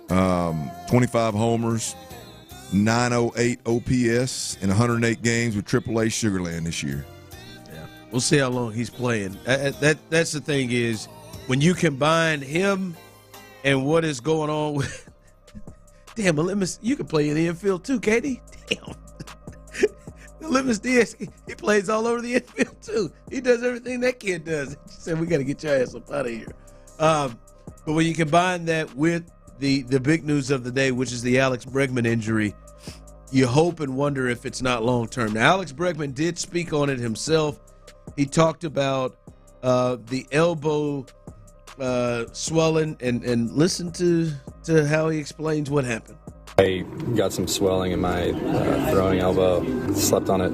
25 homers, 908 OPS in 108 games with AAA Sugarland this year. Yeah, we'll see how long he's playing. That's the thing is when you combine him and what is going on with. Damn, Litmus, you can play in the infield too, Katie. Damn. Litmus Diaz, he plays all over the infield too. He does everything that kid does. She said, we got to get your ass up out of here. But when you combine that with the big news of the day, which is the Alex Bregman injury, you hope and wonder if it's not long-term. Now, Alex Bregman did speak on it himself. He talked about the elbow swelling, and listen to how he explains what happened. I got some swelling in my throwing elbow. Slept on it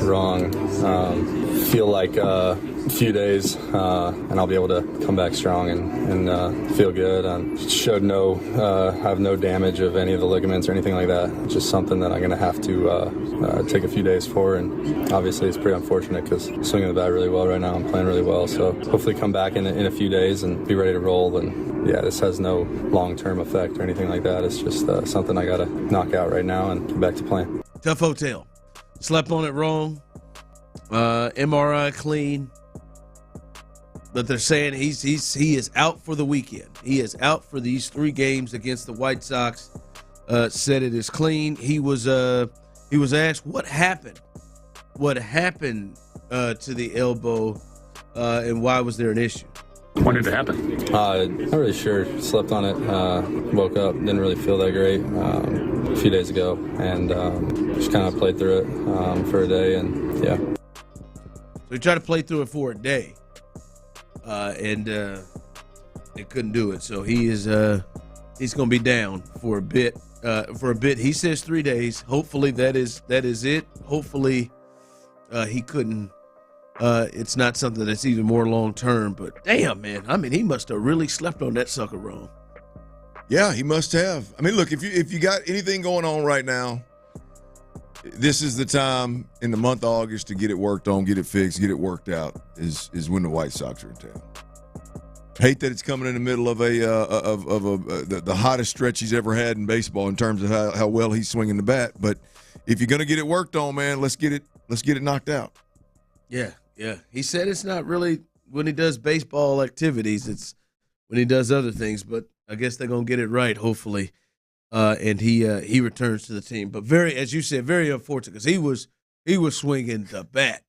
wrong. Feel like a few days, and I'll be able to come back strong and feel good. Showed have no damage of any of the ligaments or anything like that. It's just something that I'm going to have to take a few days for. And obviously, it's pretty unfortunate because I'm swinging the bat really well right now. I'm playing really well. So hopefully, come back in a few days and be ready to roll. And yeah, this has no long-term effect or anything like that. It's just something I got to knock out right now and get back to playing. Tough hotel. Slept on it wrong. MRI clean. But they're saying he is out for the weekend. He is out for these 3 games against the White Sox. Said it is clean. He was asked what happened. What happened to the elbow, and why was there an issue? When did it happen? Not really sure. Slept on it. Woke up. Didn't really feel that great a few days ago, and just kind of played through it for a day, and yeah. So he tried to play through it for a day, and they couldn't do it. So he's going to be down for a bit. He says 3 days. Hopefully that is it. Hopefully he couldn't. It's not something that's even more long term. But damn, man, I mean, he must have really slept on that sucker wrong. Yeah, he must have. I mean, look, if you got anything going on right now, this is the time in the month of August to get it worked on, get it fixed, get it worked out. Is when the White Sox are in town. Hate that it's coming in the middle of the hottest stretch he's ever had in baseball in terms of how well he's swinging the bat. But if you're gonna get it worked on, man, let's get it knocked out. Yeah. He said it's not really when he does baseball activities; it's when he does other things. But I guess they're gonna get it right, hopefully. And he returns to the team. But very, as you said, very unfortunate because he was swinging the bat.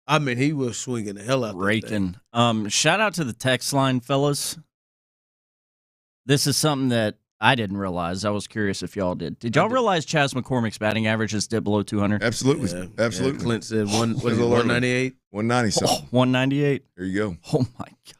I mean, he was swinging the hell out of raking. Shout out to the text line, fellas. This is something that I didn't realize. I was curious if y'all did. Did y'all realize Chas McCormick's batting average is dipped below 200? Absolutely. Yeah, Absolutely. Yeah, Clint said 198? 190 something. 198. There you go. Oh, my God.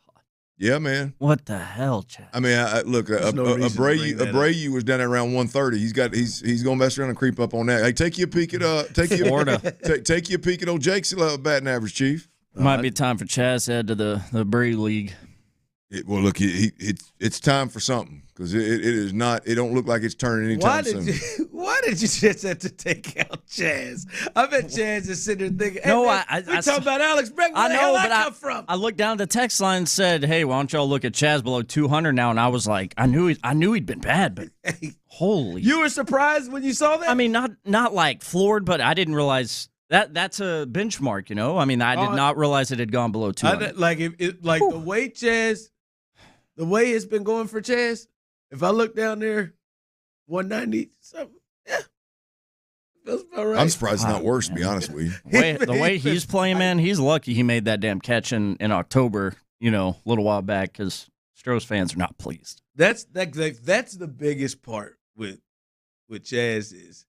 Yeah, man. What the hell, Chad? I mean, look, Abreu was down at around 130. He's going to mess around and creep up on that. Hey, take you a peek at take you a peek at old Jake's batting average, Chief. Might be time for Chaz to head to the Abreu League. Well, look, it's time for something because it is not. It don't look like it's turning anytime soon. Why did you just have to take out Chaz? I bet Chaz is sitting there thinking, hey, no, man, we talking about Alex Bregman. Where the hell I come from? I looked down at the text line and said, hey, why don't y'all look at Chaz below 200 now? And I was like, I knew he'd been bad, but holy. You were surprised when you saw that? I mean, not like floored, but I didn't realize that's a benchmark, you know? I mean, I did not realize it had gone below 200. The way Chaz, the way it's been going for Chaz, if I look down there, 190 something, yeah. Feels about right. I'm surprised it's not worse, to be honest with you. The way he's playing, man, he's lucky he made that damn catch in October, a little while back, because Stros fans are not pleased. That's the biggest part with Chaz is,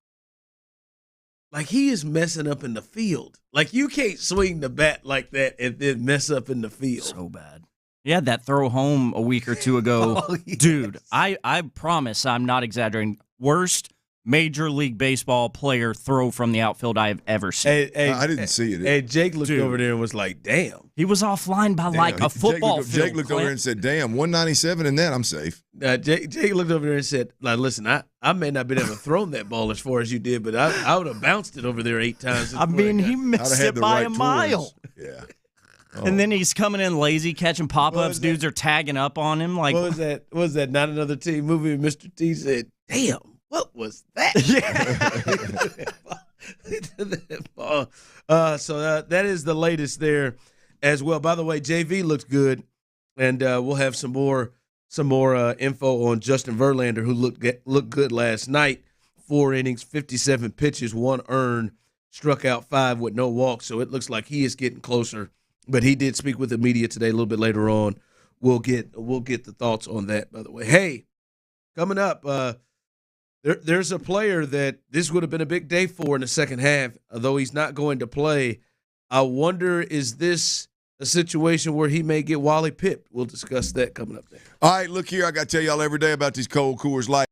like, he is messing up in the field. Like, you can't swing the bat like that and then mess up in the field. So bad. He had that throw home a week or two ago. Oh, yes. Dude, I promise I'm not exaggerating. Worst Major League Baseball player throw from the outfield I have ever seen. I didn't see it. Hey, Jake looked over there and was like, damn. He was offline by a football field. Jake looked over there and said, damn, 197 and that, I'm safe. Jake looked over there and said, like, listen, I may not be able to throw that ball as far as you did, but I would have bounced it over there 8 times. I mean, he missed it by a mile. Yeah. Oh. And then he's coming in lazy, catching pop-ups. Dudes are tagging up on him. Like, what was that? Not Another Team movie? Mr. T said, damn, what was that? Yeah. So that is the latest there as well. By the way, JV looks good, and we'll have some more info on Justin Verlander, who looked good last night. 4 innings, 57 pitches, 1 earned, struck out 5 with no walks. So it looks like he is getting closer. But he did speak with the media today a little bit later on. We'll get the thoughts on that, by the way. Hey, coming up, there's a player that this would have been a big day for in the second half, although he's not going to play. I wonder, is this a situation where he may get Wally pipped? We'll discuss that coming up there. All right, look here. I got to tell y'all every day about these cold Coors Light.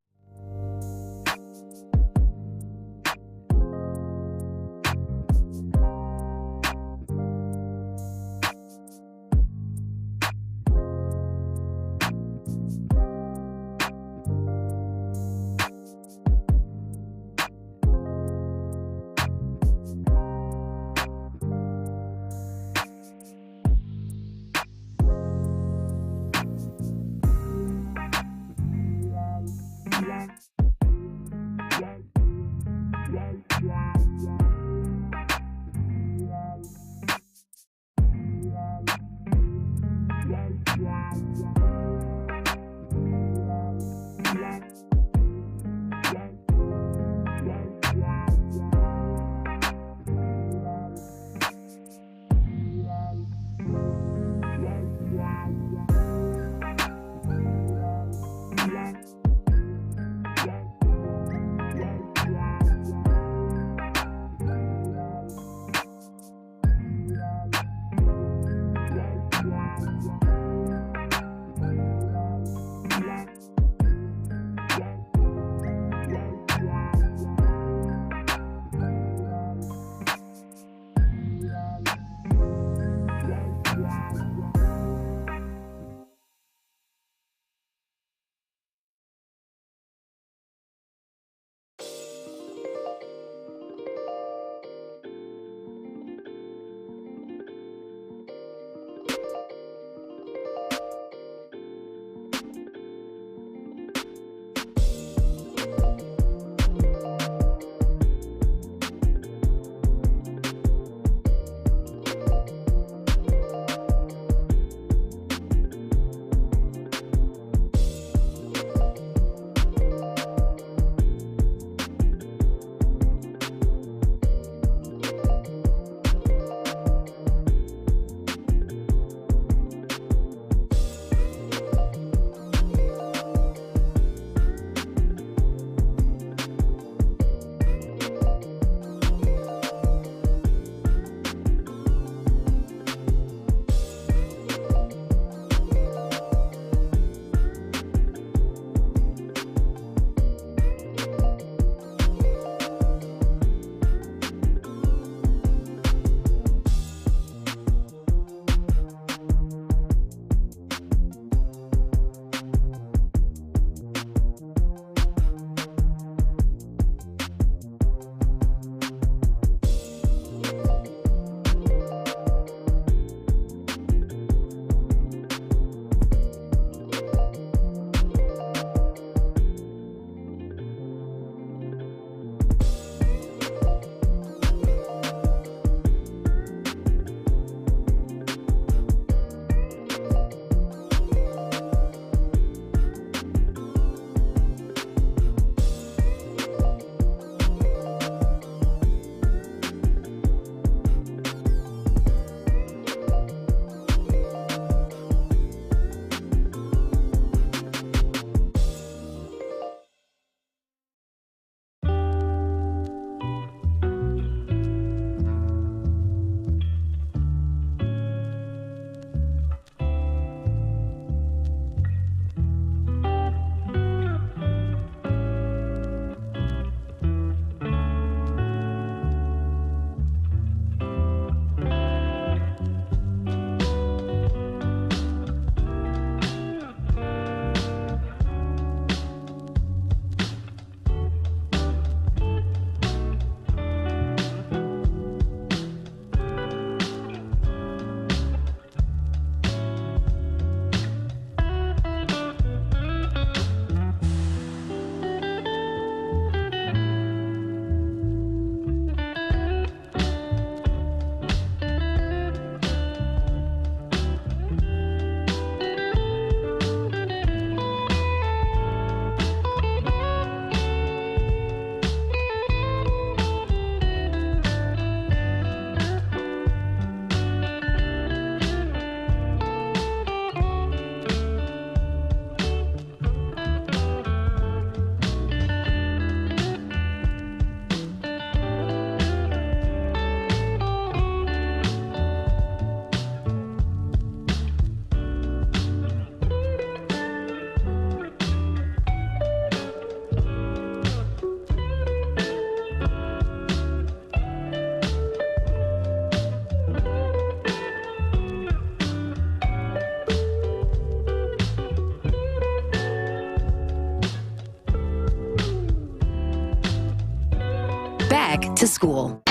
back to school.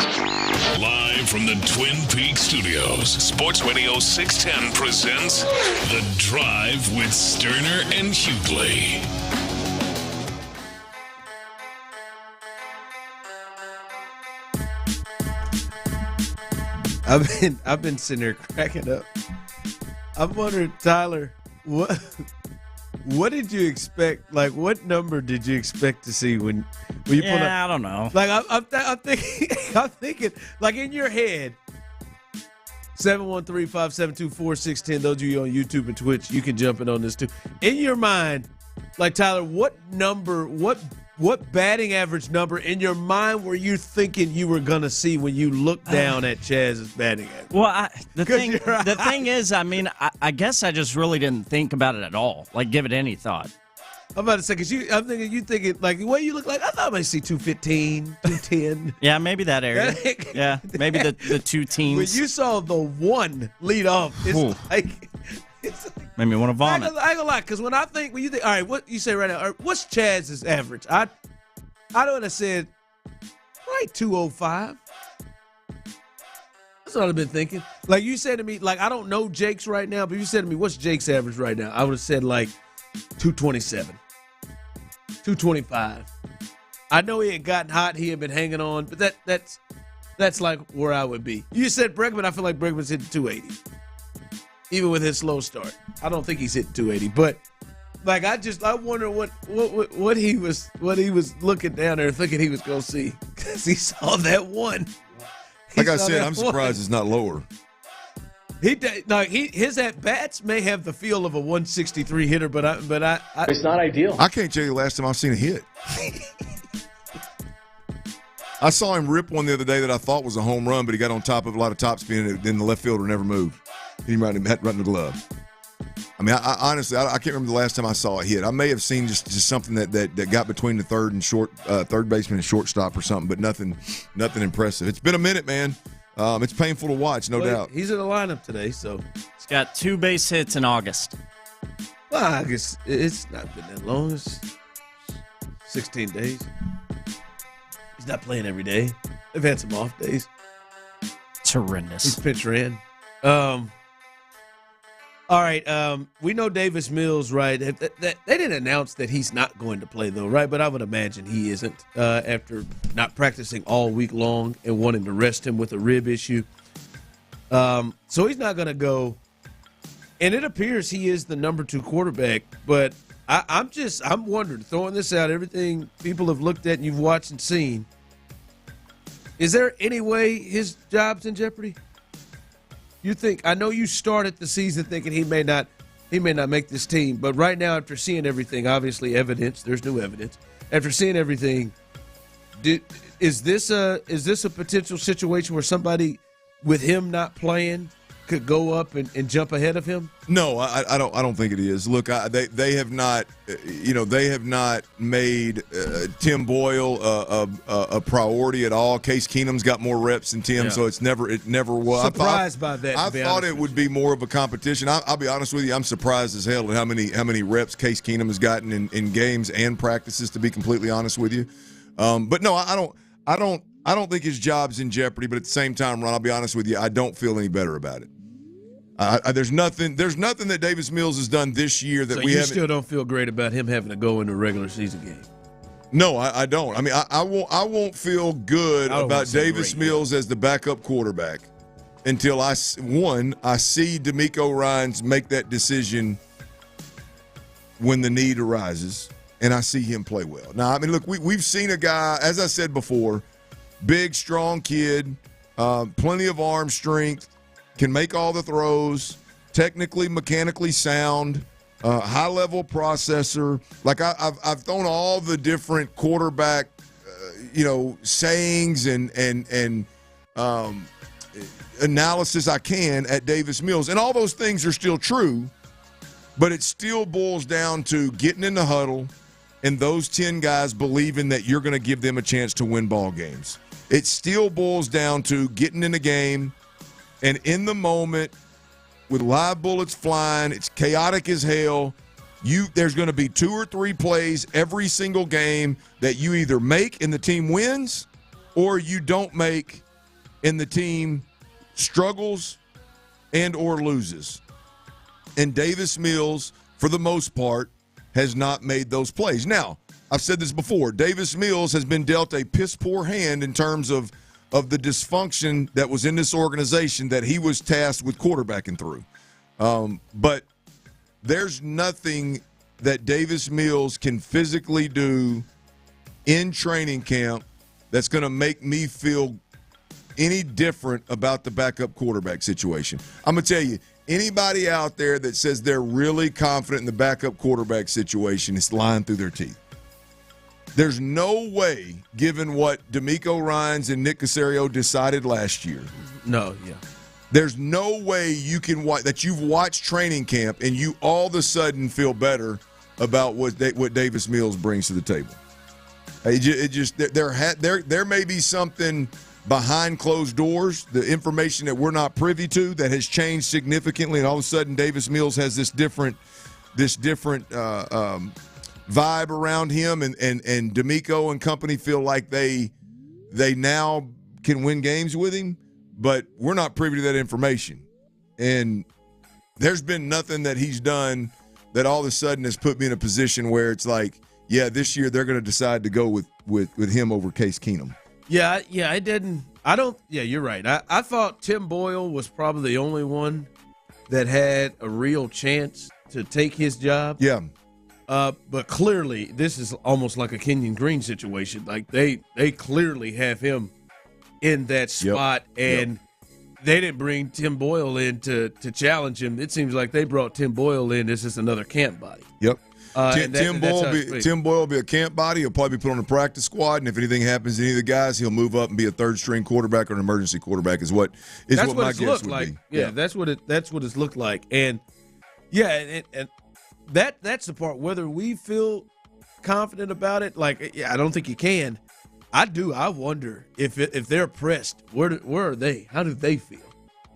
Live from the Twin Peaks studios, Sports Radio 610 presents The Drive with Stoerner and Hughley. I've been sitting there cracking up. I'm wondering, Tyler, what did you expect? Like, what number did you expect to see when you put up? I don't know. Like, I'm thinking, like in your head, 713-572-4610. Those of you on YouTube and Twitch, you can jump in on this too. In your mind, like Tyler, what number, what batting average number in your mind were you thinking you were gonna see when you looked down at Chaz's batting average? Well, the thing is, I mean, I guess I just really didn't think about it at all, like give it any thought. I'm about to say, because I'm thinking you thinking like the way you look like, I thought I might see 215, 210. Yeah, maybe that area. Yeah, maybe the two teams. When you saw the one lead off, it's like made me want to vomit. I ain't gonna lie, because when you think, all right, what you say right now, all right, what's Chaz's average? I would have said, right, 205. That's what I've been thinking. Like you said to me, like I don't know Jake's right now, but you said to me, what's Jake's average right now? I would have said like 227, 225. I know he had gotten hot, he had been hanging on, but that's like where I would be. You said Bregman, I feel like Bregman's hitting 280. Even with his slow start, I don't think he's hitting 280. But like, I wonder what he was looking down there thinking he was gonna see, because he saw that one. Like I said, I'm surprised it's not lower. His at bats may have the feel of a 163 hitter, but I it's not ideal. I can't tell you the last time I've seen a hit. I saw him rip one the other day that I thought was a home run, but he got on top of a lot of topspin, and then the left fielder never moved. He right in the glove. I mean, I honestly can't remember the last time I saw a hit. I may have seen just something that got between the third baseman and shortstop or something, but nothing impressive. It's been a minute, man. It's painful to watch, no doubt. He's in the lineup today, so he's got 2 base hits in August. Well, I guess it's not been that long. It's 16 days. He's not playing every day. They've had some off days. It's horrendous. He's pitch ran. All right, we know Davis Mills, right? They didn't announce that he's not going to play, though, right? But I would imagine he isn't after not practicing all week long and wanting to rest him with a rib issue. So he's not going to go. And it appears he is the number 2 quarterback. But I'm wondering, throwing this out, everything people have looked at and you've watched and seen, is there any way his job's in jeopardy? You think? I know you started the season thinking he may not make this team, but right now, after seeing everything, obviously evidence, there's new evidence. After seeing everything, is this a potential situation where somebody with him not playing could go up and jump ahead of him? No, I don't think it is. Look, they have not, they have not made Tim Boyle a priority at all. Case Keenum's got more reps than Tim, so it never was. Surprised by that. I thought it would be more of a competition. I'll be honest with you, I'm surprised as hell at how many reps Case Keenum has gotten in games and practices. To be completely honest with you, but no, I don't think his job's in jeopardy. But at the same time, Ron, I'll be honest with you, I don't feel any better about it. There's nothing that Davis Mills has done this year that we haven't. So you still don't feel great about him having to go into a regular season game? No, I don't. I mean, I won't feel good about Davis Mills as the backup quarterback until I see DeMeco Ryans make that decision when the need arises, and I see him play well. Now, I mean, look, we've seen a guy, as I said before, big, strong kid, plenty of arm strength, can make all the throws, technically, mechanically sound, high-level processor. Like I've thrown all the different quarterback, sayings and analysis I can at Davis Mills, and all those things are still true. But it still boils down to getting in the huddle and those 10 guys believing that you're going to give them a chance to win ball games. It still boils down to getting in the game. And in the moment, with live bullets flying, it's chaotic as hell. There's going to be 2 or 3 plays every single game that you either make and the team wins, or you don't make and the team struggles and or loses. And Davis Mills, for the most part, has not made those plays. Now, I've said this before. Davis Mills has been dealt a piss-poor hand in terms of the dysfunction that was in this organization that he was tasked with quarterbacking through. But there's nothing that Davis Mills can physically do in training camp that's going to make me feel any different about the backup quarterback situation. I'm going to tell you, anybody out there that says they're really confident in the backup quarterback situation is lying through their teeth. There's no way, given what D'Amico Ryans and Nick Caserio decided last year. No, yeah. There's no way you can that you've watched training camp and you all of a sudden feel better about what Davis Mills brings to the table. There may be something behind closed doors, the information that we're not privy to that has changed significantly, and all of a sudden Davis Mills has this different vibe around him, and D'Amico and company feel like they now can win games with him, but we're not privy to that information. And there's been nothing that he's done that all of a sudden has put me in a position where it's like, yeah, this year they're going to decide to go with him over Case Keenum. Yeah, I didn't. I don't. Yeah, you're right. I thought Tim Boyle was probably the only one that had a real chance to take his job. Yeah. But clearly, this is almost like a Kenyon Green situation. Like they clearly have him in that spot, and they didn't bring Tim Boyle in to challenge him. It seems like they brought Tim Boyle in. This is another camp body. Yep. Tim Boyle will be a camp body. He'll probably be put on the practice squad, and if anything happens to any of the guys, he'll move up and be a third-string quarterback or an emergency quarterback. That's what my guess would be. Yeah, that's what it's looked like. And and that's the part. Whether we feel confident about it, I don't think you can. I do. I wonder if they're pressed. Where are they? How do they feel?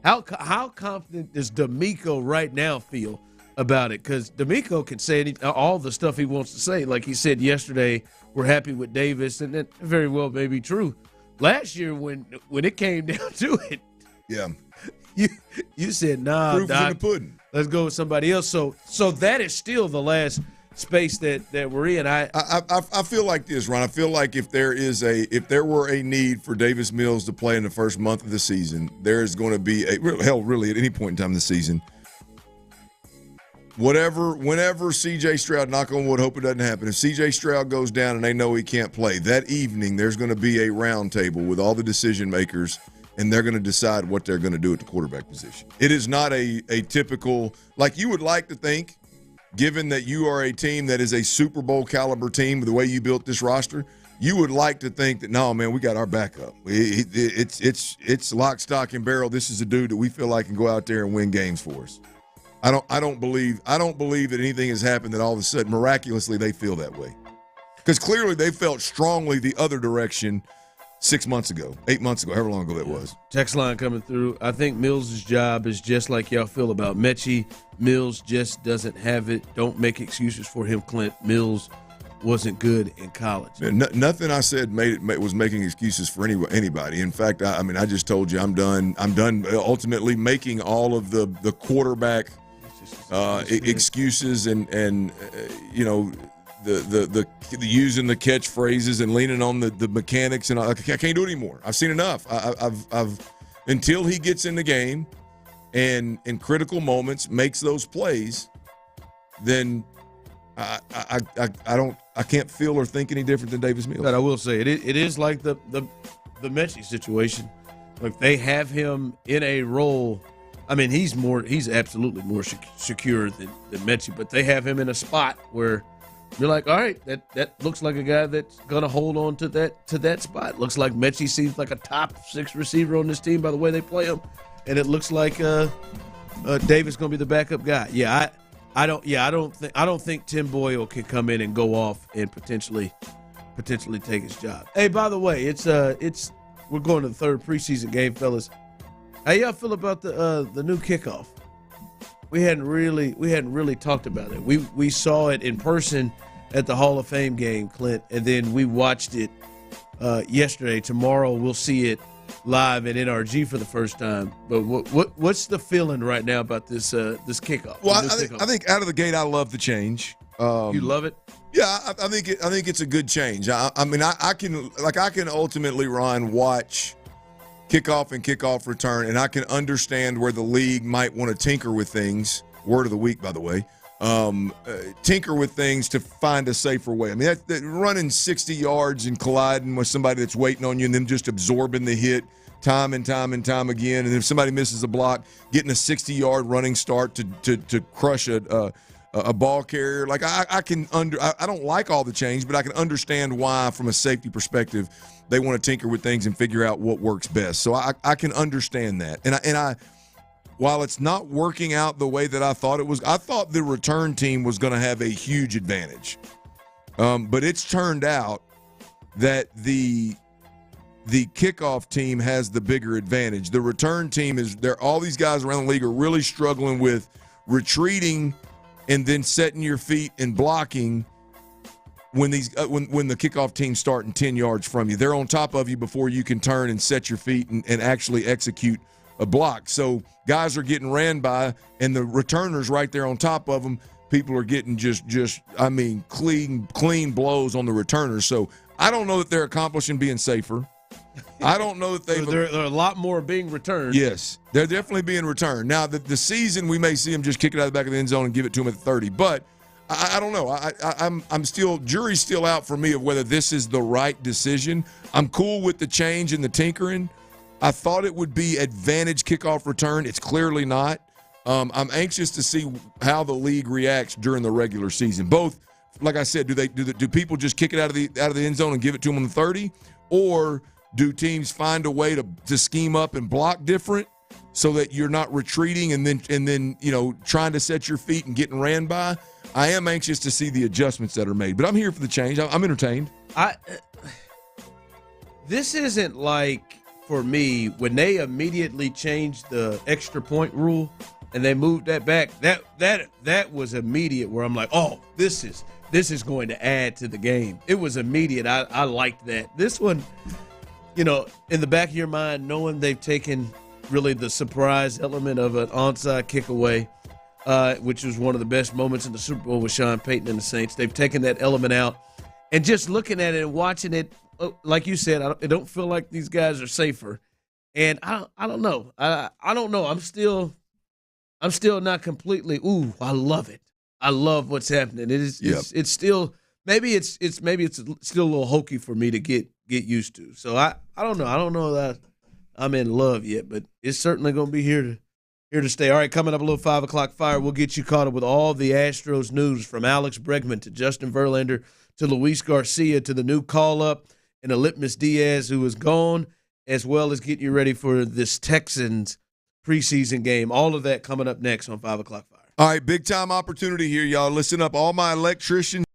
How confident does D'Amico right now feel about it? Because D'Amico can say all the stuff he wants to say. Like he said yesterday, we're happy with Davis, and that very well may be true. Last year, when it came down to it, you said, nah, proof is in the pudding. Let's go with somebody else. So that is still the last space that we're in. I feel like this, Ron. I feel like if there were a need for Davis Mills to play in the first month of the season, there is going to be really at any point in time in the season. Whenever C.J. Stroud, knock on wood, hope it doesn't happen. If C.J. Stroud goes down and they know he can't play, that evening there's going to be a round table with all the decision makers, and they're going to decide what they're going to do at the quarterback position. It is not a typical, like you would like to think, given that you are a team that is a Super Bowl caliber team with the way you built this roster, you would like to think that, no, man, we got our backup. It's lock, stock, and barrel. This is a dude that we feel like can go out there and win games for us. I don't believe that anything has happened that all of a sudden miraculously they feel that way. Because clearly they felt strongly the other direction 6 months ago, 8 months ago, however long ago that was. Text line coming through. I think Mills' job is just like y'all feel about Mechie. Mills just doesn't have it. Don't make excuses for him, Clint. Mills wasn't good in college. Nothing I said was making excuses for anybody. In fact, I just told you I'm done ultimately making all of the quarterback excuses and the using the catchphrases and leaning on the mechanics, and I can't do it anymore. I've seen enough. I've until he gets in the game and in critical moments makes those plays, then I can't feel or think any different than Davis Mills. But I will say it is like the Mechie situation. Like they have him in a role. I mean, he's absolutely more secure than Mechie, but they have him in a spot where you're like, all right, that looks like a guy that's gonna hold on to that spot. Looks like Mechie seems like a top 6 receiver on this team by the way they play him, and it looks like Davis gonna be the backup guy. Yeah, I don't think Tim Boyle can come in and go off and potentially take his job. Hey, by the way, it's we're going to the third preseason game, fellas. How y'all feel about the new kickoff? We hadn't really talked about it. We saw it in person at the Hall of Fame game, Clint, and then we watched it yesterday. Tomorrow we'll see it live at NRG for the first time. But what's the feeling right now about this kickoff? Well, I think out of the gate, I love the change. You love it? Yeah, I think it's a good change. I can ultimately, Ryan, watch kickoff and kickoff return, and I can understand where the league might want to tinker with things. Word of the week, by the way. Tinker with things to find a safer way. I mean, that running 60 yards and colliding with somebody that's waiting on you and them just absorbing the hit time and time and time again. And if somebody misses a block, getting a 60-yard running start to crush a ball carrier. Like I don't like all the change, but I can understand why, from a safety perspective, they want to tinker with things and figure out what works best. So I can understand that. And I while it's not working out the way that I thought it was, I thought the return team was going to have a huge advantage. But it's turned out that the kickoff team has the bigger advantage. The return team all these guys around the league are really struggling with retreating and then setting your feet and blocking when the kickoff team's starting 10 yards from you. They're on top of you before you can turn and set your feet and actually execute a block. So guys are getting ran by, and the returners right there on top of them. People are getting just clean blows on the returners. So I don't know that they're accomplishing being safer. I don't know that there are a lot more being returned. Yes, they're definitely being returned. Now, the season, we may see them just kick it out of the back of the end zone and give it to them at the 30. But I don't know. I'm still, jury's still out for me of whether this is the right decision. I'm cool with the change and the tinkering. I thought it would be advantage kickoff return. It's clearly not. I'm anxious to see how the league reacts during the regular season. Both, like I said, do people just kick it out of the end zone and give it to them on the 30, or do teams find a way to scheme up and block different so that you're not retreating and then trying to set your feet and getting ran by? I am anxious to see the adjustments that are made, but I'm here for the change. I'm entertained. This isn't like, for me, when they immediately changed the extra point rule and they moved that back, that was immediate, where I'm like, oh, this is going to add to the game. It was immediate. I liked that. This one, in the back of your mind, knowing they've taken really the surprise element of an onside kick away, which was one of the best moments in the Super Bowl with Sean Payton and the Saints. They've taken that element out, and just looking at it and watching it, like you said, I don't feel like these guys are safer, and I don't know. I don't know. I'm still not completely. Ooh, I love it. I love what's happening. It's still maybe it's still a little hokey for me to get used to. So I don't know. I don't know that I'm in love yet, but it's certainly going to be here to stay. All right, coming up a little 5 o'clock fire. We'll get you caught up with all the Astros news, from Alex Bregman to Justin Verlander to Luis Garcia to the new call-up and Elyptis Diaz, who is gone, as well as getting you ready for this Texans preseason game. All of that coming up next on 5 o'clock fire. All right, big-time opportunity here, y'all. Listen up, all my electricians.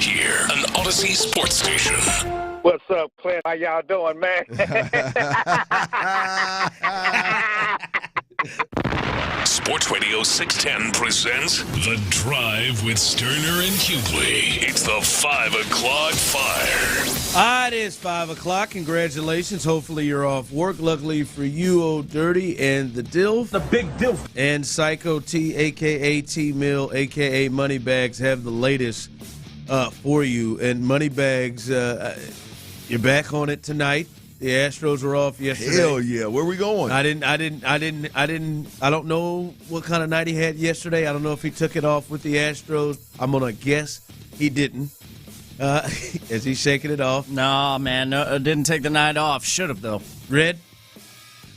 here, an Odyssey sports station. What's up, Clint? How y'all doing, man? Sports Radio 610 presents The Drive with Stoerner and Hughley. It's the 5 o'clock fire. It is 5 o'clock. Congratulations. Hopefully you're off work. Luckily for you, Old Dirty and the Dilf. The Big Dilf. And Psycho T, a.k.a. T-Mill, a.k.a. Moneybags, have the latest for you. And Moneybags, you're back on it tonight. The Astros were off yesterday. Hell yeah. Where we going? I don't know what kind of night he had yesterday. I don't know if he took it off with the Astros. I'm going to guess he didn't. As he's shaking it off. No, man. No, didn't take the night off. Should have, though. Red?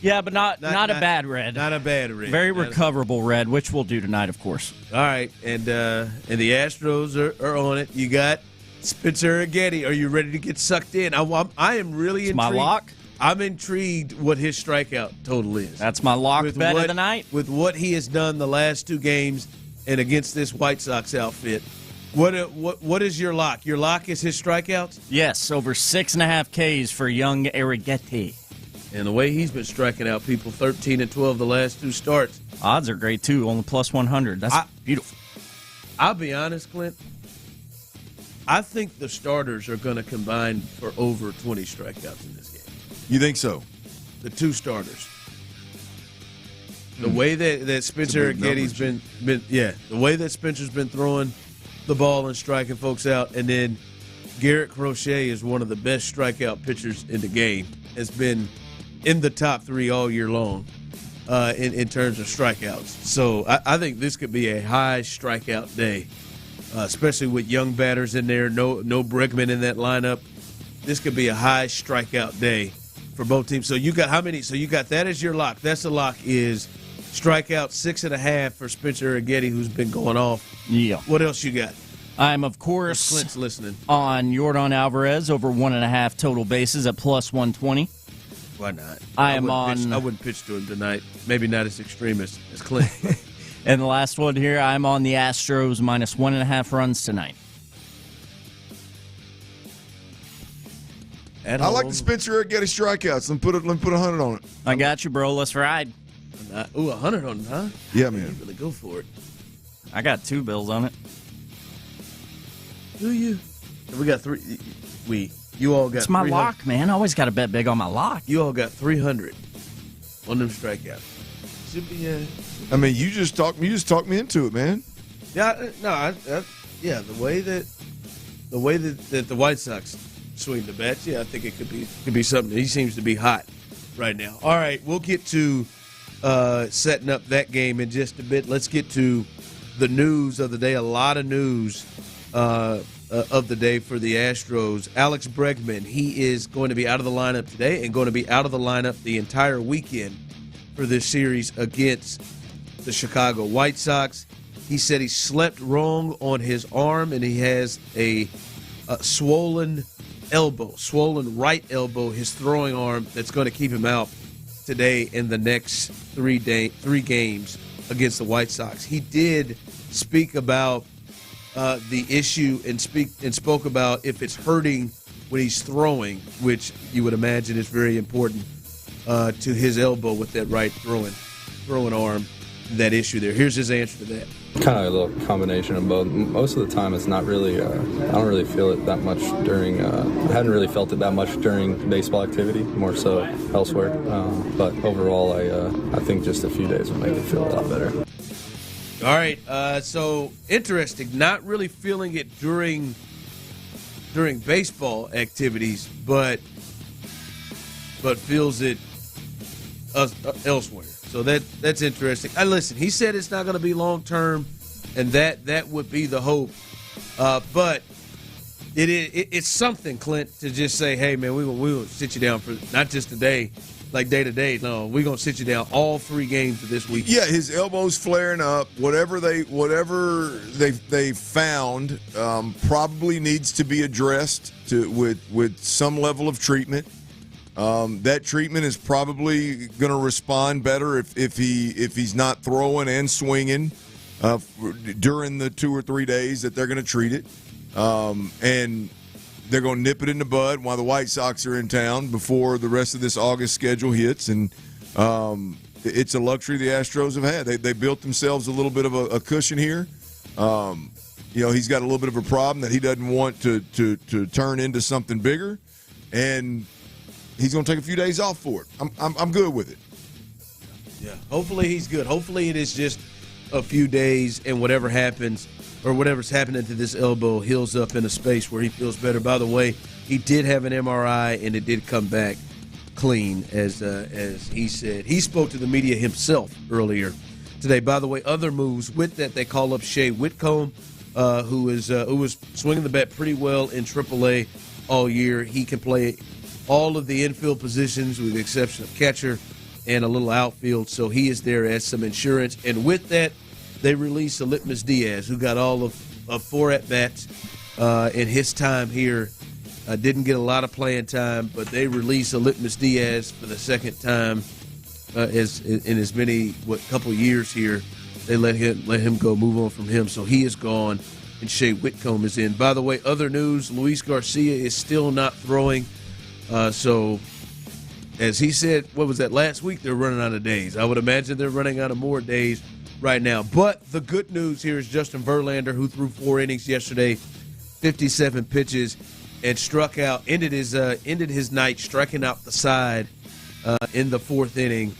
Yeah, but not a bad red. Not a bad red. Very recoverable red, which we'll do tonight, of course. All right. And the Astros are on it. You got Spencer Getty, are you ready to get sucked in? I am really intrigued. My lock? I'm intrigued what his strikeout total is. That's my lock bet of the night. With what he has done the last two games and against this White Sox outfit. What is your lock? Your lock is his strikeouts? Yes, over 6.5 Ks for young Arrighetti. And the way he's been striking out people, 13 and 12 the last two starts. Odds are great, too, only plus 100. That's beautiful. I'll be honest, Clint. I think the starters are going to combine for over 20 strikeouts in this game. You think so? The two starters. The way that Spencer Getty's been the way that Spencer's been throwing the ball and striking folks out, and then Garrett Crochet is one of the best strikeout pitchers in the game. Has been in the top 3 all year long in terms of strikeouts. So I think this could be a high strikeout day. Especially with young batters in there, no Bregman in that lineup. This could be a high strikeout day for both teams. So you got how many? So you got that as your lock. That's the lock is strikeout 6.5 for Spencer Getty, who's been going off. Yeah. What else you got? I'm, of course, Clint's listening. On Yordan Alvarez over 1.5 total bases at plus 120. Why not? I wouldn't pitch to him tonight. Maybe not as extreme as Clint. And the last one here, I'm on the Astros minus 1.5 runs tonight. I like the Spencer Getty strikeouts. Let me put 100 on it. I got you, bro. Let's ride. 100 on it, huh? Yeah, man. You really go for it. I got 2 bills on it. Do you? We got 3. You all got. It's my lock, man. I always got to bet big on my lock. You all got 300 on them strikeouts. Should be. I mean, you just talked me into it, man. Yeah, no, the way that the White Sox swing the bats, I think it could be something. He seems to be hot right now. All right, we'll get to setting up that game in just a bit. Let's get to the news of the day. A lot of news of the day for the Astros. Alex Bregman, he is going to be out of the lineup today and going to be out of the lineup the entire weekend for this series against the Chicago White Sox. He said he slept wrong on his arm and he has a swollen right elbow, his throwing arm, that's going to keep him out today in the next 3 games against the White Sox. He did speak about the issue and spoke about if it's hurting when he's throwing, which you would imagine is very important to his elbow with that right throwing arm, that issue there. Here's his answer to that. Kind of a little combination of both. Most of the time it's not really, I don't really feel it that much during, I hadn't really felt it that much during baseball activity, more so elsewhere. But overall, I think just a few days will make it feel a lot better. All right, so interesting. Not really feeling it during baseball activities, but feels it elsewhere. So that's interesting. Listen, he said it's not going to be long term, and that would be the hope. But it's something, Clint, to just say, hey man, we will sit you down for not just today, like day to day. No, we're gonna sit you down all 3 games of this week. Yeah, his elbow's flaring up. Whatever they found probably needs to be addressed with some level of treatment. That treatment is probably going to respond better if he's not throwing and swinging during the 2 or 3 days that they're going to treat it. and they're going to nip it in the bud while the White Sox are in town before the rest of this August schedule hits. And it's a luxury the Astros have had. They built themselves a little bit of a cushion here. He's got a little bit of a problem that he doesn't want to turn into something bigger, and he's going to take a few days off for it. I'm good with it. Yeah, hopefully he's good. Hopefully it is just a few days, and whatever happens or whatever's happening to this elbow heals up in a space where he feels better. By the way, he did have an MRI, and it did come back clean, as he said. He spoke to the media himself earlier today. By the way, other moves with that, they call up Shea Whitcomb, who was swinging the bat pretty well in AAA all year. He can play all of the infield positions with the exception of catcher and a little outfield, so he is there as some insurance. And with that, they released Litmus Diaz, who got all of 4 at-bats in his time here. Didn't get a lot of playing time, but they released Litmus Diaz for the second time in as many couple years here. They let him go, move on from him, so he is gone, and Shea Whitcomb is in. By the way, other news: Luis Garcia is still not throwing. So, as he said, what was that, last week? They're running out of days. I would imagine they're running out of more days right now. But the good news here is Justin Verlander, who threw 4 innings yesterday, 57 pitches, and struck out, ended his night striking out the side in the 4th inning,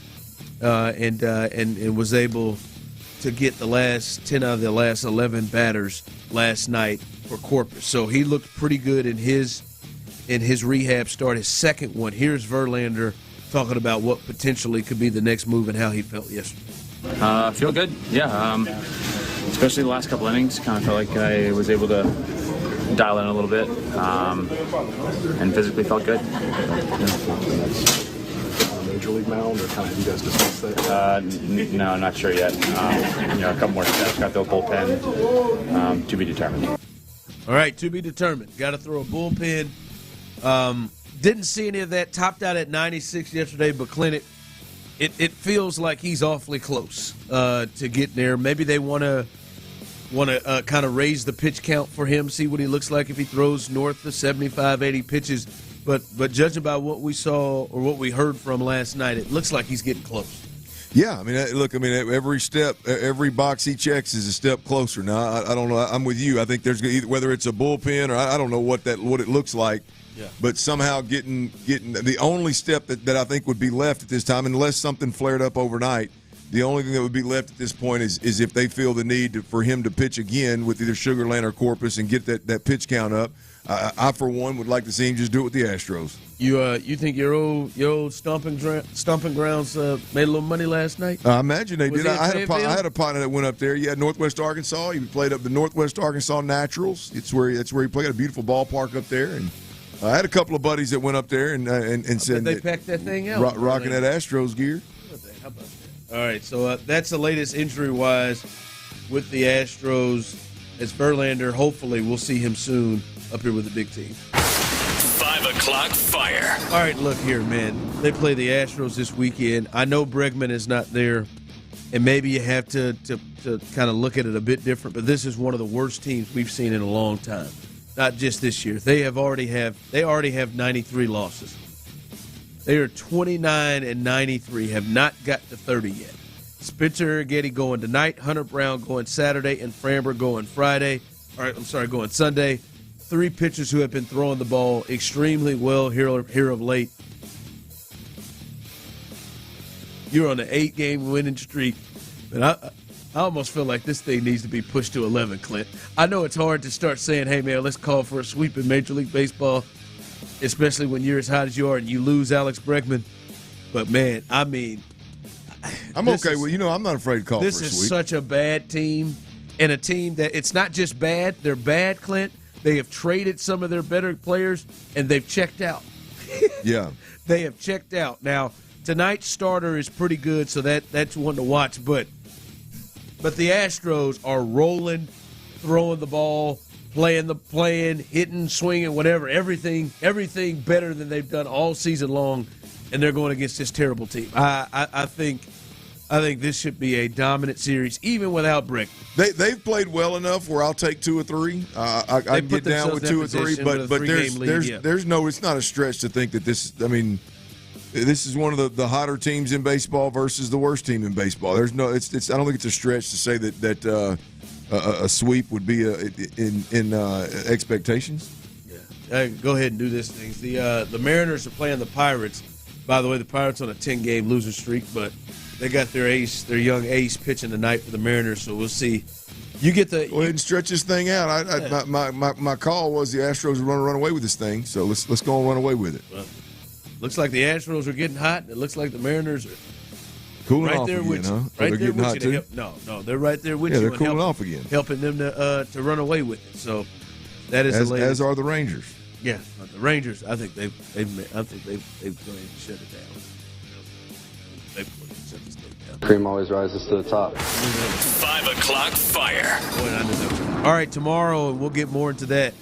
and was able to get the last 10 out of the last 11 batters last night for Corpus. So he looked pretty good in his rehab start, his second one. Here's Verlander talking about what potentially could be the next move and how he felt yesterday. Feel good, yeah. Especially the last couple innings, kind of felt like I was able to dial in a little bit, and physically felt good. Major league mound, or kind of you guys discussed that? No, not sure yet. A couple more steps. Got the bullpen. To be determined. All right, to be determined. Got to throw a bullpen. Didn't see any of that. Topped out at 96 yesterday, but Clint, it feels like he's awfully close to getting there. Maybe they want to kind of raise the pitch count for him, see what he looks like if he throws north of 75, 80 pitches. But judging by what we saw or what we heard from last night, it looks like he's getting close. Yeah, every step, every box he checks is a step closer. Now, I don't know. I'm with you. I think there's whether it's a bullpen or I don't know what it looks like. Yeah. But somehow getting the only step that I think would be left at this time, unless something flared up overnight, the only thing that would be left at this point is if they feel the need for him to pitch again with either Sugar Land or Corpus and get that pitch count up. I for one would like to see him just do it with the Astros. You think your old stomping grounds made a little money last night? I imagine they did. I had a partner that went up there. Yeah, Northwest Arkansas. He played up the Northwest Arkansas Naturals. That's where he played. Got a beautiful ballpark up there, and I had a couple of buddies that went up there and said they packed that thing out, rocking that Astros gear. How about that? All right, so that's the latest injury-wise with the Astros. As Verlander, hopefully we'll see him soon up here with the big team. 5 o'clock fire. All right, look here, man. They play the Astros this weekend. I know Bregman is not there, and maybe you have to kind of look at it a bit different, but this is one of the worst teams we've seen in a long time. Not just this year. They already have 93 losses. They are 29-93, have not got to 30 yet. Spencer Getty going tonight, Hunter Brown going Saturday, and Framber going going Sunday. 3 pitchers who have been throwing the ball extremely well here of late. You're on an 8-game winning streak, and I almost feel like this thing needs to be pushed to 11, Clint. I know it's hard to start saying, hey, man, let's call for a sweep in Major League Baseball, especially when you're as hot as you are and you lose Alex Bregman. But, man, I'm okay with I'm not afraid to call for a sweep. This is such a bad team, and a team that it's not just bad. They're bad, Clint. They have traded some of their better players, and they've checked out. Yeah. They have checked out. Now, tonight's starter is pretty good, so that's one to watch. But the Astros are rolling, throwing the ball, playing, hitting, swinging, whatever, everything better than they've done all season long, and they're going against this terrible team. I think I think this should be a dominant series, even without Brick. They've played well enough where I'll take 2 or 3. I can get down with 2 or 3, but there's no. It's not a stretch to think that this. I mean, this is one of the hotter teams in baseball versus the worst team in baseball. There's no. It's. I don't think it's a stretch to say that a sweep would be in expectations. Yeah. Go ahead and do this thing. The Mariners are playing the Pirates. By the way, the Pirates on a 10-game losing streak, but they got their young ace pitching tonight for the Mariners. So we'll see. You get the go ahead and stretch this thing out. My call was the Astros are run away with this thing. So let's go and run away with it. Well, looks like the Astros are getting hot. It looks like the Mariners are cooling right off there again, with huh? you. Right they're there getting with hot you. too. No, they're right there with you. Yeah, they're cooling off again, helping them to run away with it. So that is as are the Rangers. Yeah, the Rangers. I think they've going to shut it down. Cream always rises to the top. 5 o'clock fire. All right, tomorrow, and we'll get more into that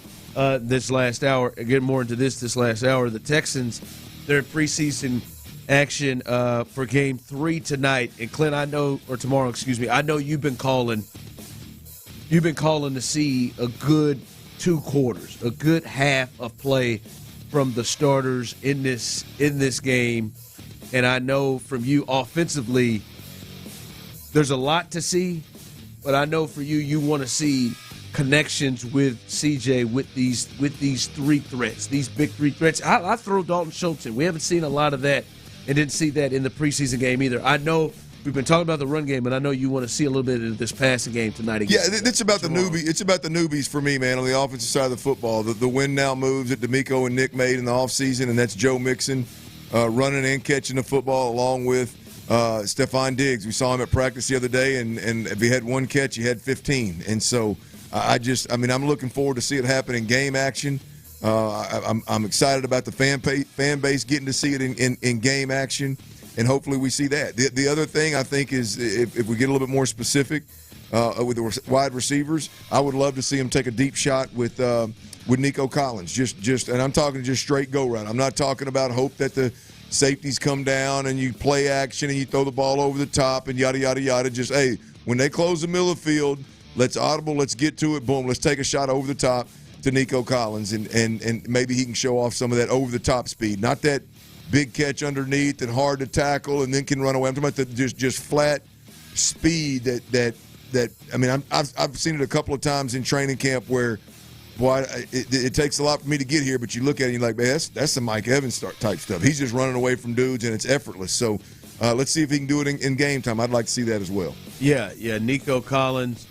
this last hour. Get more into this last hour. The Texans, they're in preseason action for Game 3 tonight. And Clint, tomorrow, I know you've been calling to see a good 2 quarters, a good half of play from the starters in this game. And I know from you offensively, there's a lot to see, but I know for you want to see connections with CJ with these 3 threats, these big 3 threats. I throw Dalton Schultz in. We haven't seen a lot of that and didn't see that in the preseason game either. I know we've been talking about the run game, and I know you want to see a little bit of this passing game tonight. Yeah, it's about the newbie. It's about the newbies for me, man, on the offensive side of the football. The win now moves that D'Amico and Nick made in the offseason, and that's Joe Mixon running and catching the football along with Stephon Diggs. We saw him at practice the other day, and if he had 1 catch, he had 15. And so I'm looking forward to see it happen in game action. I'm excited about the fan base getting to see it in game action, and hopefully we see that. The other thing I think is if we get a little bit more specific with the wide receivers, I would love to see him take a deep shot with Nico Collins. Just, and I'm talking just straight go route. I'm not talking about hope that the safeties come down and you play action and you throw the ball over the top and yada, yada, yada. Just, hey, when they close the middle of the field, let's audible, let's get to it, boom, let's take a shot over the top to Nico Collins, and maybe he can show off some of that over-the-top speed. Not that big catch underneath and hard to tackle and then can run away. I'm talking about the just flat speed that I've seen it a couple of times in training camp where, boy, it takes a lot for me to get here, but you look at it and you're like, man, that's some Mike Evans type stuff. He's just running away from dudes, and it's effortless. So let's see if he can do it in game time. I'd like to see that as well. Yeah, Nico Collins.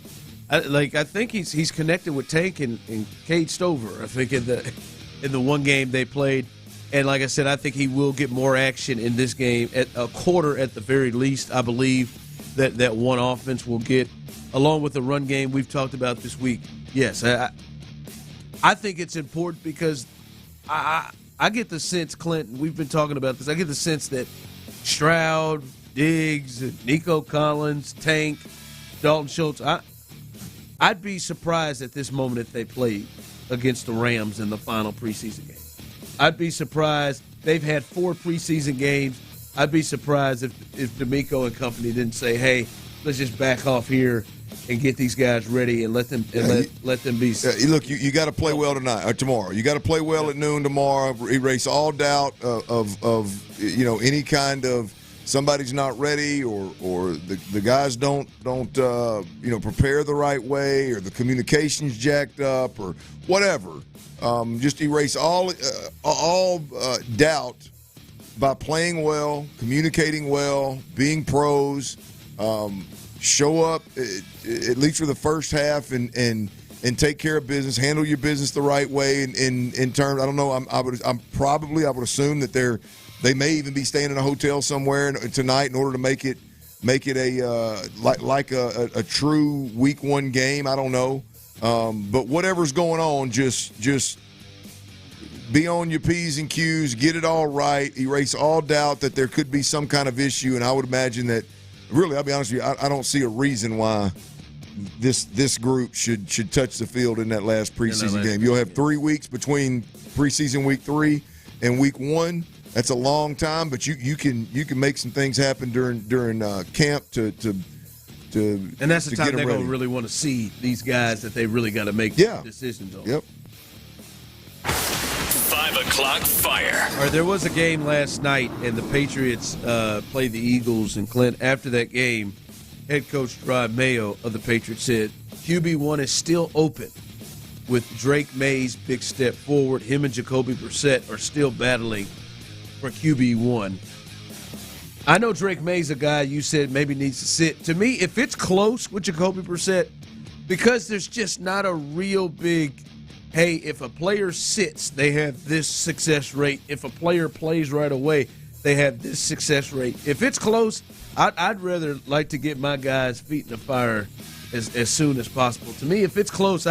I think he's connected with Tank and Cade Stover. I think in the one game they played, and like I said, I think he will get more action in this game at a quarter at the very least. I believe that one offense will get, along with the run game we've talked about this week. Yes, I think it's important because I get the sense, Clinton, we've been talking about this. I get the sense that Stroud, Diggs, Nico Collins, Tank, Dalton Schultz. I'd be surprised at this moment if they played against the Rams in the final preseason game. I'd be surprised. They've had 4 preseason games. I'd be surprised if D'Amico and company didn't say, hey, let's just back off here and get these guys ready and let them be. Look, you got to play well tonight or tomorrow. You got to play well at noon tomorrow. Erase all doubt of any kind of somebody's not ready or the guys don't prepare the right way or the communication's jacked up or whatever. Just erase all doubt by playing well, communicating well, being pros. Show up at least for the first half and take care of business. Handle your business the right way. In terms, I don't know. I would assume that they may even be staying in a hotel somewhere tonight in order to make it a true week 1 game. I don't know, but whatever's going on, just be on your P's and Q's, get it all right, erase all doubt that there could be some kind of issue. And I would imagine that. Really, I'll be honest with you, I don't see a reason why this group should touch the field in that last preseason game. You'll have 3 weeks between preseason week 3 and week 1. That's a long time, but you can make some things happen during camp to and that's the time they're going to really want to see these guys that they really got to make decisions on. Yep. 5 o'clock fire. All right, there was a game last night, and the Patriots played the Eagles. And Clint, after that game, head coach Rod Mayo of the Patriots said QB1 is still open with Drake May's big step forward. Him and Jacoby Brissett are still battling for QB1. I know Drake May's a guy you said maybe needs to sit. To me, if it's close with Jacoby Brissett, because there's just not a real big, hey, if a player sits, they have this success rate. If a player plays right away, they have this success rate. If it's close, I'd rather like to get my guys' feet in the fire as soon as possible. To me, if it's close,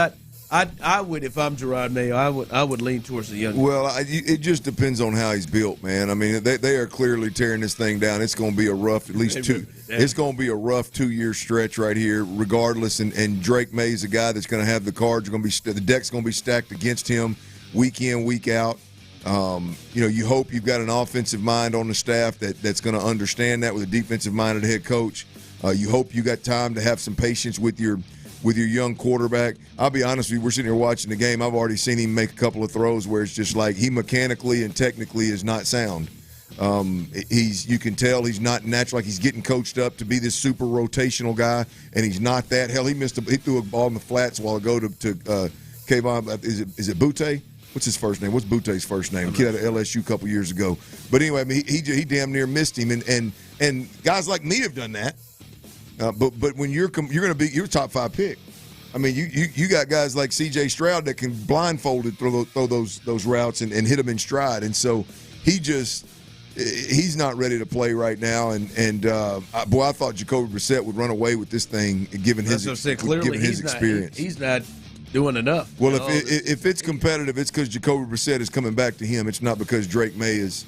I would, if I'm Gerard Mayo, I would lean towards the young. Well, it just depends on how he's built, man. I mean, they are clearly tearing this thing down. It's going to be a rough, It's going to be a rough 2-year stretch right here, regardless. And Drake May's a guy that's going to have the cards. The deck's going to be stacked against him week in, week out. You hope you've got an offensive mind on the staff that's going to understand that with a defensive-minded head coach. You hope you got time to have some patience with your young quarterback. I'll be honest with you, we're sitting here watching the game. I've already seen him make a couple of throws where it's just like he mechanically and technically is not sound. You can tell he's not natural, like he's getting coached up to be this super rotational guy, and he's not that. Hell, he threw a ball in the flats a while ago to Kayvon. Is it Butte? What's his first name? What's Butte's first name? Kid out of LSU a couple years ago. But anyway, I mean, he damn near missed him, and guys like me have done that. But when you're going to be your top 5 pick, I mean you got guys like C.J. Stroud that can blindfolded throw those routes and hit them in stride, and so he's not ready to play right now. And I thought Jacoby Brissett would run away with this thing given his experience. He's not doing enough. Well, if it's competitive, it's because Jacoby Brissett is coming back to him. It's not because Drake May is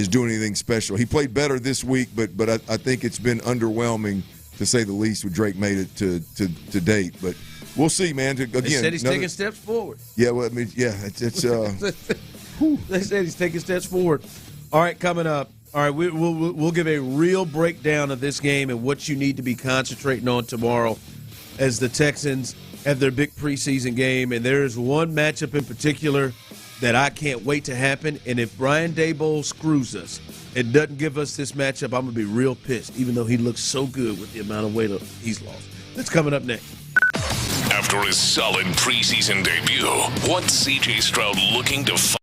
doing anything special. He played better this week, but I think it's been underwhelming, to say the least, with Drake made it to date. But we'll see, man. Again, they said he's taking steps forward. Yeah, well, I mean, yeah, it's they said he's taking steps forward. All right, coming up. All right, we'll give a real breakdown of this game and what you need to be concentrating on tomorrow as the Texans have their big preseason game. And there is one matchup in particular that I can't wait to happen. And if Brian Daboll screws us and doesn't give us this matchup, I'm going to be real pissed, even though he looks so good with the amount of weight he's lost. That's coming up next. After his solid preseason debut, what's C.J. Stroud looking to find?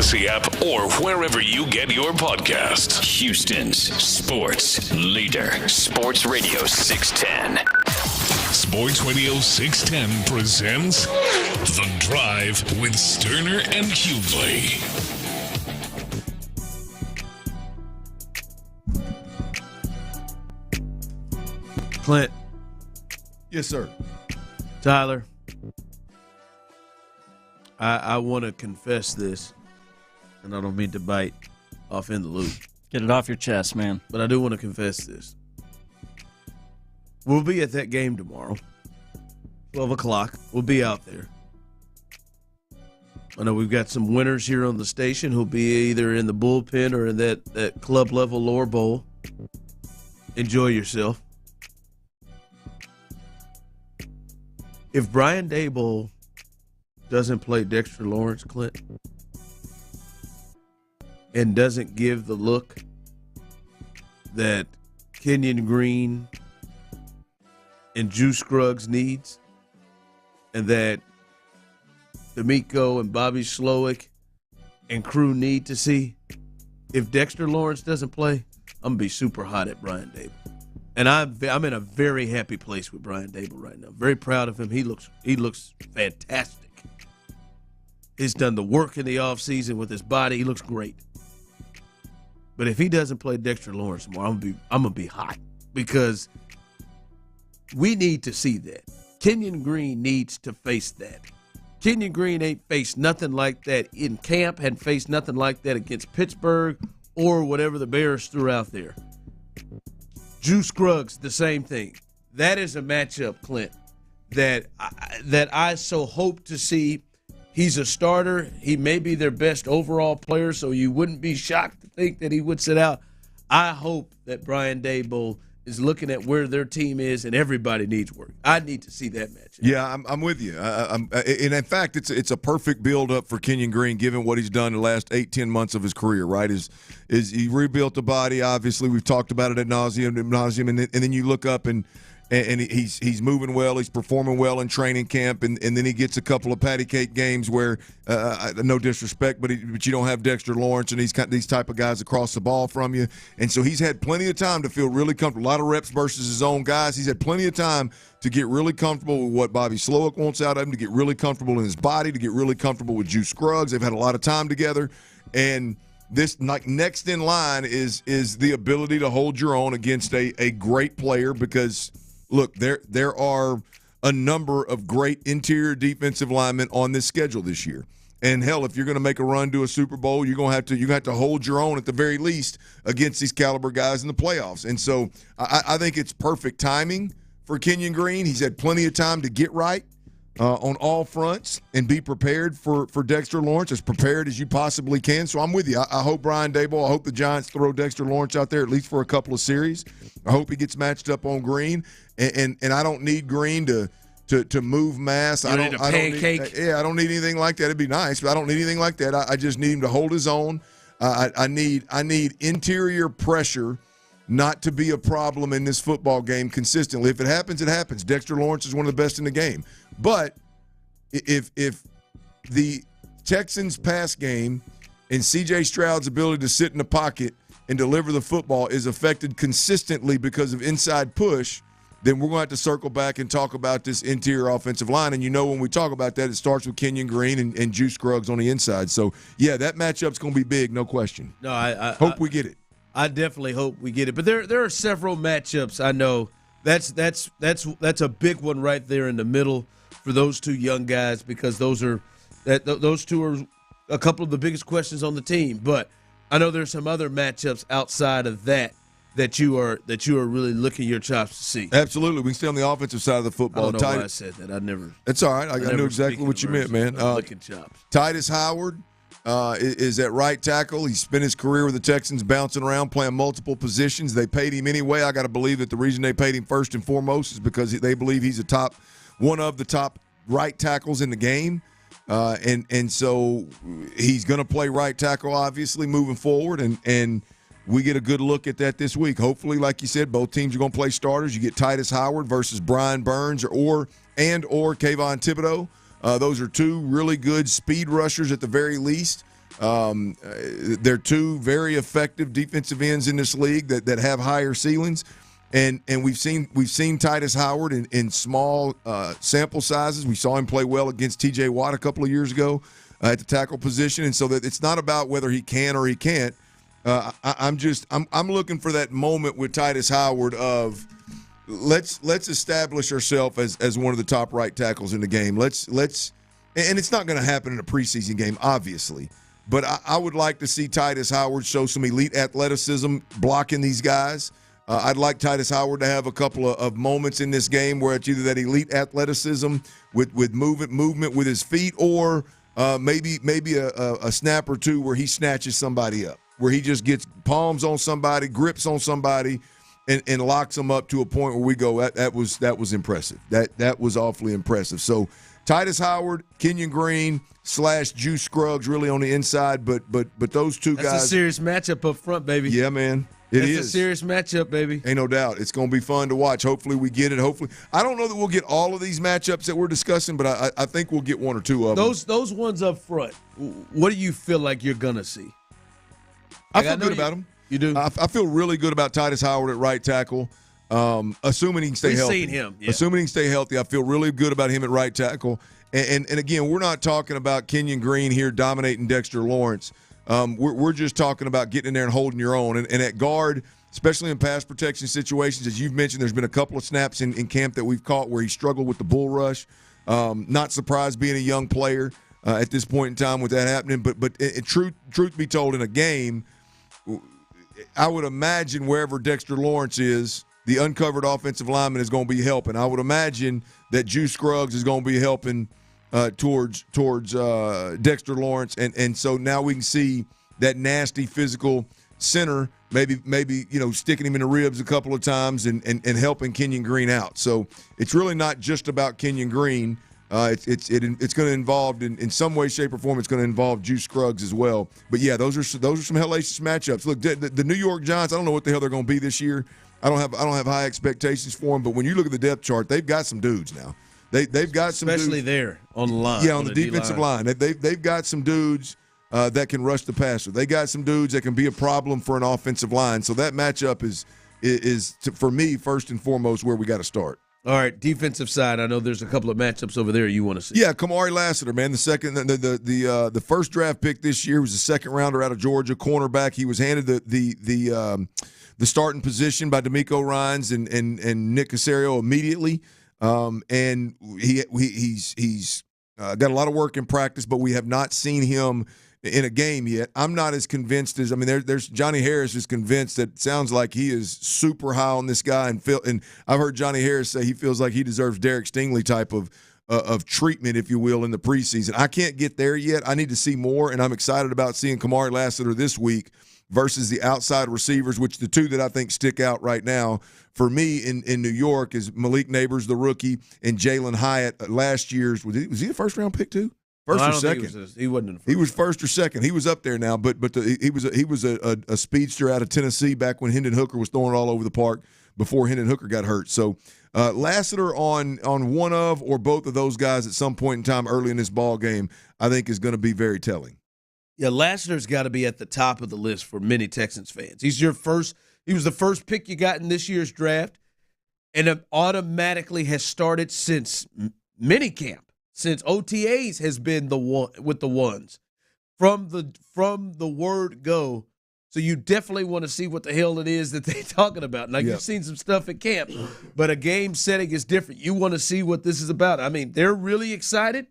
Odyssey app, or wherever you get your podcasts. Houston's sports leader. Sports Radio 610. Sports Radio 610 presents The Drive with Stoerner and Hughley. Clint. Yes, sir. Tyler. I want to confess this, and I don't mean to bite off in the loop. Get it off your chest, man. But I do want to confess this. We'll be at that game tomorrow, 12 o'clock. We'll be out there. I know we've got some winners here on the station who'll be either in the bullpen or in that club-level lower bowl. Enjoy yourself. If Brian Daboll doesn't play Dexter Lawrence, Clint, and doesn't give the look that Kenyon Green and Juice Scruggs needs, and that D'Amico and Bobby Slowick and crew need to see, if Dexter Lawrence doesn't play, I'm going to be super hot at Brian Daboll. And I'm in a very happy place with Brian Daboll right now. Very proud of him. He looks fantastic. He's done the work in the offseason with his body. He looks great. But if he doesn't play Dexter Lawrence tomorrow, I'm gonna be hot, because we need to see that. Kenyon Green needs to face that. Kenyon Green ain't faced nothing like that in camp, hadn't faced nothing like that against Pittsburgh or whatever the Bears threw out there. Juice Scruggs, the same thing. That is a matchup, Clint, that I so hope to see. He's a starter. He may be their best overall player, so you wouldn't be shocked to think that he would sit out. I hope that Brian Daboll is looking at where their team is, and everybody needs work. I need to see that matchup. Yeah, I'm with you. And in fact, it's a perfect build-up for Kenyon Green, given what he's done the last 8-10 months of his career, right? Is he rebuilt the body, obviously. We've talked about it ad nauseum, and then you look up and he's moving well. He's performing well in training camp, and then he gets a couple of patty cake games where, no disrespect, but you don't have Dexter Lawrence and these type of guys across the ball from you. And so he's had plenty of time to feel really comfortable. A lot of reps versus his own guys. He's had plenty of time to get really comfortable with what Bobby Slowick wants out of him, to get really comfortable in his body, to get really comfortable with Juice Scruggs. They've had a lot of time together, and this, like, next in line is the ability to hold your own against a great player, because – look, there are a number of great interior defensive linemen on this schedule this year. And, hell, if you're going to make a run to a Super Bowl, you have to hold your own at the very least against these caliber guys in the playoffs. And so I think it's perfect timing for Kenyon Green. He's had plenty of time to get right on all fronts and be prepared for Dexter Lawrence, as prepared as you possibly can. So I'm with you. I hope Brian Daboll, I hope the Giants throw Dexter Lawrence out there at least for a couple of series. I hope he gets matched up on Green. And I don't need Green to move mass. I don't need anything like that. It'd be nice, but I don't need anything like that. I just need him to hold his own. I need interior pressure not to be a problem in this football game consistently. If it happens, it happens. Dexter Lawrence is one of the best in the game. But if the Texans' pass game and C.J. Stroud's ability to sit in the pocket and deliver the football is affected consistently because of inside push, then we're going to have to circle back and talk about this interior offensive line. And when we talk about that, it starts with Kenyon Green and Juice Scruggs on the inside. So, yeah, that matchup's going to be big, no question. No, I hope we get it. I definitely hope we get it. But there are several matchups I know. That's a big one right there in the middle for those two young guys, because those two are a couple of the biggest questions on the team. But I know there's some other matchups outside of that you are really licking your chops to see. Absolutely. We can stay on the offensive side of the football. I don't know why I said that. That's all right. I knew exactly what you meant, man. Licking chops. Titus Howard is at right tackle. He spent his career with the Texans bouncing around, playing multiple positions. They paid him anyway. I got to believe that the reason they paid him first and foremost is because they believe he's one of the top right tackles in the game. And so he's going to play right tackle, obviously, moving forward. And we get a good look at that this week. Hopefully, like you said, both teams are going to play starters. You get Titus Howard versus Brian Burns or Kayvon Thibodeau. Those are two really good speed rushers at the very least. They're two very effective defensive ends in this league that have higher ceilings. And we've seen Titus Howard in small sample sizes. We saw him play well against T.J. Watt a couple of years ago at the tackle position, and so that it's not about whether he can or he can't. I'm looking for that moment with Titus Howard of let's establish ourselves as one of the top right tackles in the game. Let's and it's not going to happen in a preseason game, obviously. But I would like to see Titus Howard show some elite athleticism blocking these guys. I'd like Titus Howard to have a couple of moments in this game where it's either that elite athleticism with movement with his feet, or maybe a snap or two where he snatches somebody up, where he just gets palms on somebody, grips on somebody, and locks them up to a point where we go, that was impressive. That was awfully impressive. So Titus Howard, Kenyon Green / Juice Scruggs really on the inside, but those two guys. That's a serious matchup up front, baby. Yeah, man. It's a serious matchup, baby. Ain't no doubt. It's going to be fun to watch. Hopefully we get it. Hopefully. I don't know that we'll get all of these matchups that we're discussing, but I think we'll get one or two of them. Those ones up front, what do you feel like you're going to see? I feel good about them. You do? I feel really good about Titus Howard at right tackle, assuming he can stay healthy. We've seen him. Yeah. Assuming he can stay healthy, I feel really good about him at right tackle. And again, we're not talking about Kenyon Green here dominating Dexter Lawrence. We're just talking about getting in there and holding your own. And at guard, especially in pass protection situations, as you've mentioned, there's been a couple of snaps in camp that we've caught where he struggled with the bull rush. Not surprised being a young player at this point in time with that happening. But truth be told, in a game, I would imagine wherever Dexter Lawrence is, the uncovered offensive lineman is going to be helping. I would imagine that Juice Scruggs is going to be helping towards Dexter Lawrence, and so now we can see that nasty physical center maybe sticking him in the ribs a couple of times and helping Kenyon Green out. So it's really not just about Kenyon Green. It's going to involve in some way, shape, or form. It's going to involve Juice Scruggs as well. But yeah, those are some hellacious matchups. Look, the New York Giants. I don't know what the hell they're going to be this year. I don't have high expectations for them. But when you look at the depth chart, they've got some dudes now. They've got some especially dudes, there on the line. Yeah, on the defensive line. They've got some dudes that can rush the passer. They got some dudes that can be a problem for an offensive line. So that matchup is for me first and foremost where we got to start. All right, defensive side. I know there's a couple of matchups over there you want to see. Yeah, Kamari Lassiter, man, the first draft pick this year was a second rounder out of Georgia, cornerback. He was handed the starting position by D'Amico Ryans and Nick Caserio immediately. And he's got a lot of work in practice, but we have not seen him in a game yet. I'm not as convinced as there's Johnny Harris is convinced that it sounds like he is super high on this guy, and I've heard Johnny Harris say he feels like he deserves Derek Stingley type of treatment, if you will, in the preseason. I can't get there yet. I need to see more, and I'm excited about seeing Kamari Lassiter this week versus the outside receivers, which the two that I think stick out right now for me in New York is Malik Neighbors, the rookie, and Jalen Hyatt. Last year's was he a first round pick too? First or second? He wasn't. He was first or second. He was up there now, but he was a speedster out of Tennessee back when Hendon Hooker was throwing it all over the park before Hendon Hooker got hurt. So Lassiter on one of or both of those guys at some point in time early in this ball game, I think is going to be very telling. Yeah, Lassiter's got to be at the top of the list for many Texans fans. He was the first pick you got in this year's draft, and automatically has started since minicamp, since OTAs has been the one with the ones from the word go. So you definitely want to see what the hell it is that they're talking about. Now, You've seen some stuff at camp, but a game setting is different. You want to see what this is about. I mean, they're really excited.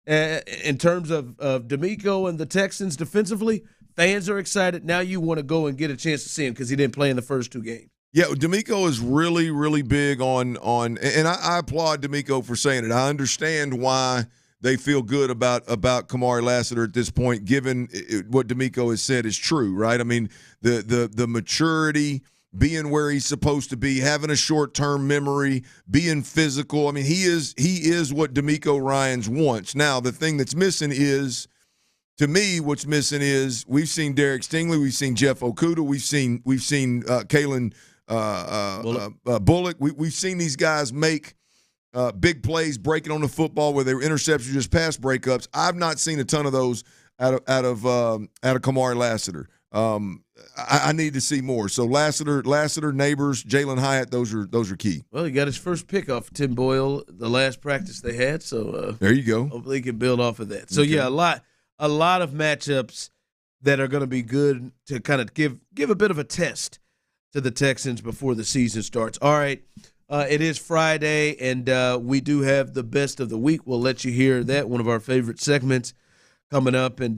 In terms of D'Amico and the Texans defensively, fans are excited. Now you want to go and get a chance to see him because he didn't play in the first two games. Yeah, D'Amico is really, really big on and I applaud D'Amico for saying it. I understand why they feel good about Kamari Lassiter at this point, given what D'Amico has said is true, right? I mean, the maturity, being where he's supposed to be, having a short-term memory, being physical. I mean, he is what D'Amico Ryans wants. Now, the thing that's missing is, to me, what's missing is we've seen Derek Stingley, we've seen Jeff Okudah, we've seen Kalen Bullock. We've seen these guys make big plays, breaking on the football, whether they were interceptions or just pass breakups. I've not seen a ton of those out of Kamari Lassiter. I need to see more. So Lassiter, Neighbors, Jalen Hyatt, those are key. Well, he got his first pick off Tim Boyle the last practice they had. So there you go. Hopefully he can build off of that. So yeah, a lot of matchups that are going to be good to kind of give a bit of a test to the Texans before the season starts. All right, it is Friday, and we do have the best of the week. We'll let you hear that, one of our favorite segments, coming up, and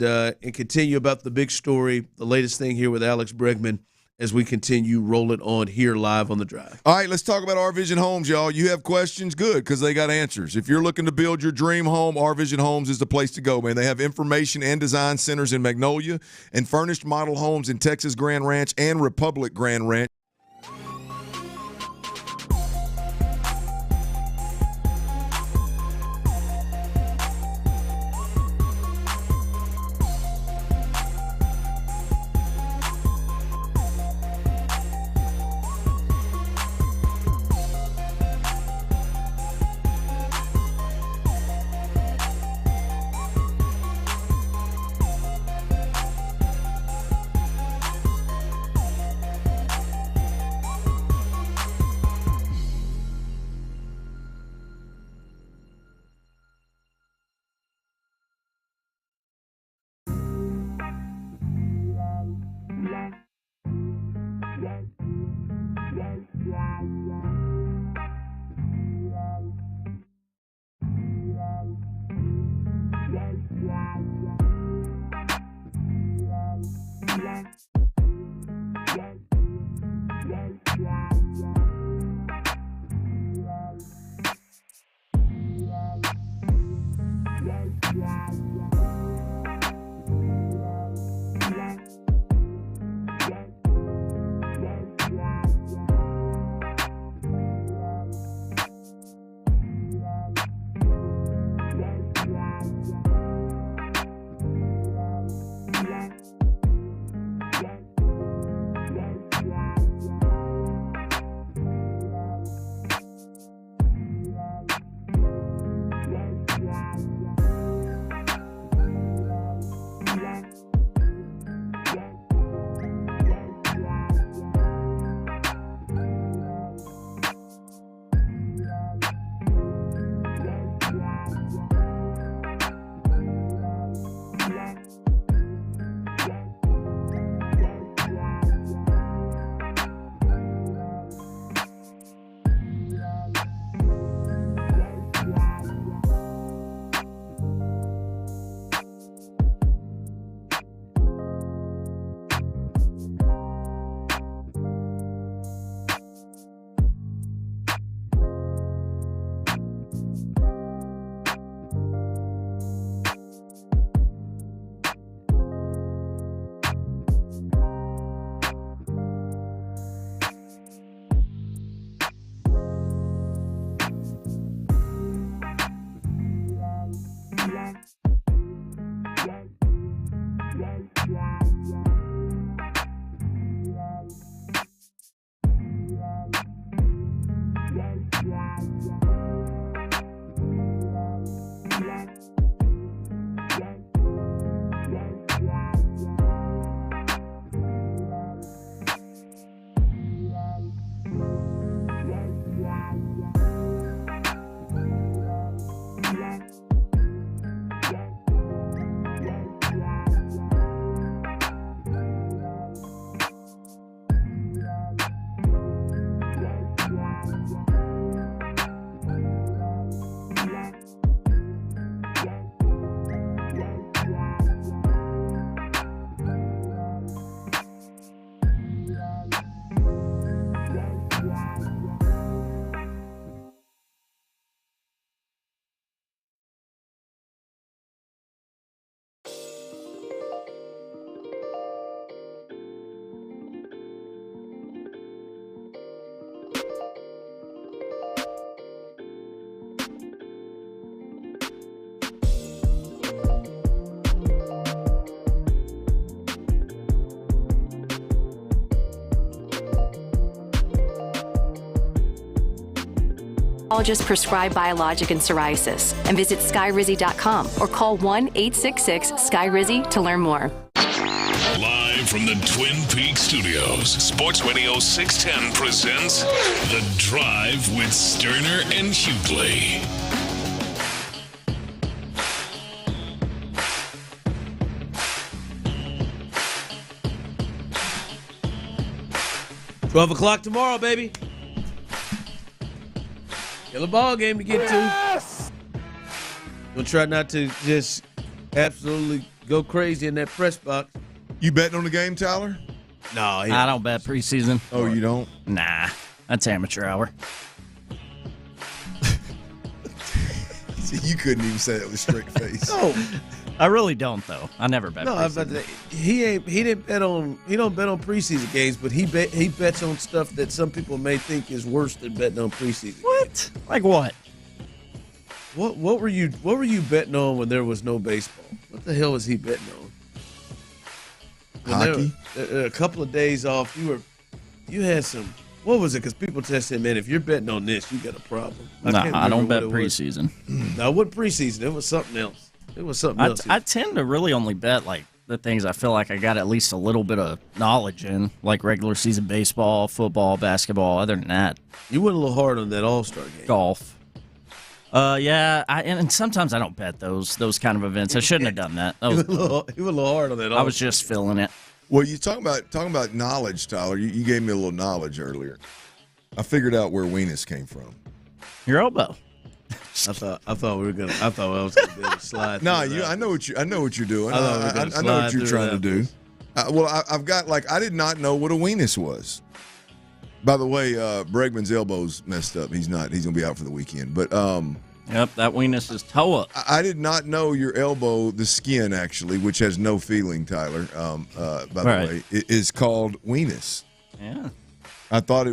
continue about the big story, the latest thing here with Alex Bregman as we continue rolling on here live on The Drive. All right, let's talk about Our Vision Homes, y'all. You have questions? Good, because they got answers. If you're looking to build your dream home, Our Vision Homes is the place to go, man. They have information and design centers in Magnolia and furnished model homes in Texas Grand Ranch and Republic Grand Ranch. Just prescribe Biologic and Psoriasis, and visit skyrizzy.com or call 1-866-SKY-RIZZY to learn more. Live from the Twin Peaks Studios, Sports Radio 610 presents The Drive with Stoerner and Hughley. $12 tomorrow, baby. Killer ball game to get to. We'll try not to just absolutely go crazy in that press box. You betting on the game, Tyler? No, I don't bet preseason. Oh, you don't? Nah, that's amateur hour. See, you couldn't even say it with a straight face. No, I really don't though. I never bet. No, he don't bet on preseason games, but he bets on stuff that some people may think is worse than betting on preseason. What? Like what? What were you betting on when there was no baseball? What the hell was he betting on? Hockey. A couple of days off. You had some. What was it? Because people said, man, if you're betting on this, you got a problem. I don't bet preseason. No, it wasn't preseason. It was something else. I tend to really only bet like the things I feel like I got at least a little bit of knowledge in, like regular season baseball, football, basketball. Other than that, you went a little hard on that All-Star game. Golf. Yeah, and sometimes I don't bet those kind of events. I shouldn't have done that. You went a little hard on that. I was just feeling it. Well, you talking about knowledge, Tyler. You gave me a little knowledge earlier. I figured out where Weenus came from. Your elbow. I thought I was gonna be able to slide. No, I know what you're doing. I know what you're trying to do. I've got I did not know what a Weenus was. By the way, Bregman's elbow's messed up. He's gonna be out for the weekend. But yep, that Weenus is toe up. I did not know your elbow, the skin actually, which has no feeling, Tyler. By the way, it is called Weenus. Yeah. I thought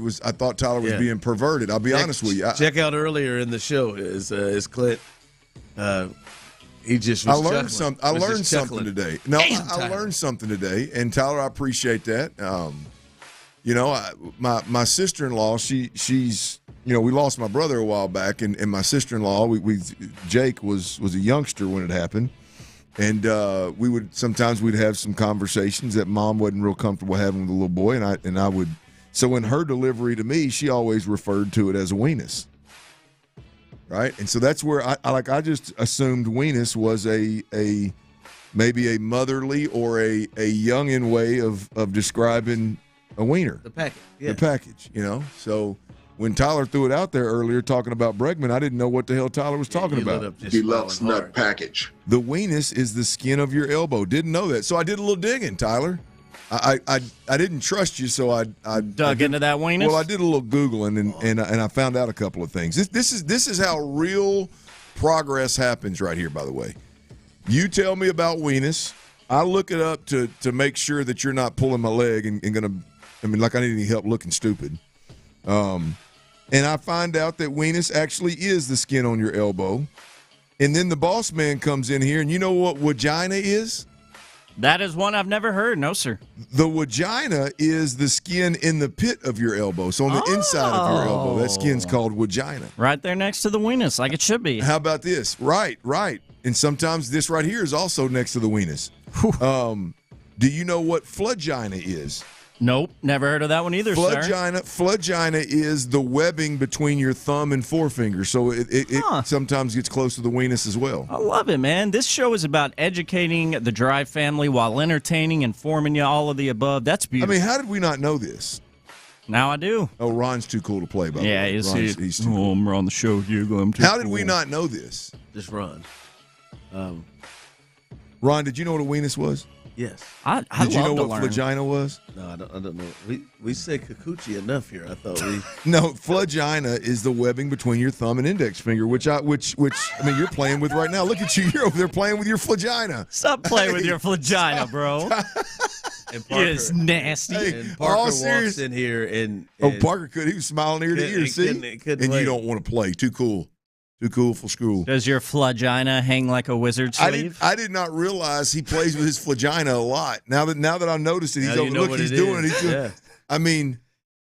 Tyler was being perverted. I'll be honest with you. Check out earlier in the show is Clint. He just was I learned something today. No, I learned something today, and Tyler, I appreciate that. My sister-in-law, she's we lost my brother a while back, and my sister-in-law, Jake was a youngster when it happened, and we'd have some conversations that Mom wasn't real comfortable having with the little boy, and I would. So in her delivery to me, she always referred to it as a Weenus, right? And so that's where I just assumed Weenus was a maybe a motherly or a youngin way of describing a wiener. The package, yeah. The package, So when Tyler threw it out there earlier talking about Bregman, I didn't know what the hell Tyler was talking about. Deluxe nut package. The Weenus is the skin of your elbow. Didn't know that. So I did a little digging, Tyler. I didn't trust you, so I dug into that Weenus. Well, I did a little Googling and I found out a couple of things. This is how real progress happens right here. By the way, you tell me about Weenus, I look it up to make sure that you're not pulling my leg and gonna. I need any help looking stupid. And I find out that Weenus actually is the skin on your elbow, and then the boss man comes in here, and you know what vagina is? That is one I've never heard. No, sir. The vagina is the skin in the pit of your elbow. So on the inside of your elbow, that skin's called vagina. Right there next to the Weenus, like it should be. How about this? Right. And sometimes this right here is also next to the Weenus. Do you know what flagina is? Nope, never heard of that one either, sir. Flagina is the webbing between your thumb and forefinger, so it sometimes gets close to the Weenus as well. I love it, man. This show is about educating the Drive family while entertaining, informing you all of the above. That's beautiful. How did we not know this? Now I do. Oh, Ron's too cool to play, by the way. Yeah, he's too cool. I'm on the show with you. I'm too How did we not know this? Just Ron. Ron, did you know what a Weenus was? Yes. Did you know what flagina was? No, I don't know. We say kikuchi enough here. I thought we. No, flagina is the webbing between your thumb and index finger, which you're playing with right now. Look at you. You're over there playing with your flagina. Stop playing with your flagina, bro. And Parker, it is nasty. And Parker walks in here and Parker could. He was smiling ear to ear. See, and you don't want to play. Too cool. Too cool for school. Does your flagina hang like a wizard sleeve? I did not realize he plays with his flagina a lot. Now that I noticed it, he's over. Look, he's doing it. He's doing. Yeah.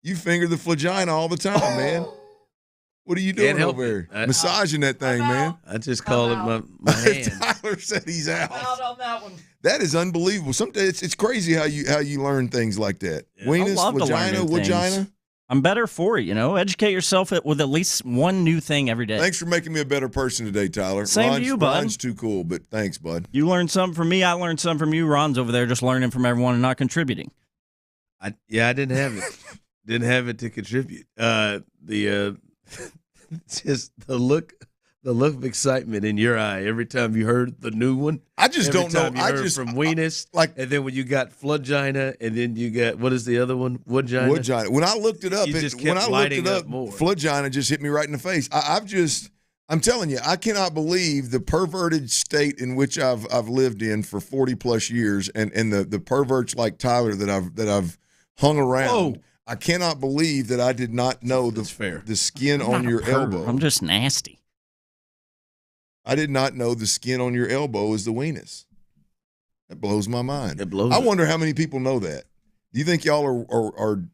You finger the flagina all the time, man. What are you doing over there? Massaging that thing, man. I just call it my hand. Tyler said he's out. Out on that one. That is unbelievable. Sometimes it's crazy how you learn things like that. Yeah. Weenus, I love to learn new things. vagina. I'm better for it, Educate yourself with at least one new thing every day. Thanks for making me a better person today, Tyler. Same to you, bud. Ron's too cool, but thanks, bud. You learned something from me. I learned something from you. Ron's over there just learning from everyone and not contributing. I didn't have it. Didn't have it to contribute. Just the look of excitement in your eye every time you heard the new one. I just don't know. I just from Weenus, and then when you got Fludgina, and then you got what is the other one? Woodgina. Woodgina. When I looked it up, more. Fludgina just hit me right in the face. I'm telling you, I cannot believe the perverted state in which I've lived in for 40 plus years, and the perverts like Tyler that I've hung around. Whoa. I cannot believe that I did not know the skin on your elbow. I'm just nasty. I did not know the skin on your elbow is the weenus. That blows my mind. I wonder how many people know that. Do you think y'all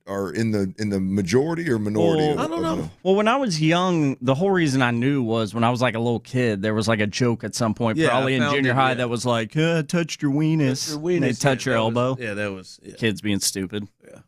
are in the majority or minority? I don't know. Well, when I was young, the whole reason I knew was when I was like a little kid, there was like a joke at some point, probably in junior high, that was like, touched your weenus. And they touch your elbow. That was kids being stupid. Yeah.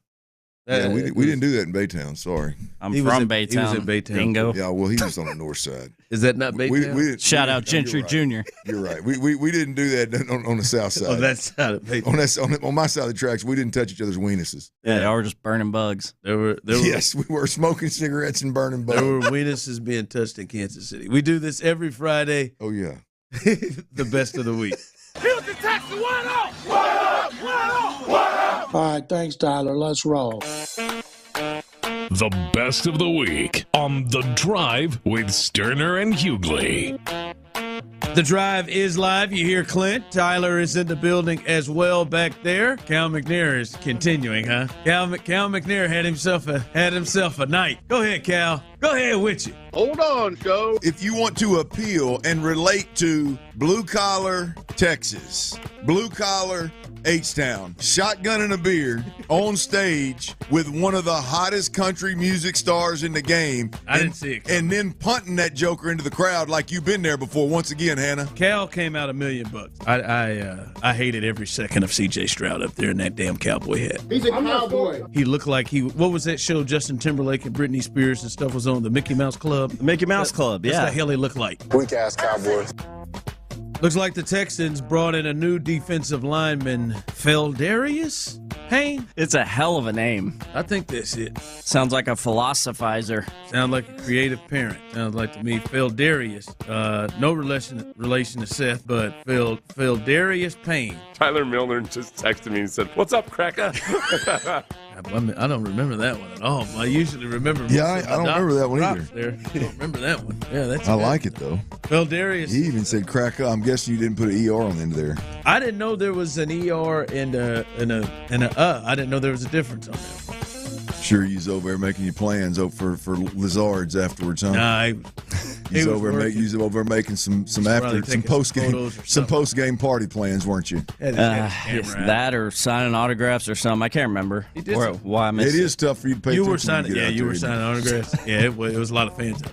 Yeah, we didn't do that in Baytown. Sorry. I'm from Baytown. He was in Baytown. Bingo. Yeah, well, he was on the north side. Is that not Baytown? Shout out Gentry Jr. You're right. We didn't do that on the south side. On that side of Baytown. On my side of the tracks, we didn't touch each other's weenuses. Yeah, they were just burning bugs. Yes, we were smoking cigarettes and burning bugs. There were weenuses being touched in Kansas City. We do this every Friday. Oh, yeah. The best of the week. Houston, Texas, what up? What up? What up? What up? All right, thanks, Tyler. Let's roll. The best of the week on The Drive with Stoerner and Hughley. The Drive is live. You hear Clint. Tyler is in the building as well back there. Cal McNair is continuing, huh? Cal McNair had himself a night. Go ahead, Cal. Go ahead with you. Hold on, Joe. If you want to appeal and relate to blue-collar Texas, blue-collar H-Town, shotgunning a beer on stage with one of the hottest country music stars in the game. I didn't see it. And then punting that joker into the crowd like you've been there before. Once again, Hannah. Cal came out $1 million. I hated every second of C.J. Stroud up there in that damn cowboy hat. He's a cowboy. He looked like what was that show Justin Timberlake and Britney Spears and stuff was on, the Mickey Mouse Club? The Mickey Mouse Club, yeah. That's the hell he looked like. Weak-ass Cowboys. Looks like the Texans brought in a new defensive lineman, Feldarius Payne. It's a hell of a name. I think that's it. Sounds like a philosophizer. Sounds like a creative parent. Sounds like to me, Feldarius. No relation to Seth, but Feldarius Payne. Tyler Milner just texted me and said, "What's up, cracker?" I don't remember that one at all. I usually remember. Yeah, I don't remember that one either. There. I don't remember that one. Yeah, that's. I like it though. Feldarius. He even said crack up. I'm guessing you didn't put an ER on the end of there. I didn't know there was an ER and a. I didn't know there was a difference on that. Sure, he's over there making you plans for Lizards afterwards, huh? Nah, he's over there making some post game party plans, weren't you? That or signing autographs or something. I can't remember. Why I missed it. It is tough for you to pay attention. You were signing autographs. Yeah, it was a lot of fans out there.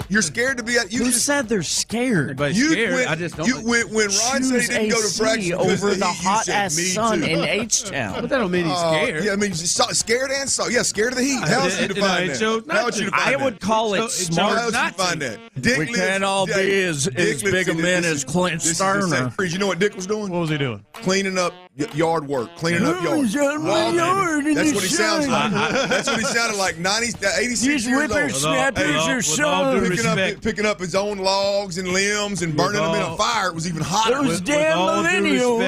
You're scared to be at. Who said they're scared? Scared. I just don't. When Ron said he didn't go to practice over the hot ass sun in H-Town. But that don't mean he's scared. Yeah, I mean scared and scared of the heat. How else you define that? I would call it smart. How else you find that? We can't all be as big a men as Clint Stoerner. You know what Dick was doing? What was he doing? Cleaning up yard work, cleaning up yard. That's what he sounds like. That's what he sounded like. 86 These years old. whippersnappers are so picking up his own logs and limbs and burning them in a fire. It was even hotter. Those damn millennials.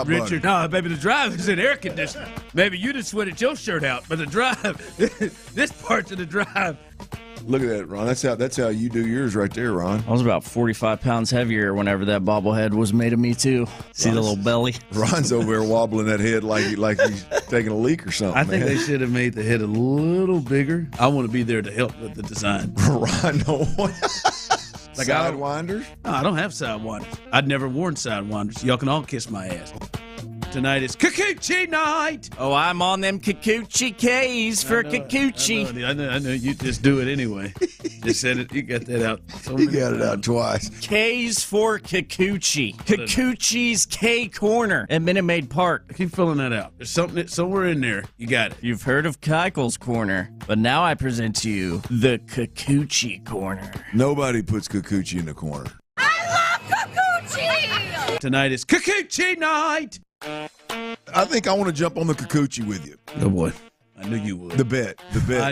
Richard, no, baby, the drive is in air conditioning. Maybe you just sweated your shirt out, but the drive, this part's of the drive. Look at that, Ron. That's how you do yours right there, Ron. I was about 45 pounds heavier whenever that bobblehead was made of me, too. See the little belly? Ron's over there wobbling that head like he's taking a leak or something. I think they should have made the head a little bigger. I want to be there to help with the design. Ron, no. Sidewinders? No, I don't have sidewinders. I'd never worn sidewinders. Y'all can all kiss my ass. Tonight is Kikuchi night. Oh, I'm on them Kikuchi K's for Kikuchi. I know. You just do it anyway. Just said it. You got that out. You got it out twice. K's for Kikuchi. Kikuchi's K Corner at Minute Maid Park. Keep filling that out. There's something somewhere in there. You got it. You've heard of Keuchel's Corner, but now I present to you the Kikuchi Corner. Nobody puts Kikuchi in the corner. I love Kikuchi! Tonight is Kikuchi night. I think I want to jump on the Kikuchi with you. Oh, boy. I knew you would. The bet,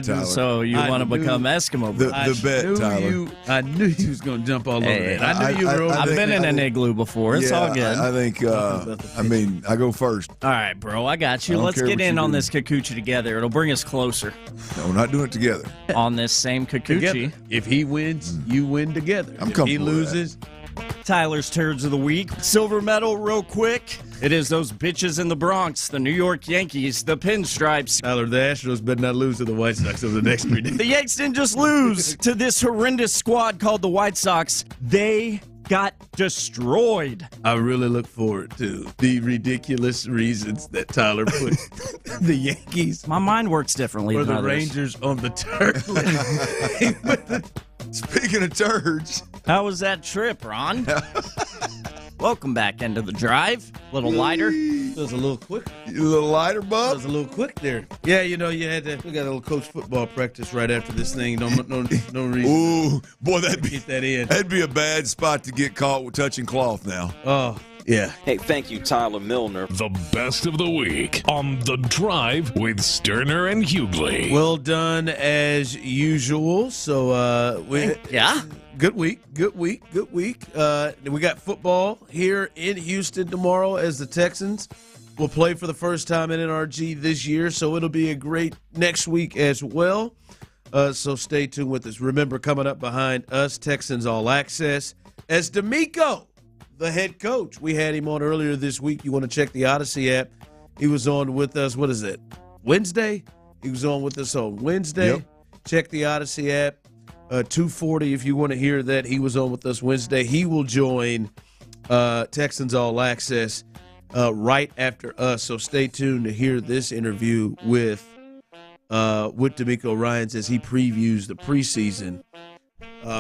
Tyler. So you want to become Eskimo? The bet, Tyler. I knew you was going to jump all over that. I knew you were. I've been in an igloo before. It's all good. I think. I go first. All right, bro. I got you. Let's get in on this Kikuchi together. It'll bring us closer. No, we're not doing it together. On this same Kikuchi. Together. If he wins, you win together. If he loses. Tyler's Turds of the Week. Silver medal, real quick. It is those bitches in the Bronx, the New York Yankees, the Pinstripes. Tyler, the Astros better not lose to the White Sox over the next 3 days. The Yanks didn't just lose to this horrendous squad called the White Sox. They got destroyed. I really look forward to the ridiculous reasons that Tyler put the Yankees. My mind works differently Or than the others. Rangers on the turd list. Speaking of turds. How was that trip, Ron? Welcome back into the drive. A little lighter. It was a little quick. A little lighter, It bub? was a little quick there. Yeah, you had to. We got a little coach football practice right after this thing. No reason. Ooh, boy, Get that in. that'd be a bad spot to get caught with touching cloth now. Oh, yeah. Hey, thank you, Tyler Milner. The best of the week on The Drive with Stoerner and Hughley. Well done as usual. So Yeah. Good week. We got football here in Houston tomorrow as the Texans will play for the first time in NRG this year. So it'll be a great next week as well. So stay tuned with us. Remember, coming up behind us, Texans All Access, as D'Amico, the head coach. We had him on earlier this week. You want to check the Odyssey app. He was on with us, what is it, Wednesday? He was on with us on Wednesday. Yep. Check the Odyssey app. 2:40 if you want to hear that. He was on with us Wednesday. He will join Texans All Access right after us. So stay tuned to hear this interview with D'Amico Ryans as he previews the preseason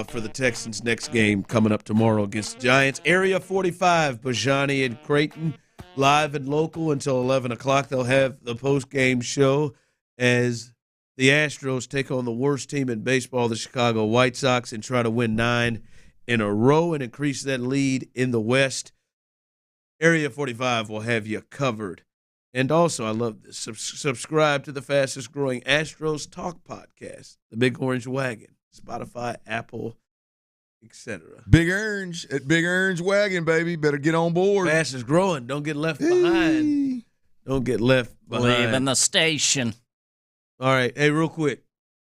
for the Texans' next game coming up tomorrow against the Giants. Area 45, Bijani and Creighton, live and local until 11 o'clock. They'll have the post-game show as the Astros take on the worst team in baseball, the Chicago White Sox, and try to win 9 in a row and increase that lead in the West. Area 45 will have you covered. And also, I love this, subscribe to the fastest-growing Astros Talk podcast, The Big Orange Wagon, Spotify, Apple, etc. Big Orange at Big Orange Wagon, baby. Better get on board. Fastest-growing. Don't get left behind. Don't get left behind. Leaving the station. All right. Hey, real quick.